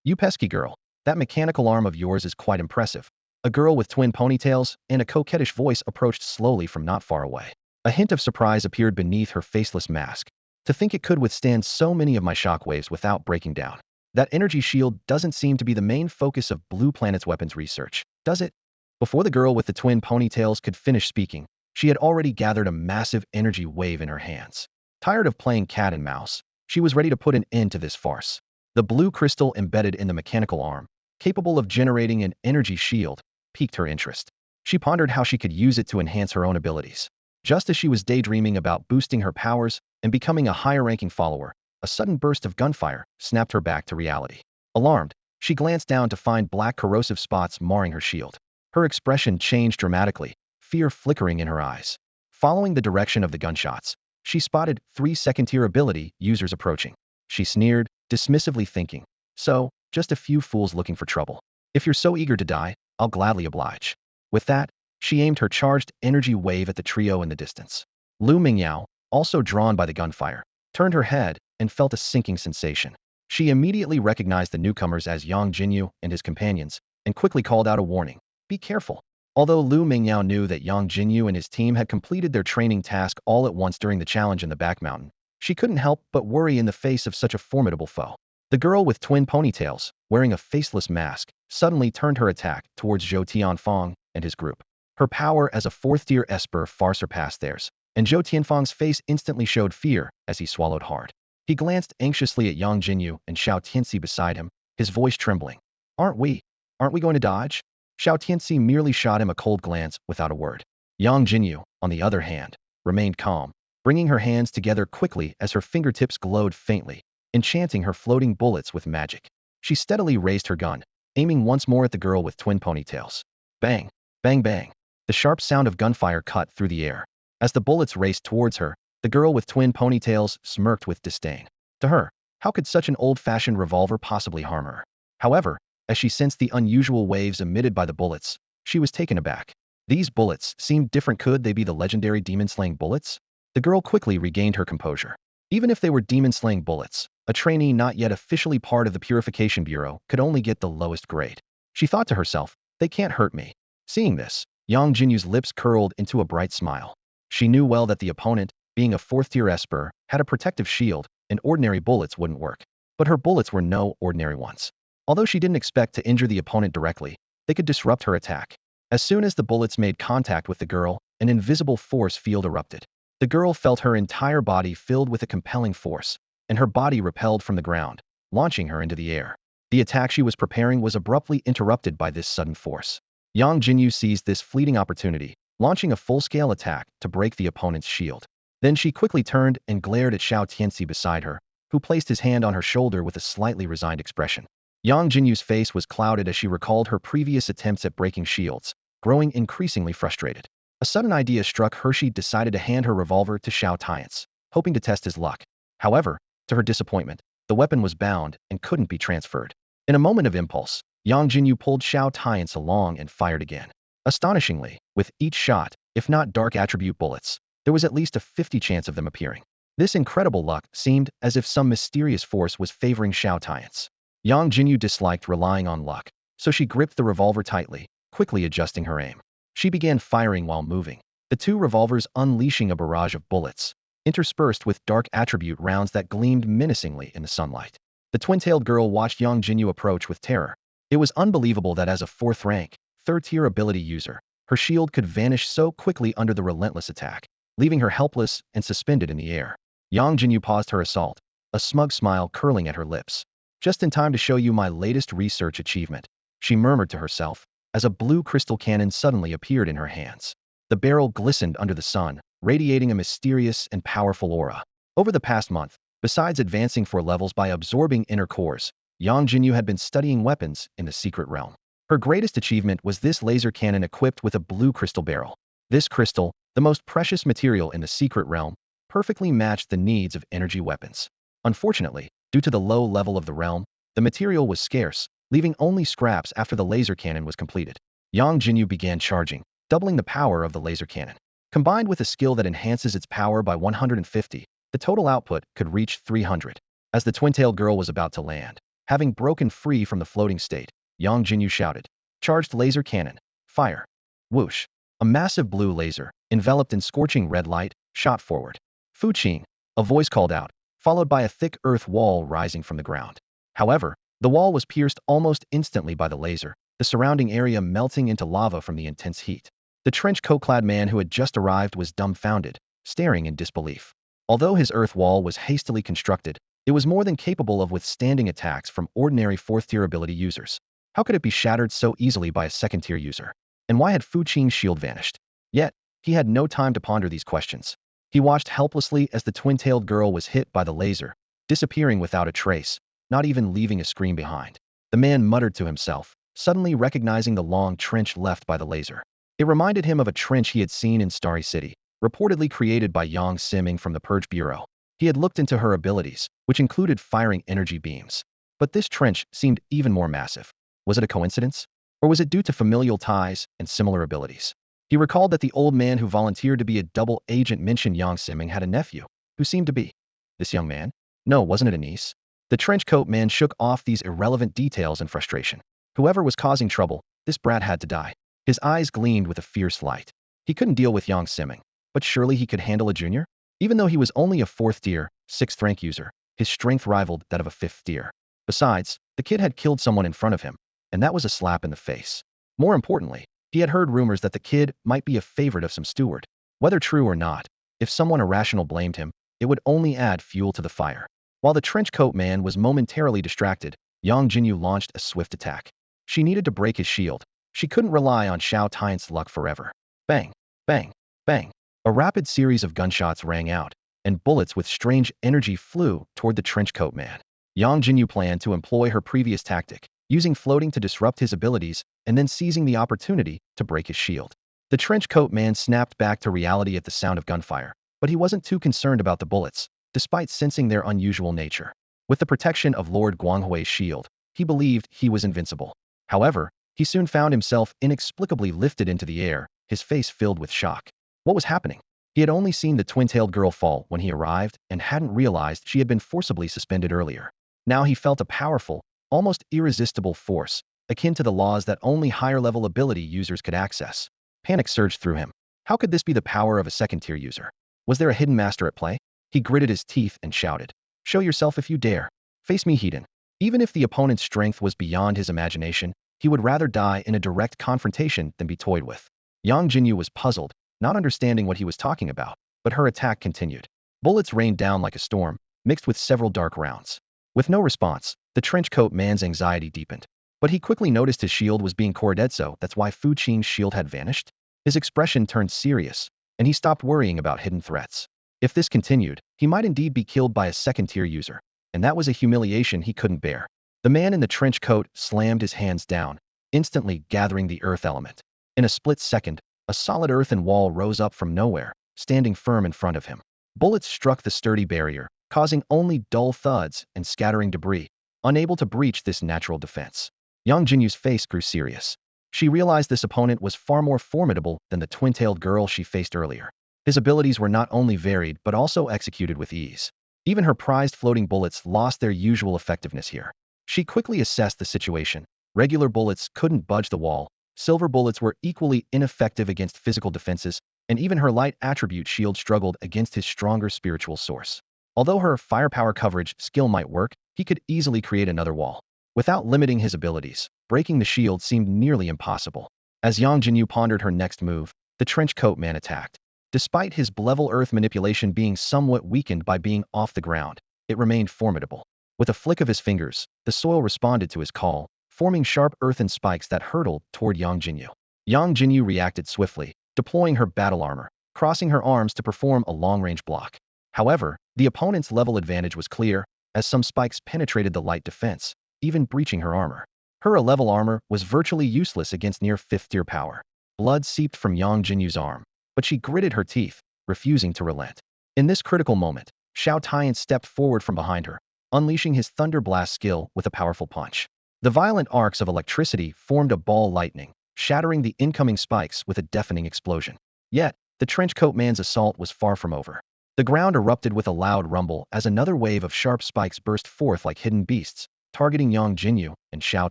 You pesky girl, that mechanical arm of yours is quite impressive. A girl with twin ponytails and a coquettish voice approached slowly from not far away. A hint of surprise appeared beneath her faceless mask. To think it could withstand so many of my shockwaves without breaking down. That energy shield doesn't seem to be the main focus of Blue Planet's weapons research, does it? Before the girl with the twin ponytails could finish speaking, she had already gathered a massive energy wave in her hands. Tired of playing cat and mouse, she was ready to put an end to this farce. The blue crystal embedded in the mechanical arm, capable of generating an energy shield, piqued her interest. She pondered how she could use it to enhance her own abilities. Just as she was daydreaming about boosting her powers and becoming a higher-ranking follower, a sudden burst of gunfire snapped her back to reality. Alarmed, she glanced down to find black corrosive spots marring her shield. Her expression changed dramatically, fear flickering in her eyes. Following the direction of the gunshots, she spotted 3 second-tier ability users approaching. She sneered, dismissively thinking, so, just a few fools looking for trouble. If you're so eager to die, I'll gladly oblige. With that, she aimed her charged energy wave at the trio in the distance. Lu Mingyao, also drawn by the gunfire, turned her head and felt a sinking sensation. She immediately recognized the newcomers as Yangjinyu and his companions, and quickly called out a warning. Be careful. Although Lu Mingyao knew that Yangjinyu and his team had completed their training task all at once during the challenge in the back mountain, she couldn't help but worry in the face of such a formidable foe. The girl with twin ponytails, wearing a faceless mask, suddenly turned her attack towards Xiao Tianche and his group. Her power as a fourth-tier esper far surpassed theirs, and Xiao Tianfeng's face instantly showed fear as he swallowed hard. He glanced anxiously at Yangjinyu and Xiao Tianche beside him, his voice trembling. Aren't we going to dodge? Xiao Tianche merely shot him a cold glance without a word. Yangjinyu, on the other hand, remained calm, bringing her hands together quickly as her fingertips glowed faintly, enchanting her floating bullets with magic. She steadily raised her gun, aiming once more at the girl with twin ponytails. Bang! Bang bang! The sharp sound of gunfire cut through the air. As the bullets raced towards her, the girl with twin ponytails smirked with disdain. To her, how could such an old-fashioned revolver possibly harm her? However, as she sensed the unusual waves emitted by the bullets, she was taken aback. These bullets seemed different. Could they be the legendary demon-slaying bullets? The girl quickly regained her composure. Even if they were demon-slaying bullets, a trainee not yet officially part of the Purification Bureau could only get the lowest grade. She thought to herself, they can't hurt me. Seeing this, Yangjinyu's lips curled into a bright smile. She knew well that the opponent, being a fourth-tier esper, had a protective shield, and ordinary bullets wouldn't work. But her bullets were no ordinary ones. Although she didn't expect to injure the opponent directly, they could disrupt her attack. As soon as the bullets made contact with the girl, an invisible force field erupted. The girl felt her entire body filled with a compelling force, and her body repelled from the ground, launching her into the air. The attack she was preparing was abruptly interrupted by this sudden force. Yangjinyu seized this fleeting opportunity, launching a full-scale attack to break the opponent's shield. Then she quickly turned and glared at Xiao Tianche beside her, who placed his hand on her shoulder with a slightly resigned expression. Yangjinyu's face was clouded as she recalled her previous attempts at breaking shields, growing increasingly frustrated. A sudden idea struck her. She decided to hand her revolver to Xiao Tianche, hoping to test his luck. However, to her disappointment, the weapon was bound and couldn't be transferred. In a moment of impulse, Yangjinyu pulled Xiao Tianche along and fired again. Astonishingly, with each shot, if not dark attribute bullets, there was at least a 50% chance of them appearing. This incredible luck seemed as if some mysterious force was favoring Xiao Tianche. Yangjinyu disliked relying on luck, so she gripped the revolver tightly, quickly adjusting her aim. She began firing while moving, the two revolvers unleashing a barrage of bullets, interspersed with dark attribute rounds that gleamed menacingly in the sunlight. The twin-tailed girl watched Yangjinyu approach with terror. It was unbelievable that as a fourth-rank, third-tier ability user, her shield could vanish so quickly under the relentless attack, leaving her helpless and suspended in the air. Yangjinyu paused her assault, a smug smile curling at her lips. Just in time to show you my latest research achievement, she murmured to herself, as a blue crystal cannon suddenly appeared in her hands. The barrel glistened under the sun, radiating a mysterious and powerful aura. Over the past month, besides advancing 4 levels by absorbing inner cores, Yangjinyu had been studying weapons in the secret realm. Her greatest achievement was this laser cannon equipped with a blue crystal barrel. This crystal, the most precious material in the secret realm, perfectly matched the needs of energy weapons. Unfortunately, due to the low level of the realm, the material was scarce, leaving only scraps after the laser cannon was completed. Yangjinyu began charging, doubling the power of the laser cannon. Combined with a skill that enhances its power by 150, the total output could reach 300. As the twin-tailed girl was about to land, having broken free from the floating state, Yangjinyu shouted, "Charged laser cannon, fire!" Whoosh! A massive blue laser, enveloped in scorching red light, shot forward. "Fuqing!" a voice called out, followed by a thick earth wall rising from the ground. However, the wall was pierced almost instantly by the laser, the surrounding area melting into lava from the intense heat. The trench coat-clad man who had just arrived was dumbfounded, staring in disbelief. Although his earth wall was hastily constructed, it was more than capable of withstanding attacks from ordinary fourth-tier ability users. How could it be shattered so easily by a second-tier user? And why had Fuqing's shield vanished? Yet, he had no time to ponder these questions. He watched helplessly as the twin-tailed girl was hit by the laser, disappearing without a trace, not even leaving a scream behind. The man muttered to himself, suddenly recognizing the long trench left by the laser. It reminded him of a trench he had seen in Starry City, reportedly created by Yang Siming from the Purge Bureau. He had looked into her abilities, which included firing energy beams. But this trench seemed even more massive. Was it a coincidence? Or was it due to familial ties and similar abilities? He recalled that the old man who volunteered to be a double agent mentioned Yang Siming had a nephew, who seemed to be this young man. No, wasn't it a niece? The trench coat man shook off these irrelevant details in frustration. Whoever was causing trouble, this brat had to die. His eyes gleamed with a fierce light. He couldn't deal with Yang Siming, but surely he could handle a junior? Even though he was only a 4th-tier, 6th-rank user, his strength rivaled that of a 5th-tier. Besides, the kid had killed someone in front of him, and that was a slap in the face. More importantly, he had heard rumors that the kid might be a favorite of some steward. Whether true or not, if someone irrational blamed him, it would only add fuel to the fire. While the trenchcoat man was momentarily distracted, Yangjinyu launched a swift attack. She needed to break his shield. She couldn't rely on Xiao Tianche's luck forever. Bang, bang, bang. A rapid series of gunshots rang out, and bullets with strange energy flew toward the trenchcoat man. Yangjinyu planned to employ her previous tactic, using floating to disrupt his abilities and then seizing the opportunity to break his shield. The trenchcoat man snapped back to reality at the sound of gunfire, but he wasn't too concerned about the bullets, despite sensing their unusual nature. With the protection of Lord Guanghui's shield, he believed he was invincible. However, he soon found himself inexplicably lifted into the air, his face filled with shock. What was happening? He had only seen the twin-tailed girl fall when he arrived and hadn't realized she had been forcibly suspended earlier. Now he felt a powerful, almost irresistible force, akin to the laws that only higher-level ability users could access. Panic surged through him. How could this be the power of a second-tier user? Was there a hidden master at play? He gritted his teeth and shouted, "Show yourself if you dare. Face me, Hedon." Even if the opponent's strength was beyond his imagination, he would rather die in a direct confrontation than be toyed with. Yangjinyu was puzzled, not understanding what he was talking about, but her attack continued. Bullets rained down like a storm, mixed with several dark rounds. With no response, the trenchcoat man's anxiety deepened. But he quickly noticed his shield was being corroded, so that's why Fu Qing's shield had vanished. His expression turned serious, and he stopped worrying about hidden threats. If this continued, he might indeed be killed by a second-tier user, and that was a humiliation he couldn't bear. The man in the trench coat slammed his hands down, instantly gathering the earth element. In a split second, a solid earthen wall rose up from nowhere, standing firm in front of him. Bullets struck the sturdy barrier, causing only dull thuds and scattering debris, unable to breach this natural defense. Yangjinyu's face grew serious. She realized this opponent was far more formidable than the twin-tailed girl she faced earlier. His abilities were not only varied but also executed with ease. Even her prized floating bullets lost their usual effectiveness here. She quickly assessed the situation. Regular bullets couldn't budge the wall, silver bullets were equally ineffective against physical defenses, and even her light attribute shield struggled against his stronger spiritual source. Although her firepower coverage skill might work, he could easily create another wall. Without limiting his abilities, breaking the shield seemed nearly impossible. As Yangjinyu pondered her next move, the trenchcoat man attacked. Despite his level earth manipulation being somewhat weakened by being off the ground, it remained formidable. With a flick of his fingers, the soil responded to his call, forming sharp earthen spikes that hurtled toward Yangjinyu. Yangjinyu reacted swiftly, deploying her battle armor, crossing her arms to perform a long-range block. However, the opponent's level advantage was clear, as some spikes penetrated the light defense, even breaching her armor. Her level armor was virtually useless against near 5th-tier power. Blood seeped from Yangjinyu's arm, but she gritted her teeth, refusing to relent. In this critical moment, Xiao Tianche stepped forward from behind her, unleashing his Thunder Blast skill with a powerful punch. The violent arcs of electricity formed a ball lightning, shattering the incoming spikes with a deafening explosion. Yet, the trenchcoat man's assault was far from over. The ground erupted with a loud rumble as another wave of sharp spikes burst forth like hidden beasts, targeting Yangjinyu and Xiao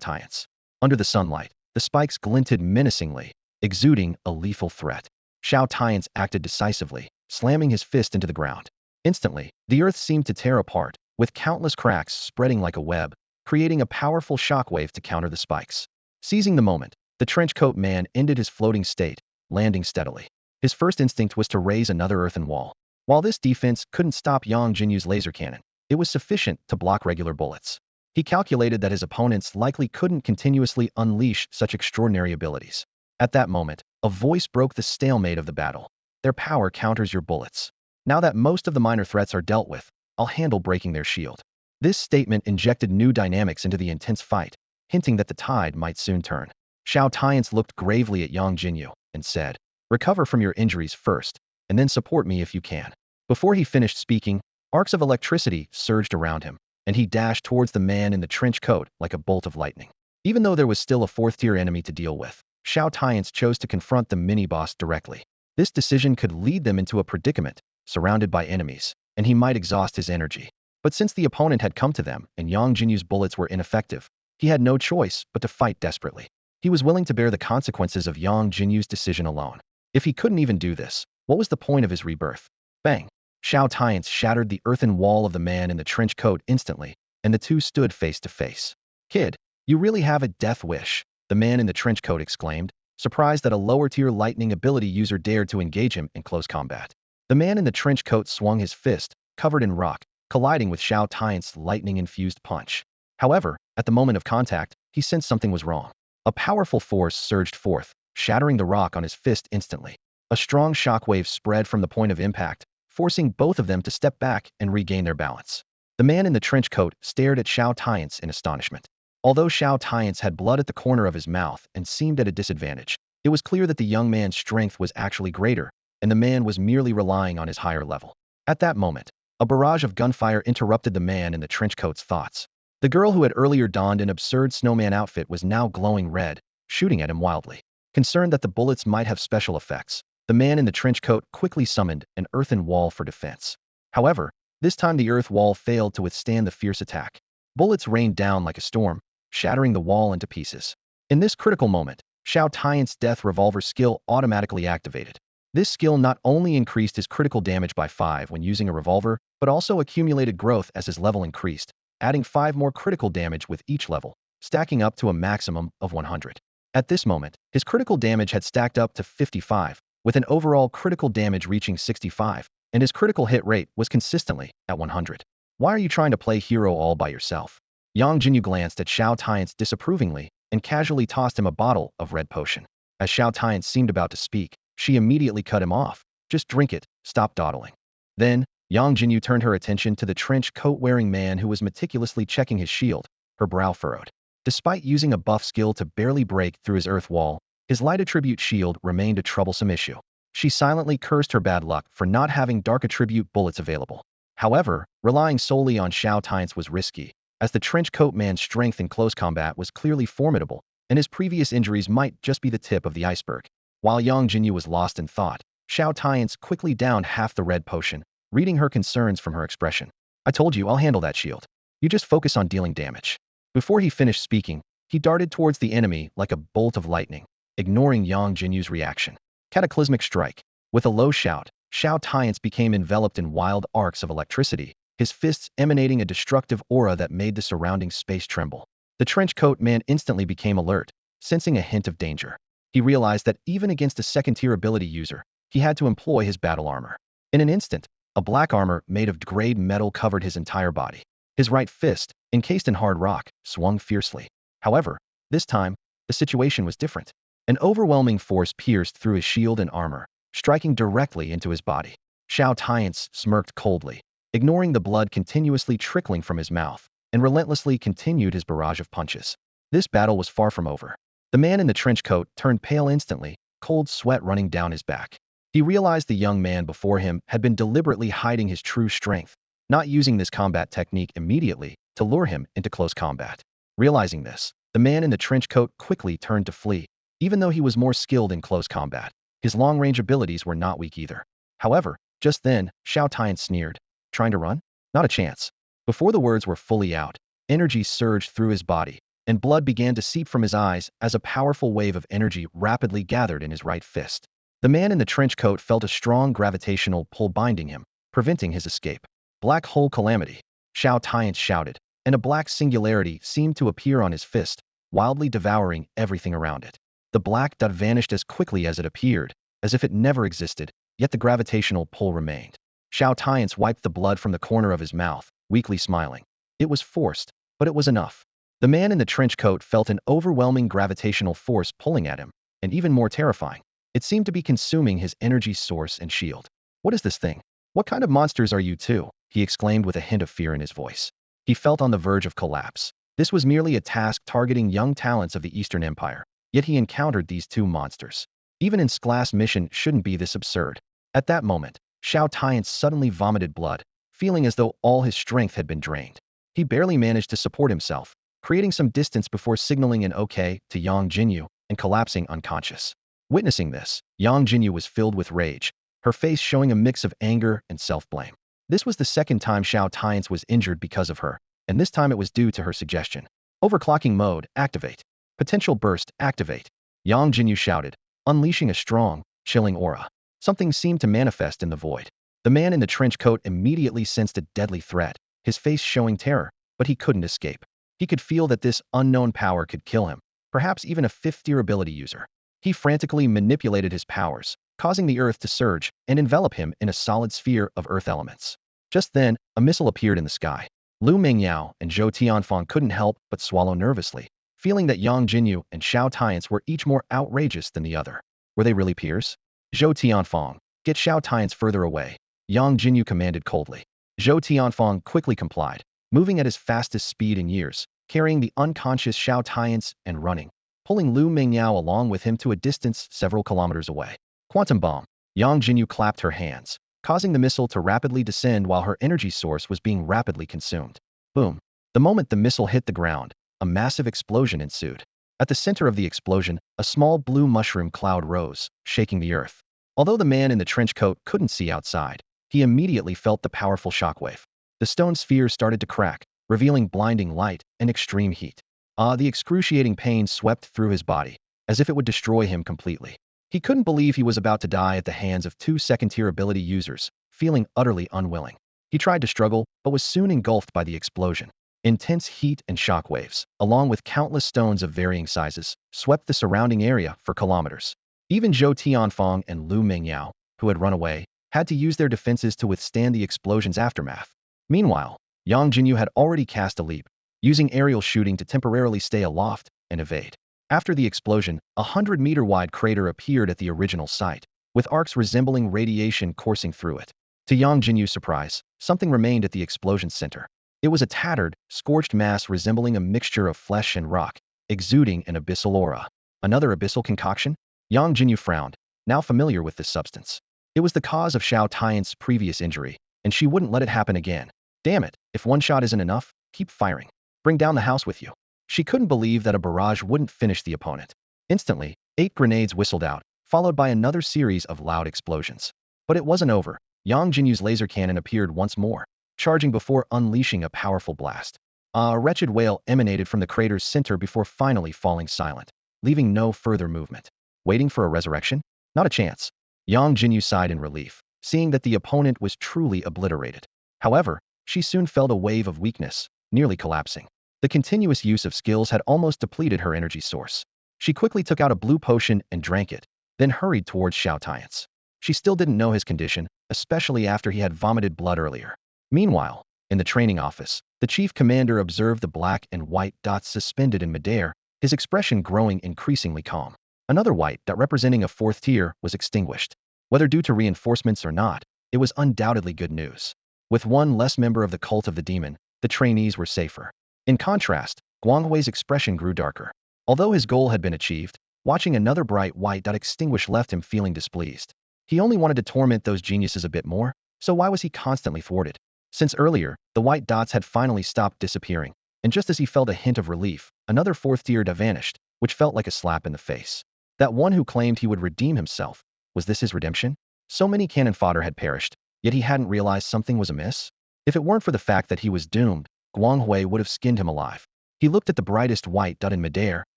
Tianche. Under the sunlight, the spikes glinted menacingly, exuding a lethal threat. Xiao Tianche acted decisively, slamming his fist into the ground. Instantly, the earth seemed to tear apart, with countless cracks spreading like a web, creating a powerful shockwave to counter the spikes. Seizing the moment, the trenchcoat man ended his floating state, landing steadily. His first instinct was to raise another earthen wall. While this defense couldn't stop Yangjinyu's laser cannon, it was sufficient to block regular bullets. He calculated that his opponents likely couldn't continuously unleash such extraordinary abilities. At that moment, a voice broke the stalemate of the battle. Their power counters your bullets. Now that most of the minor threats are dealt with, I'll handle breaking their shield. This statement injected new dynamics into the intense fight, hinting that the tide might soon turn. Xiao Tianche looked gravely at Yangjinyu and said, "Recover from your injuries first, and then support me if you can." Before he finished speaking, arcs of electricity surged around him, and he dashed towards the man in the trench coat like a bolt of lightning. Even though there was still a 4th-tier enemy to deal with, Xiao Tianche chose to confront the mini-boss directly. This decision could lead them into a predicament, surrounded by enemies, and he might exhaust his energy. But since the opponent had come to them and Yangjinyu's bullets were ineffective, he had no choice but to fight desperately. He was willing to bear the consequences of Yangjinyu's decision alone. If he couldn't even do this, what was the point of his rebirth? Bang! Xiao Tianche shattered the earthen wall of the man in the trench coat instantly, and the two stood face to face. "Kid, You really have a death wish, the man in the trench coat exclaimed, surprised that a lower-tier lightning ability user dared to engage him in close combat. The man in the trench coat swung his fist, covered in rock, colliding with Xiao Tianche's lightning-infused punch. However, at the moment of contact, he sensed something was wrong. A powerful force surged forth, shattering the rock on his fist instantly. A strong shockwave spread from the point of impact, forcing both of them to step back and regain their balance. The man in the trench coat stared at Xiao Tianche in astonishment. Although Xiao Tianche had blood at the corner of his mouth and seemed at a disadvantage, it was clear that the young man's strength was actually greater, and the man was merely relying on his higher level. At that moment, a barrage of gunfire interrupted the man in the trench coat's thoughts. The girl who had earlier donned an absurd snowman outfit was now glowing red, shooting at him wildly. Concerned that the bullets might have special effects, the man in the trench coat quickly summoned an earthen wall for defense. However, this time the earth wall failed to withstand the fierce attack. Bullets rained down like a storm, shattering the wall into pieces. In this critical moment, Xiao Tianche's death revolver skill automatically activated. This skill not only increased his critical damage by 5 when using a revolver, but also accumulated growth as his level increased, adding 5 more critical damage with each level, stacking up to a maximum of 100. At this moment, his critical damage had stacked up to 55, with an overall critical damage reaching 65, and his critical hit rate was consistently at 100. Why are you trying to play hero all by yourself? Yangjinyu glanced at Xiao Tianche disapprovingly and casually tossed him a bottle of red potion. As Xiao Tianche seemed about to speak, she immediately cut him off. Just drink it, stop dawdling. Then, Yangjinyu turned her attention to the trench coat-wearing man who was meticulously checking his shield, her brow furrowed. Despite using a buff skill to barely break through his earth wall, his light attribute shield remained a troublesome issue. She silently cursed her bad luck for not having dark attribute bullets available. However, relying solely on Xiao Tianche was risky, as the trench coat man's strength in close combat was clearly formidable, and his previous injuries might just be the tip of the iceberg. While Yangjinyu was lost in thought, Xiao Tianche quickly downed half the red potion, reading her concerns from her expression. I told you I'll handle that shield. You just focus on dealing damage. Before he finished speaking, he darted towards the enemy like a bolt of lightning, ignoring Yangjinyu's reaction. Cataclysmic strike. With a low shout, Xiao Tianche became enveloped in wild arcs of electricity, his fists emanating a destructive aura that made the surrounding space tremble. The trench coat man instantly became alert, sensing a hint of danger. He realized that even against a second-tier ability user, he had to employ his battle armor. In an instant, a black armor made of grade metal covered his entire body. His right fist, encased in hard rock, swung fiercely. However, this time, the situation was different. An overwhelming force pierced through his shield and armor, striking directly into his body. Xiao Tianche smirked coldly, ignoring the blood continuously trickling from his mouth, and relentlessly continued his barrage of punches. This battle was far from over. The man in the trench coat turned pale instantly, cold sweat running down his back. He realized the young man before him had been deliberately hiding his true strength, not using this combat technique immediately to lure him into close combat. Realizing this, the man in the trench coat quickly turned to flee. Even though he was more skilled in close combat, his long-range abilities were not weak either. However, just then, Xiao Tianche sneered. Trying to run? Not a chance. Before the words were fully out, energy surged through his body, and blood began to seep from his eyes as a powerful wave of energy rapidly gathered in his right fist. The man in the trench coat felt a strong gravitational pull binding him, preventing his escape. Black hole calamity, Xiao Tianche shouted, and a black singularity seemed to appear on his fist, wildly devouring everything around it. The black dot vanished as quickly as it appeared, as if it never existed, yet the gravitational pull remained. Xiao Tianche wiped the blood from the corner of his mouth, weakly smiling. It was forced, but it was enough. The man in the trench coat felt an overwhelming gravitational force pulling at him, and even more terrifying, it seemed to be consuming his energy source and shield. What is this thing? What kind of monsters are you two? He exclaimed with a hint of fear in his voice. He felt on the verge of collapse. This was merely a task targeting young talents of the Eastern Empire, yet he encountered these two monsters. Even in class mission shouldn't be this absurd. At that moment, Xiao Tianche suddenly vomited blood, feeling as though all his strength had been drained. He barely managed to support himself, creating some distance before signaling an okay to Yangjinyu and collapsing unconscious. Witnessing this, Yangjinyu was filled with rage, her face showing a mix of anger and self-blame. This was the second time Xiao Tianche was injured because of her, and this time it was due to her suggestion. Overclocking mode, activate. Potential burst, activate. Yangjinyu shouted, unleashing a strong, chilling aura. Something seemed to manifest in the void. The man in the trench coat immediately sensed a deadly threat, his face showing terror, but he couldn't escape. He could feel that this unknown power could kill him, perhaps even a fifth-tier ability user. He frantically manipulated his powers, causing the earth to surge and envelop him in a solid sphere of earth elements. Just then, a missile appeared in the sky. Lu Mingyao and Xiao Tianche couldn't help but swallow nervously, feeling that Yangjinyu and Xiao Tianche were each more outrageous than the other. Were they really peers? Xiao Tianche, get Xiao Tianche further away, Yangjinyu commanded coldly. Xiao Tianche quickly complied, moving at his fastest speed in years, carrying the unconscious Xiao Tianche and running, pulling Lu Mingyao along with him to a distance several kilometers away. Quantum bomb. Yangjinyu clapped her hands, causing the missile to rapidly descend while her energy source was being rapidly consumed. Boom. The moment the missile hit the ground, a massive explosion ensued. At the center of the explosion, a small blue mushroom cloud rose, shaking the earth. Although the man in the trench coat couldn't see outside, he immediately felt the powerful shockwave. The stone sphere started to crack, revealing blinding light and extreme heat. The excruciating pain swept through his body, as if it would destroy him completely. He couldn't believe he was about to die at the hands of two second-tier ability users, feeling utterly unwilling. He tried to struggle, but was soon engulfed by the explosion. Intense heat and shockwaves, along with countless stones of varying sizes, swept the surrounding area for kilometers. Even Xiao Tianche and Lu Mingyao, who had run away, had to use their defenses to withstand the explosion's aftermath. Meanwhile, Yangjinyu had already cast a leap, using aerial shooting to temporarily stay aloft and evade. After the explosion, a 100-meter-wide crater appeared at the original site, with arcs resembling radiation coursing through it. To Yangjinyu's surprise, something remained at the explosion's center. It was a tattered, scorched mass resembling a mixture of flesh and rock, exuding an abyssal aura. Another abyssal concoction? Yangjinyu frowned, now familiar with this substance. It was the cause of Xiao Tianche's previous injury, and she wouldn't let it happen again. Damn it, if one shot isn't enough, keep firing. Bring down the house with you. She couldn't believe that a barrage wouldn't finish the opponent. Instantly, 8 grenades whistled out, followed by another series of loud explosions. But it wasn't over. Yangjinyu's laser cannon appeared once more, charging before unleashing a powerful blast. A wretched wail emanated from the crater's center before finally falling silent, leaving no further movement. Waiting for a resurrection? Not a chance. Yangjinyu sighed in relief, seeing that the opponent was truly obliterated. However, she soon felt a wave of weakness, nearly collapsing. The continuous use of skills had almost depleted her energy source. She quickly took out a blue potion and drank it, then hurried towards Xiao Tianche. She still didn't know his condition, especially after he had vomited blood earlier. Meanwhile, in the training office, the chief commander observed the black and white dots suspended in midair, his expression growing increasingly calm. Another white dot representing a fourth tier was extinguished. Whether due to reinforcements or not, it was undoubtedly good news. With one less member of the cult of the demon, the trainees were safer. In contrast, Guanghui's expression grew darker. Although his goal had been achieved, watching another bright white dot extinguish left him feeling displeased. He only wanted to torment those geniuses a bit more, so why was he constantly thwarted? Since earlier, the white dots had finally stopped disappearing, and just as he felt a hint of relief, another fourth tier dot vanished, which felt like a slap in the face. That one who claimed he would redeem himself, was this his redemption? So many cannon fodder had perished, yet he hadn't realized something was amiss? If it weren't for the fact that he was doomed, Guanghui would have skinned him alive. He looked at the brightest white dot in midair,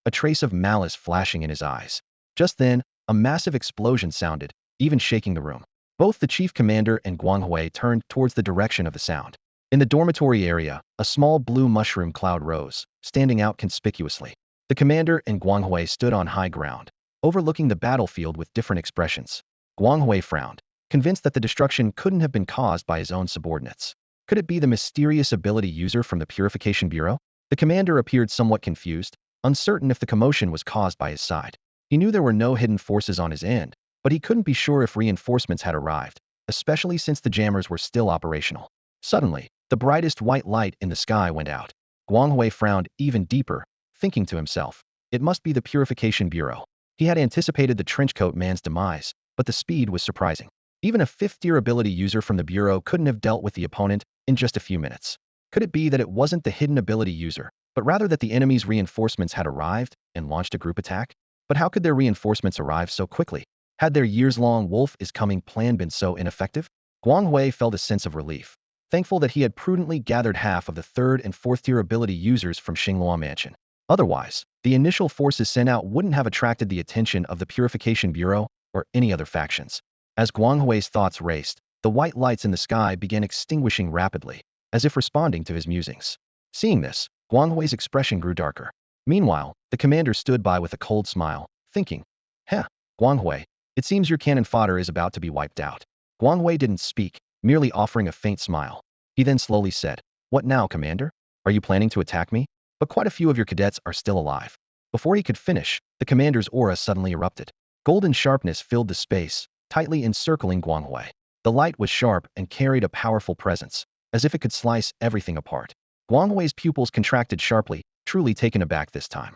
a trace of malice flashing in his eyes. Just then, a massive explosion sounded, even shaking the room. Both the chief commander and Guanghui turned towards the direction of the sound. In the dormitory area, a small blue mushroom cloud rose, standing out conspicuously. The commander and Guanghui stood on high ground, overlooking the battlefield with different expressions. Guanghui frowned, convinced that the destruction couldn't have been caused by his own subordinates. Could it be the mysterious ability user from the Purification Bureau? The commander appeared somewhat confused, uncertain if the commotion was caused by his side. He knew there were no hidden forces on his end, but he couldn't be sure if reinforcements had arrived, especially since the jammers were still operational. Suddenly, the brightest white light in the sky went out. Guanghui frowned even deeper, thinking to himself, it must be the Purification Bureau. He had anticipated the trenchcoat man's demise, but the speed was surprising. Even a fifth-tier ability user from the Bureau couldn't have dealt with the opponent in just a few minutes. Could it be that it wasn't the hidden ability user, but rather that the enemy's reinforcements had arrived and launched a group attack? But how could their reinforcements arrive so quickly? Had their years-long wolf is coming plan been so ineffective? Guanghui felt a sense of relief, thankful that he had prudently gathered half of the third and fourth-tier ability users from Xinglua Mansion. Otherwise, the initial forces sent out wouldn't have attracted the attention of the Purification Bureau or any other factions. As Guanghui's thoughts raced, the white lights in the sky began extinguishing rapidly, as if responding to his musings. Seeing this, Guang Hui's expression grew darker. Meanwhile, the commander stood by with a cold smile, thinking, "Heh, Guang Hui, it seems your cannon fodder is about to be wiped out." Guang Hui didn't speak, merely offering a faint smile. He then slowly said, "What now, Commander? Are you planning to attack me? But quite a few of your cadets are still alive." Before he could finish, the commander's aura suddenly erupted. Golden sharpness filled the space, tightly encircling Guang Hui. The light was sharp and carried a powerful presence, as if it could slice everything apart. Guang Hui's pupils contracted sharply, truly taken aback this time.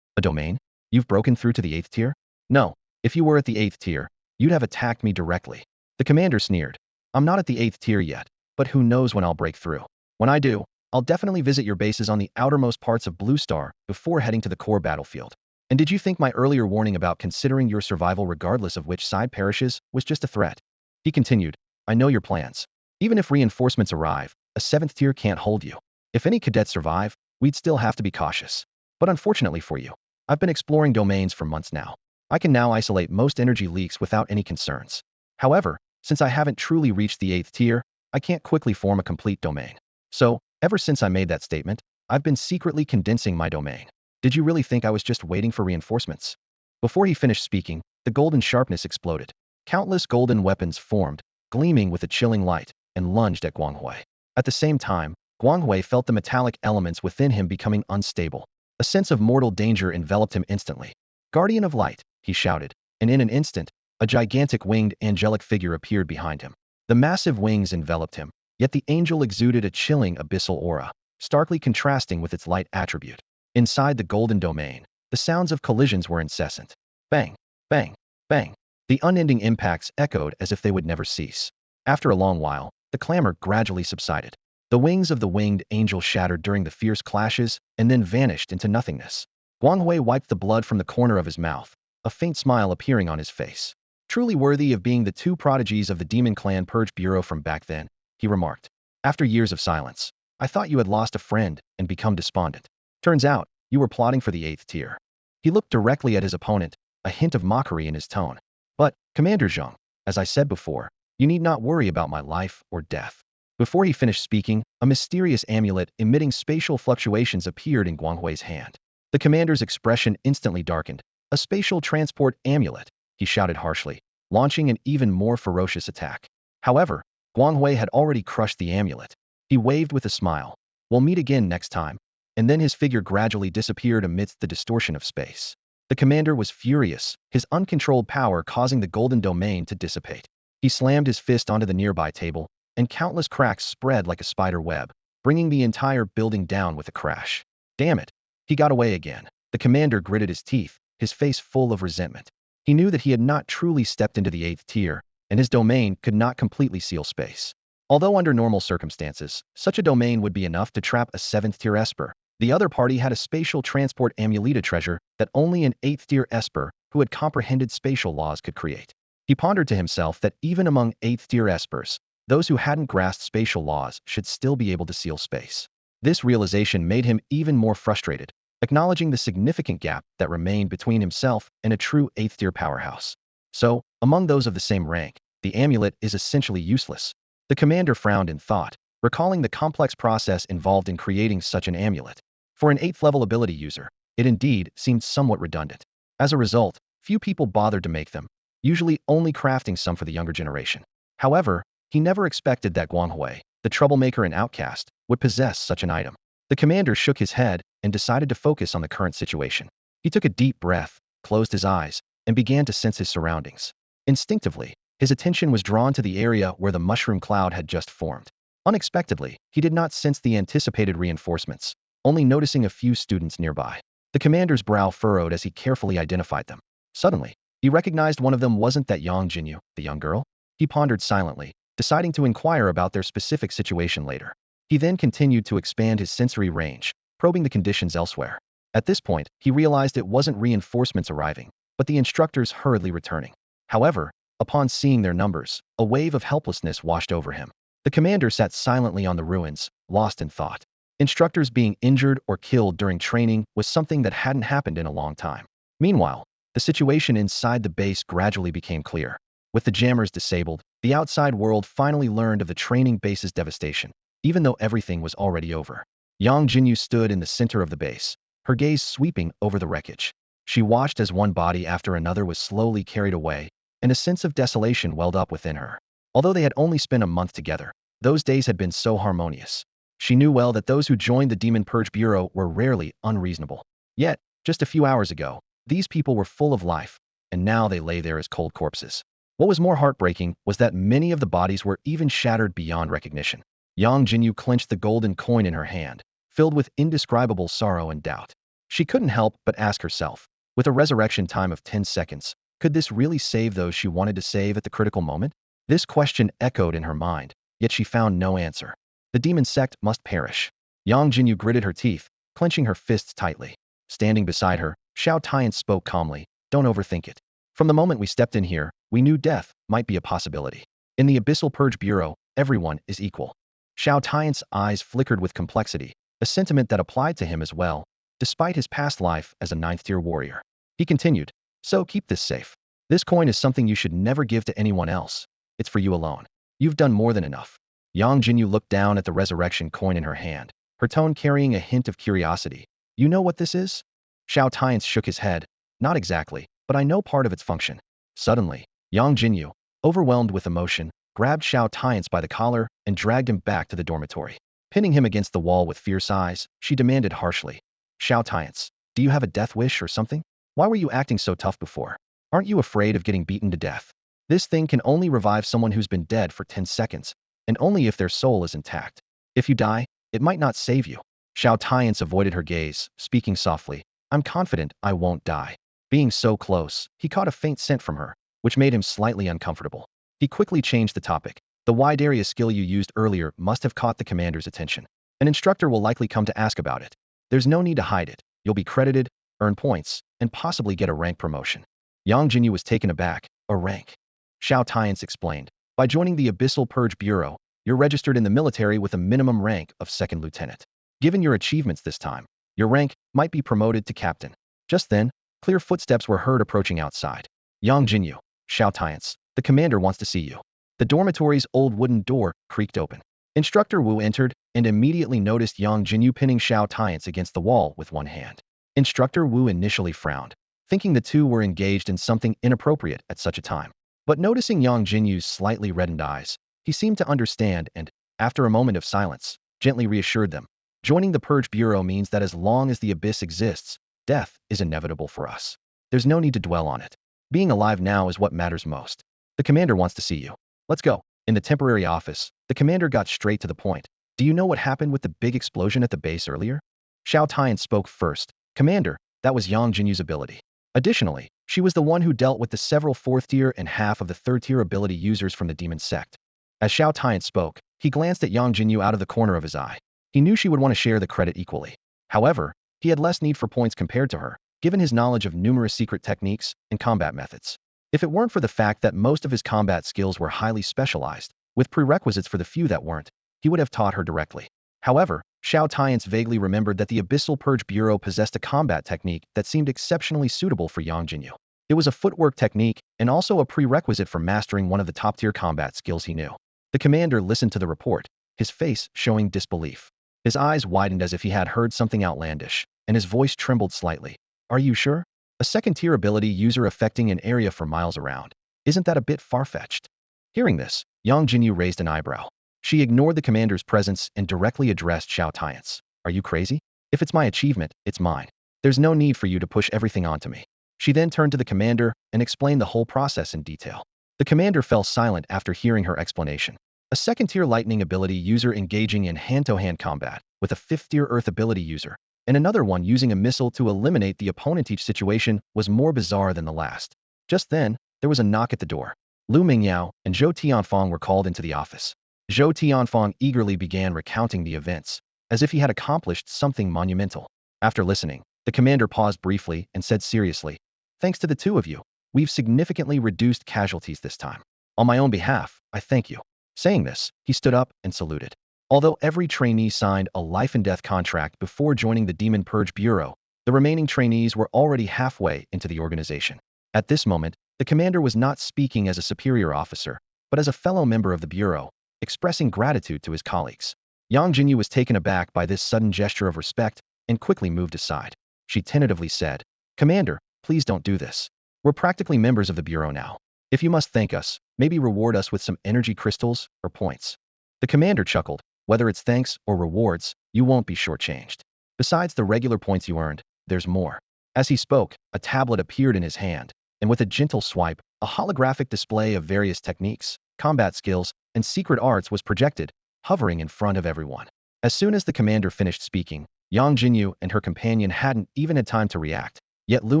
"A domain? You've broken through to the 8th tier?" "No. If you were at the 8th tier, you'd have attacked me directly." The commander sneered. "I'm not at the 8th tier yet, but who knows when I'll break through. When I do, I'll definitely visit your bases on the outermost parts of Blue Star before heading to the core battlefield. And did you think my earlier warning about considering your survival regardless of which side perishes was just a threat?" He continued, "I know your plans. Even if reinforcements arrive, a 7th tier can't hold you. If any cadets survive, we'd still have to be cautious. But unfortunately for you, I've been exploring domains for months now. I can now isolate most energy leaks without any concerns. However, since I haven't truly reached the 8th tier, I can't quickly form a complete domain. So, ever since I made that statement, I've been secretly condensing my domain. Did you really think I was just waiting for reinforcements?" Before he finished speaking, the golden sharpness exploded. Countless golden weapons formed, gleaming with a chilling light, and lunged at Guang Hui. At the same time, Guang Hui felt the metallic elements within him becoming unstable. A sense of mortal danger enveloped him instantly. "Guardian of Light," he shouted, and in an instant, a gigantic winged angelic figure appeared behind him. The massive wings enveloped him, yet the angel exuded a chilling abyssal aura, starkly contrasting with its light attribute. Inside the golden domain, the sounds of collisions were incessant. Bang, bang, bang. The unending impacts echoed as if they would never cease. After a long while, the clamor gradually subsided. The wings of the winged angel shattered during the fierce clashes and then vanished into nothingness. Guang Hui wiped the blood from the corner of his mouth, a faint smile appearing on his face. "Truly worthy of being the two prodigies of the Demon Clan Purge Bureau from back then," he remarked. "After years of silence, I thought you had lost a friend and become despondent. Turns out, you were plotting for the 8th tier." He looked directly at his opponent, a hint of mockery in his tone. "But, Commander Zhang, as I said before, you need not worry about my life or death." Before he finished speaking, a mysterious amulet emitting spatial fluctuations appeared in Guang Hui's hand. The commander's expression instantly darkened. "A spatial transport amulet," he shouted harshly, launching an even more ferocious attack. However, Guang Hui had already crushed the amulet. He waved with a smile. "We'll meet again next time." And then his figure gradually disappeared amidst the distortion of space. The commander was furious, his uncontrolled power causing the golden domain to dissipate. He slammed his fist onto the nearby table, and countless cracks spread like a spider web, bringing the entire building down with a crash. "Damn it! He got away again." The commander gritted his teeth, his face full of resentment. He knew that he had not truly stepped into the 8th tier, and his domain could not completely seal space. Although under normal circumstances, such a domain would be enough to trap a 7th tier Esper, the other party had a spatial transport amuleta treasure that only an 8th tier Esper who had comprehended spatial laws could create. He pondered to himself that even among 8th tier Espers, those who hadn't grasped spatial laws should still be able to seal space. This realization made him even more frustrated, acknowledging the significant gap that remained between himself and a true 8th tier powerhouse. So, among those of the same rank, the amulet is essentially useless. The commander frowned in thought, recalling the complex process involved in creating such an amulet. For an 8th level ability user, it indeed seemed somewhat redundant. As a result, few people bothered to make them, usually only crafting some for the younger generation. However, he never expected that Guang Hui, the troublemaker and outcast, would possess such an item. The commander shook his head and decided to focus on the current situation. He took a deep breath, closed his eyes, and began to sense his surroundings. Instinctively, his attention was drawn to the area where the mushroom cloud had just formed. Unexpectedly, he did not sense the anticipated reinforcements, only noticing a few students nearby. The commander's brow furrowed as he carefully identified them. Suddenly, he recognized one of them wasn't that Yangjinyu, the young girl. He pondered silently, deciding to inquire about their specific situation later. He then continued to expand his sensory range, probing the conditions elsewhere. At this point, he realized it wasn't reinforcements arriving, but the instructors hurriedly returning. However, upon seeing their numbers, a wave of helplessness washed over him. The commander sat silently on the ruins, lost in thought. Instructors being injured or killed during training was something that hadn't happened in a long time. Meanwhile, the situation inside the base gradually became clear. With the jammers disabled, the outside world finally learned of the training base's devastation, even though everything was already over. Yangjinyu stood in the center of the base, her gaze sweeping over the wreckage. She watched as one body after another was slowly carried away, and a sense of desolation welled up within her. Although they had only spent a month together, those days had been so harmonious. She knew well that those who joined the Demon Purge Bureau were rarely unreasonable. Yet, just a few hours ago, these people were full of life, and now they lay there as cold corpses. What was more heartbreaking was that many of the bodies were even shattered beyond recognition. Yang Jinyu clenched the golden coin in her hand, filled with indescribable sorrow and doubt. She couldn't help but ask herself, with a resurrection time of 10 seconds, could this really save those she wanted to save at the critical moment? This question echoed in her mind, yet she found no answer. The demon sect must perish. Yang Jinyu gritted her teeth, clenching her fists tightly. Standing beside her, Xiao Tianche spoke calmly, don't overthink it. From the moment we stepped in here, we knew death might be a possibility. In the Abyssal Purge Bureau, everyone is equal. Xiao Tianche's eyes flickered with complexity, a sentiment that applied to him as well, despite his past life as a ninth-tier warrior. He continued, so keep this safe. This coin is something you should never give to anyone else. It's for you alone. You've done more than enough. Yang Jinyu looked down at the resurrection coin in her hand, her tone carrying a hint of curiosity. You know what this is? Xiao Tianche shook his head. Not exactly, but I know part of its function. Suddenly, Yang Jinyu, overwhelmed with emotion, grabbed Xiao Tianche by the collar and dragged him back to the dormitory. Pinning him against the wall with fierce eyes, she demanded harshly, Xiao Tianche, do you have a death wish or something? Why were you acting so tough before? Aren't you afraid of getting beaten to death? This thing can only revive someone who's been dead for 10 seconds, and only if their soul is intact. If you die, it might not save you. Xiao Tianche avoided her gaze, speaking softly, I'm confident I won't die. Being so close, he caught a faint scent from her, which made him slightly uncomfortable. He quickly changed the topic. The wide area skill you used earlier must have caught the commander's attention. An instructor will likely come to ask about it. There's no need to hide it. You'll be credited, earn points, and possibly get a rank promotion. Yang Jinyu was taken aback. A rank. Xiao Tianche explained. By joining the Abyssal Purge Bureau, you're registered in the military with a minimum rank of second lieutenant. Given your achievements this time, your rank might be promoted to captain. Just then, clear footsteps were heard approaching outside. Yang Jinyu, Xiao Tianche, the commander wants to see you. The dormitory's old wooden door creaked open. Instructor Wu entered and immediately noticed Yang Jinyu pinning Xiao Tianche against the wall with one hand. Instructor Wu initially frowned, thinking the two were engaged in something inappropriate at such a time. But noticing Yang Jinyu's slightly reddened eyes, he seemed to understand and, after a moment of silence, gently reassured them. Joining the Purge Bureau means that as long as the Abyss exists, death is inevitable for us. There's no need to dwell on it. Being alive now is what matters most. The commander wants to see you. Let's go. In the temporary office, the commander got straight to the point. Do you know what happened with the big explosion at the base earlier? Xiao Tianche spoke first. Commander, that was Yang Jinyu's ability. Additionally, she was the one who dealt with the several 4th tier and half of the 3rd tier ability users from the demon sect. As Xiao Tianche spoke, he glanced at Yang Jinyu out of the corner of his eye. He knew she would want to share the credit equally. However, he had less need for points compared to her, given his knowledge of numerous secret techniques and combat methods. If it weren't for the fact that most of his combat skills were highly specialized, with prerequisites for the few that weren't, he would have taught her directly. However, Xiao Tianche vaguely remembered that the Abyssal Purge Bureau possessed a combat technique that seemed exceptionally suitable for Yang Jinyu. It was a footwork technique and also a prerequisite for mastering one of the top-tier combat skills he knew. The commander listened to the report, his face showing disbelief. His eyes widened as if he had heard something outlandish, and his voice trembled slightly. Are you sure? A second-tier ability user affecting an area for miles around. Isn't that a bit far-fetched? Hearing this, Yang Jinyu raised an eyebrow. She ignored the commander's presence and directly addressed Xiao Tianche. Are you crazy? If it's my achievement, it's mine. There's no need for you to push everything onto me. She then turned to the commander and explained the whole process in detail. The commander fell silent after hearing her explanation. A second-tier lightning ability user engaging in hand-to-hand combat, with a 5th-tier earth ability user, and another one using a missile to eliminate the opponent. Each situation was more bizarre than the last. Just then, there was a knock at the door. Lu Mingyao and Xiao Tianche were called into the office. Xiao Tianche eagerly began recounting the events, as if he had accomplished something monumental. After listening, the commander paused briefly and said seriously, thanks to the two of you, we've significantly reduced casualties this time. On my own behalf, I thank you. Saying this, he stood up and saluted. Although every trainee signed a life-and-death contract before joining the Demon Purge Bureau, the remaining trainees were already halfway into the organization. At this moment, the commander was not speaking as a superior officer, but as a fellow member of the Bureau, expressing gratitude to his colleagues. Yangjinyu was taken aback by this sudden gesture of respect and quickly moved aside. She tentatively said, "Commander, please don't do this. We're practically members of the Bureau now. If you must thank us, maybe reward us with some energy crystals or points." The commander chuckled. "Whether it's thanks or rewards, you won't be shortchanged. Besides the regular points you earned, there's more." As he spoke, a tablet appeared in his hand, and with a gentle swipe, a holographic display of various techniques, combat skills, and secret arts was projected, hovering in front of everyone. As soon as the commander finished speaking, Yang Jinyu and her companion hadn't even had time to react, yet Lu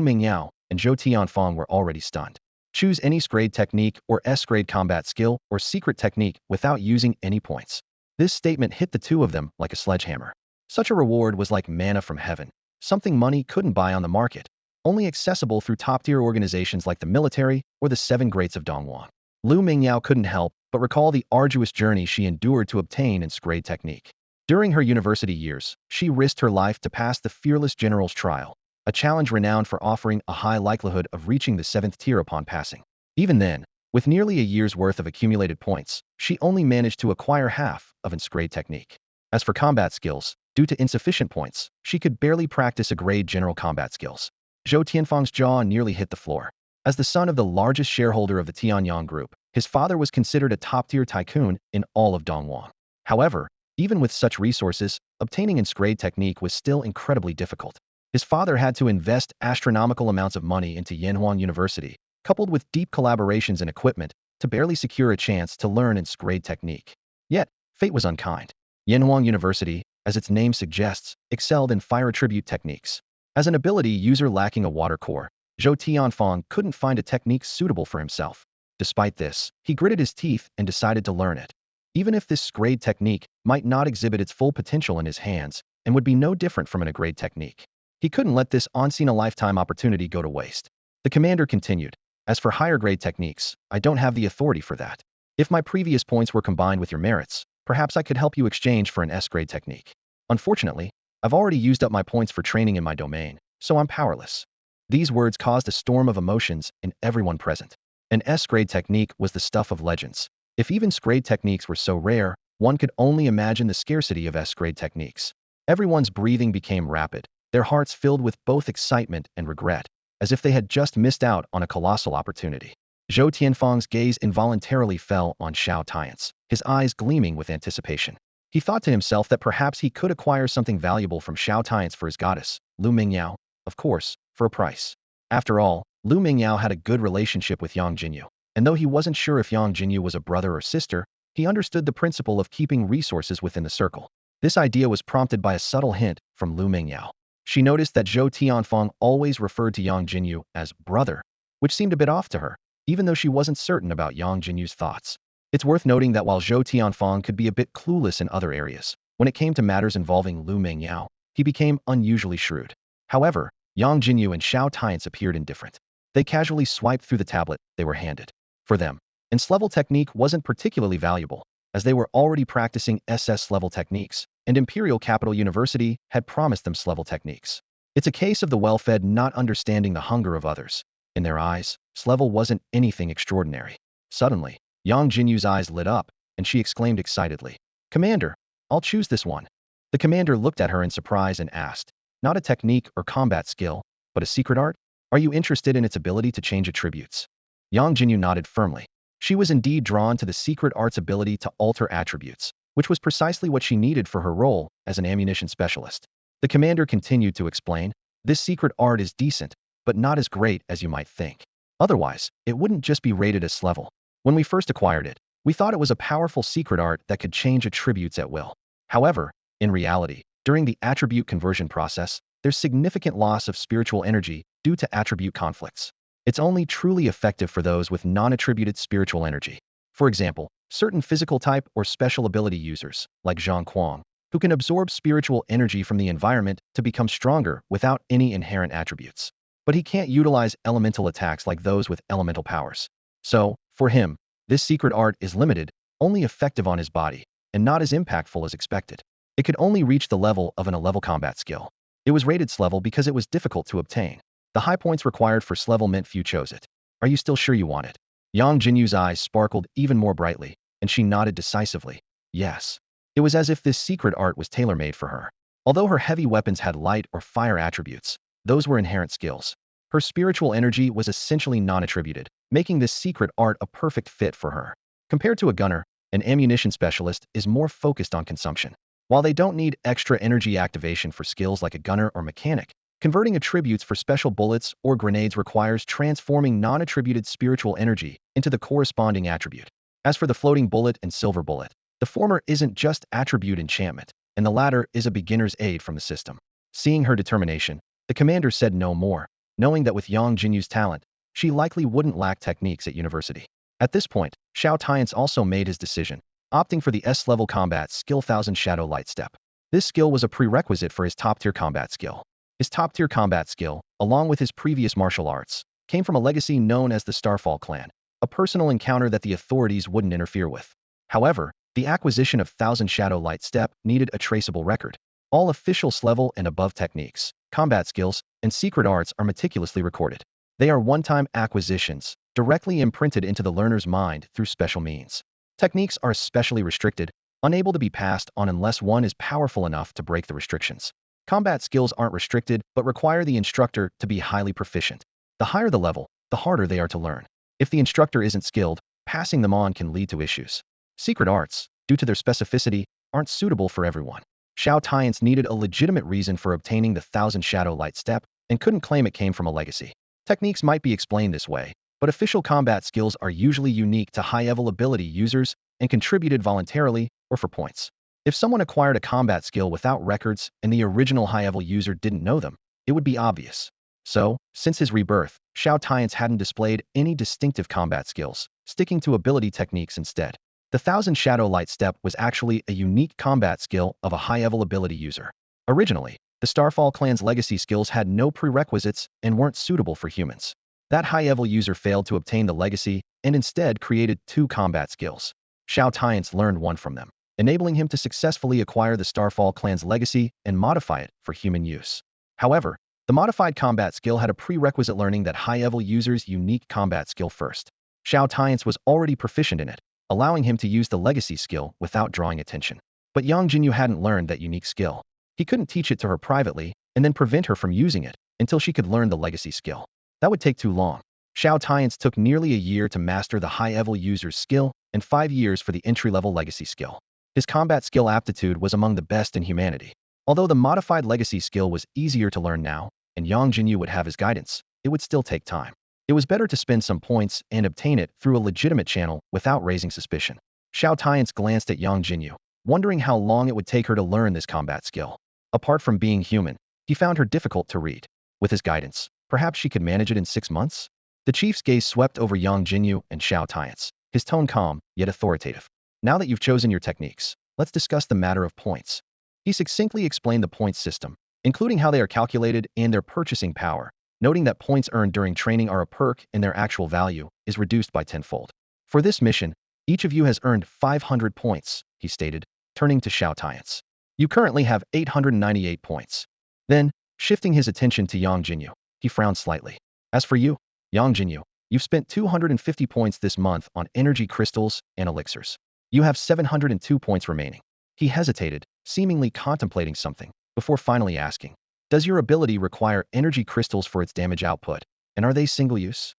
Mingyao and Zhou Tianfang were already stunned. Choose any S-grade technique or S-grade combat skill or secret technique without using any points. This statement hit the two of them like a sledgehammer. Such a reward was like manna from heaven, something money couldn't buy on the market, only accessible through top-tier organizations like the military or the seven greats of Donhuang. Lu Mingyao couldn't help but recall the arduous journey she endured to obtain S-grade technique. During her university years, she risked her life to pass the Fearless General's trial, a challenge renowned for offering a high likelihood of reaching the 7th tier upon passing. Even then, with nearly a year's worth of accumulated points, she only managed to acquire half of S-grade technique. As for combat skills, due to insufficient points, she could barely practice grade general combat skills. Zhou Tianfang's jaw nearly hit the floor. As the son of the largest shareholder of the Tianyang Group, his father was considered a top-tier tycoon in all of Donhuang. However, even with such resources, obtaining S-grade technique was still incredibly difficult. His father had to invest astronomical amounts of money into Yanhuang University, coupled with deep collaborations and equipment, to barely secure a chance to learn S-grade technique. Yet, fate was unkind. Yanhuang University, as its name suggests, excelled in fire attribute techniques. As an ability user lacking a water core, Zhou Tianfang couldn't find a technique suitable for himself. Despite this, he gritted his teeth and decided to learn it. Even if this S-grade technique might not exhibit its full potential in his hands and would be no different from an A-grade technique, he couldn't let this once-in-a-lifetime opportunity go to waste. The commander continued, "As for higher-grade techniques, I don't have the authority for that. If my previous points were combined with your merits, perhaps I could help you exchange for an S-grade technique. Unfortunately, I've already used up my points for training in my domain, so I'm powerless." These words caused a storm of emotions in everyone present. An S-grade technique was the stuff of legends. If even S-grade techniques were so rare, one could only imagine the scarcity of S-grade techniques. Everyone's breathing became rapid, their hearts filled with both excitement and regret, as if they had just missed out on a colossal opportunity. Zhou Tianfang's gaze involuntarily fell on Xiao Tianche, his eyes gleaming with anticipation. He thought to himself that perhaps he could acquire something valuable from Xiao Tianche for his goddess, Lu Mingyao, of course, for a price. After all, Lu Mingyao had a good relationship with Yangjinyu, and though he wasn't sure if Yangjinyu was a brother or sister, he understood the principle of keeping resources within the circle. This idea was prompted by a subtle hint from Lu Mingyao. She noticed that Zhou Tianfang always referred to Yangjinyu as brother, which seemed a bit off to her, even though she wasn't certain about Yangjinyu's thoughts. It's worth noting that while Zhou Tianfang could be a bit clueless in other areas, when it came to matters involving Lu Mingyao, he became unusually shrewd. However, Yangjinyu and Xiao Tianche appeared indifferent. They casually swiped through the tablet they were handed. For them, S-level technique wasn't particularly valuable, as they were already practicing SS-level techniques, and Imperial Capital University had promised them S-level techniques. It's a case of the well-fed not understanding the hunger of others. In their eyes, S-level wasn't anything extraordinary. Suddenly, Yangjinyu's eyes lit up, and she exclaimed excitedly, "Commander, I'll choose this one." The commander looked at her in surprise and asked, "Not a technique or combat skill, but a secret art? Are you interested in its ability to change attributes?" Yangjinyu nodded firmly. She was indeed drawn to the secret art's ability to alter attributes, which was precisely what she needed for her role as an ammunition specialist. The commander continued to explain, "This secret art is decent, but not as great as you might think. Otherwise, it wouldn't just be rated as S-level. When we first acquired it, we thought it was a powerful secret art that could change attributes at will. However, in reality, during the attribute conversion process, there's significant loss of spiritual energy due to attribute conflicts. It's only truly effective for those with non-attributed spiritual energy. For example, certain physical type or special ability users, like Zhang Kuang, who can absorb spiritual energy from the environment to become stronger without any inherent attributes. But he can't utilize elemental attacks like those with elemental powers. So, for him, this secret art is limited, only effective on his body, and not as impactful as expected. It could only reach the level of an A-level combat skill. It was rated S-level because it was difficult to obtain. The high points required for S-level meant few chose it. Are you still sure you want it? Yang Jinyu's eyes sparkled even more brightly, and she nodded decisively. Yes. It was as if this secret art was tailor-made for her. Although her heavy weapons had light or fire attributes, those were inherent skills. Her spiritual energy was essentially non-attributed, making this secret art a perfect fit for her. Compared to a gunner, an ammunition specialist is more focused on consumption. While they don't need extra energy activation for skills like a gunner or mechanic, converting attributes for special bullets or grenades requires transforming non-attributed spiritual energy into the corresponding attribute. As for the floating bullet and silver bullet, the former isn't just attribute enchantment, and the latter is a beginner's aid from the system. Seeing her determination, the commander said no more, knowing that with Yangjinyu's talent, she likely wouldn't lack techniques at university. At this point, Xiao Tianche also made his decision, opting for the S-level combat skill 1000 Shadow Light Step. This skill was a prerequisite for his top-tier combat skill. His top-tier combat skill, along with his previous martial arts, came from a legacy known as the Starfall clan, a personal encounter that the authorities wouldn't interfere with. However, the acquisition of 1000 Shadow Light Step needed a traceable record. All officials level and above techniques, combat skills, and secret arts are meticulously recorded. They are one-time acquisitions, directly imprinted into the learner's mind through special means. Techniques are especially restricted, unable to be passed on unless one is powerful enough to break the restrictions. Combat skills aren't restricted but require the instructor to be highly proficient. The higher the level, the harder they are to learn. If the instructor isn't skilled, passing them on can lead to issues. Secret arts, due to their specificity, aren't suitable for everyone. Xiao Tianche needed a legitimate reason for obtaining the 1000 Shadow Light Step and couldn't claim it came from a legacy. Techniques might be explained this way, but official combat skills are usually unique to high-level ability users and contributed voluntarily or for points. If someone acquired a combat skill without records and the original high-level user didn't know them, it would be obvious. So, since his rebirth, Xiao Tianche hadn't displayed any distinctive combat skills, sticking to ability techniques instead. The 1000 Shadow Light Step was actually a unique combat skill of a high-level ability user. Originally, the Starfall clan's legacy skills had no prerequisites and weren't suitable for humans. That high-level user failed to obtain the legacy and instead created two combat skills. Xiao Tianche learned one from them, enabling him to successfully acquire the Starfall clan's legacy and modify it for human use. However, the modified combat skill had a prerequisite learning that high-level user's unique combat skill first. Xiao Tianche was already proficient in it, allowing him to use the legacy skill without drawing attention. But Yangjinyu hadn't learned that unique skill. He couldn't teach it to her privately and then prevent her from using it until she could learn the legacy skill. That would take too long. Xiao Tianche took nearly a year to master the high-level user's skill and 5 years for the entry-level legacy skill. His combat skill aptitude was among the best in humanity. Although the modified legacy skill was easier to learn now, and Yangjinyu would have his guidance, it would still take time. It was better to spend some points and obtain it through a legitimate channel without raising suspicion. Xiao Tianche glanced at Yangjinyu, wondering how long it would take her to learn this combat skill. Apart from being human, he found her difficult to read. With his guidance, perhaps she could manage it in 6 months? The chief's gaze swept over Yangjinyu and Xiao Tianche, his tone calm, yet authoritative. Now that you've chosen your techniques, let's discuss the matter of points. He succinctly explained the points system, including how they are calculated and their purchasing power, noting that points earned during training are a perk and their actual value is reduced by tenfold. For this mission, each of you has earned 500 points, he stated, turning to Xiao Tianche. You currently have 898 points. Then, shifting his attention to Yangjinyu, he frowned slightly. As for you, Yangjinyu, you've spent 250 points this month on energy crystals and elixirs. You have 702 points remaining. He hesitated, seemingly contemplating something, before finally asking, does your ability require energy crystals for its damage output, and are they single-use?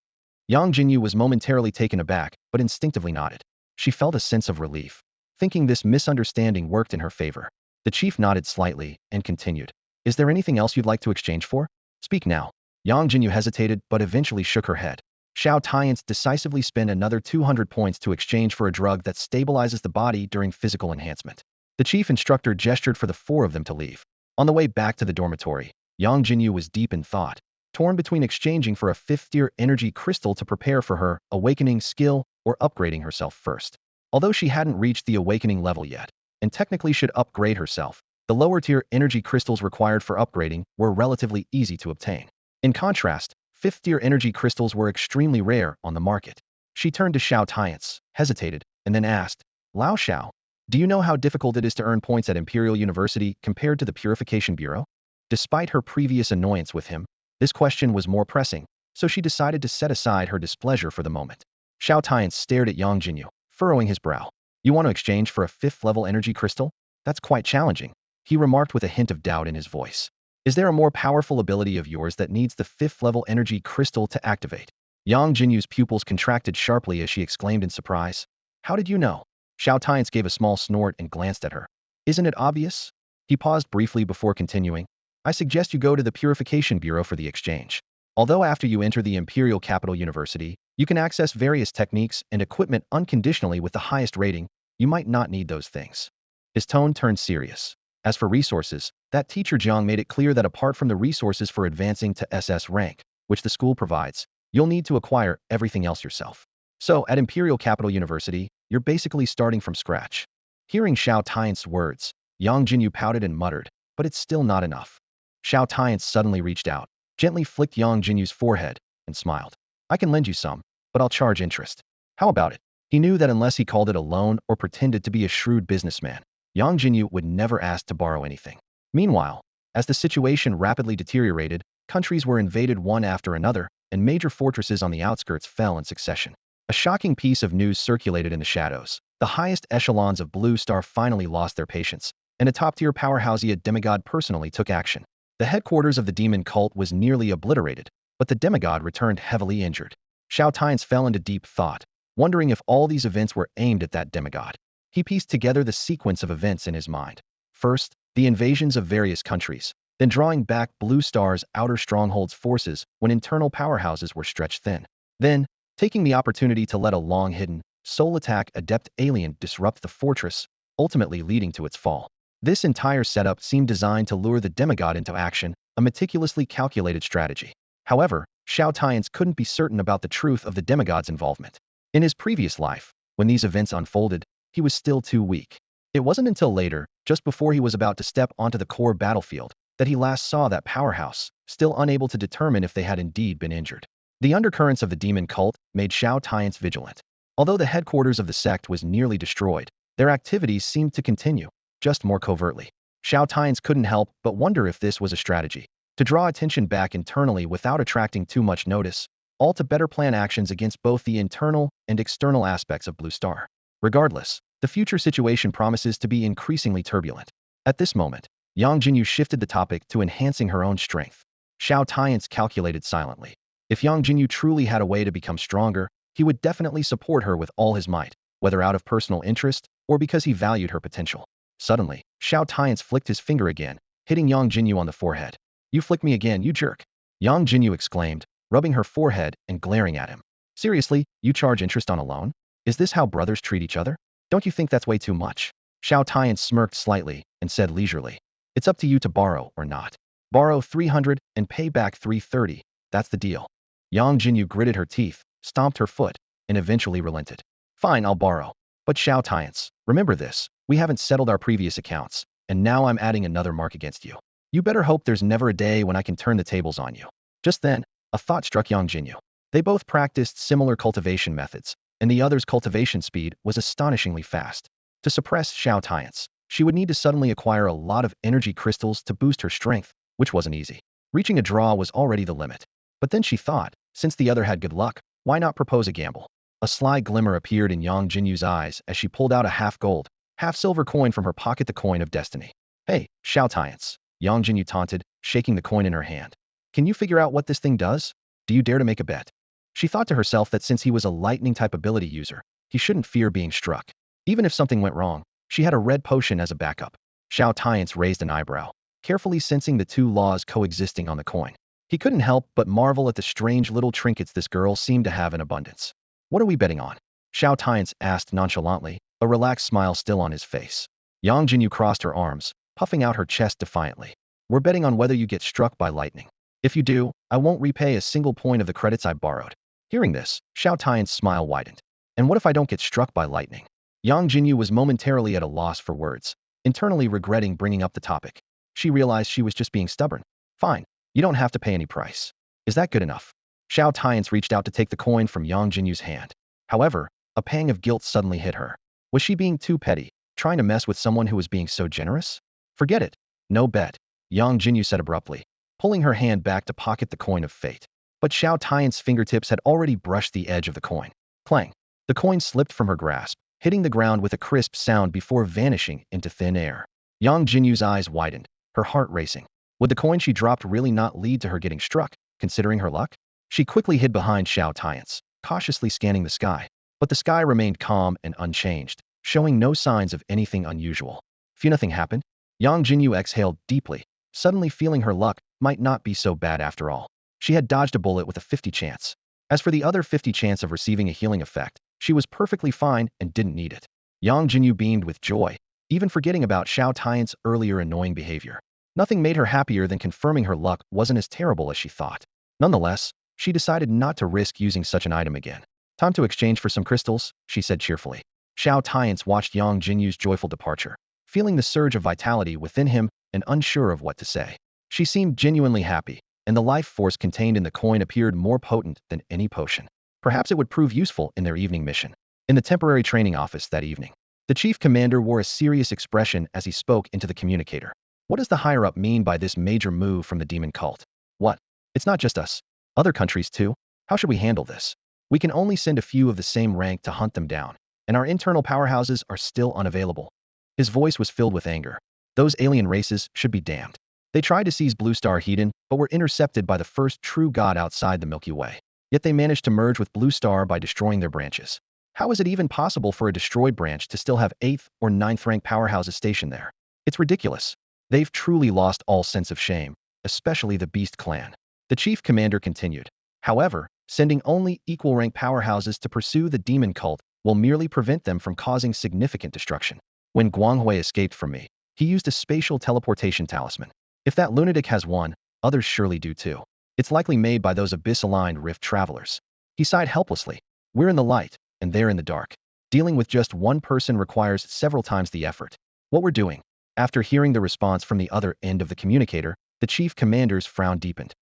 Yangjinyu was momentarily taken aback, but instinctively nodded. She felt a sense of relief, thinking this misunderstanding worked in her favor. The chief nodded slightly and continued. Is there anything else you'd like to exchange for? Speak now. Yangjinyu hesitated but eventually shook her head. Xiao Tianche decisively spent another 200 points to exchange for a drug that stabilizes the body during physical enhancement. The chief instructor gestured for the 4 of them to leave. On the way back to the dormitory, Yangjinyu was deep in thought, torn between exchanging for a 5th-tier energy crystal to prepare for her awakening skill or upgrading herself first. Although she hadn't reached the awakening level yet, and technically should upgrade herself, the lower-tier energy crystals required for upgrading were relatively easy to obtain. In contrast, 5th-tier energy crystals were extremely rare on the market. She turned to Xiao Tianche, hesitated, and then asked, Lao Xiao, do you know how difficult it is to earn points at Imperial University compared to the Purification Bureau? Despite her previous annoyance with him, this question was more pressing, so she decided to set aside her displeasure for the moment. Xiao Tianche stared at Yangjinyu, furrowing his brow. You want to exchange for a 5th-level energy crystal? That's quite challenging, he remarked with a hint of doubt in his voice. Is there a more powerful ability of yours that needs the 5th-level energy crystal to activate? Yangjinyu's pupils contracted sharply as she exclaimed in surprise. How did you know? Xiao Tianche gave a small snort and glanced at her. Isn't it obvious? He paused briefly before continuing. I suggest you go to the Purification Bureau for the exchange. Although after you enter the Imperial Capital University, you can access various techniques and equipment unconditionally with the highest rating, you might not need those things. His tone turned serious. As for resources, that teacher Jiang made it clear that apart from the resources for advancing to SS rank, which the school provides, you'll need to acquire everything else yourself. So, at Imperial Capital University, you're basically starting from scratch. Hearing Xiao Tianche's words, Yangjinyu pouted and muttered, but it's still not enough. Xiao Tianche suddenly reached out, gently flicked Yangjinyu's forehead, and smiled. I can lend you some, but I'll charge interest. How about it? He knew that unless he called it a loan or pretended to be a shrewd businessman, Yangjinyu would never ask to borrow anything. Meanwhile, as the situation rapidly deteriorated, countries were invaded one after another, and major fortresses on the outskirts fell in succession. A shocking piece of news circulated in the shadows. The highest echelons of Blue Star finally lost their patience, and a top-tier powerhousey demigod personally took action. The headquarters of the demon cult was nearly obliterated, but the demigod returned heavily injured. Xiao Tianche fell into deep thought, wondering if all these events were aimed at that demigod. He pieced together the sequence of events in his mind. First, the invasions of various countries, then drawing back Blue Star's outer strongholds forces when internal powerhouses were stretched thin. Then, taking the opportunity to let a long-hidden, soul-attack adept alien disrupt the fortress, ultimately leading to its fall. This entire setup seemed designed to lure the demigod into action, a meticulously calculated strategy. However, Xiao Tianche couldn't be certain about the truth of the demigod's involvement. In his previous life, when these events unfolded, he was still too weak. It wasn't until later, just before he was about to step onto the core battlefield, that he last saw that powerhouse, still unable to determine if they had indeed been injured. The undercurrents of the demon cult made Xiao Tianche vigilant. Although the headquarters of the sect was nearly destroyed, their activities seemed to continue, just more covertly. Xiao Tianche couldn't help but wonder if this was a strategy, to draw attention back internally without attracting too much notice, all to better plan actions against both the internal and external aspects of Blue Star. Regardless, the future situation promises to be increasingly turbulent. At this moment, Yangjinyu shifted the topic to enhancing her own strength. Xiao Tianche calculated silently. If Yangjinyu truly had a way to become stronger, he would definitely support her with all his might, whether out of personal interest or because he valued her potential. Suddenly, Xiao Tianche flicked his finger again, hitting Yangjinyu on the forehead. You flick me again, you jerk! Yangjinyu exclaimed, rubbing her forehead and glaring at him. Seriously, you charge interest on a loan? Is this how brothers treat each other? Don't you think that's way too much? Xiao Tianche smirked slightly and said leisurely. It's up to you to borrow or not. Borrow 300 and pay back 330. That's the deal. Yangjinyu gritted her teeth, stomped her foot, and eventually relented. Fine, I'll borrow. But Xiao Tianche, remember this, we haven't settled our previous accounts, and now I'm adding another mark against you. You better hope there's never a day when I can turn the tables on you. Just then, a thought struck Yangjinyu. They both practiced similar cultivation methods, and the other's cultivation speed was astonishingly fast. To suppress Xiao Tianche, she would need to suddenly acquire a lot of energy crystals to boost her strength, which wasn't easy. Reaching a draw was already the limit. But then she thought, since the other had good luck, why not propose a gamble? A sly glimmer appeared in Yangjinyu's eyes as she pulled out a half-gold, half-silver coin from her pocket, the coin of destiny. Hey, Xiao Tianche, Yangjinyu taunted, shaking the coin in her hand. Can you figure out what this thing does? Do you dare to make a bet? She thought to herself that since he was a lightning-type ability user, he shouldn't fear being struck. Even if something went wrong, she had a red potion as a backup. Xiao Tianche raised an eyebrow, carefully sensing the two laws coexisting on the coin. He couldn't help but marvel at the strange little trinkets this girl seemed to have in abundance. What are we betting on? Xiao Tianche asked nonchalantly, a relaxed smile still on his face. Yangjinyu crossed her arms, puffing out her chest defiantly. We're betting on whether you get struck by lightning. If you do, I won't repay a single point of the credits I borrowed. Hearing this, Xiao Tianche's smile widened. And what if I don't get struck by lightning? Yangjinyu was momentarily at a loss for words, internally regretting bringing up the topic. She realized she was just being stubborn. Fine, you don't have to pay any price. Is that good enough? Xiao Tianche reached out to take the coin from Yangjinyu's hand. However, a pang of guilt suddenly hit her. Was she being too petty, trying to mess with someone who was being so generous? Forget it. No bet, Yangjinyu said abruptly, pulling her hand back to pocket the coin of fate. But Xiao Tianche's fingertips had already brushed the edge of the coin. Clang! The coin slipped from her grasp, hitting the ground with a crisp sound before vanishing into thin air. Yangjinyu's eyes widened, her heart racing. Would the coin she dropped really not lead to her getting struck, considering her luck? She quickly hid behind Xiao Tianche, cautiously scanning the sky. But the sky remained calm and unchanged, showing no signs of anything unusual. Few nothing happened. Yangjinyu exhaled deeply, suddenly feeling her luck might not be so bad after all. She had dodged a bullet with a 50 chance. As for the other 50 chance of receiving a healing effect, she was perfectly fine and didn't need it. Yangjinyu beamed with joy, even forgetting about Xiao Tianche's earlier annoying behavior. Nothing made her happier than confirming her luck wasn't as terrible as she thought. Nonetheless, she decided not to risk using such an item again. Time to exchange for some crystals, she said cheerfully. Xiao Tianche watched Yangjinyu's joyful departure, feeling the surge of vitality within him and unsure of what to say. She seemed genuinely happy, and the life force contained in the coin appeared more potent than any potion. Perhaps it would prove useful in their evening mission. In the temporary training office that evening, the chief commander wore a serious expression as he spoke into the communicator. What does the higher-up mean by this major move from the demon cult? What? It's not just us. Other countries too? How should we handle this? We can only send a few of the same rank to hunt them down, and our internal powerhouses are still unavailable. His voice was filled with anger. Those alien races should be damned. They tried to seize Blue Star Hedon, but were intercepted by the first true god outside the Milky Way. Yet they managed to merge with Blue Star by destroying their branches. How is it even possible for a destroyed branch to still have 8th or 9th rank powerhouses stationed there? It's ridiculous. They've truly lost all sense of shame, especially the Beast Clan. The chief commander continued. However, sending only equal rank powerhouses to pursue the demon cult will merely prevent them from causing significant destruction. When Guanghui escaped from me, he used a spatial teleportation talisman. If that lunatic has one, others surely do too. It's likely made by those abyss-aligned rift travelers. He sighed helplessly. We're in the light, and they're in the dark. Dealing with just one person requires several times the effort. What we're doing. After hearing the response from the other end of the communicator, the chief commander's frown deepened.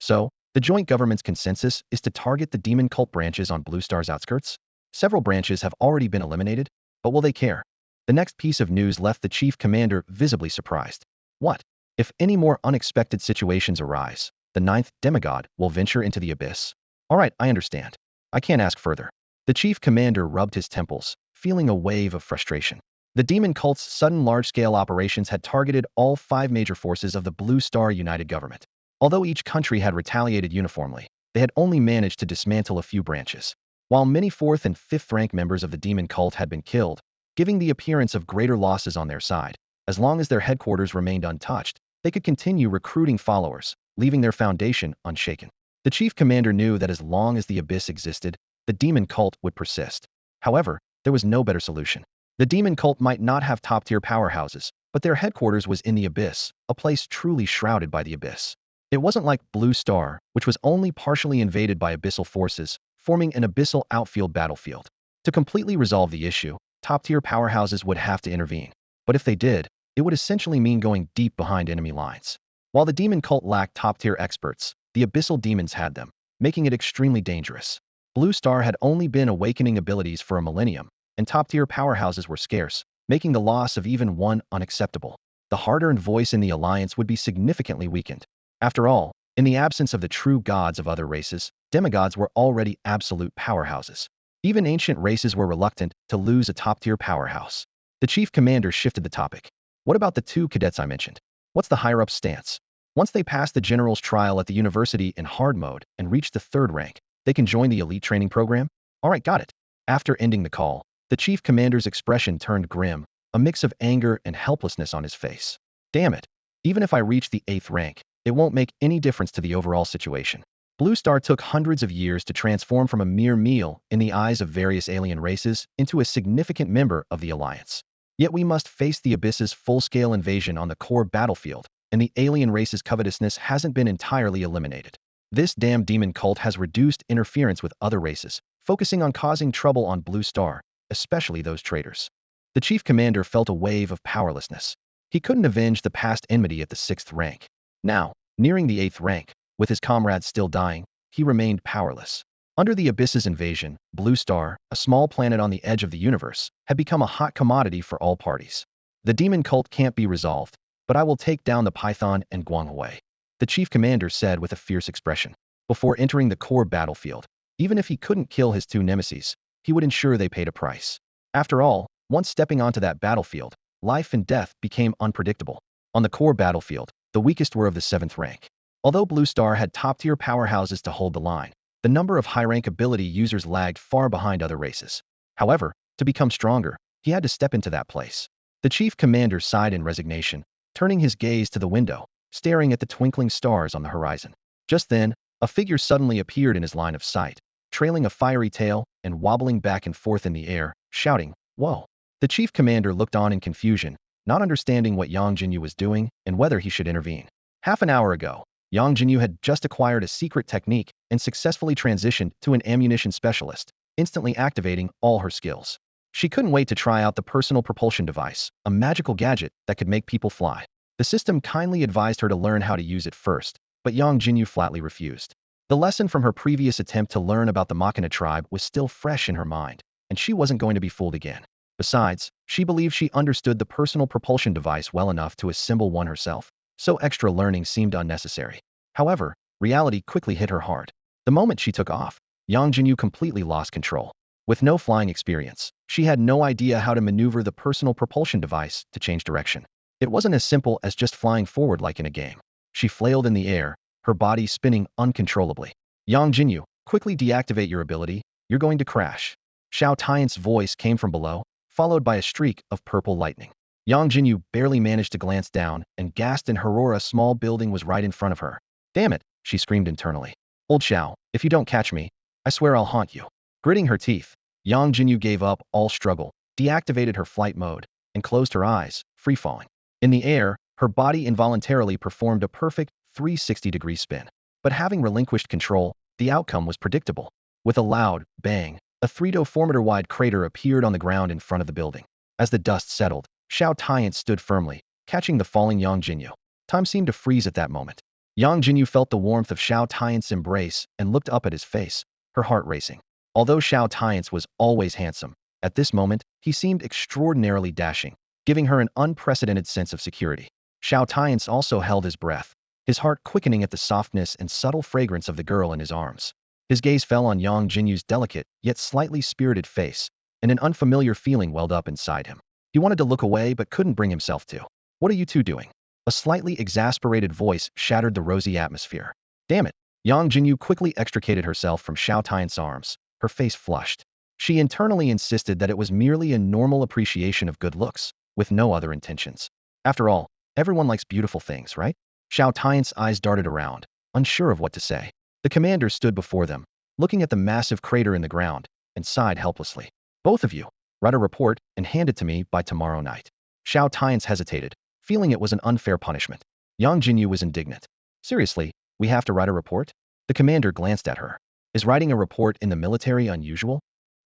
So, the joint government's consensus is to target the demon cult branches on Blue Star's outskirts? Several branches have already been eliminated, but will they care? The next piece of news left the chief commander visibly surprised. What? If any more unexpected situations arise, the 9th demigod will venture into the abyss? All right, I understand. I can't ask further. The chief commander rubbed his temples, feeling a wave of frustration. The demon cult's sudden large-scale operations had targeted all 5 major forces of the Blue Star United Government. Although each country had retaliated uniformly, they had only managed to dismantle a few branches. While many 4th and 5th rank members of the demon cult had been killed, giving the appearance of greater losses on their side, as long as their headquarters remained untouched, they could continue recruiting followers, leaving their foundation unshaken. The chief commander knew that as long as the abyss existed, the demon cult would persist. However, there was no better solution. The demon cult might not have top-tier powerhouses, but their headquarters was in the abyss, a place truly shrouded by the abyss. It wasn't like Blue Star, which was only partially invaded by abyssal forces, forming an abyssal outfield battlefield. To completely resolve the issue, top-tier powerhouses would have to intervene. But if they did, it would essentially mean going deep behind enemy lines. While the demon cult lacked top-tier experts, the abyssal demons had them, making it extremely dangerous. Blue Star had only been awakening abilities for a millennium, and top-tier powerhouses were scarce, making the loss of even one unacceptable. The hard-earned voice in the alliance would be significantly weakened. After all, in the absence of the true gods of other races, demigods were already absolute powerhouses. Even ancient races were reluctant to lose a top-tier powerhouse. The chief commander shifted the topic. What about the 2 cadets I mentioned? What's the higher-up stance? Once they pass the general's trial at the university in hard mode and reach the 3rd rank, they can join the elite training program? All right, got it. After ending the call, the chief commander's expression turned grim, a mix of anger and helplessness on his face. Damn it. Even if I reach the 8th rank, it won't make any difference to the overall situation. Blue Star took hundreds of years to transform from a mere meal in the eyes of various alien races into a significant member of the Alliance. Yet we must face the Abyss's full-scale invasion on the core battlefield, and the alien race's covetousness hasn't been entirely eliminated. This damn demon cult has reduced interference with other races, focusing on causing trouble on Blue Star, especially those traitors. The chief commander felt a wave of powerlessness. He couldn't avenge the past enmity at the 6th rank. Now, nearing the 8th rank, with his comrades still dying, he remained powerless. Under the Abyss's invasion, Blue Star, a small planet on the edge of the universe, had become a hot commodity for all parties. The demon cult can't be resolved, but I will take down the Python and Guanghui, the chief commander said with a fierce expression. Before entering the core battlefield, even if he couldn't kill his 2 nemesis, he would ensure they paid a price. After all, once stepping onto that battlefield, life and death became unpredictable. On the core battlefield, the weakest were of the 7th rank. Although Blue Star had top-tier powerhouses to hold the line, the number of high-rank ability users lagged far behind other races. However, to become stronger, he had to step into that place. The chief commander sighed in resignation, turning his gaze to the window, staring at the twinkling stars on the horizon. Just then, a figure suddenly appeared in his line of sight, trailing a fiery tail and wobbling back and forth in the air, shouting, "Whoa!" The chief commander looked on in confusion, not understanding what Yangjinyu was doing and whether he should intervene. Half an hour ago, Yangjinyu had just acquired a secret technique and successfully transitioned to an ammunition specialist, instantly activating all her skills. She couldn't wait to try out the personal propulsion device, a magical gadget that could make people fly. The system kindly advised her to learn how to use it first, but Yangjinyu flatly refused. The lesson from her previous attempt to learn about the Machina tribe was still fresh in her mind, and she wasn't going to be fooled again. Besides, she believed she understood the personal propulsion device well enough to assemble one herself, so extra learning seemed unnecessary. However, reality quickly hit her hard. The moment she took off, Yangjinyu completely lost control. With no flying experience, she had no idea how to maneuver the personal propulsion device to change direction. It wasn't as simple as just flying forward like in a game. She flailed in the air, her body spinning uncontrollably. "Yangjinyu, quickly deactivate your ability, you're going to crash." Xiao Tianche's voice came from below, followed by a streak of purple lightning. Yangjinyu barely managed to glance down and gasped in horror. A small building was right in front of her. "Damn it," she screamed internally. "Old Xiao, if you don't catch me, I swear I'll haunt you." Gritting her teeth, Yangjinyu gave up all struggle, deactivated her flight mode, and closed her eyes, free-falling. In the air, her body involuntarily performed a perfect 360-degree spin. But having relinquished control, the outcome was predictable. With a loud bang, a 3-kilometer-wide crater appeared on the ground in front of the building. As the dust settled, Xiao Tianche stood firmly, catching the falling Yangjinyu. Time seemed to freeze at that moment. Yangjinyu felt the warmth of Xiao Tianche's embrace and looked up at his face, her heart racing. Although Xiao Tianche was always handsome, at this moment, he seemed extraordinarily dashing, giving her an unprecedented sense of security. Xiao Tianche also held his breath, his heart quickening at the softness and subtle fragrance of the girl in his arms. His gaze fell on Yangjinyu's delicate, yet slightly spirited face, and an unfamiliar feeling welled up inside him. He wanted to look away but couldn't bring himself to. "What are you two doing?" A slightly exasperated voice shattered the rosy atmosphere. "Damn it!" Yangjinyu quickly extricated herself from Xiao Tianche's arms, her face flushed. She internally insisted that it was merely a normal appreciation of good looks, with no other intentions. After all, everyone likes beautiful things, right? Xiao Tianche's eyes darted around, unsure of what to say. The commander stood before them, looking at the massive crater in the ground, and sighed helplessly. "Both of you, write a report and hand it to me by tomorrow night." Xiao Tianche hesitated, feeling it was an unfair punishment. Yangjinyu was indignant. "Seriously, we have to write a report?" The commander glanced at her. "Is writing a report in the military unusual?"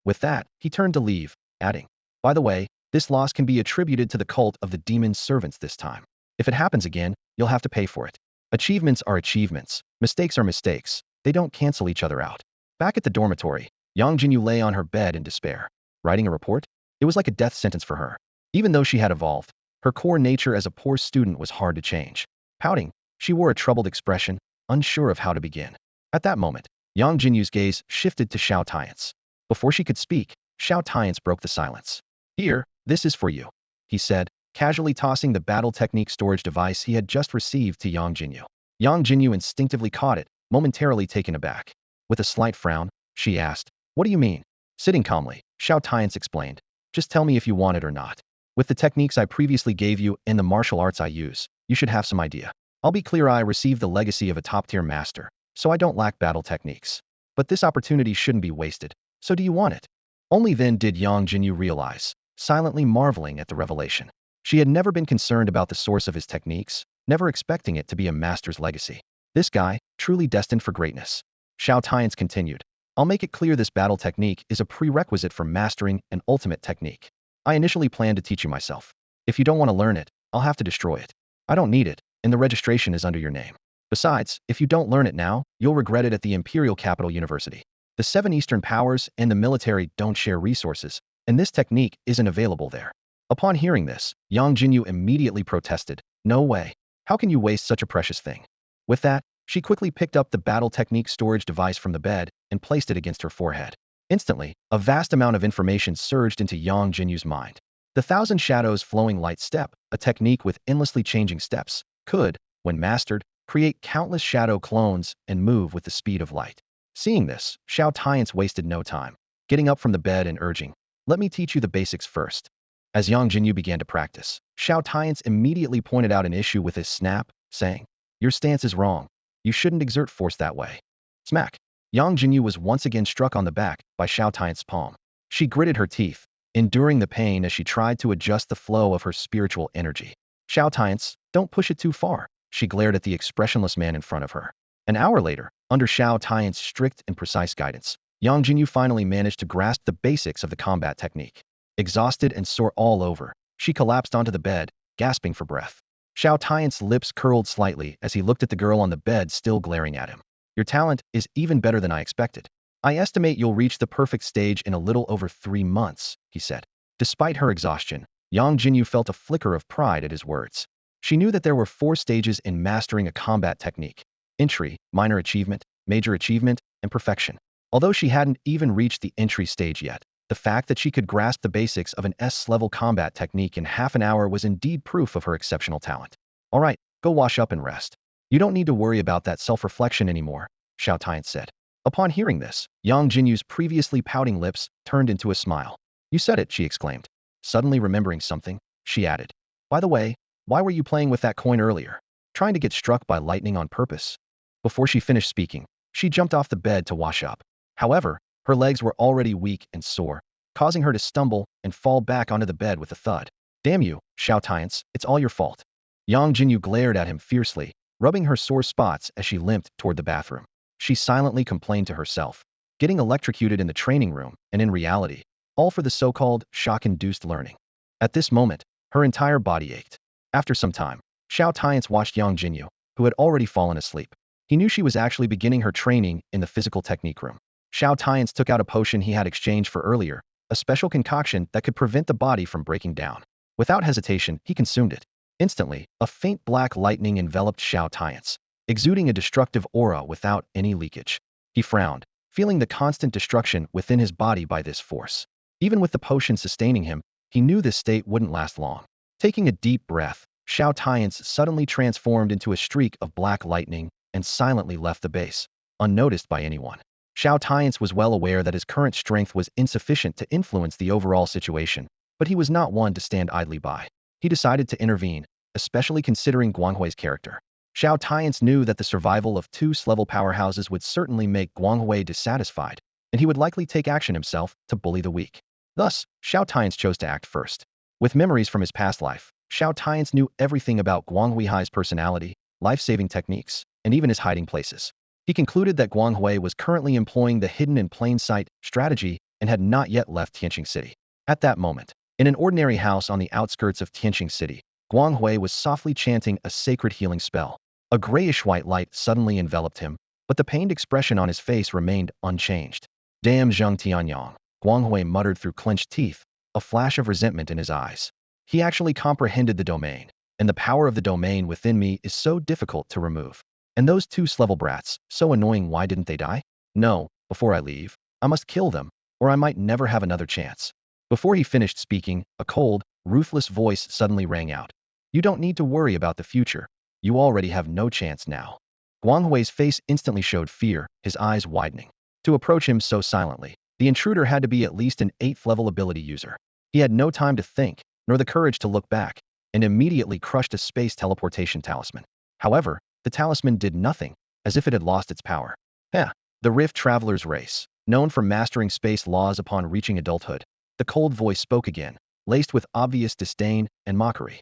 With that, he turned to leave, adding, "By the way, this loss can be attributed to the cult of the demon servants this time. If it happens again, you'll have to pay for it. Achievements are achievements, mistakes are mistakes, they don't cancel each other out." Back at the dormitory, Yangjinyu lay on her bed in despair. Writing a report? It was like a death sentence for her. Even though she had evolved, her core nature as a poor student was hard to change. Pouting, she wore a troubled expression, unsure of how to begin. At that moment, Yangjinyu's gaze shifted to Xiao Tianche. Before she could speak, Xiao Tianche broke the silence. "Here, this is for you," he said, casually tossing the battle technique storage device he had just received to Yangjinyu. Yangjinyu instinctively caught it, momentarily taken aback. With a slight frown, she asked, "What do you mean?" Sitting calmly, Xiao Tianche explained, "Just tell me if you want it or not. With the techniques I previously gave you and the martial arts I use, you should have some idea. I'll be clear, I received the legacy of a top-tier master, so I don't lack battle techniques. But this opportunity shouldn't be wasted, so do you want it?" Only then did Yangjinyu realize, silently marveling at the revelation. She had never been concerned about the source of his techniques, never expecting it to be a master's legacy. This guy, truly destined for greatness. Xiao Tianche continued, "I'll make it clear this battle technique is a prerequisite for mastering an ultimate technique. I initially planned to teach you myself. If you don't want to learn it, I'll have to destroy it. I don't need it, and the registration is under your name. Besides, if you don't learn it now, you'll regret it at the Imperial Capital University. The 7 Eastern powers and the military don't share resources, and this technique isn't available there." Upon hearing this, Yangjinyu immediately protested, "No way. How can you waste such a precious thing?" With that, she quickly picked up the battle technique storage device from the bed and placed it against her forehead. Instantly, a vast amount of information surged into Yangjinyu's mind. The thousand shadows flowing light step, a technique with endlessly changing steps, could, when mastered, create countless shadow clones and move with the speed of light. Seeing this, Xiao Tianche wasted no time, getting up from the bed and urging, "Let me teach you the basics first." As Yangjinyu began to practice, Xiao Tianche immediately pointed out an issue with his snap, saying, "Your stance is wrong. You shouldn't exert force that way." Smack! Yangjinyu was once again struck on the back by Xiao Tianche's palm. She gritted her teeth, enduring the pain as she tried to adjust the flow of her spiritual energy. "Xiao Tianche, don't push it too far," she glared at the expressionless man in front of her. An hour later, under Xiao Tianche's strict and precise guidance, Yangjinyu finally managed to grasp the basics of the combat technique. Exhausted and sore all over, she collapsed onto the bed, gasping for breath. Xiao Tianche's lips curled slightly as he looked at the girl on the bed still glaring at him. "Your talent is even better than I expected. I estimate you'll reach the perfect stage in a little over 3 months," he said. Despite her exhaustion, Yangjinyu felt a flicker of pride at his words. She knew that there were 4 stages in mastering a combat technique: entry, minor achievement, major achievement, and perfection. Although she hadn't even reached the entry stage yet, the fact that she could grasp the basics of an S-level combat technique in half an hour was indeed proof of her exceptional talent. "All right, go wash up and rest. You don't need to worry about that self-reflection anymore," Xiao Tianche said. Upon hearing this, Yangjinyu's previously pouting lips turned into a smile. "You said it," she exclaimed. Suddenly remembering something, she added, "By the way, why were you playing with that coin earlier? Trying to get struck by lightning on purpose?" Before she finished speaking, she jumped off the bed to wash up. However, her legs were already weak and sore, causing her to stumble and fall back onto the bed with a thud. "Damn you, Xiao Tianche, it's all your fault." Yangjinyu glared at him fiercely, rubbing her sore spots as she limped toward the bathroom. She silently complained to herself, getting electrocuted in the training room, and in reality, all for the so-called shock-induced learning. At this moment, her entire body ached. After some time, Xiao Tianche watched Yangjinyu, who had already fallen asleep. He knew she was actually beginning her training in the physical technique room. Xiao Tianche took out a potion he had exchanged for earlier, a special concoction that could prevent the body from breaking down. Without hesitation, he consumed it. Instantly, a faint black lightning enveloped Xiao Tianche, exuding a destructive aura without any leakage. He frowned, feeling the constant destruction within his body by this force. Even with the potion sustaining him, he knew this state wouldn't last long. Taking a deep breath, Xiao Tianche suddenly transformed into a streak of black lightning and silently left the base, unnoticed by anyone. Xiao Tianche was well aware that his current strength was insufficient to influence the overall situation, but he was not one to stand idly by. He decided to intervene, especially considering Guanghui's character. Xiao Tianche knew that the survival of 2 S-level powerhouses would certainly make Guanghui dissatisfied, and he would likely take action himself to bully the weak. Thus, Xiao Tianche chose to act first. With memories from his past life, Xiao Tianche knew everything about Guanghui's personality, life-saving techniques, and even his hiding places. He concluded that Guanghui was currently employing the hidden in plain sight strategy and had not yet left Tianqing City. At that moment, in an ordinary house on the outskirts of Tianqing City, Guanghui was softly chanting a sacred healing spell. A grayish-white light suddenly enveloped him, but the pained expression on his face remained unchanged. "Damn Xiao Tianche," Guanghui muttered through clenched teeth, a flash of resentment in his eyes. "He actually comprehended the domain, and the power of the domain within me is so difficult to remove. And those 2 S-level brats, so annoying, why didn't they die? No, before I leave, I must kill them, or I might never have another chance." Before he finished speaking, a cold, ruthless voice suddenly rang out. "You don't need to worry about the future. You already have no chance now." Guanghui's face instantly showed fear, his eyes widening. To approach him so silently, the intruder had to be at least an 8th-level ability user. He had no time to think, nor the courage to look back, and immediately crushed a space teleportation talisman. However, the talisman did nothing, as if it had lost its power. The Rift Traveler's Race, known for mastering space laws upon reaching adulthood. The cold voice spoke again, laced with obvious disdain and mockery.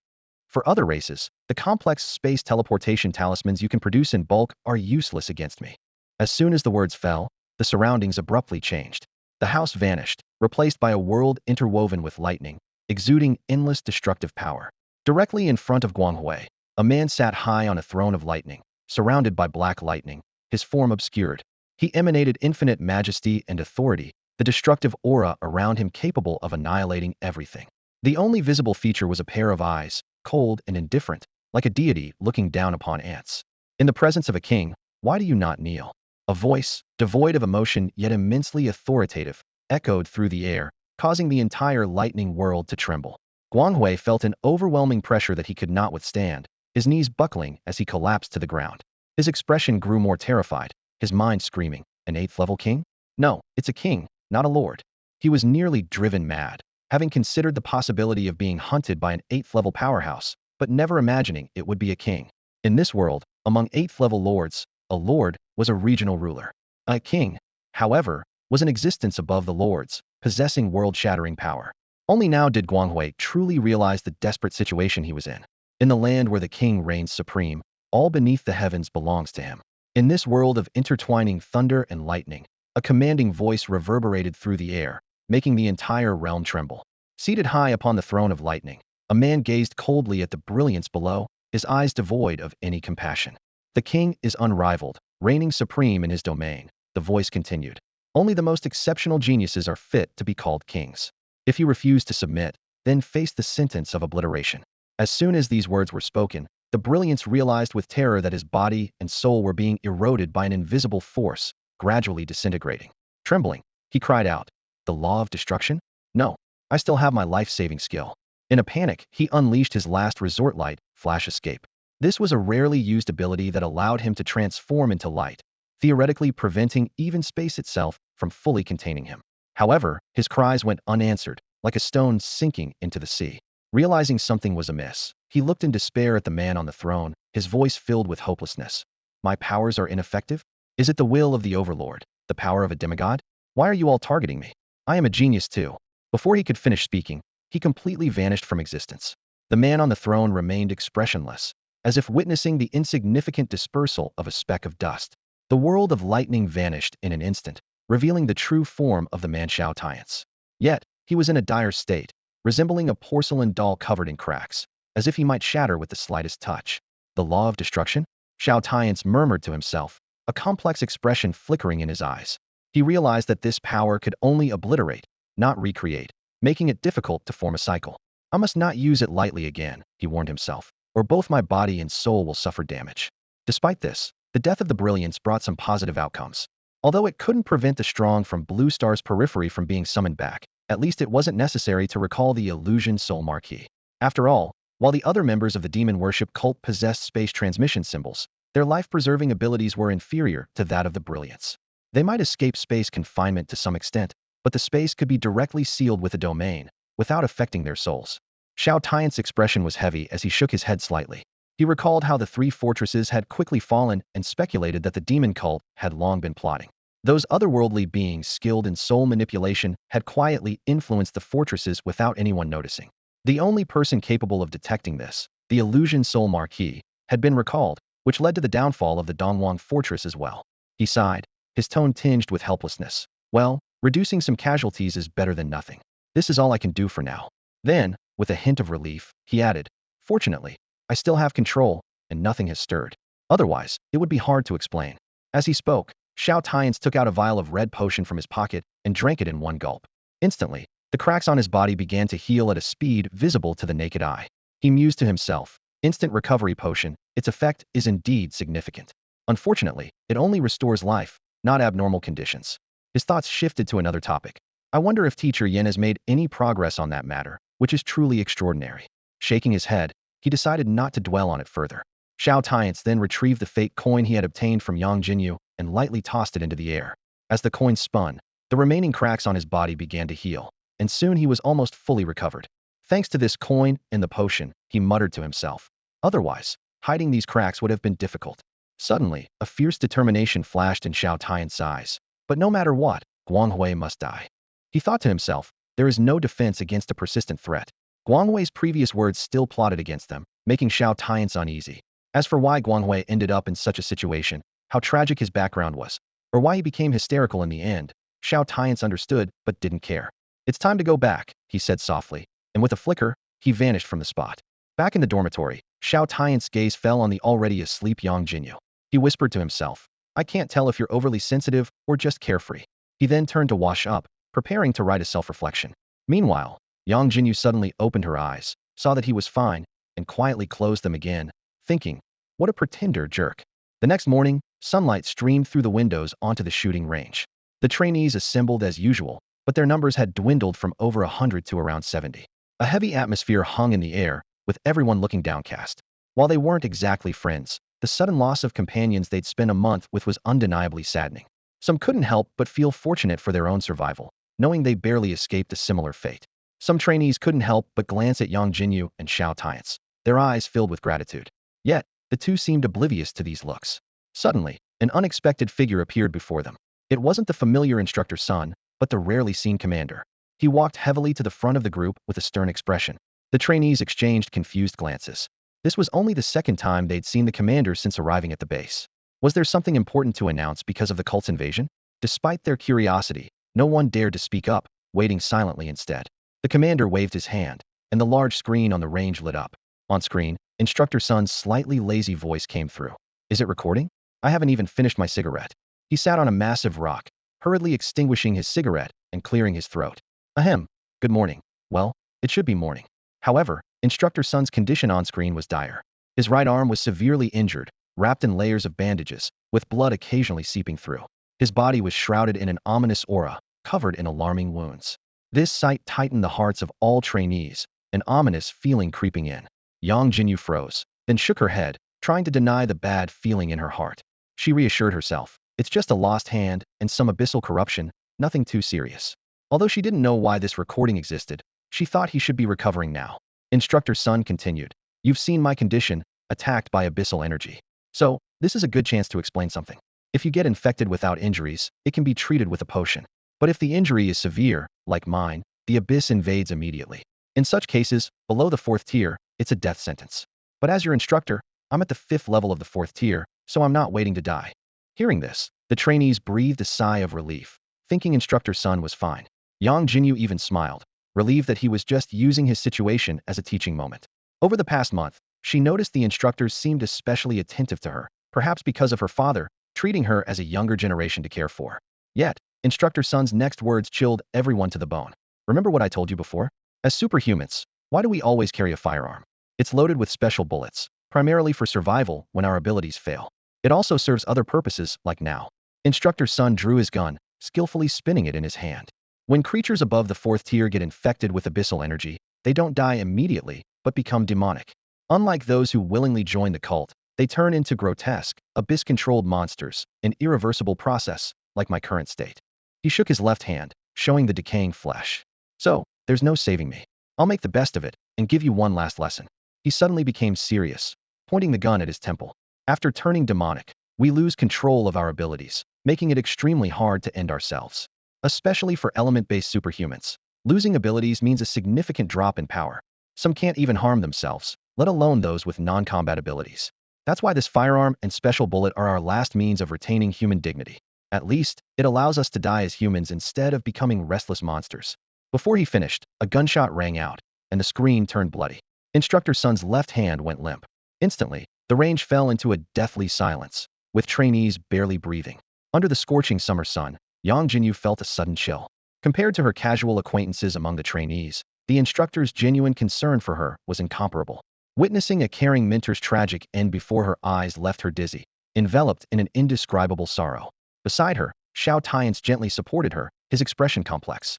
"For other races, the complex space teleportation talismans you can produce in bulk are useless against me." As soon as the words fell, the surroundings abruptly changed. The house vanished, replaced by a world interwoven with lightning, exuding endless destructive power. Directly in front of Guanghui, a man sat high on a throne of lightning, surrounded by black lightning, his form obscured. He emanated infinite majesty and authority, the destructive aura around him capable of annihilating everything. The only visible feature was a pair of eyes, cold and indifferent, like a deity looking down upon ants. "In the presence of a king, why do you not kneel?" A voice, devoid of emotion yet immensely authoritative, echoed through the air, causing the entire lightning world to tremble. Guanghui felt an overwhelming pressure that he could not withstand, his knees buckling as he collapsed to the ground. His expression grew more terrified, his mind screaming, an 8th level king? No, it's a king, not a lord. He was nearly driven mad, having considered the possibility of being hunted by an 8th level powerhouse, but never imagining it would be a king. In this world, among 8th level lords, a lord was a regional ruler. A king, however, was an existence above the lords, possessing world-shattering power. Only now did Guanghui truly realize the desperate situation he was in. In the land where the king reigns supreme, all beneath the heavens belongs to him. In this world of intertwining thunder and lightning, a commanding voice reverberated through the air, making the entire realm tremble. Seated high upon the throne of lightning, a man gazed coldly at the brilliance below, his eyes devoid of any compassion. The king is unrivaled, reigning supreme in his domain, the voice continued. Only the most exceptional geniuses are fit to be called kings. If you refuse to submit, then face the sentence of obliteration. As soon as these words were spoken, the brilliance realized with terror that his body and soul were being eroded by an invisible force, gradually disintegrating. Trembling, he cried out, "The law of destruction? No, I still have my life-saving skill." In a panic, he unleashed his last resort light, Flash Escape. This was a rarely used ability that allowed him to transform into light, theoretically preventing even space itself from fully containing him. However, his cries went unanswered, like a stone sinking into the sea. Realizing something was amiss, he looked in despair at the man on the throne, his voice filled with hopelessness. "My powers are ineffective? Is it the will of the overlord, the power of a demigod? Why are you all targeting me? I am a genius too." Before he could finish speaking, he completely vanished from existence. The man on the throne remained expressionless, as if witnessing the insignificant dispersal of a speck of dust. The world of lightning vanished in an instant, revealing the true form of the man Xiao Tianche. Yet, he was in a dire state, resembling a porcelain doll covered in cracks, as if he might shatter with the slightest touch. "The law of destruction?" Xiao Tianche murmured to himself, a complex expression flickering in his eyes. He realized that this power could only obliterate, not recreate, making it difficult to form a cycle. "I must not use it lightly again," he warned himself, "or both my body and soul will suffer damage." Despite this, the death of the brilliance brought some positive outcomes. Although it couldn't prevent the strong from Blue Star's periphery from being summoned back, at least it wasn't necessary to recall the illusion soul marquee. After all, while the other members of the demon worship cult possessed space transmission symbols, their life-preserving abilities were inferior to that of the brilliance. They might escape space confinement to some extent, but the space could be directly sealed with a domain, without affecting their souls. Xiao Tianche's expression was heavy as he shook his head slightly. He recalled how the 3 fortresses had quickly fallen and speculated that the demon cult had long been plotting. Those otherworldly beings skilled in soul manipulation had quietly influenced the fortresses without anyone noticing. The only person capable of detecting this, the illusion soul marquee, had been recalled, which led to the downfall of the Donhuang fortress as well. He sighed, his tone tinged with helplessness. "Well, reducing some casualties is better than nothing. This is all I can do for now." Then, with a hint of relief, he added, "Fortunately, I still have control, and nothing has stirred. Otherwise, it would be hard to explain." As he spoke, Xiao Tianche took out a vial of red potion from his pocket and drank it in one gulp. Instantly, the cracks on his body began to heal at a speed visible to the naked eye. He mused to himself, "Instant recovery potion, its effect is indeed significant. Unfortunately, it only restores life, not abnormal conditions." His thoughts shifted to another topic. "I wonder if Teacher Yin has made any progress on that matter, which is truly extraordinary." Shaking his head, he decided not to dwell on it further. Xiao Tianche then retrieved the fake coin he had obtained from Yangjinyu and lightly tossed it into the air. As the coin spun, the remaining cracks on his body began to heal, and soon he was almost fully recovered. Thanks to this coin and the potion, he muttered to himself. Otherwise, hiding these cracks would have been difficult. Suddenly, a fierce determination flashed in Xiao Tianche's eyes. But no matter what, Guanghui must die. He thought to himself, there is no defense against a persistent threat. Guanghui's previous words still plotted against them, making Xiao Tianche uneasy. As for why Guanghui ended up in such a situation, how tragic his background was, or why he became hysterical in the end, Xiao Tianche understood but didn't care. "It's time to go back," he said softly, and with a flicker, he vanished from the spot. Back in the dormitory, Xiao Tianche's gaze fell on the already asleep Yangjinyu. He whispered to himself, "I can't tell if you're overly sensitive or just carefree." He then turned to wash up, preparing to write a self-reflection. Meanwhile, Yangjinyu suddenly opened her eyes, saw that he was fine, and quietly closed them again, thinking, "What a pretender jerk." The next morning, sunlight streamed through the windows onto the shooting range. The trainees assembled as usual, but their numbers had dwindled from over 100 to around 70. A heavy atmosphere hung in the air, with everyone looking downcast. While they weren't exactly friends, the sudden loss of companions they'd spent a month with was undeniably saddening. Some couldn't help but feel fortunate for their own survival, knowing they barely escaped a similar fate. Some trainees couldn't help but glance at Yangjinyu and Xiao Tianche, their eyes filled with gratitude. Yet, the two seemed oblivious to these looks. Suddenly, an unexpected figure appeared before them. It wasn't the familiar instructor's son, but the rarely seen commander. He walked heavily to the front of the group with a stern expression. The trainees exchanged confused glances. This was only the second time they'd seen the commander since arriving at the base. Was there something important to announce because of the cult's invasion? Despite their curiosity, no one dared to speak up, waiting silently instead. The commander waved his hand, and the large screen on the range lit up. On screen, Instructor Sun's slightly lazy voice came through. Is it recording? I haven't even finished my cigarette. He sat on a massive rock, hurriedly extinguishing his cigarette and clearing his throat. Ahem. Good morning. Well, it should be morning. However, Instructor Sun's condition on screen was dire. His right arm was severely injured, wrapped in layers of bandages, with blood occasionally seeping through. His body was shrouded in an ominous aura, covered in alarming wounds. This sight tightened the hearts of all trainees, an ominous feeling creeping in. Yangjinyu froze, then shook her head, trying to deny the bad feeling in her heart. She reassured herself. It's just a lost hand and some abyssal corruption, nothing too serious. Although she didn't know why this recording existed, she thought he should be recovering now. Instructor Sun continued. You've seen my condition, attacked by abyssal energy. So, this is a good chance to explain something. If you get infected without injuries, it can be treated with a potion. But if the injury is severe, like mine, the abyss invades immediately. In such cases, below the 4th tier, it's a death sentence. But as your instructor, I'm at the 5th level of the 4th tier, so I'm not waiting to die. Hearing this, the trainees breathed a sigh of relief, thinking Instructor Sun was fine. Yangjinyu even smiled, relieved that he was just using his situation as a teaching moment. Over the past month, she noticed the instructors seemed especially attentive to her, perhaps because of her father, treating her as a younger generation to care for. Yet, Instructor Sun's next words chilled everyone to the bone. Remember what I told you before? As superhumans, why do we always carry a firearm? It's loaded with special bullets, primarily for survival when our abilities fail. It also serves other purposes, like now. Instructor Sun drew his gun, skillfully spinning it in his hand. When creatures above the 4th tier get infected with abyssal energy, they don't die immediately, but become demonic. Unlike those who willingly join the cult, they turn into grotesque, abyss-controlled monsters, an irreversible process, like my current state. He shook his left hand, showing the decaying flesh. So, there's no saving me. I'll make the best of it, and give you one last lesson. He suddenly became serious, pointing the gun at his temple. After turning demonic, we lose control of our abilities, making it extremely hard to end ourselves. Especially for element-based superhumans, losing abilities means a significant drop in power. Some can't even harm themselves, let alone those with non-combat abilities. That's why this firearm and special bullet are our last means of retaining human dignity. At least, it allows us to die as humans instead of becoming restless monsters. Before he finished, a gunshot rang out, and the screen turned bloody. Instructor Sun's left hand went limp. Instantly, the range fell into a deathly silence, with trainees barely breathing. Under the scorching summer sun, Yangjinyu felt a sudden chill. Compared to her casual acquaintances among the trainees, the instructor's genuine concern for her was incomparable. Witnessing a caring mentor's tragic end before her eyes left her dizzy, enveloped in an indescribable sorrow. Beside her, Xiao Tianche gently supported her, his expression complex.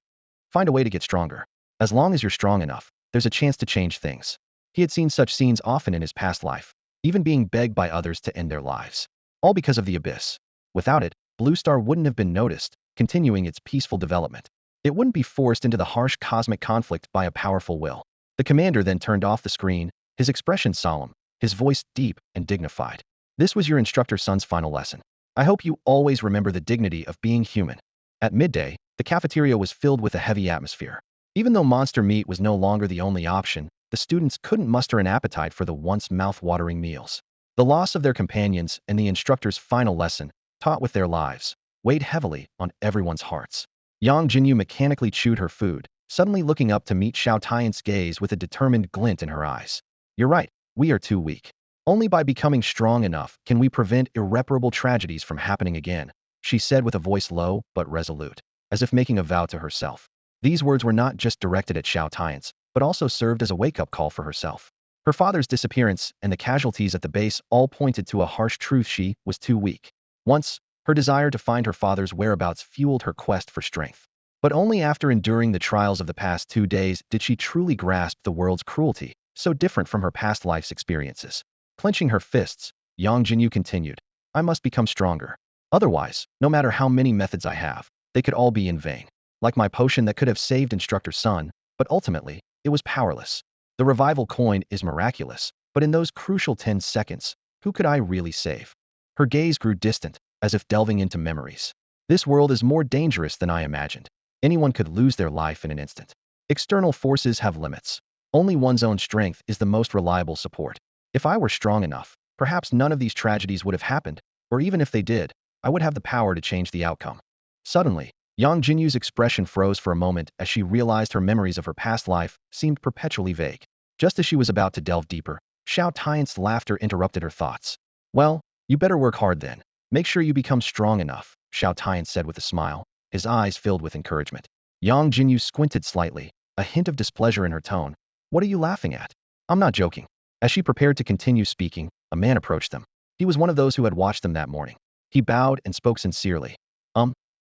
Find a way to get stronger. As long as you're strong enough, there's a chance to change things. He had seen such scenes often in his past life, even being begged by others to end their lives. All because of the abyss. Without it, Blue Star wouldn't have been noticed, continuing its peaceful development. It wouldn't be forced into the harsh cosmic conflict by a powerful will. The commander then turned off the screen, his expression solemn, his voice deep and dignified. This was your Instructor Sun's final lesson. I hope you always remember the dignity of being human. At midday, the cafeteria was filled with a heavy atmosphere. Even though monster meat was no longer the only option, the students couldn't muster an appetite for the once mouth-watering meals. The loss of their companions and the instructor's final lesson, taught with their lives, weighed heavily on everyone's hearts. Yangjinyu mechanically chewed her food, suddenly looking up to meet Xiao Tianche's gaze with a determined glint in her eyes. You're right, we are too weak. Only by becoming strong enough can we prevent irreparable tragedies from happening again, she said with a voice low but resolute, as if making a vow to herself. These words were not just directed at Xiao Tianche, but also served as a wake-up call for herself. Her father's disappearance and the casualties at the base all pointed to a harsh truth: she was too weak. Once, her desire to find her father's whereabouts fueled her quest for strength. But only after enduring the trials of the past 2 days did she truly grasp the world's cruelty, so different from her past life's experiences. Clenching her fists, Yangjinyu continued, I must become stronger. Otherwise, no matter how many methods I have, they could all be in vain. Like my potion that could have saved Instructor Sun, but ultimately, it was powerless. The revival coin is miraculous, but in those crucial 10 seconds, who could I really save? Her gaze grew distant, as if delving into memories. This world is more dangerous than I imagined. Anyone could lose their life in an instant. External forces have limits. Only one's own strength is the most reliable support. If I were strong enough, perhaps none of these tragedies would have happened, or even if they did, I would have the power to change the outcome. Suddenly, Yangjinyu's expression froze for a moment as she realized her memories of her past life seemed perpetually vague. Just as she was about to delve deeper, Xiao Tianche's laughter interrupted her thoughts. Well, you better work hard then. Make sure you become strong enough, Xiao Tianche said with a smile, his eyes filled with encouragement. Yangjinyu squinted slightly, a hint of displeasure in her tone. What are you laughing at? I'm not joking. As she prepared to continue speaking, a man approached them. He was one of those who had watched them that morning. He bowed and spoke sincerely.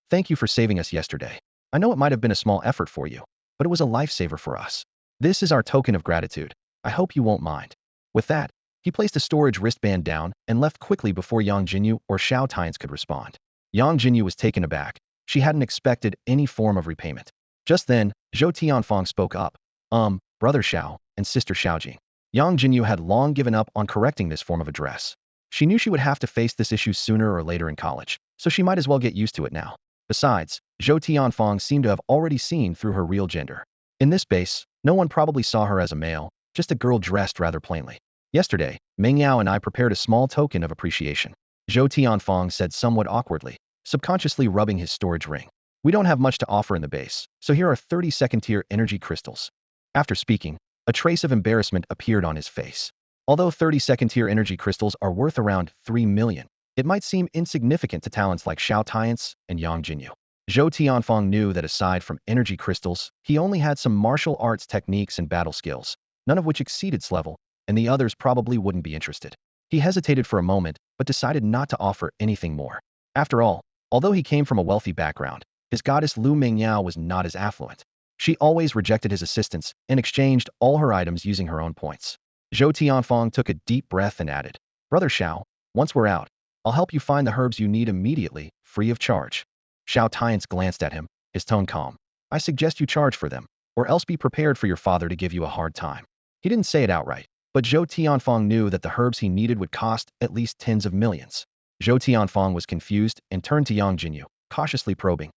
Thank you for saving us yesterday. I know it might have been a small effort for you, but it was a lifesaver for us. This is our token of gratitude. I hope you won't mind. With that, he placed a storage wristband down and left quickly before Yangjinyu or Xiao Tianche could respond. Yangjinyu was taken aback. She hadn't expected any form of repayment. Just then, Xiao Tianfang spoke up. Brother Xiao and Sister Xiaojing. Yangjinyu had long given up on correcting this form of address. She knew she would have to face this issue sooner or later in college, so she might as well get used to it now. Besides, Xiao Tianfang seemed to have already seen through her real gender. In this base, no one probably saw her as a male, just a girl dressed rather plainly. Yesterday, Meng Yao and I prepared a small token of appreciation. Xiao Tianfang said somewhat awkwardly, subconsciously rubbing his storage ring. We don't have much to offer in the base, so here are 30 second-tier energy crystals. After speaking, a trace of embarrassment appeared on his face. Although 30 second-tier energy crystals are worth around 3 million, it might seem insignificant to talents like Xiao Tianche and Yangjinyu. Xiao Tianfang knew that aside from energy crystals, he only had some martial arts techniques and battle skills, none of which exceeded his level, and the others probably wouldn't be interested. He hesitated for a moment, but decided not to offer anything more. After all, although he came from a wealthy background, his goddess Lu Mingyao was not as affluent. She always rejected his assistance and exchanged all her items using her own points. Xiao Tianfang took a deep breath and added, Brother Xiao, once we're out, I'll help you find the herbs you need immediately, free of charge. Xiao Tianche glanced at him, his tone calm. I suggest you charge for them, or else be prepared for your father to give you a hard time. He didn't say it outright, but Xiao Tianfang knew that the herbs he needed would cost at least tens of millions. Xiao Tianfang was confused and turned to Yangjinyu, cautiously probing.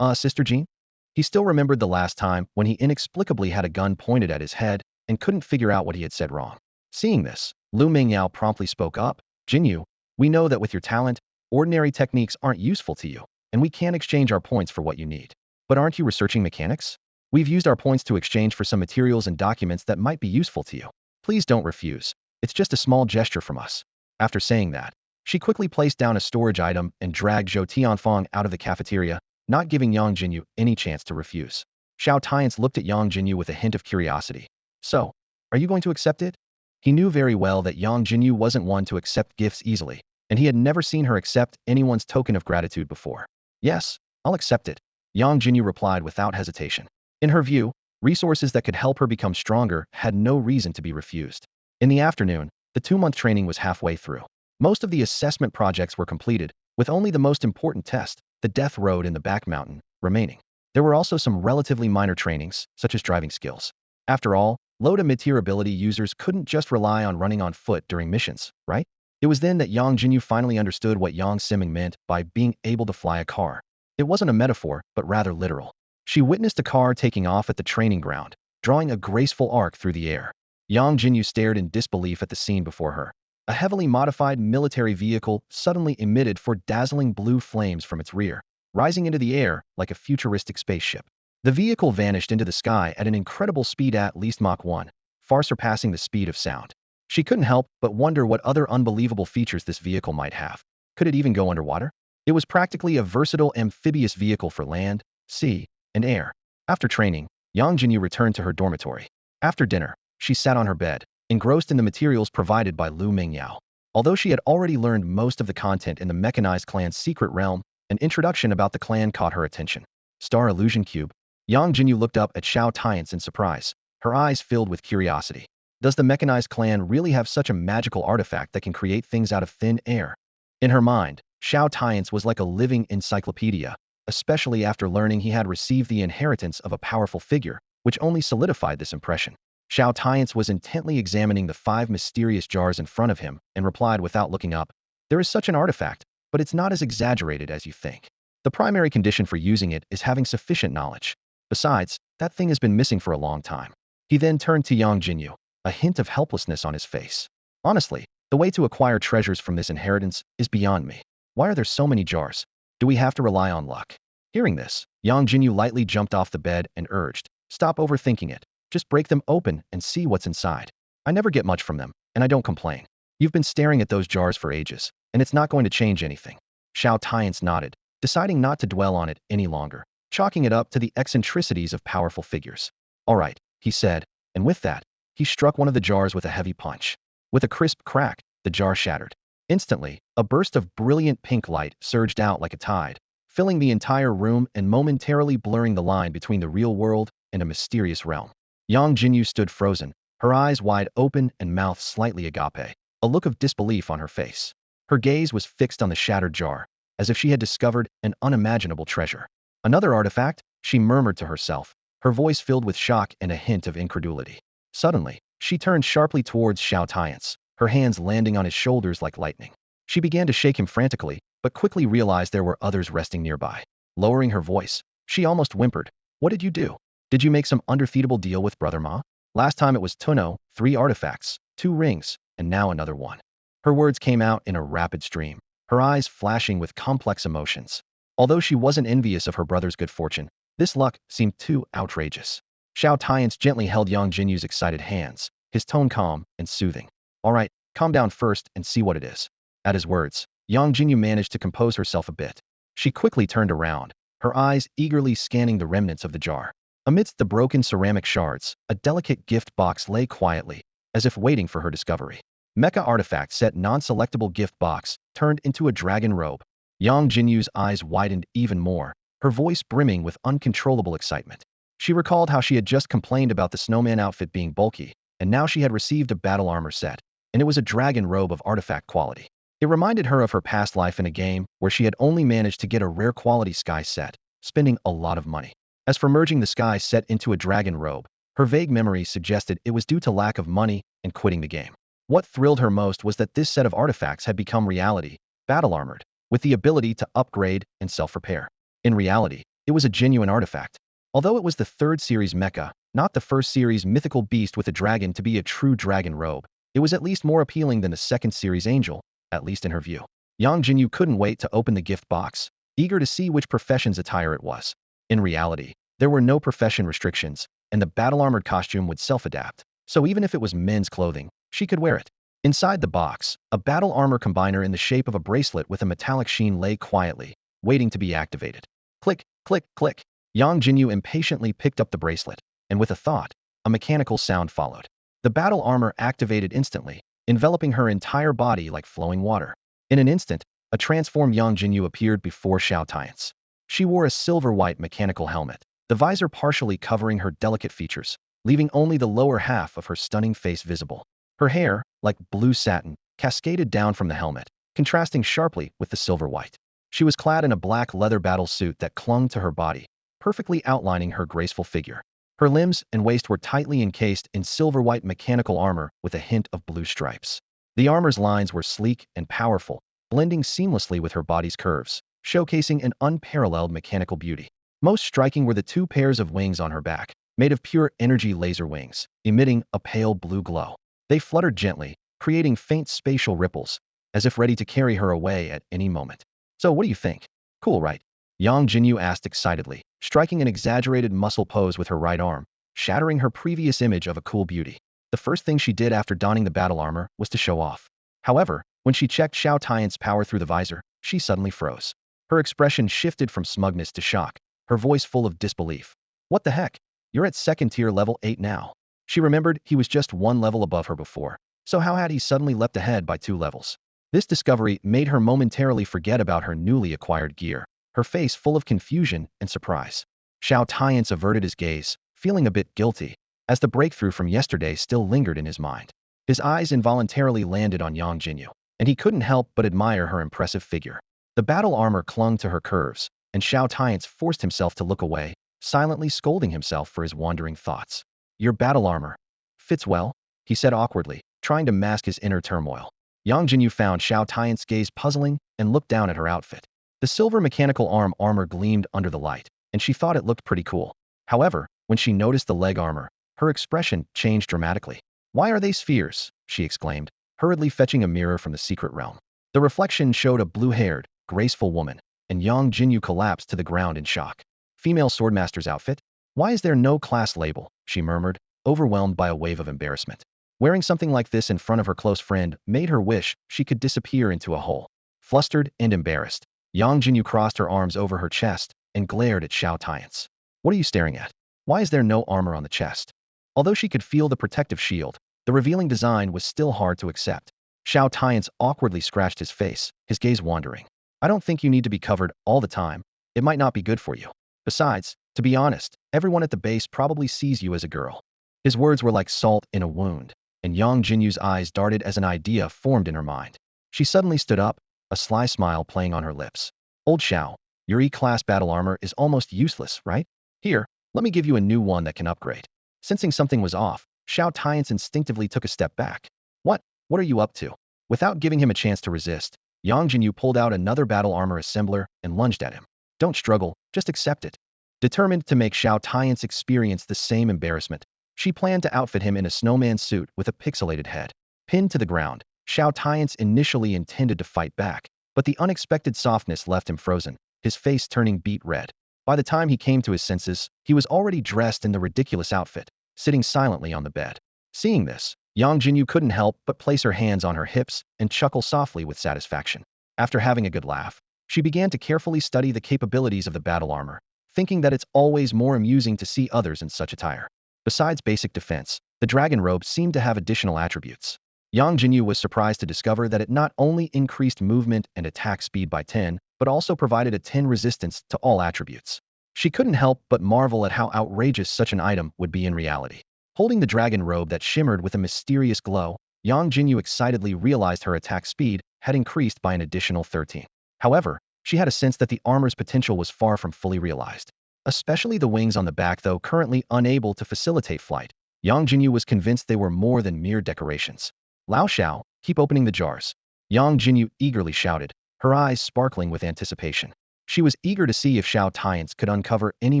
Sister Jean? He still remembered the last time when he inexplicably had a gun pointed at his head and couldn't figure out what he had said wrong. Seeing this, Lu Mingyao promptly spoke up. Jinyu, we know that with your talent, ordinary techniques aren't useful to you, and we can't exchange our points for what you need. But aren't you researching mechanics? We've used our points to exchange for some materials and documents that might be useful to you. Please don't refuse. It's just a small gesture from us. After saying that, she quickly placed down a storage item and dragged Xiao Tianfang out of the cafeteria, not giving Yangjinyu any chance to refuse. Xiao Tianche looked at Yangjinyu with a hint of curiosity. So, are you going to accept it? He knew very well that Yangjinyu wasn't one to accept gifts easily, and he had never seen her accept anyone's token of gratitude before. Yes, I'll accept it, Yangjinyu replied without hesitation. In her view, resources that could help her become stronger had no reason to be refused. In the afternoon, the 2-month training was halfway through. Most of the assessment projects were completed, with only the most important test, the death road in the back mountain, remaining. There were also some relatively minor trainings, such as driving skills. After all, low to mid-tier ability users couldn't just rely on running on foot during missions, right? It was then that Yangjinyu finally understood what Yang Simming meant by being able to fly a car. It wasn't a metaphor, but rather literal. She witnessed a car taking off at the training ground, drawing a graceful arc through the air. Yangjinyu stared in disbelief at the scene before her. A heavily modified military vehicle suddenly emitted four dazzling blue flames from its rear, rising into the air like a futuristic spaceship. The vehicle vanished into the sky at an incredible speed, at least Mach 1, far surpassing the speed of sound. She couldn't help but wonder what other unbelievable features this vehicle might have. Could it even go underwater? It was practically a versatile amphibious vehicle for land, sea, and air. After training, Yangjinyu returned to her dormitory. After dinner, she sat on her bed, engrossed in the materials provided by Lu Mingyao. Although she had already learned most of the content in the mechanized clan's secret realm, an introduction about the clan caught her attention. Star Illusion Cube. Yangjinyu looked up at Xiao Tianche in surprise, her eyes filled with curiosity. Does the mechanized clan really have such a magical artifact that can create things out of thin air? In her mind, Xiao Tianche was like a living encyclopedia, especially after learning he had received the inheritance of a powerful figure, which only solidified this impression. Xiao Tianche was intently examining the 5 mysterious jars in front of him and replied without looking up, "There is such an artifact, but it's not as exaggerated as you think. The primary condition for using it is having sufficient knowledge. Besides, that thing has been missing for a long time." He then turned to Yangjinyu, a hint of helplessness on his face. "Honestly, the way to acquire treasures from this inheritance is beyond me. Why are there so many jars? Do we have to rely on luck?" Hearing this, Yangjinyu lightly jumped off the bed and urged, "Stop overthinking it. Just break them open and see what's inside. I never get much from them, and I don't complain. You've been staring at those jars for ages, and it's not going to change anything." Xiao Tianche nodded, deciding not to dwell on it any longer, chalking it up to the eccentricities of powerful figures. "All right," he said, and with that, he struck one of the jars with a heavy punch. With a crisp crack, the jar shattered. Instantly, a burst of brilliant pink light surged out like a tide, filling the entire room and momentarily blurring the line between the real world and a mysterious realm. Yangjinyu stood frozen, her eyes wide open and mouth slightly agape, a look of disbelief on her face. Her gaze was fixed on the shattered jar, as if she had discovered an unimaginable treasure. "Another artifact?" she murmured to herself, her voice filled with shock and a hint of incredulity. Suddenly, she turned sharply towards Xiao Tianche, her hands landing on his shoulders like lightning. She began to shake him frantically, but quickly realized there were others resting nearby. Lowering her voice, she almost whimpered, "What did you do? Did you make some undefeatable deal with Brother Ma? Last time it was Tuno, 3 artifacts, 2 rings, and now another one." Her words came out in a rapid stream, her eyes flashing with complex emotions. Although she wasn't envious of her brother's good fortune, this luck seemed too outrageous. Xiao Tianche gently held Yangjinyu's excited hands, his tone calm and soothing. "All right, calm down first and see what it is." At his words, Yangjinyu managed to compose herself a bit. She quickly turned around, her eyes eagerly scanning the remnants of the jar. Amidst the broken ceramic shards, a delicate gift box lay quietly, as if waiting for her discovery. Mecha artifact set non-selectable gift box turned into a dragon robe. Yangjinyu's eyes widened even more, her voice brimming with uncontrollable excitement. She recalled how she had just complained about the snowman outfit being bulky, and now she had received a battle armor set, and it was a dragon robe of artifact quality. It reminded her of her past life in a game where she had only managed to get a rare quality sky set, spending a lot of money. As for merging the sky set into a dragon robe, her vague memory suggested it was due to lack of money and quitting the game. What thrilled her most was that this set of artifacts had become reality, battle armored, with the ability to upgrade and self-repair. In reality, it was a genuine artifact. Although it was the 3rd series mecha, not the 1st series mythical beast with a dragon to be a true dragon robe, it was at least more appealing than the 2nd series angel, at least in her view. Yangjinyu couldn't wait to open the gift box, eager to see which profession's attire it was. In reality, there were no profession restrictions, and the battle-armored costume would self-adapt, so even if it was men's clothing, she could wear it. Inside the box, a battle armor combiner in the shape of a bracelet with a metallic sheen lay quietly, waiting to be activated. Click, click, click. Yangjinyu impatiently picked up the bracelet, and with a thought, a mechanical sound followed. The battle armor activated instantly, enveloping her entire body like flowing water. In an instant, a transformed Yangjinyu appeared before Xiao Tianche. She wore a silver-white mechanical helmet, the visor partially covering her delicate features, leaving only the lower half of her stunning face visible. Her hair, like blue satin, cascaded down from the helmet, contrasting sharply with the silver-white. She was clad in a black leather battle suit that clung to her body, perfectly outlining her graceful figure. Her limbs and waist were tightly encased in silver-white mechanical armor with a hint of blue stripes. The armor's lines were sleek and powerful, blending seamlessly with her body's curves, showcasing an unparalleled mechanical beauty. Most striking were the 2 pairs of wings on her back, made of pure energy laser wings, emitting a pale blue glow. They fluttered gently, creating faint spatial ripples, as if ready to carry her away at any moment. "So what do you think? Cool, right?" Yangjinyu asked excitedly, striking an exaggerated muscle pose with her right arm, shattering her previous image of a cool beauty. The first thing she did after donning the battle armor was to show off. However, when she checked Xiao Tianche's power through the visor, she suddenly froze. Her expression shifted from smugness to shock, her voice full of disbelief. "What the heck? You're at 2nd tier level 8 now." She remembered he was just 1 level above her before, so how had he suddenly leapt ahead by 2 levels? This discovery made her momentarily forget about her newly acquired gear, her face full of confusion and surprise. Xiao Tianche averted his gaze, feeling a bit guilty, as the breakthrough from yesterday still lingered in his mind. His eyes involuntarily landed on Yangjinyu, and he couldn't help but admire her impressive figure. The battle armor clung to her curves, and Xiao Tianche forced himself to look away, silently scolding himself for his wandering thoughts. Your battle armor fits well, he said awkwardly, trying to mask his inner turmoil. Yangjinyu found Xiao Tianche's gaze puzzling and looked down at her outfit. The silver mechanical arm armor gleamed under the light, and she thought it looked pretty cool. However, when she noticed the leg armor, her expression changed dramatically. Why are they spheres? She exclaimed, hurriedly fetching a mirror from the secret realm. The reflection showed a blue-haired, graceful woman, and Yangjinyu collapsed to the ground in shock. Female swordmaster's outfit? Why is there no class label? She murmured, overwhelmed by a wave of embarrassment. Wearing something like this in front of her close friend made her wish she could disappear into a hole. Flustered and embarrassed, Yangjinyu crossed her arms over her chest and glared at Xiao Tianche. What are you staring at? Why is there no armor on the chest? Although she could feel the protective shield, the revealing design was still hard to accept. Xiao Tianche awkwardly scratched his face, his gaze wandering. I don't think you need to be covered all the time. It might not be good for you. Besides, to be honest, everyone at the base probably sees you as a girl. His words were like salt in a wound, and Yangjinyu's eyes darted as an idea formed in her mind. She suddenly stood up, a sly smile playing on her lips. Old Xiao, your E-class battle armor is almost useless, right? Here, let me give you a new one that can upgrade. Sensing something was off, Xiao Tianche instinctively took a step back. What? What are you up to? Without giving him a chance to resist, Yangjinyu pulled out another battle armor assembler and lunged at him. Don't struggle, just accept it. Determined to make Xiao Tianche experience the same embarrassment, she planned to outfit him in a snowman suit with a pixelated head. Pinned to the ground, Xiao Tianche initially intended to fight back, but the unexpected softness left him frozen, his face turning beet red. By the time he came to his senses, he was already dressed in the ridiculous outfit, sitting silently on the bed. Seeing this, Yangjinyu couldn't help but place her hands on her hips and chuckle softly with satisfaction. After having a good laugh, she began to carefully study the capabilities of the battle armor, thinking that it's always more amusing to see others in such attire. Besides basic defense, the dragon robe seemed to have additional attributes. Yangjinyu was surprised to discover that it not only increased movement and attack speed by 10, but also provided a 10 resistance to all attributes. She couldn't help but marvel at how outrageous such an item would be in reality. Holding the dragon robe that shimmered with a mysterious glow, Yangjinyu excitedly realized her attack speed had increased by an additional 13. However, she had a sense that the armor's potential was far from fully realized. Especially the wings on the back, though currently unable to facilitate flight, Yangjinyu was convinced they were more than mere decorations. Lao Xiao, keep opening the jars. Yangjinyu eagerly shouted, her eyes sparkling with anticipation. She was eager to see if Xiao Tianche could uncover any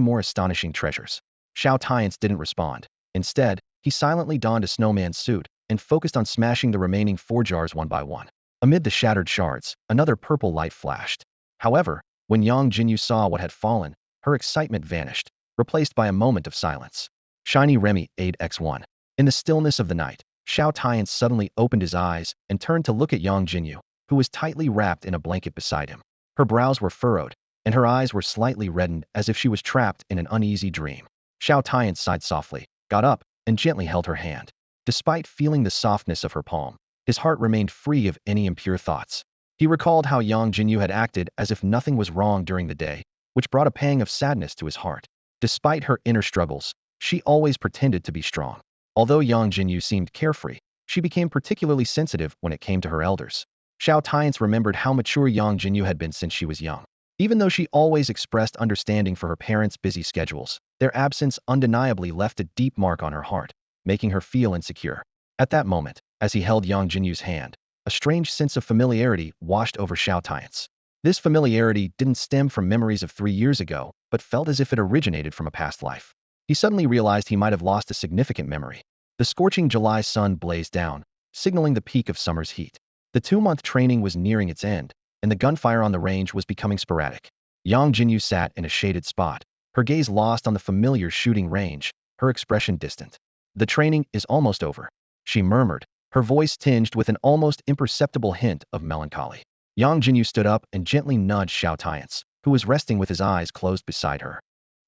more astonishing treasures. Xiao Tianche didn't respond. Instead, he silently donned a snowman's suit and focused on smashing the remaining 4 jars one by one. Amid the shattered shards, another purple light flashed. However, when Yangjinyu saw what had fallen, her excitement vanished, replaced by a moment of silence. Shiny Remy 8x1. In the stillness of the night, Xiao Tianche suddenly opened his eyes and turned to look at Yangjinyu, who was tightly wrapped in a blanket beside him. Her brows were furrowed, and her eyes were slightly reddened as if she was trapped in an uneasy dream. Xiao Tianche sighed softly, got up, and gently held her hand. Despite feeling the softness of her palm, his heart remained free of any impure thoughts. He recalled how Yangjinyu had acted as if nothing was wrong during the day, which brought a pang of sadness to his heart. Despite her inner struggles, she always pretended to be strong. Although Yangjinyu seemed carefree, she became particularly sensitive when it came to her elders. Xiao Tianche remembered how mature Yangjinyu had been since she was young. Even though she always expressed understanding for her parents' busy schedules, their absence undeniably left a deep mark on her heart, making her feel insecure. At that moment, as he held Yangjinyu's hand, a strange sense of familiarity washed over Xiao Tianche. This familiarity didn't stem from memories of 3 years ago, but felt as if it originated from a past life. He suddenly realized he might have lost a significant memory. The scorching July sun blazed down, signaling the peak of summer's heat. The 2-month training was nearing its end, and the gunfire on the range was becoming sporadic. Yangjinyu sat in a shaded spot, her gaze lost on the familiar shooting range, her expression distant. The training is almost over, she murmured, her voice tinged with an almost imperceptible hint of melancholy. Yangjinyu stood up and gently nudged Xiao Tianche, who was resting with his eyes closed beside her.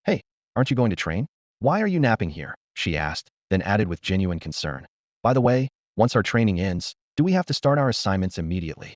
Hey, aren't you going to train? Why are you napping here? She asked, then added with genuine concern. By the way, once our training ends, do we have to start our assignments immediately?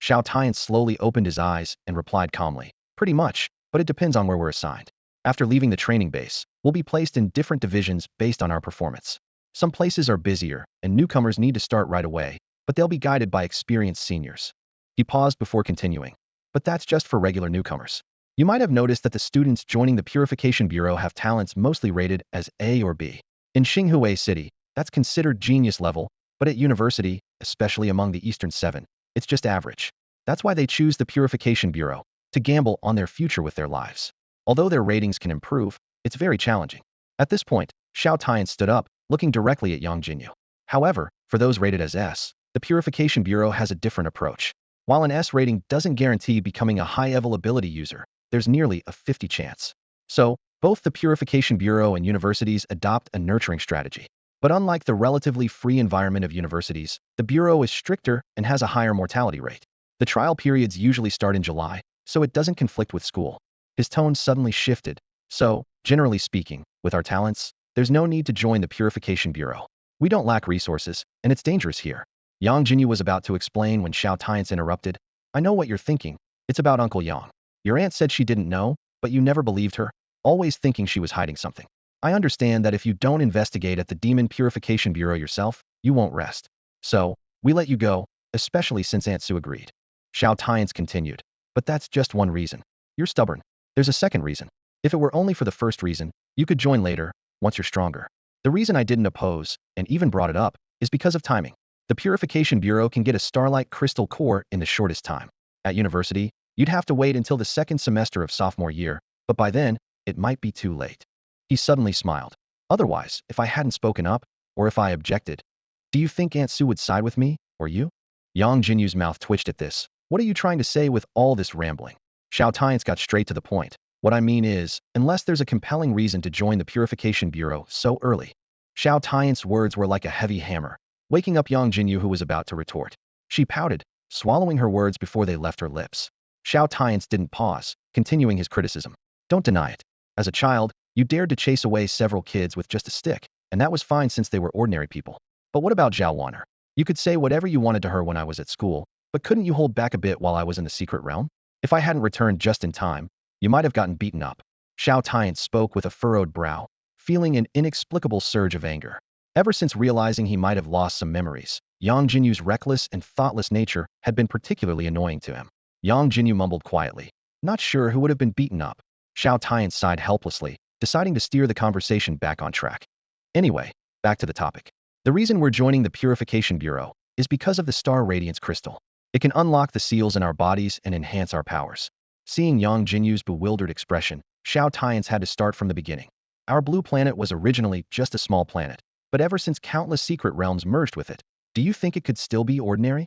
Xiao Tianche slowly opened his eyes and replied calmly, pretty much, but it depends on where we're assigned. After leaving the training base, we'll be placed in different divisions based on our performance. Some places are busier, and newcomers need to start right away, but they'll be guided by experienced seniors. He paused before continuing. But that's just for regular newcomers. You might have noticed that the students joining the Purification Bureau have talents mostly rated as A or B. In Xinghua City, that's considered genius level, but at university, especially among the Eastern Seven, it's just average. That's why they choose the Purification Bureau, to gamble on their future with their lives. Although their ratings can improve, it's very challenging. At this point, Xiao Tianche stood up, looking directly at Yangjinyu. However, for those rated as S, the Purification Bureau has a different approach. While an S rating doesn't guarantee becoming a high-level ability user, there's nearly a 50 chance. So, both the Purification Bureau and universities adopt a nurturing strategy. But unlike the relatively free environment of universities, the Bureau is stricter and has a higher mortality rate. The trial periods usually start in July, so it doesn't conflict with school. His tone suddenly shifted. So, generally speaking, with our talents, there's no need to join the Purification Bureau. We don't lack resources, and it's dangerous here. Yangjinyu was about to explain when Xiao Tianche interrupted. I know what you're thinking. It's about Uncle Yang. Your aunt said she didn't know, but you never believed her, always thinking she was hiding something. I understand that if you don't investigate at the Demon Purification Bureau yourself, you won't rest. So, we let you go, especially since Aunt Sue agreed. Xiao Tianche continued. But that's just one reason. You're stubborn. There's a second reason. If it were only for the first reason, you could join later, once you're stronger. The reason I didn't oppose, and even brought it up, is because of timing. The Purification Bureau can get a Starlight Crystal Core in the shortest time. At university, you'd have to wait until the second semester of sophomore year, but by then, it might be too late. He suddenly smiled. Otherwise, if I hadn't spoken up, or if I objected, do you think Aunt Sue would side with me, or you? Yang Jinyu's mouth twitched at this. What are you trying to say with all this rambling? Xiao Tianche got straight to the point. What I mean is, unless there's a compelling reason to join the Purification Bureau so early. Xiao Tianche's words were like a heavy hammer, waking up Yangjinyu, who was about to retort. She pouted, swallowing her words before they left her lips. Xiao Tianche didn't pause, continuing his criticism. Don't deny it. As a child, you dared to chase away several kids with just a stick, and that was fine since they were ordinary people. But what about Zhao Wanner? You could say whatever you wanted to her when I was at school, but couldn't you hold back a bit while I was in the secret realm? If I hadn't returned just in time, you might have gotten beaten up. Xiao Tianche spoke with a furrowed brow, feeling an inexplicable surge of anger. Ever since realizing he might have lost some memories, Yang Jinyu's reckless and thoughtless nature had been particularly annoying to him. Yang Jinyu mumbled quietly, not sure who would have been beaten up. Xiao Tianche sighed helplessly, deciding to steer the conversation back on track. Anyway, back to the topic. The reason we're joining the Purification Bureau is because of the Star Radiance Crystal. It can unlock the seals in our bodies and enhance our powers. Seeing Yang Jinyu's bewildered expression, Xiao Tianche had to start from the beginning. Our blue planet was originally just a small planet, but ever since countless secret realms merged with it, do you think it could still be ordinary?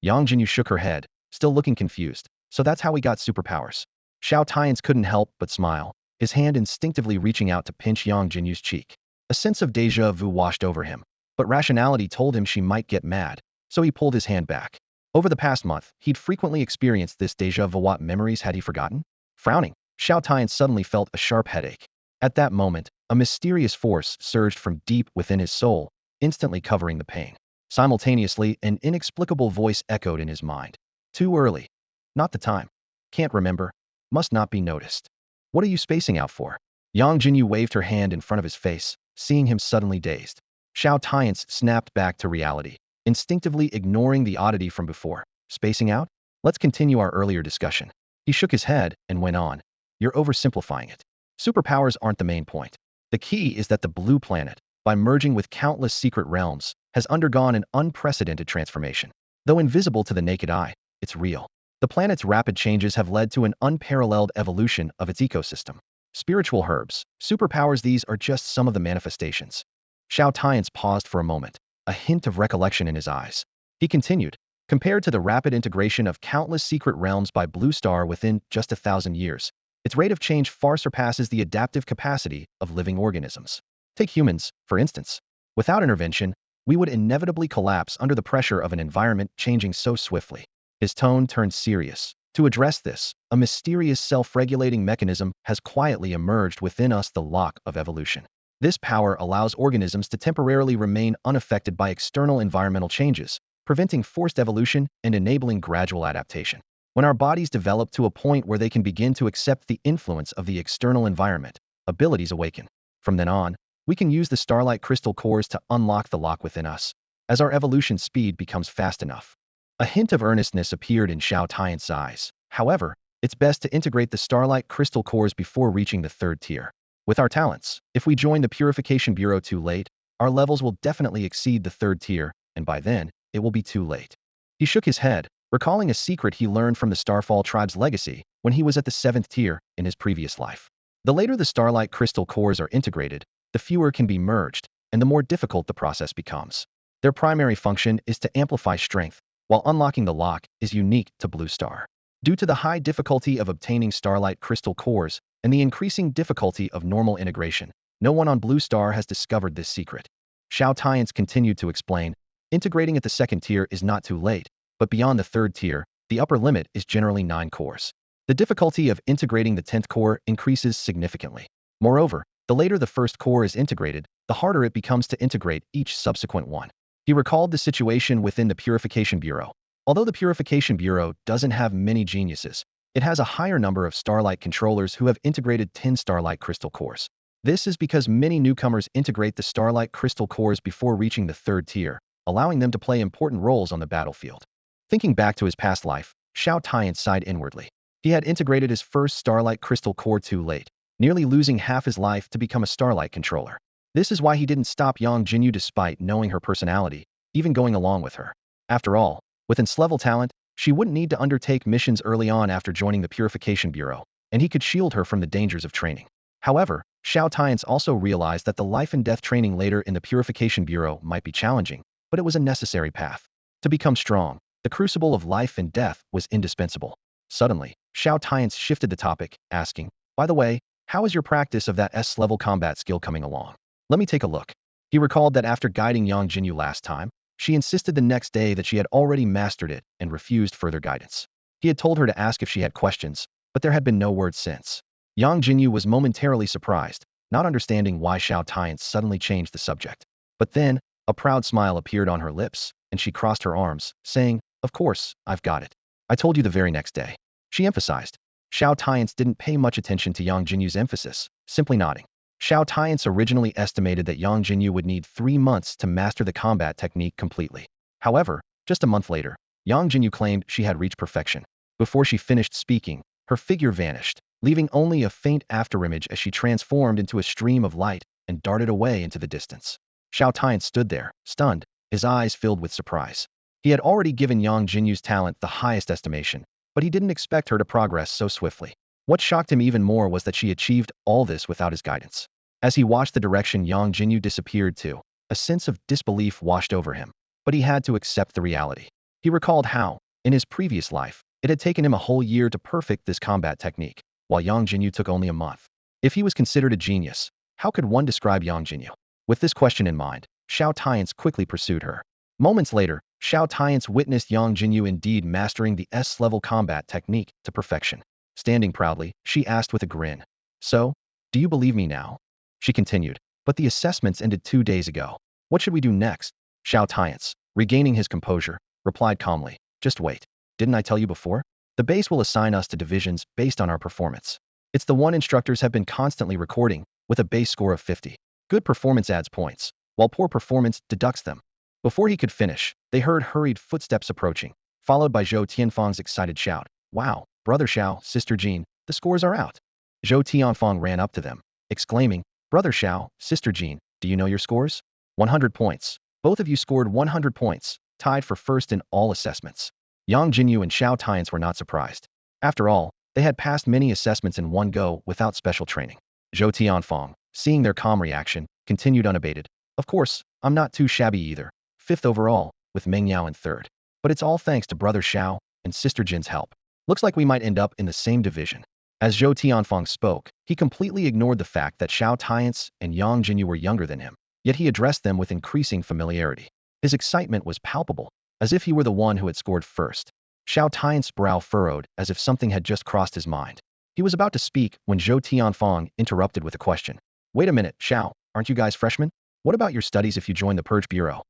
Yang Jinyu shook her head, still looking confused. So that's how we got superpowers. Xiao Tianche couldn't help but smile, his hand instinctively reaching out to pinch Yang Jinyu's cheek. A sense of déjà vu washed over him, but rationality told him she might get mad, so he pulled his hand back. Over the past month, he'd frequently experienced this déjà vu. What memories had he forgotten? Frowning, Xiao Tianche suddenly felt a sharp headache. At that moment, a mysterious force surged from deep within his soul, instantly covering the pain. Simultaneously, an inexplicable voice echoed in his mind. Too early. Not the time. Can't remember. Must not be noticed. What are you spacing out for? Yang Jinyu waved her hand in front of his face, seeing him suddenly dazed. Xiao Tianche snapped back to reality, instinctively ignoring the oddity from before. Spacing out? Let's continue our earlier discussion. He shook his head and went on. You're oversimplifying it. Superpowers aren't the main point. The key is that the blue planet, by merging with countless secret realms, has undergone an unprecedented transformation. Though invisible to the naked eye, it's real. The planet's rapid changes have led to an unparalleled evolution of its ecosystem. Spiritual herbs, superpowers, these are just some of the manifestations. Xiao Tianche paused for a moment, a hint of recollection in his eyes. He continued, compared to the rapid integration of countless secret realms by Blue Star within just 1,000 years, its rate of change far surpasses the adaptive capacity of living organisms. Take humans, for instance. Without intervention, we would inevitably collapse under the pressure of an environment changing so swiftly. His tone turned serious. To address this, a mysterious self-regulating mechanism has quietly emerged within us, the lock of evolution. This power allows organisms to temporarily remain unaffected by external environmental changes, preventing forced evolution and enabling gradual adaptation. When our bodies develop to a point where they can begin to accept the influence of the external environment, abilities awaken. From then on, we can use the starlight crystal cores to unlock the lock within us, as our evolution speed becomes fast enough. A hint of earnestness appeared in Xiao Tianche's eyes. However, it's best to integrate the starlight crystal cores before reaching the third tier. With our talents, if we join the Purification Bureau too late, our levels will definitely exceed the third tier, and by then, it will be too late. He shook his head, recalling a secret he learned from the Starfall tribe's legacy when he was at the 7th tier in his previous life. The later the starlight crystal cores are integrated, the fewer can be merged, and the more difficult the process becomes. Their primary function is to amplify strength, while unlocking the lock is unique to Blue Star. Due to the high difficulty of obtaining starlight crystal cores and the increasing difficulty of normal integration, no one on Blue Star has discovered this secret. Xiao Tianche continued to explain, integrating at the 2nd tier is not too late, but beyond the 3rd tier, the upper limit is generally 9 cores. The difficulty of integrating the 10th core increases significantly. Moreover, the later the first core is integrated, the harder it becomes to integrate each subsequent one. He recalled the situation within the Purification Bureau. Although the Purification Bureau doesn't have many geniuses, it has a higher number of starlight controllers who have integrated 10 starlight crystal cores. This is because many newcomers integrate the starlight crystal cores before reaching the 3rd tier, allowing them to play important roles on the battlefield. Thinking back to his past life, Xiao Tianche sighed inwardly. He had integrated his first starlight crystal core too late, nearly losing half his life to become a starlight controller. This is why he didn't stop Yangjinyu despite knowing her personality, even going along with her. After all, with S-level talent, she wouldn't need to undertake missions early on after joining the Purification Bureau, and he could shield her from the dangers of training. However, Xiao Tianche also realized that the life and death training later in the Purification Bureau might be challenging, but it was a necessary path. To become strong, the crucible of life and death was indispensable. Suddenly, Xiao Tianche shifted the topic, asking, "By the way, how is your practice of that S-level combat skill coming along? Let me take a look." He recalled that after guiding Yangjinyu last time, she insisted the next day that she had already mastered it and refused further guidance. He had told her to ask if she had questions, but there had been no word since. Yangjinyu was momentarily surprised, not understanding why Xiao Tianche suddenly changed the subject. But then, a proud smile appeared on her lips, and she crossed her arms, saying, "Of course, I've got it. I told you the very next day." She emphasized. Xiao Tianche didn't pay much attention to Yangjinyu's emphasis, simply nodding. Xiao Tianche originally estimated that Yangjinyu would need 3 months to master the combat technique completely. However, just a month later, Yangjinyu claimed she had reached perfection. Before she finished speaking, her figure vanished, leaving only a faint afterimage as she transformed into a stream of light and darted away into the distance. Xiao Tianche stood there, stunned, his eyes filled with surprise. He had already given Yangjinyu's talent the highest estimation, but he didn't expect her to progress so swiftly. What shocked him even more was that she achieved all this without his guidance. As he watched the direction Yangjinyu disappeared to, a sense of disbelief washed over him, but he had to accept the reality. He recalled how, in his previous life, it had taken him a whole year to perfect this combat technique, while Yangjinyu took only a month. If he was considered a genius, how could one describe Yangjinyu? With this question in mind, Xiao Tianche quickly pursued her. Moments later, Xiao Tianche witnessed Yangjinyu indeed mastering the S-level combat technique to perfection. Standing proudly, she asked with a grin, "So, do you believe me now?" She continued, "But the assessments ended 2 days ago. What should we do next?" Xiao Tianche, regaining his composure, replied calmly, "Just wait. Didn't I tell you before? The base will assign us to divisions based on our performance. It's the one instructors have been constantly recording, with a base score of 50. Good performance adds points, while poor performance deducts them." Before he could finish, they heard hurried footsteps approaching, followed by Xiao Tianfang's excited shout, "Wow, Brother Xiao, Sister Jean, the scores are out." Xiao Tianfang ran up to them, exclaiming, "Brother Xiao, Sister Jean, do you know your scores? 100 points. Both of you scored 100 points, tied for first in all assessments." Yangjinyu and Xiao Tianche were not surprised. After all, they had passed many assessments in one go without special training. Xiao Tianfang, seeing their calm reaction, continued unabated, "Of course, I'm not too shabby either. 5th overall, with Meng Yao in 3rd. But it's all thanks to Brother Xiao and Sister Jin's help. Looks like we might end up in the same division." As Xiao Tianfang spoke, he completely ignored the fact that Xiao Tianche and Yangjinyu were younger than him, yet he addressed them with increasing familiarity. His excitement was palpable, as if he were the one who had scored first. Xiao Tianche's brow furrowed as if something had just crossed his mind. He was about to speak when Xiao Tianfang interrupted with a question. "Wait a minute, Xiao, aren't you guys freshmen? What about your studies if you join the Purge Bureau?"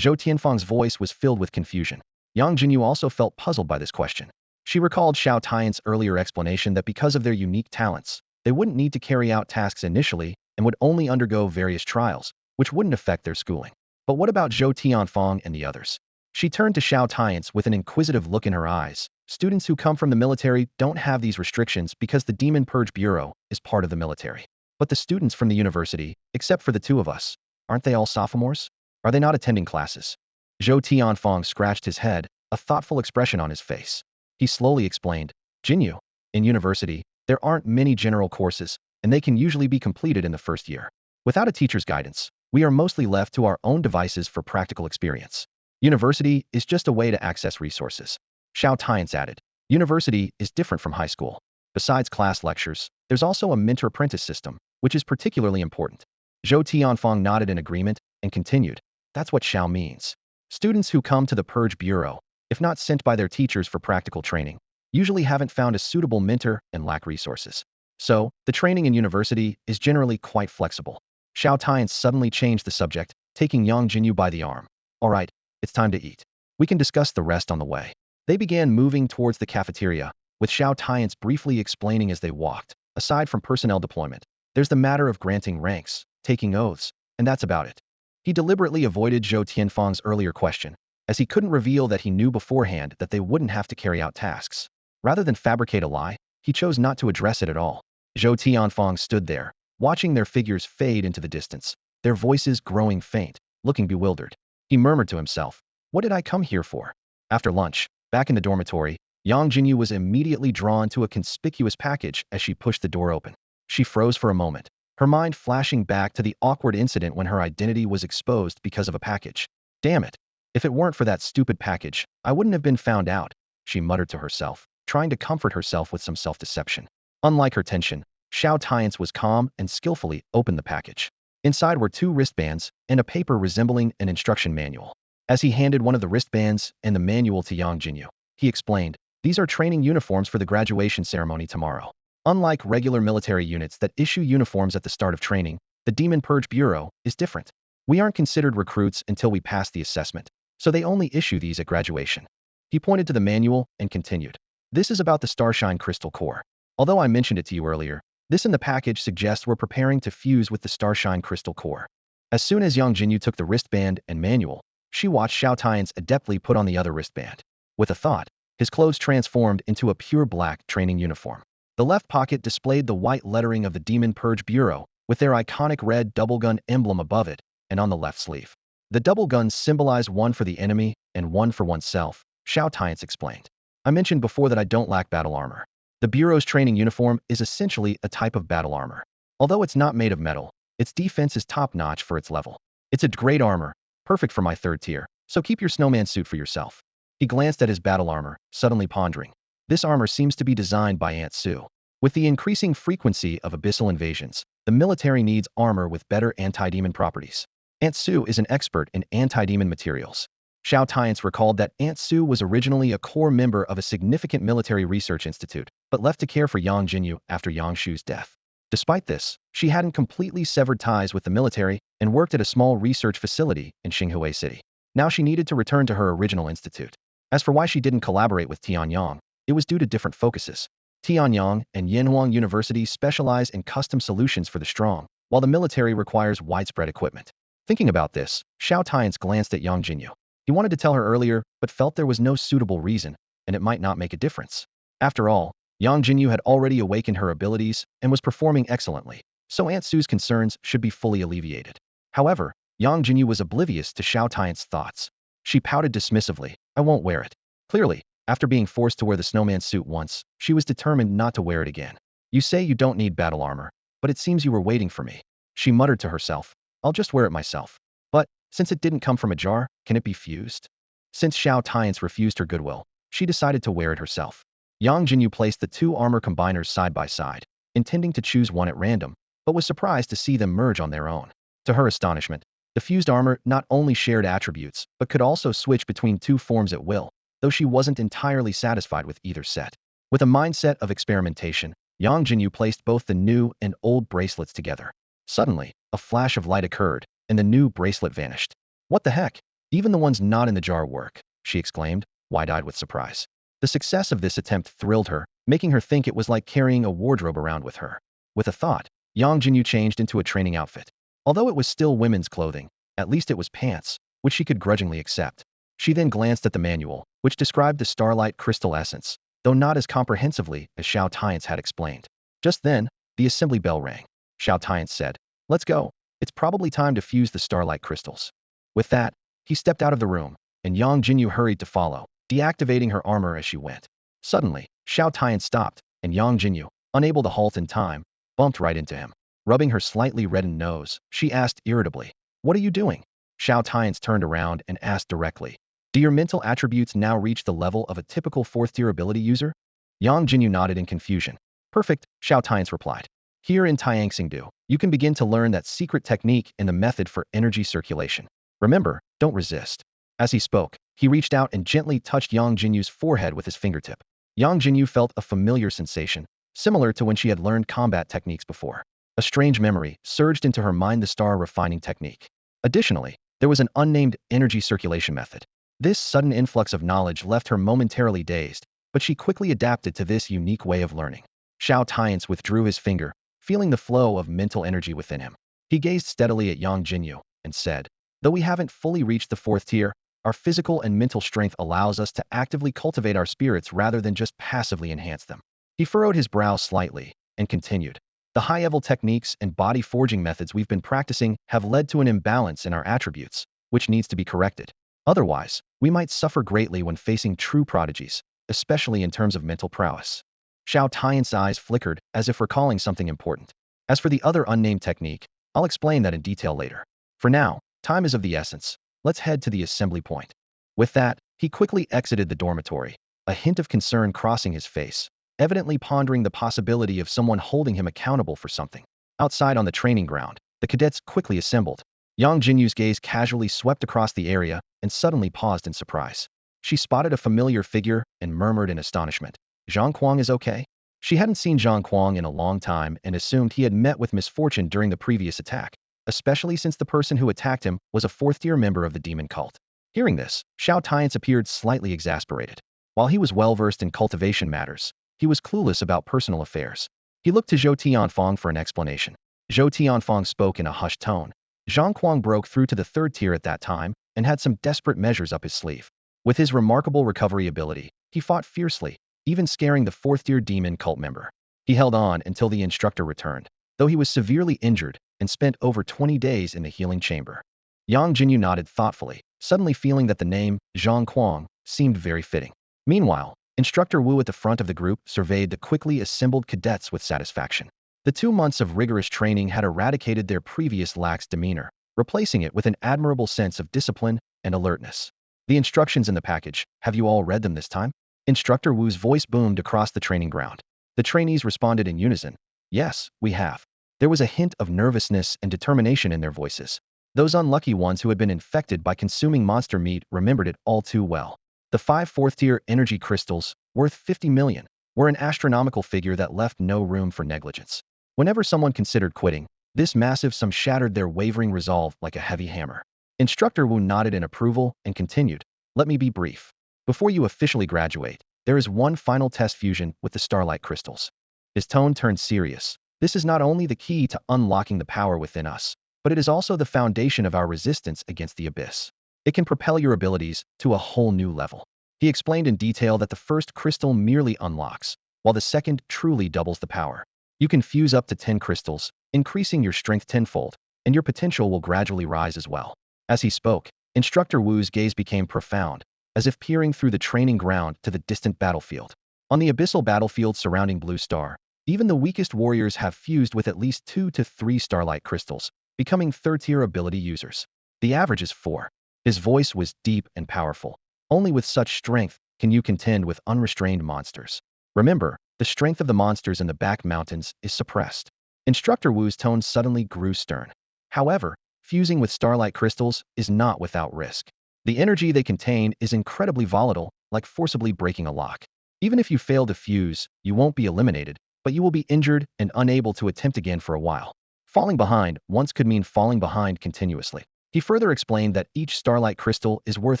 Xiao Tianfang's voice was filled with confusion. Yangjinyu also felt puzzled by this question. She recalled Xiao Tianche's earlier explanation that because of their unique talents, they wouldn't need to carry out tasks initially and would only undergo various trials, which wouldn't affect their schooling. But what about Zhou Tianfang and the others? She turned to Xiao Tianche with an inquisitive look in her eyes. Students who come from the military don't have these restrictions because the Demon Purge Bureau is part of the military. But the students from the university, except for the two of us, aren't they all sophomores? Are they not attending classes? Zhou Tianfang scratched his head, a thoughtful expression on his face. He slowly explained, Jinyu, in university, there aren't many general courses, and they can usually be completed in the first year. Without a teacher's guidance, we are mostly left to our own devices for practical experience. University is just a way to access resources. Xiao Tianche added, university is different from high school. Besides class lectures, there's also a mentor-apprentice system, which is particularly important. Zhou Tianfang nodded in agreement and continued, that's what Xiao means. Students who come to the Purge Bureau, if not sent by their teachers for practical training, usually haven't found a suitable mentor and lack resources. So, the training in university is generally quite flexible. Xiao Tianche suddenly changed the subject, taking Yangjinyu by the arm. All right, it's time to eat. We can discuss the rest on the way. They began moving towards the cafeteria, with Xiao Tianche briefly explaining as they walked. Aside from personnel deployment, there's the matter of granting ranks, taking oaths, and that's about it. He deliberately avoided Zhou Tianfang's earlier question, as he couldn't reveal that he knew beforehand that they wouldn't have to carry out tasks. Rather than fabricate a lie, he chose not to address it at all. Zhou Tianfang stood there, watching their figures fade into the distance, their voices growing faint, looking bewildered. He murmured to himself, what did I come here for? After lunch, back in the dormitory, Yangjinyu was immediately drawn to a conspicuous package as she pushed the door open. She froze for a moment, her mind flashing back to the awkward incident when her identity was exposed because of a package. Damn it. If it weren't for that stupid package, I wouldn't have been found out, she muttered to herself, trying to comfort herself with some self-deception. Unlike her tension, Xiao Tianche was calm and skillfully opened the package. Inside were 2 wristbands and a paper resembling an instruction manual. As he handed one of the wristbands and the manual to Yangjinyu, he explained, these are training uniforms for the graduation ceremony tomorrow. Unlike regular military units that issue uniforms at the start of training, the Demon Purge Bureau is different. We aren't considered recruits until we pass the assessment, so they only issue these at graduation. He pointed to the manual and continued, this is about the Starshine Crystal Core. Although I mentioned it to you earlier, this in the package suggests we're preparing to fuse with the Starshine Crystal Core. As soon as Yangjinyu took the wristband and manual, she watched Xiao Tianche adeptly put on the other wristband. With a thought, his clothes transformed into a pure black training uniform. The left pocket displayed the white lettering of the Demon Purge Bureau, with their iconic red double gun emblem above it, and on the left sleeve. The double guns symbolize one for the enemy and one for oneself, Xiao Tianche explained. I mentioned before that I don't lack battle armor. The Bureau's training uniform is essentially a type of battle armor. Although it's not made of metal, its defense is top-notch for its level. It's a great armor, perfect for my 3rd tier, so keep your snowman suit for yourself. He glanced at his battle armor, suddenly pondering. This armor seems to be designed by Aunt Sue. With the increasing frequency of abyssal invasions, the military needs armor with better anti-demon properties. Aunt Sue is an expert in anti-demon materials. Xiao Tianche recalled that Aunt Sue was originally a core member of a significant military research institute, but left to care for Yangjinyu after Yangshu's death. Despite this, she hadn't completely severed ties with the military and worked at a small research facility in Xinghua City. Now she needed to return to her original institute. As for why she didn't collaborate with Tianyang, it was due to different focuses. Tianyang and Yanhuang University specialize in custom solutions for the strong, while the military requires widespread equipment. Thinking about this, Xiao Tianche glanced at Yangjinyu. He wanted to tell her earlier, but felt there was no suitable reason, and it might not make a difference. After all, Yangjinyu had already awakened her abilities and was performing excellently, so Aunt Sue's concerns should be fully alleviated. However, Yangjinyu was oblivious to Xiao Tianche's thoughts. She pouted dismissively, I won't wear it. Clearly, after being forced to wear the snowman suit once, she was determined not to wear it again. You say you don't need battle armor, but it seems you were waiting for me. She muttered to herself, I'll just wear it myself. But, since it didn't come from a jar, can it be fused? Since Xiao Tianche refused her goodwill, she decided to wear it herself. Yangjinyu placed the 2 armor combiners side by side, intending to choose one at random, but was surprised to see them merge on their own. To her astonishment, the fused armor not only shared attributes, but could also switch between 2 forms at will, though she wasn't entirely satisfied with either set. With a mindset of experimentation, Yangjinyu placed both the new and old bracelets together. Suddenly, a flash of light occurred, and the new bracelet vanished. What the heck? Even the ones not in the jar work, she exclaimed, wide-eyed with surprise. The success of this attempt thrilled her, making her think it was like carrying a wardrobe around with her. With a thought, Yangjinyu changed into a training outfit. Although it was still women's clothing, at least it was pants, which she could grudgingly accept. She then glanced at the manual, which described the starlight crystal essence, though not as comprehensively as Xiao Tianche had explained. Just then, the assembly bell rang. Xiao Tianche said, "Let's go. It's probably time to fuse the starlight crystals." With that, he stepped out of the room, and Yang Jinyu hurried to follow, deactivating her armor as she went. Suddenly, Xiao Tianche stopped, and Yang Jinyu, unable to halt in time, bumped right into him. Rubbing her slightly reddened nose, she asked irritably, "What are you doing?" Xiao Tianche turned around and asked directly, "Do your mental attributes now reach the level of a typical fourth-tier ability user?" Yang Jinyu nodded in confusion. "Perfect," Xiao Tianche replied. "Here in Tianxingdu, you can begin to learn that secret technique and the method for energy circulation. Remember, don't resist." As he spoke, he reached out and gently touched Yang Jinyu's forehead with his fingertip. Yang Jinyu felt a familiar sensation, similar to when she had learned combat techniques before. A strange memory surged into her mind, the star refining technique. Additionally, there was an unnamed energy circulation method. This sudden influx of knowledge left her momentarily dazed, but she quickly adapted to this unique way of learning. Xiao Tianche withdrew his finger, feeling the flow of mental energy within him. He gazed steadily at Yang Jinyu and said, "Though we haven't fully reached the fourth tier, our physical and mental strength allows us to actively cultivate our spirits rather than just passively enhance them." He furrowed his brow slightly and continued, "The high-level techniques and body forging methods we've been practicing have led to an imbalance in our attributes, which needs to be corrected. Otherwise, we might suffer greatly when facing true prodigies, especially in terms of mental prowess." Xiao Tianche's eyes flickered as if recalling something important. "As for the other unnamed technique, I'll explain that in detail later. For now, time is of the essence. Let's head to the assembly point." With that, he quickly exited the dormitory, a hint of concern crossing his face, evidently pondering the possibility of someone holding him accountable for something. Outside on the training ground, the cadets quickly assembled. Yang Jinyu's gaze casually swept across the area and suddenly paused in surprise. She spotted a familiar figure and murmured in astonishment, "Zhang Kuang is okay?" She hadn't seen Zhang Kuang in a long time and assumed he had met with misfortune during the previous attack, especially since the person who attacked him was a fourth-tier member of the demon cult. Hearing this, Xiao Tianche appeared slightly exasperated. While he was well-versed in cultivation matters, he was clueless about personal affairs. He looked to Xiao Tianfang for an explanation. Xiao Tianfang spoke in a hushed tone. Zhang Kuang broke through to the third tier at that time and had some desperate measures up his sleeve. With his remarkable recovery ability, he fought fiercely, even scaring the fourth-tier demon cult member. He held on until the instructor returned, though he was severely injured and spent over 20 days in the healing chamber. Yang Jinyu nodded thoughtfully, suddenly feeling that the name, Zhang Kuang, seemed very fitting. Meanwhile, Instructor Wu at the front of the group surveyed the quickly assembled cadets with satisfaction. The 2 months of rigorous training had eradicated their previous lax demeanor, replacing it with an admirable sense of discipline and alertness. "The instructions in the package, have you all read them this time?" Instructor Wu's voice boomed across the training ground. The trainees responded in unison, "Yes, we have." There was a hint of nervousness and determination in their voices. Those unlucky ones who had been infected by consuming monster meat remembered it all too well. The 5 fourth-tier energy crystals, worth 50 million, were an astronomical figure that left no room for negligence. Whenever someone considered quitting, this massive sum shattered their wavering resolve like a heavy hammer. Instructor Wu nodded in approval and continued, "Let me be brief. Before you officially graduate, there is one final test fusion with the starlight crystals." His tone turned serious. "This is not only the key to unlocking the power within us, but it is also the foundation of our resistance against the abyss. It can propel your abilities to a whole new level." He explained in detail that the first crystal merely unlocks, while the second truly doubles the power. You can fuse up to 10 crystals, increasing your strength tenfold, and your potential will gradually rise as well. As he spoke, Instructor Wu's gaze became profound, as if peering through the training ground to the distant battlefield. On the abyssal battlefield surrounding Blue Star, even the weakest warriors have fused with at least 2 to 3 starlight crystals, becoming third-tier ability users. The average is 4. His voice was deep and powerful. "Only with such strength can you contend with unrestrained monsters. Remember, the strength of the monsters in the back mountains is suppressed." Instructor Wu's tone suddenly grew stern. "However, fusing with starlight crystals is not without risk. The energy they contain is incredibly volatile, like forcibly breaking a lock. Even if you fail to fuse, you won't be eliminated, but you will be injured and unable to attempt again for a while. Falling behind once could mean falling behind continuously." He further explained that each starlight crystal is worth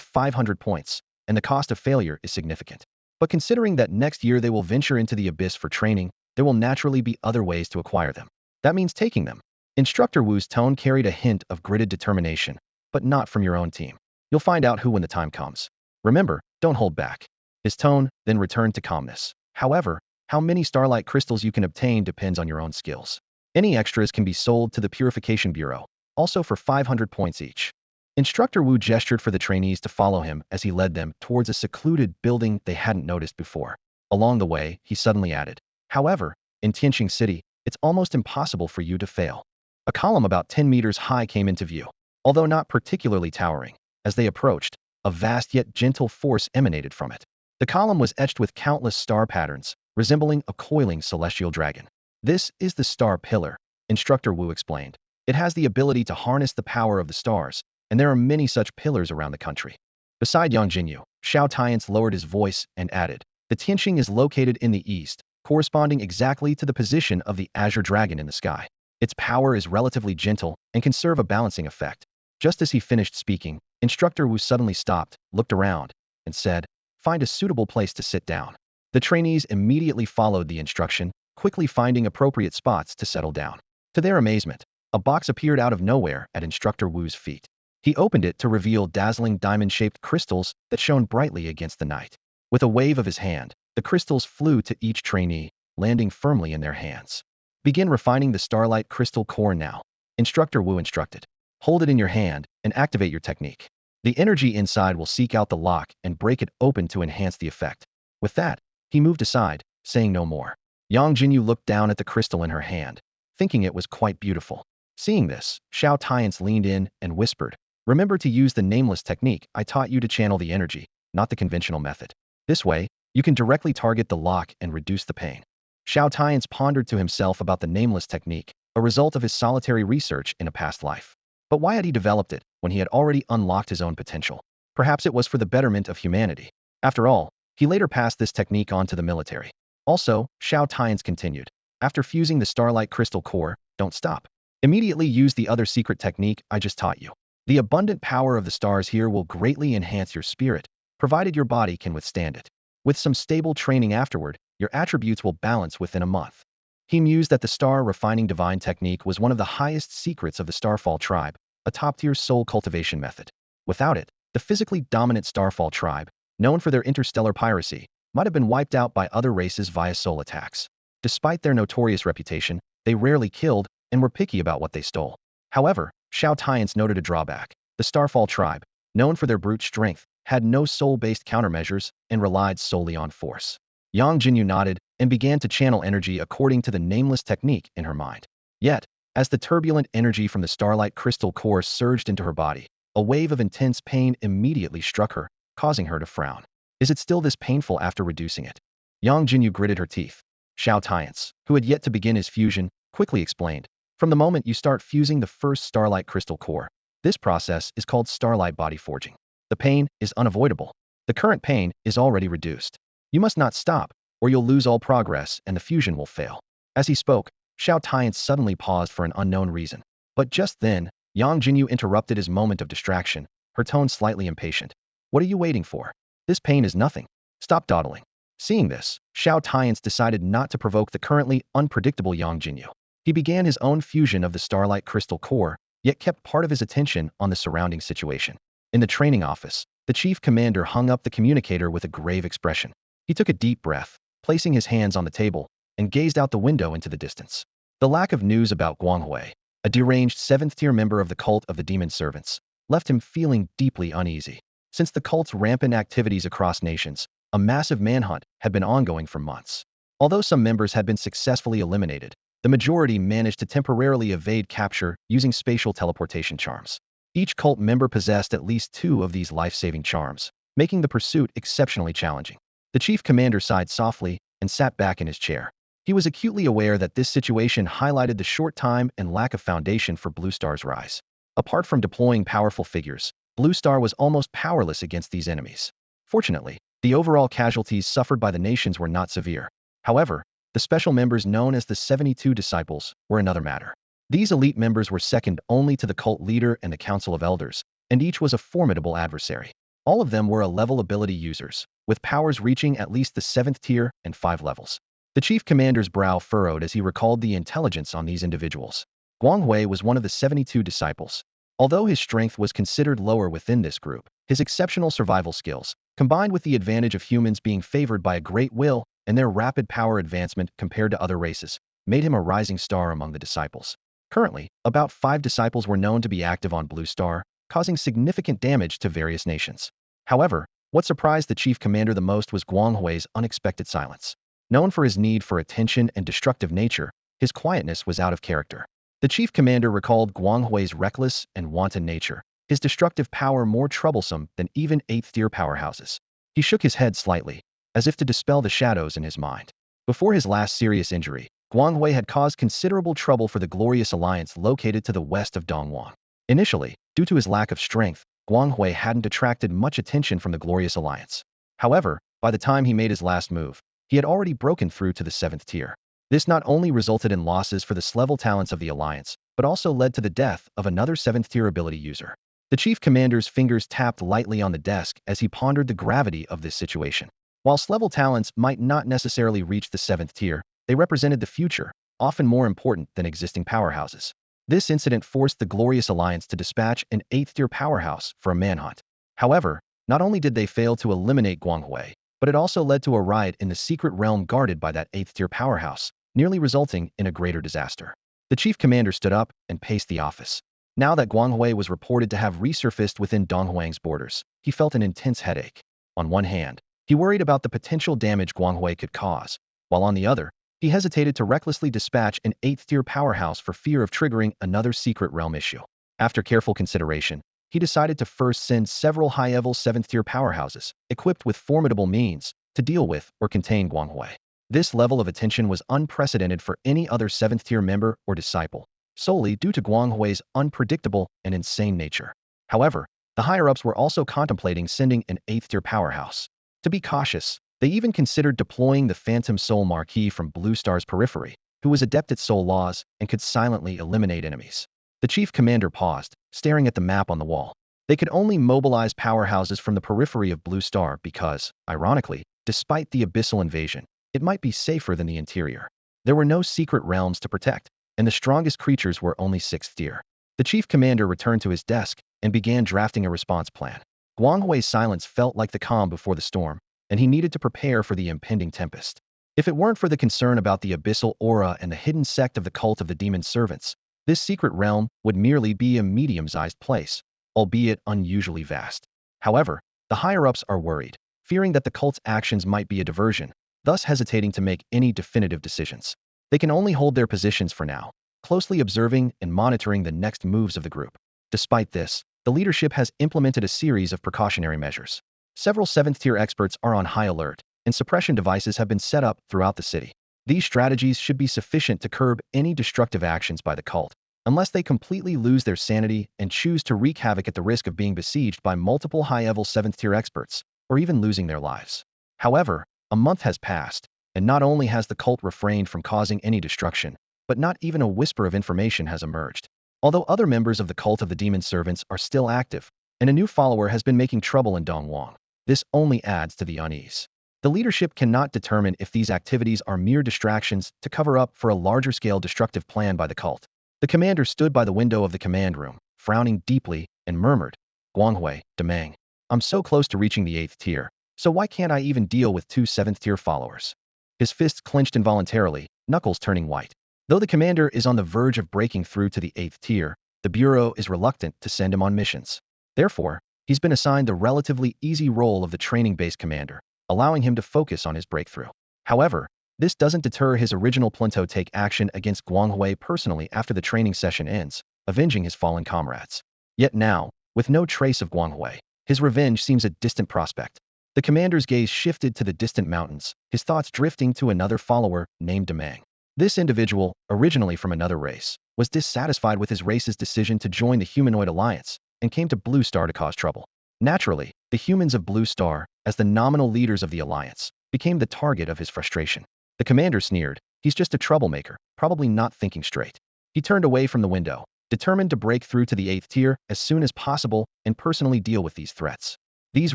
500 points, and the cost of failure is significant. But considering that next year they will venture into the abyss for training, there will naturally be other ways to acquire them. That means taking them. Instructor Wu's tone carried a hint of gritted determination, but not from your own team. You'll find out who when the time comes. Remember, don't hold back. His tone then returned to calmness. However, how many starlight crystals you can obtain depends on your own skills. Any extras can be sold to the Purification Bureau, also for 500 points each. Instructor Wu gestured for the trainees to follow him as he led them towards a secluded building they hadn't noticed before. Along the way, he suddenly added, "However, in Tianqing City, it's almost impossible for you to fail." A column about 10 meters high came into view. Although not particularly towering, as they approached, a vast yet gentle force emanated from it. The column was etched with countless star patterns, resembling a coiling celestial dragon. "This is the star pillar," Instructor Wu explained. "It has the ability to harness the power of the stars, and there are many such pillars around the country." Beside Yangjinyu, Xiao Tianche lowered his voice and added, "The Tianqing is located in the east, corresponding exactly to the position of the azure dragon in the sky. Its power is relatively gentle and can serve a balancing effect." Just as he finished speaking, Instructor Wu suddenly stopped, looked around, and said, "Find a suitable place to sit down." The trainees immediately followed the instruction, quickly finding appropriate spots to settle down. To their amazement, a box appeared out of nowhere at Instructor Wu's feet. He opened it to reveal dazzling diamond-shaped crystals that shone brightly against the night. With a wave of his hand, the crystals flew to each trainee, landing firmly in their hands. "Begin refining the starlight crystal core now," Instructor Wu instructed. "Hold it in your hand and activate your technique. The energy inside will seek out the lock and break it open to enhance the effect." With that, he moved aside, saying no more. Yangjinyu looked down at the crystal in her hand, thinking it was quite beautiful. Seeing this, Xiao Tianche leaned in and whispered, "Remember to use the nameless technique I taught you to channel the energy, not the conventional method. This way, you can directly target the lock and reduce the pain." Xiao Tianche pondered to himself about the nameless technique, a result of his solitary research in a past life. But why had he developed it when he had already unlocked his own potential? Perhaps it was for the betterment of humanity. After all, he later passed this technique on to the military. Also, Xiao Tianche continued, "After fusing the starlight crystal core, don't stop. Immediately use the other secret technique I just taught you. The abundant power of the stars here will greatly enhance your spirit, provided your body can withstand it. With some stable training afterward, your attributes will balance within a month." He mused that the star refining divine technique was one of the highest secrets of the Starfall tribe, a top-tier soul cultivation method. Without it, the physically dominant Starfall tribe, known for their interstellar piracy, might have been wiped out by other races via soul attacks. Despite their notorious reputation, they rarely killed and were picky about what they stole. However, Xiao Tianche noted a drawback. The Starfall tribe, known for their brute strength, had no soul-based countermeasures and relied solely on force. Yangjinyu nodded and began to channel energy according to the nameless technique in her mind. Yet, as the turbulent energy from the starlight crystal core surged into her body, a wave of intense pain immediately struck her, causing her to frown. "Is it still this painful after reducing it?" Yangjinyu gritted her teeth. Xiao Tianche, who had yet to begin his fusion, quickly explained, "From the moment you start fusing the first starlight crystal core, this process is called starlight body forging. The pain is unavoidable. The current pain is already reduced. You must not stop, or you'll lose all progress and the fusion will fail." As he spoke, Xiao Tianche suddenly paused for an unknown reason. But just then, Yangjinyu interrupted his moment of distraction, her tone slightly impatient. "What are you waiting for? This pain is nothing. Stop dawdling." Seeing this, Xiao Tianche decided not to provoke the currently unpredictable Yangjinyu. He began his own fusion of the starlight crystal core, yet kept part of his attention on the surrounding situation. In the training office, the chief commander hung up the communicator with a grave expression. He took a deep breath, placing his hands on the table, and gazed out the window into the distance. The lack of news about Guanghui, a deranged 7th-tier member of the cult of the demon servants, left him feeling deeply uneasy. Since the cult's rampant activities across nations, a massive manhunt had been ongoing for months. Although some members had been successfully eliminated, the majority managed to temporarily evade capture using spatial teleportation charms. Each cult member possessed at least 2 of these life-saving charms, making the pursuit exceptionally challenging. The chief commander sighed softly and sat back in his chair. He was acutely aware that this situation highlighted the short time and lack of foundation for Blue Star's rise. Apart from deploying powerful figures, Blue Star was almost powerless against these enemies. Fortunately, the overall casualties suffered by the nations were not severe. However, the special members known as the 72 Disciples were another matter. These elite members were second only to the cult leader and the Council of Elders, and each was a formidable adversary. All of them were a level ability users, with powers reaching at least the 7th tier and 5 levels. The chief commander's brow furrowed as he recalled the intelligence on these individuals. Guanghui was one of the 72 disciples. Although his strength was considered lower within this group, his exceptional survival skills, combined with the advantage of humans being favored by a great will and their rapid power advancement compared to other races, made him a rising star among the disciples. Currently, about 5 disciples were known to be active on Blue Star, causing significant damage to various nations. However, what surprised the chief commander the most was Guanghui's unexpected silence. Known for his need for attention and destructive nature, his quietness was out of character. The chief commander recalled Guanghui's reckless and wanton nature, his destructive power more troublesome than even 8th-tier powerhouses. He shook his head slightly, as if to dispel the shadows in his mind. Before his last serious injury, Guanghui had caused considerable trouble for the Glorious Alliance located to the west of Donhuang. Initially, due to his lack of strength, Guanghui hadn't attracted much attention from the Glorious Alliance. However, by the time he made his last move, he had already broken through to the 7th tier. This not only resulted in losses for the level talents of the Alliance, but also led to the death of another 7th tier ability user. The chief commander's fingers tapped lightly on the desk as he pondered the gravity of this situation. While level talents might not necessarily reach the 7th tier, they represented the future, often more important than existing powerhouses. This incident forced the Glorious Alliance to dispatch an 8th-tier powerhouse for a manhunt. However, not only did they fail to eliminate Guanghui, but it also led to a riot in the secret realm guarded by that 8th-tier powerhouse, nearly resulting in a greater disaster. The chief commander stood up and paced the office. Now that Guanghui was reported to have resurfaced within Donhuang's borders, he felt an intense headache. On one hand, he worried about the potential damage Guanghui could cause, while on the other, he hesitated to recklessly dispatch an 8th-tier powerhouse for fear of triggering another secret realm issue. After careful consideration, he decided to first send several high-level 7th-tier powerhouses, equipped with formidable means, to deal with or contain Guanghui. This level of attention was unprecedented for any other 7th-tier member or disciple, solely due to Guanghui's unpredictable and insane nature. However, the higher-ups were also contemplating sending an 8th-tier powerhouse. To be cautious, they even considered deploying the Phantom Soul Marquis from Blue Star's periphery, who was adept at soul laws and could silently eliminate enemies. The chief commander paused, staring at the map on the wall. They could only mobilize powerhouses from the periphery of Blue Star because, ironically, despite the abyssal invasion, it might be safer than the interior. There were no secret realms to protect, and the strongest creatures were only 6th tier. The chief commander returned to his desk and began drafting a response plan. Guanghui's silence felt like the calm before the storm, and he needed to prepare for the impending tempest. If it weren't for the concern about the abyssal aura and the hidden sect of the cult of the demon servants, this secret realm would merely be a medium-sized place, albeit unusually vast. However, the higher-ups are worried, fearing that the cult's actions might be a diversion, thus hesitating to make any definitive decisions. They can only hold their positions for now, closely observing and monitoring the next moves of the group. Despite this, the leadership has implemented a series of precautionary measures. Several 7th-tier experts are on high alert, and suppression devices have been set up throughout the city. These strategies should be sufficient to curb any destructive actions by the cult, unless they completely lose their sanity and choose to wreak havoc at the risk of being besieged by multiple high-level 7th-tier experts, or even losing their lives. However, a month has passed, and not only has the cult refrained from causing any destruction, but not even a whisper of information has emerged. Although other members of the cult of the demon servants are still active, and a new follower has been making trouble in Donhuang, this only adds to the unease. The leadership cannot determine if these activities are mere distractions to cover up for a larger-scale destructive plan by the cult. The commander stood by the window of the command room, frowning deeply, and murmured, "Guanghui, Demang, I'm so close to reaching the 8th tier, so why can't I even deal with 2 7th-tier followers?" His fists clenched involuntarily, knuckles turning white. Though the commander is on the verge of breaking through to the 8th tier, the Bureau is reluctant to send him on missions. Therefore, he's been assigned the relatively easy role of the training-based commander, allowing him to focus on his breakthrough. However, this doesn't deter his original plan to take action against Guanghui personally after the training session ends, avenging his fallen comrades. Yet now, with no trace of Guanghui, his revenge seems a distant prospect. The commander's gaze shifted to the distant mountains, his thoughts drifting to another follower named Demang. This individual, originally from another race, was dissatisfied with his race's decision to join the humanoid alliance and came to Blue Star to cause trouble. Naturally, the humans of Blue Star, as the nominal leaders of the alliance, became the target of his frustration. The commander sneered, "He's just a troublemaker, probably not thinking straight." He turned away from the window, determined to break through to the 8th tier as soon as possible and personally deal with these threats. These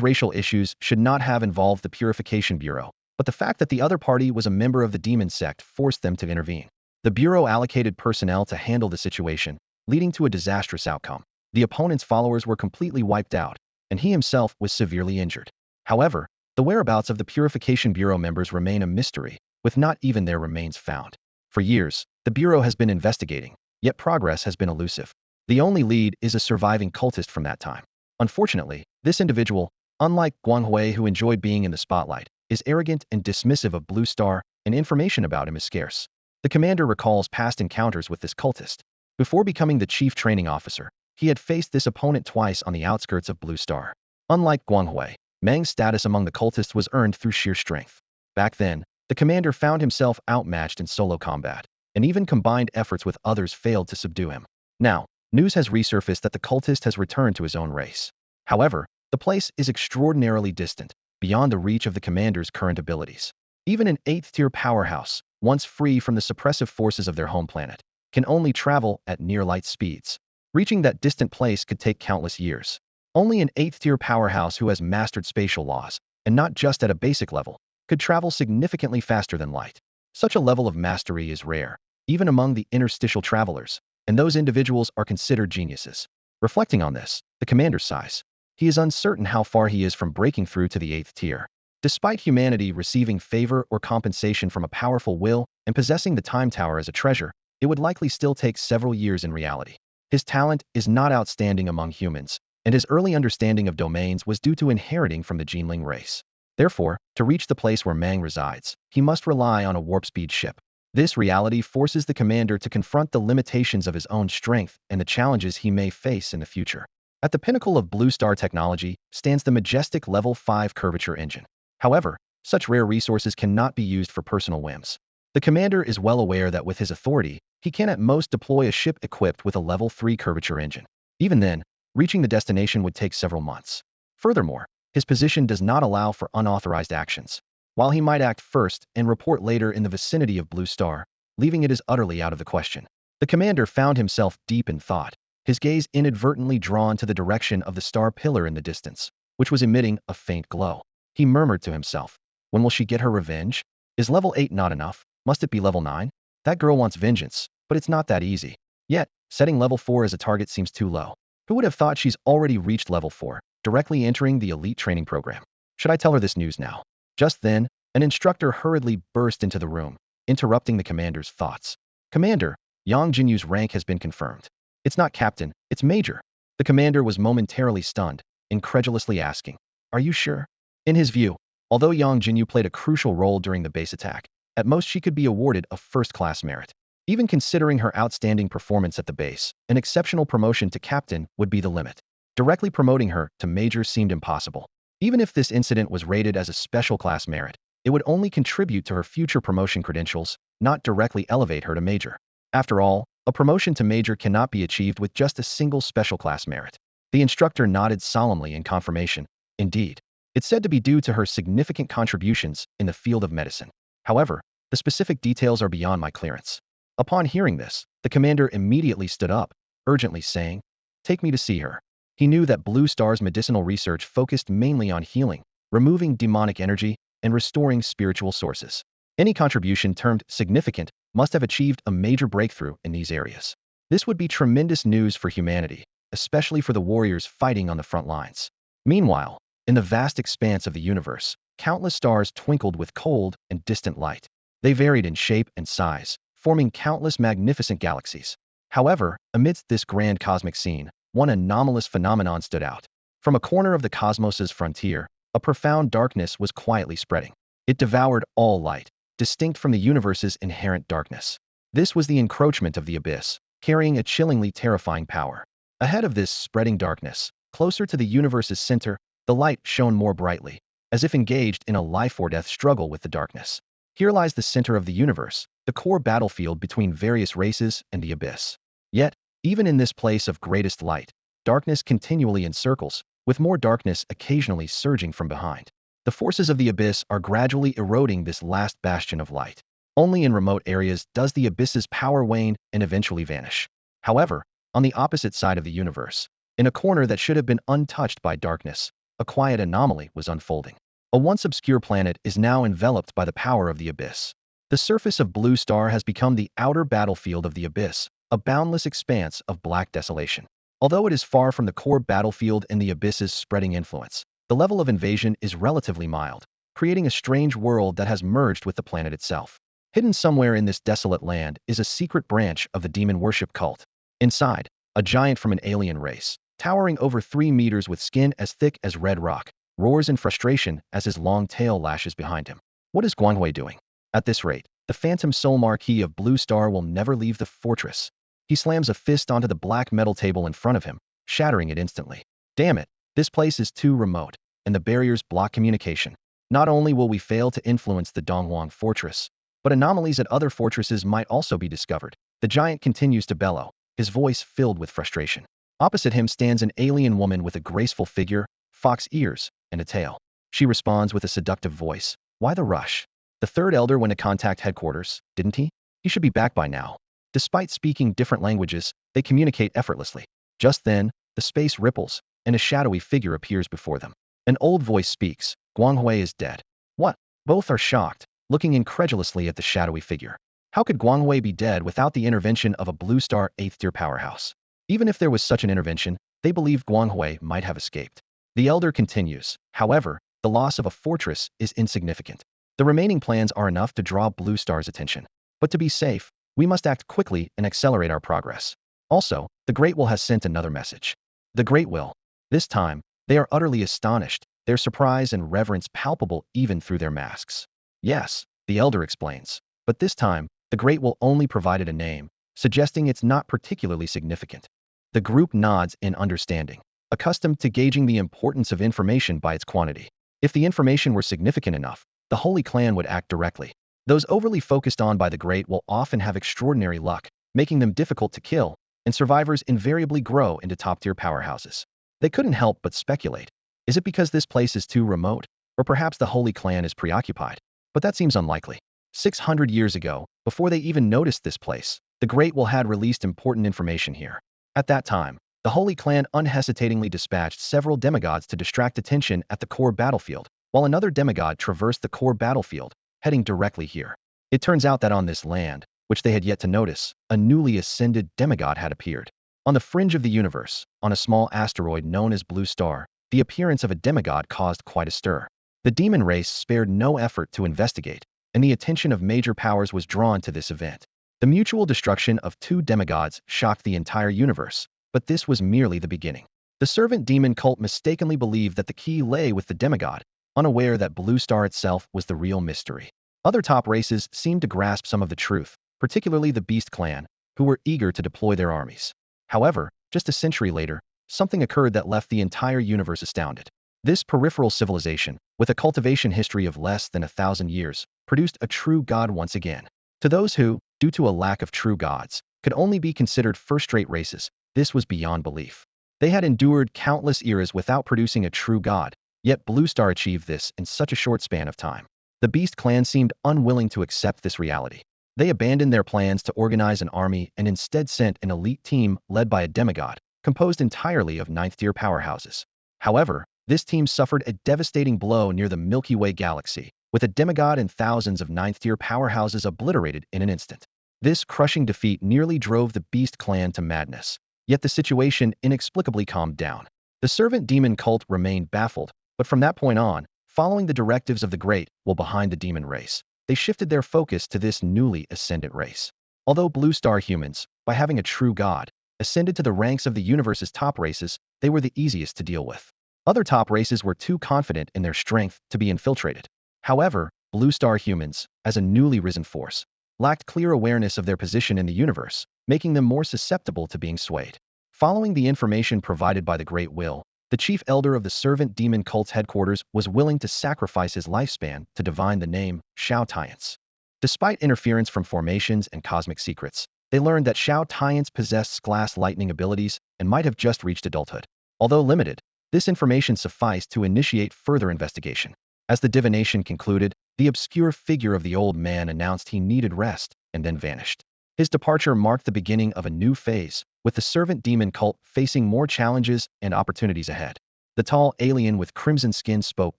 racial issues should not have involved the Purification Bureau, but the fact that the other party was a member of the demon sect forced them to intervene. The Bureau allocated personnel to handle the situation, leading to a disastrous outcome. The opponent's followers were completely wiped out, and he himself was severely injured. However, the whereabouts of the Purification Bureau members remain a mystery, with not even their remains found. For years, the Bureau has been investigating, yet progress has been elusive. The only lead is a surviving cultist from that time. Unfortunately, this individual, unlike Guanghui who enjoyed being in the spotlight, is arrogant and dismissive of Blue Star, and information about him is scarce. The commander recalls past encounters with this cultist. Before becoming the chief training officer, he had faced this opponent twice on the outskirts of Blue Star. Unlike Guanghui, Meng's status among the cultists was earned through sheer strength. Back then, the commander found himself outmatched in solo combat, and even combined efforts with others failed to subdue him. Now, news has resurfaced that the cultist has returned to his own race. However, the place is extraordinarily distant, beyond the reach of the commander's current abilities. Even an 8th-tier powerhouse, once free from the suppressive forces of their home planet, can only travel at near light speeds. Reaching that distant place could take countless years. Only an 8th-tier powerhouse who has mastered spatial laws, and not just at a basic level, could travel significantly faster than light. Such a level of mastery is rare, even among the interstitial travelers, and those individuals are considered geniuses. Reflecting on this, the commander sighs. He is uncertain how far he is from breaking through to the 8th tier. Despite humanity receiving favor or compensation from a powerful will and possessing the Time Tower as a treasure, it would likely still take several years in reality. His talent is not outstanding among humans, and his early understanding of domains was due to inheriting from the Jinling race. Therefore, to reach the place where Meng resides, he must rely on a warp-speed ship. This reality forces the commander to confront the limitations of his own strength and the challenges he may face in the future. At the pinnacle of Blue Star technology stands the majestic Level 5 curvature engine. However, such rare resources cannot be used for personal whims. The commander is well aware that with his authority, he can at most deploy a ship equipped with a Level 3 curvature engine. Even then, reaching the destination would take several months. Furthermore, his position does not allow for unauthorized actions. While he might act first and report later in the vicinity of Blue Star, leaving it as utterly out of the question. The commander found himself deep in thought, his gaze inadvertently drawn to the direction of the star pillar in the distance, which was emitting a faint glow. He murmured to himself, "When will she get her revenge? Is level 8 not enough? Must it be level 9? That girl wants vengeance, but it's not that easy. Yet, setting level 4 as a target seems too low. Who would have thought she's already reached level 4, directly entering the elite training program? Should I tell her this news now?" Just then, an instructor hurriedly burst into the room, interrupting the commander's thoughts. "Commander, Yangjinyu's rank has been confirmed. It's not captain, it's major." The commander was momentarily stunned, incredulously asking, "Are you sure?" In his view, although Yangjinyu played a crucial role during the base attack, at most she could be awarded a first-class merit. Even considering her outstanding performance at the base, an exceptional promotion to captain would be the limit. Directly promoting her to major seemed impossible. Even if this incident was rated as a special class merit, it would only contribute to her future promotion credentials, not directly elevate her to major. After all, a promotion to major cannot be achieved with just a single special class merit. The instructor nodded solemnly in confirmation. Indeed, it's said to be due to her significant contributions in the field of medicine. However, the specific details are beyond my clearance. Upon hearing this, the commander immediately stood up, urgently saying, "Take me to see her." He knew that Blue Star's medicinal research focused mainly on healing, removing demonic energy, and restoring spiritual sources. Any contribution termed significant must have achieved a major breakthrough in these areas. This would be tremendous news for humanity, especially for the warriors fighting on the front lines. Meanwhile, in the vast expanse of the universe, countless stars twinkled with cold and distant light. They varied in shape and size, forming countless magnificent galaxies. However, amidst this grand cosmic scene, one anomalous phenomenon stood out. From a corner of the cosmos's frontier, a profound darkness was quietly spreading. It devoured all light, distinct from the universe's inherent darkness. This was the encroachment of the abyss, carrying a chillingly terrifying power. Ahead of this spreading darkness, closer to the universe's center, the light shone more brightly, as if engaged in a life-or-death struggle with the darkness. Here lies the center of the universe, the core battlefield between various races and the abyss. Yet, even in this place of greatest light, darkness continually encircles, with more darkness occasionally surging from behind. The forces of the abyss are gradually eroding this last bastion of light. Only in remote areas does the abyss's power wane and eventually vanish. However, on the opposite side of the universe, in a corner that should have been untouched by darkness, a quiet anomaly was unfolding. A once obscure planet is now enveloped by the power of the abyss. The surface of Blue Star has become the outer battlefield of the abyss, a boundless expanse of black desolation. Although it is far from the core battlefield and the abyss's spreading influence, the level of invasion is relatively mild, creating a strange world that has merged with the planet itself. Hidden somewhere in this desolate land is a secret branch of the demon worship cult. Inside, a giant from an alien race, towering over 3 meters with skin as thick as red rock, roars in frustration as his long tail lashes behind him. What is Guanghui doing? At this rate, the phantom soul marquee of Blue Star will never leave the fortress. He slams a fist onto the black metal table in front of him, shattering it instantly. Damn it, this place is too remote, and the barriers block communication. Not only will we fail to influence the Donhuang fortress, but anomalies at other fortresses might also be discovered. The giant continues to bellow, his voice filled with frustration. Opposite him stands an alien woman with a graceful figure, fox ears, and a tail. She responds with a seductive voice. Why the rush? The third elder went to contact headquarters, didn't he? He should be back by now. Despite speaking different languages, they communicate effortlessly. Just then, the space ripples, and a shadowy figure appears before them. An old voice speaks. Guanghui is dead. What? Both are shocked, looking incredulously at the shadowy figure. How could Guanghui be dead without the intervention of a Blue Star 8th-tier powerhouse? Even if there was such an intervention, they believed Guanghui might have escaped. The elder continues. However, the loss of a fortress is insignificant. The remaining plans are enough to draw Blue Star's attention. But to be safe, we must act quickly and accelerate our progress. Also, the Great Will has sent another message. The Great Will. This time, they are utterly astonished, their surprise and reverence palpable even through their masks. Yes, the elder explains. But this time, the Great Will only provided a name, suggesting it's not particularly significant. The group nods in understanding, accustomed to gauging the importance of information by its quantity. If the information were significant enough, the Holy Clan would act directly. Those overly focused on by the Great will often have extraordinary luck, making them difficult to kill, and survivors invariably grow into top-tier powerhouses. They couldn't help but speculate. Is it because this place is too remote? Or perhaps the Holy Clan is preoccupied? But that seems unlikely. 600 years ago, before they even noticed this place, the Great Will had released important information here. At that time, the Holy Clan unhesitatingly dispatched several demigods to distract attention at the core battlefield, while another demigod traversed the core battlefield, heading directly here. It turns out that on this land, which they had yet to notice, a newly ascended demigod had appeared. On the fringe of the universe, on a small asteroid known as Blue Star, the appearance of a demigod caused quite a stir. The demon race spared no effort to investigate, and the attention of major powers was drawn to this event. The mutual destruction of 2 demigods shocked the entire universe, but this was merely the beginning. The servant demon cult mistakenly believed that the key lay with the demigod, unaware that Blue Star itself was the real mystery. Other top races seemed to grasp some of the truth, particularly the Beast Clan, who were eager to deploy their armies. However, just a century later, something occurred that left the entire universe astounded. This peripheral civilization, with a cultivation history of less than 1,000 years, produced a true god once again. To those who, due to a lack of true gods, could only be considered first-rate races, this was beyond belief. They had endured countless eras without producing a true god, yet Blue Star achieved this in such a short span of time. The Beast Clan seemed unwilling to accept this reality. They abandoned their plans to organize an army and instead sent an elite team led by a demigod, composed entirely of 9th-tier powerhouses. However, this team suffered a devastating blow near the Milky Way galaxy, with a demigod and thousands of 9th-tier powerhouses obliterated in an instant. This crushing defeat nearly drove the Beast Clan to madness, yet the situation inexplicably calmed down. The servant demon cult remained baffled, but from that point on, following the directives of the Great Will behind the demon race, they shifted their focus to this newly ascendant race. Although Blue Star humans, by having a true god, ascended to the ranks of the universe's top races, they were the easiest to deal with. Other top races were too confident in their strength to be infiltrated. However, Blue Star humans, as a newly risen force, lacked clear awareness of their position in the universe, making them more susceptible to being swayed. Following the information provided by the Great Will, the chief elder of the servant demon cult's headquarters was willing to sacrifice his lifespan to divine the name Xiao Tianche. Despite interference from formations and cosmic secrets, they learned that Xiao Tianche possessed glass lightning abilities and might have just reached adulthood. Although limited, this information sufficed to initiate further investigation. As the divination concluded, the obscure figure of the old man announced he needed rest and then vanished. His departure marked the beginning of a new phase, with the servant demon cult facing more challenges and opportunities ahead. The tall alien with crimson skin spoke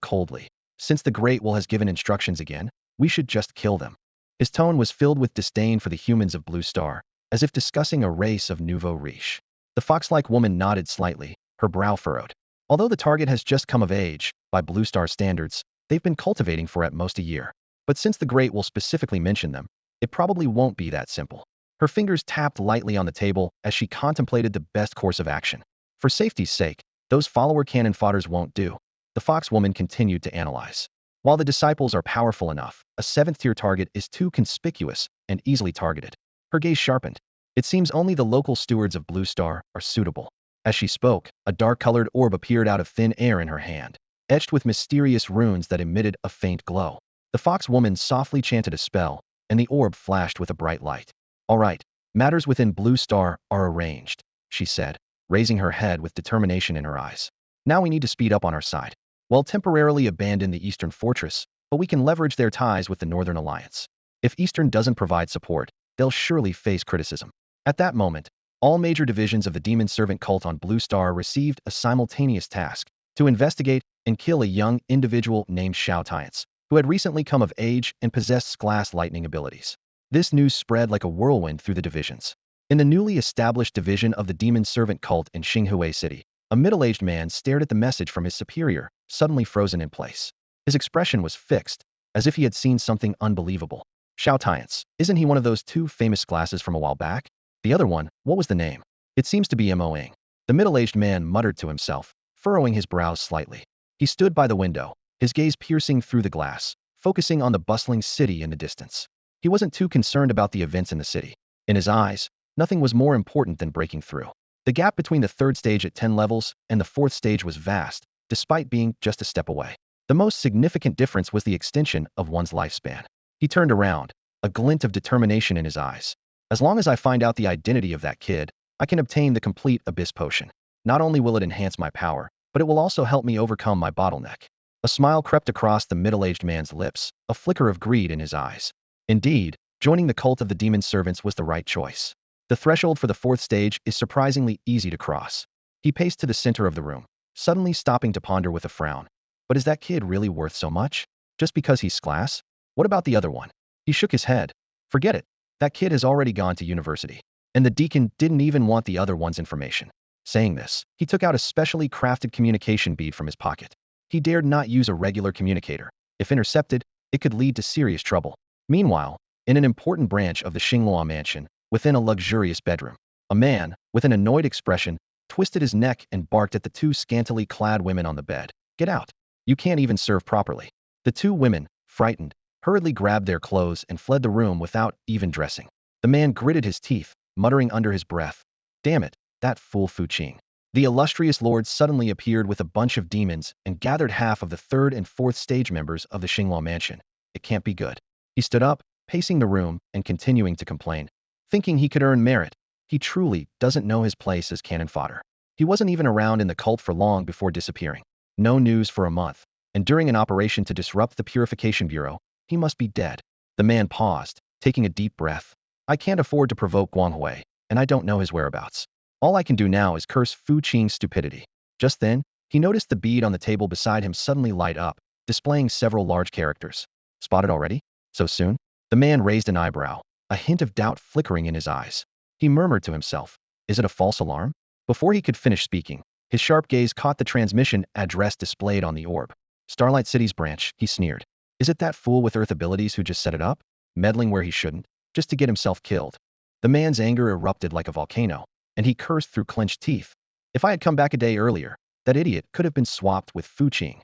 coldly. Since the Great Wall has given instructions again, we should just kill them. His tone was filled with disdain for the humans of Blue Star, as if discussing a race of nouveau riche. The fox-like woman nodded slightly, her brow furrowed. Although the target has just come of age, by Blue Star standards, they've been cultivating for at most a year. But since the Great will specifically mention them, it probably won't be that simple. Her fingers tapped lightly on the table as she contemplated the best course of action. For safety's sake, those follower cannon fodders won't do. The fox woman continued to analyze. While the disciples are powerful enough, a 7th-tier target is too conspicuous and easily targeted. Her gaze sharpened. It seems only the local stewards of Blue Star are suitable. As she spoke, a dark-colored orb appeared out of thin air in her hand, etched with mysterious runes that emitted a faint glow. The fox woman softly chanted a spell, and the orb flashed with a bright light. All right, matters within Blue Star are arranged, she said, raising her head with determination in her eyes. Now we need to speed up on our side. We'll temporarily abandon the Eastern Fortress, but we can leverage their ties with the Northern Alliance. If Eastern doesn't provide support, they'll surely face criticism. At that moment, all major divisions of the Demon Servant cult on Blue Star received a simultaneous task to investigate and kill a young individual named Xiao Tianche, who had recently come of age and possessed glass lightning abilities. This news spread like a whirlwind through the divisions. In the newly established division of the Demon Servant cult in Xinhui City, a middle-aged man stared at the message from his superior, suddenly frozen in place. His expression was fixed, as if he had seen something unbelievable. Xiao Tianche, isn't he one of those 2 famous glasses from a while back? The other one, what was the name? It seems to be Moing. The middle-aged man muttered to himself, furrowing his brows slightly. He stood by the window, his gaze piercing through the glass, focusing on the bustling city in the distance. He wasn't too concerned about the events in the city. In his eyes, nothing was more important than breaking through. The gap between the 3rd stage at 10 levels and the 4th stage was vast, despite being just a step away. The most significant difference was the extension of one's lifespan. He turned around, a glint of determination in his eyes. As long as I find out the identity of that kid, I can obtain the complete Abyss Potion. Not only will it enhance my power, but it will also help me overcome my bottleneck. A smile crept across the middle-aged man's lips, a flicker of greed in his eyes. Indeed, joining the cult of the Demon Servants was the right choice. The threshold for the 4th stage is surprisingly easy to cross. He paced to the center of the room, suddenly stopping to ponder with a frown. But is that kid really worth so much? Just because he's class? What about the other one? He shook his head. Forget it. That kid has already gone to university. And the deacon didn't even want the other one's information. Saying this, he took out a specially crafted communication bead from his pocket. He dared not use a regular communicator. If intercepted, it could lead to serious trouble. Meanwhile, in an important branch of the Xinglua mansion, within a luxurious bedroom, a man, with an annoyed expression, twisted his neck and barked at the 2 scantily clad women on the bed. Get out. You can't even serve properly. The 2 women, frightened, hurriedly grabbed their clothes and fled the room without even dressing. The man gritted his teeth, muttering under his breath, "Damn it, that fool Fu Qing." The illustrious lord suddenly appeared with a bunch of demons and gathered half of the 3rd and 4th stage members of the Xinglua mansion. It can't be good. He stood up, pacing the room and continuing to complain, thinking he could earn merit. He truly doesn't know his place as cannon fodder. He wasn't even around in the cult for long before disappearing. No news for a month, and during an operation to disrupt the Purification Bureau, he must be dead. The man paused, taking a deep breath. I can't afford to provoke Guanghui, and I don't know his whereabouts. All I can do now is curse Fu Qing's stupidity. Just then, he noticed the bead on the table beside him suddenly light up, displaying several large characters. Spotted already? So soon? The man raised an eyebrow, a hint of doubt flickering in his eyes. He murmured to himself, is it a false alarm? Before he could finish speaking, his sharp gaze caught the transmission address displayed on the orb. Starlight City's branch, he sneered. Is it that fool with Earth abilities who just set it up? Meddling where he shouldn't, just to get himself killed. The man's anger erupted like a volcano, and he cursed through clenched teeth. If I had come back a day earlier, that idiot could have been swapped with Fu Qing.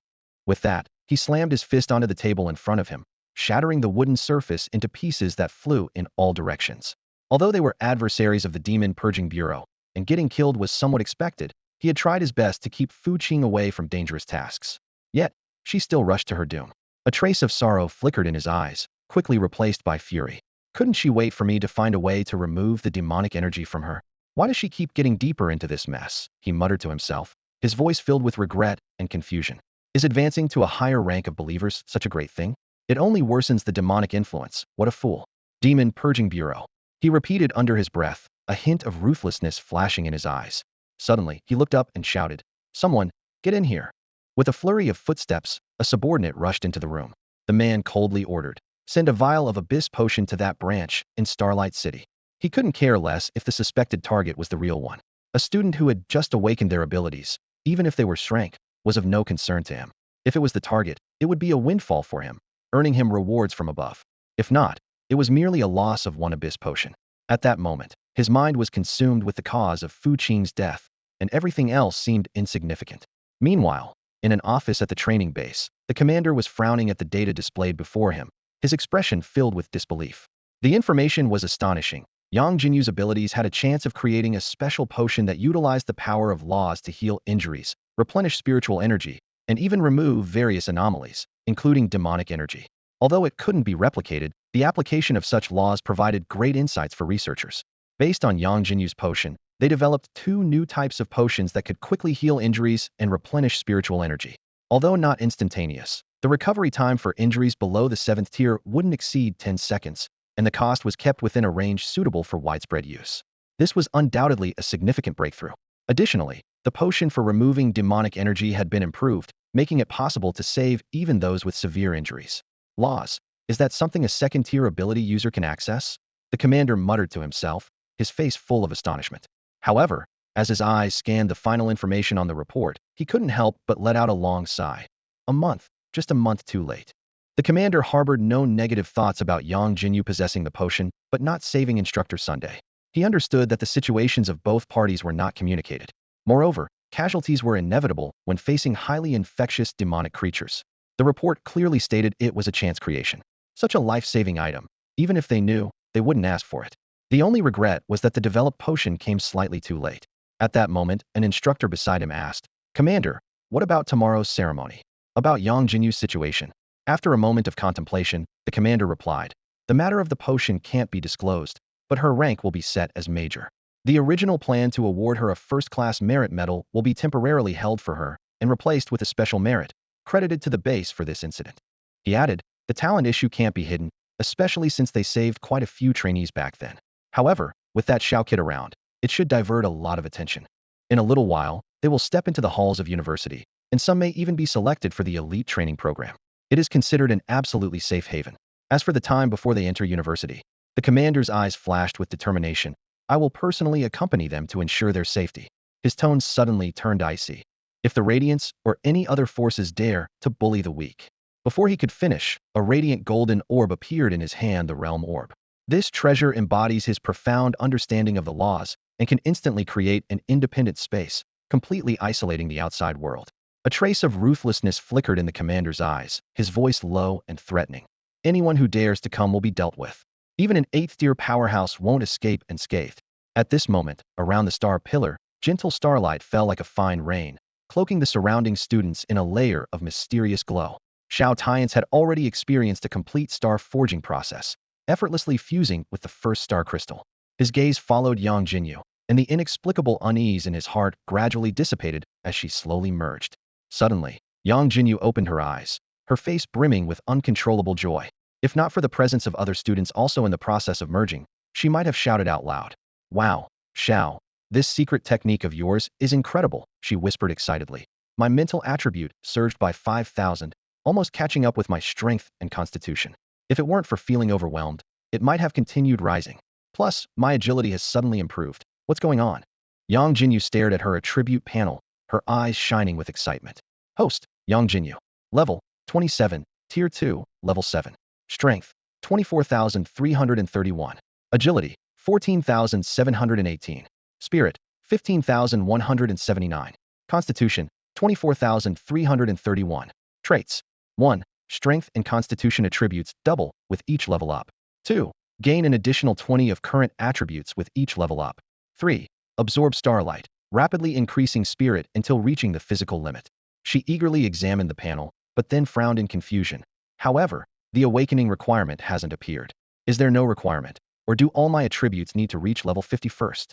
With that, he slammed his fist onto the table in front of him, shattering the wooden surface into pieces that flew in all directions. Although they were adversaries of the Demon Purging Bureau, and getting killed was somewhat expected, he had tried his best to keep Fu Qing away from dangerous tasks. Yet, she still rushed to her doom. A trace of sorrow flickered in his eyes, quickly replaced by fury. Couldn't she wait for me to find a way to remove the demonic energy from her? Why does she keep getting deeper into this mess? He muttered to himself, his voice filled with regret and confusion. Is advancing to a higher rank of believers such a great thing? It only worsens the demonic influence. What a fool. Demon Purging Bureau. He repeated under his breath, a hint of ruthlessness flashing in his eyes. Suddenly, he looked up and shouted, Someone, Get in here. With a flurry of footsteps, a subordinate rushed into the room. The man coldly ordered, send a vial of abyss potion to that branch in Starlight City. He couldn't care less if the suspected target was the real one. A student who had just awakened their abilities, even if they were shrank, was of no concern to him. If it was the target, it would be a windfall for him, earning him rewards from above. If not, it was merely a loss of one abyss potion. At that moment, his mind was consumed with the cause of Fu Qing's death, and everything else seemed insignificant. Meanwhile, in an office at the training base, the commander was frowning at the data displayed before him, his expression filled with disbelief. The information was astonishing. Yangjinyu's abilities had a chance of creating a special potion that utilized the power of laws to heal injuries, replenish spiritual energy, and even remove various anomalies, including demonic energy. Although it couldn't be replicated, the application of such laws provided great insights for researchers. Based on Yangjinyu's potion, they developed 2 new types of potions that could quickly heal injuries and replenish spiritual energy. Although not instantaneous, the recovery time for injuries below the 7th tier wouldn't exceed 10 seconds, and the cost was kept within a range suitable for widespread use. This was undoubtedly a significant breakthrough. Additionally, the potion for removing demonic energy had been improved, making it possible to save even those with severe injuries. Laws. Is that something a 2nd-tier ability user can access? The commander muttered to himself, his face full of astonishment. However, as his eyes scanned the final information on the report, he couldn't help but let out a long sigh. A month, just a month too late. The commander harbored no negative thoughts about Yangjinyu possessing the potion, but not saving Instructor Sunday. He understood that the situations of both parties were not communicated. Moreover, casualties were inevitable when facing highly infectious demonic creatures. The report clearly stated it was a chance creation. Such a life-saving item. Even if they knew, they wouldn't ask for it. The only regret was that the developed potion came slightly too late. At that moment, an instructor beside him asked, Commander, what about tomorrow's ceremony? About Yangjinyu's situation? After a moment of contemplation, the commander replied, the matter of the potion can't be disclosed, but her rank will be set as major. The original plan to award her a first-class merit medal will be temporarily held for her and replaced with a special merit, credited to the base for this incident. He added, the talent issue can't be hidden, especially since they saved quite a few trainees back then. However, with that Xiao kid around, it should divert a lot of attention. In a little while, they will step into the halls of university, and some may even be selected for the elite training program. It is considered an absolutely safe haven. As for the time before they enter university, the commander's eyes flashed with determination. I will personally accompany them to ensure their safety. His tone suddenly turned icy. If the Radiance or any other forces dare to bully the weak. Before he could finish, a radiant golden orb appeared in his hand, the Realm Orb. This treasure embodies his profound understanding of the laws and can instantly create an independent space, completely isolating the outside world. A trace of ruthlessness flickered in the commander's eyes, his voice low and threatening. Anyone who dares to come will be dealt with. Even an 8th-tier powerhouse won't escape unscathed. At this moment, around the star pillar, gentle starlight fell like a fine rain, cloaking the surrounding students in a layer of mysterious glow. Xiao Tianche had already experienced a complete star forging process, effortlessly fusing with the first star crystal. His gaze followed Yangjinyu, and the inexplicable unease in his heart gradually dissipated as she slowly merged. Suddenly, Yangjinyu opened her eyes, her face brimming with uncontrollable joy. If not for the presence of other students also in the process of merging, she might have shouted out loud. Wow, Xiao, this secret technique of yours is incredible, she whispered excitedly. My mental attribute surged by 5,000, almost catching up with my strength and constitution. If it weren't for feeling overwhelmed, it might have continued rising. Plus, my agility has suddenly improved. What's going on? Yangjinyu stared at her attribute panel, her eyes shining with excitement. Host, Yangjinyu. Level, 27, Tier 2, Level 7. Strength, 24,331. Agility, 14,718. Spirit, 15,179. Constitution, 24,331. Traits. 1. Strength and constitution attributes double with each level up. 2. Gain an additional 20 of current attributes with each level up. 3. Absorb starlight, rapidly increasing spirit until reaching the physical limit. She eagerly examined the panel, but then frowned in confusion. However, the awakening requirement hasn't appeared. Is there no requirement, or do all my attributes need to reach level 51st?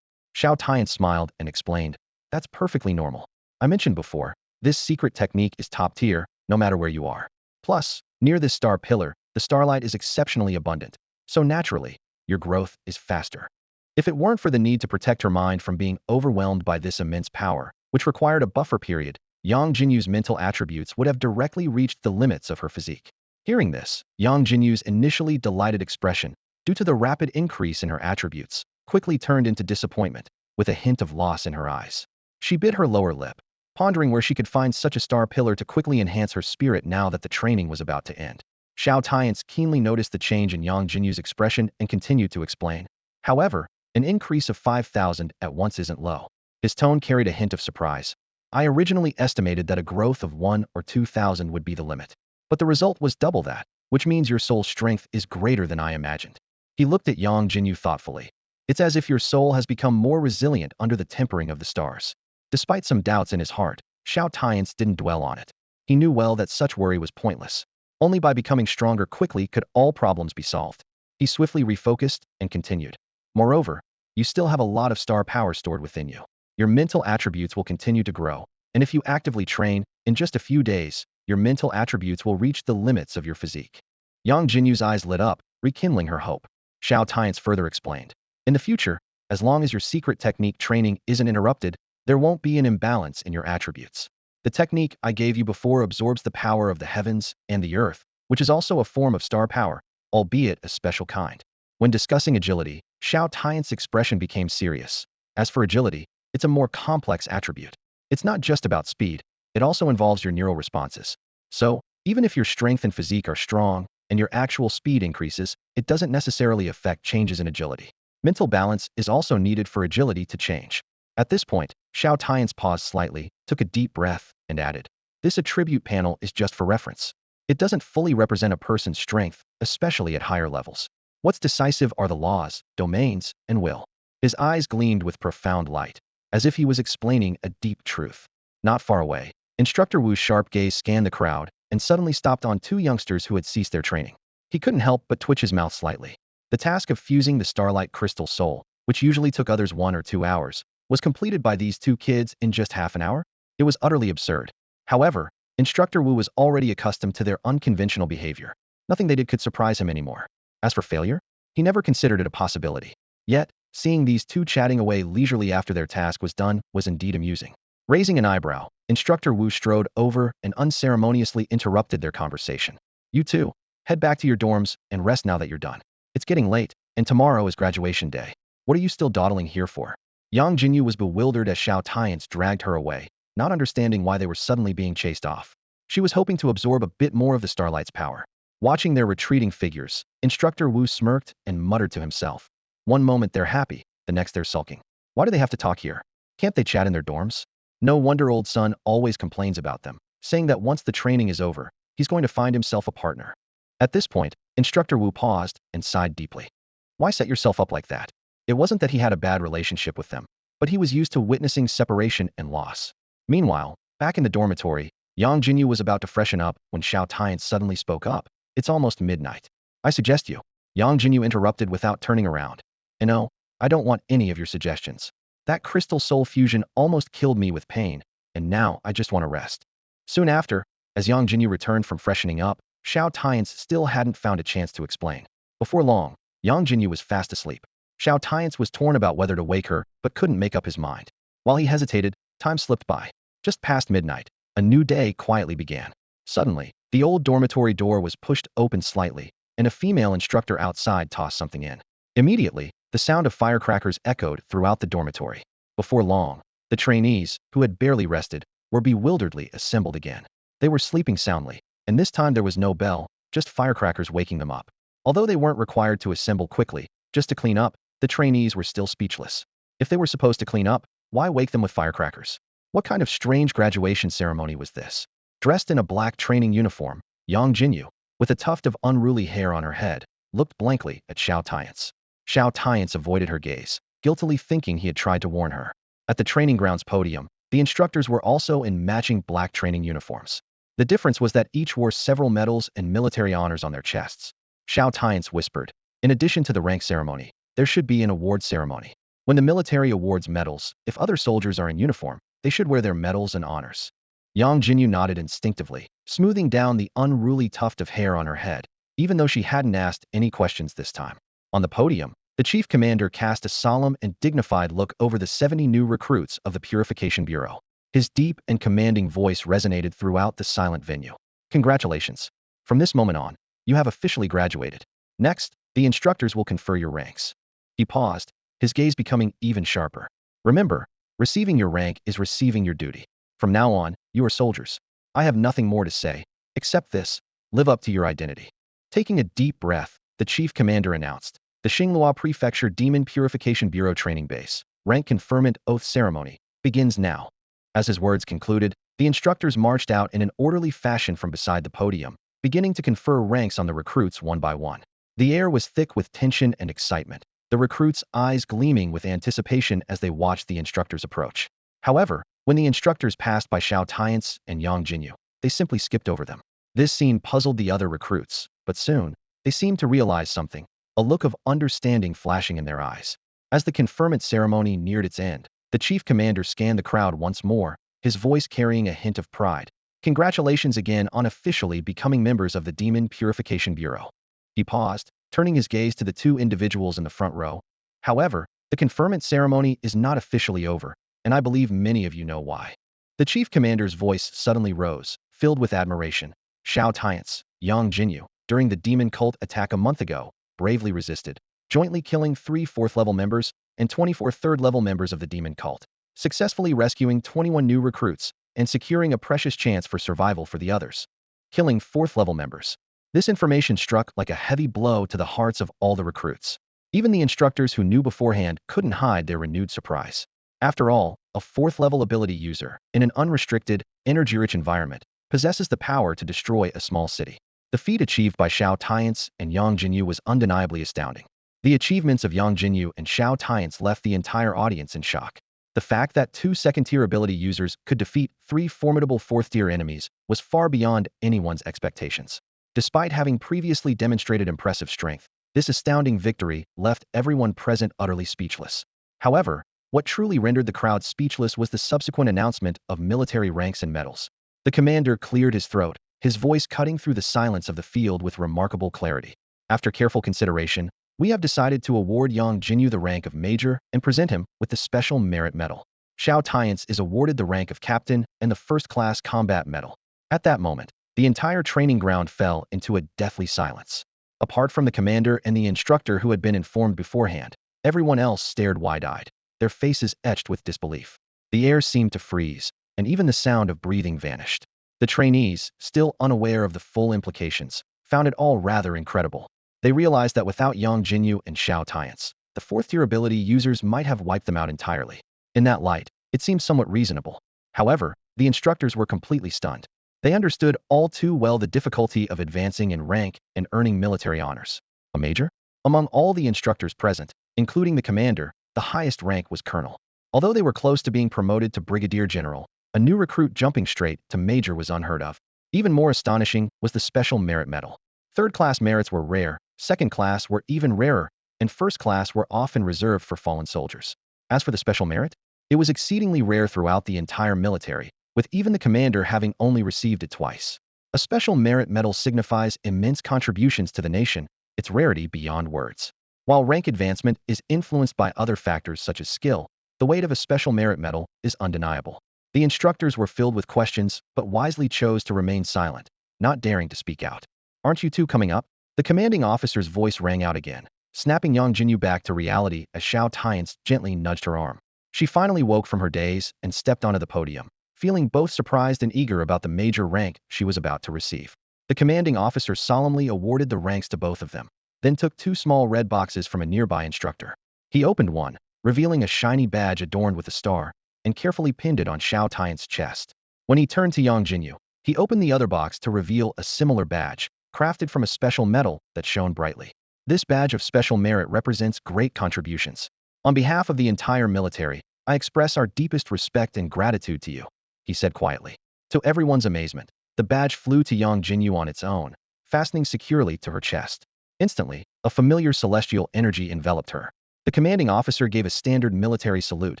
Xiao Tianche smiled and explained, that's perfectly normal. I mentioned before, this secret technique is top tier, no matter where you are. Plus, near this star pillar, the starlight is exceptionally abundant, so naturally, your growth is faster. If it weren't for the need to protect her mind from being overwhelmed by this immense power, which required a buffer period, Yangjinyu's mental attributes would have directly reached the limits of her physique. Hearing this, Yangjinyu's initially delighted expression, due to the rapid increase in her attributes, quickly turned into disappointment, with a hint of loss in her eyes. She bit her lower lip, pondering where she could find such a star pillar to quickly enhance her spirit now that the training was about to end. Xiao Tianche keenly noticed the change in Yangjinyu's expression and continued to explain. However, an increase of 5,000 at once isn't low. His tone carried a hint of surprise. I originally estimated that a growth of 1 or 2,000 would be the limit. But the result was double that, which means your soul's strength is greater than I imagined. He looked at Yangjinyu thoughtfully. It's as if your soul has become more resilient under the tempering of the stars. Despite some doubts in his heart, Xiao Tianche didn't dwell on it. He knew well that such worry was pointless. Only by becoming stronger quickly could all problems be solved. He swiftly refocused and continued. Moreover, you still have a lot of star power stored within you. Your mental attributes will continue to grow, and if you actively train, in just a few days, your mental attributes will reach the limits of your physique. Yang Jinyu's eyes lit up, rekindling her hope. Xiao Tianche further explained. In the future, as long as your secret technique training isn't interrupted, there won't be an imbalance in your attributes. The technique I gave you before absorbs the power of the heavens and the earth, which is also a form of star power, albeit a special kind. When discussing agility, Xiao Tianche's expression became serious. As for agility, it's a more complex attribute. It's not just about speed, it also involves your neural responses. So, even if your strength and physique are strong, and your actual speed increases, it doesn't necessarily affect changes in agility. Mental balance is also needed for agility to change. At this point, Xiao Tianche paused slightly, took a deep breath, and added, this attribute panel is just for reference. It doesn't fully represent a person's strength, especially at higher levels. What's decisive are the laws, domains, and will. His eyes gleamed with profound light, as if he was explaining a deep truth. Not far away, Instructor Wu's sharp gaze scanned the crowd and suddenly stopped on two youngsters who had ceased their training. He couldn't help but twitch his mouth slightly. The task of fusing the Starlight Crystal Soul, which usually took others 1 or 2 hours, was completed by these two kids in just half an hour? It was utterly absurd. However, Instructor Wu was already accustomed to their unconventional behavior. Nothing they did could surprise him anymore. As for failure, he never considered it a possibility. Yet, seeing these two chatting away leisurely after their task was done was indeed amusing. Raising an eyebrow, Instructor Wu strode over and unceremoniously interrupted their conversation. You two, head back to your dorms and rest now that you're done. It's getting late, and tomorrow is graduation day. What are you still dawdling here for? Yang Jinyu was bewildered as Xiao Tianche dragged her away, not understanding why they were suddenly being chased off. She was hoping to absorb a bit more of the Starlight's power. Watching their retreating figures, Instructor Wu smirked and muttered to himself. One moment they're happy, the next they're sulking. Why do they have to talk here? Can't they chat in their dorms? No wonder old son always complains about them, saying that once the training is over, he's going to find himself a partner. At this point, Instructor Wu paused and sighed deeply. Why set yourself up like that? It wasn't that he had a bad relationship with them, but he was used to witnessing separation and loss. Meanwhile, back in the dormitory, Yang Jinyu was about to freshen up when Xiao Tianche suddenly spoke up. It's almost midnight. I suggest you. Yang Jinyu interrupted without turning around. No, I don't want any of your suggestions. That crystal soul fusion almost killed me with pain, and now I just want to rest. Soon after, as Yang Jinyu returned from freshening up, Xiao Tianche still hadn't found a chance to explain. Before long, Yang Jinyu was fast asleep. Xiao Tianche was torn about whether to wake her, but couldn't make up his mind. While he hesitated, time slipped by. Just past midnight, a new day quietly began. Suddenly, the old dormitory door was pushed open slightly, and a female instructor outside tossed something in. Immediately, the sound of firecrackers echoed throughout the dormitory. Before long, the trainees, who had barely rested, were bewilderedly assembled again. They were sleeping soundly, and this time there was no bell, just firecrackers waking them up. Although they weren't required to assemble quickly, just to clean up, the trainees were still speechless. If they were supposed to clean up, why wake them with firecrackers? What kind of strange graduation ceremony was this? Dressed in a black training uniform, Yang Jinyu, with a tuft of unruly hair on her head, looked blankly at Xiao Tianche. Xiao Tianche avoided her gaze, guiltily thinking he had tried to warn her. At the training grounds podium, the instructors were also in matching black training uniforms. The difference was that each wore several medals and military honors on their chests. Xiao Tianche whispered, in addition to the rank ceremony, there should be an award ceremony. When the military awards medals, if other soldiers are in uniform, they should wear their medals and honors. Yang Jinyu nodded instinctively, smoothing down the unruly tuft of hair on her head, even though she hadn't asked any questions this time. On the podium, the chief commander cast a solemn and dignified look over the 70 new recruits of the Purification Bureau. His deep and commanding voice resonated throughout the silent venue. Congratulations. From this moment on, you have officially graduated. Next, the instructors will confer your ranks. He paused, his gaze becoming even sharper. Remember, receiving your rank is receiving your duty. From now on, you are soldiers. I have nothing more to say, except this: live up to your identity. Taking a deep breath, the chief commander announced, the Xinghua Prefecture Demon Purification Bureau Training Base, rank conferment oath ceremony, begins now. As his words concluded, the instructors marched out in an orderly fashion from beside the podium, beginning to confer ranks on the recruits one by one. The air was thick with tension and excitement, the recruits' eyes gleaming with anticipation as they watched the instructors approach. However, when the instructors passed by Xiao Tianche and Yangjinyu, they simply skipped over them. This scene puzzled the other recruits, but soon, they seemed to realize something, a look of understanding flashing in their eyes. As the conferment ceremony neared its end, the chief commander scanned the crowd once more, his voice carrying a hint of pride. Congratulations again on officially becoming members of the Demon Purification Bureau. He paused, turning his gaze to the two individuals in the front row. However, the conferment ceremony is not officially over, and I believe many of you know why. The chief commander's voice suddenly rose, filled with admiration. Xiao Tianche, Yangjinyu, during the demon cult attack a month ago, bravely resisted, jointly killing 3 4th-level members and 24 3rd-level members of the demon cult, successfully rescuing 21 new recruits and securing a precious chance for survival for the others. Killing 4th-level members. This information struck like a heavy blow to the hearts of all the recruits. Even the instructors who knew beforehand couldn't hide their renewed surprise. After all, a 4th-level ability user, in an unrestricted, energy-rich environment, possesses the power to destroy a small city. The feat achieved by Xiao Tianche and Yangjinyu was undeniably astounding. The achievements of Yangjinyu and Xiao Tianche left the entire audience in shock. The fact that 2 second-tier ability users could defeat 3 formidable 4th-tier enemies was far beyond anyone's expectations. Despite having previously demonstrated impressive strength, this astounding victory left everyone present utterly speechless. However, what truly rendered the crowd speechless was the subsequent announcement of military ranks and medals. The commander cleared his throat, his voice cutting through the silence of the field with remarkable clarity. After careful consideration, we have decided to award Yangjinyu the rank of Major and present him with the Special Merit Medal. Xiao Tianche is awarded the rank of Captain and the First-Class Combat Medal. At that moment, the entire training ground fell into a deathly silence. Apart from the commander and the instructor who had been informed beforehand, everyone else stared wide-eyed, their faces etched with disbelief. The air seemed to freeze, and even the sound of breathing vanished. The trainees, still unaware of the full implications, found it all rather incredible. They realized that without Yangjinyu and Xiao Tianche, the 4th-tier ability users might have wiped them out entirely. In that light, it seemed somewhat reasonable. However, the instructors were completely stunned. They understood all too well the difficulty of advancing in rank and earning military honors. A major? Among all the instructors present, including the commander, the highest rank was colonel. Although they were close to being promoted to brigadier general, a new recruit jumping straight to major was unheard of. Even more astonishing was the Special Merit Medal. 3rd-class merits were rare, 2nd class were even rarer, and 1st class were often reserved for fallen soldiers. As for the special merit, it was exceedingly rare throughout the entire military, with even the commander having only received it twice. A Special Merit Medal signifies immense contributions to the nation, its rarity beyond words. While rank advancement is influenced by other factors such as skill, the weight of a Special Merit Medal is undeniable. The instructors were filled with questions, but wisely chose to remain silent, not daring to speak out. Aren't you two coming up? The commanding officer's voice rang out again, snapping Yangjinyu back to reality as Xiao Tianche gently nudged her arm. She finally woke from her daze and stepped onto the podium, feeling both surprised and eager about the major rank she was about to receive. The commanding officer solemnly awarded the ranks to both of them, then took 2 small red boxes from a nearby instructor. He opened one, revealing a shiny badge adorned with a star, and carefully pinned it on Xiao Tianche's chest. When he turned to Yangjinyu, he opened the other box to reveal a similar badge, crafted from a special metal that shone brightly. This badge of special merit represents great contributions. On behalf of the entire military, I express our deepest respect and gratitude to you, he said quietly. To everyone's amazement, the badge flew to Yangjinyu on its own, fastening securely to her chest. Instantly, a familiar celestial energy enveloped her. The commanding officer gave a standard military salute,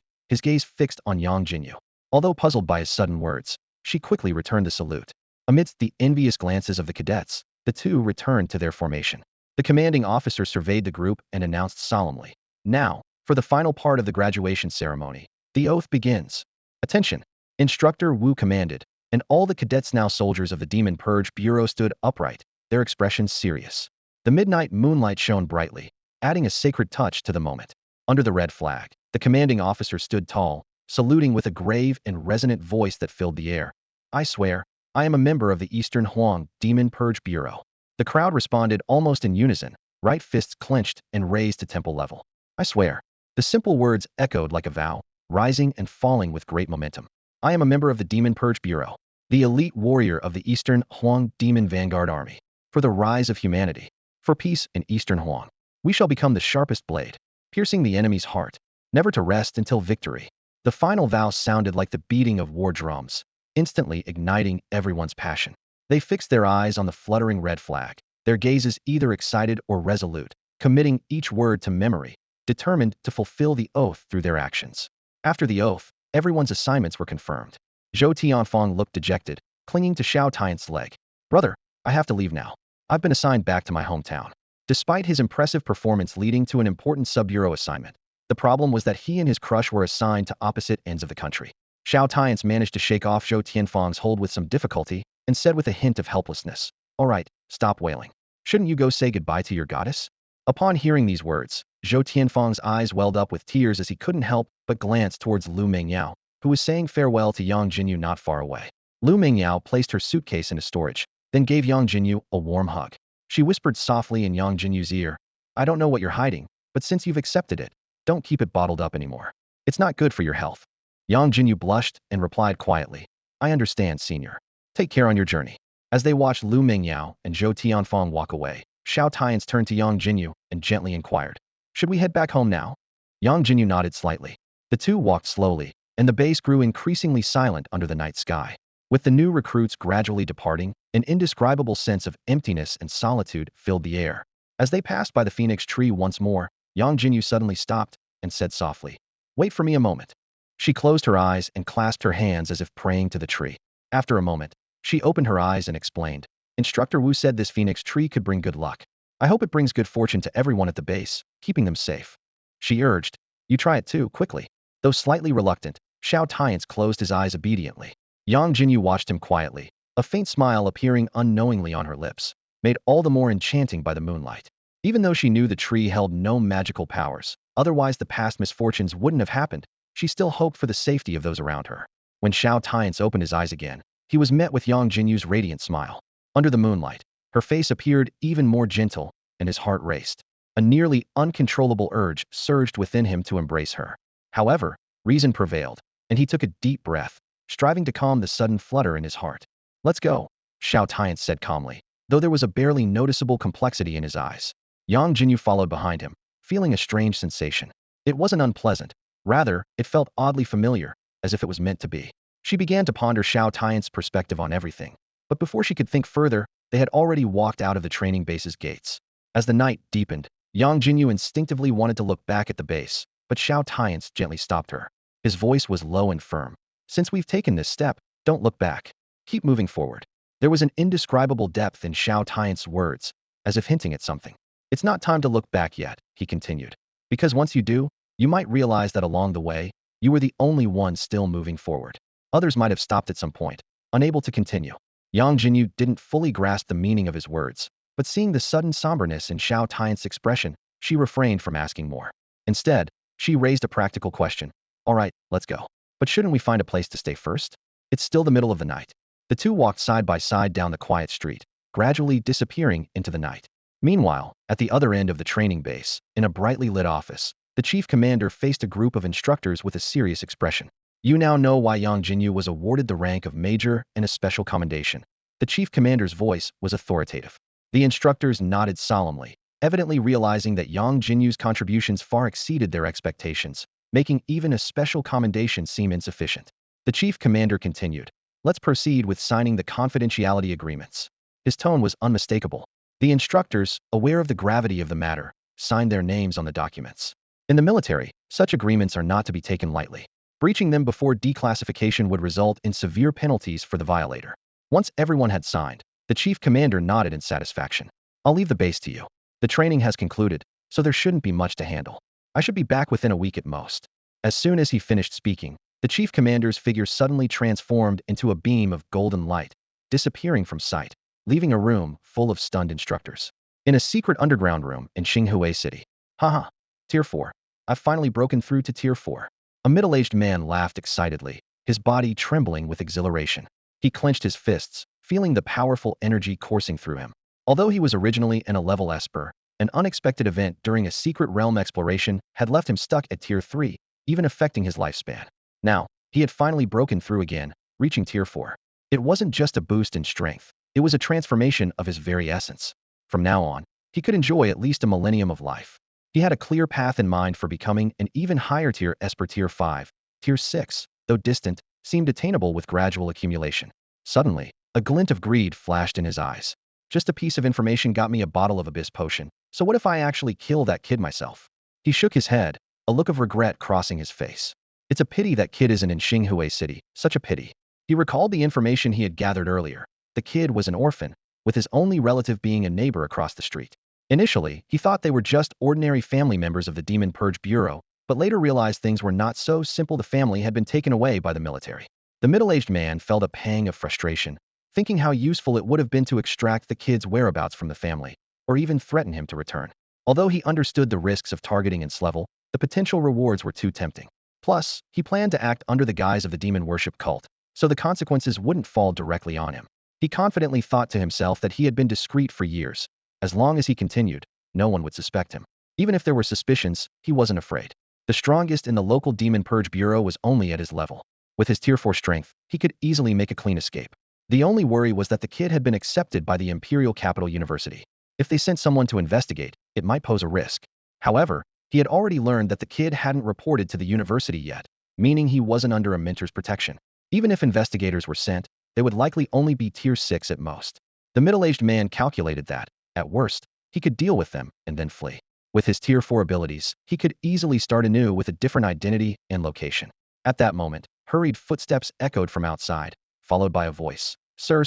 his gaze fixed on Yangjinyu. Although puzzled by his sudden words, she quickly returned the salute. Amidst the envious glances of the cadets, the two returned to their formation. The commanding officer surveyed the group and announced solemnly, "Now, for the final part of the graduation ceremony. The oath begins. Attention! Instructor Wu commanded, and all the cadets, now soldiers of the Demon Purge Bureau, stood upright, their expressions serious. The midnight moonlight shone brightly, adding a sacred touch to the moment. Under the red flag, the commanding officer stood tall, saluting with a grave and resonant voice that filled the air. I swear, I am a member of the Eastern Huang Demon Purge Bureau. The crowd responded almost in unison, right fists clenched and raised to temple level. I swear. The simple words echoed like a vow, rising and falling with great momentum. I am a member of the Demon Purge Bureau, the elite warrior of the Eastern Huang Demon Vanguard Army. For the rise of humanity, for peace in Eastern Huang, we shall become the sharpest blade, piercing the enemy's heart, never to rest until victory. The final vow sounded like the beating of war drums, instantly igniting everyone's passion. They fixed their eyes on the fluttering red flag, their gazes either excited or resolute, committing each word to memory, determined to fulfill the oath through their actions. After the oath, everyone's assignments were confirmed. Xiao Tianche looked dejected, clinging to Xiao Tianche's leg. Brother, I have to leave now. I've been assigned back to my hometown. Despite his impressive performance leading to an important sub-bureau assignment, the problem was that he and his crush were assigned to opposite ends of the country. Xiao Tianche managed to shake off Xiao Tianfeng's hold with some difficulty and said with a hint of helplessness, "All right, stop wailing. Shouldn't you go say goodbye to your goddess?" Upon hearing these words, Xiao Tianfeng's eyes welled up with tears as he couldn't help but glance towards Lu Mingyao, who was saying farewell to Yangjinyu not far away. Lu Mingyao placed her suitcase into storage, then gave Yangjinyu a warm hug. She whispered softly in Yangjinyu's ear, "I don't know what you're hiding, but since you've accepted it, don't keep it bottled up anymore. It's not good for your health." Yangjinyu blushed and replied quietly, "I understand, senior. Take care on your journey." As they watched Lu Mingyao and Xiao Tianfeng walk away, Xiao Tianche turned to Yangjinyu and gently inquired, "Should we head back home now?" Yangjinyu nodded slightly. The two walked slowly, and the base grew increasingly silent under the night sky. With the new recruits gradually departing, an indescribable sense of emptiness and solitude filled the air. As they passed by the phoenix tree once more, Yangjinyu suddenly stopped and said softly, "Wait for me a moment." She closed her eyes and clasped her hands as if praying to the tree. After a moment, she opened her eyes and explained, "Instructor Wu said this phoenix tree could bring good luck. I hope it brings good fortune to everyone at the base, keeping them safe." She urged, "You try it too, quickly." Though slightly reluctant, Xiao Tianche closed his eyes obediently. Yangjinyu watched him quietly, a faint smile appearing unknowingly on her lips, made all the more enchanting by the moonlight. Even though she knew the tree held no magical powers, otherwise the past misfortunes wouldn't have happened, she still hoped for the safety of those around her. When Xiao Tianche opened his eyes again, he was met with Yangjinyu's radiant smile. Under the moonlight, her face appeared even more gentle, and his heart raced. A nearly uncontrollable urge surged within him to embrace her. However, reason prevailed, and he took a deep breath, striving to calm the sudden flutter in his heart. "Let's go," Xiao Tianche said calmly, though there was a barely noticeable complexity in his eyes. Yangjinyu followed behind him, feeling a strange sensation. It wasn't unpleasant. Rather, it felt oddly familiar, as if it was meant to be. She began to ponder Xiao Tianche's perspective on everything. But before she could think further, they had already walked out of the training base's gates. As the night deepened, Yangjinyu instinctively wanted to look back at the base, but Xiao Tianche gently stopped her. His voice was low and firm. "Since we've taken this step, don't look back. Keep moving forward." There was an indescribable depth in Xiao Tianche's words, as if hinting at something. "It's not time to look back yet," he continued. "Because once you do, you might realize that along the way, you were the only one still moving forward. Others might have stopped at some point, unable to continue." Yangjinyu didn't fully grasp the meaning of his words, but seeing the sudden somberness in Xiao Tianche's expression, she refrained from asking more. Instead, she raised a practical question. "All right, let's go. But shouldn't we find a place to stay first? It's still the middle of the night." The two walked side by side down the quiet street, gradually disappearing into the night. Meanwhile, at the other end of the training base, in a brightly lit office, the chief commander faced a group of instructors with a serious expression. "You now know why Yangjinyu was awarded the rank of major and a special commendation." The chief commander's voice was authoritative. The instructors nodded solemnly, evidently realizing that Yangjinyu's contributions far exceeded their expectations, making even a special commendation seem insufficient. The chief commander continued, "Let's proceed with signing the confidentiality agreements." His tone was unmistakable. The instructors, aware of the gravity of the matter, signed their names on the documents. In the military, such agreements are not to be taken lightly. Breaching them before declassification would result in severe penalties for the violator. Once everyone had signed, the chief commander nodded in satisfaction. "I'll leave the base to you. The training has concluded, so there shouldn't be much to handle. I should be back within a week at most." As soon as he finished speaking, The chief commander's figure suddenly transformed into a beam of golden light, disappearing from sight, leaving a room full of stunned instructors. In a secret underground room in Xinhui City. Haha. Tier 4. I've finally broken through to Tier 4. A middle-aged man laughed excitedly, his body trembling with exhilaration. He clenched his fists, feeling the powerful energy coursing through him. Although he was originally in a level esper, an unexpected event during a secret realm exploration had left him stuck at Tier 3, even affecting his lifespan. Now, he had finally broken through again, reaching Tier 4. It wasn't just a boost in strength, it was a transformation of his very essence. From now on, he could enjoy at least a millennium of life. He had a clear path in mind for becoming an even higher tier esper. Tier 5. Tier 6, though distant, seemed attainable with gradual accumulation. Suddenly, a glint of greed flashed in his eyes. Just a piece of information got me a bottle of abyss potion, so what if I actually kill that kid myself? He shook his head, a look of regret crossing his face. It's a pity that kid isn't in Xinhui City, such a pity. He recalled the information he had gathered earlier. The kid was an orphan, with his only relative being a neighbor across the street. Initially, he thought they were just ordinary family members of the Demon Purge Bureau, but later realized things were not so simple. The family had been taken away by the military. The middle-aged man felt a pang of frustration, thinking how useful it would have been to extract the kid's whereabouts from the family, or even threaten him to return. Although he understood the risks of targeting its level, the potential rewards were too tempting. Plus, he planned to act under the guise of the demon worship cult, so the consequences wouldn't fall directly on him. He confidently thought to himself that he had been discreet for years. As long as he continued, no one would suspect him. Even if there were suspicions, he wasn't afraid. The strongest in the local Demon Purge Bureau was only at his level. With his Tier 4 strength, he could easily make a clean escape. The only worry was that the kid had been accepted by the Imperial Capital University. If they sent someone to investigate, it might pose a risk. However, he had already learned that the kid hadn't reported to the university yet, meaning he wasn't under a mentor's protection. Even if investigators were sent, they would likely only be Tier 6 at most. The middle-aged man calculated that, at worst, he could deal with them and then flee. With his Tier 4 abilities, he could easily start anew with a different identity and location. At that moment, hurried footsteps echoed from outside, followed by a voice. Sir,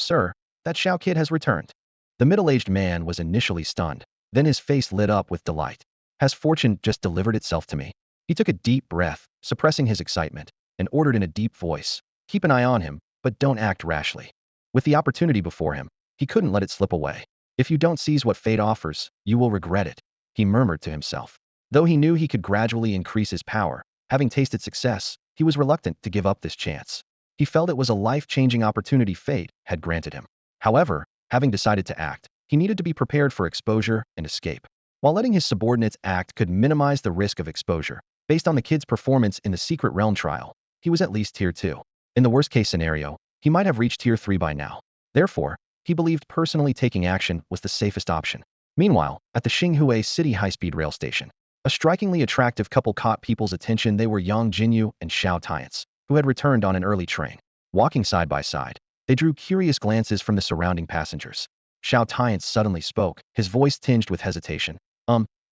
that Xiao kid has returned." The middle-aged man was initially stunned, then his face lit up with delight. Has fortune just delivered itself to me? He took a deep breath, suppressing his excitement, and ordered in a deep voice, "Keep an eye on him, but don't act rashly." With the opportunity before him, he couldn't let it slip away. "If you don't seize what fate offers, you will regret it," he murmured to himself. Though he knew he could gradually increase his power, having tasted success, he was reluctant to give up this chance. He felt it was a life-changing opportunity fate had granted him. However, having decided to act, he needed to be prepared for exposure and escape. While letting his subordinates act could minimize the risk of exposure, based on the kid's performance in the secret realm trial, he was at least Tier 2. In the worst-case scenario, he might have reached Tier 3 by now. Therefore, he believed personally taking action was the safest option. Meanwhile, at the Xinhui City high-speed rail station, a strikingly attractive couple caught people's attention. They were Yangjinyu and Xiao Tianche, who had returned on an early train. Walking side by side, they drew curious glances from the surrounding passengers. Xiao Tianche suddenly spoke, his voice tinged with hesitation.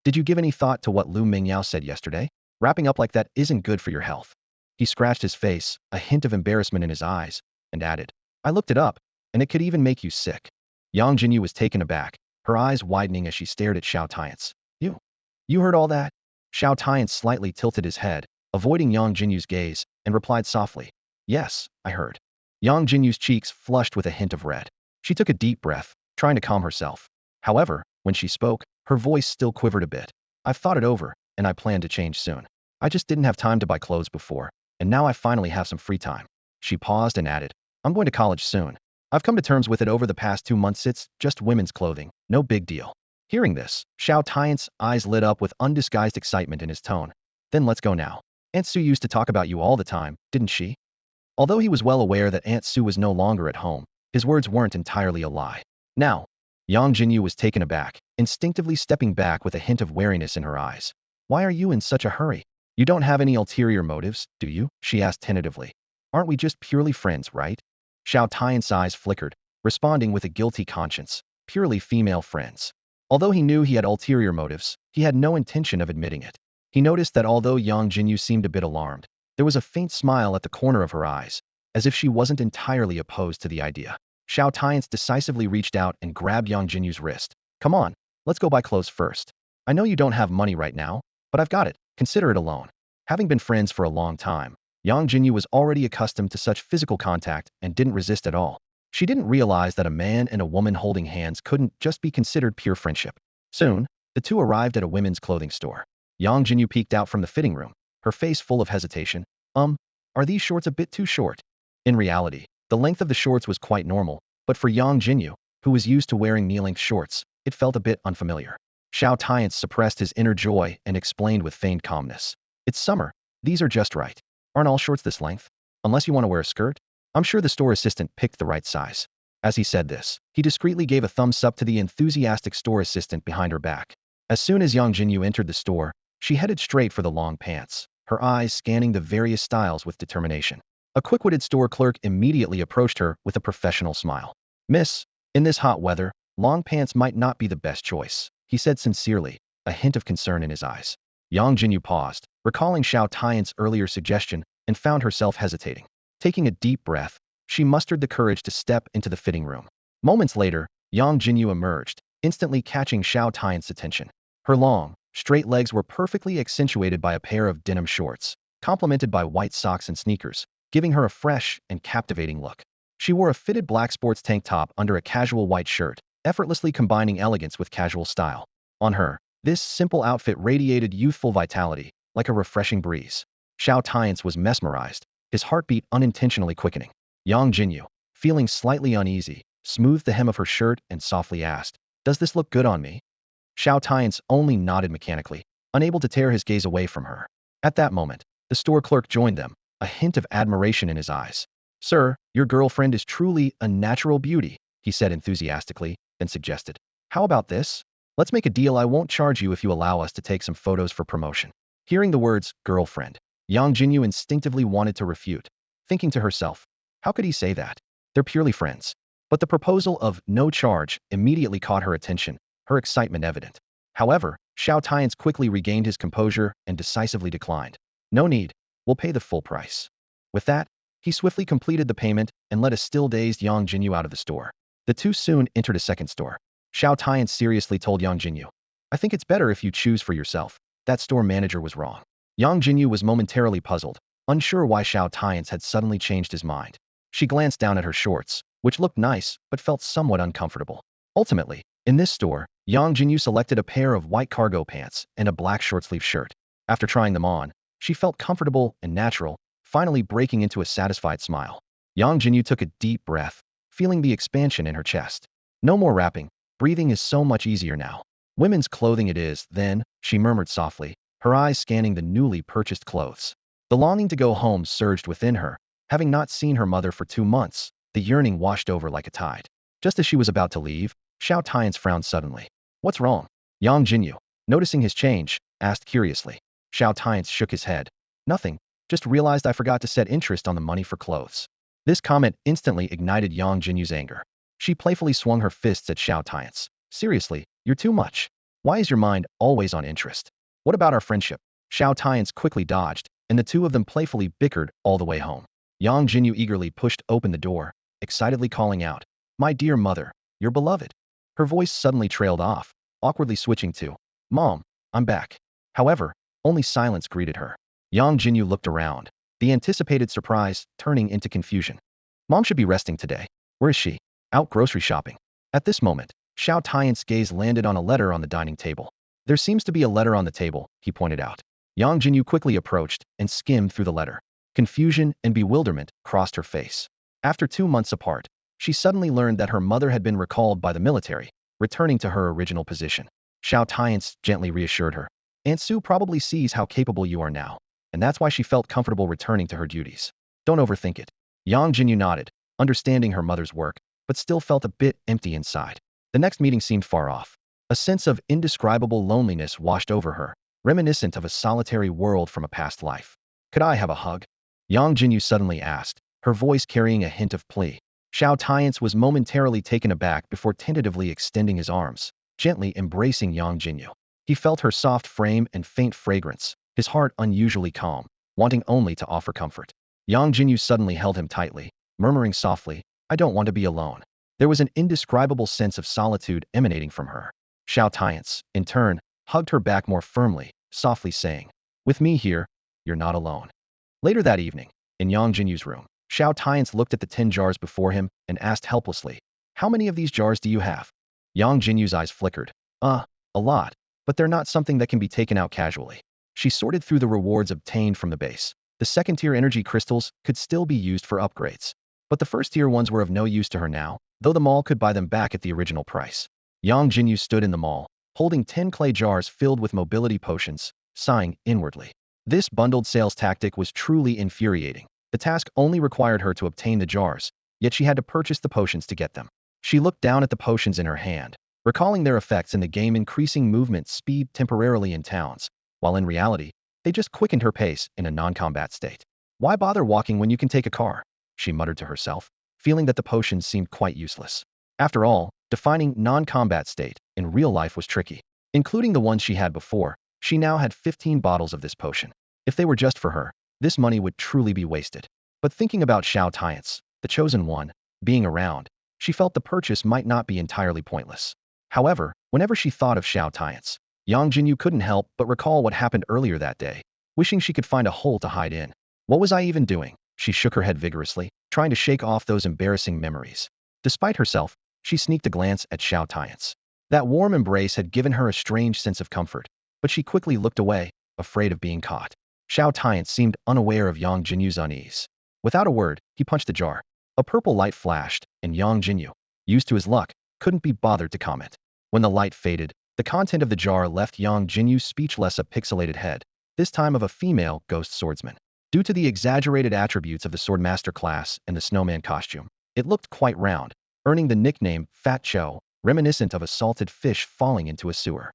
Did you give any thought to what Lu Mingyao said yesterday? Wrapping up like that isn't good for your health." He scratched his face, a hint of embarrassment in his eyes, and added, "I looked it up, and it could even make you sick." Yangjinyu was taken aback, her eyes widening as she stared at Xiao Tianche. You heard all that?" Xiao Tianche slightly tilted his head, avoiding Yangjinyu's gaze, and replied softly, "Yes, I heard." Yangjinyu's cheeks flushed with a hint of red. She took a deep breath, trying to calm herself. However, when she spoke, her voice still quivered a bit. "I've thought it over, and I plan to change soon. I just didn't have time to buy clothes before, and now I finally have some free time." She paused and added, "I'm going to college soon. I've come to terms with it over the past 2 months. It's just women's clothing, no big deal." Hearing this, Xiao Tianche's eyes lit up with undisguised excitement in his tone. "Then let's go now. Aunt Sue used to talk about you all the time, didn't she?" Although he was well aware that Aunt Sue was no longer at home, his words weren't entirely a lie. Now, Yangjinyu was taken aback, instinctively stepping back with a hint of wariness in her eyes. "Why are you in such a hurry? You don't have any ulterior motives, do you?" she asked tentatively. "Aren't we just purely friends, right?" Xiao Tianche's eyes flickered, responding with a guilty conscience. Purely female friends. Although he knew he had ulterior motives, he had no intention of admitting it. He noticed that although Yangjinyu seemed a bit alarmed, there was a faint smile at the corner of her eyes, as if she wasn't entirely opposed to the idea. Xiao Tianche decisively reached out and grabbed Yangjinyu's wrist. "Come on, let's go buy clothes first. I know you don't have money right now, but I've got it, consider it a loan." Having been friends for a long time, Yangjinyu was already accustomed to such physical contact and didn't resist at all. She didn't realize that a man and a woman holding hands couldn't just be considered pure friendship. Soon, the two arrived at a women's clothing store. Yangjinyu peeked out from the fitting room, her face full of hesitation. Are these shorts a bit too short? In reality, the length of the shorts was quite normal, but for Yangjinyu, who was used to wearing knee-length shorts, it felt a bit unfamiliar. Xiao Tianche suppressed his inner joy and explained with feigned calmness. It's summer. These are just right. Aren't all shorts this length? Unless you want to wear a skirt? I'm sure the store assistant picked the right size. As he said this, he discreetly gave a thumbs up to the enthusiastic store assistant behind her back. As soon as Yangjinyu entered the store, she headed straight for the long pants, her eyes scanning the various styles with determination. A quick-witted store clerk immediately approached her with a professional smile. Miss, in this hot weather, long pants might not be the best choice, he said sincerely, a hint of concern in his eyes. Yangjinyu paused, recalling Xiao Tianche's earlier suggestion, and found herself hesitating. Taking a deep breath, she mustered the courage to step into the fitting room. Moments later, Yangjinyu emerged, instantly catching Xiao Tianche's attention. Her long, straight legs were perfectly accentuated by a pair of denim shorts, complemented by white socks and sneakers, giving her a fresh and captivating look. She wore a fitted black sports tank top under a casual white shirt, effortlessly combining elegance with casual style. On her, this simple outfit radiated youthful vitality, like a refreshing breeze. Xiao Tianche was mesmerized, his heartbeat unintentionally quickening. Yangjinyu, feeling slightly uneasy, smoothed the hem of her shirt and softly asked, "Does this look good on me?" Xiao Tianche only nodded mechanically, unable to tear his gaze away from her. At that moment, the store clerk joined them, a hint of admiration in his eyes. "Sir, your girlfriend is truly a natural beauty," he said enthusiastically, then suggested, "How about this? Let's make a deal. I won't charge you if you allow us to take some photos for promotion." Hearing the words, girlfriend, Yangjinyu instinctively wanted to refute, thinking to herself, how could he say that? They're purely friends. But the proposal of no charge immediately caught her attention, her excitement evident. However, Xiao Tianche quickly regained his composure and decisively declined. "No need, we'll pay the full price." With that, he swiftly completed the payment and led a still-dazed Yangjinyu out of the store. The two soon entered a second store. Xiao Tianche seriously told Yangjinyu, "I think it's better if you choose for yourself." That store manager was wrong. Yangjinyu was momentarily puzzled, unsure why Xiao Tianche had suddenly changed his mind. She glanced down at her shorts, which looked nice but felt somewhat uncomfortable. Ultimately, in this store, Yangjinyu selected a pair of white cargo pants and a black short-sleeve shirt. After trying them on, she felt comfortable and natural, finally breaking into a satisfied smile. Yangjinyu took a deep breath, feeling the expansion in her chest. No more wrapping, breathing is so much easier now. Women's clothing it is, then, she murmured softly, her eyes scanning the newly purchased clothes. The longing to go home surged within her. Having not seen her mother for 2 months, the yearning washed over like a tide. Just as she was about to leave, Xiao Tianche frowned suddenly. "What's wrong?" Yangjinyu, noticing his change, asked curiously. Xiao Tianche shook his head. "Nothing, just realized I forgot to set interest on the money for clothes." This comment instantly ignited Yangjinyu's anger. She playfully swung her fists at Xiao Tianche. "Seriously, you're too much. Why is your mind always on interest? What about our friendship?" Xiao Tianche quickly dodged, and the two of them playfully bickered all the way home. Yangjinyu eagerly pushed open the door, excitedly calling out, "My dear mother, your beloved." Her voice suddenly trailed off, awkwardly switching to, "Mom, I'm back." However, only silence greeted her. Yangjinyu looked around, the anticipated surprise turning into confusion. "Mom should be resting today. Where is she?" "Out grocery shopping." At this moment, Xiao Tianche's gaze landed on a letter on the dining table. "There seems to be a letter on the table," he pointed out. Yangjinyu quickly approached and skimmed through the letter. Confusion and bewilderment crossed her face. After 2 months apart, she suddenly learned that her mother had been recalled by the military, returning to her original position. Xiao Tianche gently reassured her. "Aunt Sue probably sees how capable you are now, and that's why she felt comfortable returning to her duties. Don't overthink it." Yangjinyu nodded, understanding her mother's work, but still felt a bit empty inside. The next meeting seemed far off. A sense of indescribable loneliness washed over her, reminiscent of a solitary world from a past life. "Could I have a hug?" Yangjinyu suddenly asked, her voice carrying a hint of plea. Xiao Tianche was momentarily taken aback before tentatively extending his arms, gently embracing Yangjinyu. He felt her soft frame and faint fragrance, his heart unusually calm, wanting only to offer comfort. Yangjinyu suddenly held him tightly, murmuring softly, "I don't want to be alone." There was an indescribable sense of solitude emanating from her. Xiao Tianche, in turn, hugged her back more firmly, softly saying, "With me here, you're not alone." Later that evening, In Yangjinyu's room, Xiao Tianche looked at the 10 jars before him and asked helplessly, "How many of these jars do you have?" Yangjinyu's eyes flickered. A lot, but they're not something that can be taken out casually." She sorted through the rewards obtained from the base. The second-tier energy crystals could still be used for upgrades. But the first-tier ones were of no use to her now, though the mall could buy them back at the original price. Yangjinyu stood in the mall, holding 10 clay jars filled with mobility potions, sighing inwardly. This bundled sales tactic was truly infuriating. The task only required her to obtain the jars, yet she had to purchase the potions to get them. She looked down at the potions in her hand, recalling their effects in the game, increasing movement speed temporarily in towns, while in reality, they just quickened her pace in a non-combat state. Why bother walking when you can take a car? She muttered to herself, feeling that the potions seemed quite useless. After all, defining non-combat state in real life was tricky. Including the ones she had before, she now had 15 bottles of this potion. If they were just for her, this money would truly be wasted. But thinking about Xiao Tianche, the chosen one, being around, she felt the purchase might not be entirely pointless. However, whenever she thought of Xiao Tianche, Yangjinyu couldn't help but recall what happened earlier that day, wishing she could find a hole to hide in. What was I even doing? She shook her head vigorously, trying to shake off those embarrassing memories. Despite herself, she sneaked a glance at Xiao Tianche. That warm embrace had given her a strange sense of comfort, but she quickly looked away, afraid of being caught. Xiao Tianche seemed unaware of Yangjinyu's unease. Without a word, he punched the jar. A purple light flashed, and Yangjinyu, used to his luck, couldn't be bothered to comment. When the light faded, the content of the jar left Yangjinyu speechless, a pixelated head, this time of a female ghost swordsman. Due to the exaggerated attributes of the Swordmaster class and the snowman costume, it looked quite round, earning the nickname Fat Cho, reminiscent of a salted fish falling into a sewer.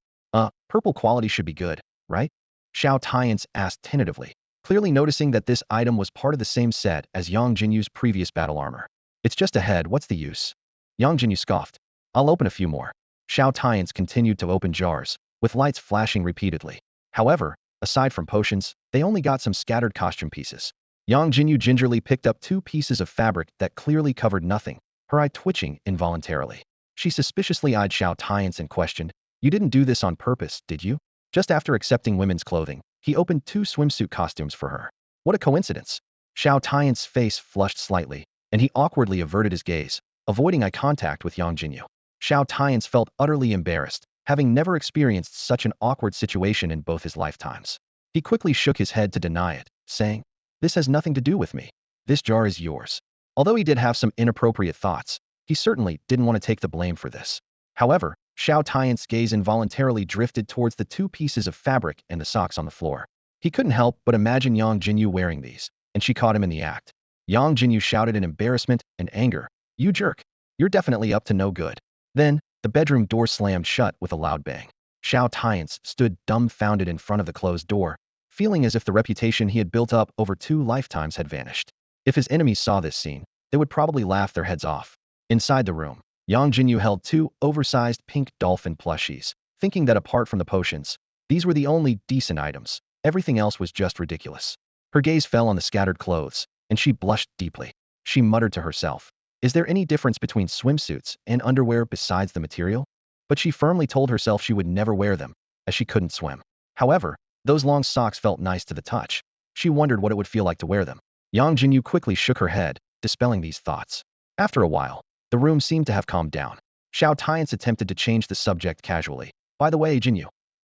Purple quality should be good, right? Xiao Tianche asked tentatively, clearly noticing that this item was part of the same set as Yangjinyu's previous battle armor. "It's just a head, what's the use?" Yangjinyu scoffed. "I'll open a few more." Xiao Tianche continued to open jars, with lights flashing repeatedly. However, aside from potions, they only got some scattered costume pieces. Yangjinyu gingerly picked up 2 pieces of fabric that clearly covered nothing, her eye twitching involuntarily. She suspiciously eyed Xiao Tianche and questioned, "You didn't do this on purpose, did you?" Just after accepting women's clothing, he opened 2 swimsuit costumes for her. What a coincidence. Xiao Tianche's face flushed slightly, and he awkwardly averted his gaze, avoiding eye contact with Yangjinyu. Xiao Tianche felt utterly embarrassed, having never experienced such an awkward situation in both his lifetimes. He quickly shook his head to deny it, saying, "This has nothing to do with me. This jar is yours." Although he did have some inappropriate thoughts, he certainly didn't want to take the blame for this. However, Xiao Tianche's gaze involuntarily drifted towards the 2 pieces of fabric and the socks on the floor. He couldn't help but imagine Yangjinyu wearing these, and she caught him in the act. Yangjinyu shouted in embarrassment and anger, "You jerk! You're definitely up to no good." Then, the bedroom door slammed shut with a loud bang. Xiao Tianche stood dumbfounded in front of the closed door, feeling as if the reputation he had built up over 2 lifetimes had vanished. If his enemies saw this scene, they would probably laugh their heads off. Inside the room, Yangjinyu held 2 oversized pink dolphin plushies, thinking that apart from the potions, these were the only decent items. Everything else was just ridiculous. Her gaze fell on the scattered clothes, and she blushed deeply. She muttered to herself, "Is there any difference between swimsuits and underwear besides the material?" But she firmly told herself she would never wear them, as she couldn't swim. However, those long socks felt nice to the touch. She wondered what it would feel like to wear them. Yangjinyu quickly shook her head, dispelling these thoughts. After a while, the room seemed to have calmed down. Xiao Tianche attempted to change the subject casually. "By the way, Jinyu."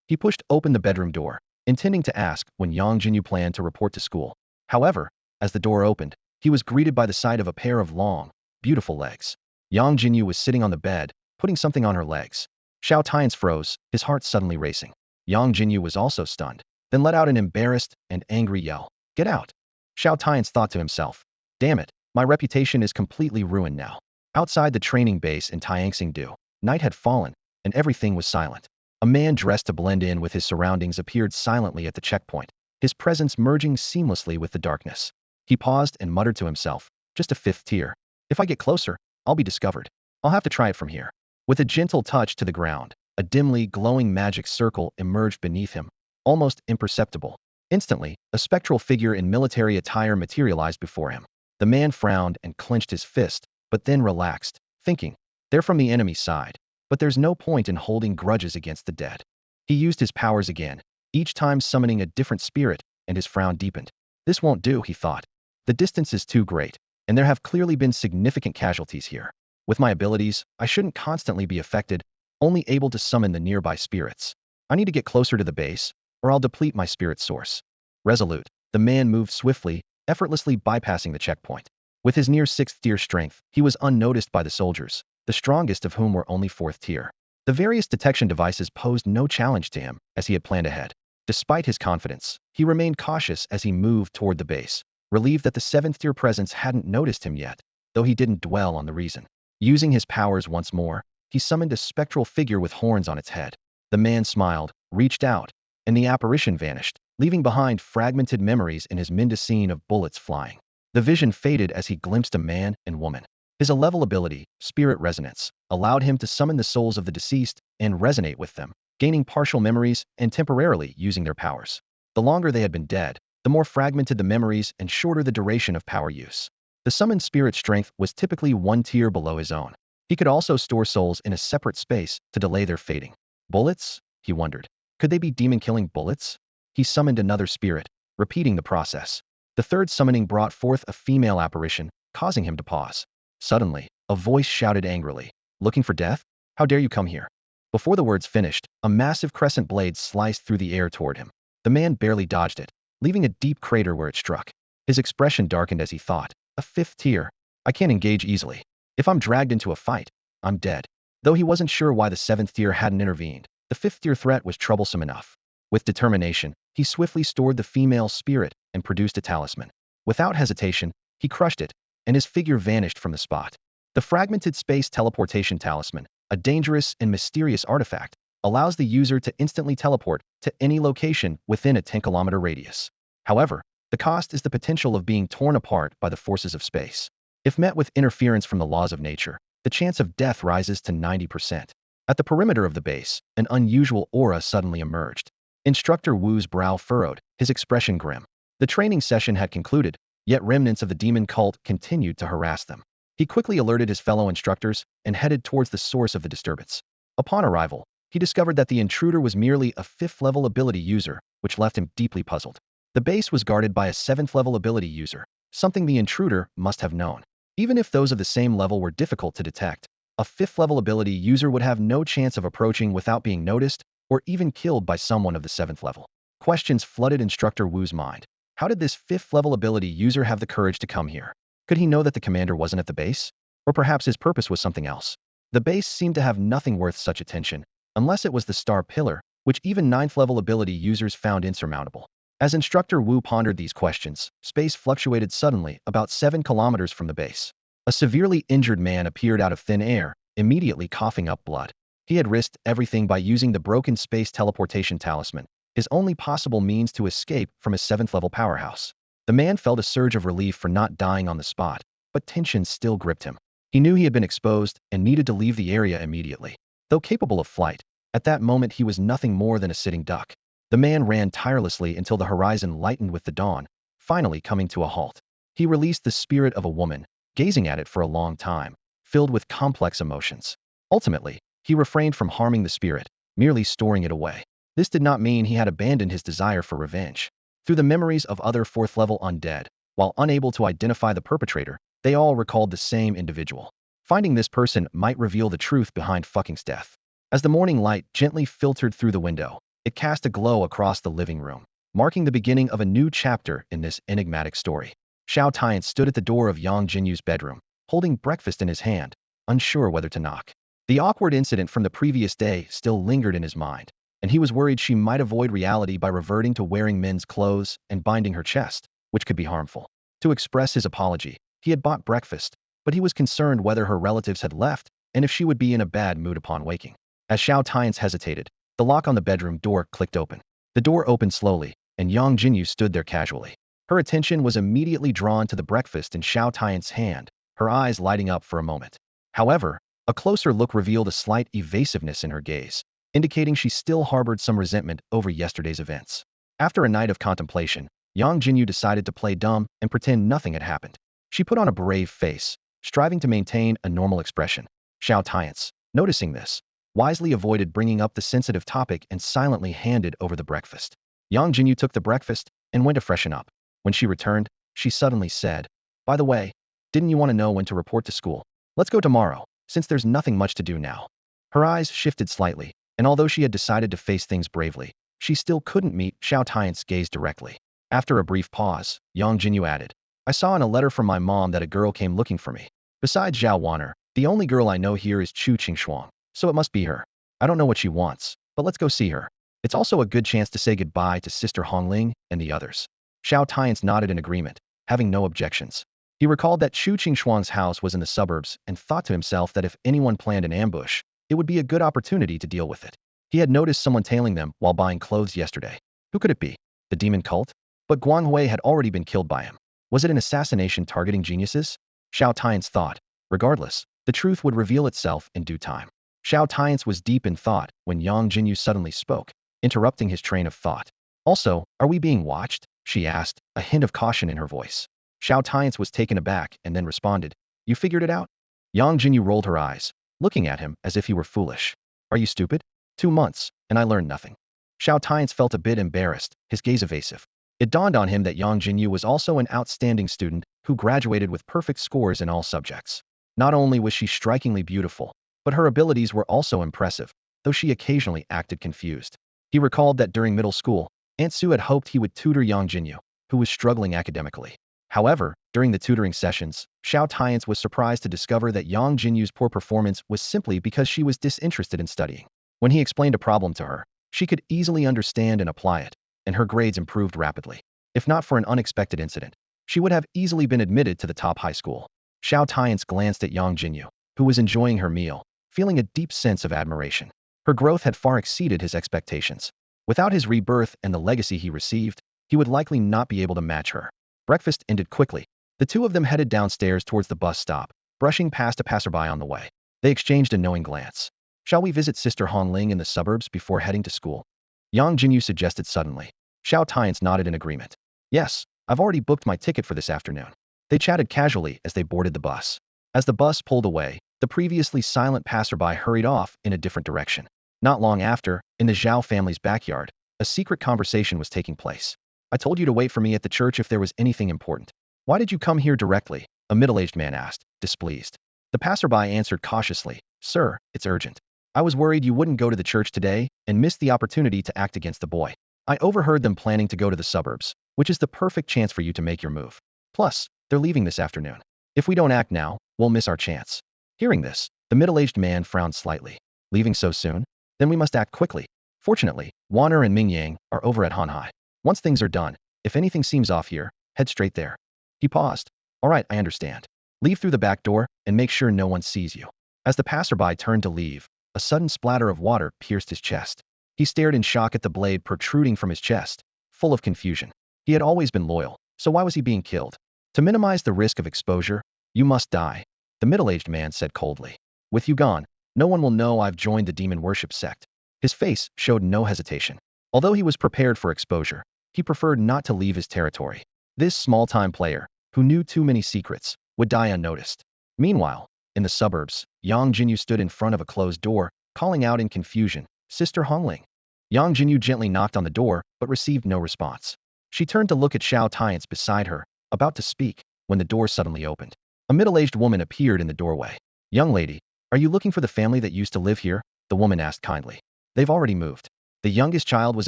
He pushed open the bedroom door, intending to ask when Yangjinyu planned to report to school. However, as the door opened, he was greeted by the sight of a pair of long, beautiful legs. Yangjinyu was sitting on the bed, putting something on her legs. Xiao Tianche froze, his heart suddenly racing. Yangjinyu was also stunned, then let out an embarrassed and angry yell. "Get out!" Xiao Tianche thought to himself, "Damn it, my reputation is completely ruined now." Outside the training base in Tianxingdu, night had fallen, and everything was silent. A man dressed to blend in with his surroundings appeared silently at the checkpoint, his presence merging seamlessly with the darkness. He paused and muttered to himself, "Just a 5th tier. If I get closer, I'll be discovered. I'll have to try it from here." With a gentle touch to the ground, a dimly glowing magic circle emerged beneath him, almost imperceptible. Instantly, a spectral figure in military attire materialized before him. The man frowned and clenched his fist, but then relaxed, thinking, "They're from the enemy side, but there's no point in holding grudges against the dead." He used his powers again, each time summoning a different spirit, and his frown deepened. "This won't do," he thought. The distance is too great, and there have clearly been significant casualties here. With my abilities, I shouldn't constantly be affected, only able to summon the nearby spirits. I need to get closer to the base, or I'll deplete my spirit source. Resolute, the man moved swiftly, effortlessly bypassing the checkpoint. With his near 6th tier strength, he was unnoticed by the soldiers, the strongest of whom were only 4th tier. The various detection devices posed no challenge to him, as he had planned ahead. Despite his confidence, he remained cautious as he moved toward the base, relieved that the 7th tier presence hadn't noticed him yet, though he didn't dwell on the reason. Using his powers once more, he summoned a spectral figure with horns on its head. The man smiled, reached out, and the apparition vanished, leaving behind fragmented memories in his scene of bullets flying. The vision faded as he glimpsed a man and woman. His A-level ability, Spirit Resonance, allowed him to summon the souls of the deceased and resonate with them, gaining partial memories and temporarily using their powers. The longer they had been dead, the more fragmented the memories and shorter the duration of power use. The summoned spirit strength was typically 1 tier below his own. He could also store souls in a separate space to delay their fading. Bullets? He wondered. Could they be demon-killing bullets? He summoned another spirit, repeating the process. The third summoning brought forth a female apparition, causing him to pause. Suddenly, a voice shouted angrily, "Looking for death? How dare you come here?" Before the words finished, a massive crescent blade sliced through the air toward him. The man barely dodged it, leaving a deep crater where it struck. His expression darkened as he thought, "A 5th tier? I can't engage easily. If I'm dragged into a fight, I'm dead." Though he wasn't sure why the 7th tier hadn't intervened, the 5th tier threat was troublesome enough. With determination, he swiftly stored the female spirit and produced a talisman. Without hesitation, he crushed it, and his figure vanished from the spot. The fragmented space teleportation talisman, a dangerous and mysterious artifact, allows the user to instantly teleport to any location within a 10-kilometer radius. However, the cost is the potential of being torn apart by the forces of space. If met with interference from the laws of nature, the chance of death rises to 90%. At the perimeter of the base, an unusual aura suddenly emerged. Instructor Wu's brow furrowed, his expression grim. The training session had concluded, yet remnants of the demon cult continued to harass them. He quickly alerted his fellow instructors and headed towards the source of the disturbance. Upon arrival, he discovered that the intruder was merely a 5th-level ability user, which left him deeply puzzled. The base was guarded by a 7th-level ability user, something the intruder must have known. Even if those of the same level were difficult to detect, a 5th-level ability user would have no chance of approaching without being noticed or even killed by someone of the 7th level. Questions flooded Instructor Wu's mind. How did this 5th-level ability user have the courage to come here? Could he know that the commander wasn't at the base? Or perhaps his purpose was something else? The base seemed to have nothing worth such attention, unless it was the star pillar, which even 9th-level ability users found insurmountable. As Instructor Wu pondered these questions, space fluctuated suddenly about 7 kilometers from the base. A severely injured man appeared out of thin air, immediately coughing up blood. He had risked everything by using the broken space teleportation talisman, his only possible means to escape from his 7th-level powerhouse. The man felt a surge of relief for not dying on the spot, but tension still gripped him. He knew he had been exposed and needed to leave the area immediately. Though capable of flight, at that moment he was nothing more than a sitting duck. The man ran tirelessly until the horizon lightened with the dawn, finally coming to a halt. He released the spirit of a woman, gazing at it for a long time, filled with complex emotions. Ultimately, he refrained from harming the spirit, merely storing it away. This did not mean he had abandoned his desire for revenge. Through the memories of other 4th-level undead, while unable to identify the perpetrator, they all recalled the same individual. Finding this person might reveal the truth behind Fucking's death. As the morning light gently filtered through the window, it cast a glow across the living room, marking the beginning of a new chapter in this enigmatic story. Xiao Tianche stood at the door of Yangjinyu's bedroom, holding breakfast in his hand, unsure whether to knock. The awkward incident from the previous day still lingered in his mind, and he was worried she might avoid reality by reverting to wearing men's clothes and binding her chest, which could be harmful. To express his apology, he had bought breakfast, but he was concerned whether her relatives had left and if she would be in a bad mood upon waking. As Xiao Tianche hesitated, the lock on the bedroom door clicked open. The door opened slowly, and Yangjinyu stood there casually. Her attention was immediately drawn to the breakfast in Xiao Tianche's hand, her eyes lighting up for a moment. However, a closer look revealed a slight evasiveness in her gaze, indicating she still harbored some resentment over yesterday's events. After a night of contemplation, Yangjinyu decided to play dumb and pretend nothing had happened. She put on a brave face, striving to maintain a normal expression. Xiao Tianche, noticing this, wisely avoided bringing up the sensitive topic and silently handed over the breakfast. Yangjinyu took the breakfast and went to freshen up. When she returned, she suddenly said, "By the way, didn't you want to know when to report to school? Let's go tomorrow, since there's nothing much to do now." Her eyes shifted slightly, and although she had decided to face things bravely, she still couldn't meet Xiao Tianche's gaze directly. After a brief pause, Yangjinyu added, "I saw in a letter from my mom that a girl came looking for me. Besides Zhao Wan'er, the only girl I know here is Chu Qingxuang, so it must be her. I don't know what she wants, but let's go see her. It's also a good chance to say goodbye to Sister Hongling and the others." Xiao Tianche nodded in agreement, having no objections. He recalled that Chu Qingxuang's house was in the suburbs and thought to himself that if anyone planned an ambush, it would be a good opportunity to deal with it. He had noticed someone tailing them while buying clothes yesterday. Who could it be? The demon cult? But Guanghui had already been killed by him. Was it an assassination targeting geniuses? Xiao Tianche thought. Regardless, the truth would reveal itself in due time. Xiao Tianche was deep in thought when Yangjinyu suddenly spoke, interrupting his train of thought. "Also, are we being watched?" she asked, a hint of caution in her voice. Xiao Tianche was taken aback and then responded, "You figured it out?" Yangjinyu rolled her eyes, looking at him as if he were foolish. "Are you stupid? 2 months, and I learned nothing." Xiao Tianche felt a bit embarrassed, his gaze evasive. It dawned on him that Yangjinyu was also an outstanding student who graduated with perfect scores in all subjects. Not only was she strikingly beautiful, but her abilities were also impressive, though she occasionally acted confused. He recalled that during middle school, Aunt Sue had hoped he would tutor Yangjinyu, who was struggling academically. However, during the tutoring sessions, Xiao Tianche was surprised to discover that Yangjinyu's poor performance was simply because she was disinterested in studying. When he explained a problem to her, she could easily understand and apply it, and her grades improved rapidly. If not for an unexpected incident, she would have easily been admitted to the top high school. Xiao Tianche glanced at Yangjinyu, who was enjoying her meal, feeling a deep sense of admiration. Her growth had far exceeded his expectations. Without his rebirth and the legacy he received, he would likely not be able to match her. Breakfast ended quickly. The two of them headed downstairs towards the bus stop, brushing past a passerby on the way. They exchanged a knowing glance. "Shall we visit Sister Hongling in the suburbs before heading to school?" Yang Jinyu suggested suddenly. Xiao Tianche nodded in agreement. "Yes, I've already booked my ticket for this afternoon." They chatted casually as they boarded the bus. As the bus pulled away, the previously silent passerby hurried off in a different direction. Not long after, in the Zhao family's backyard, a secret conversation was taking place. "I told you to wait for me at the church if there was anything important. Why did you come here directly?" a middle-aged man asked, displeased. The passerby answered cautiously, "Sir, it's urgent. I was worried you wouldn't go to the church today and missed the opportunity to act against the boy. I overheard them planning to go to the suburbs, which is the perfect chance for you to make your move. Plus, they're leaving this afternoon. If we don't act now, we'll miss our chance." Hearing this, the middle-aged man frowned slightly. "Leaving so soon? Then we must act quickly. Fortunately, Wan'er and Mingyang are over at Hanhai. Once things are done, if anything seems off here, head straight there." He paused. "All right, I understand. Leave through the back door and make sure no one sees you." As the passerby turned to leave, a sudden splatter of water pierced his chest. He stared in shock at the blade protruding from his chest, full of confusion. He had always been loyal, so why was he being killed? "To minimize the risk of exposure, you must die," the middle-aged man said coldly. "With you gone, no one will know I've joined the demon worship sect." His face showed no hesitation. Although he was prepared for exposure, he preferred not to leave his territory. This small-time player, who knew too many secrets, would die unnoticed. Meanwhile, in the suburbs, Yang Jinyu stood in front of a closed door, calling out in confusion, "Sister Hongling." Yang Jinyu gently knocked on the door, but received no response. She turned to look at Xiao Tianche beside her, about to speak, when the door suddenly opened. A middle-aged woman appeared in the doorway. "Young lady, are you looking for the family that used to live here?" the woman asked kindly. "They've already moved. The youngest child was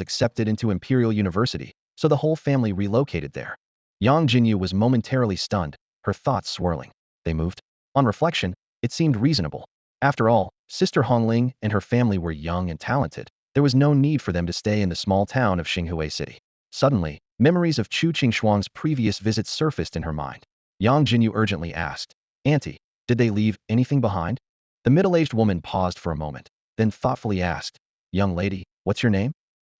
accepted into Imperial University, so the whole family relocated there." Yang Jinyu was momentarily stunned, her thoughts swirling. They moved? On reflection, it seemed reasonable. After all, Sister Hongling and her family were young and talented. There was no need for them to stay in the small town of Xinhui City. Suddenly, memories of Chu Qingxuang's previous visits surfaced in her mind. Yang Jinyu urgently asked, "Auntie, did they leave anything behind?" The middle-aged woman paused for a moment, then thoughtfully asked, "Young lady, what's your name?"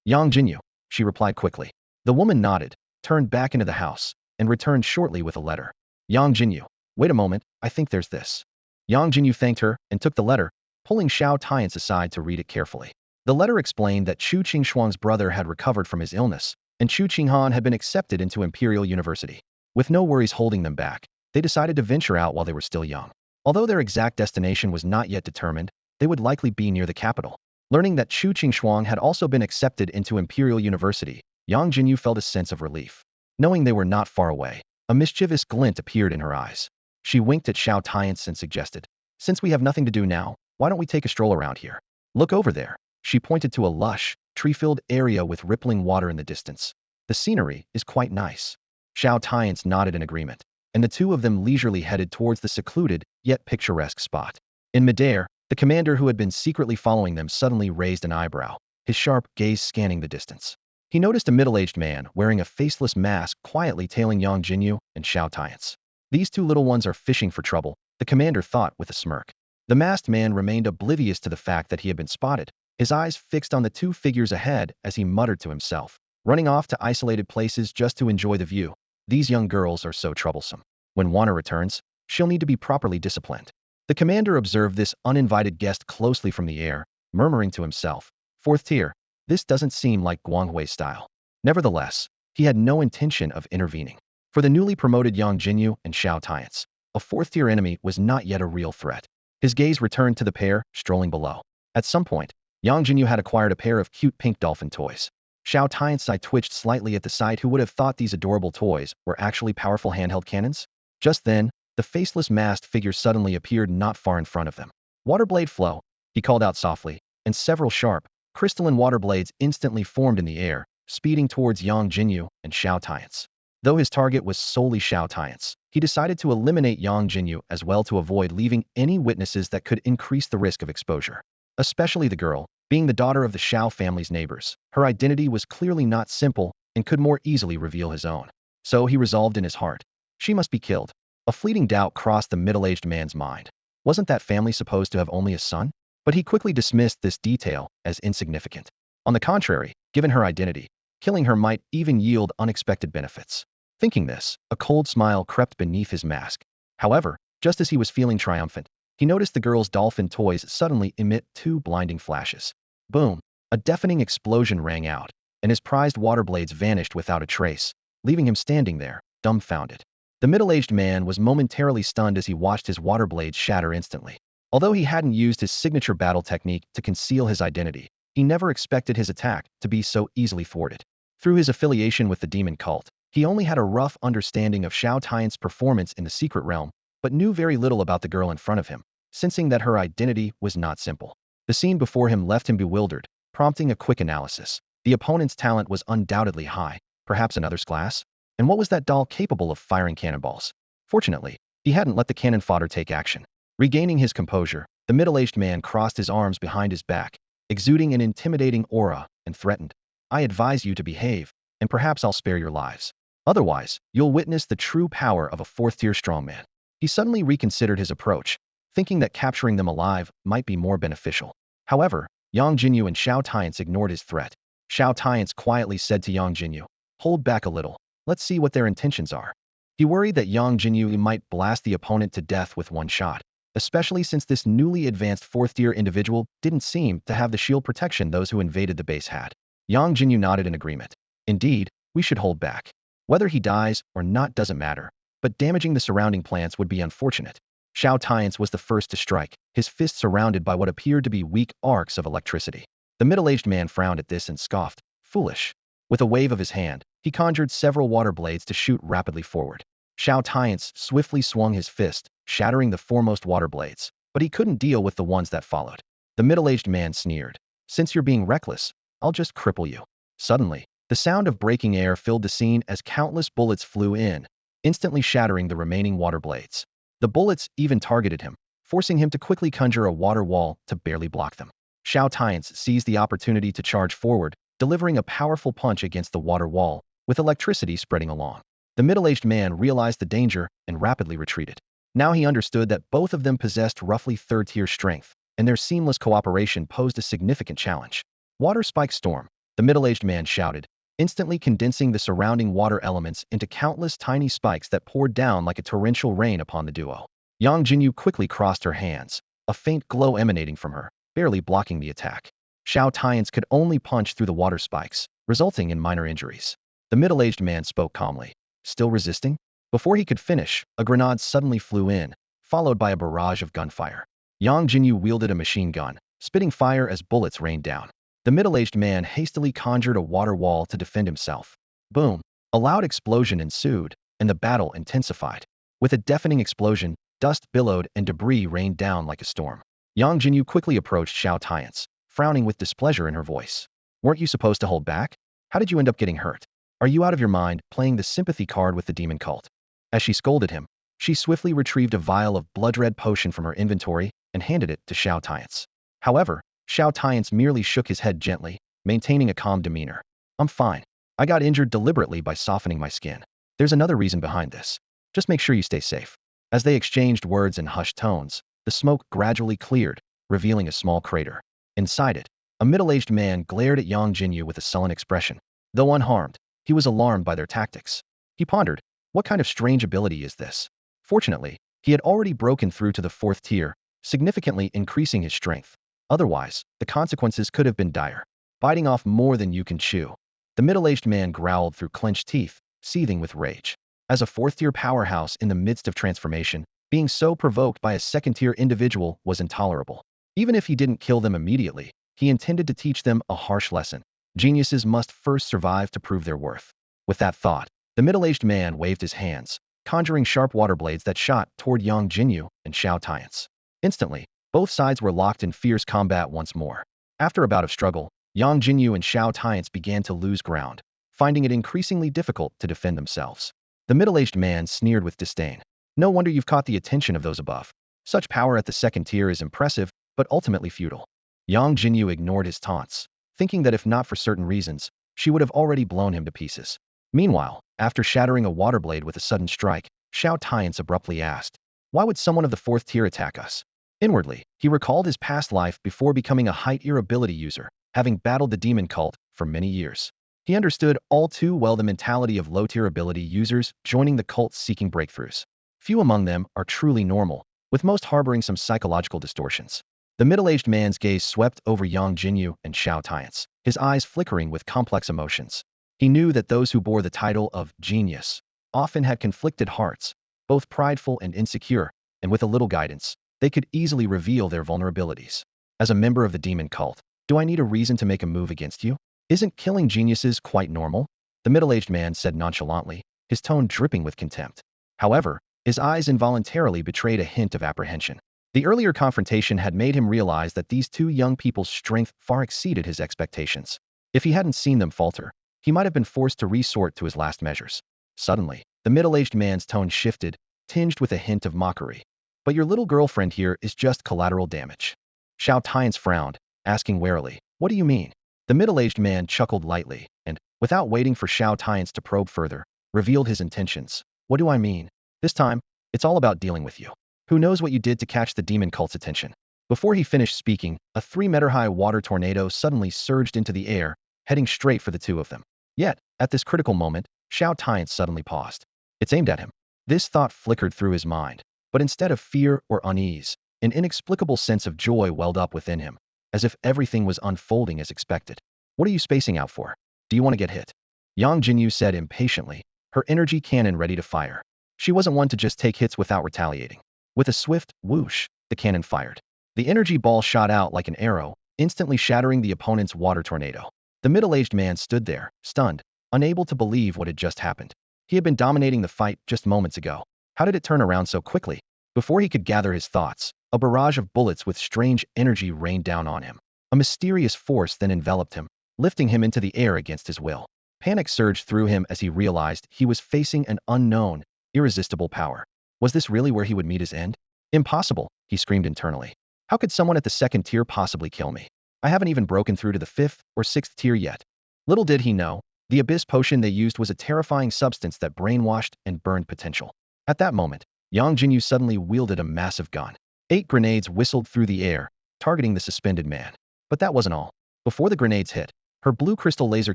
"Yang Jinyu," she replied quickly. The woman nodded, turned back into the house, and returned shortly with a letter. "Yang Jinyu, wait a moment, I think there's this." Yang Jinyu thanked her and took the letter, pulling Xiao Tianche aside to read it carefully. The letter explained that Chu Qingxuang's brother had recovered from his illness, and Chu Qinghan had been accepted into Imperial University. With no worries holding them back, they decided to venture out while they were still young. Although their exact destination was not yet determined, they would likely be near the capital. Learning that Chu Qingxuang had also been accepted into Imperial University, Yang Jinyu felt a sense of relief. Knowing they were not far away, A mischievous glint appeared in her eyes. She winked at Xiao Tianche and suggested, "Since we have nothing to do now, why don't we take a stroll around here? Look over there." She pointed to a lush, tree-filled area with rippling water in the distance. "The scenery is quite nice." Xiao Tianche nodded in agreement, and the two of them leisurely headed towards the secluded, yet picturesque spot. In midair, the commander who had been secretly following them suddenly raised an eyebrow, his sharp gaze scanning the distance. He noticed a middle-aged man wearing a faceless mask quietly tailing Yangjinyu and Xiao Tianche. These two little ones are fishing for trouble, the commander thought with a smirk. The masked man remained oblivious to the fact that he had been spotted, his eyes fixed on the two figures ahead as he muttered to himself, running off to isolated places just to enjoy the view. These young girls are so troublesome. When Wana returns, she'll need to be properly disciplined. The commander observed this uninvited guest closely from the air, murmuring to himself, "Fourth tier, this doesn't seem like Guanghui style." Nevertheless, he had no intention of intervening. For the newly promoted Yangjinyu and Xiao Tianche, a fourth-tier enemy was not yet a real threat. His gaze returned to the pair, strolling below. At some point, Yangjinyu had acquired a pair of cute pink dolphin toys. Xiao Tianche's eye twitched slightly at the sight. Who would have thought these adorable toys were actually powerful handheld cannons? Just then, the faceless masked figure suddenly appeared not far in front of them. "Waterblade flow," he called out softly, and several sharp, crystalline water blades instantly formed in the air, speeding towards Yangjinyu and Xiao Tianche. Though his target was solely Xiao Tianche, he decided to eliminate Yangjinyu as well to avoid leaving any witnesses that could increase the risk of exposure. Especially the girl, being the daughter of the Xiao family's neighbors, her identity was clearly not simple and could more easily reveal his own. So he resolved in his heart, she must be killed. A fleeting doubt crossed the middle-aged man's mind. Wasn't that family supposed to have only a son? But he quickly dismissed this detail as insignificant. On the contrary, given her identity, killing her might even yield unexpected benefits. Thinking this, a cold smile crept beneath his mask. However, just as he was feeling triumphant, he noticed the girl's dolphin toys suddenly emit two blinding flashes. Boom! A deafening explosion rang out, and his prized water blades vanished without a trace, leaving him standing there, dumbfounded. The middle-aged man was momentarily stunned as he watched his water blades shatter instantly. Although he hadn't used his signature battle technique to conceal his identity, he never expected his attack to be so easily thwarted. Through his affiliation with the demon cult, he only had a rough understanding of Xiao Tianche's performance in the secret realm, but knew very little about the girl in front of him, sensing that her identity was not simple. The scene before him left him bewildered, prompting a quick analysis. The opponent's talent was undoubtedly high, perhaps another's class? And what was that doll capable of firing cannonballs? Fortunately, he hadn't let the cannon fodder take action. Regaining his composure, the middle-aged man crossed his arms behind his back, exuding an intimidating aura, and threatened, "I advise you to behave, and perhaps I'll spare your lives. Otherwise, you'll witness the true power of a fourth-tier strongman." He suddenly reconsidered his approach, thinking that capturing them alive might be more beneficial. However, Yangjinyu and Xiao Tianche ignored his threat. Xiao Tianche quietly said to Yangjinyu, "Hold back a little. Let's see what their intentions are." He worried that Yangjinyu might blast the opponent to death with one shot, especially since this newly advanced fourth-tier individual didn't seem to have the shield protection those who invaded the base had. Yangjinyu nodded in agreement. "Indeed, we should hold back. Whether he dies or not doesn't matter, but damaging the surrounding plants would be unfortunate." Xiao Tianche was the first to strike, his fist surrounded by what appeared to be weak arcs of electricity. The middle-aged man frowned at this and scoffed, "Foolish." With a wave of his hand, he conjured several water blades to shoot rapidly forward. Xiao Tianche swiftly swung his fist, shattering the foremost water blades, but he couldn't deal with the ones that followed. The middle-aged man sneered, "Since you're being reckless, I'll just cripple you." Suddenly, the sound of breaking air filled the scene as countless bullets flew in, instantly shattering the remaining water blades. The bullets even targeted him, forcing him to quickly conjure a water wall to barely block them. Xiao Tianche seized the opportunity to charge forward, delivering a powerful punch against the water wall, with electricity spreading along. The middle-aged man realized the danger and rapidly retreated. Now he understood that both of them possessed roughly third-tier strength, and their seamless cooperation posed a significant challenge. "Water spike storm," the middle-aged man shouted, instantly condensing the surrounding water elements into countless tiny spikes that poured down like a torrential rain upon the duo. Yangjinyu quickly crossed her hands, a faint glow emanating from her, barely blocking the attack. Xiao Tianche could only punch through the water spikes, resulting in minor injuries. The middle-aged man spoke calmly. "Still resisting?" Before he could finish, a grenade suddenly flew in, followed by a barrage of gunfire. Yangjinyu wielded a machine gun, spitting fire as bullets rained down. The middle-aged man hastily conjured a water wall to defend himself. Boom! A loud explosion ensued, and the battle intensified. With a deafening explosion, dust billowed and debris rained down like a storm. Yangjinyu quickly approached Xiao Tianche, frowning with displeasure in her voice. Weren't you supposed to hold back? How did you end up getting hurt? Are you out of your mind, playing the sympathy card with the demon cult? As she scolded him, she swiftly retrieved a vial of blood-red potion from her inventory and handed it to Xiao Tianche. However, Xiao Tianche merely shook his head gently, maintaining a calm demeanor. I'm fine. I got injured deliberately by softening my skin. There's another reason behind this. Just make sure you stay safe. As they exchanged words in hushed tones, the smoke gradually cleared, revealing a small crater. Inside it, a middle-aged man glared at Yangjinyu with a sullen expression. Though unharmed, he was alarmed by their tactics. He pondered, what kind of strange ability is this? Fortunately, he had already broken through to the 4th tier, significantly increasing his strength. Otherwise, the consequences could have been dire. Biting off more than you can chew. The middle-aged man growled through clenched teeth, seething with rage. As a 4th-tier powerhouse in the midst of transformation, being so provoked by a 2nd-tier individual was intolerable. Even if he didn't kill them immediately, he intended to teach them a harsh lesson. Geniuses must first survive to prove their worth. With that thought, the middle-aged man waved his hands, conjuring sharp water blades that shot toward Yangjinyu and Xiao Tianche. Instantly, both sides were locked in fierce combat once more. After a bout of struggle, Yangjinyu and Xiao Tianche began to lose ground, finding it increasingly difficult to defend themselves. The middle-aged man sneered with disdain. No wonder you've caught the attention of those above. Such power at the 2nd tier is impressive, but ultimately futile. Yangjinyu ignored his taunts, thinking that if not for certain reasons, she would have already blown him to pieces. Meanwhile, after shattering a water blade with a sudden strike, Xiao Tianche abruptly asked, why would someone of the 4th tier attack us? Inwardly, he recalled his past life before becoming a high-tier ability user, having battled the demon cult for many years. He understood all too well the mentality of low-tier ability users joining the cult seeking breakthroughs. Few among them are truly normal, with most harboring some psychological distortions. The middle-aged man's gaze swept over Yangjinyu and Xiao Tianche, his eyes flickering with complex emotions. He knew that those who bore the title of genius often had conflicted hearts, both prideful and insecure, and with a little guidance, they could easily reveal their vulnerabilities. As a member of the demon cult, do I need a reason to make a move against you? Isn't killing geniuses quite normal? The middle-aged man said nonchalantly, his tone dripping with contempt. However, his eyes involuntarily betrayed a hint of apprehension. The earlier confrontation had made him realize that these two young people's strength far exceeded his expectations. If he hadn't seen them falter, he might have been forced to resort to his last measures. Suddenly, the middle-aged man's tone shifted, tinged with a hint of mockery. But your little girlfriend here is just collateral damage. Xiao Tianche frowned, asking warily, what do you mean? The middle-aged man chuckled lightly, and, without waiting for Xiao Tianche to probe further, revealed his intentions. What do I mean? This time, it's all about dealing with you. Who knows what you did to catch the demon cult's attention? Before he finished speaking, a 3-meter-high water tornado suddenly surged into the air, heading straight for the two of them. Yet, at this critical moment, Xiao Tianche suddenly paused. It's aimed at him. This thought flickered through his mind, but instead of fear or unease, an inexplicable sense of joy welled up within him, as if everything was unfolding as expected. What are you spacing out for? Do you want to get hit? Yangjinyu said impatiently, her energy cannon ready to fire. She wasn't one to just take hits without retaliating. With a swift whoosh, the cannon fired. The energy ball shot out like an arrow, instantly shattering the opponent's water tornado. The middle-aged man stood there, stunned, unable to believe what had just happened. He had been dominating the fight just moments ago. How did it turn around so quickly? Before he could gather his thoughts, a barrage of bullets with strange energy rained down on him. A mysterious force then enveloped him, lifting him into the air against his will. Panic surged through him as he realized he was facing an unknown, irresistible power. Was this really where he would meet his end? Impossible, he screamed internally. How could someone at the 2nd tier possibly kill me? I haven't even broken through to the 5th or 6th tier yet. Little did he know, the abyss potion they used was a terrifying substance that brainwashed and burned potential. At that moment, Yangjinyu suddenly wielded a massive gun. 8 grenades whistled through the air, targeting the suspended man. But that wasn't all. Before the grenades hit, her blue crystal laser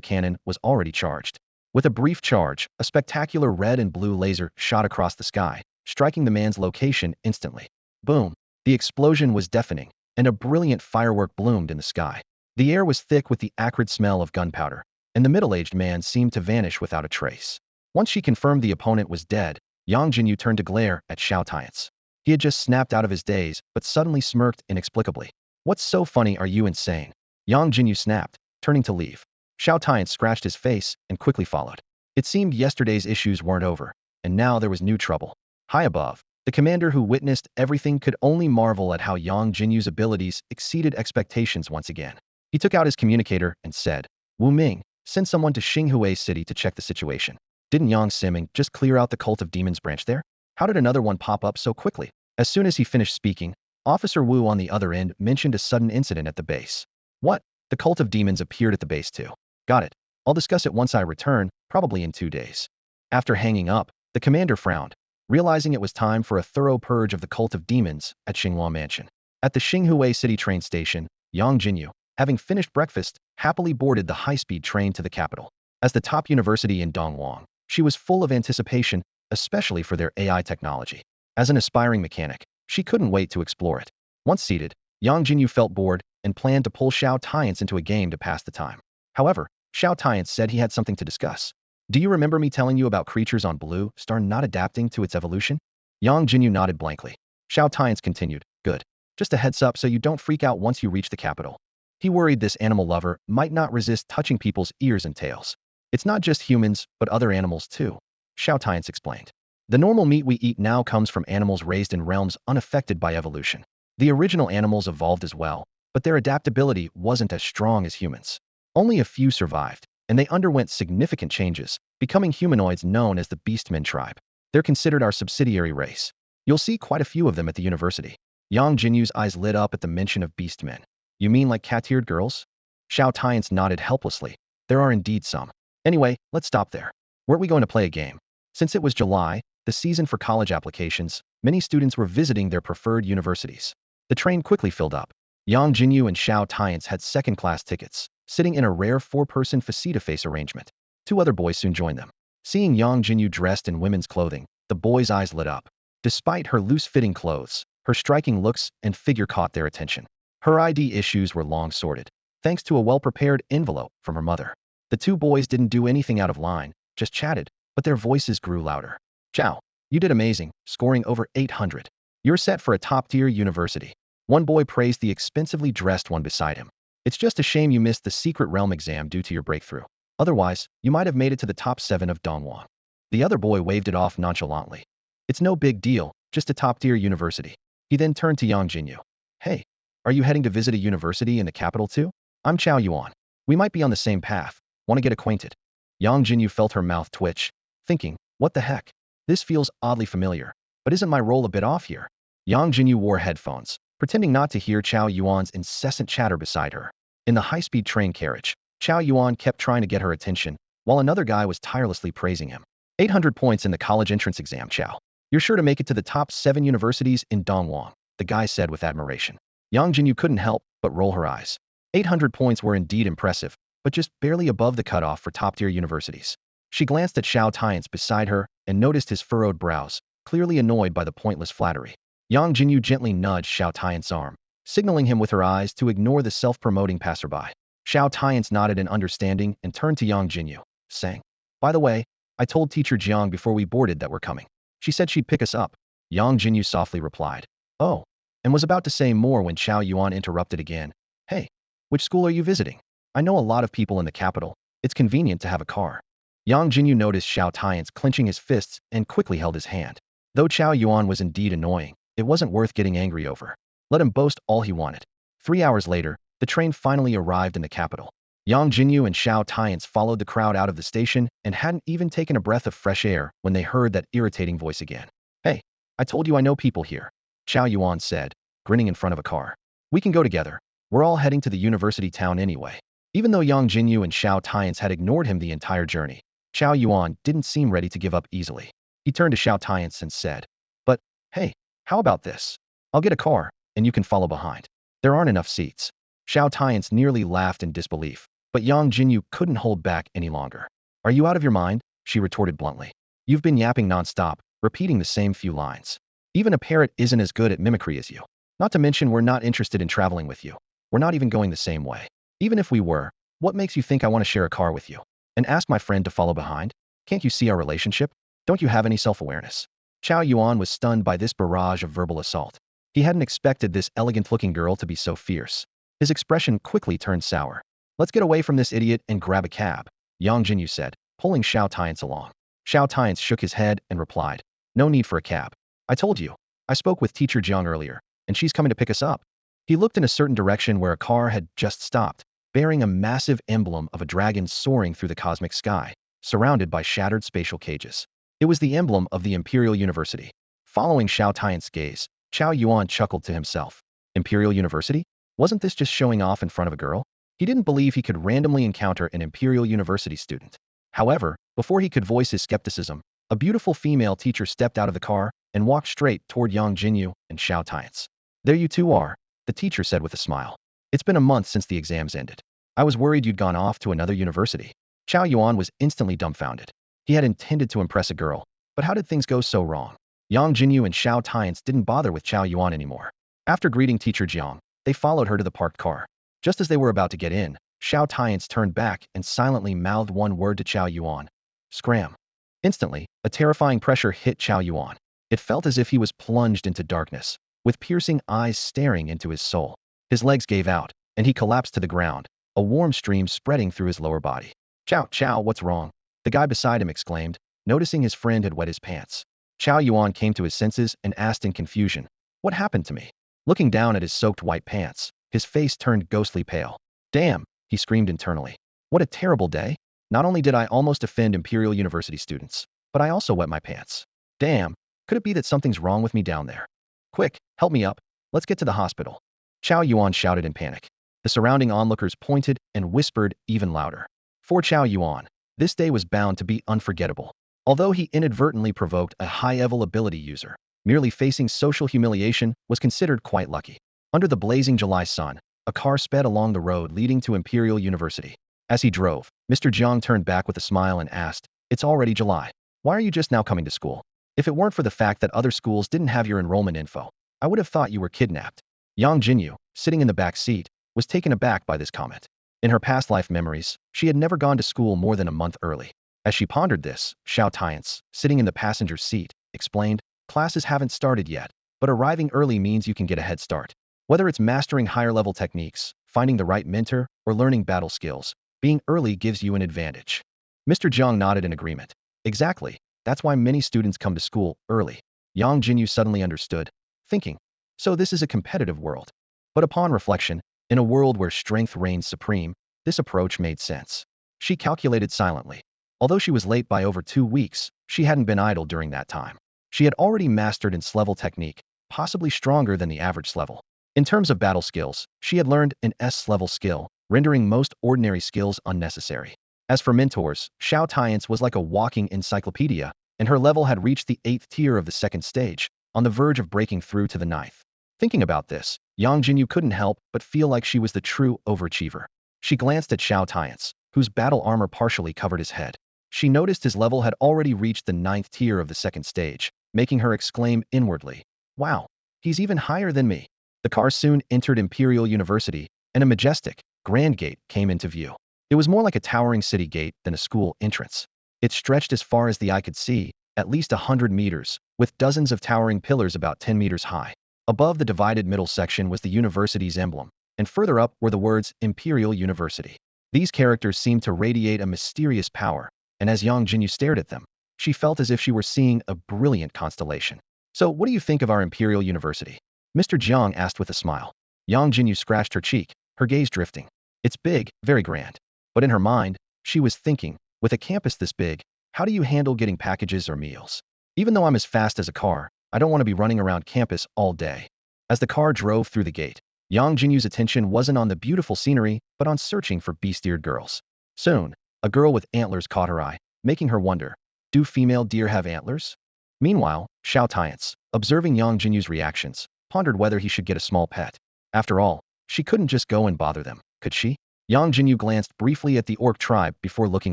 cannon was already charged. With a brief charge, a spectacular red and blue laser shot across the sky, striking the man's location instantly. Boom! The explosion was deafening, and a brilliant firework bloomed in the sky. The air was thick with the acrid smell of gunpowder, and the middle-aged man seemed to vanish without a trace. Once she confirmed the opponent was dead, Yangjinyu turned to glare at Xiao Tianche. He had just snapped out of his daze, but suddenly smirked inexplicably. What's so funny, are you insane? Yangjinyu snapped, turning to leave. Xiao Tianche scratched his face and quickly followed. It seemed yesterday's issues weren't over, and and now there was new trouble. High above, the commander who witnessed everything could only marvel at how Yangjinyu's abilities exceeded expectations once again. He took out his communicator and said, "Wu Ming, send someone to Xinghui City to check the situation. Didn't Yang Siming just clear out the Cult of Demons branch there? How did another one pop up so quickly?" As soon as he finished speaking, Officer Wu on the other end mentioned a sudden incident at the base. "What? The Cult of Demons appeared at the base too. Got it. I'll discuss it once I return, probably in 2 days." After hanging up, the commander frowned, realizing it was time for a thorough purge of the Cult of Demons at Xinghua Mansion. At the Xinghui City train station, Yangjinyu, having finished breakfast, happily boarded the high-speed train to the capital. As the top university in Donhuang, she was full of anticipation, especially for their AI technology. As an aspiring mechanic, she couldn't wait to explore it. Once seated, Yangjinyu felt bored and planned to pull Xiao Tianche into a game to pass the time. However, Xiao Tianche said he had something to discuss. "Do you remember me telling you about creatures on Blue Star not adapting to its evolution?" Yangjinyu nodded blankly. Xiao Tianche continued, "Good. Just a heads up so you don't freak out once you reach the capital." He worried this animal lover might not resist touching people's ears and tails. "It's not just humans, but other animals too," Xiao Tianche explained. "The normal meat we eat now comes from animals raised in realms unaffected by evolution. The original animals evolved as well, but their adaptability wasn't as strong as humans. Only a few survived, and they underwent significant changes, becoming humanoids known as the Beastmen tribe. They're considered our subsidiary race. You'll see quite a few of them at the university." Yang Jinyu's eyes lit up at the mention of Beastmen. "You mean like cat-eared girls?" Xiao Tianche nodded helplessly. "There are indeed some. Anyway, let's stop there. Weren't we going to play a game?" Since it was July, the season for college applications, many students were visiting their preferred universities. The train quickly filled up. Yang Jinyu and Xiao Tianche had second-class tickets, sitting in a rare 4-person face-to-face arrangement. 2 other boys soon joined them. Seeing Yang Jinyu dressed in women's clothing, the boys' eyes lit up. Despite her loose-fitting clothes, her striking looks and figure caught their attention. Her ID issues were long sorted, thanks to a well-prepared envelope from her mother. The 2 boys didn't do anything out of line, just chatted, but their voices grew louder. "Ciao, you did amazing, scoring over 800. You're set for a top-tier university." One boy praised the expensively dressed one beside him. "It's just a shame you missed the secret realm exam due to your breakthrough. Otherwise, you might have made it to the top 7 of Donhuang." The other boy waved it off nonchalantly. "It's no big deal, just a top-tier university." He then turned to Yang Jinyu. "Hey, are you heading to visit a university in the capital too? I'm Xiao Yuan. We might be on the same path. Want to get acquainted?" Yang Jinyu felt her mouth twitch, thinking, "What the heck? This feels oddly familiar, but isn't my role a bit off here?" Yang Jinyu wore headphones, pretending not to hear Xiao Yuan's incessant chatter beside her. In the high-speed train carriage, Xiao Yuan kept trying to get her attention, while another guy was tirelessly praising him. 800 points in the college entrance exam, Xiao. You're sure to make it to the top 7 universities in Donhuang, the guy said with admiration. Yang Jinyu couldn't help but roll her eyes. 800 points were indeed impressive, but just barely above the cutoff for top-tier universities. She glanced at Xiao Tianche beside her and noticed his furrowed brows, clearly annoyed by the pointless flattery. Yang Jinyu gently nudged Xiao Tianche's arm, signaling him with her eyes to ignore the self-promoting passerby. Xiao Tianche nodded in understanding and turned to Yang Jinyu, saying, "By the way, I told teacher Jiang before we boarded that we're coming. She said she'd pick us up." Yang Jinyu softly replied, "Oh," and was about to say more when Xiao Yuan interrupted again. "Hey, which school are you visiting? I know a lot of people in the capital. It's convenient to have a car." Yang Jinyu noticed Xiao Tianche clenching his fists and quickly held his hand. Though Xiao Yuan was indeed annoying, it wasn't worth getting angry over. Let him boast all he wanted. 3 hours later, the train finally arrived in the capital. Yang Jinyu and Xiao Tianche followed the crowd out of the station and hadn't even taken a breath of fresh air when they heard that irritating voice again. "Hey, I told you I know people here," Xiao Yuan said, grinning in front of a car. "We can go together. We're all heading to the university town anyway." Even though Yang Jinyu and Xiao Tianche had ignored him the entire journey, Xiao Yuan didn't seem ready to give up easily. He turned to Xiao Tianche and said, "But, hey, how about this? I'll get a car, and you can follow behind. There aren't enough seats." Xiao Tianche nearly laughed in disbelief, but Yang Jinyu couldn't hold back any longer. "Are you out of your mind?" she retorted bluntly. "You've been yapping nonstop, repeating the same few lines. Even a parrot isn't as good at mimicry as you. Not to mention we're not interested in traveling with you. We're not even going the same way. Even if we were, what makes you think I want to share a car with you? And ask my friend to follow behind? Can't you see our relationship? Don't you have any self-awareness?" Xiao Yuan was stunned by this barrage of verbal assault. He hadn't expected this elegant-looking girl to be so fierce. His expression quickly turned sour. "Let's get away from this idiot and grab a cab," Yang Jinyu said, pulling Xiao Tianche along. Xiao Tianche shook his head and replied, "No need for a cab. I told you. I spoke with teacher Jiang earlier, and she's coming to pick us up." He looked in a certain direction where a car had just stopped, bearing a massive emblem of a dragon soaring through the cosmic sky, surrounded by shattered spatial cages. It was the emblem of the Imperial University. Following Xiao Tianche's gaze, Chao Yuan chuckled to himself. Imperial University? Wasn't this just showing off in front of a girl? He didn't believe he could randomly encounter an Imperial University student. However, before he could voice his skepticism, a beautiful female teacher stepped out of the car and walked straight toward Yangjinyu and Xiao Tianche. "There you two are," the teacher said with a smile. "It's been a month since the exams ended. I was worried you'd gone off to another university." Chao Yuan was instantly dumbfounded. He had intended to impress a girl, but how did things go so wrong? Yangjinyu and Xiao Tianche didn't bother with Chao Yuan anymore. After greeting teacher Jiang, they followed her to the parked car. Just as they were about to get in, Xiao Tianche turned back and silently mouthed one word to Chao Yuan. "Scram." Instantly, a terrifying pressure hit Chao Yuan. It felt as if he was plunged into darkness, with piercing eyes staring into his soul. His legs gave out, and he collapsed to the ground, a warm stream spreading through his lower body. Chow, what's wrong?" the guy beside him exclaimed, noticing his friend had wet his pants. Chao Yuan came to his senses and asked in confusion, "What happened to me?" Looking down at his soaked white pants, his face turned ghostly pale. "Damn," he screamed internally. "What a terrible day. Not only did I almost offend Imperial University students, but I also wet my pants. Damn, could it be that something's wrong with me down there? Quick, help me up. Let's get to the hospital." Chao Yuan shouted in panic. The surrounding onlookers pointed and whispered even louder. For Chao Yuan, this day was bound to be unforgettable. Although he inadvertently provoked a high-level ability user, merely facing social humiliation was considered quite lucky. Under the blazing July sun, a car sped along the road leading to Imperial University. As he drove, Mr. Jiang turned back with a smile and asked, "It's already July. Why are you just now coming to school? If it weren't for the fact that other schools didn't have your enrollment info, I would have thought you were kidnapped." Yangjinyu, sitting in the back seat, was taken aback by this comment. In her past life memories, she had never gone to school more than a month early. As she pondered this, Xiao Tianche, sitting in the passenger seat, explained, "Classes haven't started yet, but arriving early means you can get a head start. Whether it's mastering higher-level techniques, finding the right mentor, or learning battle skills, being early gives you an advantage." Mr. Jiang nodded in agreement. "Exactly. That's why many students come to school early." Yang Jinyu suddenly understood, thinking, "So this is a competitive world." But upon reflection, in a world where strength reigns supreme, this approach made sense. She calculated silently. Although she was late by over 2 weeks, she hadn't been idle during that time. She had already mastered an S-level technique, possibly stronger than the average level. In terms of battle skills, she had learned an S-level skill, rendering most ordinary skills unnecessary. As for mentors, Xiao Tianche was like a walking encyclopedia, and her level had reached the 8th tier of the 2nd stage, on the verge of breaking through to the 9th. Thinking about this, Yang Jinyu couldn't help but feel like she was the true overachiever. She glanced at Xiao Tianche, whose battle armor partially covered his head. She noticed his level had already reached the 9th tier of the 2nd stage, making her exclaim inwardly, "Wow, he's even higher than me." The car soon entered Imperial University, and a majestic, grand gate came into view. It was more like a towering city gate than a school entrance. It stretched as far as the eye could see, at least 100 meters, with dozens of towering pillars about 10 meters high. Above the divided middle section was the university's emblem, and further up were the words Imperial University. These characters seemed to radiate a mysterious power, and as Yang Jinyu stared at them, she felt as if she were seeing a brilliant constellation. "So what do you think of our Imperial University?" Mr. Jiang asked with a smile. Yang Jinyu scratched her cheek, her gaze drifting. "It's big, very grand." But in her mind, she was thinking, with a campus this big, how do you handle getting packages or meals? Even though I'm as fast as a car, I don't want to be running around campus all day. As the car drove through the gate, Yang Jinyu's attention wasn't on the beautiful scenery, but on searching for beast-eared girls. Soon, a girl with antlers caught her eye, making her wonder, do female deer have antlers? Meanwhile, Xiao Tianche, observing Yang Jinyu's reactions, pondered whether he should get a small pet. After all, she couldn't just go and bother them, could she? Yang Jinyu glanced briefly at the orc tribe before looking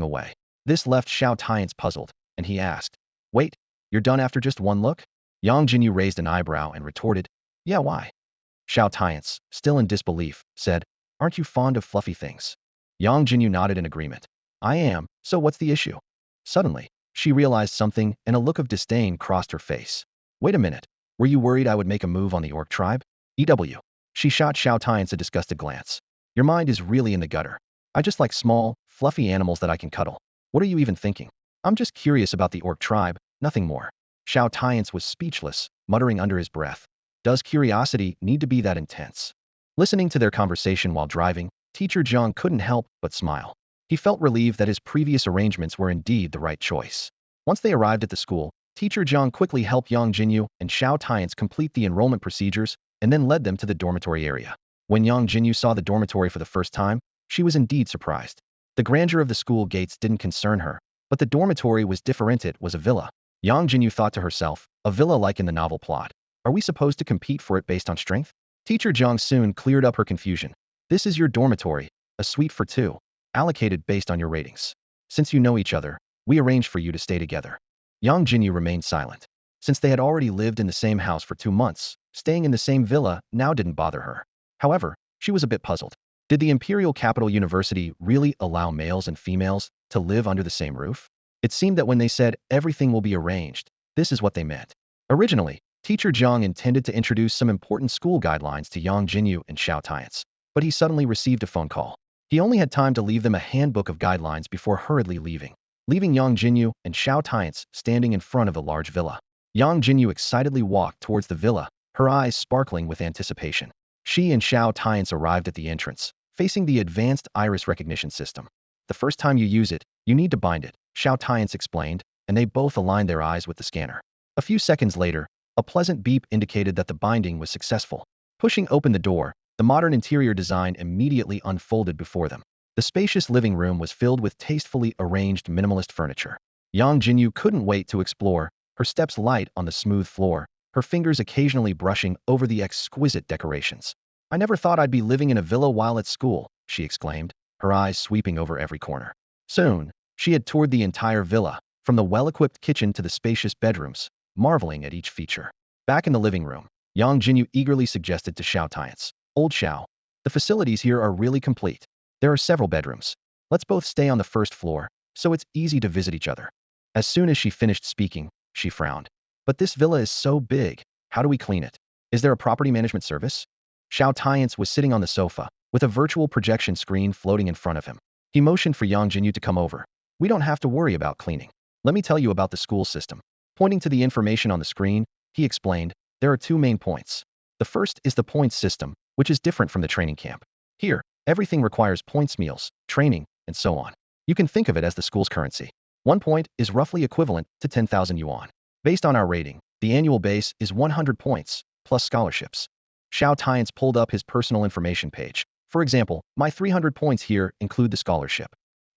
away. This left Xiao Tianche puzzled, and he asked, "Wait, you're done after just one look?" Yang Jinyu raised an eyebrow and retorted, "Yeah, why?" Xiao Tianche, still in disbelief, said, "Aren't you fond of fluffy things?" Yang Jinyu nodded in agreement. "I am, so what's the issue?" Suddenly, she realized something and a look of disdain crossed her face. "Wait a minute, were you worried I would make a move on the orc tribe?" EW. She shot Xiao Tianche a disgusted glance. "Your mind is really in the gutter. I just like small, fluffy animals that I can cuddle. What are you even thinking?" I'm just curious about the orc tribe, nothing more. Xiao Tianche was speechless, muttering under his breath. Does curiosity need to be that intense? Listening to their conversation while driving, Teacher Jiang couldn't help but smile. He felt relieved that his previous arrangements were indeed the right choice. Once they arrived at the school, Teacher Jiang quickly helped Yangjinyu and Xiao Tianche complete the enrollment procedures and then led them to the dormitory area. When Yangjinyu saw the dormitory for the first time, she was indeed surprised. The grandeur of the school gates didn't concern her, but the dormitory was different. It was a villa. Yangjinyu thought to herself, a villa like in the novel plot. Are we supposed to compete for it based on strength? Teacher Jiang soon cleared up her confusion. This is your dormitory, a suite for two, allocated based on your ratings. Since you know each other, we arranged for you to stay together. Yangjinyu remained silent. Since they had already lived in the same house for 2 months, staying in the same villa now didn't bother her. However, she was a bit puzzled. Did the Imperial Capital University really allow males and females to live under the same roof? It seemed that when they said everything will be arranged, this is what they meant. Originally, Teacher Jiang intended to introduce some important school guidelines to Yangjinyu and Xiao Tianche, but he suddenly received a phone call. He only had time to leave them a handbook of guidelines before hurriedly leaving Yangjinyu and Xiao Tianche standing in front of a large villa. Yangjinyu excitedly walked towards the villa, her eyes sparkling with anticipation. She and Xiao Tianche arrived at the entrance, facing the advanced iris recognition system. The first time you use it, you need to bind it, Xiao Tianche explained, and they both aligned their eyes with the scanner. A few seconds later, a pleasant beep indicated that the binding was successful. Pushing open the door, the modern interior design immediately unfolded before them. The spacious living room was filled with tastefully arranged minimalist furniture. Yangjinyu couldn't wait to explore, her steps light on the smooth floor, her fingers occasionally brushing over the exquisite decorations. I never thought I'd be living in a villa while at school, she exclaimed, her eyes sweeping over every corner. Soon, she had toured the entire villa, from the well-equipped kitchen to the spacious bedrooms, marveling at each feature. Back in the living room, Yangjinyu eagerly suggested to Xiao Tianche, Old Xiao, the facilities here are really complete. There are several bedrooms. Let's both stay on the first floor, so it's easy to visit each other. As soon as she finished speaking, she frowned. But this villa is so big, how do we clean it? Is there a property management service? Xiao Tianche was sitting on the sofa, with a virtual projection screen floating in front of him. He motioned for Yangjinyu to come over. We don't have to worry about cleaning. Let me tell you about the school system. Pointing to the information on the screen, he explained, there are 2 main points. The first is the points system, which is different from the training camp. Here, everything requires points, meals, training, and so on. You can think of it as the school's currency. 1 point is roughly equivalent to 10,000 yuan. Based on our rating, the annual base is 100 points, plus scholarships. Xiao Tianche pulled up his personal information page. For example, my 300 points here include the scholarship.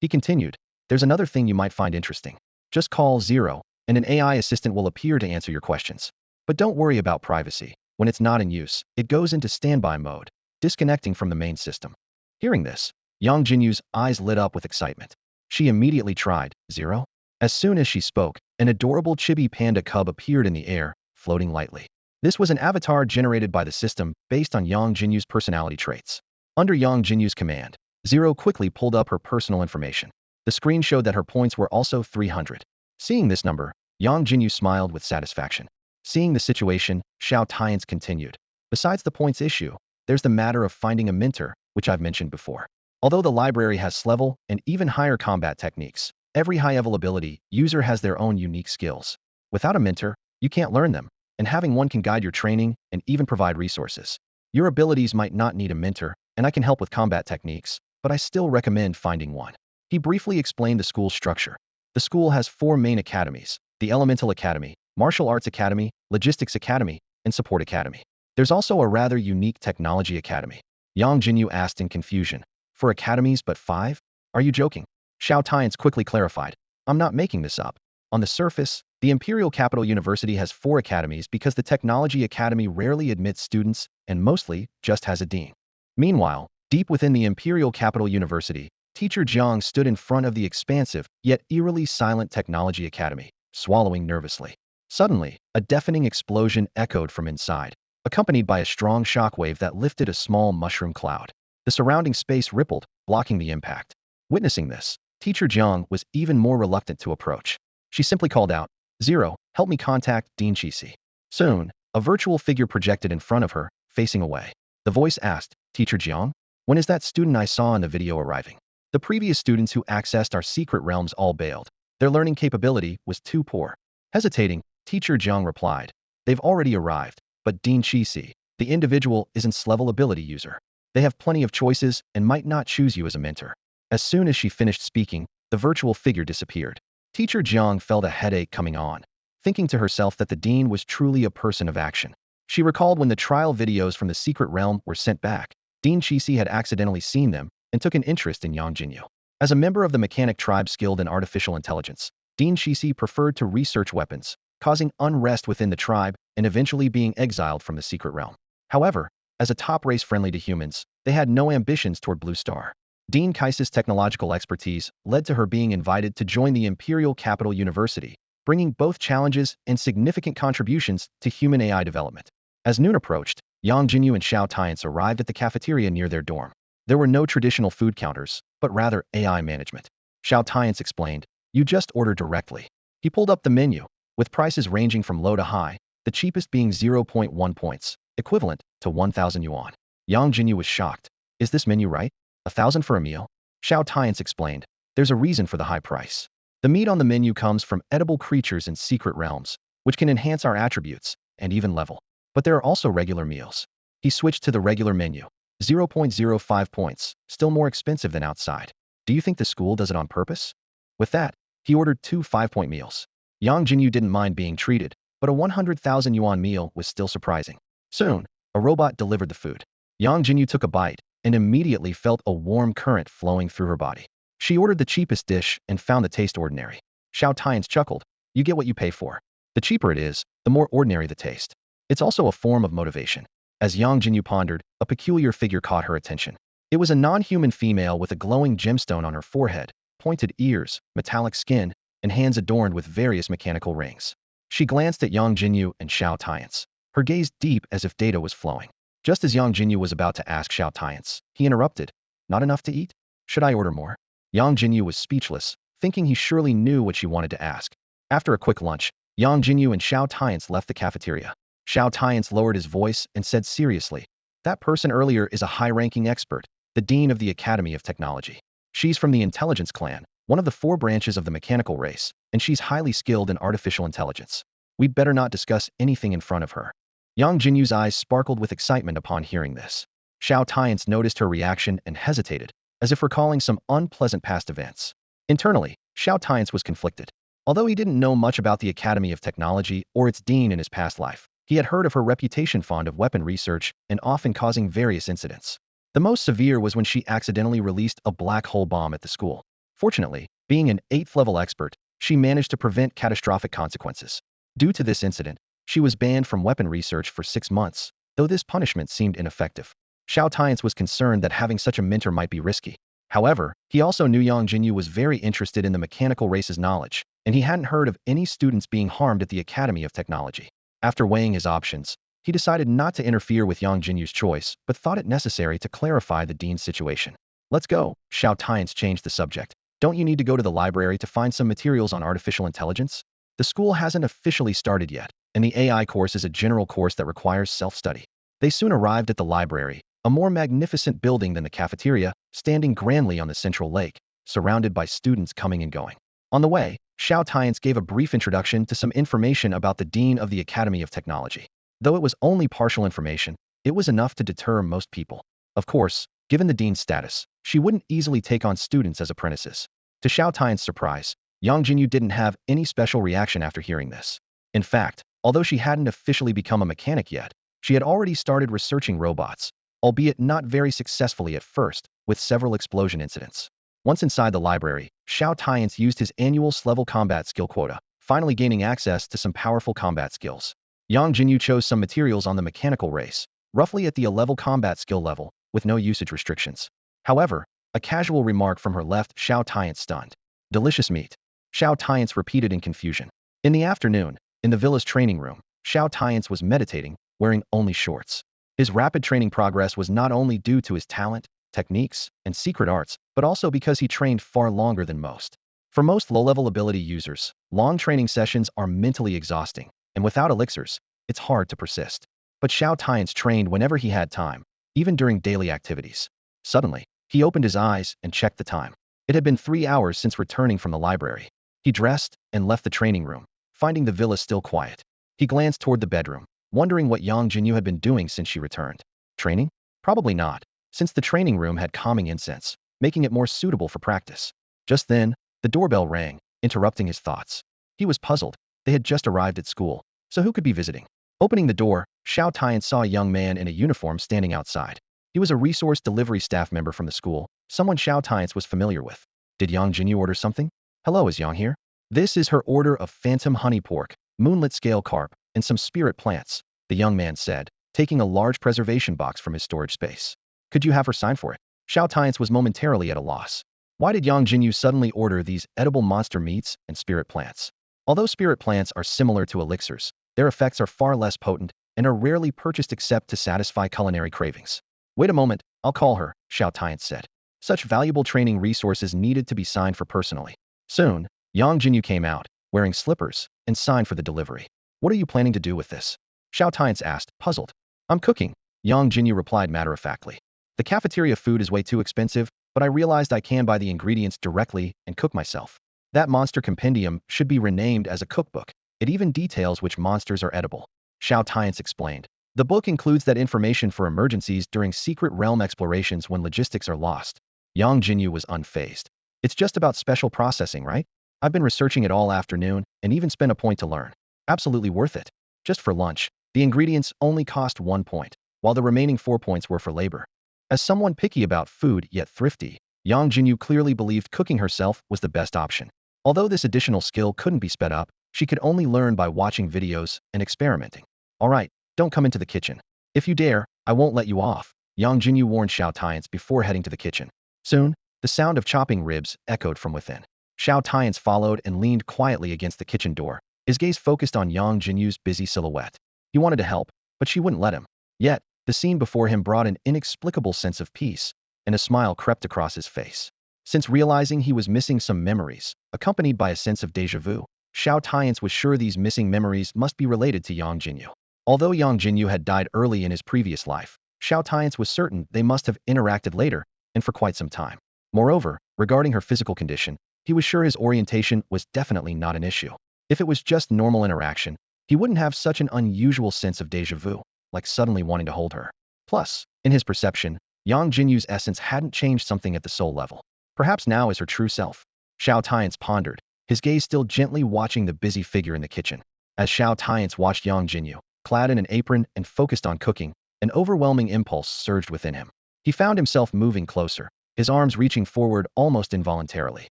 He continued, there's another thing you might find interesting. Just call 0, and an AI assistant will appear to answer your questions. But don't worry about privacy. When it's not in use, it goes into standby mode, disconnecting from the main system. Hearing this, Yangjinyu's eyes lit up with excitement. She immediately tried 0. As soon as she spoke, an adorable chibi panda cub appeared in the air, floating lightly. This was an avatar generated by the system based on Yangjinyu's personality traits. Under Yangjinyu's command, 0 quickly pulled up her personal information. The screen showed that her points were also 300. Seeing this number, Yangjinyu smiled with satisfaction. Seeing the situation, Xiao Tianche continued. Besides the points issue, there's the matter of finding a mentor, which I've mentioned before. Although the library has level and even higher combat techniques, every high-level ability user has their own unique skills. Without a mentor, you can't learn them, and having one can guide your training and even provide resources. Your abilities might not need a mentor, and I can help with combat techniques, but I still recommend finding one. He briefly explained the school's structure. The school has 4 main academies: the Elemental Academy, Martial Arts Academy, Logistics Academy, and Support Academy. There's also a rather unique Technology Academy. Yangjinyu asked in confusion. 4 academies but 5? Are you joking? Xiao Tianche quickly clarified. I'm not making this up. On the surface, the Imperial Capital University has 4 academies because the Technology Academy rarely admits students and mostly just has a dean. Meanwhile, deep within the Imperial Capital University, Teacher Jiang stood in front of the expansive, yet eerily silent Technology Academy, swallowing nervously. Suddenly, a deafening explosion echoed from inside, accompanied by a strong shockwave that lifted a small mushroom cloud. The surrounding space rippled, blocking the impact. Witnessing this, Teacher Jiang was even more reluctant to approach. She simply called out, 0, help me contact Dean Chisi. Soon, a virtual figure projected in front of her, facing away. The voice asked, Teacher Jiang? When is that student I saw in the video arriving? The previous students who accessed our secret realms all bailed. Their learning capability was too poor. Hesitating, Teacher Jiang replied, "They've already arrived, but Dean Qixi, the individual, isn't level ability user. They have plenty of choices and might not choose you as a mentor." As soon as she finished speaking, the virtual figure disappeared. Teacher Jiang felt a headache coming on, thinking to herself that the dean was truly a person of action. She recalled when the trial videos from the secret realm were sent back. Dean Qixi had accidentally seen them and took an interest in Yangjinyu. As a member of the mechanic tribe skilled in artificial intelligence, Dean Qixi preferred to research weapons, causing unrest within the tribe and eventually being exiled from the secret realm. However, as a top race friendly to humans, they had no ambitions toward Blue Star. Dean Qixi's technological expertise led to her being invited to join the Imperial Capital University, bringing both challenges and significant contributions to human AI development. As noon approached, Yangjinyu and Xiao Tianche arrived at the cafeteria near their dorm. There were no traditional food counters, but rather AI management. Xiao Tianche explained, "You just order directly." He pulled up the menu, with prices ranging from low to high, the cheapest being 0.1 points, equivalent to 1,000 yuan. Yangjinyu was shocked. "Is this menu right? 1,000 for a meal?" Xiao Tianche explained, "There's a reason for the high price. The meat on the menu comes from edible creatures in secret realms, which can enhance our attributes, and even level. But there are also regular meals." He switched to the regular menu. 0.05 points, still more expensive than outside. "Do you think the school does it on purpose?" With that, he ordered 2 5-point meals. Yang Jinyu didn't mind being treated, but a 100,000 yuan meal was still surprising. Soon, a robot delivered the food. Yang Jinyu took a bite and immediately felt a warm current flowing through her body. She ordered the cheapest dish and found the taste ordinary. Xiao Tianche chuckled, "You get what you pay for. The cheaper it is, the more ordinary the taste. It's also a form of motivation." As Yang Jinyu pondered, a peculiar figure caught her attention. It was a non-human female with a glowing gemstone on her forehead, pointed ears, metallic skin, and hands adorned with various mechanical rings. She glanced at Yang Jinyu and Xiao Tianche, her gaze deep as if data was flowing. Just as Yang Jinyu was about to ask Xiao Tianche, he interrupted, "Not enough to eat? Should I order more?" Yang Jinyu was speechless, thinking he surely knew what she wanted to ask. After a quick lunch, Yang Jinyu and Xiao Tianche left the cafeteria. Xiao Tianche lowered his voice and said seriously, "That person earlier is a high-ranking expert, the dean of the Academy of Technology. She's from the intelligence clan, one of the 4 branches of the mechanical race, and she's highly skilled in artificial intelligence. We'd better not discuss anything in front of her." Yang Jinyu's eyes sparkled with excitement upon hearing this. Xiao Tianche noticed her reaction and hesitated, as if recalling some unpleasant past events. Internally, Xiao Tianche was conflicted. Although he didn't know much about the Academy of Technology or its dean in his past life, he had heard of her reputation fond of weapon research and often causing various incidents. The most severe was when she accidentally released a black hole bomb at the school. Fortunately, being an 8th level expert, she managed to prevent catastrophic consequences. Due to this incident, she was banned from weapon research for 6 months, though this punishment seemed ineffective. Xiao Tianche was concerned that having such a mentor might be risky. However, he also knew Yang Jinyu was very interested in the mechanical race's knowledge, and he hadn't heard of any students being harmed at the Academy of Technology. After weighing his options, he decided not to interfere with Yang Jinyu's choice, but thought it necessary to clarify the dean's situation. "Let's go." Xiao Tianche changed the subject. "Don't you need to go to the library to find some materials on artificial intelligence? The school hasn't officially started yet, and the AI course is a general course that requires self-study." They soon arrived at the library, a more magnificent building than the cafeteria, standing grandly on the central lake, surrounded by students coming and going. On the way, Xiao Tianche gave a brief introduction to some information about the dean of the Academy of Technology. Though it was only partial information, it was enough to deter most people. Of course, given the dean's status, she wouldn't easily take on students as apprentices. To Xiao Tianche's surprise, Yang Jinyu didn't have any special reaction after hearing this. In fact, although she hadn't officially become a mechanic yet, she had already started researching robots, albeit not very successfully at first, with several explosion incidents. Once inside the library, Xiao Tianche used his annual level combat skill quota, finally gaining access to some powerful combat skills. Yang Jinyu chose some materials on the mechanical race, roughly at the A-level combat skill level, with no usage restrictions. However, a casual remark from her left Xiao Tianche stunned. "Delicious meat." Xiao Tianche repeated in confusion. In the afternoon, in the villa's training room, Xiao Tianche was meditating, wearing only shorts. His rapid training progress was not only due to his talent, techniques, and secret arts, but also because he trained far longer than most. For most low-level ability users, long training sessions are mentally exhausting, and without elixirs, it's hard to persist. But Xiao Tianche trained whenever he had time, even during daily activities. Suddenly, he opened his eyes and checked the time. It had been 3 hours since returning from the library. He dressed and left the training room, finding the villa still quiet. He glanced toward the bedroom, wondering what Yangjinyu had been doing since she returned. Training? Probably not, since the training room had calming incense, making it more suitable for practice. Just then, the doorbell rang, interrupting his thoughts. He was puzzled. They had just arrived at school, so who could be visiting? Opening the door, Xiao Tianche saw a young man in a uniform standing outside. He was a resource delivery staff member from the school, someone Xiao Tianche was familiar with. Did Yangjinyu order something? Hello, is Yang here? This is her order of phantom honey pork, moonlit scale carp, and some spirit plants, the young man said, taking a large preservation box from his storage space. Could you have her sign for it? Xiao Tianche was momentarily at a loss. Why did Yangjinyu suddenly order these edible monster meats and spirit plants? Although spirit plants are similar to elixirs, their effects are far less potent and are rarely purchased except to satisfy culinary cravings. Wait a moment, I'll call her, Xiao Tianche said. Such valuable training resources needed to be signed for personally. Soon, Yangjinyu came out, wearing slippers, and signed for the delivery. What are you planning to do with this? Xiao Tianche asked, puzzled. I'm cooking, Yangjinyu replied matter-of-factly. The cafeteria food is way too expensive, but I realized I can buy the ingredients directly and cook myself. That monster compendium should be renamed as a cookbook. It even details which monsters are edible. Xiao Tianche explained. The book includes that information for emergencies during secret realm explorations when logistics are lost. Yangjinyu was unfazed. It's just about special processing, right? I've been researching it all afternoon and even spent a point to learn. Absolutely worth it. Just for lunch, the ingredients only cost 1 point, while the remaining 4 points were for labor. As someone picky about food yet thrifty, Yangjinyu clearly believed cooking herself was the best option. Although this additional skill couldn't be sped up, she could only learn by watching videos and experimenting. All right, don't come into the kitchen. If you dare, I won't let you off, Yangjinyu warned Xiao Tianche before heading to the kitchen. Soon, the sound of chopping ribs echoed from within. Xiao Tianche followed and leaned quietly against the kitchen door, his gaze focused on Yangjinyu's busy silhouette. He wanted to help, but she wouldn't let him. Yet, the scene before him brought an inexplicable sense of peace, and a smile crept across his face. Since realizing he was missing some memories, accompanied by a sense of déjà vu, Xiao Tianche was sure these missing memories must be related to Yangjinyu. Although Yangjinyu had died early in his previous life, Xiao Tianche was certain they must have interacted later, and for quite some time. Moreover, regarding her physical condition, he was sure his orientation was definitely not an issue. If it was just normal interaction, he wouldn't have such an unusual sense of déjà vu, like suddenly wanting to hold her. Plus, in his perception, Yangjinyu's essence hadn't changed something at the soul level. Perhaps now is her true self. Xiao Tianche pondered, his gaze still gently watching the busy figure in the kitchen. As Xiao Tianche watched Yangjinyu, clad in an apron and focused on cooking, an overwhelming impulse surged within him. He found himself moving closer, his arms reaching forward almost involuntarily.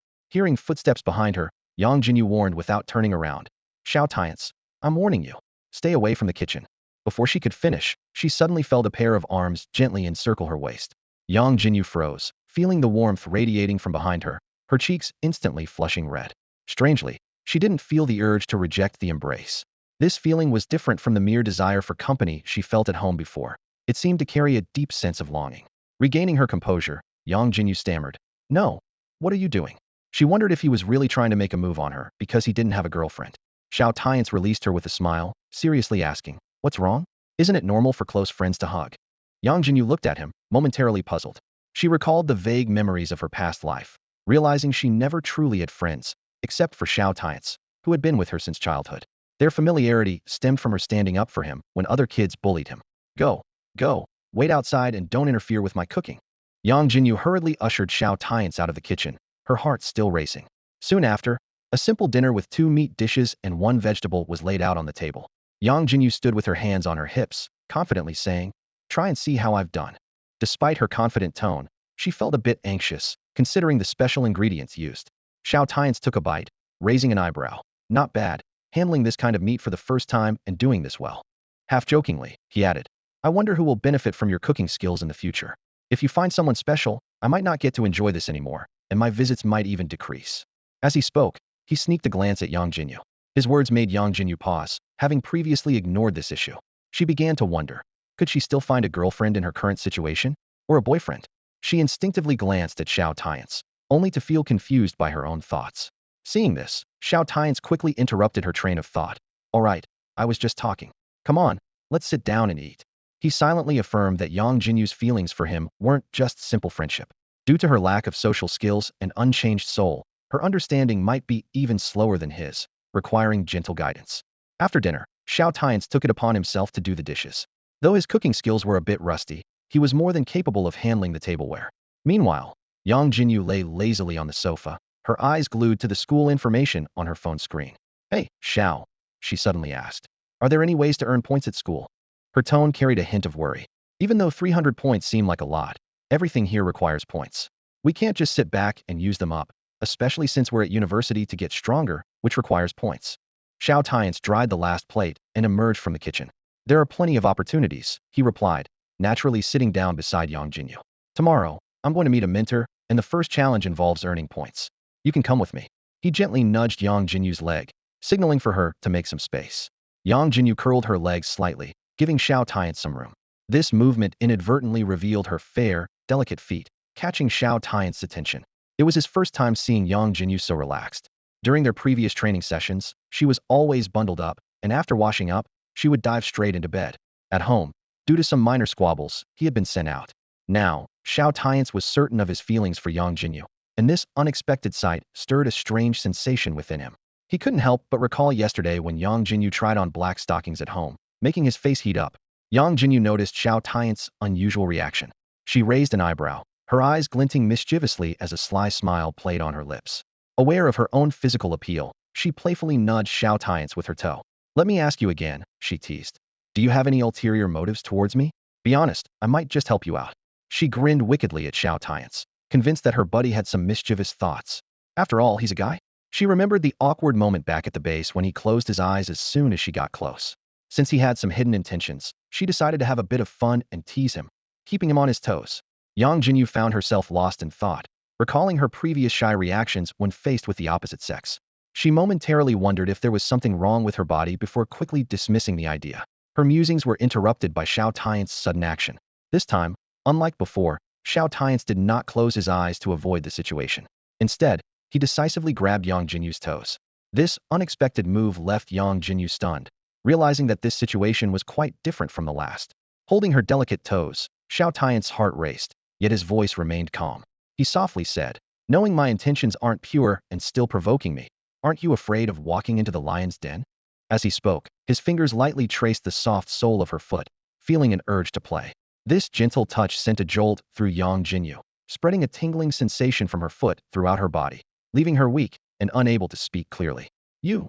Hearing footsteps behind her, Yangjinyu warned without turning around. Xiao Tianche, I'm warning you. Stay away from the kitchen. Before she could finish, she suddenly felt a pair of arms gently encircle her waist. Yangjinyu froze, feeling the warmth radiating from behind her, her cheeks instantly flushing red. Strangely, she didn't feel the urge to reject the embrace. This feeling was different from the mere desire for company she felt at home before. It seemed to carry a deep sense of longing. Regaining her composure, Yangjinyu stammered, "No, what are you doing?" She wondered if he was really trying to make a move on her because he didn't have a girlfriend. Xiao Tianche released her with a smile, seriously asking, "What's wrong? Isn't it normal for close friends to hug?" Yangjinyu looked at him, momentarily puzzled. She recalled the vague memories of her past life, realizing she never truly had friends, except for Xiao Tianche, who had been with her since childhood. Their familiarity stemmed from her standing up for him when other kids bullied him. Go, wait outside and don't interfere with my cooking." Yangjinyu hurriedly ushered Xiao Tianche out of the kitchen, her heart still racing. Soon after, a simple dinner with 2 meat dishes and 1 vegetable was laid out on the table. Yangjinyu stood with her hands on her hips, confidently saying, "Try and see how I've done." Despite her confident tone, she felt a bit anxious, considering the special ingredients used. Xiao Tianche took a bite, raising an eyebrow. "Not bad, handling this kind of meat for the first time and doing this well." Half-jokingly, he added, "I wonder who will benefit from your cooking skills in the future. If you find someone special, I might not get to enjoy this anymore, and my visits might even decrease." As he spoke, he sneaked a glance at Yangjinyu. His words made Yangjinyu pause, having previously ignored this issue. She began to wonder, could she still find a girlfriend in her current situation? Or a boyfriend? She instinctively glanced at Xiao Tianche, only to feel confused by her own thoughts. Seeing this, Xiao Tianche quickly interrupted her train of thought. "All right, I was just talking. Come on, let's sit down and eat." He silently affirmed that Yangjinyu's feelings for him weren't just simple friendship. Due to her lack of social skills and unchanged soul, her understanding might be even slower than his, requiring gentle guidance. After dinner, Xiao Tianche took it upon himself to do the dishes. Though his cooking skills were a bit rusty, he was more than capable of handling the tableware. Meanwhile, Yangjinyu lay lazily on the sofa, her eyes glued to the school information on her phone screen. "Hey, Xiao," she suddenly asked. "Are there any ways to earn points at school?" Her tone carried a hint of worry. Even though 300 points seem like a lot, everything here requires points. We can't just sit back and use them up, especially since we're at university to get stronger, which requires points. Xiao Tianche dried the last plate and emerged from the kitchen. "There are plenty of opportunities," he replied, naturally sitting down beside Yangjinyu. "Tomorrow, I'm going to meet a mentor, and the first challenge involves earning points. You can come with me." He gently nudged Yangjinyu's leg, signaling for her to make some space. Yangjinyu curled her legs slightly, giving Xiao Tianche some room. This movement inadvertently revealed her fair, delicate feet, catching Xiao Tianche's attention. It was his first time seeing Yangjinyu so relaxed. During their previous training sessions, she was always bundled up, and after washing up, she would dive straight into bed. At home, due to some minor squabbles, he had been sent out. Now, Xiao Tianche was certain of his feelings for Yangjinyu, and this unexpected sight stirred a strange sensation within him. He couldn't help but recall yesterday when Yangjinyu tried on black stockings at home, making his face heat up. Yangjinyu noticed Xiao Tianche's unusual reaction. She raised an eyebrow, her eyes glinting mischievously as a sly smile played on her lips. Aware of her own physical appeal, she playfully nudged Xiao Tianche with her toe. "Let me ask you again," she teased. "Do you have any ulterior motives towards me? Be honest, I might just help you out." She grinned wickedly at Xiao Tianche, convinced that her buddy had some mischievous thoughts. After all, he's a guy. She remembered the awkward moment back at the base when he closed his eyes as soon as she got close. Since he had some hidden intentions, she decided to have a bit of fun and tease him, keeping him on his toes. Yangjinyu found herself lost in thought, recalling her previous shy reactions when faced with the opposite sex. She momentarily wondered if there was something wrong with her body before quickly dismissing the idea. Her musings were interrupted by Xiao Tianche's sudden action. This time, unlike before, Xiao Tianche did not close his eyes to avoid the situation. Instead, he decisively grabbed Yangjinyu's toes. This unexpected move left Yangjinyu stunned, realizing that this situation was quite different from the last. Holding her delicate toes, Xiao Tianche's heart raced, yet his voice remained calm. He softly said, "Knowing my intentions aren't pure and still provoking me, aren't you afraid of walking into the lion's den?" As he spoke, his fingers lightly traced the soft sole of her foot, feeling an urge to play. This gentle touch sent a jolt through Yangjinyu, spreading a tingling sensation from her foot throughout her body, leaving her weak and unable to speak clearly. You,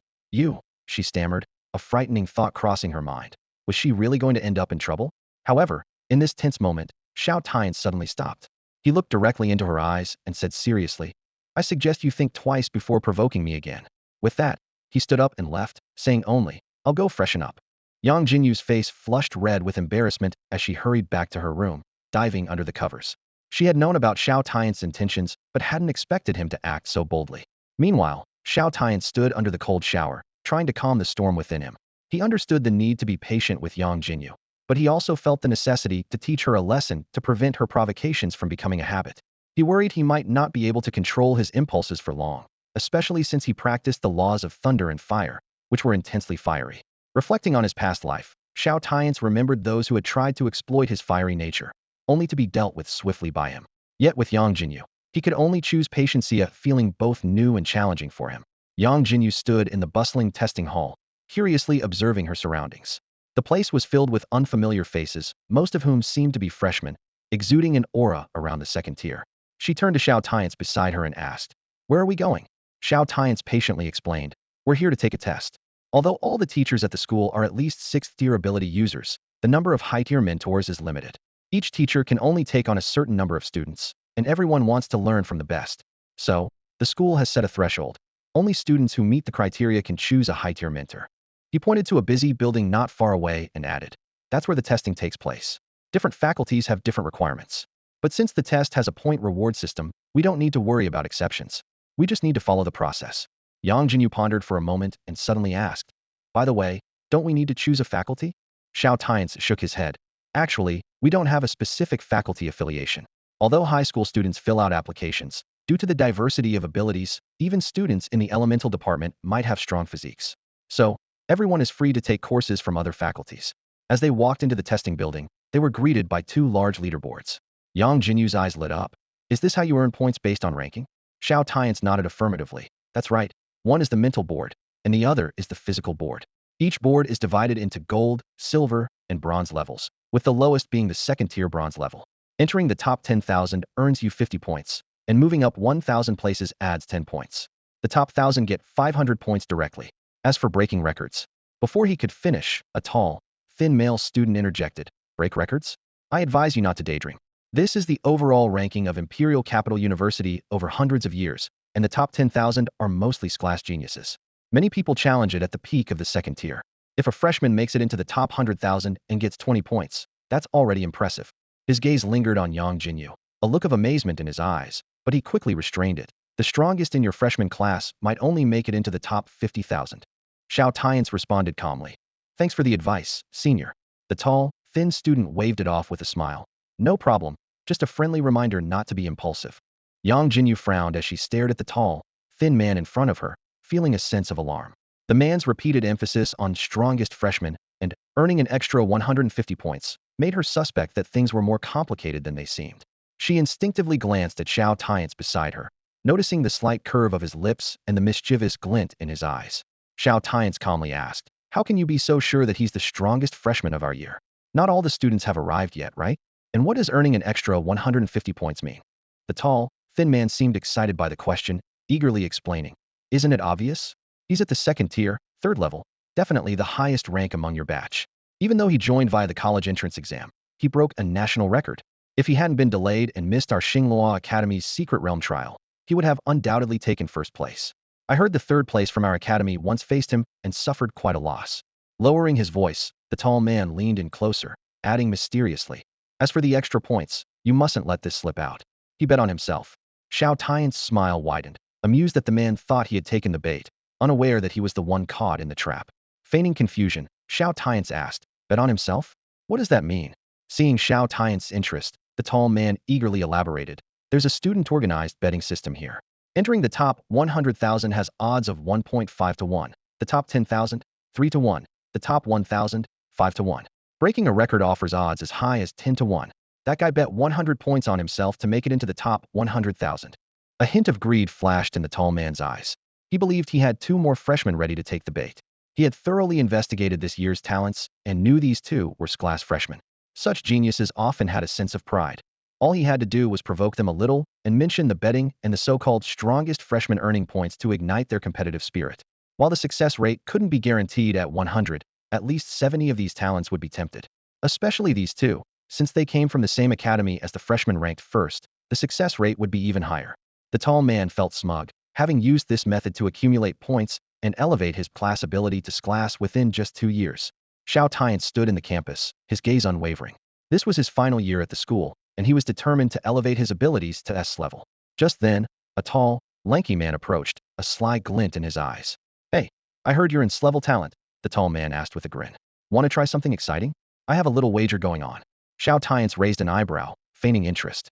she stammered, a frightening thought crossing her mind. Was she really going to end up in trouble? However, in this tense moment, Xiao Tianche suddenly stopped. He looked directly into her eyes and said seriously, "I suggest you think twice before provoking me again." With that, he stood up and left, saying only, "I'll go freshen up." Yang Jinyu's face flushed red with embarrassment as she hurried back to her room, diving under the covers. She had known about Xiao Tianche's intentions, but hadn't expected him to act so boldly. Meanwhile, Xiao Tianche stood under the cold shower, trying to calm the storm within him. He understood the need to be patient with Yang Jinyu, but he also felt the necessity to teach her a lesson to prevent her provocations from becoming a habit. He worried he might not be able to control his impulses for long, especially since he practiced the laws of thunder and fire, which were intensely fiery. Reflecting on his past life, Xiao Tianche remembered those who had tried to exploit his fiery nature, only to be dealt with swiftly by him. Yet with Yang Jinyu, he could only choose patience, a feeling both new and challenging for him. Yang Jinyu stood in the bustling testing hall, curiously observing her surroundings. The place was filled with unfamiliar faces, most of whom seemed to be freshmen, exuding an aura around the second tier. She turned to Xiao Tianche beside her and asked, "Where are we going?" Xiao Tianche patiently explained, "We're here to take a test." Although all the teachers at the school are at least 6th tier ability users, the number of high-tier mentors is limited. Each teacher can only take on a certain number of students, and everyone wants to learn from the best. So, the school has set a threshold. Only students who meet the criteria can choose a high-tier mentor. He pointed to a busy building not far away and added, "That's where the testing takes place. Different faculties have different requirements. But since the test has a point reward system, we don't need to worry about exceptions. We just need to follow the process." Yang Jinyu pondered for a moment and suddenly asked, "By the way, don't we need to choose a faculty?" Xiao Tianche shook his head. "Actually, we don't have a specific faculty affiliation. Although high school students fill out applications, due to the diversity of abilities, even students in the elemental department might have strong physiques. So, everyone is free to take courses from other faculties." As they walked into the testing building, they were greeted by 2 large leaderboards. Yang Jinyu's eyes lit up. "Is this how you earn points based on ranking?" Xiao Tianche nodded affirmatively. That's right. One is the mental board, and the other is the physical board. Each board is divided into gold, silver, and bronze levels, with the lowest being the second-tier bronze level. Entering the top 10,000 earns you 50 points, and moving up 1,000 places adds 10 points. The top 1,000 get 500 points directly. As for breaking records, before he could finish, a tall, thin male student interjected, "Break records? I advise you not to daydream. This is the overall ranking of Imperial Capital University over hundreds of years, and the top 10,000 are mostly class geniuses. Many people challenge it at the peak of the second tier. If a freshman makes it into the top 100,000 and gets 20 points, that's already impressive." His gaze lingered on Yangjinyu, a look of amazement in his eyes, but he quickly restrained it. The strongest in your freshman class might only make it into the top 50,000. Xiao Tianche responded calmly. Thanks for the advice, senior. The tall, thin student waved it off with a smile. No problem, just a friendly reminder not to be impulsive. Yangjinyu frowned as she stared at the tall, thin man in front of her, feeling a sense of alarm. The man's repeated emphasis on strongest freshman and earning an extra 150 points made her suspect that things were more complicated than they seemed. She instinctively glanced at Xiao Tianche beside her, noticing the slight curve of his lips and the mischievous glint in his eyes. Xiao Tianche calmly asked, "How can you be so sure that he's the strongest freshman of our year? Not all the students have arrived yet, right? And what does earning an extra 150 points mean?" The tall, thin man seemed excited by the question, eagerly explaining. "Isn't it obvious? He's at the second tier, third level, definitely the highest rank among your batch. Even though he joined via the college entrance exam, he broke a national record. If he hadn't been delayed and missed our Xinghua Academy's secret realm trial, he would have undoubtedly taken first place. I heard the third place from our academy once faced him and suffered quite a loss." Lowering his voice, the tall man leaned in closer, adding mysteriously, "As for the extra points, you mustn't let this slip out. He bet on himself." Xiao Tianche's smile widened, amused that the man thought he had taken the bait, unaware that he was the one caught in the trap. Feigning confusion, Xiao Tianche asked, "Bet on himself? What does that mean?" Seeing Xiao Tianche's interest, the tall man eagerly elaborated, "There's a student-organized betting system here. Entering the top 100,000 has odds of 1.5 to 1, the top 10,000, 3 to 1, the top 1,000, 5 to 1. Breaking a record offers odds as high as 10 to 1. That guy bet 100 points on himself to make it into the top 100,000. A hint of greed flashed in the tall man's eyes. He believed he had two more freshmen ready to take the bait. He had thoroughly investigated this year's talents and knew these two were class freshmen. Such geniuses often had a sense of pride. All he had to do was provoke them a little and mention the betting and the so-called strongest freshmen earning points to ignite their competitive spirit. While the success rate couldn't be guaranteed at 100, at least 70 of these talents would be tempted. Especially these two, since they came from the same academy as the freshmen ranked first, the success rate would be even higher. The tall man felt smug, having used this method to accumulate points and elevate his class ability to class within just 2 years. Xiao Tianche stood in the campus, his gaze unwavering. This was his final year at the school, and he was determined to elevate his abilities to S level. Just then, a tall, lanky man approached, a sly glint in his eyes. "Hey, I heard you're in S-level talent," the tall man asked with a grin. "Want to try something exciting? I have a little wager going on." Xiao Tianche raised an eyebrow, feigning interest.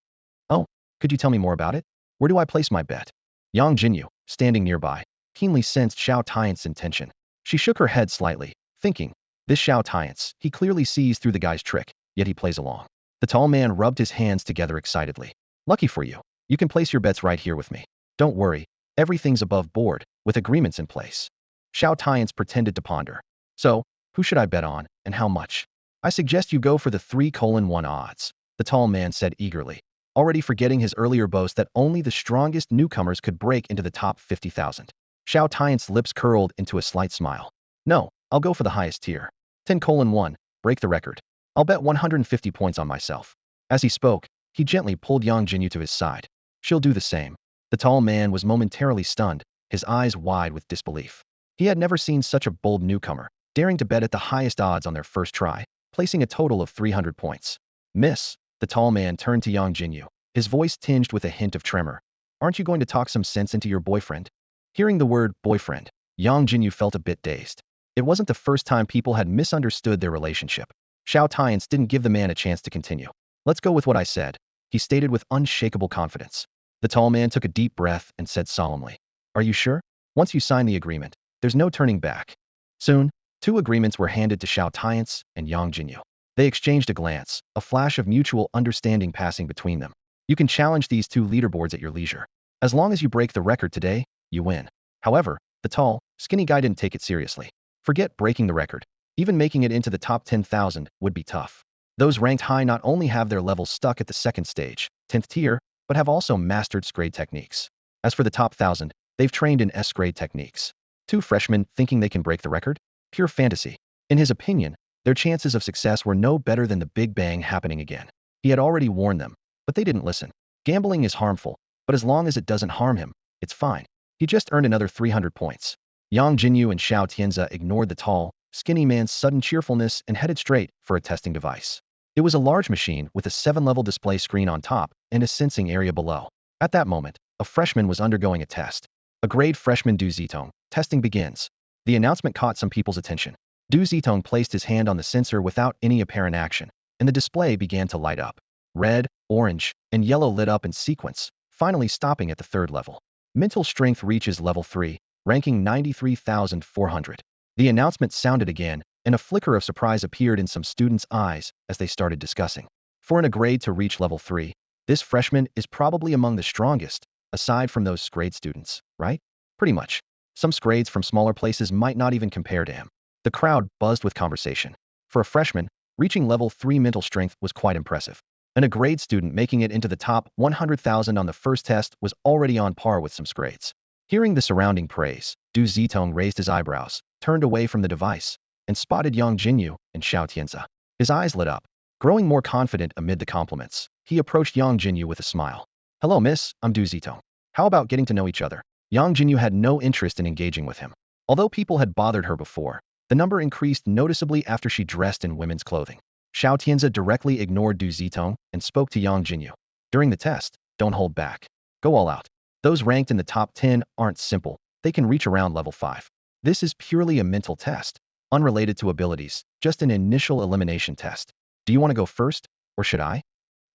"Oh, could you tell me more about it? Where do I place my bet?" Yangjinyu, standing nearby, keenly sensed Xiao Tianche's intention. She shook her head slightly, thinking, this Xiao Tianche, he clearly sees through the guy's trick, yet he plays along. The tall man rubbed his hands together excitedly. "Lucky for you. You can place your bets right here with me. Don't worry, everything's above board, with agreements in place." Xiao Tianche pretended to ponder. "So, who should I bet on, and how much?" "I suggest you go for the 3:1 odds," the tall man said eagerly, already forgetting his earlier boast that only the strongest newcomers could break into the top 50,000. Xiao Tianche's lips curled into a slight smile. "No, I'll go for the highest tier. 10:1, break the record. I'll bet 150 points on myself." As he spoke, he gently pulled Yangjinyu to his side. "She'll do the same." The tall man was momentarily stunned, his eyes wide with disbelief. He had never seen such a bold newcomer, daring to bet at the highest odds on their first try, placing a total of 300 points. "Miss," the tall man turned to Yangjinyu, his voice tinged with a hint of tremor. "Aren't you going to talk some sense into your boyfriend?" Hearing the word boyfriend, Yangjinyu felt a bit dazed. It wasn't the first time people had misunderstood their relationship. Xiao Tianche didn't give the man a chance to continue. "Let's go with what I said," he stated with unshakable confidence. The tall man took a deep breath and said solemnly, "Are you sure? Once you sign the agreement, there's no turning back." Soon, 2 agreements were handed to Xiao Tianche and Yangjinyu. They exchanged a glance, a flash of mutual understanding passing between them. "You can challenge these 2 leaderboards at your leisure." As long as you break the record today, you win. However, the tall, skinny guy didn't take it seriously. Forget breaking the record. Even making it into the top 10,000 would be tough. Those ranked high not only have their levels stuck at the second stage, 10th tier, but have also mastered S-grade techniques. As for the top 1,000, they've trained in S-grade techniques. Two freshmen thinking they can break the record? Pure fantasy. In his opinion, their chances of success were no better than the Big Bang happening again. He had already warned them, but they didn't listen. Gambling is harmful, but as long as it doesn't harm him, it's fine. He just earned another 300 points. Yangjinyu and Xiao Tianche ignored the tall, skinny man's sudden cheerfulness and headed straight for a testing device. It was a large machine with a 7-level display screen on top and a sensing area below. At that moment, a freshman was undergoing a test. A grade freshman Du Zitong. Testing begins. The announcement caught some people's attention. Du Zitong placed his hand on the sensor without any apparent action, and the display began to light up. Red, orange, and yellow lit up in sequence, finally stopping at the 3rd level. Mental strength reaches level 3, ranking 93,400. The announcement sounded again, and a flicker of surprise appeared in some students' eyes as they started discussing. For a grade to reach level 3, this freshman is probably among the strongest, aside from those grade students, right? Pretty much. Some grades from smaller places might not even compare to him. The crowd buzzed with conversation. For a freshman, reaching level 3 mental strength was quite impressive. And a grade student making it into the top 100,000 on the first test was already on par with some grades. Hearing the surrounding praise, Du Zitong raised his eyebrows, turned away from the device, and spotted Yangjinyu and Xiao Tianche. His eyes lit up. Growing more confident amid the compliments, he approached Yangjinyu with a smile. "Hello, miss, I'm Du Zitong. How about getting to know each other?" Yangjinyu had no interest in engaging with him. Although people had bothered her before, the number increased noticeably after she dressed in women's clothing. Xiao Tianche directly ignored Du Zitong and spoke to Yangjinyu. "During the test, don't hold back. Go all out. Those ranked in the top 10 aren't simple. They can reach around level 5. This is purely a mental test, unrelated to abilities, just an initial elimination test. Do you want to go first, or should I?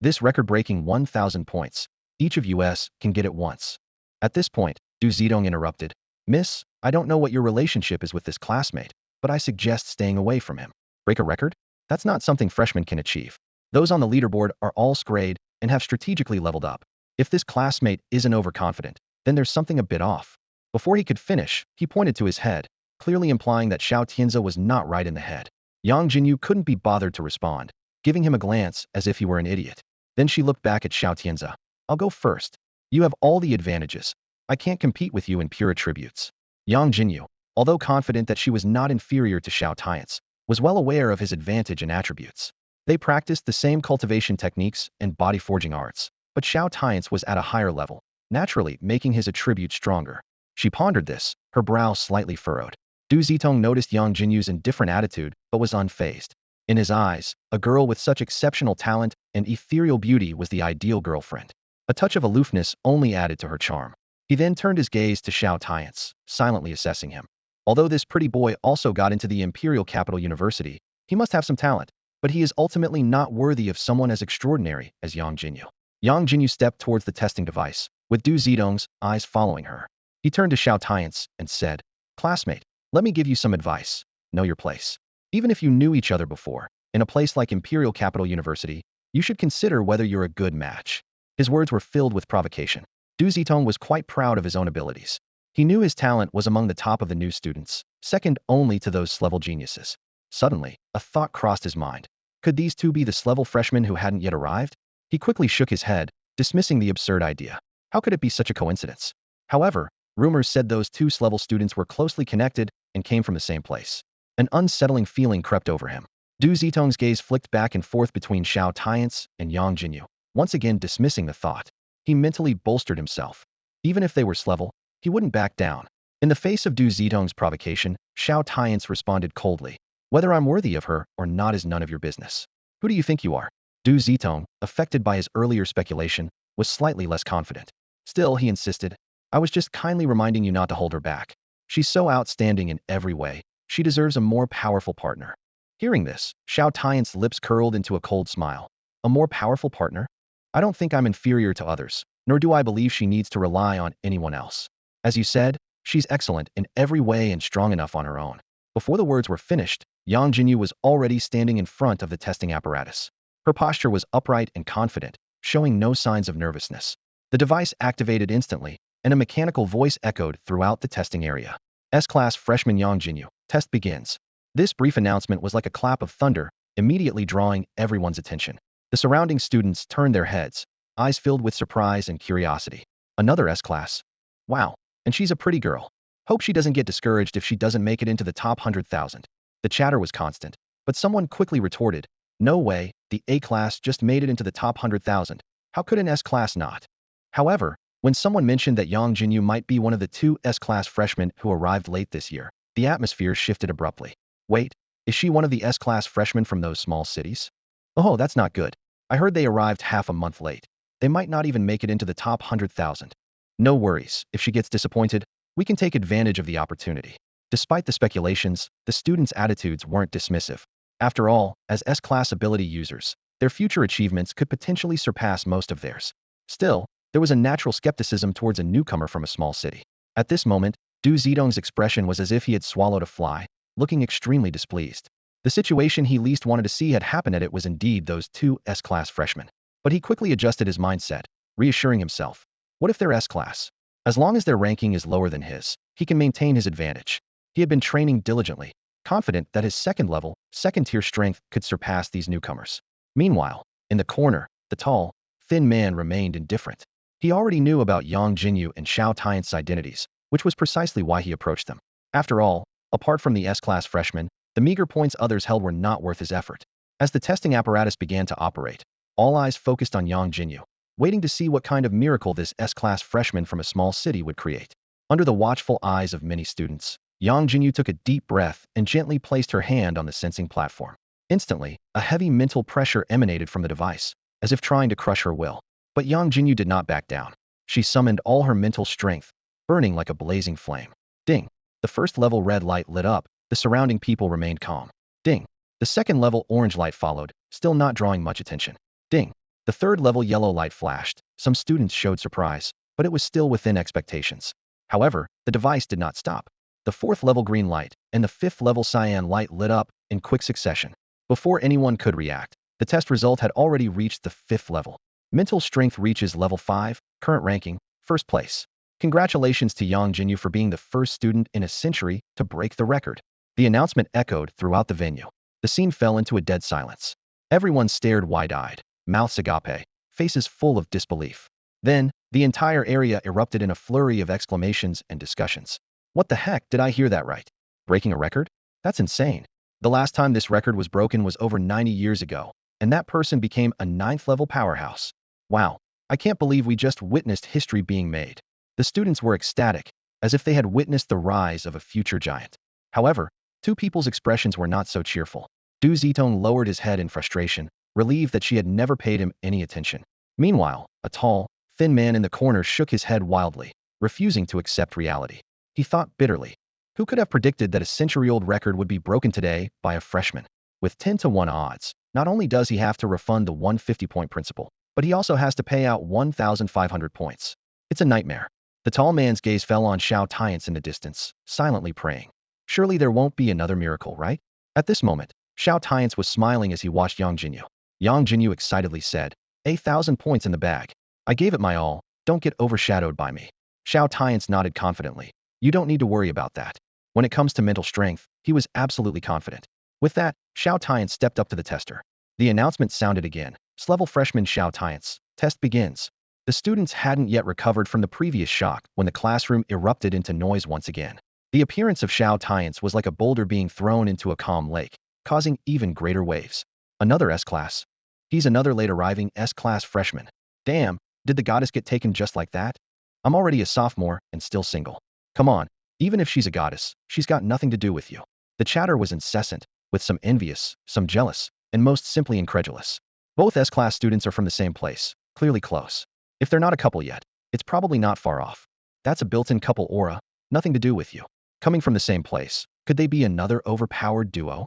This record-breaking 1,000 points. Each of us can get it once." At this point, Du Zitong interrupted. "Miss, I don't know what your relationship is with this classmate, but I suggest staying away from him. Break a record? That's not something freshmen can achieve. Those on the leaderboard are all S-grade and have strategically leveled up. If this classmate isn't overconfident, then there's something a bit off." Before he could finish, he pointed to his head, clearly implying that Xiao Tianche was not right in the head. Yangjinyu couldn't be bothered to respond, giving him a glance as if he were an idiot. Then she looked back at Xiao Tianche. "I'll go first. You have all the advantages. I can't compete with you in pure attributes." Yangjinyu, although confident that she was not inferior to Xiao Tianche, was well aware of his advantage and attributes. They practiced the same cultivation techniques and body forging arts, but Xiao Tianche was at a higher level, naturally making his attributes stronger. She pondered this, her brow slightly furrowed. Du Zitong noticed Yangjinyu's indifferent attitude, but was unfazed. In his eyes, a girl with such exceptional talent and ethereal beauty was the ideal girlfriend. A touch of aloofness only added to her charm. He then turned his gaze to Xiao Tianche, silently assessing him. Although this pretty boy also got into the Imperial Capital University, he must have some talent, but he is ultimately not worthy of someone as extraordinary as Yangjinyu. Yangjinyu stepped towards the testing device, with Du Zitong's eyes following her. He turned to Xiao Tianche and said, "Classmate, let me give you some advice. Know your place. Even if you knew each other before, in a place like Imperial Capital University, you should consider whether you're a good match." His words were filled with provocation. Du Zitong was quite proud of his own abilities. He knew his talent was among the top of the new students, second only to those S-level geniuses. Suddenly, a thought crossed his mind. Could these two be the S-level freshmen who hadn't yet arrived? He quickly shook his head, dismissing the absurd idea. How could it be such a coincidence? However, rumors said those two S-level students were closely connected and came from the same place. An unsettling feeling crept over him. Du Zitong's gaze flicked back and forth between Xiao Tianche and Yangjinyu, once again dismissing the thought. He mentally bolstered himself. Even if they were S-level, he wouldn't back down. In the face of Du Zitong's provocation, Xiao Tianche responded coldly. "Whether I'm worthy of her or not is none of your business. Who do you think you are?" Du Zitong, affected by his earlier speculation, was slightly less confident. Still, he insisted, "I was just kindly reminding you not to hold her back. She's so outstanding in every way. She deserves a more powerful partner." Hearing this, Xiao Tianche's lips curled into a cold smile. "A more powerful partner? I don't think I'm inferior to others, nor do I believe she needs to rely on anyone else. As you said, she's excellent in every way and strong enough on her own." Before the words were finished, Yangjinyu was already standing in front of the testing apparatus. Her posture was upright and confident, showing no signs of nervousness. The device activated instantly, and a mechanical voice echoed throughout the testing area. S-Class Freshman Yangjinyu, test begins. This brief announcement was like a clap of thunder, immediately drawing everyone's attention. The surrounding students turned their heads, eyes filled with surprise and curiosity. Another S-Class. Wow, and she's a pretty girl. Hope she doesn't get discouraged if she doesn't make it into the top 100,000. The chatter was constant, but someone quickly retorted, no way, the A-Class just made it into the top 100,000. How could an S-Class not? However, when someone mentioned that Yangjinyu might be one of the two S-Class freshmen who arrived late this year, the atmosphere shifted abruptly. Wait, is she one of the S-Class freshmen from those small cities? Oh, that's not good. I heard they arrived half a month late. They might not even make it into the top 100,000. No worries, if she gets disappointed, we can take advantage of the opportunity. Despite the speculations, the students' attitudes weren't dismissive. After all, as S-Class ability users, their future achievements could potentially surpass most of theirs. Still, there was a natural skepticism towards a newcomer from a small city. At this moment, Du Zitong's expression was as if he had swallowed a fly, looking extremely displeased. The situation he least wanted to see had happened at it was indeed those two S-Class freshmen. But he quickly adjusted his mindset, reassuring himself. What if they're S-Class? As long as their ranking is lower than his, he can maintain his advantage. He had been training diligently, confident that his second-level, second-tier strength could surpass these newcomers. Meanwhile, in the corner, the tall, thin man remained indifferent. He already knew about Yangjinyu and Xiao Tianche's identities, which was precisely why he approached them. After all, apart from the S-Class freshmen, the meager points others held were not worth his effort. As the testing apparatus began to operate, all eyes focused on Yangjinyu, waiting to see what kind of miracle this S-Class freshman from a small city would create. Under the watchful eyes of many students, Yangjinyu took a deep breath and gently placed her hand on the sensing platform. Instantly, a heavy mental pressure emanated from the device, as if trying to crush her will. But Yangjinyu did not back down. She summoned all her mental strength, burning like a blazing flame. Ding! The first-level red light lit up, the surrounding people remained calm. Ding! The second-level orange light followed, still not drawing much attention. Ding! The third-level yellow light flashed. Some students showed surprise, but it was still within expectations. However, the device did not stop. The fourth-level green light and the fifth-level cyan light lit up in quick succession. Before anyone could react, the test result had already reached the fifth level. Mental strength reaches level 5, current ranking, first place. Congratulations to Yangjinyu for being the first student in a century to break the record. The announcement echoed throughout the venue. The scene fell into a dead silence. Everyone stared wide-eyed, mouths agape, faces full of disbelief. Then, the entire area erupted in a flurry of exclamations and discussions. What the heck, did I hear that right? Breaking a record? That's insane. The last time this record was broken was over 90 years ago, and that person became a 9th-level powerhouse. Wow, I can't believe we just witnessed history being made. The students were ecstatic, as if they had witnessed the rise of a future giant. However, two people's expressions were not so cheerful. Du Zitong lowered his head in frustration, relieved that she had never paid him any attention. Meanwhile, a tall, thin man in the corner shook his head wildly, refusing to accept reality. He thought bitterly. Who could have predicted that a century-old record would be broken today by a freshman? With 10-to-1 odds, not only does he have to refund the 150-point principal, but he also has to pay out 1,500 points. It's a nightmare. The tall man's gaze fell on Xiao Tianche in the distance, silently praying. Surely there won't be another miracle, right? At this moment, Xiao Tianche was smiling as he watched Yangjinyu. Yangjinyu excitedly said, 1,000 points in the bag. I gave it my all, don't get overshadowed by me. Xiao Tianche nodded confidently. You don't need to worry about that. When it comes to mental strength, he was absolutely confident. With that, Xiao Tianche stepped up to the tester. The announcement sounded again. S-level freshman Xiao Tianche, test begins. The students hadn't yet recovered from the previous shock when the classroom erupted into noise once again. The appearance of Xiao Tianche was like a boulder being thrown into a calm lake, causing even greater waves. Another S-class. He's another late-arriving S-class freshman. Damn, did the goddess get taken just like that? I'm already a sophomore and still single. Come on, even if she's a goddess, she's got nothing to do with you. The chatter was incessant, with some envious, some jealous, and most simply incredulous. Both S-class students are from the same place, clearly close. If they're not a couple yet, it's probably not far off. That's a built-in couple aura, nothing to do with you. Coming from the same place, could they be another overpowered duo?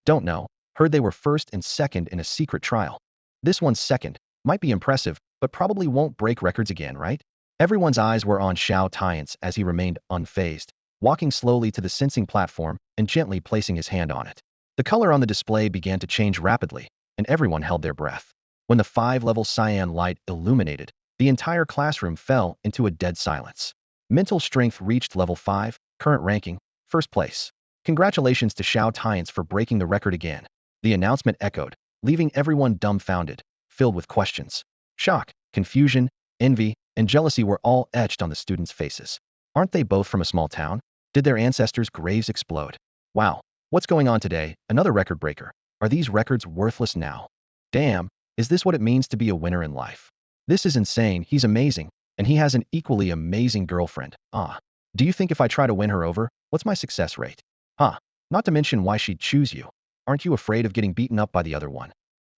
Don't know. Heard they were first and second in a secret trial. This one's second, might be impressive, but probably won't break records again, right? Everyone's eyes were on Xiao Tianche as he remained unfazed, walking slowly to the sensing platform and gently placing his hand on it. The color on the display began to change rapidly, and everyone held their breath. When the 5-level cyan light illuminated, The entire classroom fell into a dead silence. Mental strength reached level 5, current ranking, first place. Congratulations to Xiao Tianche for breaking the record again. The announcement echoed, leaving everyone dumbfounded, filled with questions. Shock, confusion, envy, and jealousy were all etched on the students' faces. Aren't they both from a small town? Did their ancestors' graves explode? Wow, what's going on today? Another record breaker. Are these records worthless now? Damn, is this what it means to be a winner in life? This is insane. He's amazing, and he has an equally amazing girlfriend. Ah. Do you think if I try to win her over, what's my success rate? Huh. Not to mention why she'd choose you. Aren't you afraid of getting beaten up by the other one?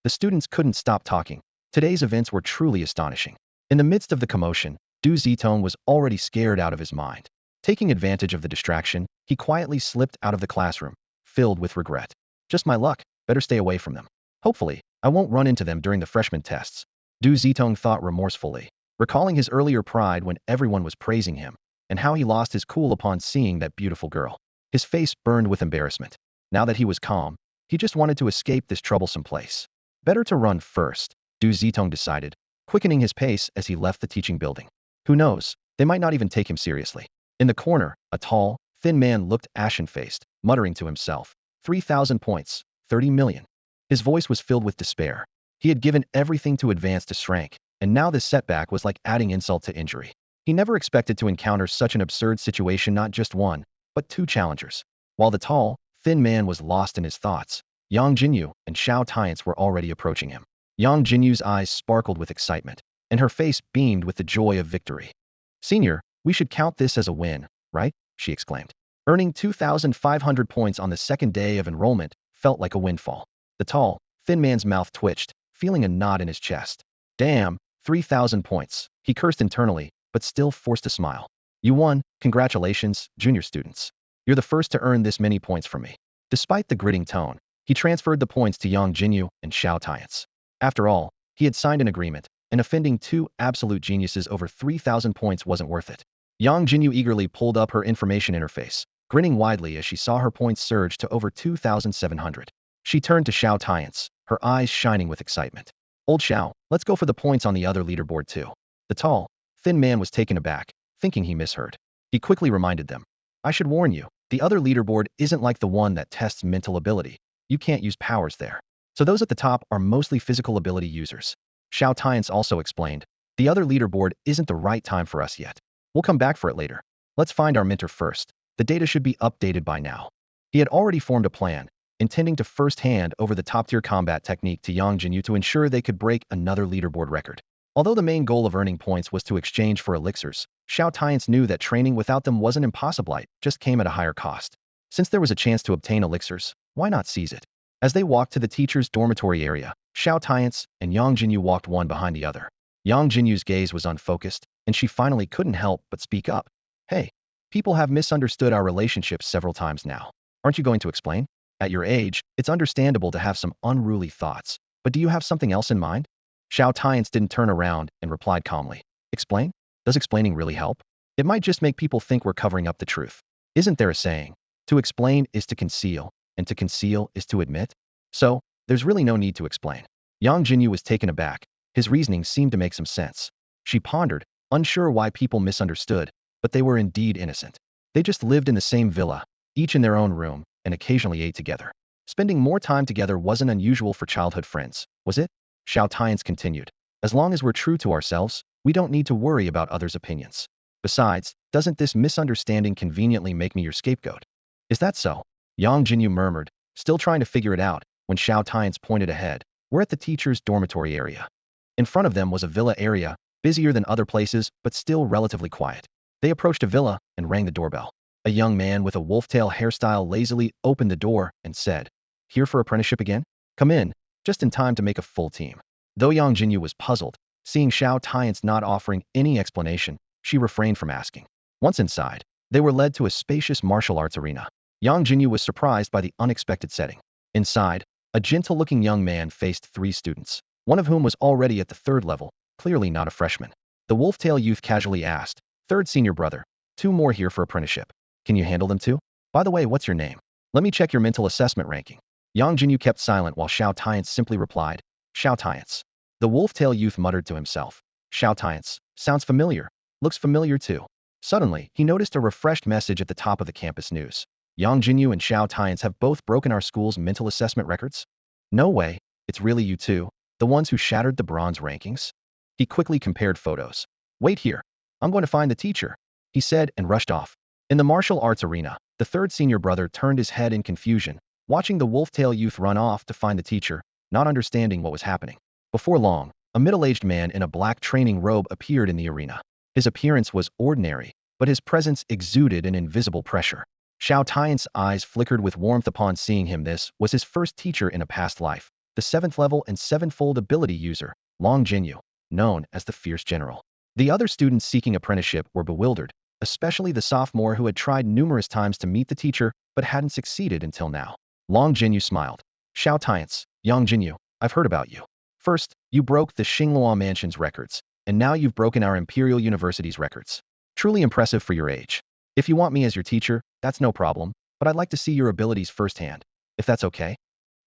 The students couldn't stop talking. Today's events were truly astonishing. In the midst of the commotion, Du Zitong was already scared out of his mind. Taking advantage of the distraction, he quietly slipped out of the classroom, filled with regret. Just my luck, better stay away from them. Hopefully, I won't run into them during the freshman tests. Du Zitong thought remorsefully, recalling his earlier pride when everyone was praising him, and how he lost his cool upon seeing that beautiful girl. His face burned with embarrassment. Now that he was calm, he just wanted to escape this troublesome place. Better to run first, Du Zitong decided, quickening his pace as he left the teaching building. Who knows, they might not even take him seriously. In the corner, a tall, thin man looked ashen-faced, muttering to himself, 3,000 points, 30 million. His voice was filled with despair. He had given everything to advance to rank, and now this setback was like adding insult to injury. He never expected to encounter such an absurd situation, not just one, but two challengers. While the tall, thin man was lost in his thoughts, Yangjinyu and Xiao Tianche were already approaching him. Yangjinyu's eyes sparkled with excitement, and her face beamed with the joy of victory. Senior, we should count this as a win, right? She exclaimed. Earning 2,500 points on the second day of enrollment felt like a windfall. The tall, thin man's mouth twitched, feeling a knot in his chest. Damn, 3,000 points. He cursed internally, but still forced a smile. You won, congratulations, junior students. You're the first to earn this many points from me. Despite the gritting tone, he transferred the points to Yangjinyu and Xiao Tianche. After all, he had signed an agreement, and offending two absolute geniuses over 3,000 points wasn't worth it. Yangjinyu eagerly pulled up her information interface, grinning widely as she saw her points surge to over 2,700. She turned to Xiao Tianche, her eyes shining with excitement. Old Xiao, let's go for the points on the other leaderboard too. The tall, thin man was taken aback, thinking he misheard. He quickly reminded them. I should warn you, the other leaderboard isn't like the one that tests mental ability. You can't use powers there. So those at the top are mostly physical ability users. Xiao Tianche also explained, the other leaderboard isn't the right time for us yet. We'll come back for it later. Let's find our mentor first. The data should be updated by now. He had already formed a plan, intending to first hand over the top-tier combat technique to Yangjinyu to ensure they could break another leaderboard record. Although the main goal of earning points was to exchange for elixirs, Xiao Tianche knew that training without them wasn't impossible, it just came at a higher cost. Since there was a chance to obtain elixirs, why not seize it? As they walked to the teacher's dormitory area, Xiao Tianche and Yangjinyu walked one behind the other. Yangjinyu's gaze was unfocused, and she finally couldn't help but speak up. Hey, people have misunderstood our relationship several times now. Aren't you going to explain? At your age, it's understandable to have some unruly thoughts, but do you have something else in mind? Xiao Tianche didn't turn around and replied calmly. Explain? Does explaining really help? It might just make people think we're covering up the truth. Isn't there a saying? To explain is to conceal, and to conceal is to admit? So, there's really no need to explain. Yangjinyu was taken aback. His reasoning seemed to make some sense. She pondered, unsure why people misunderstood, but they were indeed innocent. They just lived in the same villa, each in their own room, and occasionally ate together. Spending more time together wasn't unusual for childhood friends, was it? Xiao Tianche continued. As long as we're true to ourselves, we don't need to worry about others' opinions. Besides, doesn't this misunderstanding conveniently make me your scapegoat? Is that so? Yangjinyu murmured, still trying to figure it out, when Xiao Tianche pointed ahead. We're at the teacher's dormitory area. In front of them was a villa area, busier than other places, but still relatively quiet. They approached a villa and rang the doorbell. A young man with a wolf-tail hairstyle lazily opened the door and said, Here for apprenticeship again? Come in, just in time to make a full team. Though Yangjinyu was puzzled, seeing Xiao Tianche not offering any explanation, she refrained from asking. Once inside, they were led to a spacious martial arts arena. Yangjinyu was surprised by the unexpected setting. Inside, a gentle-looking young man faced 3 students, one of whom was already at the 3rd level, clearly not a freshman. The wolf-tail youth casually asked, 3rd senior brother, 2 more here for apprenticeship. Can you handle them too? By the way, what's your name? Let me check your mental assessment ranking. Yangjinyu kept silent while Xiao Tianche simply replied, Xiao Tianche. The wolf-tail youth muttered to himself. Xiao Tianche. Sounds familiar. Looks familiar too. Suddenly, he noticed a refreshed message at the top of the campus news. Yangjinyu and Xiao Tianche have both broken our school's mental assessment records? No way. It's really you two, the ones who shattered the bronze rankings? He quickly compared photos. Wait here. I'm going to find the teacher, he said and rushed off. In the martial arts arena, the third senior brother turned his head in confusion, watching the wolf-tail youth run off to find the teacher, not understanding what was happening. Before long, a middle-aged man in a black training robe appeared in the arena. His appearance was ordinary, but his presence exuded an invisible pressure. Xiao Tianche's eyes flickered with warmth upon seeing him. This was his first teacher in a past life, the 7th level and 7-fold ability user, Yangjinyu, known as the Fierce General. The other students seeking apprenticeship were bewildered, especially the sophomore who had tried numerous times to meet the teacher but hadn't succeeded until now. Yangjinyu smiled. Xiao Tianche, Yangjinyu, I've heard about you. First, you broke the Xinghua Mansion's records, and now you've broken our Imperial University's records. Truly impressive for your age. If you want me as your teacher, that's no problem, but I'd like to see your abilities firsthand, if that's okay.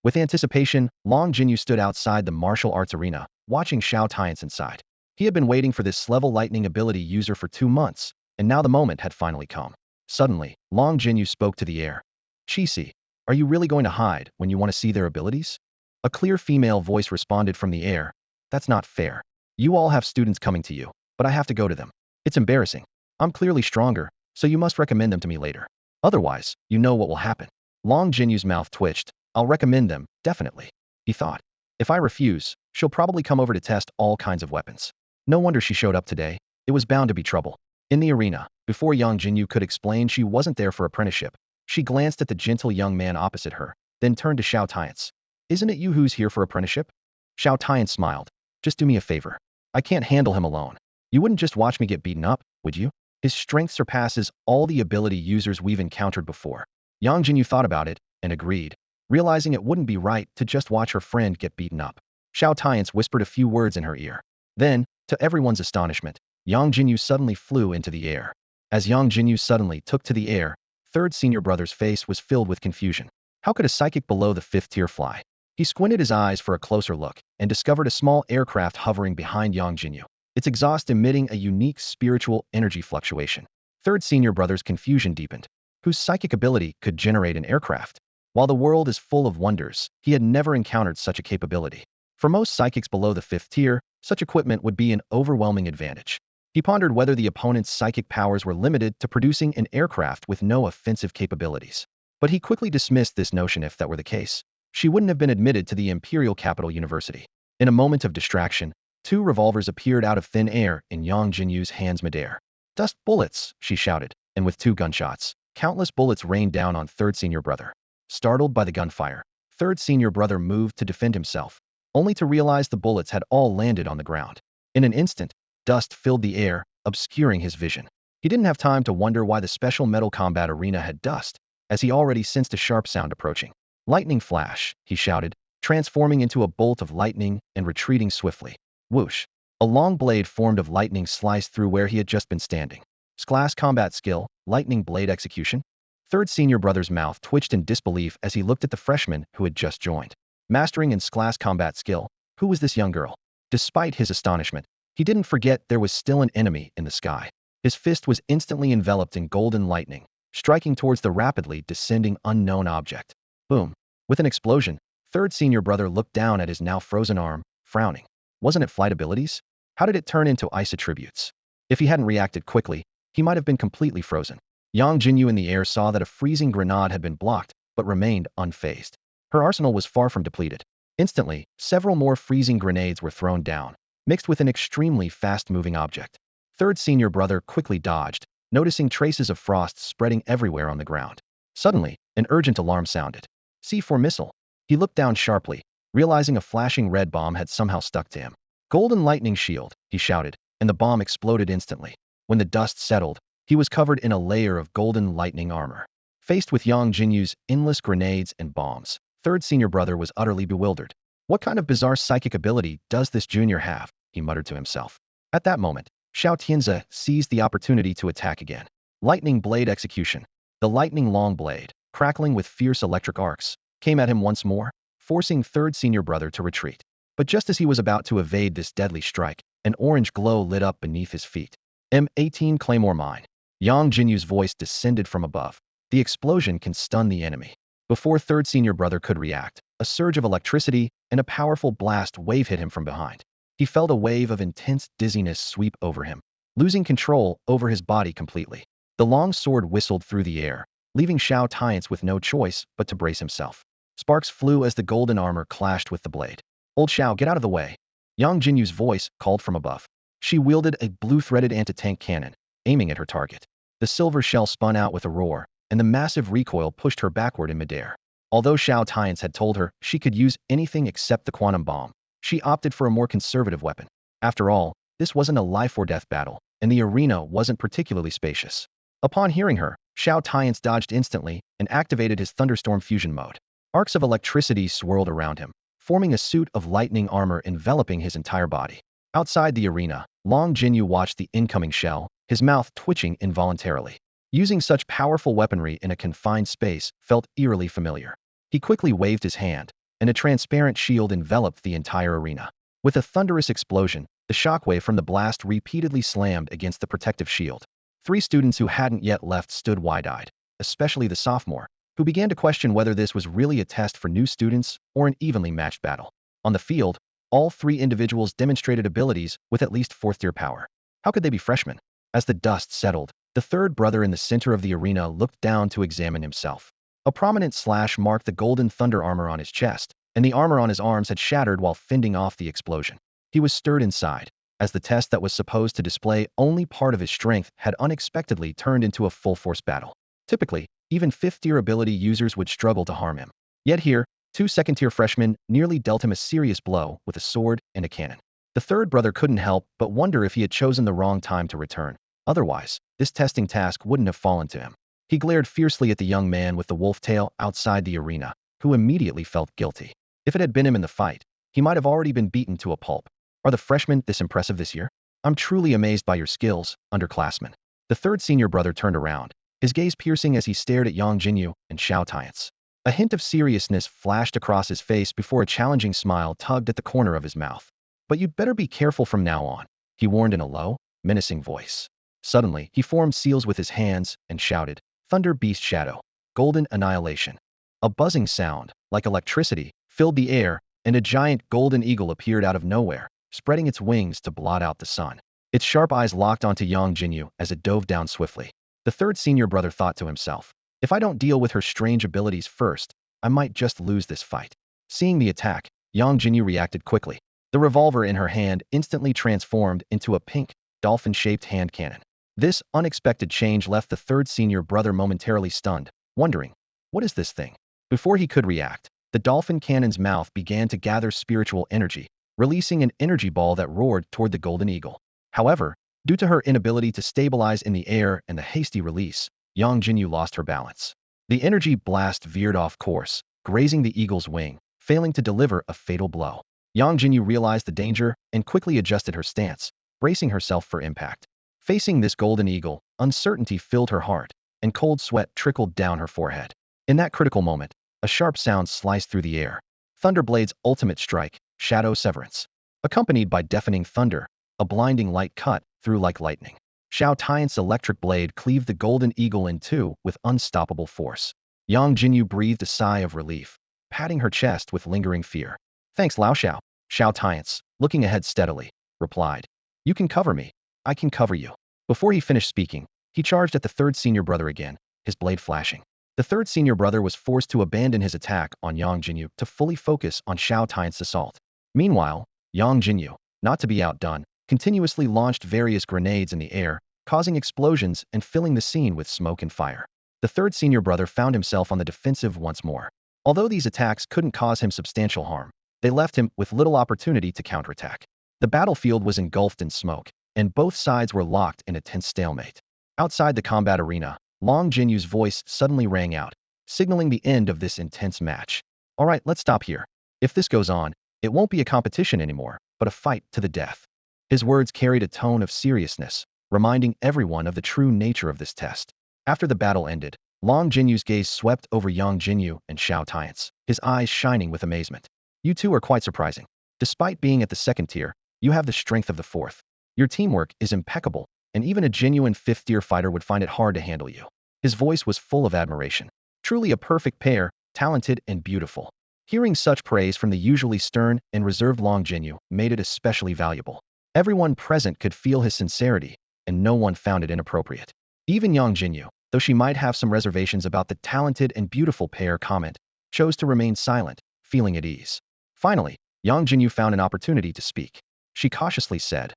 With anticipation, Yangjinyu stood outside the martial arts arena, watching Xiao Tianche inside. He had been waiting for this level lightning ability user for 2 months, and now the moment had finally come. Suddenly, Yangjinyu spoke to the air. Qixi, are you really going to hide when you want to see their abilities? A clear female voice responded from the air. That's not fair. You all have students coming to you, but I have to go to them. It's embarrassing. I'm clearly stronger, so you must recommend them to me later. Otherwise, you know what will happen. Yangjinyu's mouth twitched. I'll recommend them, definitely, he thought. If I refuse, she'll probably come over to test all kinds of weapons. No wonder she showed up today. It was bound to be trouble. In the arena, before Yangjinyu could explain she wasn't there for apprenticeship, she glanced at the gentle young man opposite her, then turned to Xiao Tianche. Isn't it you who's here for apprenticeship? Xiao Tianche smiled. Just do me a favor. I can't handle him alone. You wouldn't just watch me get beaten up, would you? His strength surpasses all the ability users we've encountered before. Yangjinyu thought about it, and agreed, realizing it wouldn't be right to just watch her friend get beaten up. Xiao Tianche whispered a few words in her ear. Then, to everyone's astonishment, Yangjinyu suddenly flew into the air. As Yangjinyu suddenly took to the air, third senior brother's face was filled with confusion. How could a psychic below the 5th tier fly? He squinted his eyes for a closer look, and discovered a small aircraft hovering behind Yangjinyu, its exhaust emitting a unique spiritual energy fluctuation. Third senior brother's confusion deepened. Whose psychic ability could generate an aircraft? While the world is full of wonders, he had never encountered such a capability. For most psychics below the 5th tier, such equipment would be an overwhelming advantage. He pondered whether the opponent's psychic powers were limited to producing an aircraft with no offensive capabilities. But he quickly dismissed this notion. If that were the case, she wouldn't have been admitted to the Imperial Capital University. In a moment of distraction, 2 revolvers appeared out of thin air in Yangjinyu's hands midair. Dust bullets, she shouted, and with 2 gunshots, countless bullets rained down on third senior brother. Startled by the gunfire, third senior brother moved to defend himself, only to realize the bullets had all landed on the ground. In an instant, dust filled the air, obscuring his vision. He didn't have time to wonder why the special metal combat arena had dust, as he already sensed a sharp sound approaching. Lightning flash, he shouted, transforming into a bolt of lightning and retreating swiftly. Whoosh! A long blade formed of lightning sliced through where he had just been standing. Class combat skill, lightning blade execution? Third senior brother's mouth twitched in disbelief as he looked at the freshman who had just joined. Mastering in class combat skill, who was this young girl? Despite his astonishment, he didn't forget there was still an enemy in the sky. His fist was instantly enveloped in golden lightning, striking towards the rapidly descending unknown object. Boom! With an explosion, third senior brother looked down at his now frozen arm, frowning. Wasn't it flight abilities? How did it turn into ice attributes? If he hadn't reacted quickly, he might have been completely frozen. Yangjinyu in the air saw that a freezing grenade had been blocked, but remained unfazed. Her arsenal was far from depleted. Instantly, several more freezing grenades were thrown down, mixed with an extremely fast-moving object. Third senior brother quickly dodged, noticing traces of frost spreading everywhere on the ground. Suddenly, an urgent alarm sounded. C4 missile. He looked down sharply, realizing a flashing red bomb had somehow stuck to him. Golden lightning shield, he shouted, and the bomb exploded instantly. When the dust settled, he was covered in a layer of golden lightning armor. Faced with Yangjinyu's endless grenades and bombs, third senior brother was utterly bewildered. What kind of bizarre psychic ability does this junior have? He muttered to himself. At that moment, Xiao Tianche seized the opportunity to attack again. Lightning blade execution. The lightning long blade, crackling with fierce electric arcs, came at him once more, forcing third senior brother to retreat. But just as he was about to evade this deadly strike, an orange glow lit up beneath his feet. M18 Claymore Mine. Yangjinyu's voice descended from above. The explosion can stun the enemy. Before third senior brother could react, a surge of electricity and a powerful blast wave hit him from behind. He felt a wave of intense dizziness sweep over him, losing control over his body completely. The long sword whistled through the air, leaving Xiao Tianche with no choice but to brace himself. Sparks flew as the golden armor clashed with the blade. "Old Xiao, get out of the way!" Yangjinyu's voice called from above. She wielded a blue-threaded anti-tank cannon, aiming at her target. The silver shell spun out with a roar, and the massive recoil pushed her backward in midair. Although Xiao Tianche had told her she could use anything except the quantum bomb, she opted for a more conservative weapon. After all, this wasn't a life-or-death battle, and the arena wasn't particularly spacious. Upon hearing her, Xiao Tianche dodged instantly and activated his thunderstorm fusion mode. Arcs of electricity swirled around him, forming a suit of lightning armor enveloping his entire body. Outside the arena, Yangjinyu watched the incoming shell, his mouth twitching involuntarily. Using such powerful weaponry in a confined space felt eerily familiar. He quickly waved his hand, and a transparent shield enveloped the entire arena. With a thunderous explosion, the shockwave from the blast repeatedly slammed against the protective shield. 3 students who hadn't yet left stood wide-eyed, especially the sophomore, who began to question whether this was really a test for new students or an evenly matched battle. On the field, all 3 individuals demonstrated abilities with at least 4th-tier power. How could they be freshmen? As the dust settled, the third brother in the center of the arena looked down to examine himself. A prominent slash marked the golden thunder armor on his chest, and the armor on his arms had shattered while fending off the explosion. He was stirred inside, as the test that was supposed to display only part of his strength had unexpectedly turned into a full-force battle. Typically, even 5th-tier ability users would struggle to harm him. Yet here, 2 second-tier freshmen nearly dealt him a serious blow with a sword and a cannon. The third brother couldn't help but wonder if he had chosen the wrong time to return. Otherwise, this testing task wouldn't have fallen to him. He glared fiercely at the young man with the wolf tail outside the arena, who immediately felt guilty. If it had been him in the fight, he might have already been beaten to a pulp. "Are the freshmen this impressive this year? I'm truly amazed by your skills, underclassmen." The third senior brother turned around, his gaze piercing as he stared at Yangjinyu and Xiao Tianche. A hint of seriousness flashed across his face before a challenging smile tugged at the corner of his mouth. "But you'd better be careful from now on," he warned in a low, menacing voice. Suddenly, he formed seals with his hands and shouted, "Thunder Beast Shadow, Golden Annihilation." A buzzing sound, like electricity, filled the air, and a giant golden eagle appeared out of nowhere, spreading its wings to blot out the sun. Its sharp eyes locked onto Yangjinyu as it dove down swiftly. The third senior brother thought to himself, "If I don't deal with her strange abilities first, I might just lose this fight." Seeing the attack, Yangjinyu reacted quickly. The revolver in her hand instantly transformed into a pink, dolphin-shaped hand cannon. This unexpected change left the third senior brother momentarily stunned, wondering, "What is this thing?" Before he could react, the dolphin cannon's mouth began to gather spiritual energy, releasing an energy ball that roared toward the golden eagle. However, due to her inability to stabilize in the air and the hasty release, Yangjinyu lost her balance. The energy blast veered off course, grazing the eagle's wing, failing to deliver a fatal blow. Yangjinyu realized the danger and quickly adjusted her stance, bracing herself for impact. Facing this golden eagle, uncertainty filled her heart, and cold sweat trickled down her forehead. In that critical moment, a sharp sound sliced through the air. Thunderblade's ultimate strike, Shadow Severance. Accompanied by deafening thunder, a blinding light cut through like lightning. Xiao Tianche's electric blade cleaved the golden eagle in two with unstoppable force. Yangjinyu breathed a sigh of relief, patting her chest with lingering fear. "Thanks, Lao Xiao." Xiao Tianche, looking ahead steadily, replied. "You can cover me. I can cover you." Before he finished speaking, he charged at the third senior brother again, his blade flashing. The third senior brother was forced to abandon his attack on Yangjinyu to fully focus on Xiao Tianche's assault. Meanwhile, Yangjinyu, not to be outdone, continuously launched various grenades in the air, causing explosions and filling the scene with smoke and fire. The third senior brother found himself on the defensive once more. Although these attacks couldn't cause him substantial harm, they left him with little opportunity to counterattack. The battlefield was engulfed in smoke, and both sides were locked in a tense stalemate. Outside the combat arena, Yangjinyu's voice suddenly rang out, signaling the end of this intense match. "All right, let's stop here. If this goes on, it won't be a competition anymore, but a fight to the death." His words carried a tone of seriousness, reminding everyone of the true nature of this test. After the battle ended, Yangjinyu's gaze swept over Yangjinyu and Xiao Tianche, his eyes shining with amazement. "You two are quite surprising. Despite being at the second tier, you have the strength of the fourth. Your teamwork is impeccable, and even a genuine fifth-tier fighter would find it hard to handle you. His voice was full of admiration. Truly a perfect pair, talented and beautiful. Hearing such praise from the usually stern and reserved Yangjinyu made it especially valuable. Everyone present could feel his sincerity, and no one found it inappropriate. Even Yangjinyu, though she might have some reservations about the talented and beautiful pair comment, chose to remain silent, feeling at ease. Finally, Yangjinyu found an opportunity to speak. She cautiously said,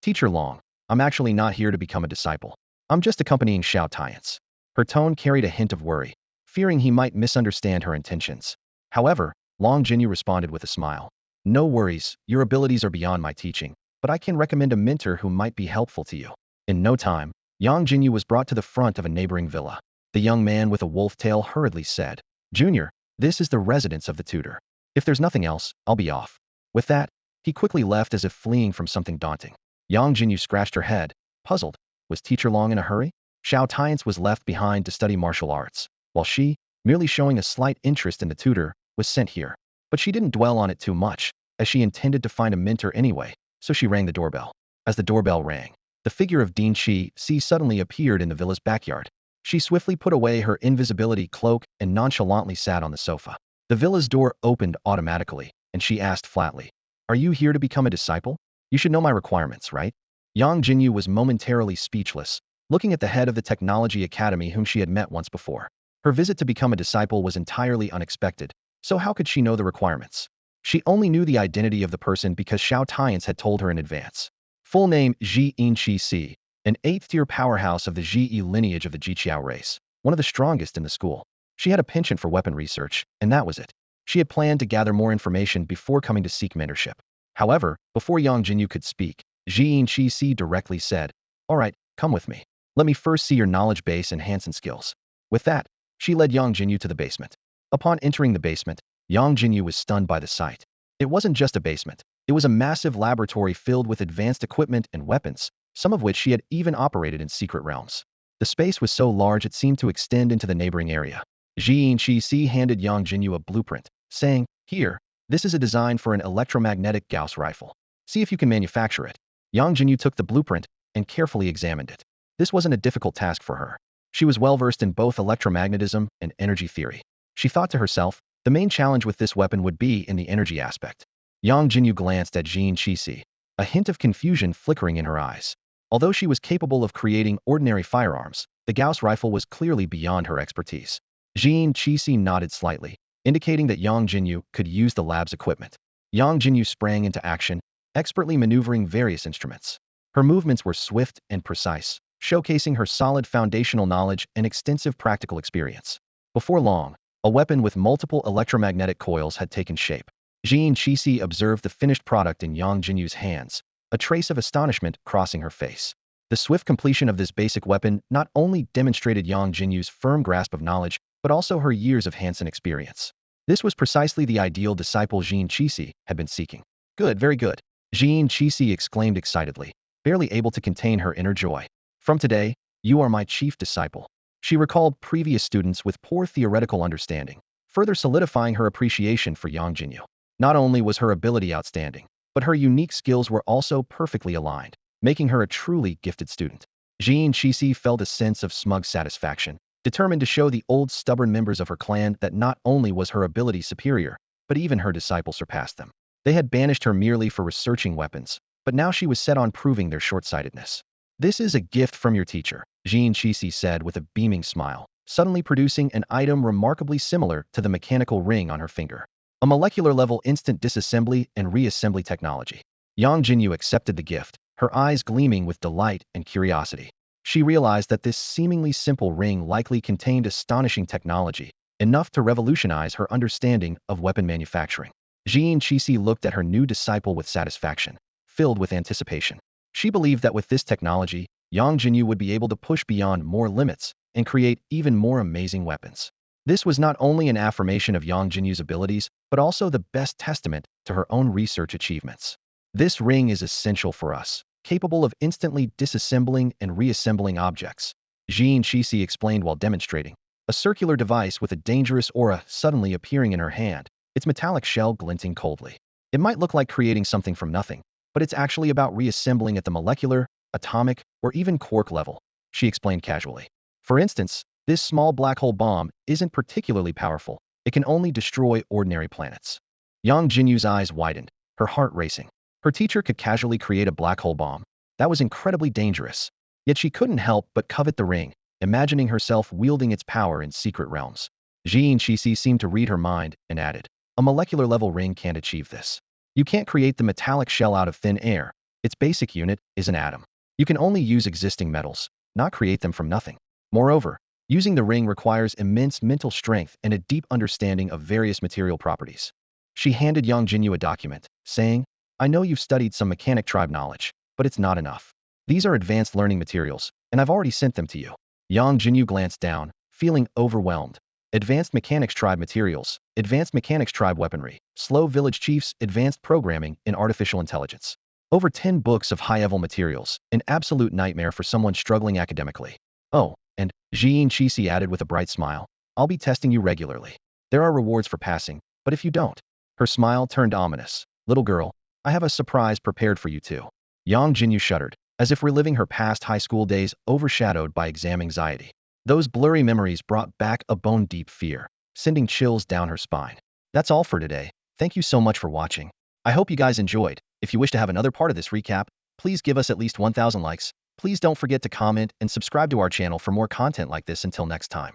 Teacher Long, I'm actually not here to become a disciple. I'm just accompanying Xiao Tianche. Her tone carried a hint of worry, fearing he might misunderstand her intentions. However, Yangjinyu responded with a smile. No worries, your abilities are beyond my teaching, but I can recommend a mentor who might be helpful to you. In no time, Yangjinyu was brought to the front of a neighboring villa. The young man with a wolf tail hurriedly said, Junior, this is the residence of the tutor. If there's nothing else, I'll be off. With that, he quickly left as if fleeing from something daunting. Yangjinyu scratched her head, puzzled. Was Teacher Long in a hurry? Xiao Tianche was left behind to study martial arts, while she, merely showing a slight interest in the tutor, was sent here. But she didn't dwell on it too much, as she intended to find a mentor anyway, so she rang the doorbell. As the doorbell rang, the figure of Dean Shi suddenly appeared in the villa's backyard. She swiftly put away her invisibility cloak and nonchalantly sat on the sofa. The villa's door opened automatically, and she asked flatly, Are you here to become a disciple? You should know my requirements, right? Yangjinyu was momentarily speechless, looking at the head of the technology academy whom she had met once before. Her visit to become a disciple was entirely unexpected, so how could she know the requirements? She only knew the identity of the person because Xiao Tianche had told her in advance. Full name Xianche, an 8th-tier powerhouse of the Ji lineage of the Jiqiao race, one of the strongest in the school. She had a penchant for weapon research, and that was it. She had planned to gather more information before coming to seek mentorship. However, before Yangjinyu could speak, Xianche directly said, All right, come with me. Let me first see your knowledge base and Hansen skills. With that, she led Yangjinyu to the basement. Upon entering the basement, Yangjinyu was stunned by the sight. It wasn't just a basement. It was a massive laboratory filled with advanced equipment and weapons, some of which she had even operated in secret realms. The space was so large it seemed to extend into the neighboring area. Xianche handed Yangjinyu a blueprint, saying, Here, this is a design for an electromagnetic Gauss rifle. See if you can manufacture it. Yangjinyu took the blueprint and carefully examined it. This wasn't a difficult task for her. She was well versed in both electromagnetism and energy theory. She thought to herself, the main challenge with this weapon would be in the energy aspect. Yangjinyu glanced at Xianche, a hint of confusion flickering in her eyes. Although she was capable of creating ordinary firearms, the Gauss rifle was clearly beyond her expertise. Xianche nodded slightly, indicating that Yangjinyu could use the lab's equipment. Yangjinyu sprang into action, expertly maneuvering various instruments. Her movements were swift and precise, showcasing her solid foundational knowledge and extensive practical experience. Before long, a weapon with multiple electromagnetic coils had taken shape. Xianche observed the finished product in Yangjinyu's hands, a trace of astonishment crossing her face. The swift completion of this basic weapon not only demonstrated Yangjinyu's firm grasp of knowledge, but also her years of Hansen experience. This was precisely the ideal disciple Xianche had been seeking. Good, very good. Xianche exclaimed excitedly, barely able to contain her inner joy. From today, you are my chief disciple. She recalled previous students with poor theoretical understanding, further solidifying her appreciation for Yangjinyu. Not only was her ability outstanding, but her unique skills were also perfectly aligned, making her a truly gifted student. Xianche felt a sense of smug satisfaction, determined to show the old stubborn members of her clan that not only was her ability superior, but even her disciple surpassed them. They had banished her merely for researching weapons, but now she was set on proving their short-sightedness. This is a gift from your teacher, Xianche said with a beaming smile, suddenly producing an item remarkably similar to the mechanical ring on her finger. A molecular-level instant disassembly and reassembly technology. Yangjinyu accepted the gift, her eyes gleaming with delight and curiosity. She realized that this seemingly simple ring likely contained astonishing technology, enough to revolutionize her understanding of weapon manufacturing. Xianche looked at her new disciple with satisfaction, filled with anticipation. She believed that with this technology, Yangjinyu would be able to push beyond more limits and create even more amazing weapons. This was not only an affirmation of Yangjinyu's abilities, but also the best testament to her own research achievements. This ring is essential for us, capable of instantly disassembling and reassembling objects, Xianche explained while demonstrating. A circular device with a dangerous aura suddenly appearing in her hand, its metallic shell glinting coldly. It might look like creating something from nothing, but it's actually about reassembling at the molecular, atomic, or even quark level, she explained casually. For instance, this small black hole bomb isn't particularly powerful. It can only destroy ordinary planets. Yangjinyu's eyes widened, her heart racing. Her teacher could casually create a black hole bomb. That was incredibly dangerous. Yet she couldn't help but covet the ring, imagining herself wielding its power in secret realms. Jianqixi seemed to read her mind and added, a molecular level ring can't achieve this. You can't create the metallic shell out of thin air. Its basic unit is an atom. You can only use existing metals, not create them from nothing. Moreover, using the ring requires immense mental strength and a deep understanding of various material properties. She handed Yangjinyu a document, saying, I know you've studied some mechanic tribe knowledge, but it's not enough. These are advanced learning materials, and I've already sent them to you. Yangjinyu glanced down, feeling overwhelmed. Advanced Mechanics Tribe materials, Advanced Mechanics Tribe weaponry, Slow Village Chiefs, Advanced Programming in Artificial Intelligence. Over 10 books of high-level materials, an absolute nightmare for someone struggling academically. Oh, and, Jianqixi added with a bright smile, I'll be testing you regularly. There are rewards for passing, but if you don't. Her smile turned ominous. Little girl, I have a surprise prepared for you too. Yangjinyu shuddered, as if reliving her past high school days overshadowed by exam anxiety. Those blurry memories brought back a bone-deep fear, sending chills down her spine. That's all for today. Thank you so much for watching. I hope you guys enjoyed. If you wish to have another part of this recap, please give us at least 1,000 likes. Please don't forget to comment and subscribe to our channel for more content like this until next time.